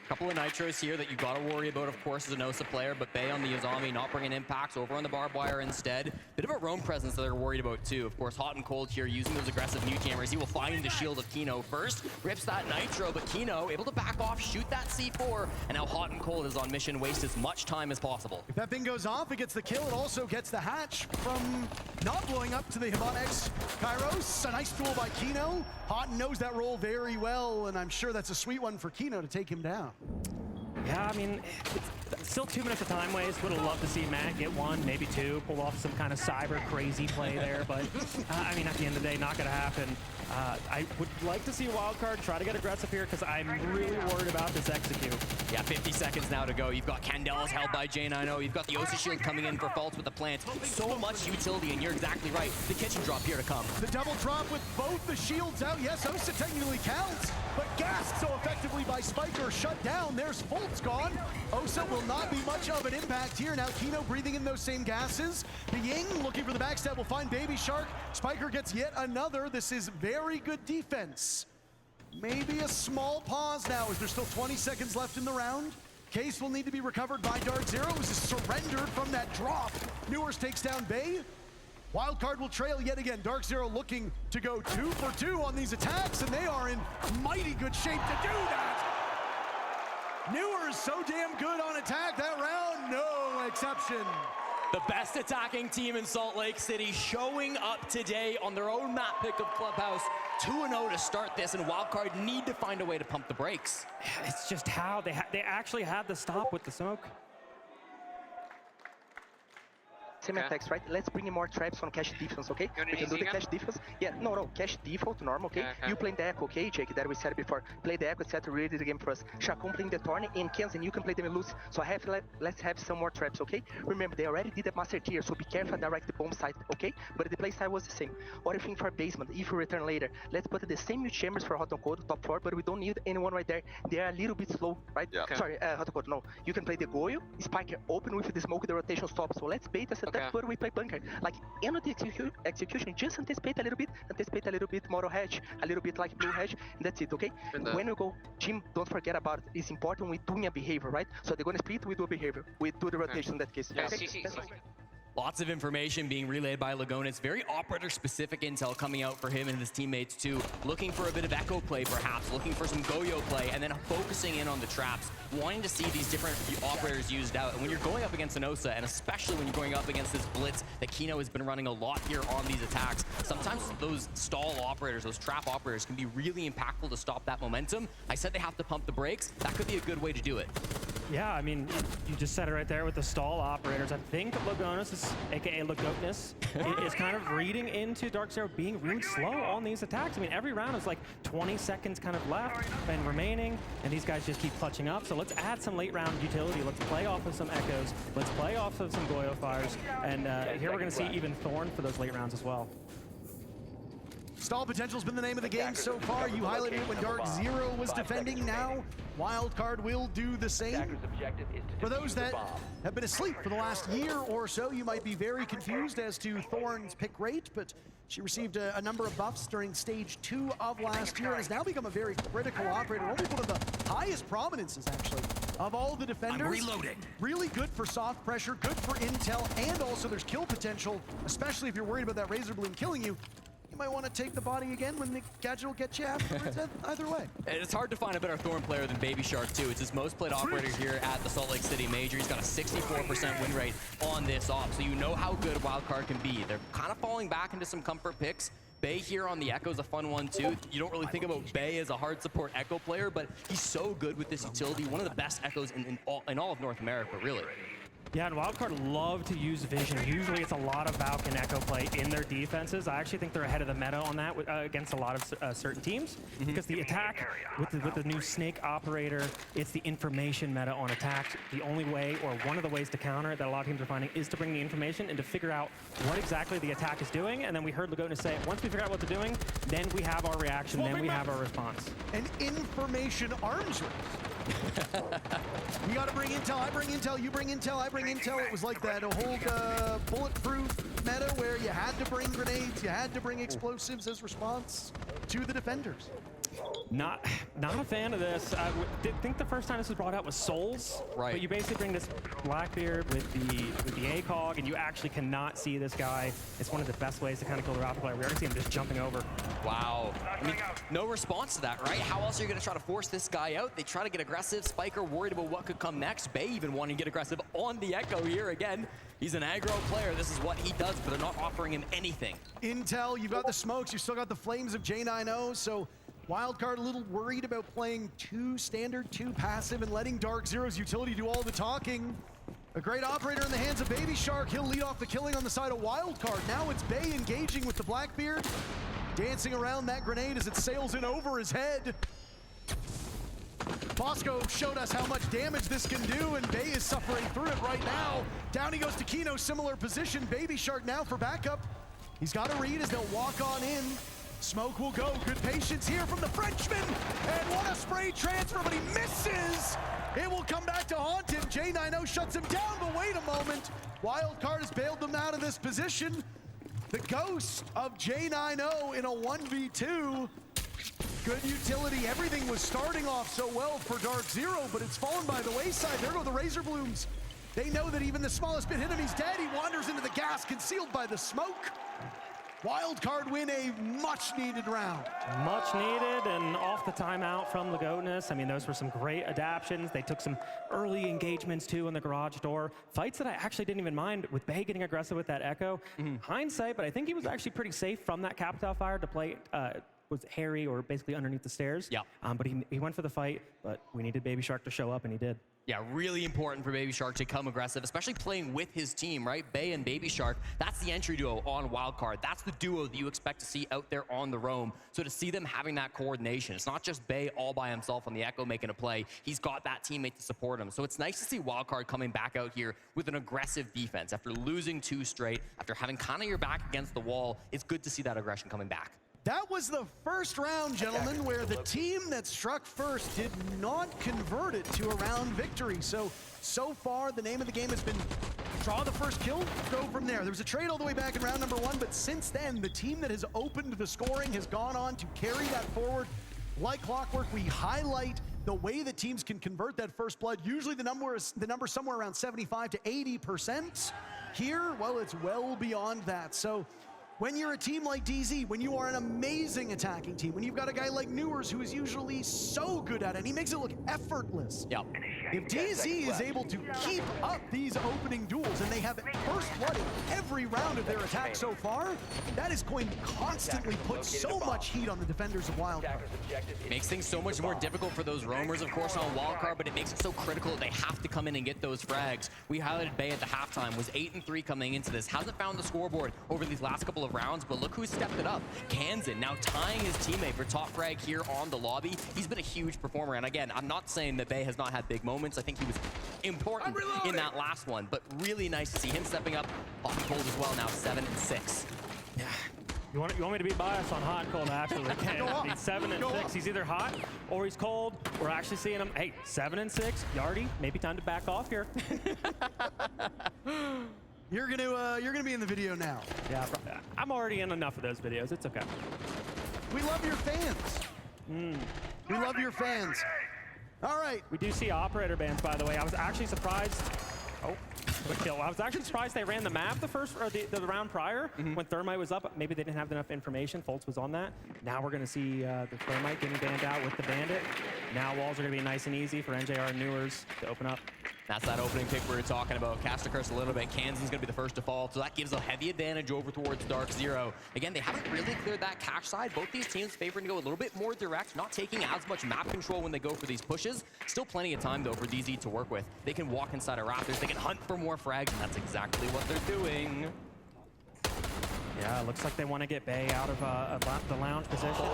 Couple of nitros here that you got to worry about, of course, as an Osa player, but Bay on the Izami not bringing impacts over on the barbed wire instead. Bit of a roam presence that they're worried about too. Of course, Hot and Cold here using those aggressive new jammers. He will find the shield of Kino first, rips that nitro, but Kino able to back off, shoot that C4, and now Hot and Cold is on mission, waste as much time as possible. If that thing goes off, it gets the kill. It also gets the hatch from not blowing up to the Hibonex Kairos. A nice duel by Kino. Hot knows that role very well, and I'm sure that's a sweet one for Kino to take him down. Yeah, I mean, it's still 2 minutes of time waste. Would have loved to see Matt get 1, maybe 2, pull off some kind of cyber crazy play there. But, I mean, at the end of the day, not going to happen. I would like to see Wildcard try to get aggressive here because I'm really worried about this execute. Yeah, 50 seconds now to go. You've got Candelas held by J90. You've got the Osa shield coming in for faults with the plants. So much utility, and you're exactly right. The kitchen drop here to come. The double drop with both the shields out. Yes, Osa technically counts, but gassed so effectively by Spiker, shut down. There's Fult's gone. Osa will not be much of an impact here. Now Kino breathing in those same gases. The Ying looking for the backstab will find Baby Shark. Spiker gets yet another. This is very good defense. Maybe a small pause now as there's still 20 seconds left in the round. Case will need to be recovered by Dark Zero, who's surrendered from that drop. Newers takes down Bay. Wildcard will trail yet again. Dark Zero looking to go 2 for 2 on these attacks, and they are in mighty good shape to do that. Newers so damn good on attack that round, no exception. The best attacking team in Salt Lake City showing up today on their own map pick of Clubhouse. 2-0 to start this, and Wildcard need to find a way to pump the brakes. It's just how they actually had the stop with the smoke. Same attacks, right? Let's bring in more traps on cash defense, okay? We can do the cash defense. Yeah, no, cash default, normal, okay? You play the Echo, okay, Jake, that we said before. Play the Echo, etc. Really the game for us. Shakun playing the Thorn, and Kenzen, you can play them loose. So let's have some more traps, okay? Remember, they already did the Master Tier, so be careful direct the bomb site, okay? But the play side was the same. What I think for basement, if we return later, let's put the same chambers for Hot and Cold, top 4, but we don't need anyone right there. They are a little bit slow, right? Yeah. Okay. Sorry, Hot and Cold, no. You can play the Goyo, Spiker open with the smoke, the rotation stops. So let's bait us at that, but we play bunker. Like, end of the execution, just anticipate a little bit, Moro hedge, a little bit like blue hedge, and that's it, okay? When we go, Jim, don't forget about it. It's important we're doing a behavior, right? So they're gonna split, we do a behavior. We do the rotation in that case. Yeah, okay? Lots of information being relayed by Lagonis. Very operator-specific intel coming out for him and his teammates too. Looking for a bit of echo play perhaps, looking for some Goyo play, and then focusing in on the traps. Wanting to see these different operators used out. And when you're going up against an Osa, and especially when you're going up against this blitz that Kino has been running a lot here on these attacks, sometimes those stall operators, those trap operators can be really impactful to stop that momentum. I said they have to pump the brakes. That could be a good way to do it. Yeah, I mean, you just said it right there with the stall operators. I think Lagonis is Darks, aka Lagotness, is kind of reading into Dark Zero being really slow on these attacks. I mean, every round is like 20 seconds kind of left and remaining, and these guys just keep clutching up. So let's add some late round utility. Let's play off of some Echoes. Let's play off of some Goyo Fires. And here we're going to see even Thorn for those late rounds as well. Stall potential's been the name of the game so far. You highlighted it when Dark Zero was defending. Now, Wildcard will do the same. For those that have been asleep for the last year or so, you might be very confused as to Thorn's pick rate, but she received a number of buffs during stage 2 of last year and has now become a very critical operator, only one of the highest prominences, actually, of all the defenders. I'm reloading. Really good for soft pressure, good for intel, and also there's kill potential, especially if you're worried about that Razor Bloom killing you. You might want to take the body again when the gadget will get you afterwards. Either way. It's hard to find a better Thorn player than Baby Shark, too. It's his most played operator here at the Salt Lake City Major. He's got a 64% win rate on this op, so you know how good Wildcard can be. They're kind of falling back into some comfort picks. Bay here on the Echo is a fun one, too. You don't really think about Bay as a hard support Echo player, but he's so good with this utility. One of the best Echoes in all of North America, really. Yeah, and Wildcard love to use vision. Usually it's a lot of Valk and Echo play in their defenses. I actually think they're ahead of the meta on that against a lot of certain teams. Because the attack with the new Snake operator, it's the information meta on attack. The only way, or one of the ways to counter it that a lot of teams are finding, is to bring the information and to figure out what exactly the attack is doing. And then we heard Lagotness say, once we figure out what they're doing, then we have our reaction, then we have our response. An information arms race. You gotta bring intel, I bring intel, you bring intel, I bring intel. It was like that whole bulletproof meta where you had to bring grenades, you had to bring explosives as response to the defenders. Not a fan of this. I think the first time this was brought out was Souls. Right. But you basically bring this Blackbeard with the ACOG, and you actually cannot see this guy. It's one of the best ways to kind of kill the Raptor player. We already see him just jumping over. Wow. I mean, no response to that, right? How else are you going to try to force this guy out? They try to get aggressive. Spiker worried about what could come next. Bay even wanting to get aggressive on the Echo here again. He's an aggro player. This is what he does, but they're not offering him anything. Intel, you've got the smokes, you still got the flames of J90, so Wildcard a little worried about playing 2 standard, 2 passive, and letting Dark Zero's utility do all the talking. A great operator in the hands of Baby Shark. He'll lead off the killing on the side of Wildcard. Now it's Bay engaging with the Blackbeard, dancing around that grenade as it sails in over his head. Bosco showed us how much damage this can do, and Bay is suffering through it right now. Down he goes to Kino, similar position. Baby Shark now for backup. He's got to read as they'll walk on in. Smoke will go. Good patience here from the Frenchman. And what a spray transfer, but he misses. It will come back to haunt him. J90 shuts him down, but wait a moment. Wildcard has bailed them out of this position. The ghost of J90 in a 1v2. Good utility. Everything was starting off so well for Dark Zero, but it's fallen by the wayside. There go the Razor Blooms. They know that even the smallest bit hit him. He's dead. He wanders into the gas, concealed by the smoke. Wildcard win a much-needed round. Much needed, and off the timeout from Lagotness. I mean, those were some great adaptions. They took some early engagements, too, in the garage door. Fights that I actually didn't even mind, with Bay getting aggressive with that Echo. Hindsight, but I think he was actually pretty safe from that Capital Fire to play was Harry, or basically underneath the stairs. Yeah. But he went for the fight, but we needed Baby Shark to show up, and he did. Yeah, really important for Baby Shark to come aggressive, especially playing with his team, right? Bay and Baby Shark, that's the entry duo on Wildcard. That's the duo that you expect to see out there on the roam. So to see them having that coordination, it's not just Bay all by himself on the Echo making a play. He's got that teammate to support him. So it's nice to see Wildcard coming back out here with an aggressive defense. After losing 2 straight, after having kind of your back against the wall, it's good to see that aggression coming back. That was the first round, gentlemen, where the team that struck first did not convert it to a round victory. So far, the name of the game has been draw the first kill, go from there. There was a trade all the way back in round number 1, but since then, the team that has opened the scoring has gone on to carry that forward. Like clockwork, we highlight the way that teams can convert that first blood. Usually the number somewhere around 75 to 80%. Here, well, it's well beyond that. So When you're a team like DZ, when you are an amazing attacking team, when you've got a guy like Newers who is usually so good at it, and he makes it look effortless. Yep. If DZ is able to keep up these opening duels, and they have first blood in every round of their attack so far, that is going to constantly put so much heat on the defenders of Wildcard. Makes things so much more difficult for those roamers, of course, on Wildcard, but it makes it so critical that they have to come in and get those frags. We highlighted Bay at the halftime, was 8-3 coming into this. Hasn't found the scoreboard over these last couple of rounds, but look who's stepped it up. Kansan now tying his teammate for top frag here on the lobby. He's been a huge performer, and again, I'm not saying that Bay has not had big moments. I think he was important in that last one, but really nice to see him stepping up. Hot and Cold as well now, 7-6. Yeah. You want me to be biased on hot and cold? Absolutely can. He's 7-6. He's either hot or he's cold. We're actually seeing him. Hey, 7-6. Yardy, maybe time to back off here. You're gonna be in the video now. Yeah, I'm already in enough of those videos. It's okay. We love your fans. We love your fans. All right. We do see operator bans, by the way. I was actually surprised. Oh, quick kill. I was actually surprised they ran the map the round prior when Thermite was up. Maybe they didn't have enough information. Foltz was on that. Now we're going to see the Thermite getting banned out with the Bandit. Now walls are going to be nice and easy for NJR and Newers to open up. That's that opening pick we were talking about. Cast a curse a little bit. Kansan's going to be the first to fall, so that gives a heavy advantage over towards Dark Zero. Again, they haven't really cleared that cash side. Both these teams favoring to go a little bit more direct, not taking as much map control when they go for these pushes. Still plenty of time, though, for DZ to work with. They can walk inside of Raptors. They can hunt for more frags, and that's exactly what they're doing. Yeah, it looks like they want to get Bay out of the lounge position.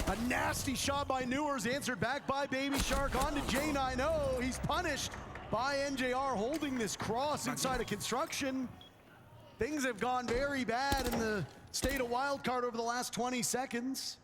A nasty shot by Newers, answered back by Baby Shark onto J90. He's punished by NJR holding this cross inside of construction. Things have gone very bad in the state of Wildcard over the last 20 seconds.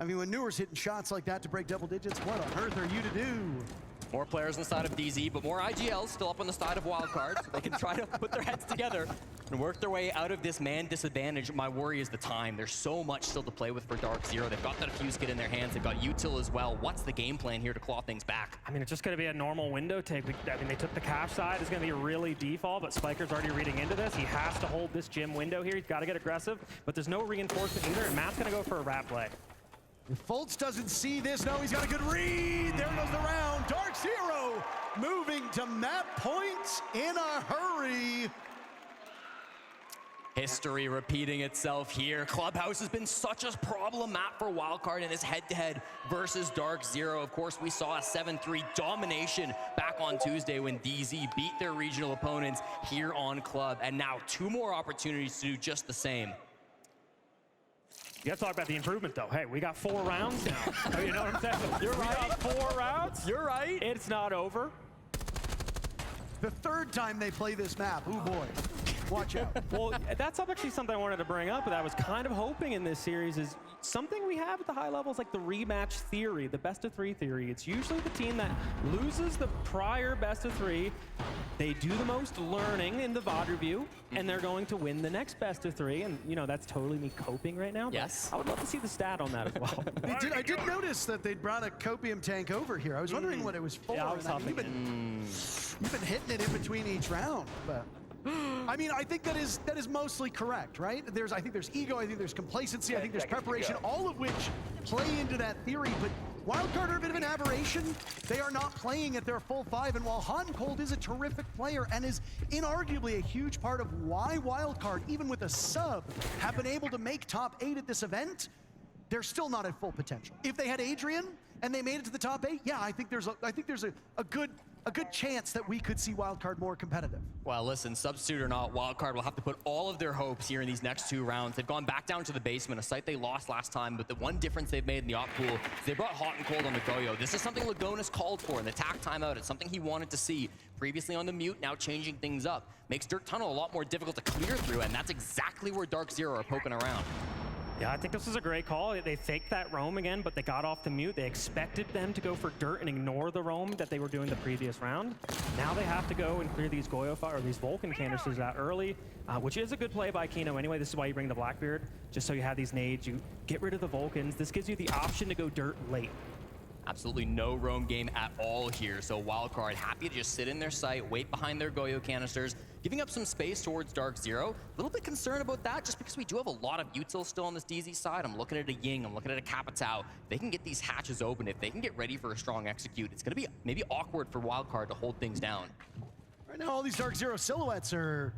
I mean, when Newers hitting shots like that to break double digits, what on earth are you to do? More players on the side of DZ, but more IGLs still up on the side of Wildcard, so they can try to put their heads together and work their way out of this man disadvantage. My worry is the time. There's so much still to play with for Dark Zero. They've got that Fuse kit in their hands. They've got Util as well. What's the game plan here to claw things back? I mean, it's just going to be a normal window take. I mean, they took the cash side. It's going to be really default, but Spiker's already reading into this. He has to hold this gym window here. He's got to get aggressive, but there's no reinforcement either, and Matt's going to go for a rat play. If Foltz doesn't see this, no, he's got a good read. There goes the round. Dark Zero moving to map point in a hurry. History repeating itself here. Clubhouse has been such a problem map for Wildcard in this head-to-head versus Dark Zero. Of course, we saw a 7-3 domination back on Tuesday when DZ beat their regional opponents here on Club. And now 2 more opportunities to do just the same. You got to talk about the improvement, though. Hey, we got 4 rounds now. You know what I'm saying? You're right. We got 4 rounds. You're right. It's not over. The 3rd time they play this map. Oh, boy. Watch out. Well, that's actually something I wanted to bring up that I was kind of hoping in this series is something we have at the high levels, like the rematch theory, the best of 3 theory. It's usually the team that loses the prior best of 3. They do the most learning in the VOD review, and they're going to win the next best of 3. And, you know, that's totally me coping right now. Yes. I would love to see the stat on that as well. I did notice that they'd brought a copium tank over here. I was wondering what it was for. Yeah, I was you've been hitting it in between each round, but I mean, I think that is mostly correct, right? I think there's ego, I think there's complacency, I think there's preparation, all of which play into that theory, but Wildcard are a bit of an aberration. They are not playing at their full 5, and while Hot and Cold is a terrific player and is inarguably a huge part of why Wildcard, even with a sub, have been able to make top 8 at this event, they're still not at full potential. If they had Adrian and they made it to the top 8, yeah, I think there's a good chance that we could see Wildcard more competitive. Well, listen, substitute or not, Wildcard will have to put all of their hopes here in these next 2 rounds. They've gone back down to the basement, a site they lost last time, but the one difference they've made in the op pool is they brought Hot and Cold on the Goyo. This is something Lagonis called for in the attack timeout. It's something he wanted to see previously on the Mute, now changing things up. Makes Dirt Tunnel a lot more difficult to clear through, and that's exactly where Dark Zero are poking around. Yeah, I think this was a great call. They faked that roam again, but they got off the Mute. They expected them to go for dirt and ignore the roam that they were doing the previous round. Now they have to go and clear these Goyo or these Vulcan canisters out early, which is a good play by Kino anyway. This is why you bring the Blackbeard, just so you have these nades. You get rid of the Vulcans. This gives you the option to go dirt late. Absolutely no roam game at all here. So Wildcard happy to just sit in their site, wait behind their Goyo canisters, giving up some space towards Dark Zero. A little bit concerned about that just because we do have a lot of utils still on this DZ side. I'm looking at a Ying, I'm looking at a Capitao. They can get these hatches open. If they can get ready for a strong execute, it's going to be maybe awkward for Wildcard to hold things down. Right now, all these Dark Zero silhouettes are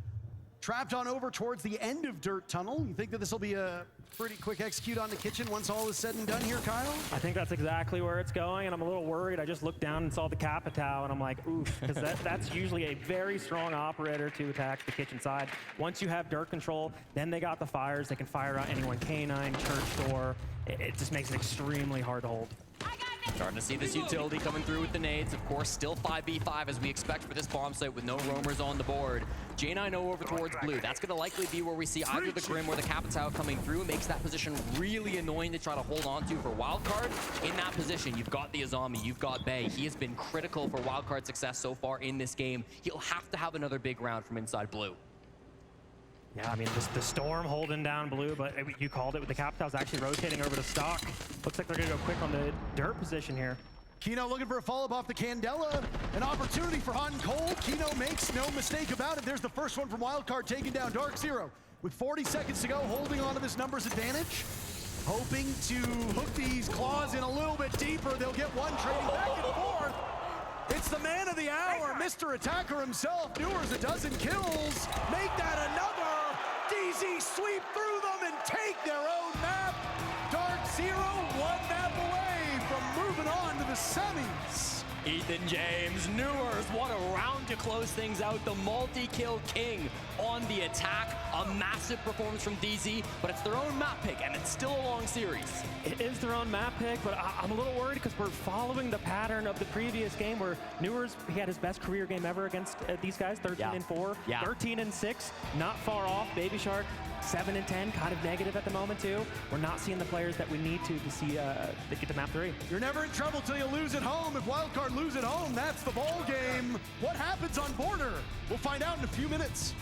trapped on over towards the end of Dirt Tunnel. You think that this will be a pretty quick execute on the kitchen once all is said and done here, Kyle? I think that's exactly where it's going, and I'm a little worried. I just looked down and saw the Capitao, and I'm like, oof, because that's usually a very strong operator to attack the kitchen side. Once you have dirt control, then they got the fires. They can fire out anyone, K9, Church Door. It just makes it extremely hard to hold. Starting to see this utility coming through with the nades. Of course, still 5v5 as we expect for this bomb site with no roamers on the board. J9 over towards blue. That's going to likely be where we see either the Grim or the Capitao coming through. It makes that position really annoying to try to hold on to for Wildcard. In that position, you've got the Azami, you've got Bay. He has been critical for Wildcard's success so far in this game. He'll have to have another big round from inside blue. Yeah, I mean, just the Storm holding down blue, but you called it with the Capitao's actually rotating over to stock. Looks like they're going to go quick on the dirt position here. Kino looking for a follow-up off the Candela. An opportunity for Hot and Cold. Kino makes no mistake about it. There's the first one from Wildcard taking down Dark Zero. With 40 seconds to go, holding on to this numbers advantage. Hoping to hook these claws in a little bit deeper. They'll get one trading back and forth. It's the man of the hour, Mr. Attacker himself. Newers a dozen kills. Make that another. DZ sweep through them and take their own map. Dark Zero one map away from moving on to the semis. Ethan James, Newers, what a round to close things out. The multi-kill king on the attack. A massive performance from DZ, but it's their own map pick, and it's still a long series. It is their own map pick, but I'm a little worried because we're following the pattern of the previous game where Newers, he had his best career game ever against these guys, 13-4, 13-6, not far off. Baby Shark, 7-10, kind of negative at the moment too. We're not seeing the players that we need to see that get to map 3. You're never in trouble till you lose at home. If Wildcard lose at home, that's the ball game. What happens on border? We'll find out in a few minutes.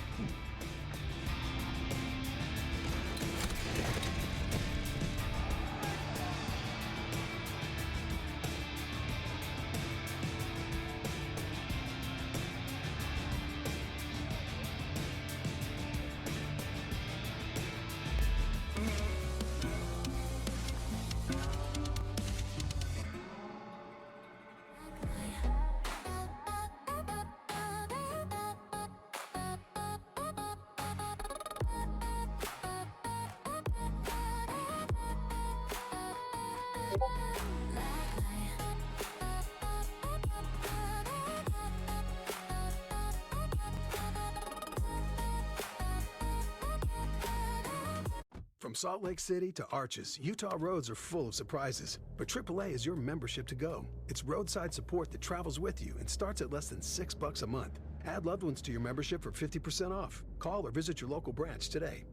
From Salt Lake City to Arches, Utah roads are full of surprises. But AAA is your membership to go. It's roadside support that travels with you and starts at less than $6 a month. Add loved ones to your membership for 50% off. Call or visit your local branch today.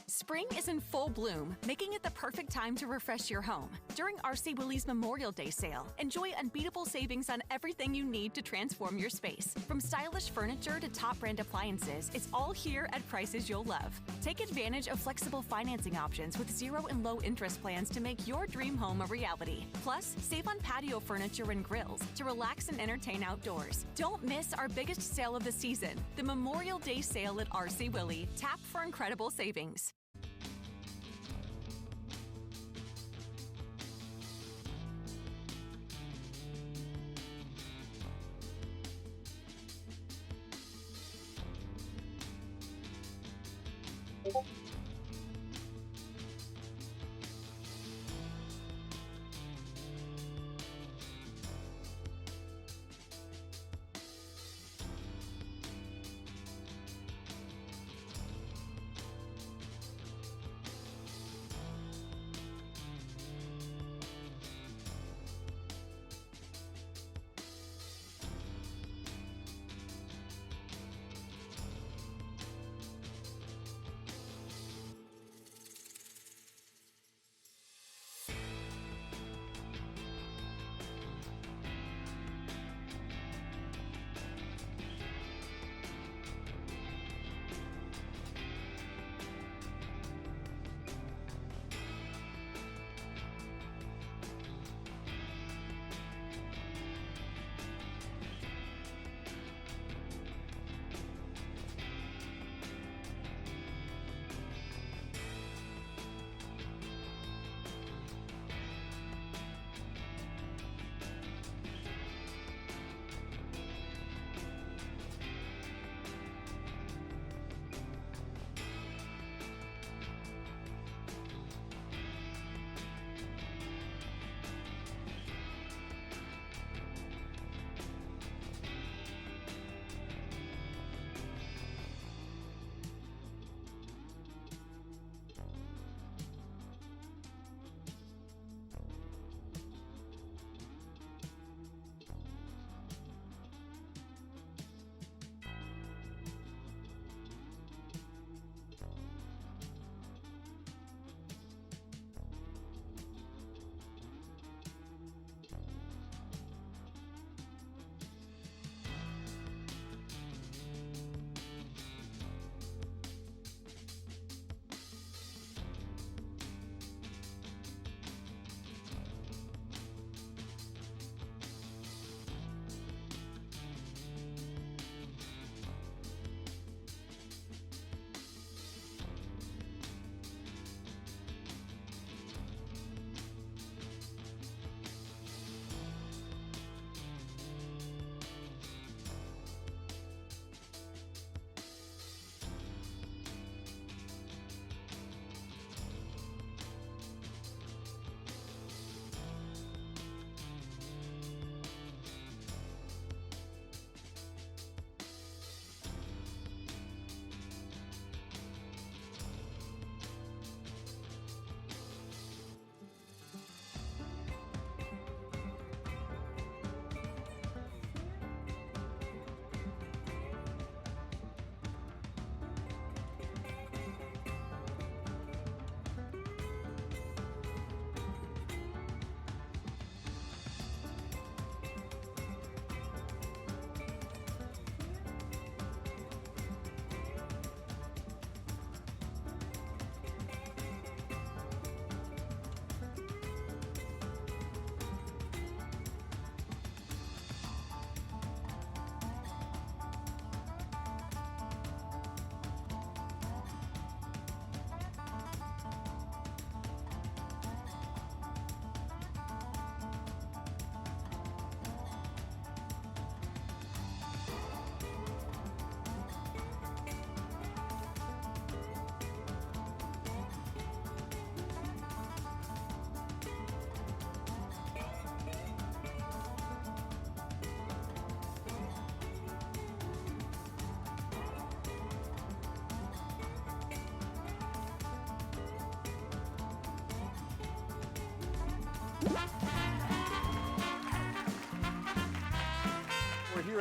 Spring is in full bloom, making it the perfect time to refresh your home. During RC Willie's Memorial Day sale, enjoy unbeatable savings on everything you need to transform your space. From stylish furniture to top brand appliances, it's all here at prices you'll love. Take advantage of flexible financing options with 0 and low interest plans to make your dream home a reality. Plus, save on patio furniture and grills to relax and entertain outdoors. Don't miss our biggest sale of the season, the Memorial Day sale at RC Willie. Tap for incredible savings.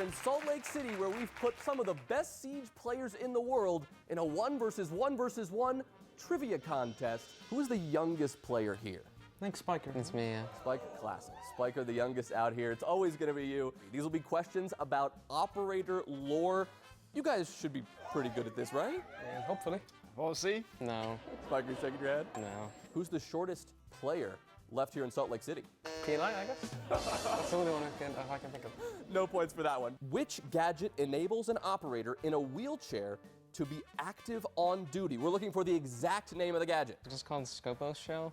in Salt Lake City, where we've put some of the best Siege players in the world in a 1 versus 1 versus 1 trivia contest. Who is the youngest player here? I think Spiker. It's me, yeah. Spiker, classic. Spiker, the youngest out here. It's always going to be you. These will be questions about operator lore. You guys should be pretty good at this, right? Yeah, hopefully. We'll see. No. Spiker, you shaking your head? No. Who's the shortest player left here in Salt Lake City? P9, I guess. That's the only one I can think of. No points for that one. Which gadget enables an operator in a wheelchair to be active on duty? We're looking for the exact name of the gadget. It's just called Scopos shell.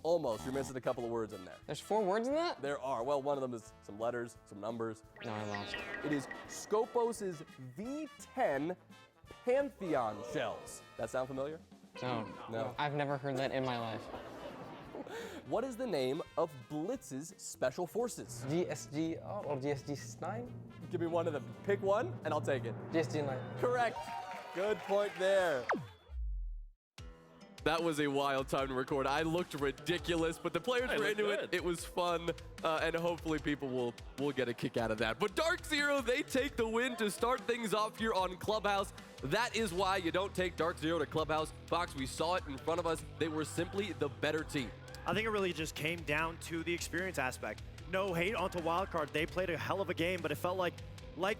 Almost. You're missing a couple of words in there. There's 4 words in that? There are. Well, one of them is some letters, some numbers. No, I lost. It is Scopos' V10 Pantheon shells. That sound familiar? No. No. I've never heard that in my life. What is the name of Blitz's special forces? GSG or GSG9? Give me one of them. Pick one, and I'll take it. GSG9. Correct. Good point there. That was a wild time to record. I looked ridiculous, but the players were into it. It was fun, and hopefully people will get a kick out of that. But Dark Zero, they take the win to start things off here on Clubhouse. That is why you don't take Dark Zero to Clubhouse. Fox, we saw it in front of us. They were simply the better team. I think it really just came down to the experience aspect. No hate onto Wildcard. They played a hell of a game, but it felt like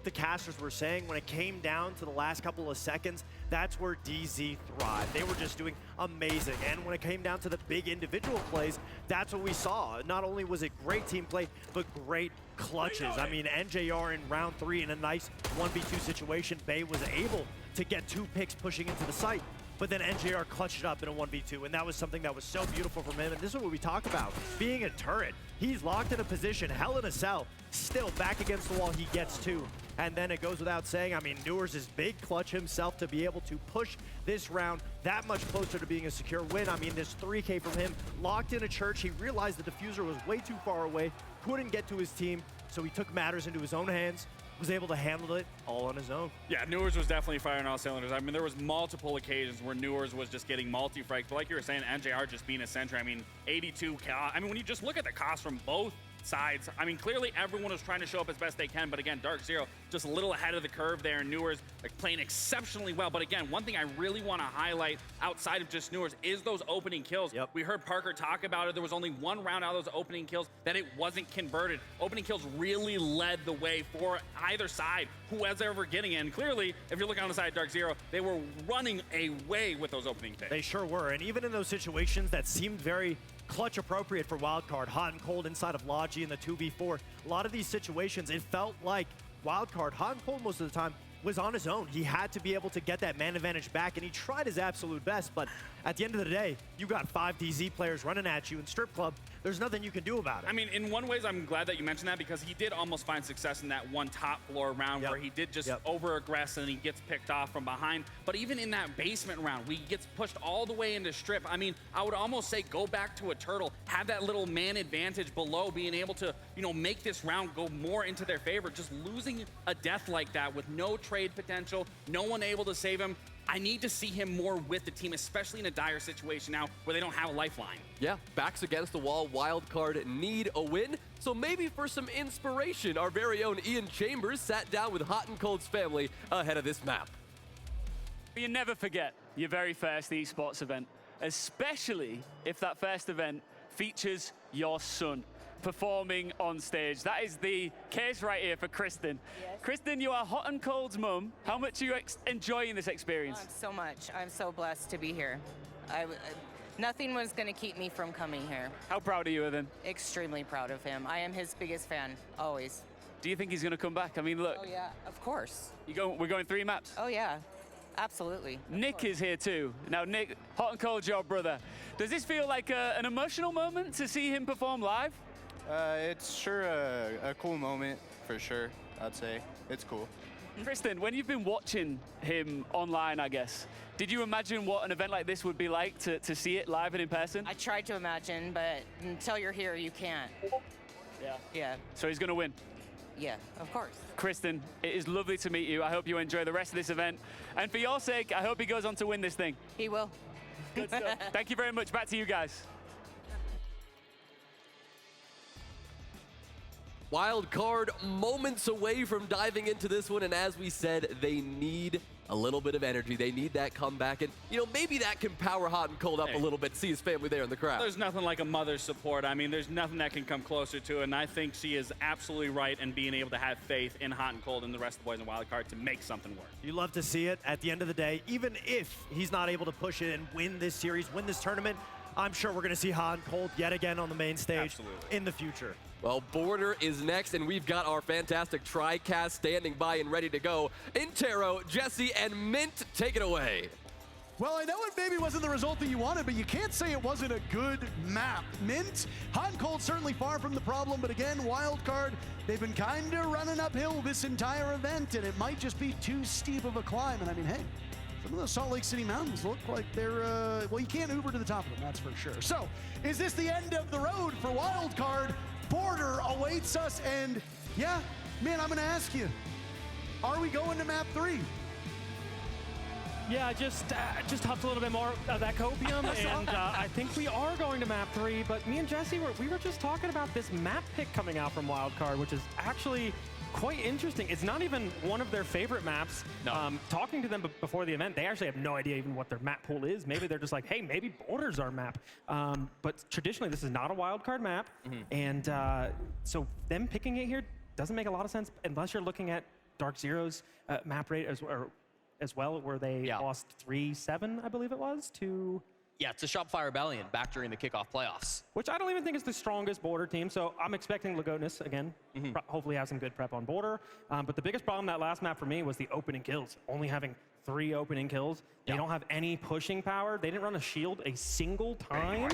the casters were saying, when it came down to the last couple of seconds, that's where DZ thrived. They were just doing amazing. And when it came down to the big individual plays, that's what we saw. Not only was it great team play, but great clutches. I mean, NJR in round 3 in a nice 1v2 situation, Bay was able to get 2 picks pushing into the site. But then NJR clutched it up in a 1v2, and that was something that was so beautiful from him. And this is what we talk about, being a turret. He's locked in a position, hell in a cell, still back against the wall, he gets 2. And then it goes without saying, I mean, Newers is big clutch himself to be able to push this round that much closer to being a secure win. I mean, this 3K from him, locked in a church. He realized the diffuser was way too far away, couldn't get to his team, so he took matters into his own hands, was able to handle it all on his own. Yeah, Newers was definitely firing all cylinders. I mean, there was multiple occasions where Newers was just getting multi-frags, but like you were saying, NJR just being a sentry. I mean, 82 I mean, when you just look at the cost from both sides, I mean, clearly everyone was trying to show up as best they can, but again, Dark Zero just a little ahead of the curve there, and Newers like playing exceptionally well. But again, one thing I really want to highlight outside of just Newers is those opening kills. We heard Parker talk about it. There was only one round out of those opening kills that it wasn't converted. Opening kills really led the way for either side, who was ever getting in. Clearly, if you're looking on the side of Dark Zero, they were running away with those opening picks. They sure were, and even in those situations that seemed very clutch appropriate for Wildcard, hot and cold inside of Logi in the 2v4. A lot of these situations, it felt like Wildcard, hot and cold most of the time, was on his own. He had to be able to get that man advantage back, and he tried his absolute best, but at the end of the day, you got 5 DZ players running at you in Strip Club. There's nothing you can do about it. I mean, in one ways, I'm glad that you mentioned that, because he did almost find success in that one top floor round where he did just over-aggress and he gets picked off from behind. But even in that basement round, where he gets pushed all the way into Strip, I mean, I would almost say go back to a turtle, have that little man advantage below, being able to, you know, make this round go more into their favor. Just losing a death like that with no trade potential, no one able to save him. I need to see him more with the team, especially in a dire situation now where they don't have a lifeline. Yeah, backs against the wall, Wildcard need a win. So maybe for some inspiration, our very own Ian Chambers sat down with Hot and Cold's family ahead of this map. You never forget your very first esports event, especially if that first event features your son performing on stage. That is the case right here for Kristen. Yes. Kristen, you are Hot and Cold's mum. How much are you enjoying this experience? So much. I'm so blessed to be here. Nothing was going to keep me from coming here. How proud are you of him? Extremely proud of him. I am his biggest fan, always. Do you think he's going to come back? I mean, look. Oh, yeah, of course. We're going 3 maps? Oh, yeah. Absolutely. Nick is here too. Now, Nick, Hot and Cold's your brother. Does this feel like an emotional moment to see him perform live? It's sure a cool moment, for sure, I'd say. It's cool. Kristen, when you've been watching him online, I guess, did you imagine what an event like this would be like to see it live and in person? I tried to imagine, but until you're here, you can't. Yeah. Yeah. So he's going to win? Yeah, of course. Kristen, it is lovely to meet you. I hope you enjoy the rest of this event. And for your sake, I hope he goes on to win this thing. He will. Good stuff. Thank you very much. Back to you guys. Wild card moments away from diving into this one, and as we said, they need a little bit of energy. They need that comeback, and maybe that can power Hot and Cold up a little bit, see his family there in the crowd. There's nothing like a mother's support. I mean, there's nothing that can come closer to it, and I think she is absolutely right in being able to have faith in Hot and Cold and the rest of the boys in Wildcard to make something work. You love to see it. At the end of the day, even if he's not able to push it and win this series, win this tournament, I'm sure we're going to see Hot and Cold yet again on the main stage in the future. Well, Border is next, and we've got our fantastic tri-cast standing by and ready to go. Intero, Jesse, and Mint, take it away. Well, I know it maybe wasn't the result that you wanted, but you can't say it wasn't a good map. Mint, Hot and Cold certainly far from the problem, but again, Wildcard, they've been kind of running uphill this entire event, and it might just be too steep of a climb. And I mean, hey, some of those Salt Lake City mountains look like they're, well, you can't Uber to the top of them, that's for sure. So, is this the end of the road for Wildcard? Border awaits us, and yeah, man, I'm gonna ask you, are we going to map 3? Yeah, just hopped a little bit more of that copium, and I think we are going to map 3, but me and Jesse, we were just talking about this map pick coming out from Wildcard, which is actually quite interesting. It's not even one of their favorite maps. No. Talking to them before the event, they actually have no idea even what their map pool is. Maybe they're just like, hey, maybe Border's our map. But traditionally, this is not a wildcard map. And so them picking it here doesn't make a lot of sense unless you're looking at Dark Zero's map rate as well, where they lost 3-7, I believe it was, to... Yeah, to Shopify Rebellion back during the kickoff playoffs. Which I don't even think is the strongest Border team, so I'm expecting Lagonis, again, hopefully have some good prep on Border. But the biggest problem that last map for me was the opening kills, only having 3 opening kills. They don't have any pushing power. They didn't run a shield a single time.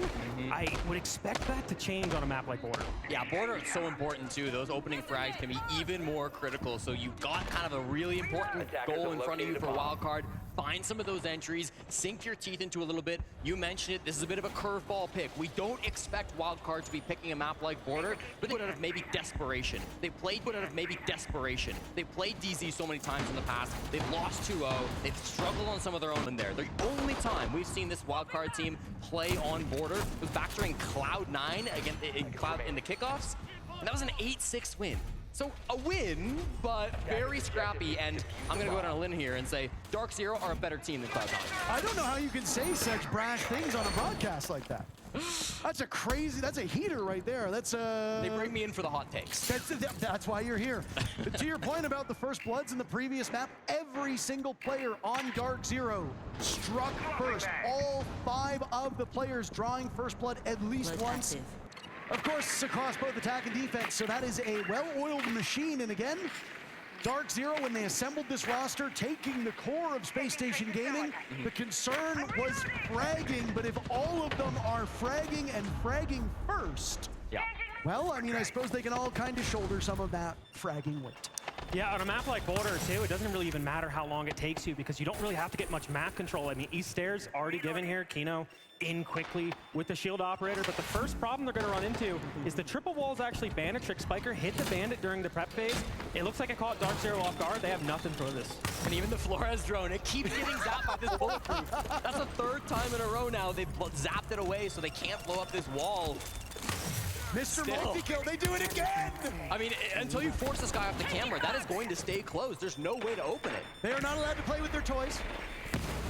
I would expect that to change on a map like Border. Yeah, Border is so important too. Those opening frags can be even more critical. So you've got kind of a really important goal in front of you for Wildcard. Find some of those entries, sink your teeth into a little bit. You mentioned it, this is a bit of a curveball pick. We don't expect Wildcard to be picking a map like Border, but they put out of maybe desperation. They played DZ so many times in the past. They've lost 2-0. They've struggled on some of their own in there. The only time we've seen this Wildcard team play on Border was back during Cloud9 in the kickoffs, and that was an 8-6 win. So a win, but very scrappy, and I'm gonna go out on a limb here and say Dark Zero are a better team than Cloud9. I don't know how you can say such brash things on a broadcast like that. That's a heater right there. That's They bring me in for the hot takes. That's why you're here. To your point about the First Bloods in the previous map, every single player on Dark Zero struck first. All 5 of the players drawing First Blood at least once. Of course, across both attack and defense, so that is a well-oiled machine. And again, Dark Zero, when they assembled this roster, taking the core of Space Station Gaming, the concern was fragging, but if all of them are fragging and fragging first, well, I mean, I suppose they can all kind of shoulder some of that fragging weight. Yeah, on a map like Border, too, it doesn't really even matter how long it takes you because you don't really have to get much map control. I mean, East Stairs already given here. Kino in quickly with the shield operator, but the first problem they're going to run into is the triple walls actually Bandit Trick Spiker hit the Bandit during the prep phase. It looks like it caught Dark Zero off guard. They have nothing for this. And even the Flores drone, it keeps getting zapped by this bulletproof. That's the 3rd time in a row now they've zapped it away so they can't blow up this wall. Mr. Multi-kill, they do it again! I mean, until you force this guy off the camera, that is going to stay closed. There's no way to open it. They are not allowed to play with their toys.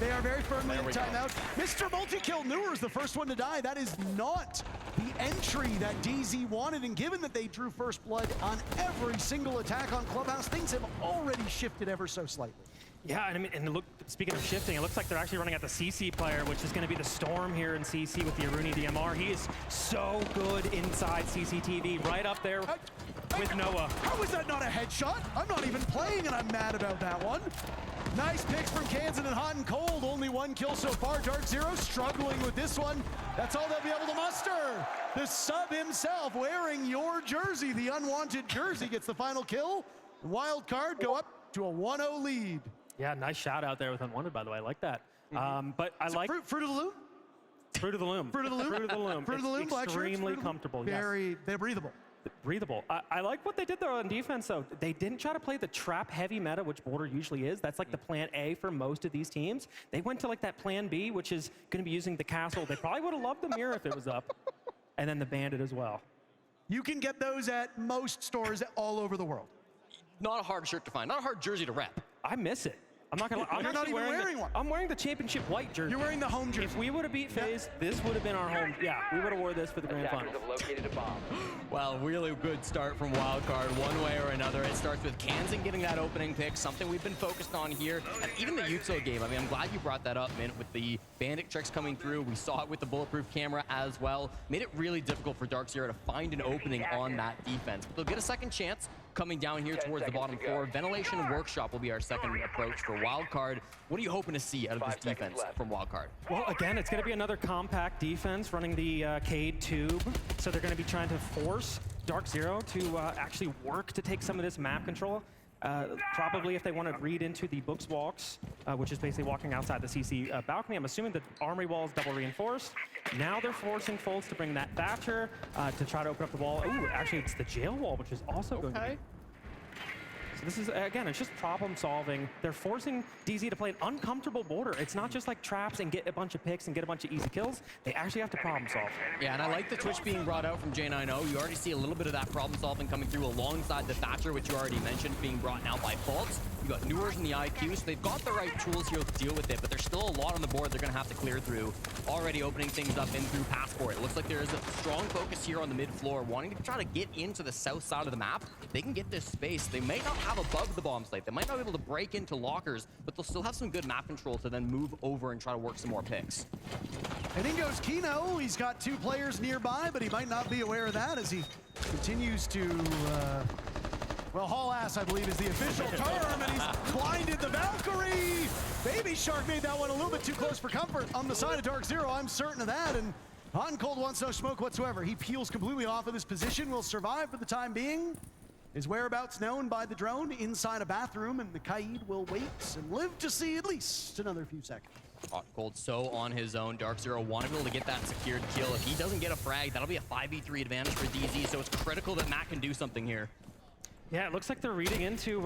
They are very firmly in timeout. Mr. Multi-kill Newer is the first one to die. That is not the entry that DZ wanted, and given that they drew First Blood on every single attack on Clubhouse, things have already shifted ever so slightly. Yeah, and I mean, and look, speaking of shifting, it looks like they're actually running at the CC player, which is going to be the Storm here in CC with the Aruni DMR. He is so good inside CCTV, right up there with Noah. How is that not a headshot? I'm not even playing, and I'm mad about that one. Nice picks from Kansan and Hot and Cold. Only 1 kill so far. Dark Zero struggling with this one. That's all they'll be able to muster. The sub himself wearing your jersey, the unwanted jersey, gets the final kill. Wildcard go up to a 1-0 lead. Yeah, nice shot out there with Unwanted, by the way. I like that. But I like... Fruit of the Loom? Fruit of the Loom. Fruit of the Loom? Fruit of the Loom. Fruit of the Loom, black shirts. Extremely comfortable, They're breathable. Breathable. I like what they did there on defense, though. They didn't try to play the trap-heavy meta, which Border usually is. That's like the plan A for most of these teams. They went to like that plan B, which is going to be using the castle. They probably would have loved the mirror if it was up. And then the Bandit as well. You can get those at most stores all over the world. Not a hard shirt to find, not a hard jersey to rep. I miss it. I'm not gonna. I'm You're not even wearing one. I'm wearing the championship white jersey. You're wearing the home jersey. If we would have beat FaZe, this would have been our home. Yeah, we would have wore this for the grand final. Well, really good start from Wildcard, one way or another. It starts with Kansan getting that opening pick, something we've been focused on here. And even the Yuto game, I mean, I'm glad you brought that up, Mint, with the bandit tricks coming through. We saw it with the bulletproof camera as well. Made it really difficult for Dark Zero to find an opening on that defense. But they'll get a second chance coming down here towards the bottom floor. Ventilation Workshop will be our second approach for Wildcard. What are you hoping to see out of this defense from Wildcard? Well, again, it's going to be another compact defense running the Cade tube. So they're going to be trying to force Dark Zero to actually work to take some of this map control. Probably if they want to read into the books walks, which is basically walking outside the CC balcony. I'm assuming the armory wall is double reinforced. Now they're forcing Folds to bring that Thatcher to try to open up the wall. Ooh, actually it's the jail wall, which is also going to be... So this is, again, it's just problem solving. They're forcing DZ to play an uncomfortable border. It's not just like traps and get a bunch of picks and get a bunch of easy kills. They actually have to problem solve. Yeah, and I like the Twitch being brought out from J90. You already see a little bit of that problem solving coming through alongside the Thatcher, which you already mentioned, being brought now by Faults. You got Newers in the IQ, so they've got the right tools here to deal with it, but there's still a lot on the board they're going to have to clear through. Already opening things up in through Passport. It looks like there is a strong focus here on the mid floor, wanting to try to get into the south side of the map. They can get this space. They may not have above the bomb slate. They might not be able to break into lockers, but they'll still have some good map control to then move over and try to work some more picks. And in goes Kino. He's got two players nearby, but he might not be aware of that as he continues to, well, haul ass, I believe, is the official term, and he's blinded the Valkyrie. Baby Shark made that one a little bit too close for comfort on the side of Dark Zero. I'm certain of that, and Hot and Cold wants no smoke whatsoever. He peels completely off of this position, will survive for the time being. His whereabouts known by the drone inside a bathroom, and the Kaid will wait and live to see at least another few seconds. Hot and Cold so on his own. Dark Zero want to be able to get that secured kill. If he doesn't get a frag, that'll be a 5v3 advantage for DZ, so it's critical that Matt can do something here. Yeah, it looks like they're reading into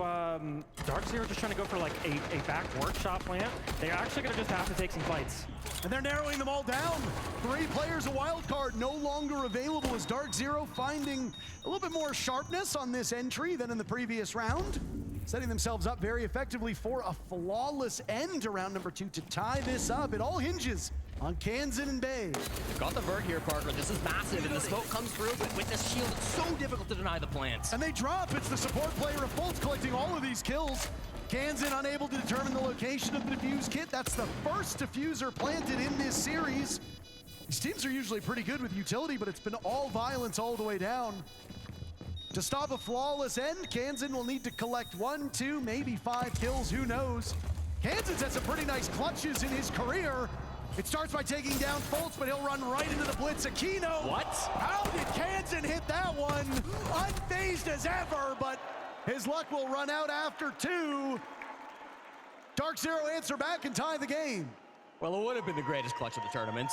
Dark Zero just trying to go for like a back workshop plant. They're actually going to just have to take some fights. And they're narrowing them all down. 3 players, a wild card, no longer available as Dark Zero finding a little bit more sharpness on this entry than in the previous round. Setting themselves up very effectively for a flawless end to round number 2 to tie this up. It all hinges on Kansan and Bay. They've got the vert here, Parker. This is massive, and the smoke comes through, but with this shield, it's so difficult to deny the plants. And they drop. It's the support player of Fultz collecting all of these kills. Kansan unable to determine the location of the defuse kit. That's the first diffuser planted in this series. These teams are usually pretty good with utility, but it's been all violence all the way down. To stop a flawless end, Kansan will need to collect 1, 2, maybe 5 kills, who knows. Kansan's had some pretty nice clutches in his career. It starts by taking down Fultz, but he'll run right into the blitz. Aquino. What? How did Kansan hit that one? Unfazed as ever, but his luck will run out after 2. Dark Zero answer back and tie the game. Well, it would have been the greatest clutch of the tournament.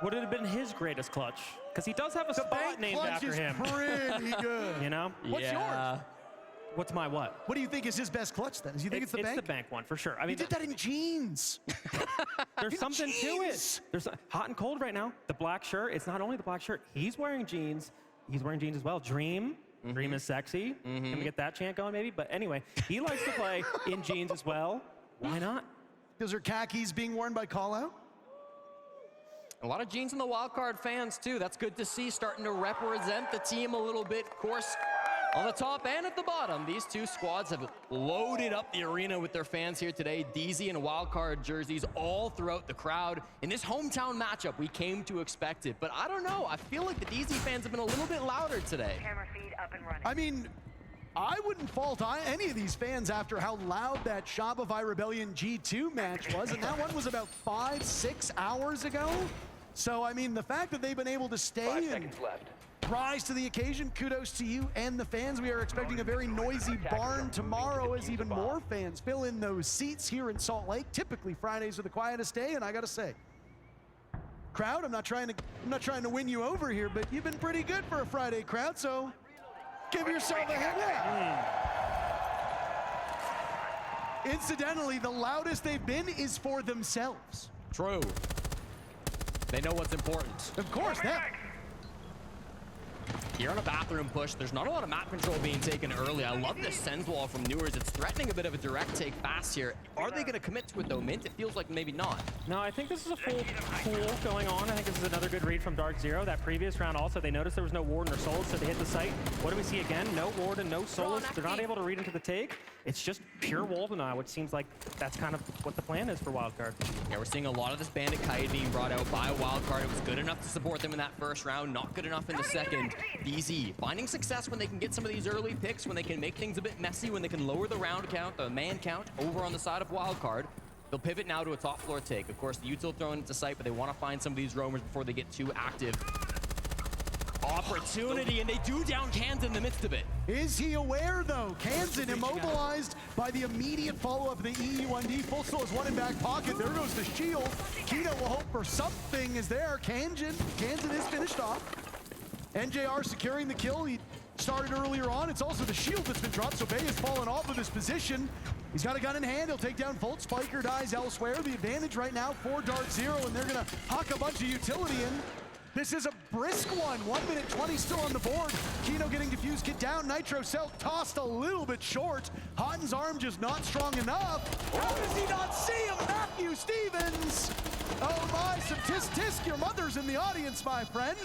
Would it have been his greatest clutch? Because he does have a spot named after him. Pretty good. You know? What's yours? What's my what? What do you think is his best clutch then? Do you think it's the bank? It's the bank one for sure. I mean, he did that in jeans. There's something to it. There's Hot and Cold right now. The black shirt. It's not only the black shirt. He's wearing jeans. He's wearing jeans as well. Dream. Dream is sexy. Can we get that chant going maybe? But anyway, he likes to play in jeans as well. Why not? Those are khakis being worn by Callout. A lot of jeans in the wildcard fans too. That's good to see, starting to represent the team a little bit. Of course, on the top and at the bottom, these two squads have loaded up the arena with their fans here today. DZ and wildcard jerseys all throughout the crowd. In this hometown matchup, we came to expect it. But I don't know. I feel like the DZ fans have been a little bit louder today. Camera feed up and running. I mean, I wouldn't fault any of these fans after how loud that Shopify Rebellion G2 match was. And that one was about 5-6 hours ago. So, I mean, the fact that they've been able to stay and rise to the occasion, kudos to you and the fans. We are expecting a very noisy barn tomorrow as even more fans fill in those seats here in Salt Lake. Typically, Fridays are the quietest day, and I gotta say, crowd, I'm not trying to win you over here, but you've been pretty good for a Friday crowd, so give yourself a hand. Incidentally, the loudest they've been is for themselves. True. They know what's important. Of course, that. Here on a bathroom push, there's not a lot of map control being taken early. I love this Sens wall from Newers. It's threatening a bit of a direct take fast here. Are they going to commit to it though, Mint? It feels like maybe not. No, I think this is a full pool going on. I think this is another good read from Dark Zero. That previous round also, they noticed there was no Warden or Solus, so they hit the site. What do we see again? No Warden, no Solus. They're not able to read into the take. It's just pure Waldena, which seems like that's kind of what the plan is for Wildcard. Yeah, we're seeing a lot of this Bandit Kite being brought out by Wildcard. It was good enough to support them in that first round, not good enough in the second. DZ finding success when they can get some of these early picks, when they can make things a bit messy, when they can lower the round count, the man count over on the side of Wildcard. They'll pivot now to a top floor take. Of course, the util thrown into sight, but they want to find some of these roamers before they get too active. Opportunity, and they do down Kansan in the midst of it. Is he aware, though? Kansan immobilized by the immediate follow-up of the EU1D. Full still has one in back pocket. There goes the shield. Kino will hope for something is there. Kansan is finished off. NJR securing the kill. He started earlier on. It's also the shield that's been dropped, so Bay has fallen off of his position. He's got a gun in hand. He'll take down Volt. Spiker dies elsewhere. The advantage right now for Dark Zero, and they're going to huck a bunch of utility in. This is a brisk one. 1 minute 20 still on the board. Kino getting defused, get down. Nitro Cell tossed a little bit short. Hotten's arm just not strong enough. How does he not see him? Matthew Stevens. Oh my, some tisk-tisk. Your mother's in the audience, my friend.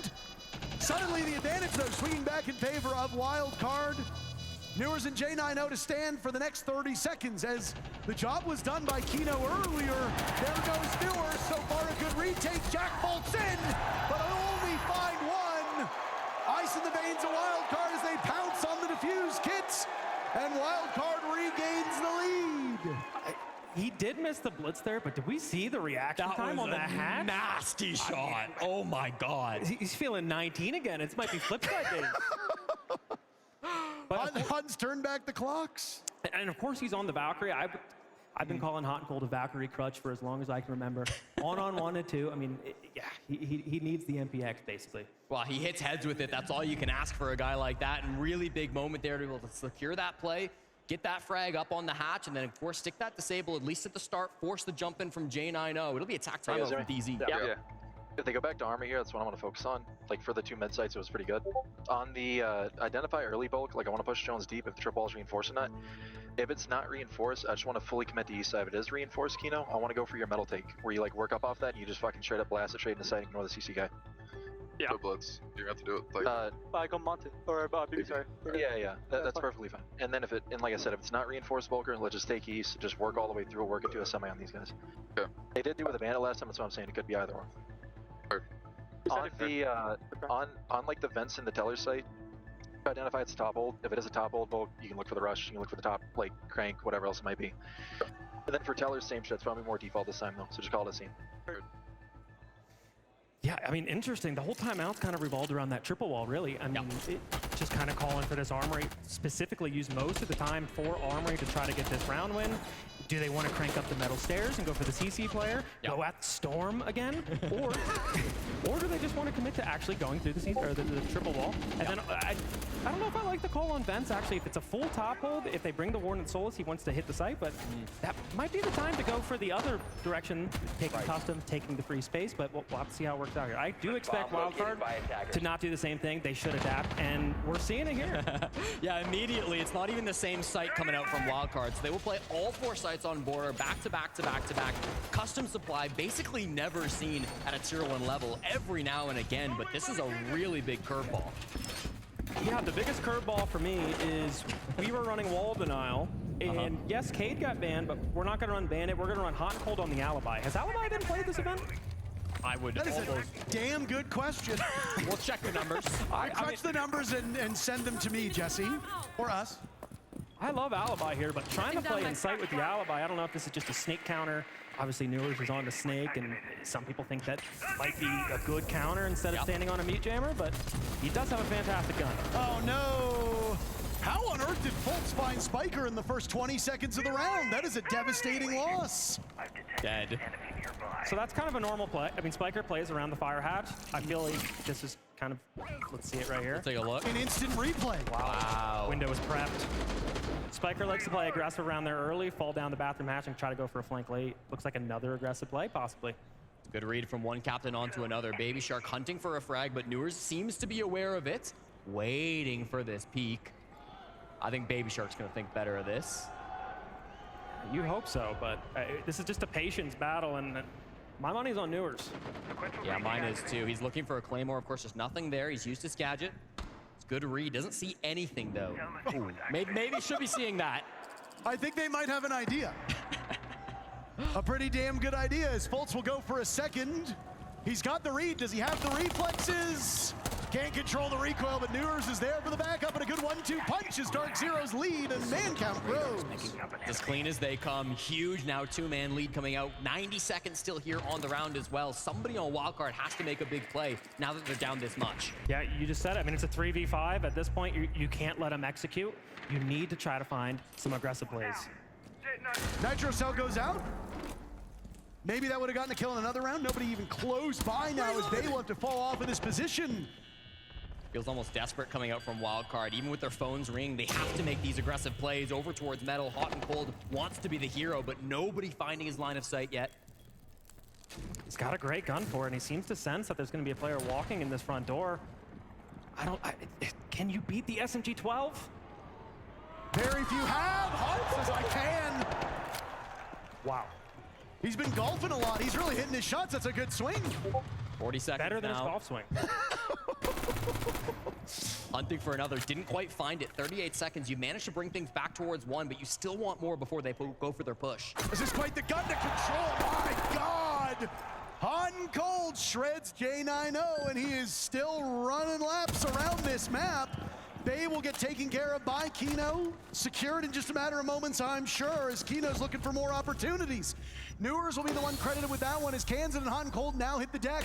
Suddenly the advantage, though, swinging back in favor of Wildcard. Newers and J9O to stand for the next 30 seconds as the job was done by Kino earlier. There goes Newers. So far a good retake. Jack bolts in, but only find one. Ice in the veins of Wildcard as they pounce on the defuse kits, and Wildcard regains the lead. He did miss the blitz there, but did we see the reaction time on the hatch? Nasty shot. Oh my God. He's feeling 19 again. It might be flip side days. But Huns turn back the clocks. And of course he's on the Valkyrie. I've been calling hot and cold a Valkyrie crutch for as long as I can remember. On 1 and 2. I mean, he needs the MPX basically. Well, he hits heads with it. That's all you can ask for a guy like that. And really big moment there to be able to secure that play, get that frag up on the hatch, and then of course stick that disable at least at the start, force the jump in from J9O. It'll be a tactile from DZ. Yeah. If they go back to armor here, that's what I want to focus on. Like for the 2 mid sites, it was pretty good. On the identify early bulk, like I want to push Jones deep if the triple wall is reinforcing that. If it's not reinforced, I just want to fully commit to east side. If it is reinforced, Kino, I want to go for your metal take, where you like work up off that and you just fucking straight up blast it straight in the side and ignore the CC guy. Yeah. No blitz. You're gonna have to do it like. Like on Monte or BB, sorry. Yeah. That's perfectly fine. And then and like I said, if it's not reinforced bulker, let's just take east, just work all the way through, work into a semi on these guys. Okay. They did do it with a bandit last time, that's what I'm saying. It could be either or. On the on like the vents in the teller site, identify it's a top hold. If it is a top hold bulk, you can look for the rush. You can look for the top like crank, whatever else it might be. And then for tellers, same shit. It's probably more default this time though. So just call it a scene. Yeah, I mean, interesting. The whole timeout's kind of revolved around that triple wall, really. I mean, it just kind of calling for this armory, specifically used most of the time for armory to try to get this round win. Do they want to crank up the metal stairs and go for the CC player, go at Storm again, or do they just want to commit to actually going through the CC or the triple wall? And then I don't know if I like the call on vents. Actually, if it's a full top hold, if they bring the Warden and Solus, he wants to hit the site, but that might be the time to go for the other direction, taking custom, taking the free space. But we'll have to see how it works out here. I do expect Wildcard to not do the same thing. They should adapt, and we're seeing it here. Yeah, immediately. It's not even the same site coming out from Wildcard, so they will play all 4 sites on border, back to back to back to back. Custom supply, basically never seen at a tier 1 level every now and again, but this is a really big curveball. Yeah, the biggest curveball for me is we were running Wall Denial, and yes, Cade got banned, but we're not going to run Bandit. We're going to run Hot and Cold on the Alibi. Has Alibi been played this event? I would That is a damn good question. We'll check the numbers. I crunch the numbers and send them to me, Jesse, or us. I love Alibi here, but trying to play in sight with the Alibi, I don't know if this is just a snake counter. Obviously, Newers is on the snake, and some people think that might be a good counter instead of standing on a mute jammer, but he does have a fantastic gun. Oh, no. How on earth did Fultz find Spiker in the first 20 seconds of the round? That is a devastating loss. Dead. So that's kind of a normal play. I mean, Spiker plays around the fire hatch. I feel like this is kind of, let's see it right here. Let's take a look. An instant replay. Wow. Window is prepped. Spiker likes to play aggressive around there early, fall down the bathroom hatch and try to go for a flank late. Looks like another aggressive play, possibly. Good read from one captain onto another. Baby Shark hunting for a frag, but Newers seems to be aware of it. waiting for this peak. I think Baby Shark's gonna think better of this. You hope so, but this is just a patience battle, and my money's on Newers. Yeah, mine is too. He's looking for a Claymore. Of course, there's nothing there. He's used his gadget. It's good read. Doesn't see anything, though. Ooh, maybe should be seeing that. I think they might have an idea. A pretty damn good idea, as Fultz will go for a second. He's got the read. Does he have the reflexes? Can't control the recoil, but Newers is there for the backup, and a good 1-2 punch as Dark Zero's lead, and man count grows. As clean as they come. Huge now 2-man lead coming out. 90 seconds still here on the round as well. Somebody on wildcard has to make a big play now that they're down this much. Yeah, you just said it. I mean, it's a 3v5. At this point, you can't let them execute. You need to try to find some aggressive plays. Nitro Cell goes out. Maybe that would have gotten a kill in another round. Nobody even close by now, as they will have to fall off in this position. Feels almost desperate coming out from wildcard. Even with their phones ringing, they have to make these aggressive plays over towards Metal. Hot and Cold wants to be the hero, but nobody finding his line of sight yet. He's got a great gun for it, and he seems to sense that there's going to be a player walking in this front door. Can you beat the SMG-12? Very few have. Hart says, I can. Wow. He's been golfing a lot. He's really hitting his shots. That's a good swing. 40 seconds Better than now. his golf swing. Hunting for another, didn't quite find it. 38 seconds, you managed to bring things back towards one, but you still want more before they go for their push. This is quite the gun to control. My God. Hot and Cold shreds J90, and he is still running laps around this map. Bay will get taken care of by Kino. Secured in just a matter of moments, I'm sure, as Kino's looking for more opportunities. Newers will be the one credited with that one, as Kansan and Hot and Cold now hit the deck.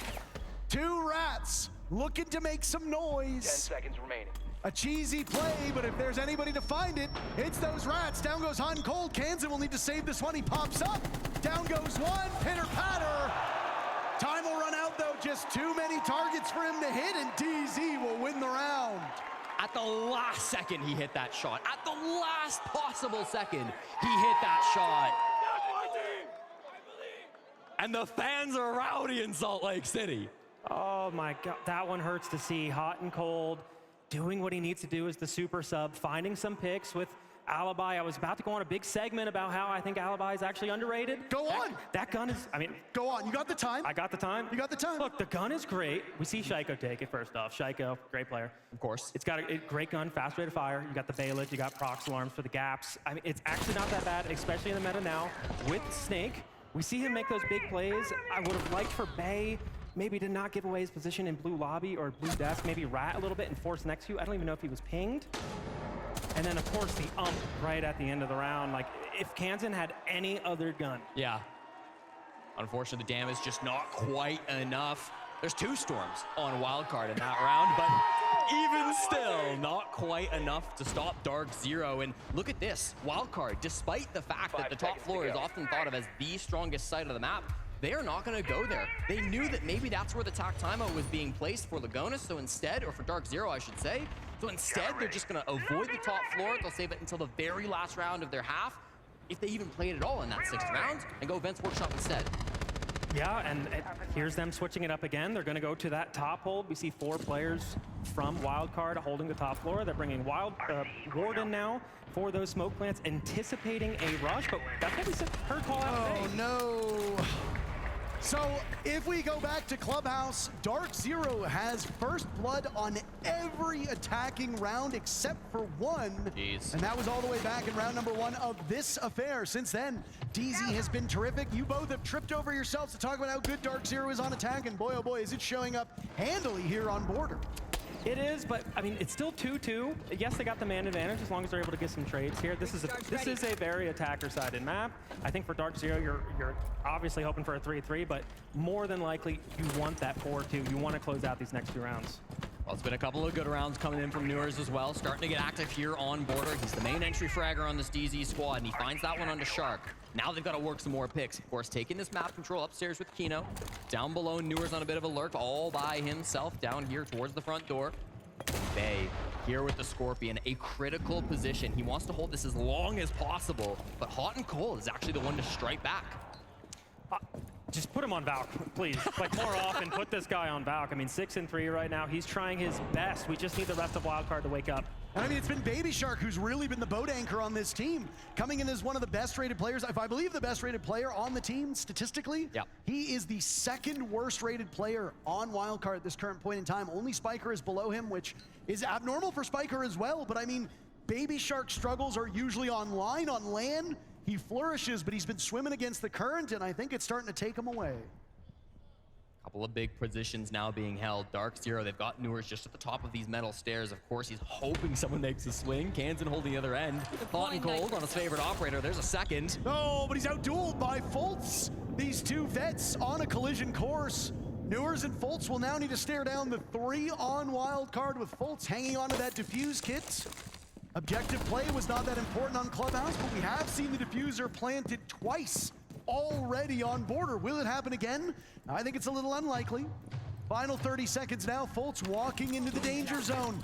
2 rats looking to make some noise. 10 seconds remaining. A cheesy play, but if there's anybody to find it, it's those rats. Down goes Hot and Cold. Kansan will need to save this one. He pops up. Down goes one. Pitter patter. Time will run out, though. Just too many targets for him to hit, and DZ will win the round. At the last second, he hit that shot. At the last possible second, he hit that shot. And the fans are rowdy in Salt Lake City. Oh my God, that one hurts to see. Hot and Cold doing what he needs to do as the super sub, finding some picks with Alibi. I was about to go on a big segment about how I think Alibi is actually underrated. Go on. That gun is, I mean. Go on, you got the time. I got the time. You got the time. Look, the gun is great. We see Shaiko take it first off. Shaiko, great player. Of course. It's got a great gun, fast rate of fire. You got the bailiff, you got prox alarms for the gaps. I mean, it's actually not that bad, especially in the meta now. With Snake, we see him make those big plays. I would have liked for Bay maybe to not give away his position in blue lobby or blue desk, maybe rat a little bit and force next to you. I don't even know if he was pinged. And then, of course, the right at the end of the round. Like, if Kansan had any other gun. Yeah. Unfortunately, the damage just not quite enough. There's 2 storms on wildcard in that round, but even still, not quite enough to stop Dark Zero. And look at this, wildcard, despite the fact that the top floor is often thought of as the strongest side of the map, they are not going to go there. They knew that maybe that's where the TAC timeout was being placed for Laguna, so instead, or for Dark Zero, I should say. So instead, they're just going to avoid the top floor. They'll save it until the very last round of their half, if they even played at all in that 6th round, and go Vents Workshop instead. Yeah, and here's them switching it up again. They're going to go to that top hold. We see 4 players from Wildcard holding the top floor. They're bringing Warden now for those smoke plants, anticipating a rush, but that's what we heard call out today. Oh, no. So if we go back to Clubhouse, Dark Zero has first blood on every attacking round except for one. Jeez. And that was all the way back in round number 1 of this affair. Since then, DZ has been terrific. You both have tripped over yourselves to talk about how good Dark Zero is on attack, and boy, oh boy, is it showing up handily here on Border. It is, but I mean, it's still 2-2. Yes, they got the man advantage as long as they're able to get some trades here. This is a very attacker-sided map. I think for Dark Zero, you're obviously hoping for a 3-3, but more than likely, you want that 4-2. You want to close out these next 2 rounds. Well, it's been a couple of good rounds coming in from Newers as well. Starting to get active here on Border. He's the main entry fragger on this DZ squad, and he finds that one onto Shark. Now they've got to work some more picks. Of course, taking this map control upstairs with Kino. Down below, Newers on a bit of a lurk all by himself down here towards the front door. Bay here with the Scorpion, a critical position. He wants to hold this as long as possible, but Hot and Cold is actually the one to strike back. Just put him on Valk, please. Like, more often, put this guy on Valk. I mean, 6-3 right now. He's trying his best. We just need the rest of Wildcard to wake up. And I mean, it's been Baby Shark who's really been the boat anchor on this team, coming in as one of the best rated players. If I believe the best rated player on the team statistically, he is the second worst rated player on Wildcard at this current point in time. Only Spiker is below him, which is abnormal for Spiker as well. But I mean, Baby Shark's struggles are usually on line, on land. He flourishes, but he's been swimming against the current, and I think it's starting to take him away. Couple of big positions now being held. Dark Zero, they've got Newers just at the top of these metal stairs. Of course, he's hoping someone makes a swing. Kansan holding the other end. Hot and cold on his favorite operator. There's a second. No, but he's outdueled by Fultz. These two vets on a collision course. Newers and Fultz will now need to stare down the 3 on wild card with Fultz hanging onto that defuse kit. Objective play was not that important on Clubhouse, but we have seen the diffuser planted twice already on border. Will it happen again? I think it's a little unlikely. Final 30 seconds now. Fultz walking into the danger zone.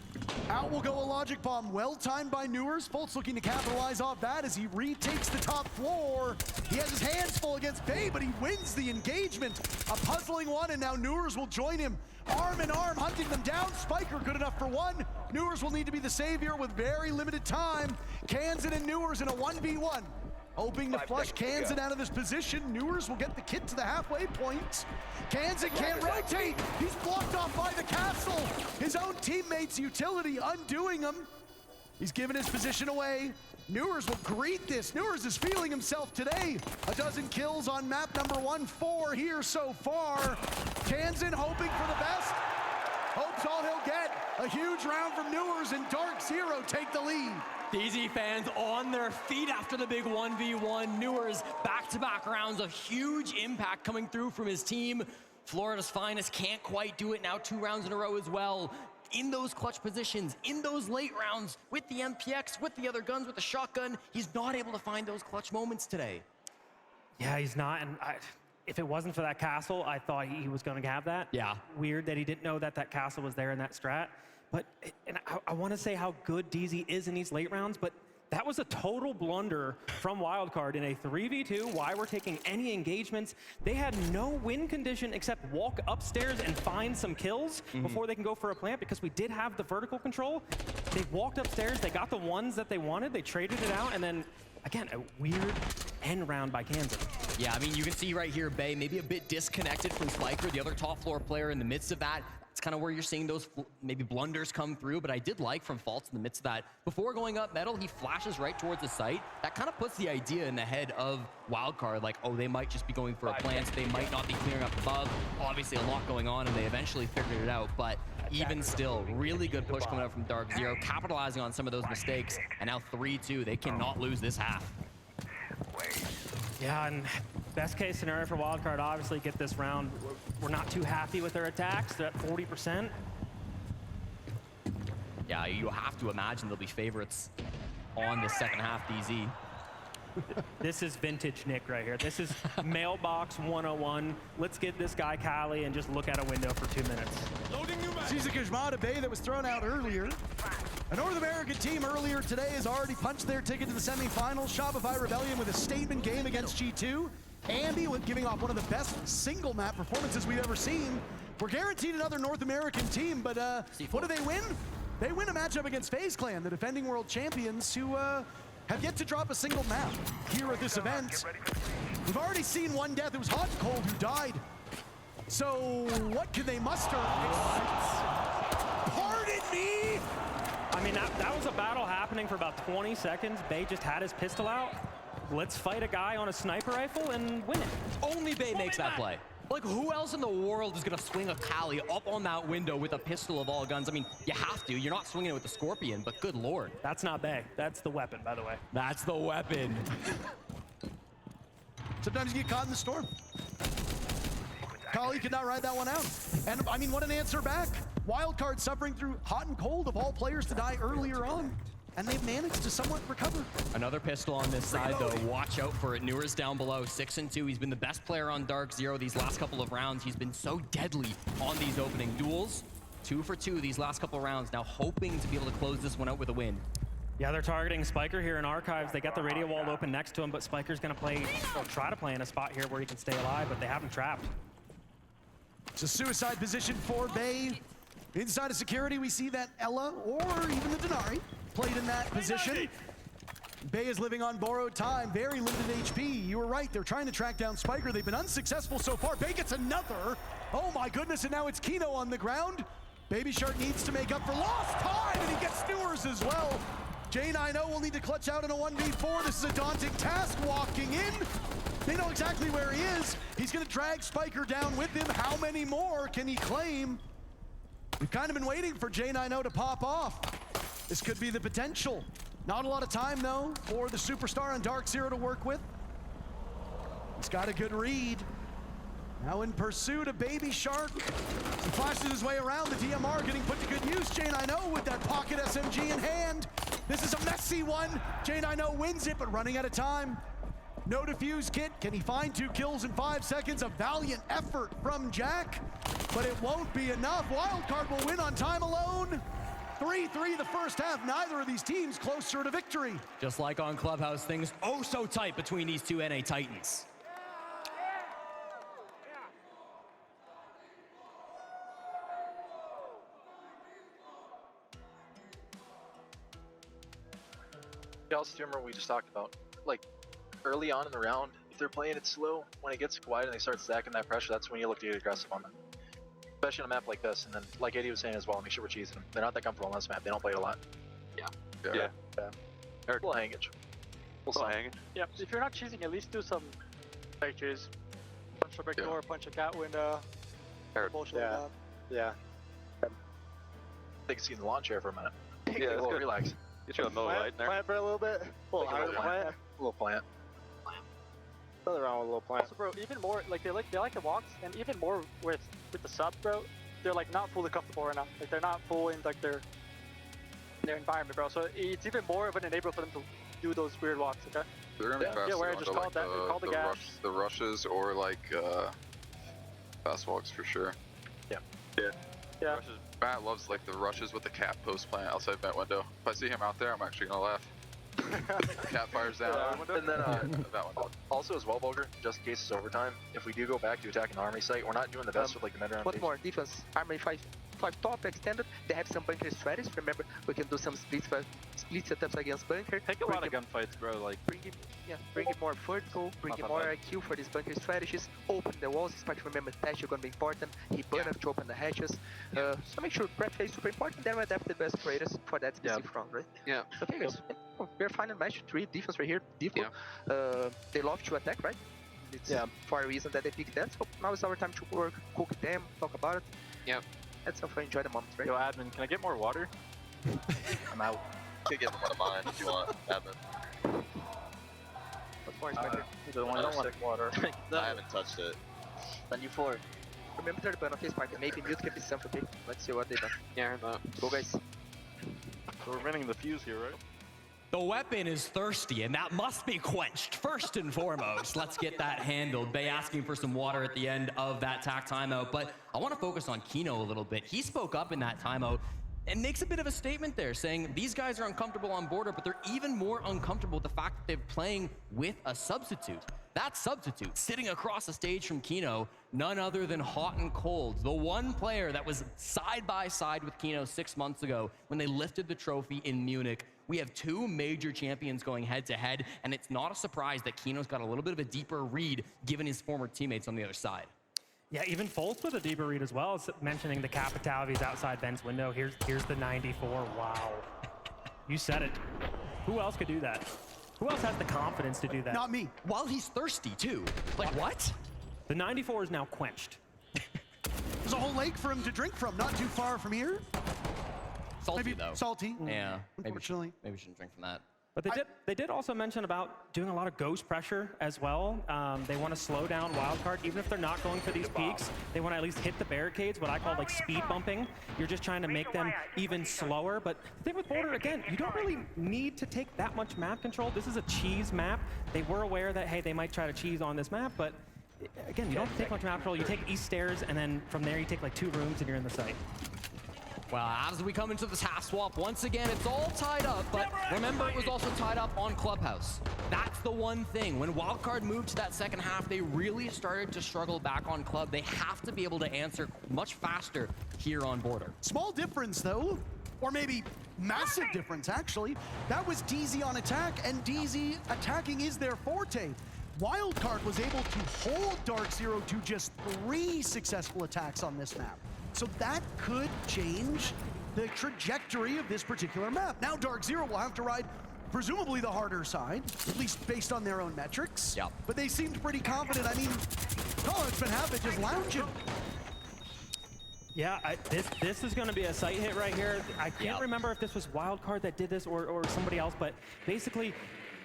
Out will go a logic bomb. Well timed by Newers. Fultz looking to capitalize off that as he retakes the top floor. He has his hands full against Bay, but he wins the engagement. A puzzling one, and now Newers will join him. Arm in arm, hunting them down. Spiker good enough for one. Newers will need to be the savior with very limited time. Kansan and Newers in a 1v1. Hoping to flush Kansan out of this position. Newers will get the kit to the halfway point. Kansan can't rotate. He's blocked off by the castle. His own teammate's utility undoing him. He's given his position away. Newers will greet this. Newers is feeling himself today. A dozen kills on map number 1-4 here so far. Kansan hoping for the best. Hopes all he'll get. A huge round from Newers, and Dark Zero take the lead. DZ fans on their feet after the big 1v1. Newers back-to-back rounds of huge impact coming through from his team. Florida's finest can't quite do it now, 2 rounds in a row as well. In those clutch positions, in those late rounds, with the MPX, with the other guns, with the shotgun, he's not able to find those clutch moments today. Yeah, he's not, and if it wasn't for that castle, I thought he was going to have that. Yeah. Weird that he didn't know that that castle was there in that strat. But, and I want to say how good DZ is in these late rounds, but that was a total blunder from Wildcard in a 3v2. Why we're taking any engagements. They had no win condition except walk upstairs and find some kills before they can go for a plant, because we did have the vertical control. They walked upstairs, they got the ones that they wanted, they traded it out, and then, again, a weird end round by Kansan. Yeah, I mean, you can see right here, Bay maybe a bit disconnected from Spiker, the other top floor player in the midst of that. It's kind of where you're seeing those maybe blunders come through, but I did like from Fultz in the midst of that. Before going up metal, he flashes right towards the site. That kind of puts the idea in the head of Wildcard, like, oh, they might just be going for a plant, they might not be clearing up above. Obviously, a lot going on, and they eventually figured it out, but even still, really good push coming out from Dark Zero, capitalizing on some of those mistakes, and now 3-2. They cannot lose this half. Yeah, and best case scenario for Wildcard, obviously get this round. We're not too happy with their attacks. They're at 40%. Yeah, you have to imagine they'll be favorites on the second half, DZ. This is vintage Nick right here. This is mailbox 101. Let's get this guy Kali and just look out a window for 2 minutes. Sees a Kajmada Bay that was thrown out earlier. A North American team earlier today has already punched their ticket to the semifinals. Shopify Rebellion with a statement game against G2. Ambi with giving off one of the best single map performances we've ever seen. We're guaranteed another North American team, but what do they win? They win a matchup against FaZe Clan, the defending world champions, who have yet to drop a single map here at this event. We've already seen one death. It was Hot and Cold who died. So what can they muster? Pardon me? I mean, that was a battle happening for about 20 seconds. Bay just had his pistol out. Let's fight a guy on a sniper rifle and win it. Only Bay makes that play. Like, who else in the world is going to swing a Kali up on that window with a pistol of all guns? I mean, you have to. You're not swinging it with the Scorpion, but good lord. That's not Bay. That's the weapon, by the way. That's the weapon. Sometimes you get caught in the storm. Kali could not ride that one out. And, I mean, what an answer back. Wildcard suffering through Hot and Cold of all players to die earlier on. And they've managed to somewhat recover. Another pistol on this side, though. Watch out for it. Newers down below, 6-2. He's been the best player on Dark Zero these last couple of rounds. He's been so deadly on these opening duels. 2 for 2 these last couple of rounds. Now hoping to be able to close this one out with a win. Yeah, they're targeting Spiker here in Archives. They got the radio wall open next to him, but Spiker's gonna play, or try to play in a spot here where he can stay alive, but they have him trapped. It's a suicide position for Bay. Inside of security, we see that Ella, or even the Denari, played in that position. Bay is living on borrowed time, very limited HP. You were right, they're trying to track down Spiker. They've been unsuccessful so far. Bay gets another. Oh my goodness, and now it's Kino on the ground. Baby Shark needs to make up for lost time, and he gets Stewars as well. J90 will need to clutch out in a 1v4. This is a daunting task walking in. They know exactly where he is. He's gonna drag Spiker down with him. How many more can he claim? We've kind of been waiting for J90 to pop off. This could be the potential. Not a lot of time though for the superstar on Dark Zero to work with. He's got a good read. Now in pursuit of Baby Shark. He flashes his way around, the DMR getting put to good use. J90 with that pocket SMG in hand. This is a messy one. J90 wins it, but running out of time. No defuse kit. Can he find 2 kills in 5 seconds? A valiant effort from Jack, but it won't be enough. Wildcard will win on time alone. 3-3 the first half. Neither of these teams closer to victory. Just like on Clubhouse, things oh so tight between these two NA Titans. Yeah, also remember we just talked about, like, early on in the round, if they're playing it slow, when it gets quiet and they start stacking that pressure, that's when you look to get aggressive on them. Especially on a map like this, and then, like Eddie was saying as well, make sure we're cheesing them. They're not that comfortable on this map, they don't play it a lot. Yeah. We'll hang it. We'll hang it. Yeah, if you're not cheesing, at least do some pictures. Punch a brick door, punch a cat window. Bullshit like that. Yeah. They can see in the lawn chair for a minute. Yeah, a little relax. Get you a little light in there. Plant for a little bit. Like a little plant. Nothing wrong with a little plant. Also, bro, even more like they like the walks, and even more with the subs, bro. They're like not fully comfortable right now. Like they're not full in like their environment, bro. So it's even more of an enabler for them to do those weird walks. Okay. They're gonna be faster. Yeah, where I just called that. Called the gas. The rushes or like fast walks for sure. Yeah. Matt loves like the rushes with the cat post plant outside vent window. If I see him out there, I'm actually gonna laugh. Cat fires down. And then that one. Also as well, Bulger, just in case it's overtime, if we do go back to attacking the armory site, we're not doing the best with like the mid round. What more defense? Armory 5 top extended. They have some bunker strategies. Remember, we can do some split setups against bunker. Take a lot of gunfights, bro. Like bring it more vertical, bring it more IQ for these bunker strategies. Open the walls, especially remember Tash is gonna be important. He burned up to open the hatches. So make sure prep phase is super important. Then we adapt the best operators for that specific round, right? Yeah. Okay, guys. We're fine in match 3. Defense right here. Default. They love to attack, right? It's for a reason that they pick that. So now it's our time to work, cook them, talk about it. Yep. That's how I enjoy the moment, right? Yo, admin, can I get more water? I'm out. You can get one of mine if you want, admin. What's more Spiker? The one I don't want water. I haven't touched it. Then you 4. Remember third ban, okay, Spiker. Maybe mute can be something, okay? Let's see what they done. Yeah, I know. Go, guys. So we're running the fuse here, right? The weapon is thirsty, and that must be quenched first and foremost. Let's get that handled. Bay asking for some water at the end of that tack timeout, but I want to focus on Kino a little bit. He spoke up in that timeout and makes a bit of a statement there, saying these guys are uncomfortable on border, but they're even more uncomfortable with the fact that they're playing with a substitute. That substitute sitting across the stage from Kino, none other than Hot and Cold, the one player that was side by side with Kino 6 months ago when they lifted the trophy in Munich. We have 2 major champions going head to head, and it's not a surprise that Kino's got a little bit of a deeper read given his former teammates on the other side. Yeah, even Foltz with a deeper read as well, mentioning the capitalities outside Ben's window. Here's the 94. Wow. You said it. Who else could do that? Who else has the confidence to do that? Not me. While he's thirsty, too. Like, what? The 94 is now quenched. There's a whole lake for him to drink from, not too far from here. Salty, maybe though. Salty. Yeah. Unfortunately. Maybe we shouldn't drink from that. But they did also mention about doing a lot of ghost pressure as well. They want to slow down Wildcard, even if they're not going for these peaks. They want to at least hit the barricades, what I call like speed bumping. You're just trying to make them even slower. But the thing with Border, again, you don't really need to take that much map control. This is a cheese map. They were aware that, hey, they might try to cheese on this map, but again, you don't take much map control. You take east stairs, and then from there you take like 2 rooms and you're in the site. Well, as we come into this half swap, once again, it's all tied up, but remember, it was also tied up on Clubhouse. That's the one thing. When Wildcard moved to that second half, they really started to struggle back on Club. They have to be able to answer much faster here on Border. Small difference, though, or maybe massive difference, actually. That was DZ on attack, and DZ attacking is their forte. Wildcard was able to hold Dark Zero to just 3 successful attacks on this map. So that could change the trajectory of this particular map. Now Dark Zero will have to ride presumably the harder side, at least based on their own metrics. Yep. But they seemed pretty confident. I mean, Collin's been happy just lounging. Yeah, this is going to be a sight hit right here. I can't remember if this was Wildcard that did this or somebody else, but basically,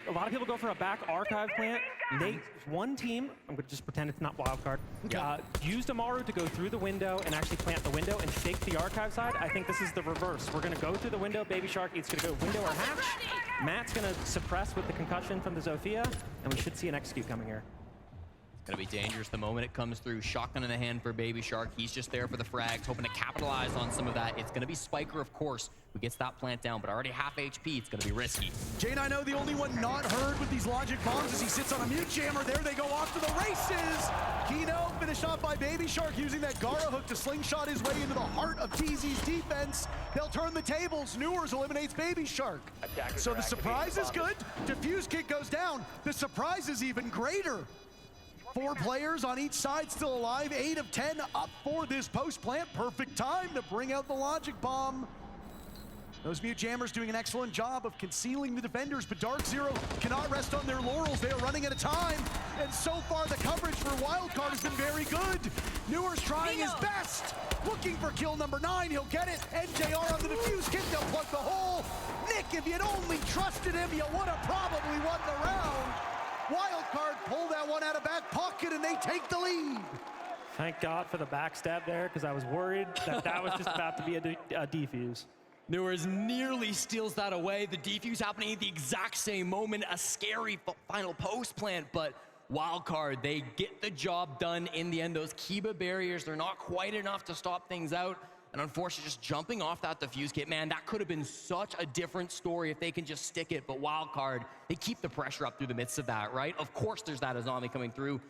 a lot of people go for a back archive plant. One team, I'm going to just pretend it's not Wildcard, used Amaru to go through the window and actually plant the window and fake the archive side. I think this is the reverse. We're going to go through the window. Baby Shark is going to go window or hatch. Matt's going to suppress with the concussion from the Zofia, and we should see an execute coming here. Gonna be dangerous the moment it comes through. Shotgun in the hand for Baby Shark. He's just there for the frags, hoping to capitalize on some of that. It's gonna be Spiker, of course, who gets that plant down, but already half HP. It's gonna be risky. J9O, the only one not heard with these logic bombs as he sits on a mute jammer. There they go off to the races. Kino finished off by Baby Shark using that Gara hook to slingshot his way into the heart of TZ's defense. They'll turn the tables. Newers eliminates Baby Shark. So the surprise is good. Diffuse kick goes down. The surprise is even greater. 4 players on each side still alive. 8 of 10 up for this post plant. Perfect time to bring out the logic bomb. Those mute jammers doing an excellent job of concealing the defenders, but Dark Zero cannot rest on their laurels. They are running out of time, and so far the coverage for Wildcard has been very good. Newer's trying his best, looking for kill number 9. He'll get it. NJR on the defuse kick. They'll plug the hole. Nick, if you'd only trusted him, you would have probably won the round. Wildcard pull that one out of back pocket, and they take the lead. Thank God for the backstab there, because I was worried that was just about to be a defuse. Newers nearly steals that away. The defuse happening at the exact same moment. A scary final post plant, but Wildcard, they get the job done in the end. Those Kiba barriers, they're not quite enough to stop things out. And unfortunately, just jumping off that defuse kit, man, that could have been such a different story if they can just stick it. But Wildcard, they keep the pressure up through the midst of that, right? Of course, there's that Azami coming through.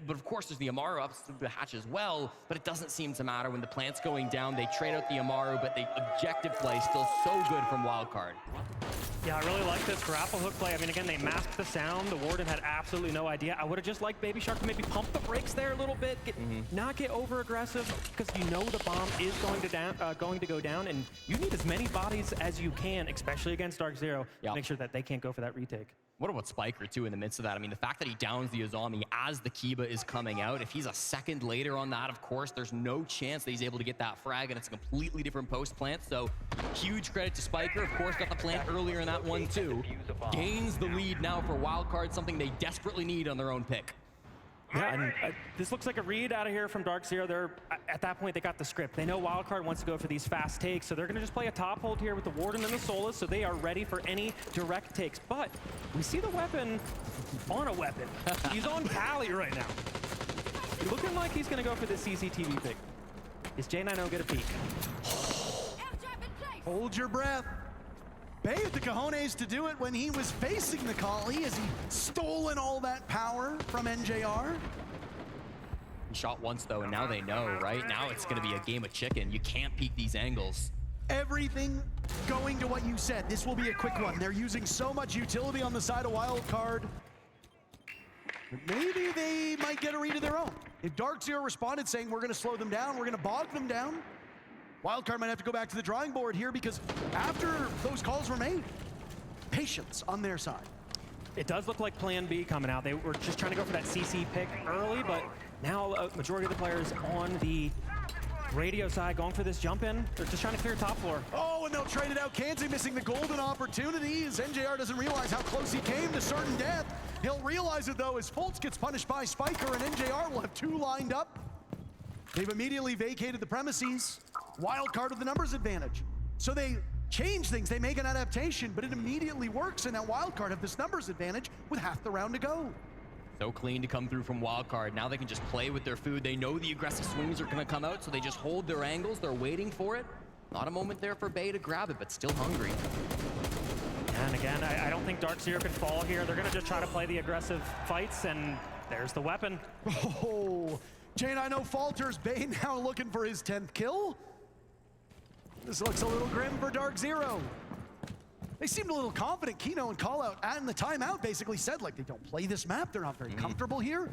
But of course, there's the Amaru up through the hatch as well. But it doesn't seem to matter when the plant's going down. They trade out the Amaru, but the objective play still so good from Wildcard. Yeah, I really like this grapple hook play. I mean, again, they masked the sound. The Warden had absolutely no idea. I would have just liked Baby Shark to maybe pump the brakes there a little bit, not get over aggressive, because you know the bomb is going to go down, and you need as many bodies as you can, especially against Dark Zero, to make sure that they can't go for that retake. What about Spiker, too, in the midst of that? I mean, the fact that he downs the Azami as the Kiba is coming out, if he's a second later on that, of course, there's no chance that he's able to get that frag, and it's a completely different post plant. So huge credit to Spiker. Of course, got the plant earlier in that one, too. Gains the lead now for Wildcard, something they desperately need on their own pick. Yeah, and this looks like a read out of here from Dark Zero. They're at that point, they got the script. They know Wildcard wants to go for these fast takes, so they're going to just play a top hold here with the Warden and the Solus, so they are ready for any direct takes. But we see the weapon on a weapon. He's on Cali right now. Looking like he's going to go for the CCTV pick. Is J9O get a peek? Hold your breath. Bay had the cojones to do it when he was facing the Kali as he stolen all that power from NJR. He shot once, though, and now they know, right? Now it's going to be a game of chicken. You can't peek these angles. Everything going to what you said. This will be a quick one. They're using so much utility on the side of Wildcard. Maybe they might get a read of their own. If Dark Zero responded saying, we're going to slow them down, we're going to bog them down, Wildcard might have to go back to the drawing board here, because after those calls were made, patience on their side. It does look like Plan B coming out. They were just trying to go for that CC pick early, but now a majority of the players on the radio side going for this jump in. They're just trying to clear top floor. Oh, and they'll trade it out. Kanzi missing the golden opportunity as NJR doesn't realize how close he came to certain death. He'll realize it, though, as Fultz gets punished by Spiker, and NJR will have 2 lined up. They've immediately vacated the premises. Wildcard with the numbers advantage. So they change things, they make an adaptation, but it immediately works, and now Wildcard have this numbers advantage with half the round to go. So clean to come through from Wildcard. Now they can just play with their food. They know the aggressive swings are going to come out, so they just hold their angles. They're waiting for it. Not a moment there for Bay to grab it, but still hungry. And again, I don't think Dark Zero can fall here. They're going to just try to play the aggressive fights, and there's the weapon. Oh, J90 falters. Bay now looking for his 10th kill. This looks a little grim for Dark Zero. They seemed a little confident. Kino and Callout and the timeout basically said, like, they don't play this map. They're not very comfortable here.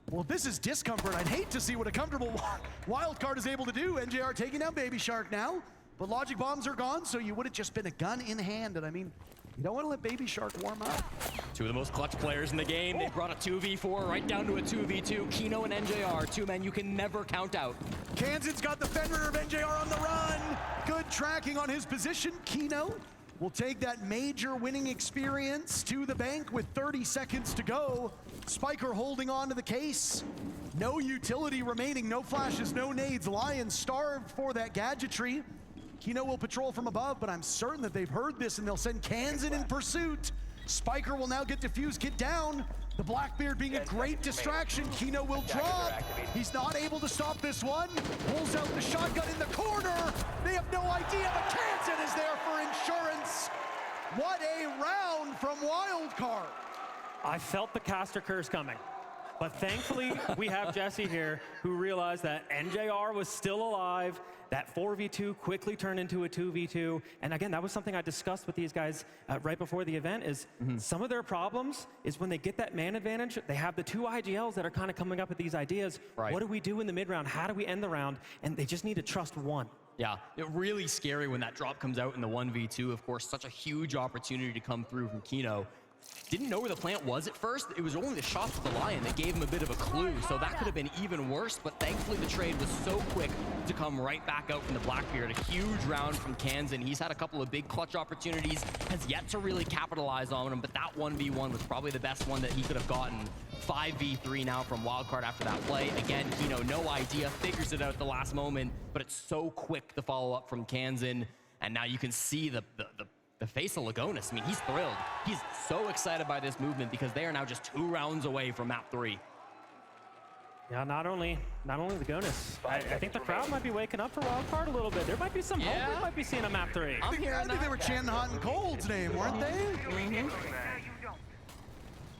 Well, this is discomfort. I'd hate to see what a comfortable wildcard is able to do. NJR taking down Baby Shark now, but logic bombs are gone, so you would have just been a gun in hand. And I mean, you don't want to let Baby Shark warm up. Two of the most clutch players in the game. They brought a 2v4 right down to a 2v2. Kino and NJR, two men you can never count out. Kansan's got the Fenrir of NJR on the run. Good tracking on his position. Kino will take that major winning experience to the bank with 30 seconds to go. Spiker holding on to the case. No utility remaining, no flashes, no nades. Lions starved for that gadgetry. Kino will patrol from above, but I'm certain that they've heard this and they'll send Kansan in pursuit. Spiker will now get defused, get down. The Blackbeard being a great distraction. Kino will drop. He's not able to stop this one. Pulls out the shotgun in the corner. They have no idea, but Kansan is there for insurance. What a round from Wildcard. I felt the caster curse coming. But thankfully, we have Jesse here who realized that NJR was still alive. That 4v2 quickly turned into a 2v2. And again, that was something I discussed with these guys right before the event is some of their problems is when they get that man advantage, they have the two IGLs that are kind of coming up with these ideas. What do we do in the mid round? How do we end the round? And they just need to trust one. Yeah, really scary when that drop comes out in the 1v2. Of course, such a huge opportunity to come through from Kino. Didn't know where the plant was at first. It was only the shots of the Lion that gave him a bit of a clue, so that could have been even worse, but thankfully the trade was so quick to come right back out from the Blackbeard. A huge round from Kansan. He's had a couple of big clutch opportunities, has yet to really capitalize on them, but that 1v1 was probably the best one that he could have gotten. 5v3 now from Wildcard after that play. Again, Kino, no idea, figures it out at the last moment, but it's so quick, the follow-up from Kansan, and now you can see the face of Lagonis. I mean, he's thrilled. He's so excited by this movement because they are now just 2 rounds away from map 3. Yeah, not only Lagonis. I think the crowd might be waking up for Wildcard a little bit. There might be some hope we might be seeing a map 3. I think they were chanting Hot and Cold's name, weren't they?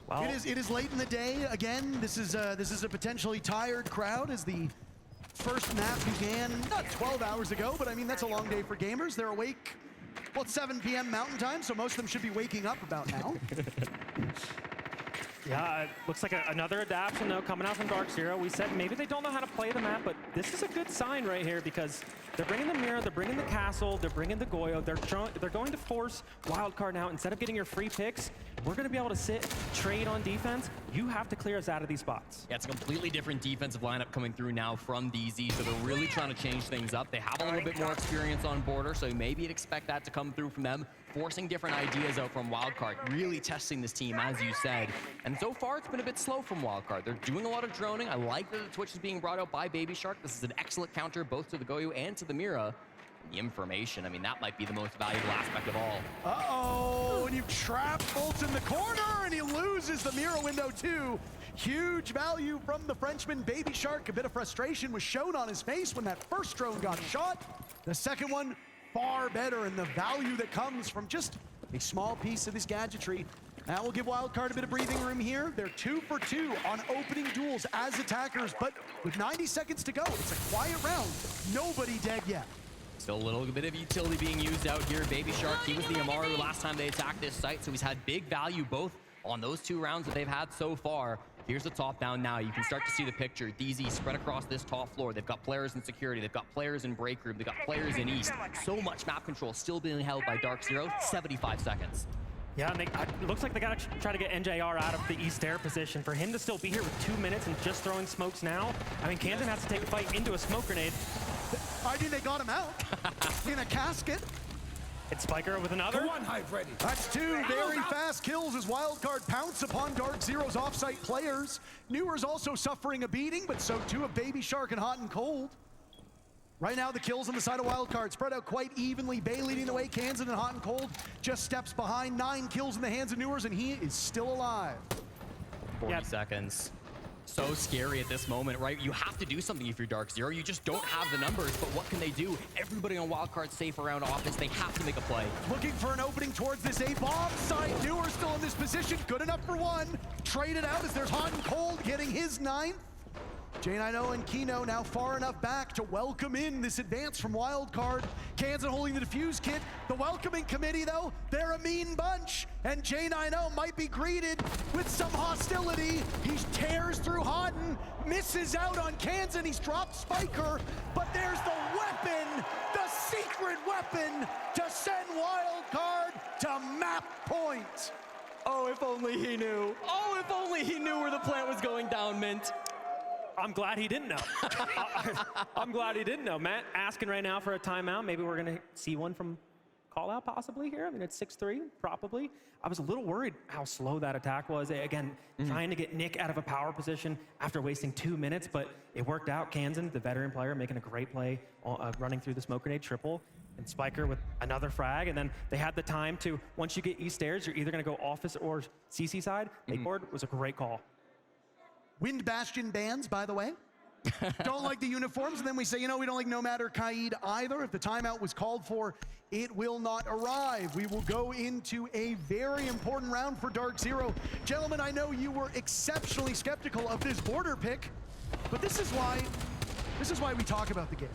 Well, it is late in the day. Again, this is a potentially tired crowd as the first map began not 12 hours ago, but I mean, that's a long day for gamers. They're awake. Well, it's 7 p.m. Mountain Time, so most of them should be waking up about now. Yeah, it looks like another adaptation, though, coming out from Dark Zero. We said maybe they don't know how to play the map, but this is a good sign right here because they're bringing the Mirror, they're bringing the Castle, they're bringing the Goyo. They're going to force Wildcard now. Instead of getting your free picks, we're going to be able to sit, trade on defense. You have to clear us out of these spots. Yeah, it's a completely different defensive lineup coming through now from DZ, so they're really trying to change things up. They have a little bit more experience on border, so maybe you'd expect that to come through from them, forcing different ideas out from Wildcard, really testing this team, as you said. And so far, it's been a bit slow from Wildcard. They're doing a lot of droning. I like that the Twitch is being brought out by Baby Shark. This is an excellent counter both to the Goyo and to the Mira. The information, I mean, that might be the most valuable aspect of all. Uh-oh, and you trap Bolts in the corner, and he loses the Mira window too. Huge value from the Frenchman. Baby Shark, a bit of frustration was shown on his face when that first drone got shot. The second one, far better, and the value that comes from just a small piece of his gadgetry. That will give Wildcard a bit of breathing room here. They're 2 for 2 on opening duels as attackers, but with 90 seconds to go, it's a quiet round. Nobody dead yet. Still a little bit of utility being used out here. Baby Shark, he was the Amaru last time they attacked this site, so he's had big value both on those 2 rounds that they've had so far. Here's the top down now. You can start to see the picture. DZ spread across this top floor. They've got players in security. They've got players in break room. They've got players in east. So much map control still being held by Dark Zero. 75 seconds. Yeah, and it looks like they got to try to get NJR out of the East Air position. For him to still be here with 2 minutes and just throwing smokes now, I mean, Kansan has to take a fight into a smoke grenade. I think they got him out in a casket. It's Spiker with another. One hive ready. That's 2 very fast kills as Wildcard pounce upon Dark Zero's offsite players. Newer's also suffering a beating, but so too of Baby Shark and Hot and Cold. Right now, the kills on the side of Wildcard spread out quite evenly. Bay leading the way, Kansan and Hot and Cold just steps behind. 9 kills in the hands of Newers, and he is still alive. 40 seconds. so scary at this moment, right? You have to do something if you're Dark Zero. You just don't have the numbers, but what can they do? Everybody on Wildcard safe around offense. They have to make a play. Looking for an opening towards this A-bomb site. Newer still in this position. Good enough for one. Traded out as there's Hot and Cold getting his 9th. J90 and Kino now far enough back to welcome in this advance from Wildcard. Kansan holding the defuse kit. The welcoming committee, though, they're a mean bunch. And J90 might be greeted with some hostility. He tears through Hodden, misses out on Kansan. He's dropped Spiker, but there's the weapon, the secret weapon to send Wildcard to map point. Oh, if only he knew. Oh, if only he knew where the plant was going down, Mint. I'm glad he didn't know. I'm glad he didn't know. Matt asking right now for a timeout. Maybe we're going to see one from Callout possibly here. I mean, it's 6-3, probably. I was a little worried how slow that attack was. Again, trying to get Nick out of a power position after wasting 2 minutes, but it worked out. Kansan, the veteran player, making a great play, running through the smoke grenade triple, and Spiker with another frag. And then they had the time to, once you get East Stairs, you're either going to go office or CC side. Lakeboard was a great call. Wind Bastion bans, by the way. Don't like the uniforms, and then we say, you know, we don't like Nomad or Kaid either. If the timeout was called for, it will not arrive. We will go into a very important round for Dark Zero. Gentlemen, I know you were exceptionally skeptical of this border pick, but this is why we talk about the game.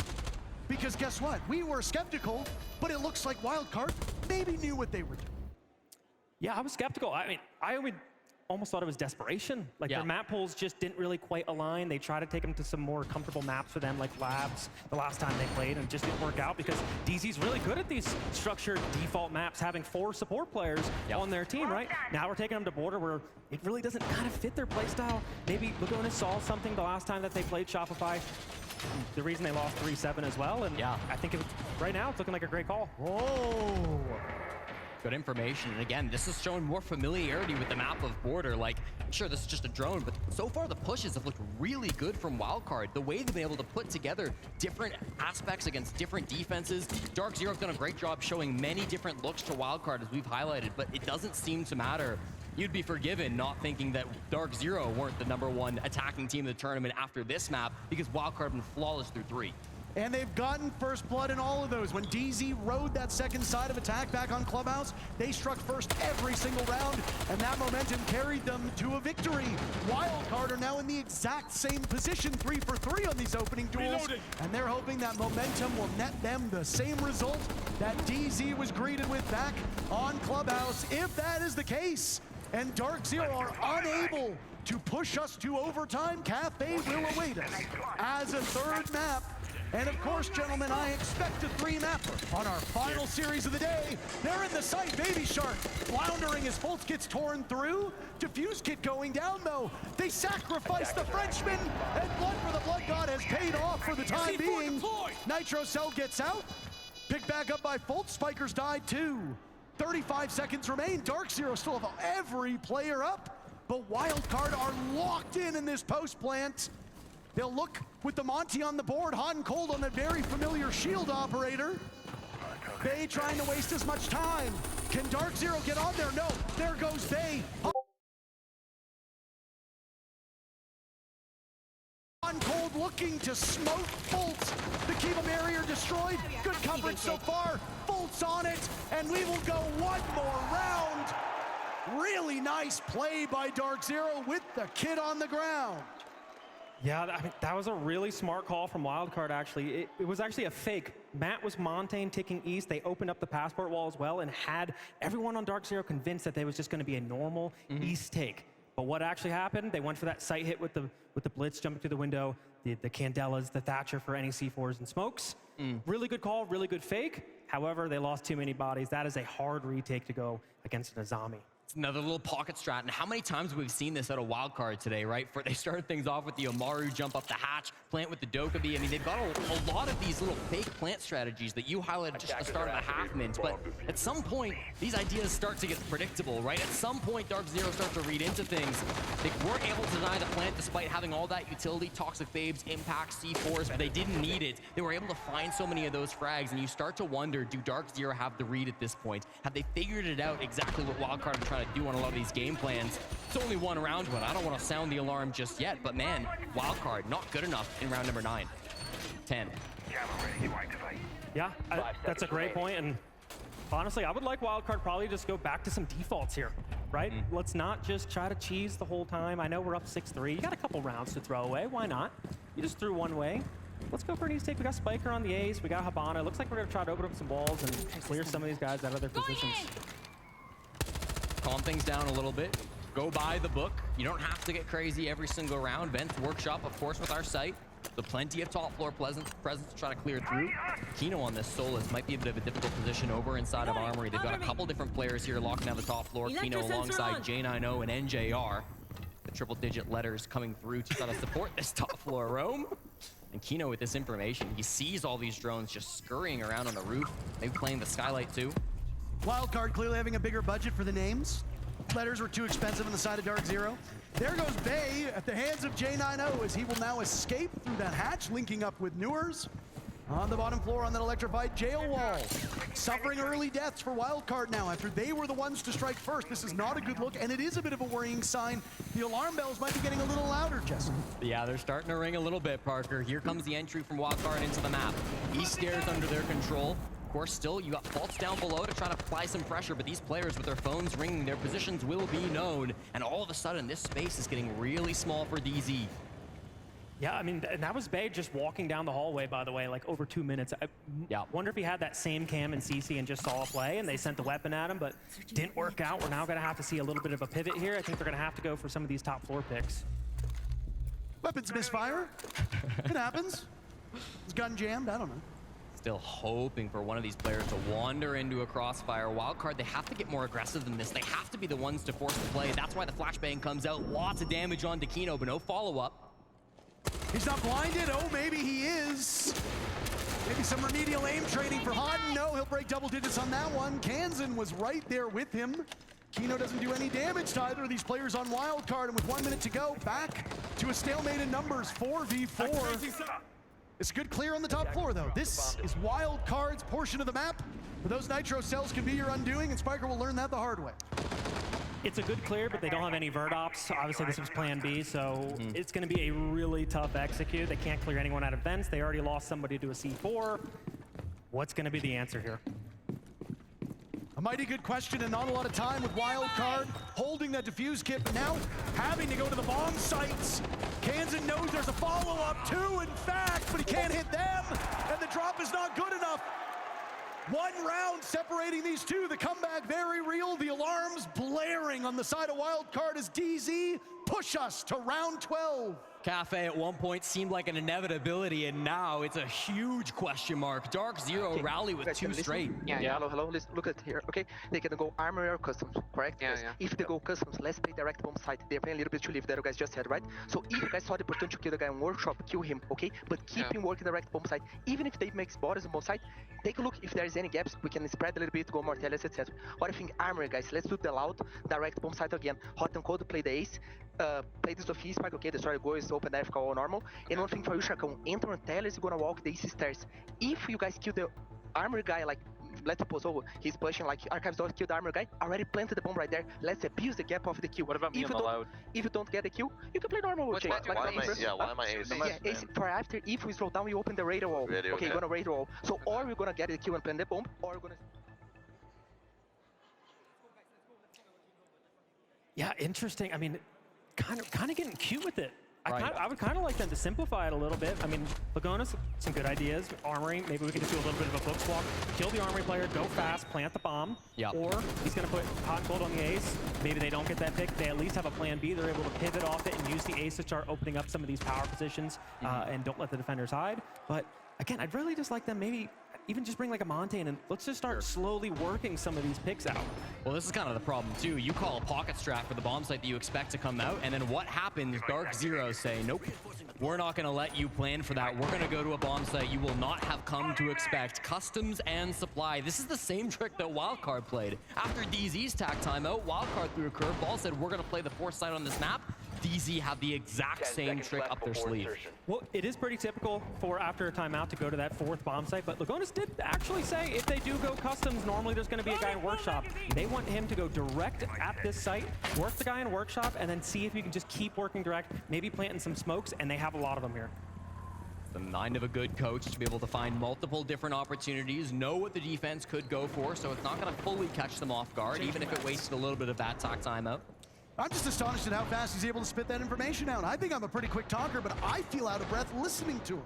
Because guess what? We were skeptical, but it looks like Wildcard maybe knew what they were doing. Yeah, I was skeptical. I mean, I almost thought it was desperation. Like their map pools just didn't really quite align. They tried to take them to some more comfortable maps for them, like Labs, the last time they played, and it just didn't work out because DZ's really good at these structured default maps, having 4 support players on their team, right? Now we're taking them to border where it really doesn't kind of fit their playstyle. Maybe Laguna saw something the last time that they played Shopify. The reason they lost 3-7 as well, and I think right now it's looking like a great call. Whoa! Good information, and again, this is showing more familiarity with the map of border. Like, sure, this is just a drone, but so far the pushes have looked really good from Wildcard. The way they've been able to put together different aspects against different defenses. Dark Zero have done a great job showing many different looks to Wildcard, as we've highlighted, but it doesn't seem to matter. You'd be forgiven not thinking that Dark Zero weren't the #1 attacking team in the tournament after this map, because Wildcard have been flawless through 3. And they've gotten first blood in all of those. When DZ rode that second side of attack back on Clubhouse, they struck first every single round, and that momentum carried them to a victory. Wildcard are now in the exact same position, 3 for 3 on these opening duels, and they're hoping that momentum will net them the same result that DZ was greeted with back on Clubhouse. If that is the case, and Dark Zero are unable to push us to overtime, Cafe will await us as a 3rd map. And of course, gentlemen, I expect a 3-mapper on our final series of the day. They're in the site, Baby Shark, floundering as Fultz gets torn through. Diffuse kit going down, though. They sacrifice the Frenchman, and Blood for the Blood God has paid off for the time being. Nitro Cell gets out, picked back up by Fultz. Spiker's died too. 35 seconds remain. Dark Zero still have every player up, but Wildcard are locked in this post plant. They'll look with the Monty on the board, hot and cold on that very familiar shield operator. Bay trying to waste as much time. Can Dark Zero get on there? No, there goes Bay. Hot and cold looking to smoke Fultz. The Kiva barrier destroyed. Good coverage so far. Fultz on it, and we will go one more round. Really nice play by Dark Zero with the kid on the ground. Yeah, I mean, that was a really smart call from Wildcard, actually. It was actually a fake. Matt was Montaigne taking east. They opened up the passport wall as well and had everyone on Dark Zero convinced that they was just going to be a normal east take. But what actually happened, they went for that sight hit with the blitz jumping through the window, the Candelas, the Thatcher for any C4s and smokes. Really good call, really good fake. However, they lost too many bodies. That is a hard retake to go against an Azami. It's another little pocket strat, and how many times have we seen this at a Wildcard today, right? They started things off with the Omaru jump up the hatch, plant with the Dokkaebi. I mean, they've got a lot of these little fake plant strategies that you highlighted just at the start of the half, Mint. But at some point, these ideas start to get predictable, right? At some point, Dark Zero starts to read into things. They weren't able to deny the plant despite having all that utility, Toxic Babes, Impact, C4s, but they didn't need it. They were able to find so many of those frags, and you start to wonder, do Dark Zero have the read at this point? Have they figured it out exactly what Wildcard are trying trying to do on a lot of these game plans. It's only one round, but I don't want to sound the alarm just yet. But man, wildcard, not good enough in round number 9. 10. Yeah, that's a great point. And honestly, I would like wildcard probably just go back to some defaults here, right? Let's not just try to cheese the whole time. I know we're up 6-3. You got a couple rounds to throw away. Why not? You just threw one way. Let's go for an easy take. We got Spiker on the ace. We got Habana. It looks like we're going to try to open up some walls and clear some of these guys out of their positions. Calm things down a little bit. Go by the book. You don't have to get crazy every single round. Vents workshop, of course, with our sight. So plenty of top floor presence to try to clear through. Kino on this Solus might be a bit of a difficult position over inside of Armory. They've got a couple different players here locking down the top floor. Kino alongside J90 and NJR. The triple-digit letters coming through to try to support this top floor roam. And Kino with this information, he sees all these drones just scurrying around on the roof, maybe playing the skylight too. Wildcard clearly having a bigger budget for the names. Letters were too expensive on the side of Dark Zero. There goes Bay at the hands of J90 as he will now escape through that hatch, linking up with Newers. On the bottom floor on that electrified jail wall. Suffering early deaths for Wildcard now after they were the ones to strike first. This is not a good look, and it is a bit of a worrying sign. The alarm bells might be getting a little louder, Jesse. Yeah, they're starting to ring a little bit, Parker. Here comes the entry from Wildcard into the map. East stairs under their control. Of course, still, you got faults down below to try to apply some pressure, but these players with their phones ringing, their positions will be known. And all of a sudden, this space is getting really small for DZ. Yeah, I mean, and that was Bay just walking down the hallway, by the way, like over 2 minutes. I wonder if he had that same cam in CC and just saw a play and they sent the weapon at him, but didn't work out. We're now going to have to see a little bit of a pivot here. I think they're going to have to go for some of these top floor picks. Weapons misfire. It happens. His gun jammed. I don't know. Still hoping for one of these players to wander into a crossfire. Wildcard, they have to get more aggressive than this. They have to be the ones to force the play. That's why the flashbang comes out. Lots of damage on Kino, but no follow-up. He's not blinded. Oh, maybe he is. Maybe some remedial aim training for Hodden. No, he'll break double digits on that one. Kansan was right there with him. Kino doesn't do any damage to either of these players on Wildcard, and with 1 minute to go, back to a stalemate in numbers, 4v4. It's a good clear on the top floor, though. This is Wildcard's portion of the map. But those nitro cells can be your undoing, and Spiker will learn that the hard way. It's a good clear, but they don't have any vert ops. Obviously, this was plan B, so it's going to be a really tough execute. They can't clear anyone out of vents. They already lost somebody to a C4. What's going to be the answer here? A mighty good question, and not a lot of time with Wildcard holding that defuse kit, but now having to go to the bomb sites. Kansan knows there's a follow-up too, in fact, but he can't hit them, and the drop is not good enough. 1 round separating these two. The comeback very real. The alarms blaring on the side of Wildcard as DZ push us to round 12. Cafe at one point seemed like an inevitability, and now it's a huge question mark. Dark Zero rally with 2 straight. Hello, listen, look at here, okay? They're gonna go armory or customs, correct? If they go customs, let's play direct bomb site. They're playing a little bit to leave that you guys just said, right? So if you guys saw the opportunity to kill the guy in workshop, kill him, okay? But keep him working direct bomb site. Even if they make borders on bomb site, take a look if there's any gaps, we can spread a little bit, go more tellers, etc. What do you think armory, guys? Let's do the loud direct bomb site again. Hot and cold, play the ace. Play this of his spike, okay, destroy the goals, open the FK all normal. And one thing for you, Shakon, enter on tellers, you're gonna walk the easy stairs. If you guys kill the armor guy, like, let's suppose, he's pushing, like, Archives don't kill the armor guy, already planted the bomb right there, let's abuse the gap of the kill. What about me on the loud? If you don't get the kill, you can play normal. Why am I ace? Ace for after, if we slow down, we open the radar wall. Okay, you're gonna radar wall. So, or we're gonna get the kill and plant the bomb, or we're gonna... Yeah, interesting. I mean, kind of getting cute with it. I would kind of like them to simplify it a little bit. I mean, Lagona's some good ideas. Armory, maybe we can just do a little bit of a book swap. Kill the armory player, go fast, plant the bomb. Or he's going to put hot and cold on the ace. Maybe they don't get that pick. They at least have a plan B. They're able to pivot off it and use the ace to start opening up some of these power positions and don't let the defenders hide. But again, I'd really just like them maybe even just bring like a Montane and let's just start slowly working some of these picks out. Well, this is kind of the problem too. You call a pocket strat for the bomb site that you expect to come out, and then what happens? Dark Zero say, nope, we're not going to let you plan for that. We're going to go to a bomb site you will not have come to expect. Customs and supply. This is the same trick that Wildcard played. After DZ's tack timeout, Wildcard threw a curveball, said we're going to play the 4th site on this map. DZ have the exact same trick up their sleeve. Well, it is pretty typical for after a timeout to go to that fourth bomb site, but Lagonis did actually say if they do go customs, normally there's going to be a guy in workshop. They want him to go direct at this site, work the guy in workshop, and then see if you can just keep working direct, maybe planting some smokes, and they have a lot of them here. The mind of a good coach to be able to find multiple different opportunities, know what the defense could go for, so it's not going to fully catch them off guard, even if it wasted a little bit of that talk timeout. I'm just astonished at how fast he's able to spit that information out. I think I'm a pretty quick talker, but I feel out of breath listening to him.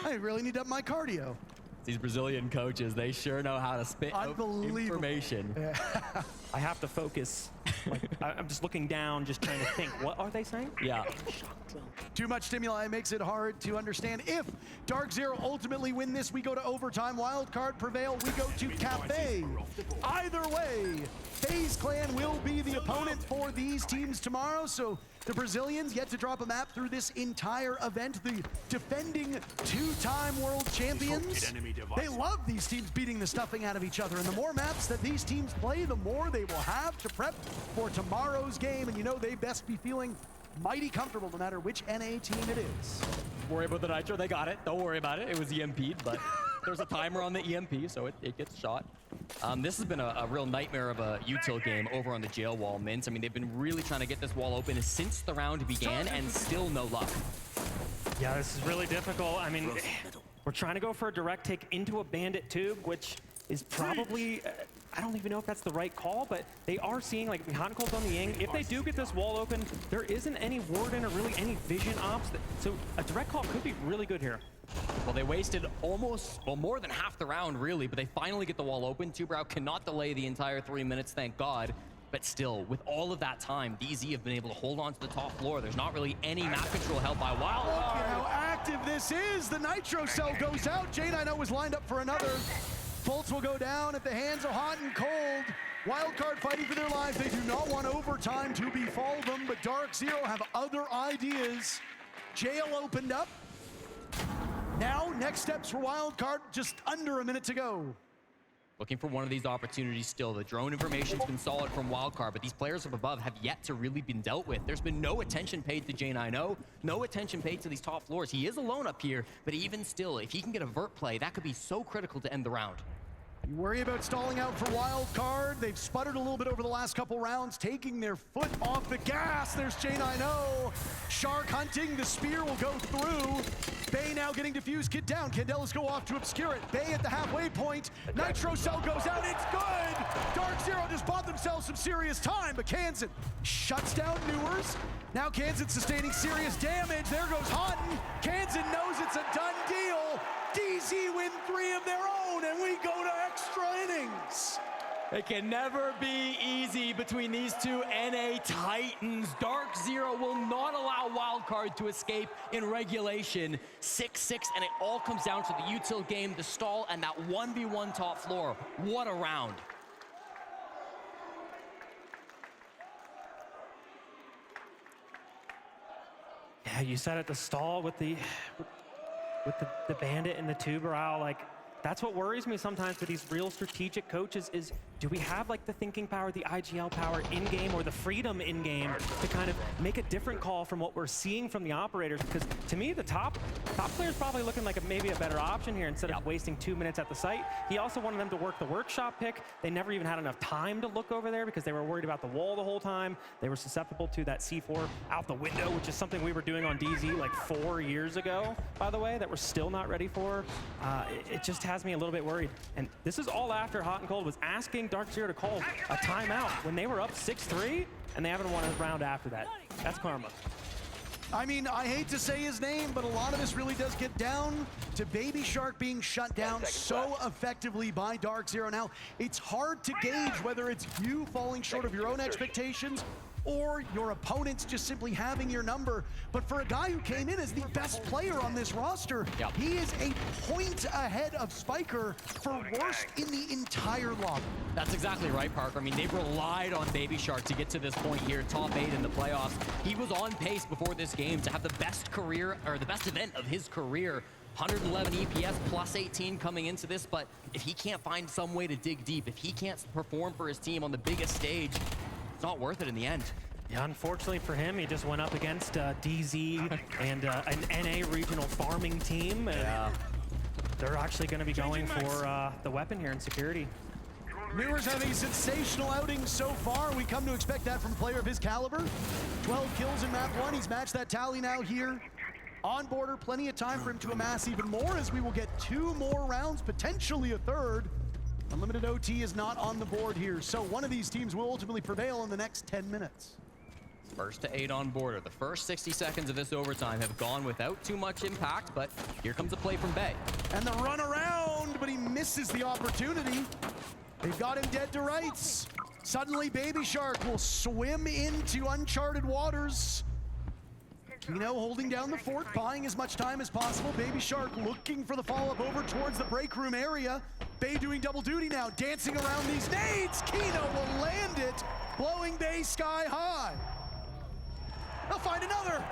I really need to up my cardio. These Brazilian coaches, they sure know how to spit out information. Yeah. I have to focus. Like, I'm just looking down, just trying to think. What are they saying? Yeah. Too much stimuli makes it hard to understand. If Dark Zero ultimately win this, we go to overtime. Wild card prevail, we go to Cafe. Either way, FaZe Clan will be the opponent for these teams tomorrow. So the Brazilians yet to drop a map through this entire event. The defending two-time world champions. They love these teams beating the stuffing out of each other. And the more maps that these teams play, the more they will have to prep for tomorrow's game. And you know they best be feeling mighty comfortable no matter which NA team it is. Worry about the Nitro, they got it. Don't worry about it. It was EMP'd, but there's a timer on the EMP, so it gets shot. This has been a real nightmare of a util game over on the jail wall, Mint. I mean, they've been really trying to get this wall open since the round began, and still no luck. Yeah, this is really difficult. I mean, we're trying to go for a direct take into a bandit tube, which is probably... I don't even know if that's the right call, but they are seeing, like, Hot and Cold's on the Ying. If they do get this wall open, there isn't any warden or really any vision ops. So a direct call could be really good here. Well, they wasted almost, well, more than half the round, really, but they finally get the wall open. Tubrow cannot delay the entire 3 minutes, thank God. But still, with all of that time, DZ have been able to hold on to the top floor. There's not really any map control held by Wild. Look at how active this is. The Nitro cell goes out. J9 was lined up for another. Bolts will go down at the hands of Hot and Cold. Wildcard fighting for their lives. They do not want overtime to befall them, but Dark Zero have other ideas. Jail opened up. Now, next steps for Wildcard, just under a minute to go. Looking for one of these opportunities still. The drone information's been solid from Wildcard, but these players up above have yet to really been dealt with. There's been no attention paid to J9O, no attention paid to these top floors. He is alone up here, but even still, if he can get a vert play, that could be so critical to end the round. You worry about stalling out for Wildcard. They've sputtered a little bit over the last couple rounds, taking their foot off the gas. There's J9O. Shark hunting. The spear will go through. Bay now getting defused. Kid down. Candelas go off to obscure it. Bay at the halfway point. Nitro cell goes out. It's good. Dark Zero just bought themselves some serious time, but Kansan shuts down Newers. Now Kansan sustaining serious damage. There goes Houghton. Kansan knows it's a done deal. DZ win 3 of their own, and we go to extra innings. It can never be easy between these two NA Titans. Dark Zero will not allow Wildcard to escape in regulation. 6-6, and it all comes down to the util game, the stall, and that 1v1 top floor. What a round. Yeah, you said at the stall with the bandit and the Tubrow, like, that's what worries me sometimes with these real strategic coaches is, do we have like the thinking power, the IGL power in-game, or the freedom in-game to kind of make a different call from what we're seeing from the operators? Because to me, the top player's probably looking like maybe a better option here instead of wasting 2 minutes at the site. He also wanted them to work the workshop pick. They never even had enough time to look over there because they were worried about the wall the whole time. They were susceptible to that C4 out the window, which is something we were doing on DZ like 4 years ago, by the way, that we're still not ready for. It just has me a little bit worried. And this is all after Hot and Cold was asking Dark Zero to call a timeout when they were up 6-3, and they haven't won a round after that. That's karma. I mean, I hate to say his name, but a lot of this really does get down to Baby Shark being shut down so effectively by Dark Zero. Now, it's hard to gauge whether it's you falling short of your own expectations or your opponents just simply having your number. But for a guy who came in as the best player on this roster, he is a point ahead of Spiker for worst in the entire lobby. That's exactly right, Parker. I mean, they've relied on Baby Shark to get to this point here, top 8 in the playoffs. He was on pace before this game to have the best career, or the best event of his career. 111 EPS plus 18 coming into this, but if he can't find some way to dig deep, if he can't perform for his team on the biggest stage, it's not worth it in the end. Yeah, unfortunately for him, he just went up against DZ and an NA regional farming team. And they're actually going to be going for the weapon here in security. Mirror's having a sensational outing so far. We come to expect that from a player of his caliber. 12 kills in map 1. He's matched that tally now here. On border, plenty of time for him to amass even more, as we will get 2 more rounds, potentially a third. Unlimited OT is not on the board here, so one of these teams will ultimately prevail in the next 10 minutes. First to 8 on border. The first 60 seconds of this overtime have gone without too much impact, but here comes a play from Bay. And the run around, but he misses the opportunity. They've got him dead to rights. Suddenly, Baby Shark will swim into uncharted waters. Kino holding down the fort, buying as much time as possible. Baby Shark looking for the follow-up over towards the break room area. Bay doing double duty now, dancing around these nades. Kino will land it, blowing Bay sky high. They'll find another.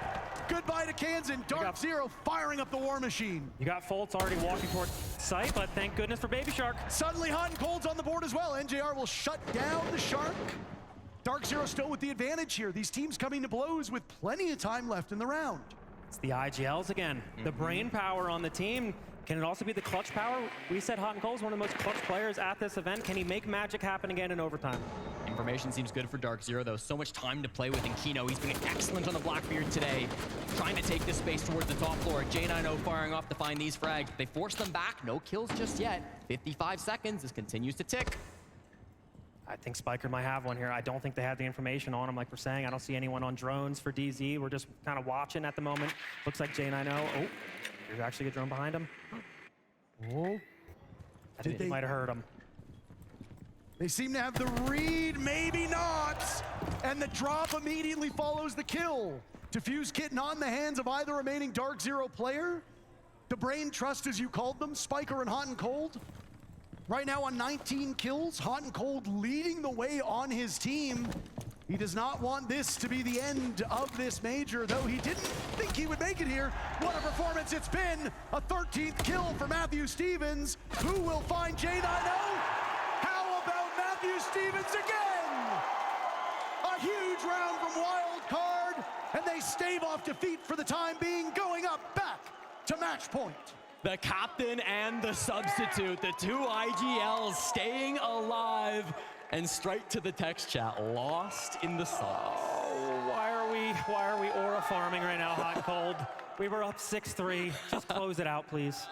Goodbye to Kansan. Dark Zero firing up the war machine. You got Foltz already walking towards site, but thank goodness for Baby Shark. Suddenly Hot and Cold's on the board as well. NJR will shut down the Shark. Dark Zero still with the advantage here. These teams coming to blows with plenty of time left in the round. It's the IGLs again. The brain power on the team. Can it also be the clutch power? We said Hot and Cold's one of the most clutch players at this event. Can he make magic happen again in overtime? Information seems good for Dark Zero, though. So much time to play with in Kino. He's been excellent on the Blackbeard today, trying to take this space towards the top floor. J90 firing off to find these frags. They force them back. No kills just yet. 55 seconds. This continues to tick. I think Spiker might have one here. I don't think they have the information on him, like we're saying. I don't see anyone on drones for DZ. We're just kind of watching at the moment. Looks like J90. Oh, there's actually a drone behind him. Oh, I think he might have heard him. They seem to have the read, maybe not. And the drop immediately follows the kill. Diffuse kit not in the hands of either remaining Dark Zero player. The Brain Trust, as you called them, Spiker and Hot and Cold. Right now on 19 kills, Hot and Cold leading the way on his team. He does not want this to be the end of this major, though he didn't think he would make it here. What a performance it's been. A 13th kill for Matthew Stevens. Who will find J90? How about Matthew Stevens again? A huge round from Wild Card, and they stave off defeat for the time being, going up back to match point. The captain and the substitute, the 2 IGLs staying alive, and straight to the text chat, lost in the sauce. Oh, why are we aura farming right now, Hot and Cold? We were up 6-3. Just close it out, please.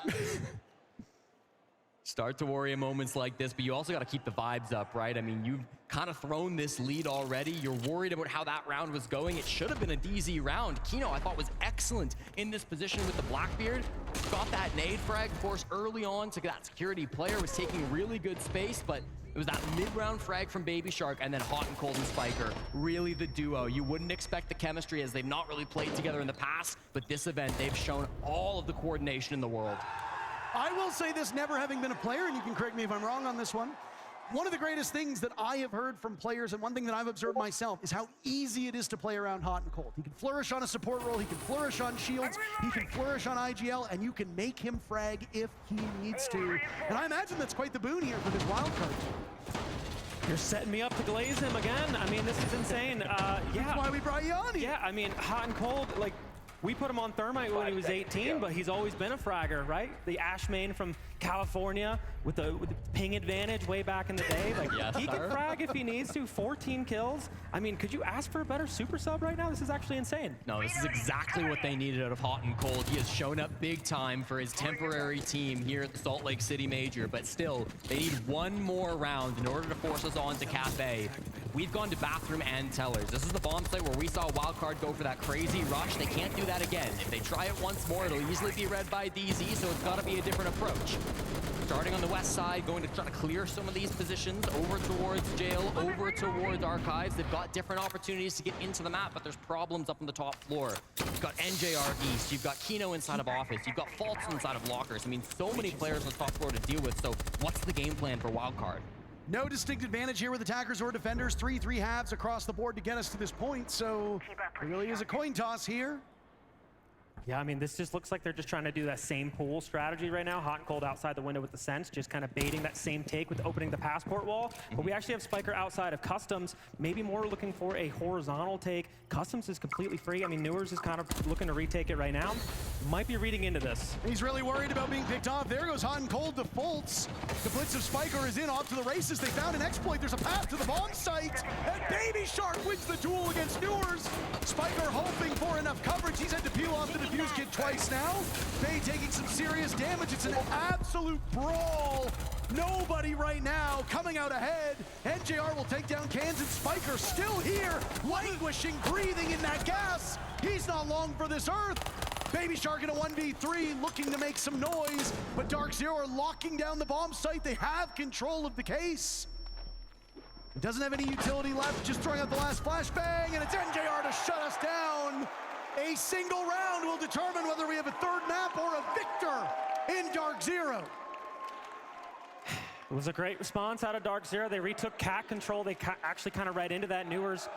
Start to worry in moments like this, but you also got to keep the vibes up, right? I mean, you've kind of thrown this lead already. You're worried about how that round was going. It should have been a DZ round. Kino, I thought, was excellent in this position with the Blackbeard. Got that nade frag, of course, early on to that security player, was taking really good space, but it was that mid-round frag from Baby Shark and then Hot and Cold and Spiker. Really the duo. You wouldn't expect the chemistry, as they've not really played together in the past, but this event, they've shown all of the coordination in the world. I will say this, never having been a player, and you can correct me if I'm wrong on this one, one of the greatest things that I have heard from players, and one thing that I've observed myself, is how easy it is to play around Hot and Cold. He can flourish on a support role, he can flourish on shields, he can flourish on IGL, and you can make him frag if he needs to. And I imagine that's quite the boon here for this wild card. You're setting me up to glaze him again. I mean, this is insane. Yeah. That's why we brought you on here. Yeah, I mean, Hot and Cold, like, we put him on Thermite when he was 18, but he's always been a fragger, right? The Ash main from California with the ping advantage way back in the day. Like, yes, he can frag if he needs to. 14 kills. I mean, could you ask for a better super sub right now? This is actually insane. No, this is exactly what they needed out of Hot and Cold. He has shown up big time for his temporary team here at the Salt Lake City Major, but still, they need one more round in order to force us on to Cafe. We've gone to bathroom and tellers. This is the bomb site where we saw Wildcard go for that crazy rush. They can't do that again. If they try it once more, it'll easily be read by DZ, so it's got to be a different approach. Starting on the west side, going to try to clear some of these positions over towards jail, over towards archives. They've got different opportunities to get into the map, but there's problems up on the top floor. You've got NJR East, you've got Kino inside of office, you've got Foltz inside of lockers. I mean, so many players on the top floor to deal with, so what's the game plan for Wildcard? No distinct advantage here with attackers or defenders. 3-3 halves across the board to get us to this point, so it really is a coin toss here. Yeah, I mean, this just looks like they're just trying to do that same pool strategy right now. Hot and cold outside the window with the sense, just kind of baiting that same take with opening the passport wall. But we actually have Spiker outside of Customs, maybe more looking for a horizontal take. Customs is completely free. I mean, Newers is kind of looking to retake it right now. Might be reading into this. He's really worried about being picked off. There goes Hot and Cold defaults. The blitz of Spiker is in, off to the races. They found an exploit. There's a path to the bomb site. And Baby Shark wins the duel against Newers. Spiker hoping for enough coverage. He's had to peel off the defuse kit twice now. Bay taking some serious damage. It's an absolute brawl. Nobody right now coming out ahead. NJR will take down Cans, and Spiker still here, languishing, breathing in that gas. He's not long for this earth. Baby Shark in a 1v3, looking to make some noise, but Dark Zero are locking down the bomb site. They have control of the case. It doesn't have any utility left, just throwing out the last flashbang, and it's NJR to shut us down. A single round will determine whether we have a third map or a victor in Dark Zero. It was a great response out of Dark Zero. They retook cat control. They actually kind of right into that. Newers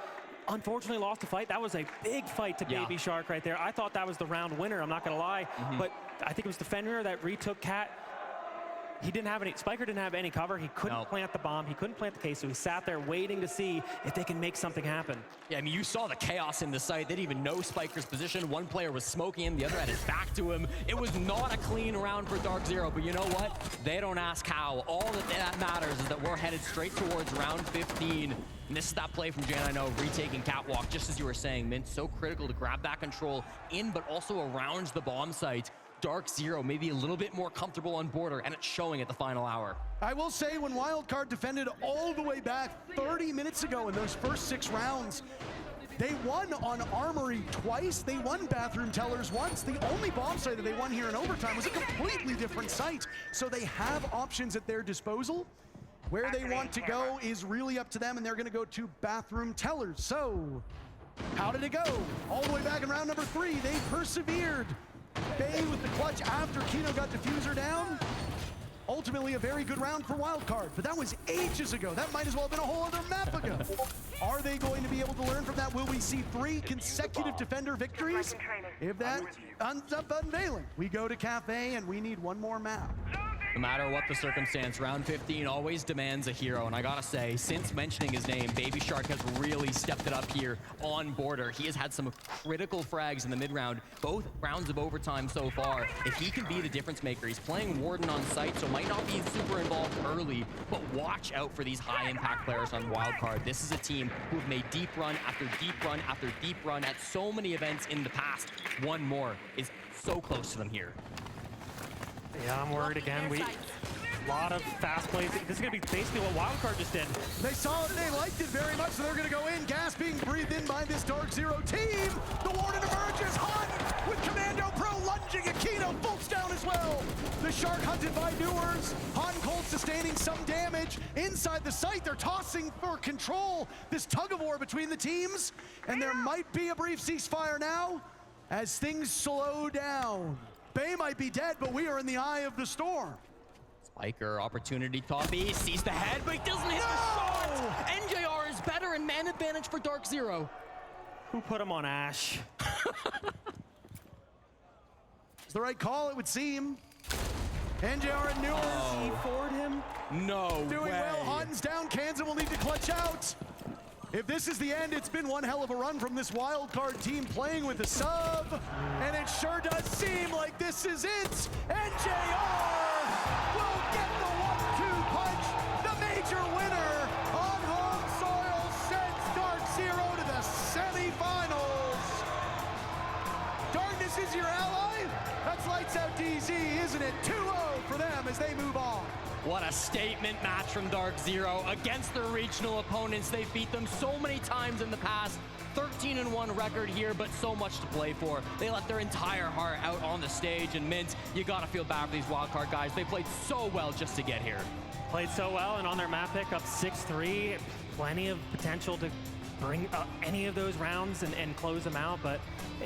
unfortunately lost the fight. That was a big fight to Baby Shark right there. I thought that was the round winner, I'm not gonna lie. But I think it was the Fenrir that retook cat. He didn't have any, Spiker didn't have any cover. He couldn't plant the bomb. He couldn't plant the case, so he sat there waiting to see if they can make something happen. Yeah, I mean, you saw the chaos in the site. They didn't even know Spiker's position. One player was smoking him, the other had his back to him. It was not a clean round for Dark Zero, but you know what? They don't ask how. All that matters is that we're headed straight towards round 15. And this is that play from Jan, I know, retaking Catwalk, just as you were saying, Mint, so critical to grab that control in, but also around the bomb site. Dark Zero maybe a little bit more comfortable on border, and it's showing at the final hour. I will say, when Wildcard defended all the way back 30 minutes ago in those first 6 rounds, they won on Armory twice. They won Bathroom Tellers once. The only bomb site that they won here in overtime was a completely different site. So they have options at their disposal. Where they want to go is really up to them, and they're going to go to Bathroom Tellers. So, how did it go? All the way back in round number 3, they persevered. Bay with the clutch after Kino got diffuser down. Ultimately a very good round for Wildcard, but that was ages ago. That might as well have been a whole other map ago. Are they going to be able to learn from that? Will we see 3 consecutive Defender victories? If that ends up unveiling, we go to Cafe and we need one more map. No matter what the circumstance, round 15 always demands a hero, and I gotta say, since mentioning his name, Baby Shark has really stepped it up here on border. He has had some critical frags in the mid-round, both rounds of overtime so far. If he can be the difference maker, he's playing Warden on site, so might not be super involved early, but watch out for these high-impact players on Wildcard. This is a team who have made deep run after deep run after deep run at so many events in the past. One more is so close to them here. Yeah, I'm worried again. A lot of fast plays. This is going to be basically what Wildcard just did. They saw it, they liked it very much, so they're going to go in. Gas being breathed in by this Dark Zero team. The Warden emerges. Hunt with Commando Pro lunging. Aquino bolts down as well. The Shark hunted by Newers. Hot and Cold sustaining some damage. Inside the site, they're tossing for control. This tug-of-war between the teams. And there might be a brief ceasefire now as things slow down. Bay might be dead, but we are in the eye of the storm. Spiker, opportunity, top E, sees the head, but he doesn't hit the shot! NJR is better and man advantage for Dark Zero. Who put him on Ash? It's the right call, it would seem. NJR and Newers. He forward him? No Doing way. well, Hun's down, Kansan will need to clutch out. If this is the end, it's been one hell of a run from this Wildcard team playing with a sub. And it sure does seem like this is it. NJR will get the 1-2 punch. The major winner on home soil sends Dark Zero to the semifinals. Darkness is your ally? That's lights out DZ, isn't it? 2-0 for them as they move on. What a statement match from Dark Zero against their regional opponents. They've beat them so many times in the past. 13-1 record here, but so much to play for. They let their entire heart out on the stage, and Mint, you gotta feel bad for these wildcard guys. They played so well just to get here. Played so well, and on their map pick up 6-3. Plenty of potential to bring up any of those rounds and close them out, but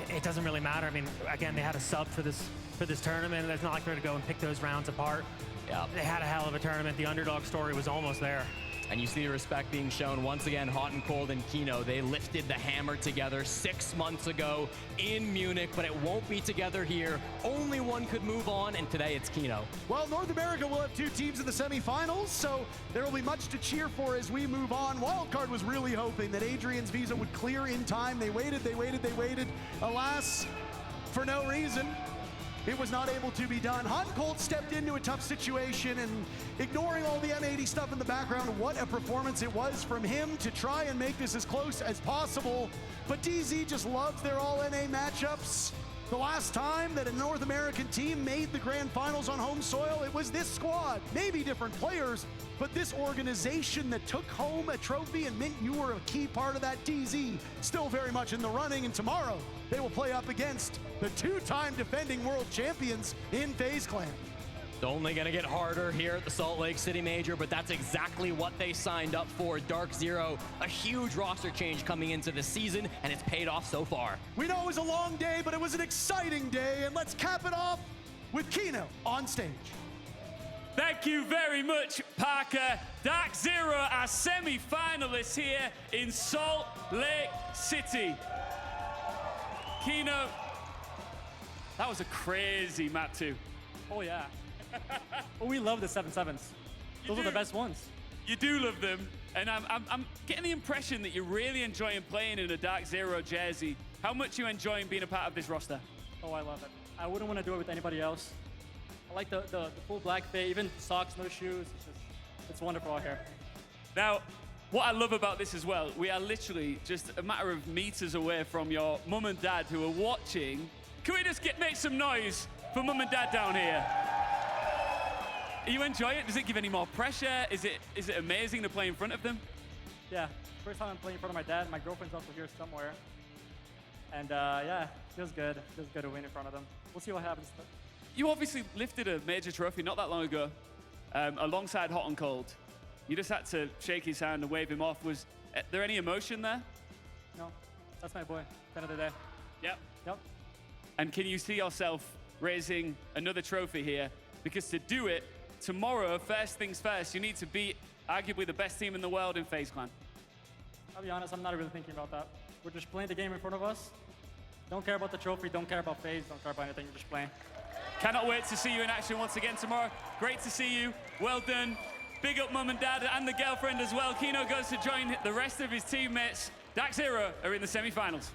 it doesn't really matter. I mean, again, they had a sub for this tournament, and it's not like they're gonna go and pick those rounds apart. Yeah. They had a hell of a tournament. The underdog story was almost there. And you see the respect being shown once again. Hot and Cold and Kino, they lifted the hammer together 6 months ago in Munich, but it won't be together here. Only one could move on, and today it's Kino. Well, North America will have 2 teams in the semifinals, so there will be much to cheer for as we move on. Wildcard was really hoping that Adrian's visa would clear in time. They waited. Alas, for no reason, it was not able to be done. Hot and Cold stepped into a tough situation, and ignoring all the M80 stuff in the background, what a performance it was from him to try and make this as close as possible. But DZ just loves their all-NA matchups. The last time that a North American team made the grand finals on home soil, it was this squad. Maybe different players, but this organization that took home a trophy, and Mint, you were a key part of that. DZ still very much in the running, and tomorrow they will play up against the 2-time defending world champions in FaZe Clan. It's only going to get harder here at the Salt Lake City Major, but that's exactly what they signed up for. Dark Zero, a huge roster change coming into the season, and it's paid off so far. We know it was a long day, but it was an exciting day, and let's cap it off with Kino on stage. Thank you very much, Parker. Dark Zero, our semi-finalists here in Salt Lake City. Kino, that was a crazy map too. Oh yeah. Well, we love the 7-7s. Those are the best ones. You do love them, and I'm getting the impression that you're really enjoying playing in a Dark Zero jersey. How much you enjoying being a part of this roster? Oh, I love it. I wouldn't want to do it with anybody else. I like the full black fit, even socks, no shoes. It's wonderful out here. Now, what I love about this as well, we are literally just a matter of meters away from your mum and dad who are watching. Can we just make some noise for mum and dad down here? Are you enjoying it? Does it give any more pressure? Is it amazing to play in front of them? Yeah, first time I'm playing in front of my dad. My girlfriend's also here somewhere. And yeah, feels good. Feels good to win in front of them. We'll see what happens. You obviously lifted a major trophy not that long ago, alongside Hot and Cold. You just had to shake his hand and wave him off. Was there any emotion there? No, that's my boy. End of the day. Yep. Yep. And can you see yourself raising another trophy here? Because to do it, tomorrow, first things first, you need to beat arguably the best team in the world in FaZe Clan. I'll be honest, I'm not really thinking about that. We're just playing the game in front of us. Don't care about the trophy, don't care about FaZe, don't care about anything, we're just playing. Cannot wait to see you in action once again tomorrow. Great to see you. Well done. Big up mum and dad and the girlfriend as well. Kino goes to join the rest of his teammates. Dark Zero are in the semi-finals.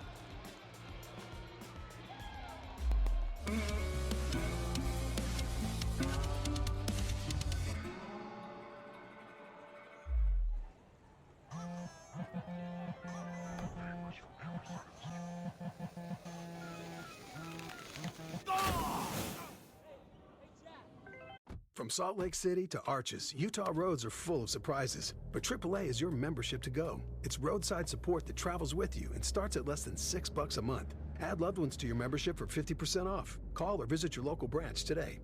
From Salt Lake City to Arches, Utah roads are full of surprises. But AAA is your membership to go. It's roadside support that travels with you and starts at less than $6 a month. Add loved ones to your membership for 50% off. Call or visit your local branch today.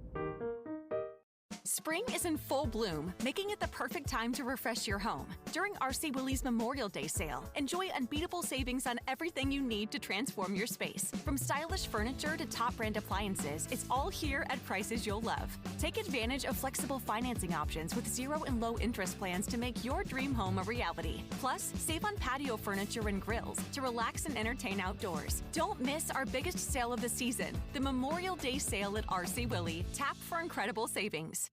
Spring is in full bloom, making it the perfect time to refresh your home. During RC Willie's Memorial Day sale, enjoy unbeatable savings on everything you need to transform your space. From stylish furniture to top brand appliances, it's all here at prices you'll love. Take advantage of flexible financing options with 0 and low interest plans to make your dream home a reality. Plus, save on patio furniture and grills to relax and entertain outdoors. Don't miss our biggest sale of the season, the Memorial Day sale at RC Willie. Tap for incredible savings.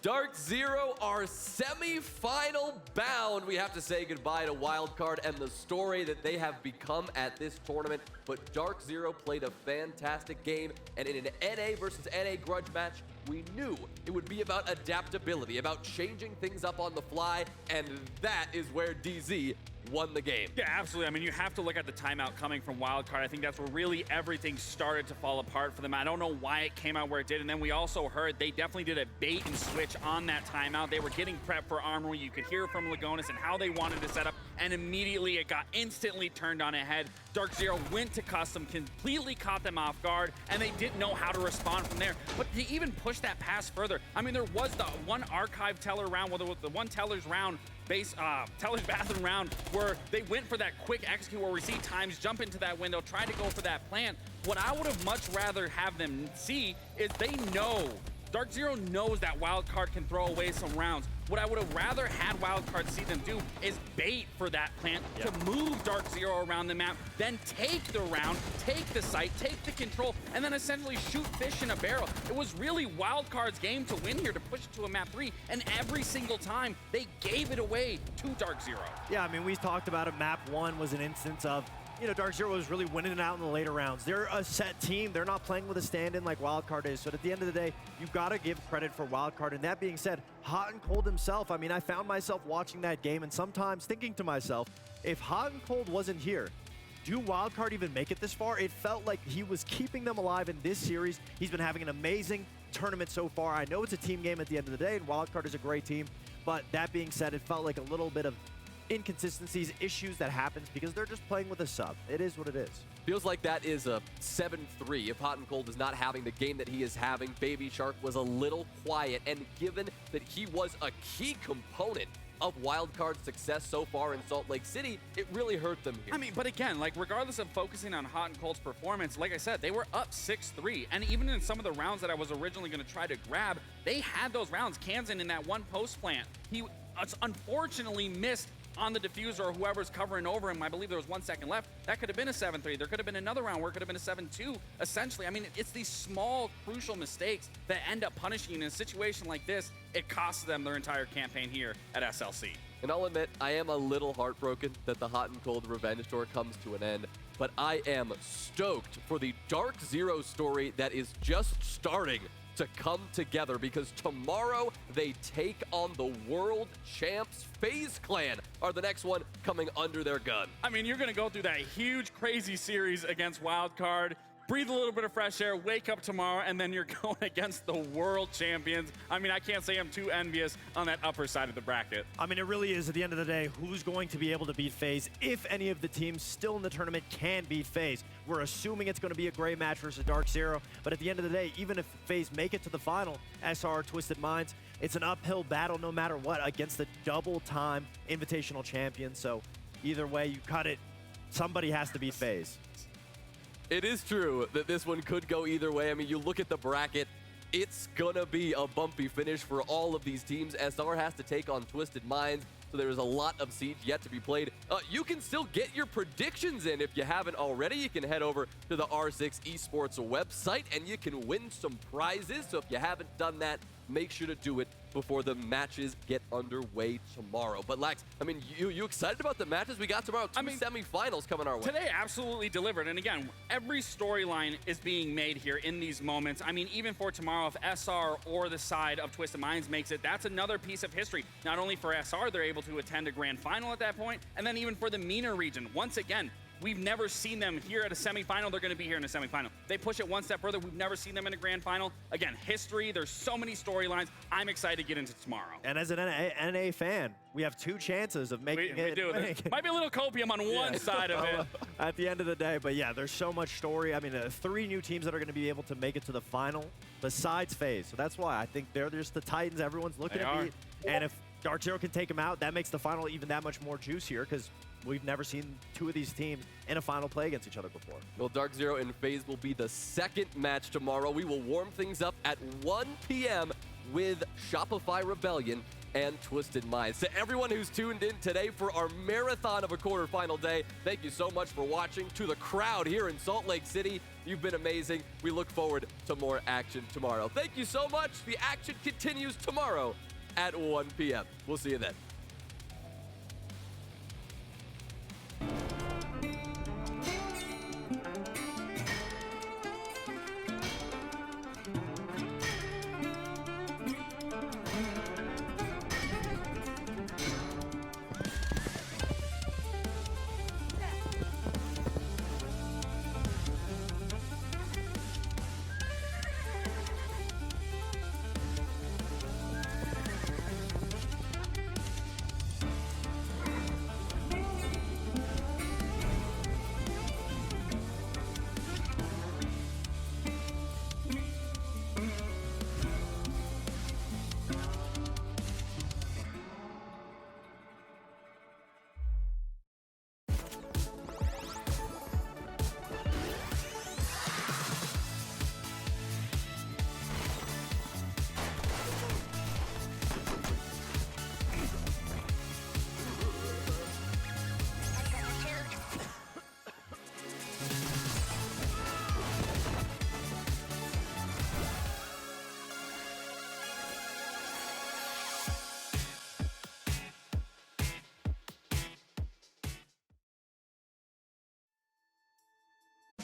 Dark Zero are semi-final bound. We have to say goodbye to Wildcard and the story that they have become at this tournament. But Dark Zero played a fantastic game, and in an NA versus NA grudge match, we knew it would be about adaptability, about changing things up on the fly, and that is where DZ won the game. Yeah, absolutely. I mean, you have to look at the timeout coming from Wildcard. I think that's where really everything started to fall apart for them. I don't know why it came out where it did. And then we also heard they definitely did a bait and switch on that timeout. They were getting prepped for Armory. You could hear from Lagonis and how they wanted to set up. And immediately it got instantly turned on ahead. Dark Zero went to custom, completely caught them off guard, and they didn't know how to respond from there. But to even push that pass further, I mean, there was the one archive teller round, well, the one teller's round, teller's bathroom round, where they went for that quick execute where we see Times jump into that window, try to go for that plant. What I would have much rather have them see is they know, Dark Zero knows that Wildcard can throw away some rounds. What I would have rather had Wildcard see them do is bait for that plant to move Dark Zero around the map, then take the round, take the site, take the control, and then essentially shoot fish in a barrel. It was really Wildcard's game to win here, to push it to a map 3, and every single time they gave it away to Dark Zero. Yeah, I mean, we talked about it. Map 1 was an instance of, you know, Dark Zero was really winning it out in the later rounds. They're a set team. They're not playing with a stand-in like Wildcard is. So at the end of the day, you've got to give credit for Wildcard. And that being said, Hot and Cold himself, I mean, I found myself watching that game and sometimes thinking to myself, if Hot and Cold wasn't here, do Wildcard even make it this far? It felt like he was keeping them alive in this series. He's been having an amazing tournament so far. I know it's a team game at the end of the day, and Wildcard is a great team. But that being said, it felt like a little bit of inconsistencies, issues that happens because they're just playing with a sub. It is what it is. Feels like that is a 7-3 if Hot and Cold is not having the game that he is having. Baby Shark was a little quiet, and given that he was a key component of Wildcard's success so far in Salt Lake City, it really hurt them here. I mean, but again, like, regardless of focusing on Hot and Cold's performance, like I said, they were up 6-3, and even in some of the rounds that I was originally going to try to grab, they had those rounds. Kansan in that one post plant, he unfortunately missed on the diffuser or whoever's covering over him. I believe there was 1 second left. That could have been a 7-3. There could have been another round where it could have been a 7-2, essentially. I mean, it's these small, crucial mistakes that end up punishing. In a situation like this, it costs them their entire campaign here at SLC. And I'll admit, I am a little heartbroken that the Hot and Cold Revenge Tour comes to an end, but I am stoked for the Dark Zero story that is just starting to come together, because tomorrow they take on the world champs. FaZe Clan are the next one coming under their gun. I mean, you're going to go through that huge, crazy series against Wildcard, breathe a little bit of fresh air, wake up tomorrow, and then you're going against the world champions. I mean, I can't say I'm too envious on that upper side of the bracket. I mean, it really is, at the end of the day, who's going to be able to beat FaZe if any of the teams still in the tournament can beat FaZe. We're assuming it's going to be a gray match versus Dark Zero, but at the end of the day, even if FaZe make it to the final, SR, Twisted Minds, it's an uphill battle no matter what against the double-time invitational champion. So either way you cut it, somebody has to beat FaZe. It is true that this one could go either way. I mean, you look at the bracket, it's gonna be a bumpy finish for all of these teams. SR has to take on Twisted Minds, so there is a lot of Siege yet to be played. You can still get your predictions in if you haven't already. You can head over to the R6 Esports website and you can win some prizes. So if you haven't done that, make sure to do it before the matches get underway tomorrow. But Lax, I mean, you excited about the matches we got tomorrow? Two semifinals coming our way. Today absolutely delivered. And again, every storyline is being made here in these moments. I mean, even for tomorrow, if SR or the side of Twisted Minds makes it, that's another piece of history. Not only for SR, they're able to attend a grand final at that point, and then even for the MENA region. Once again, We've never seen them here at a semifinal. They're going to be here in a semifinal. They push it one step further. We've never seen them in a grand final. Again, history. There's so many storylines. I'm excited to get into tomorrow. And as an NA fan, we have 2 chances of making it. We do. There might be a little copium on one side of it. At the end of the day, but yeah, there's so much story. I mean, 3 new teams that are going to be able to make it to the final besides FaZe. So that's why I think they're just the Titans everyone's looking to beat. And if Dark Zero can take them out, that makes the final even that much more juicier because we've never seen 2 of these teams in a final play against each other before. Well, Dark Zero and FaZe will be the 2nd match tomorrow. We will warm things up at 1 p.m. with Shopify Rebellion and Twisted Minds. To everyone who's tuned in today for our marathon of a quarterfinal day, thank you so much for watching. To the crowd here in Salt Lake City, you've been amazing. We look forward to more action tomorrow. Thank you so much. The action continues tomorrow at 1 p.m. We'll see you then.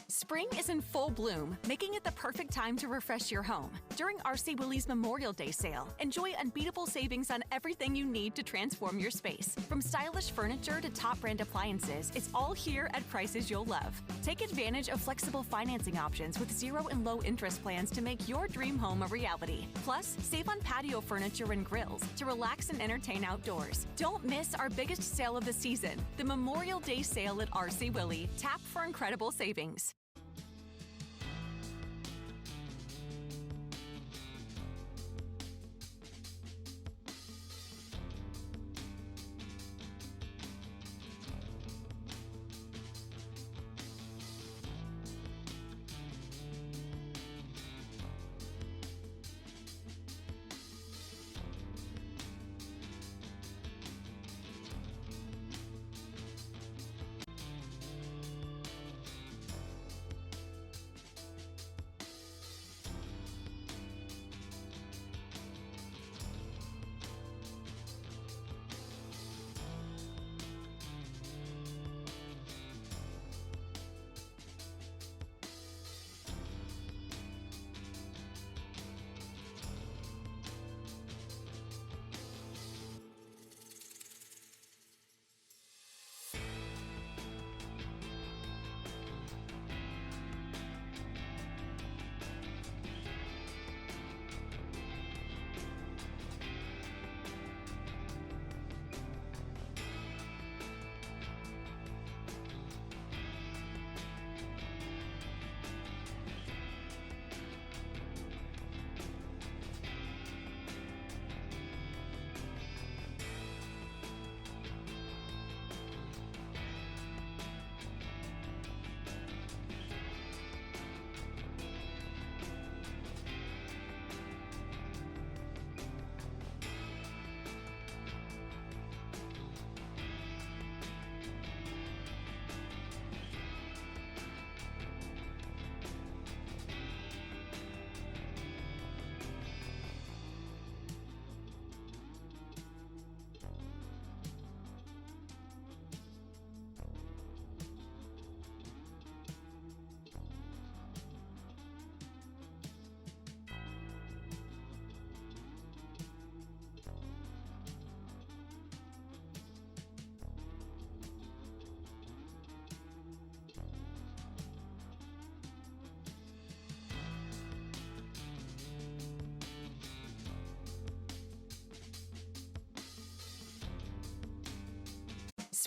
Spring is in full bloom, making it the perfect time to refresh your home. During RC Willie's Memorial Day sale, enjoy unbeatable savings on everything you need to transform your space. From stylish furniture to top brand appliances, it's all here at prices you'll love. Take advantage of flexible financing options with 0 and low interest plans to make your dream home a reality. Plus, save on patio furniture and grills to relax and entertain outdoors. Don't miss our biggest sale of the season, the Memorial Day sale at RC Willie. Tap for incredible savings.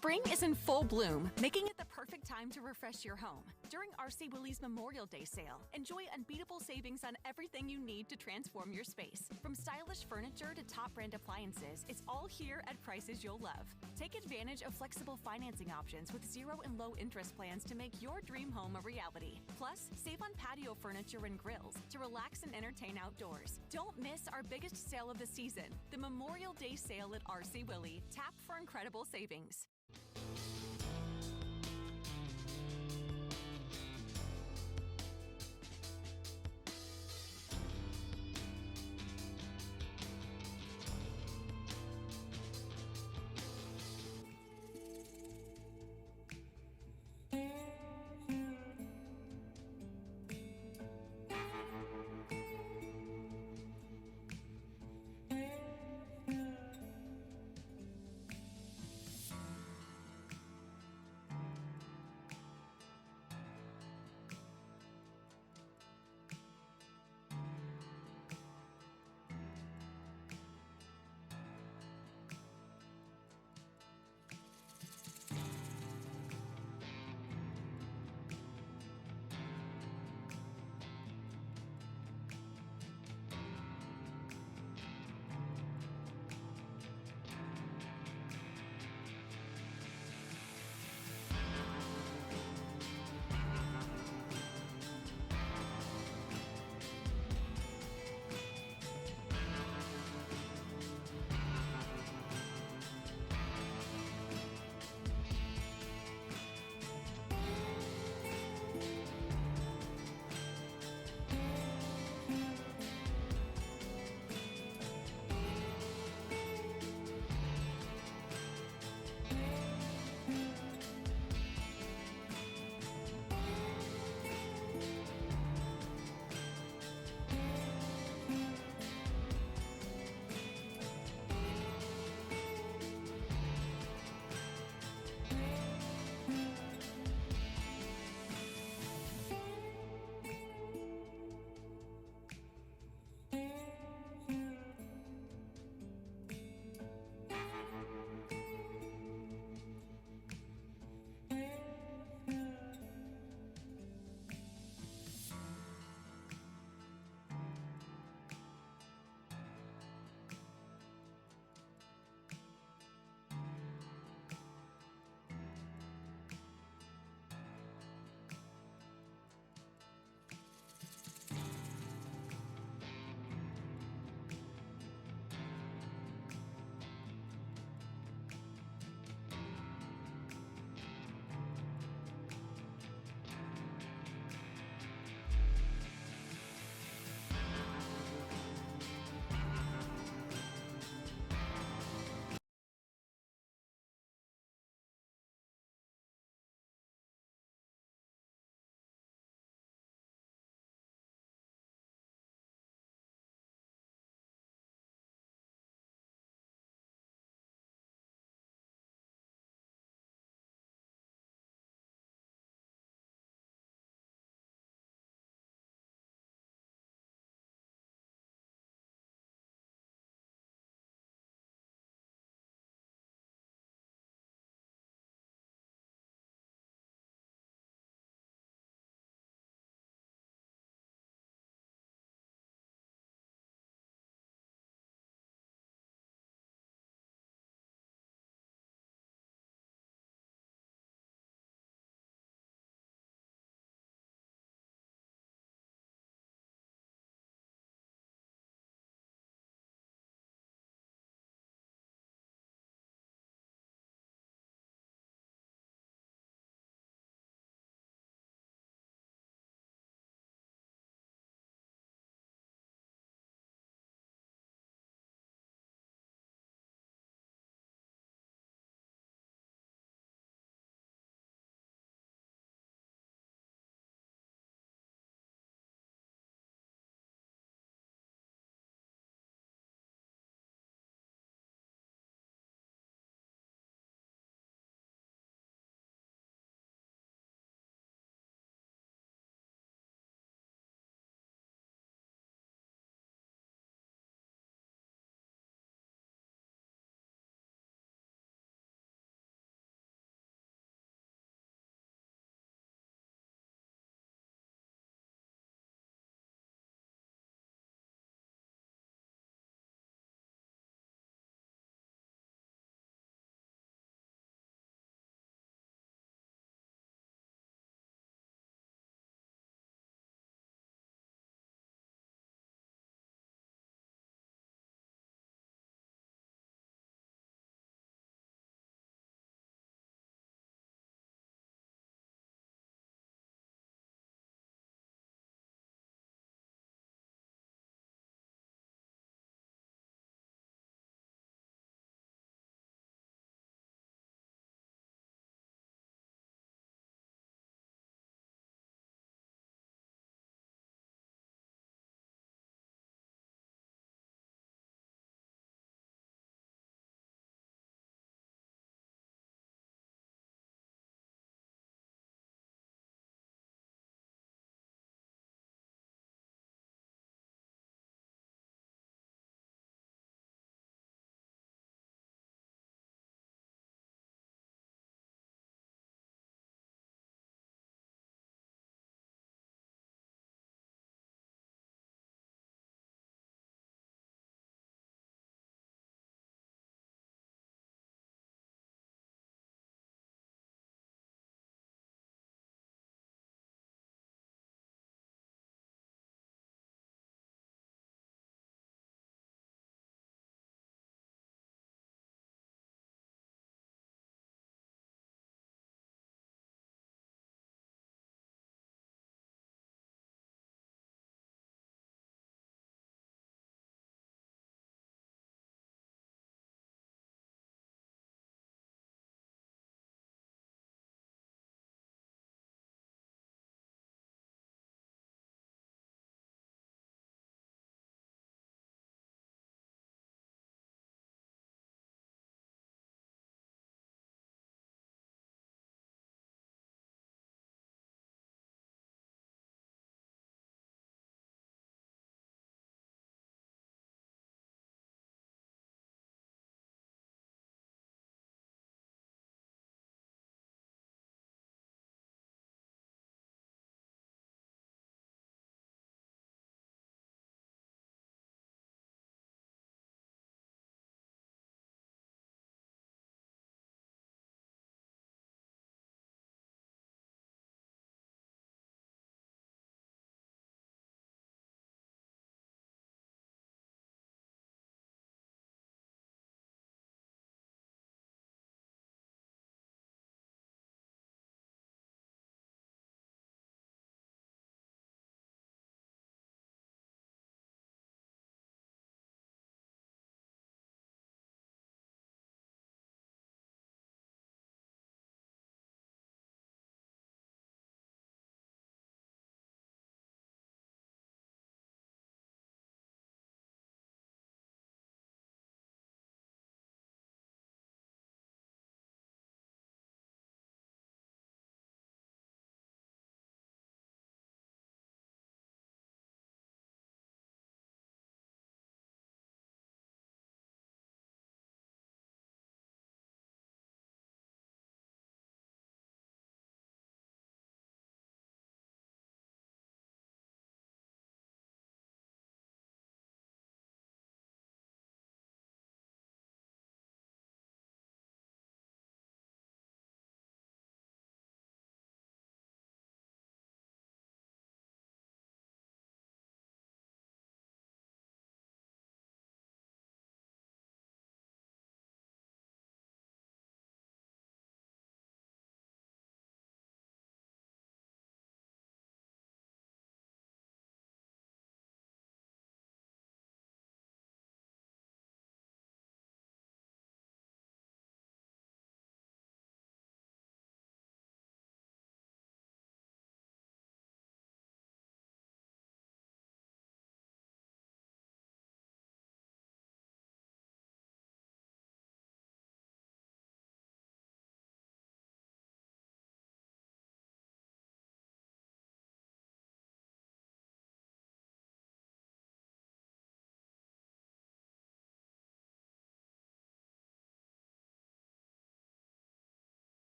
Spring is in full bloom, making it the perfect time to refresh your home. During RC Willie's Memorial Day sale, enjoy unbeatable savings on everything you need to transform your space. From stylish furniture to top brand appliances, it's all here at prices you'll love. Take advantage of flexible financing options with 0 and low interest plans to make your dream home a reality. Plus, save on patio furniture and grills to relax and entertain outdoors. Don't miss our biggest sale of the season, the Memorial Day sale at RC Willie. Tap for incredible savings.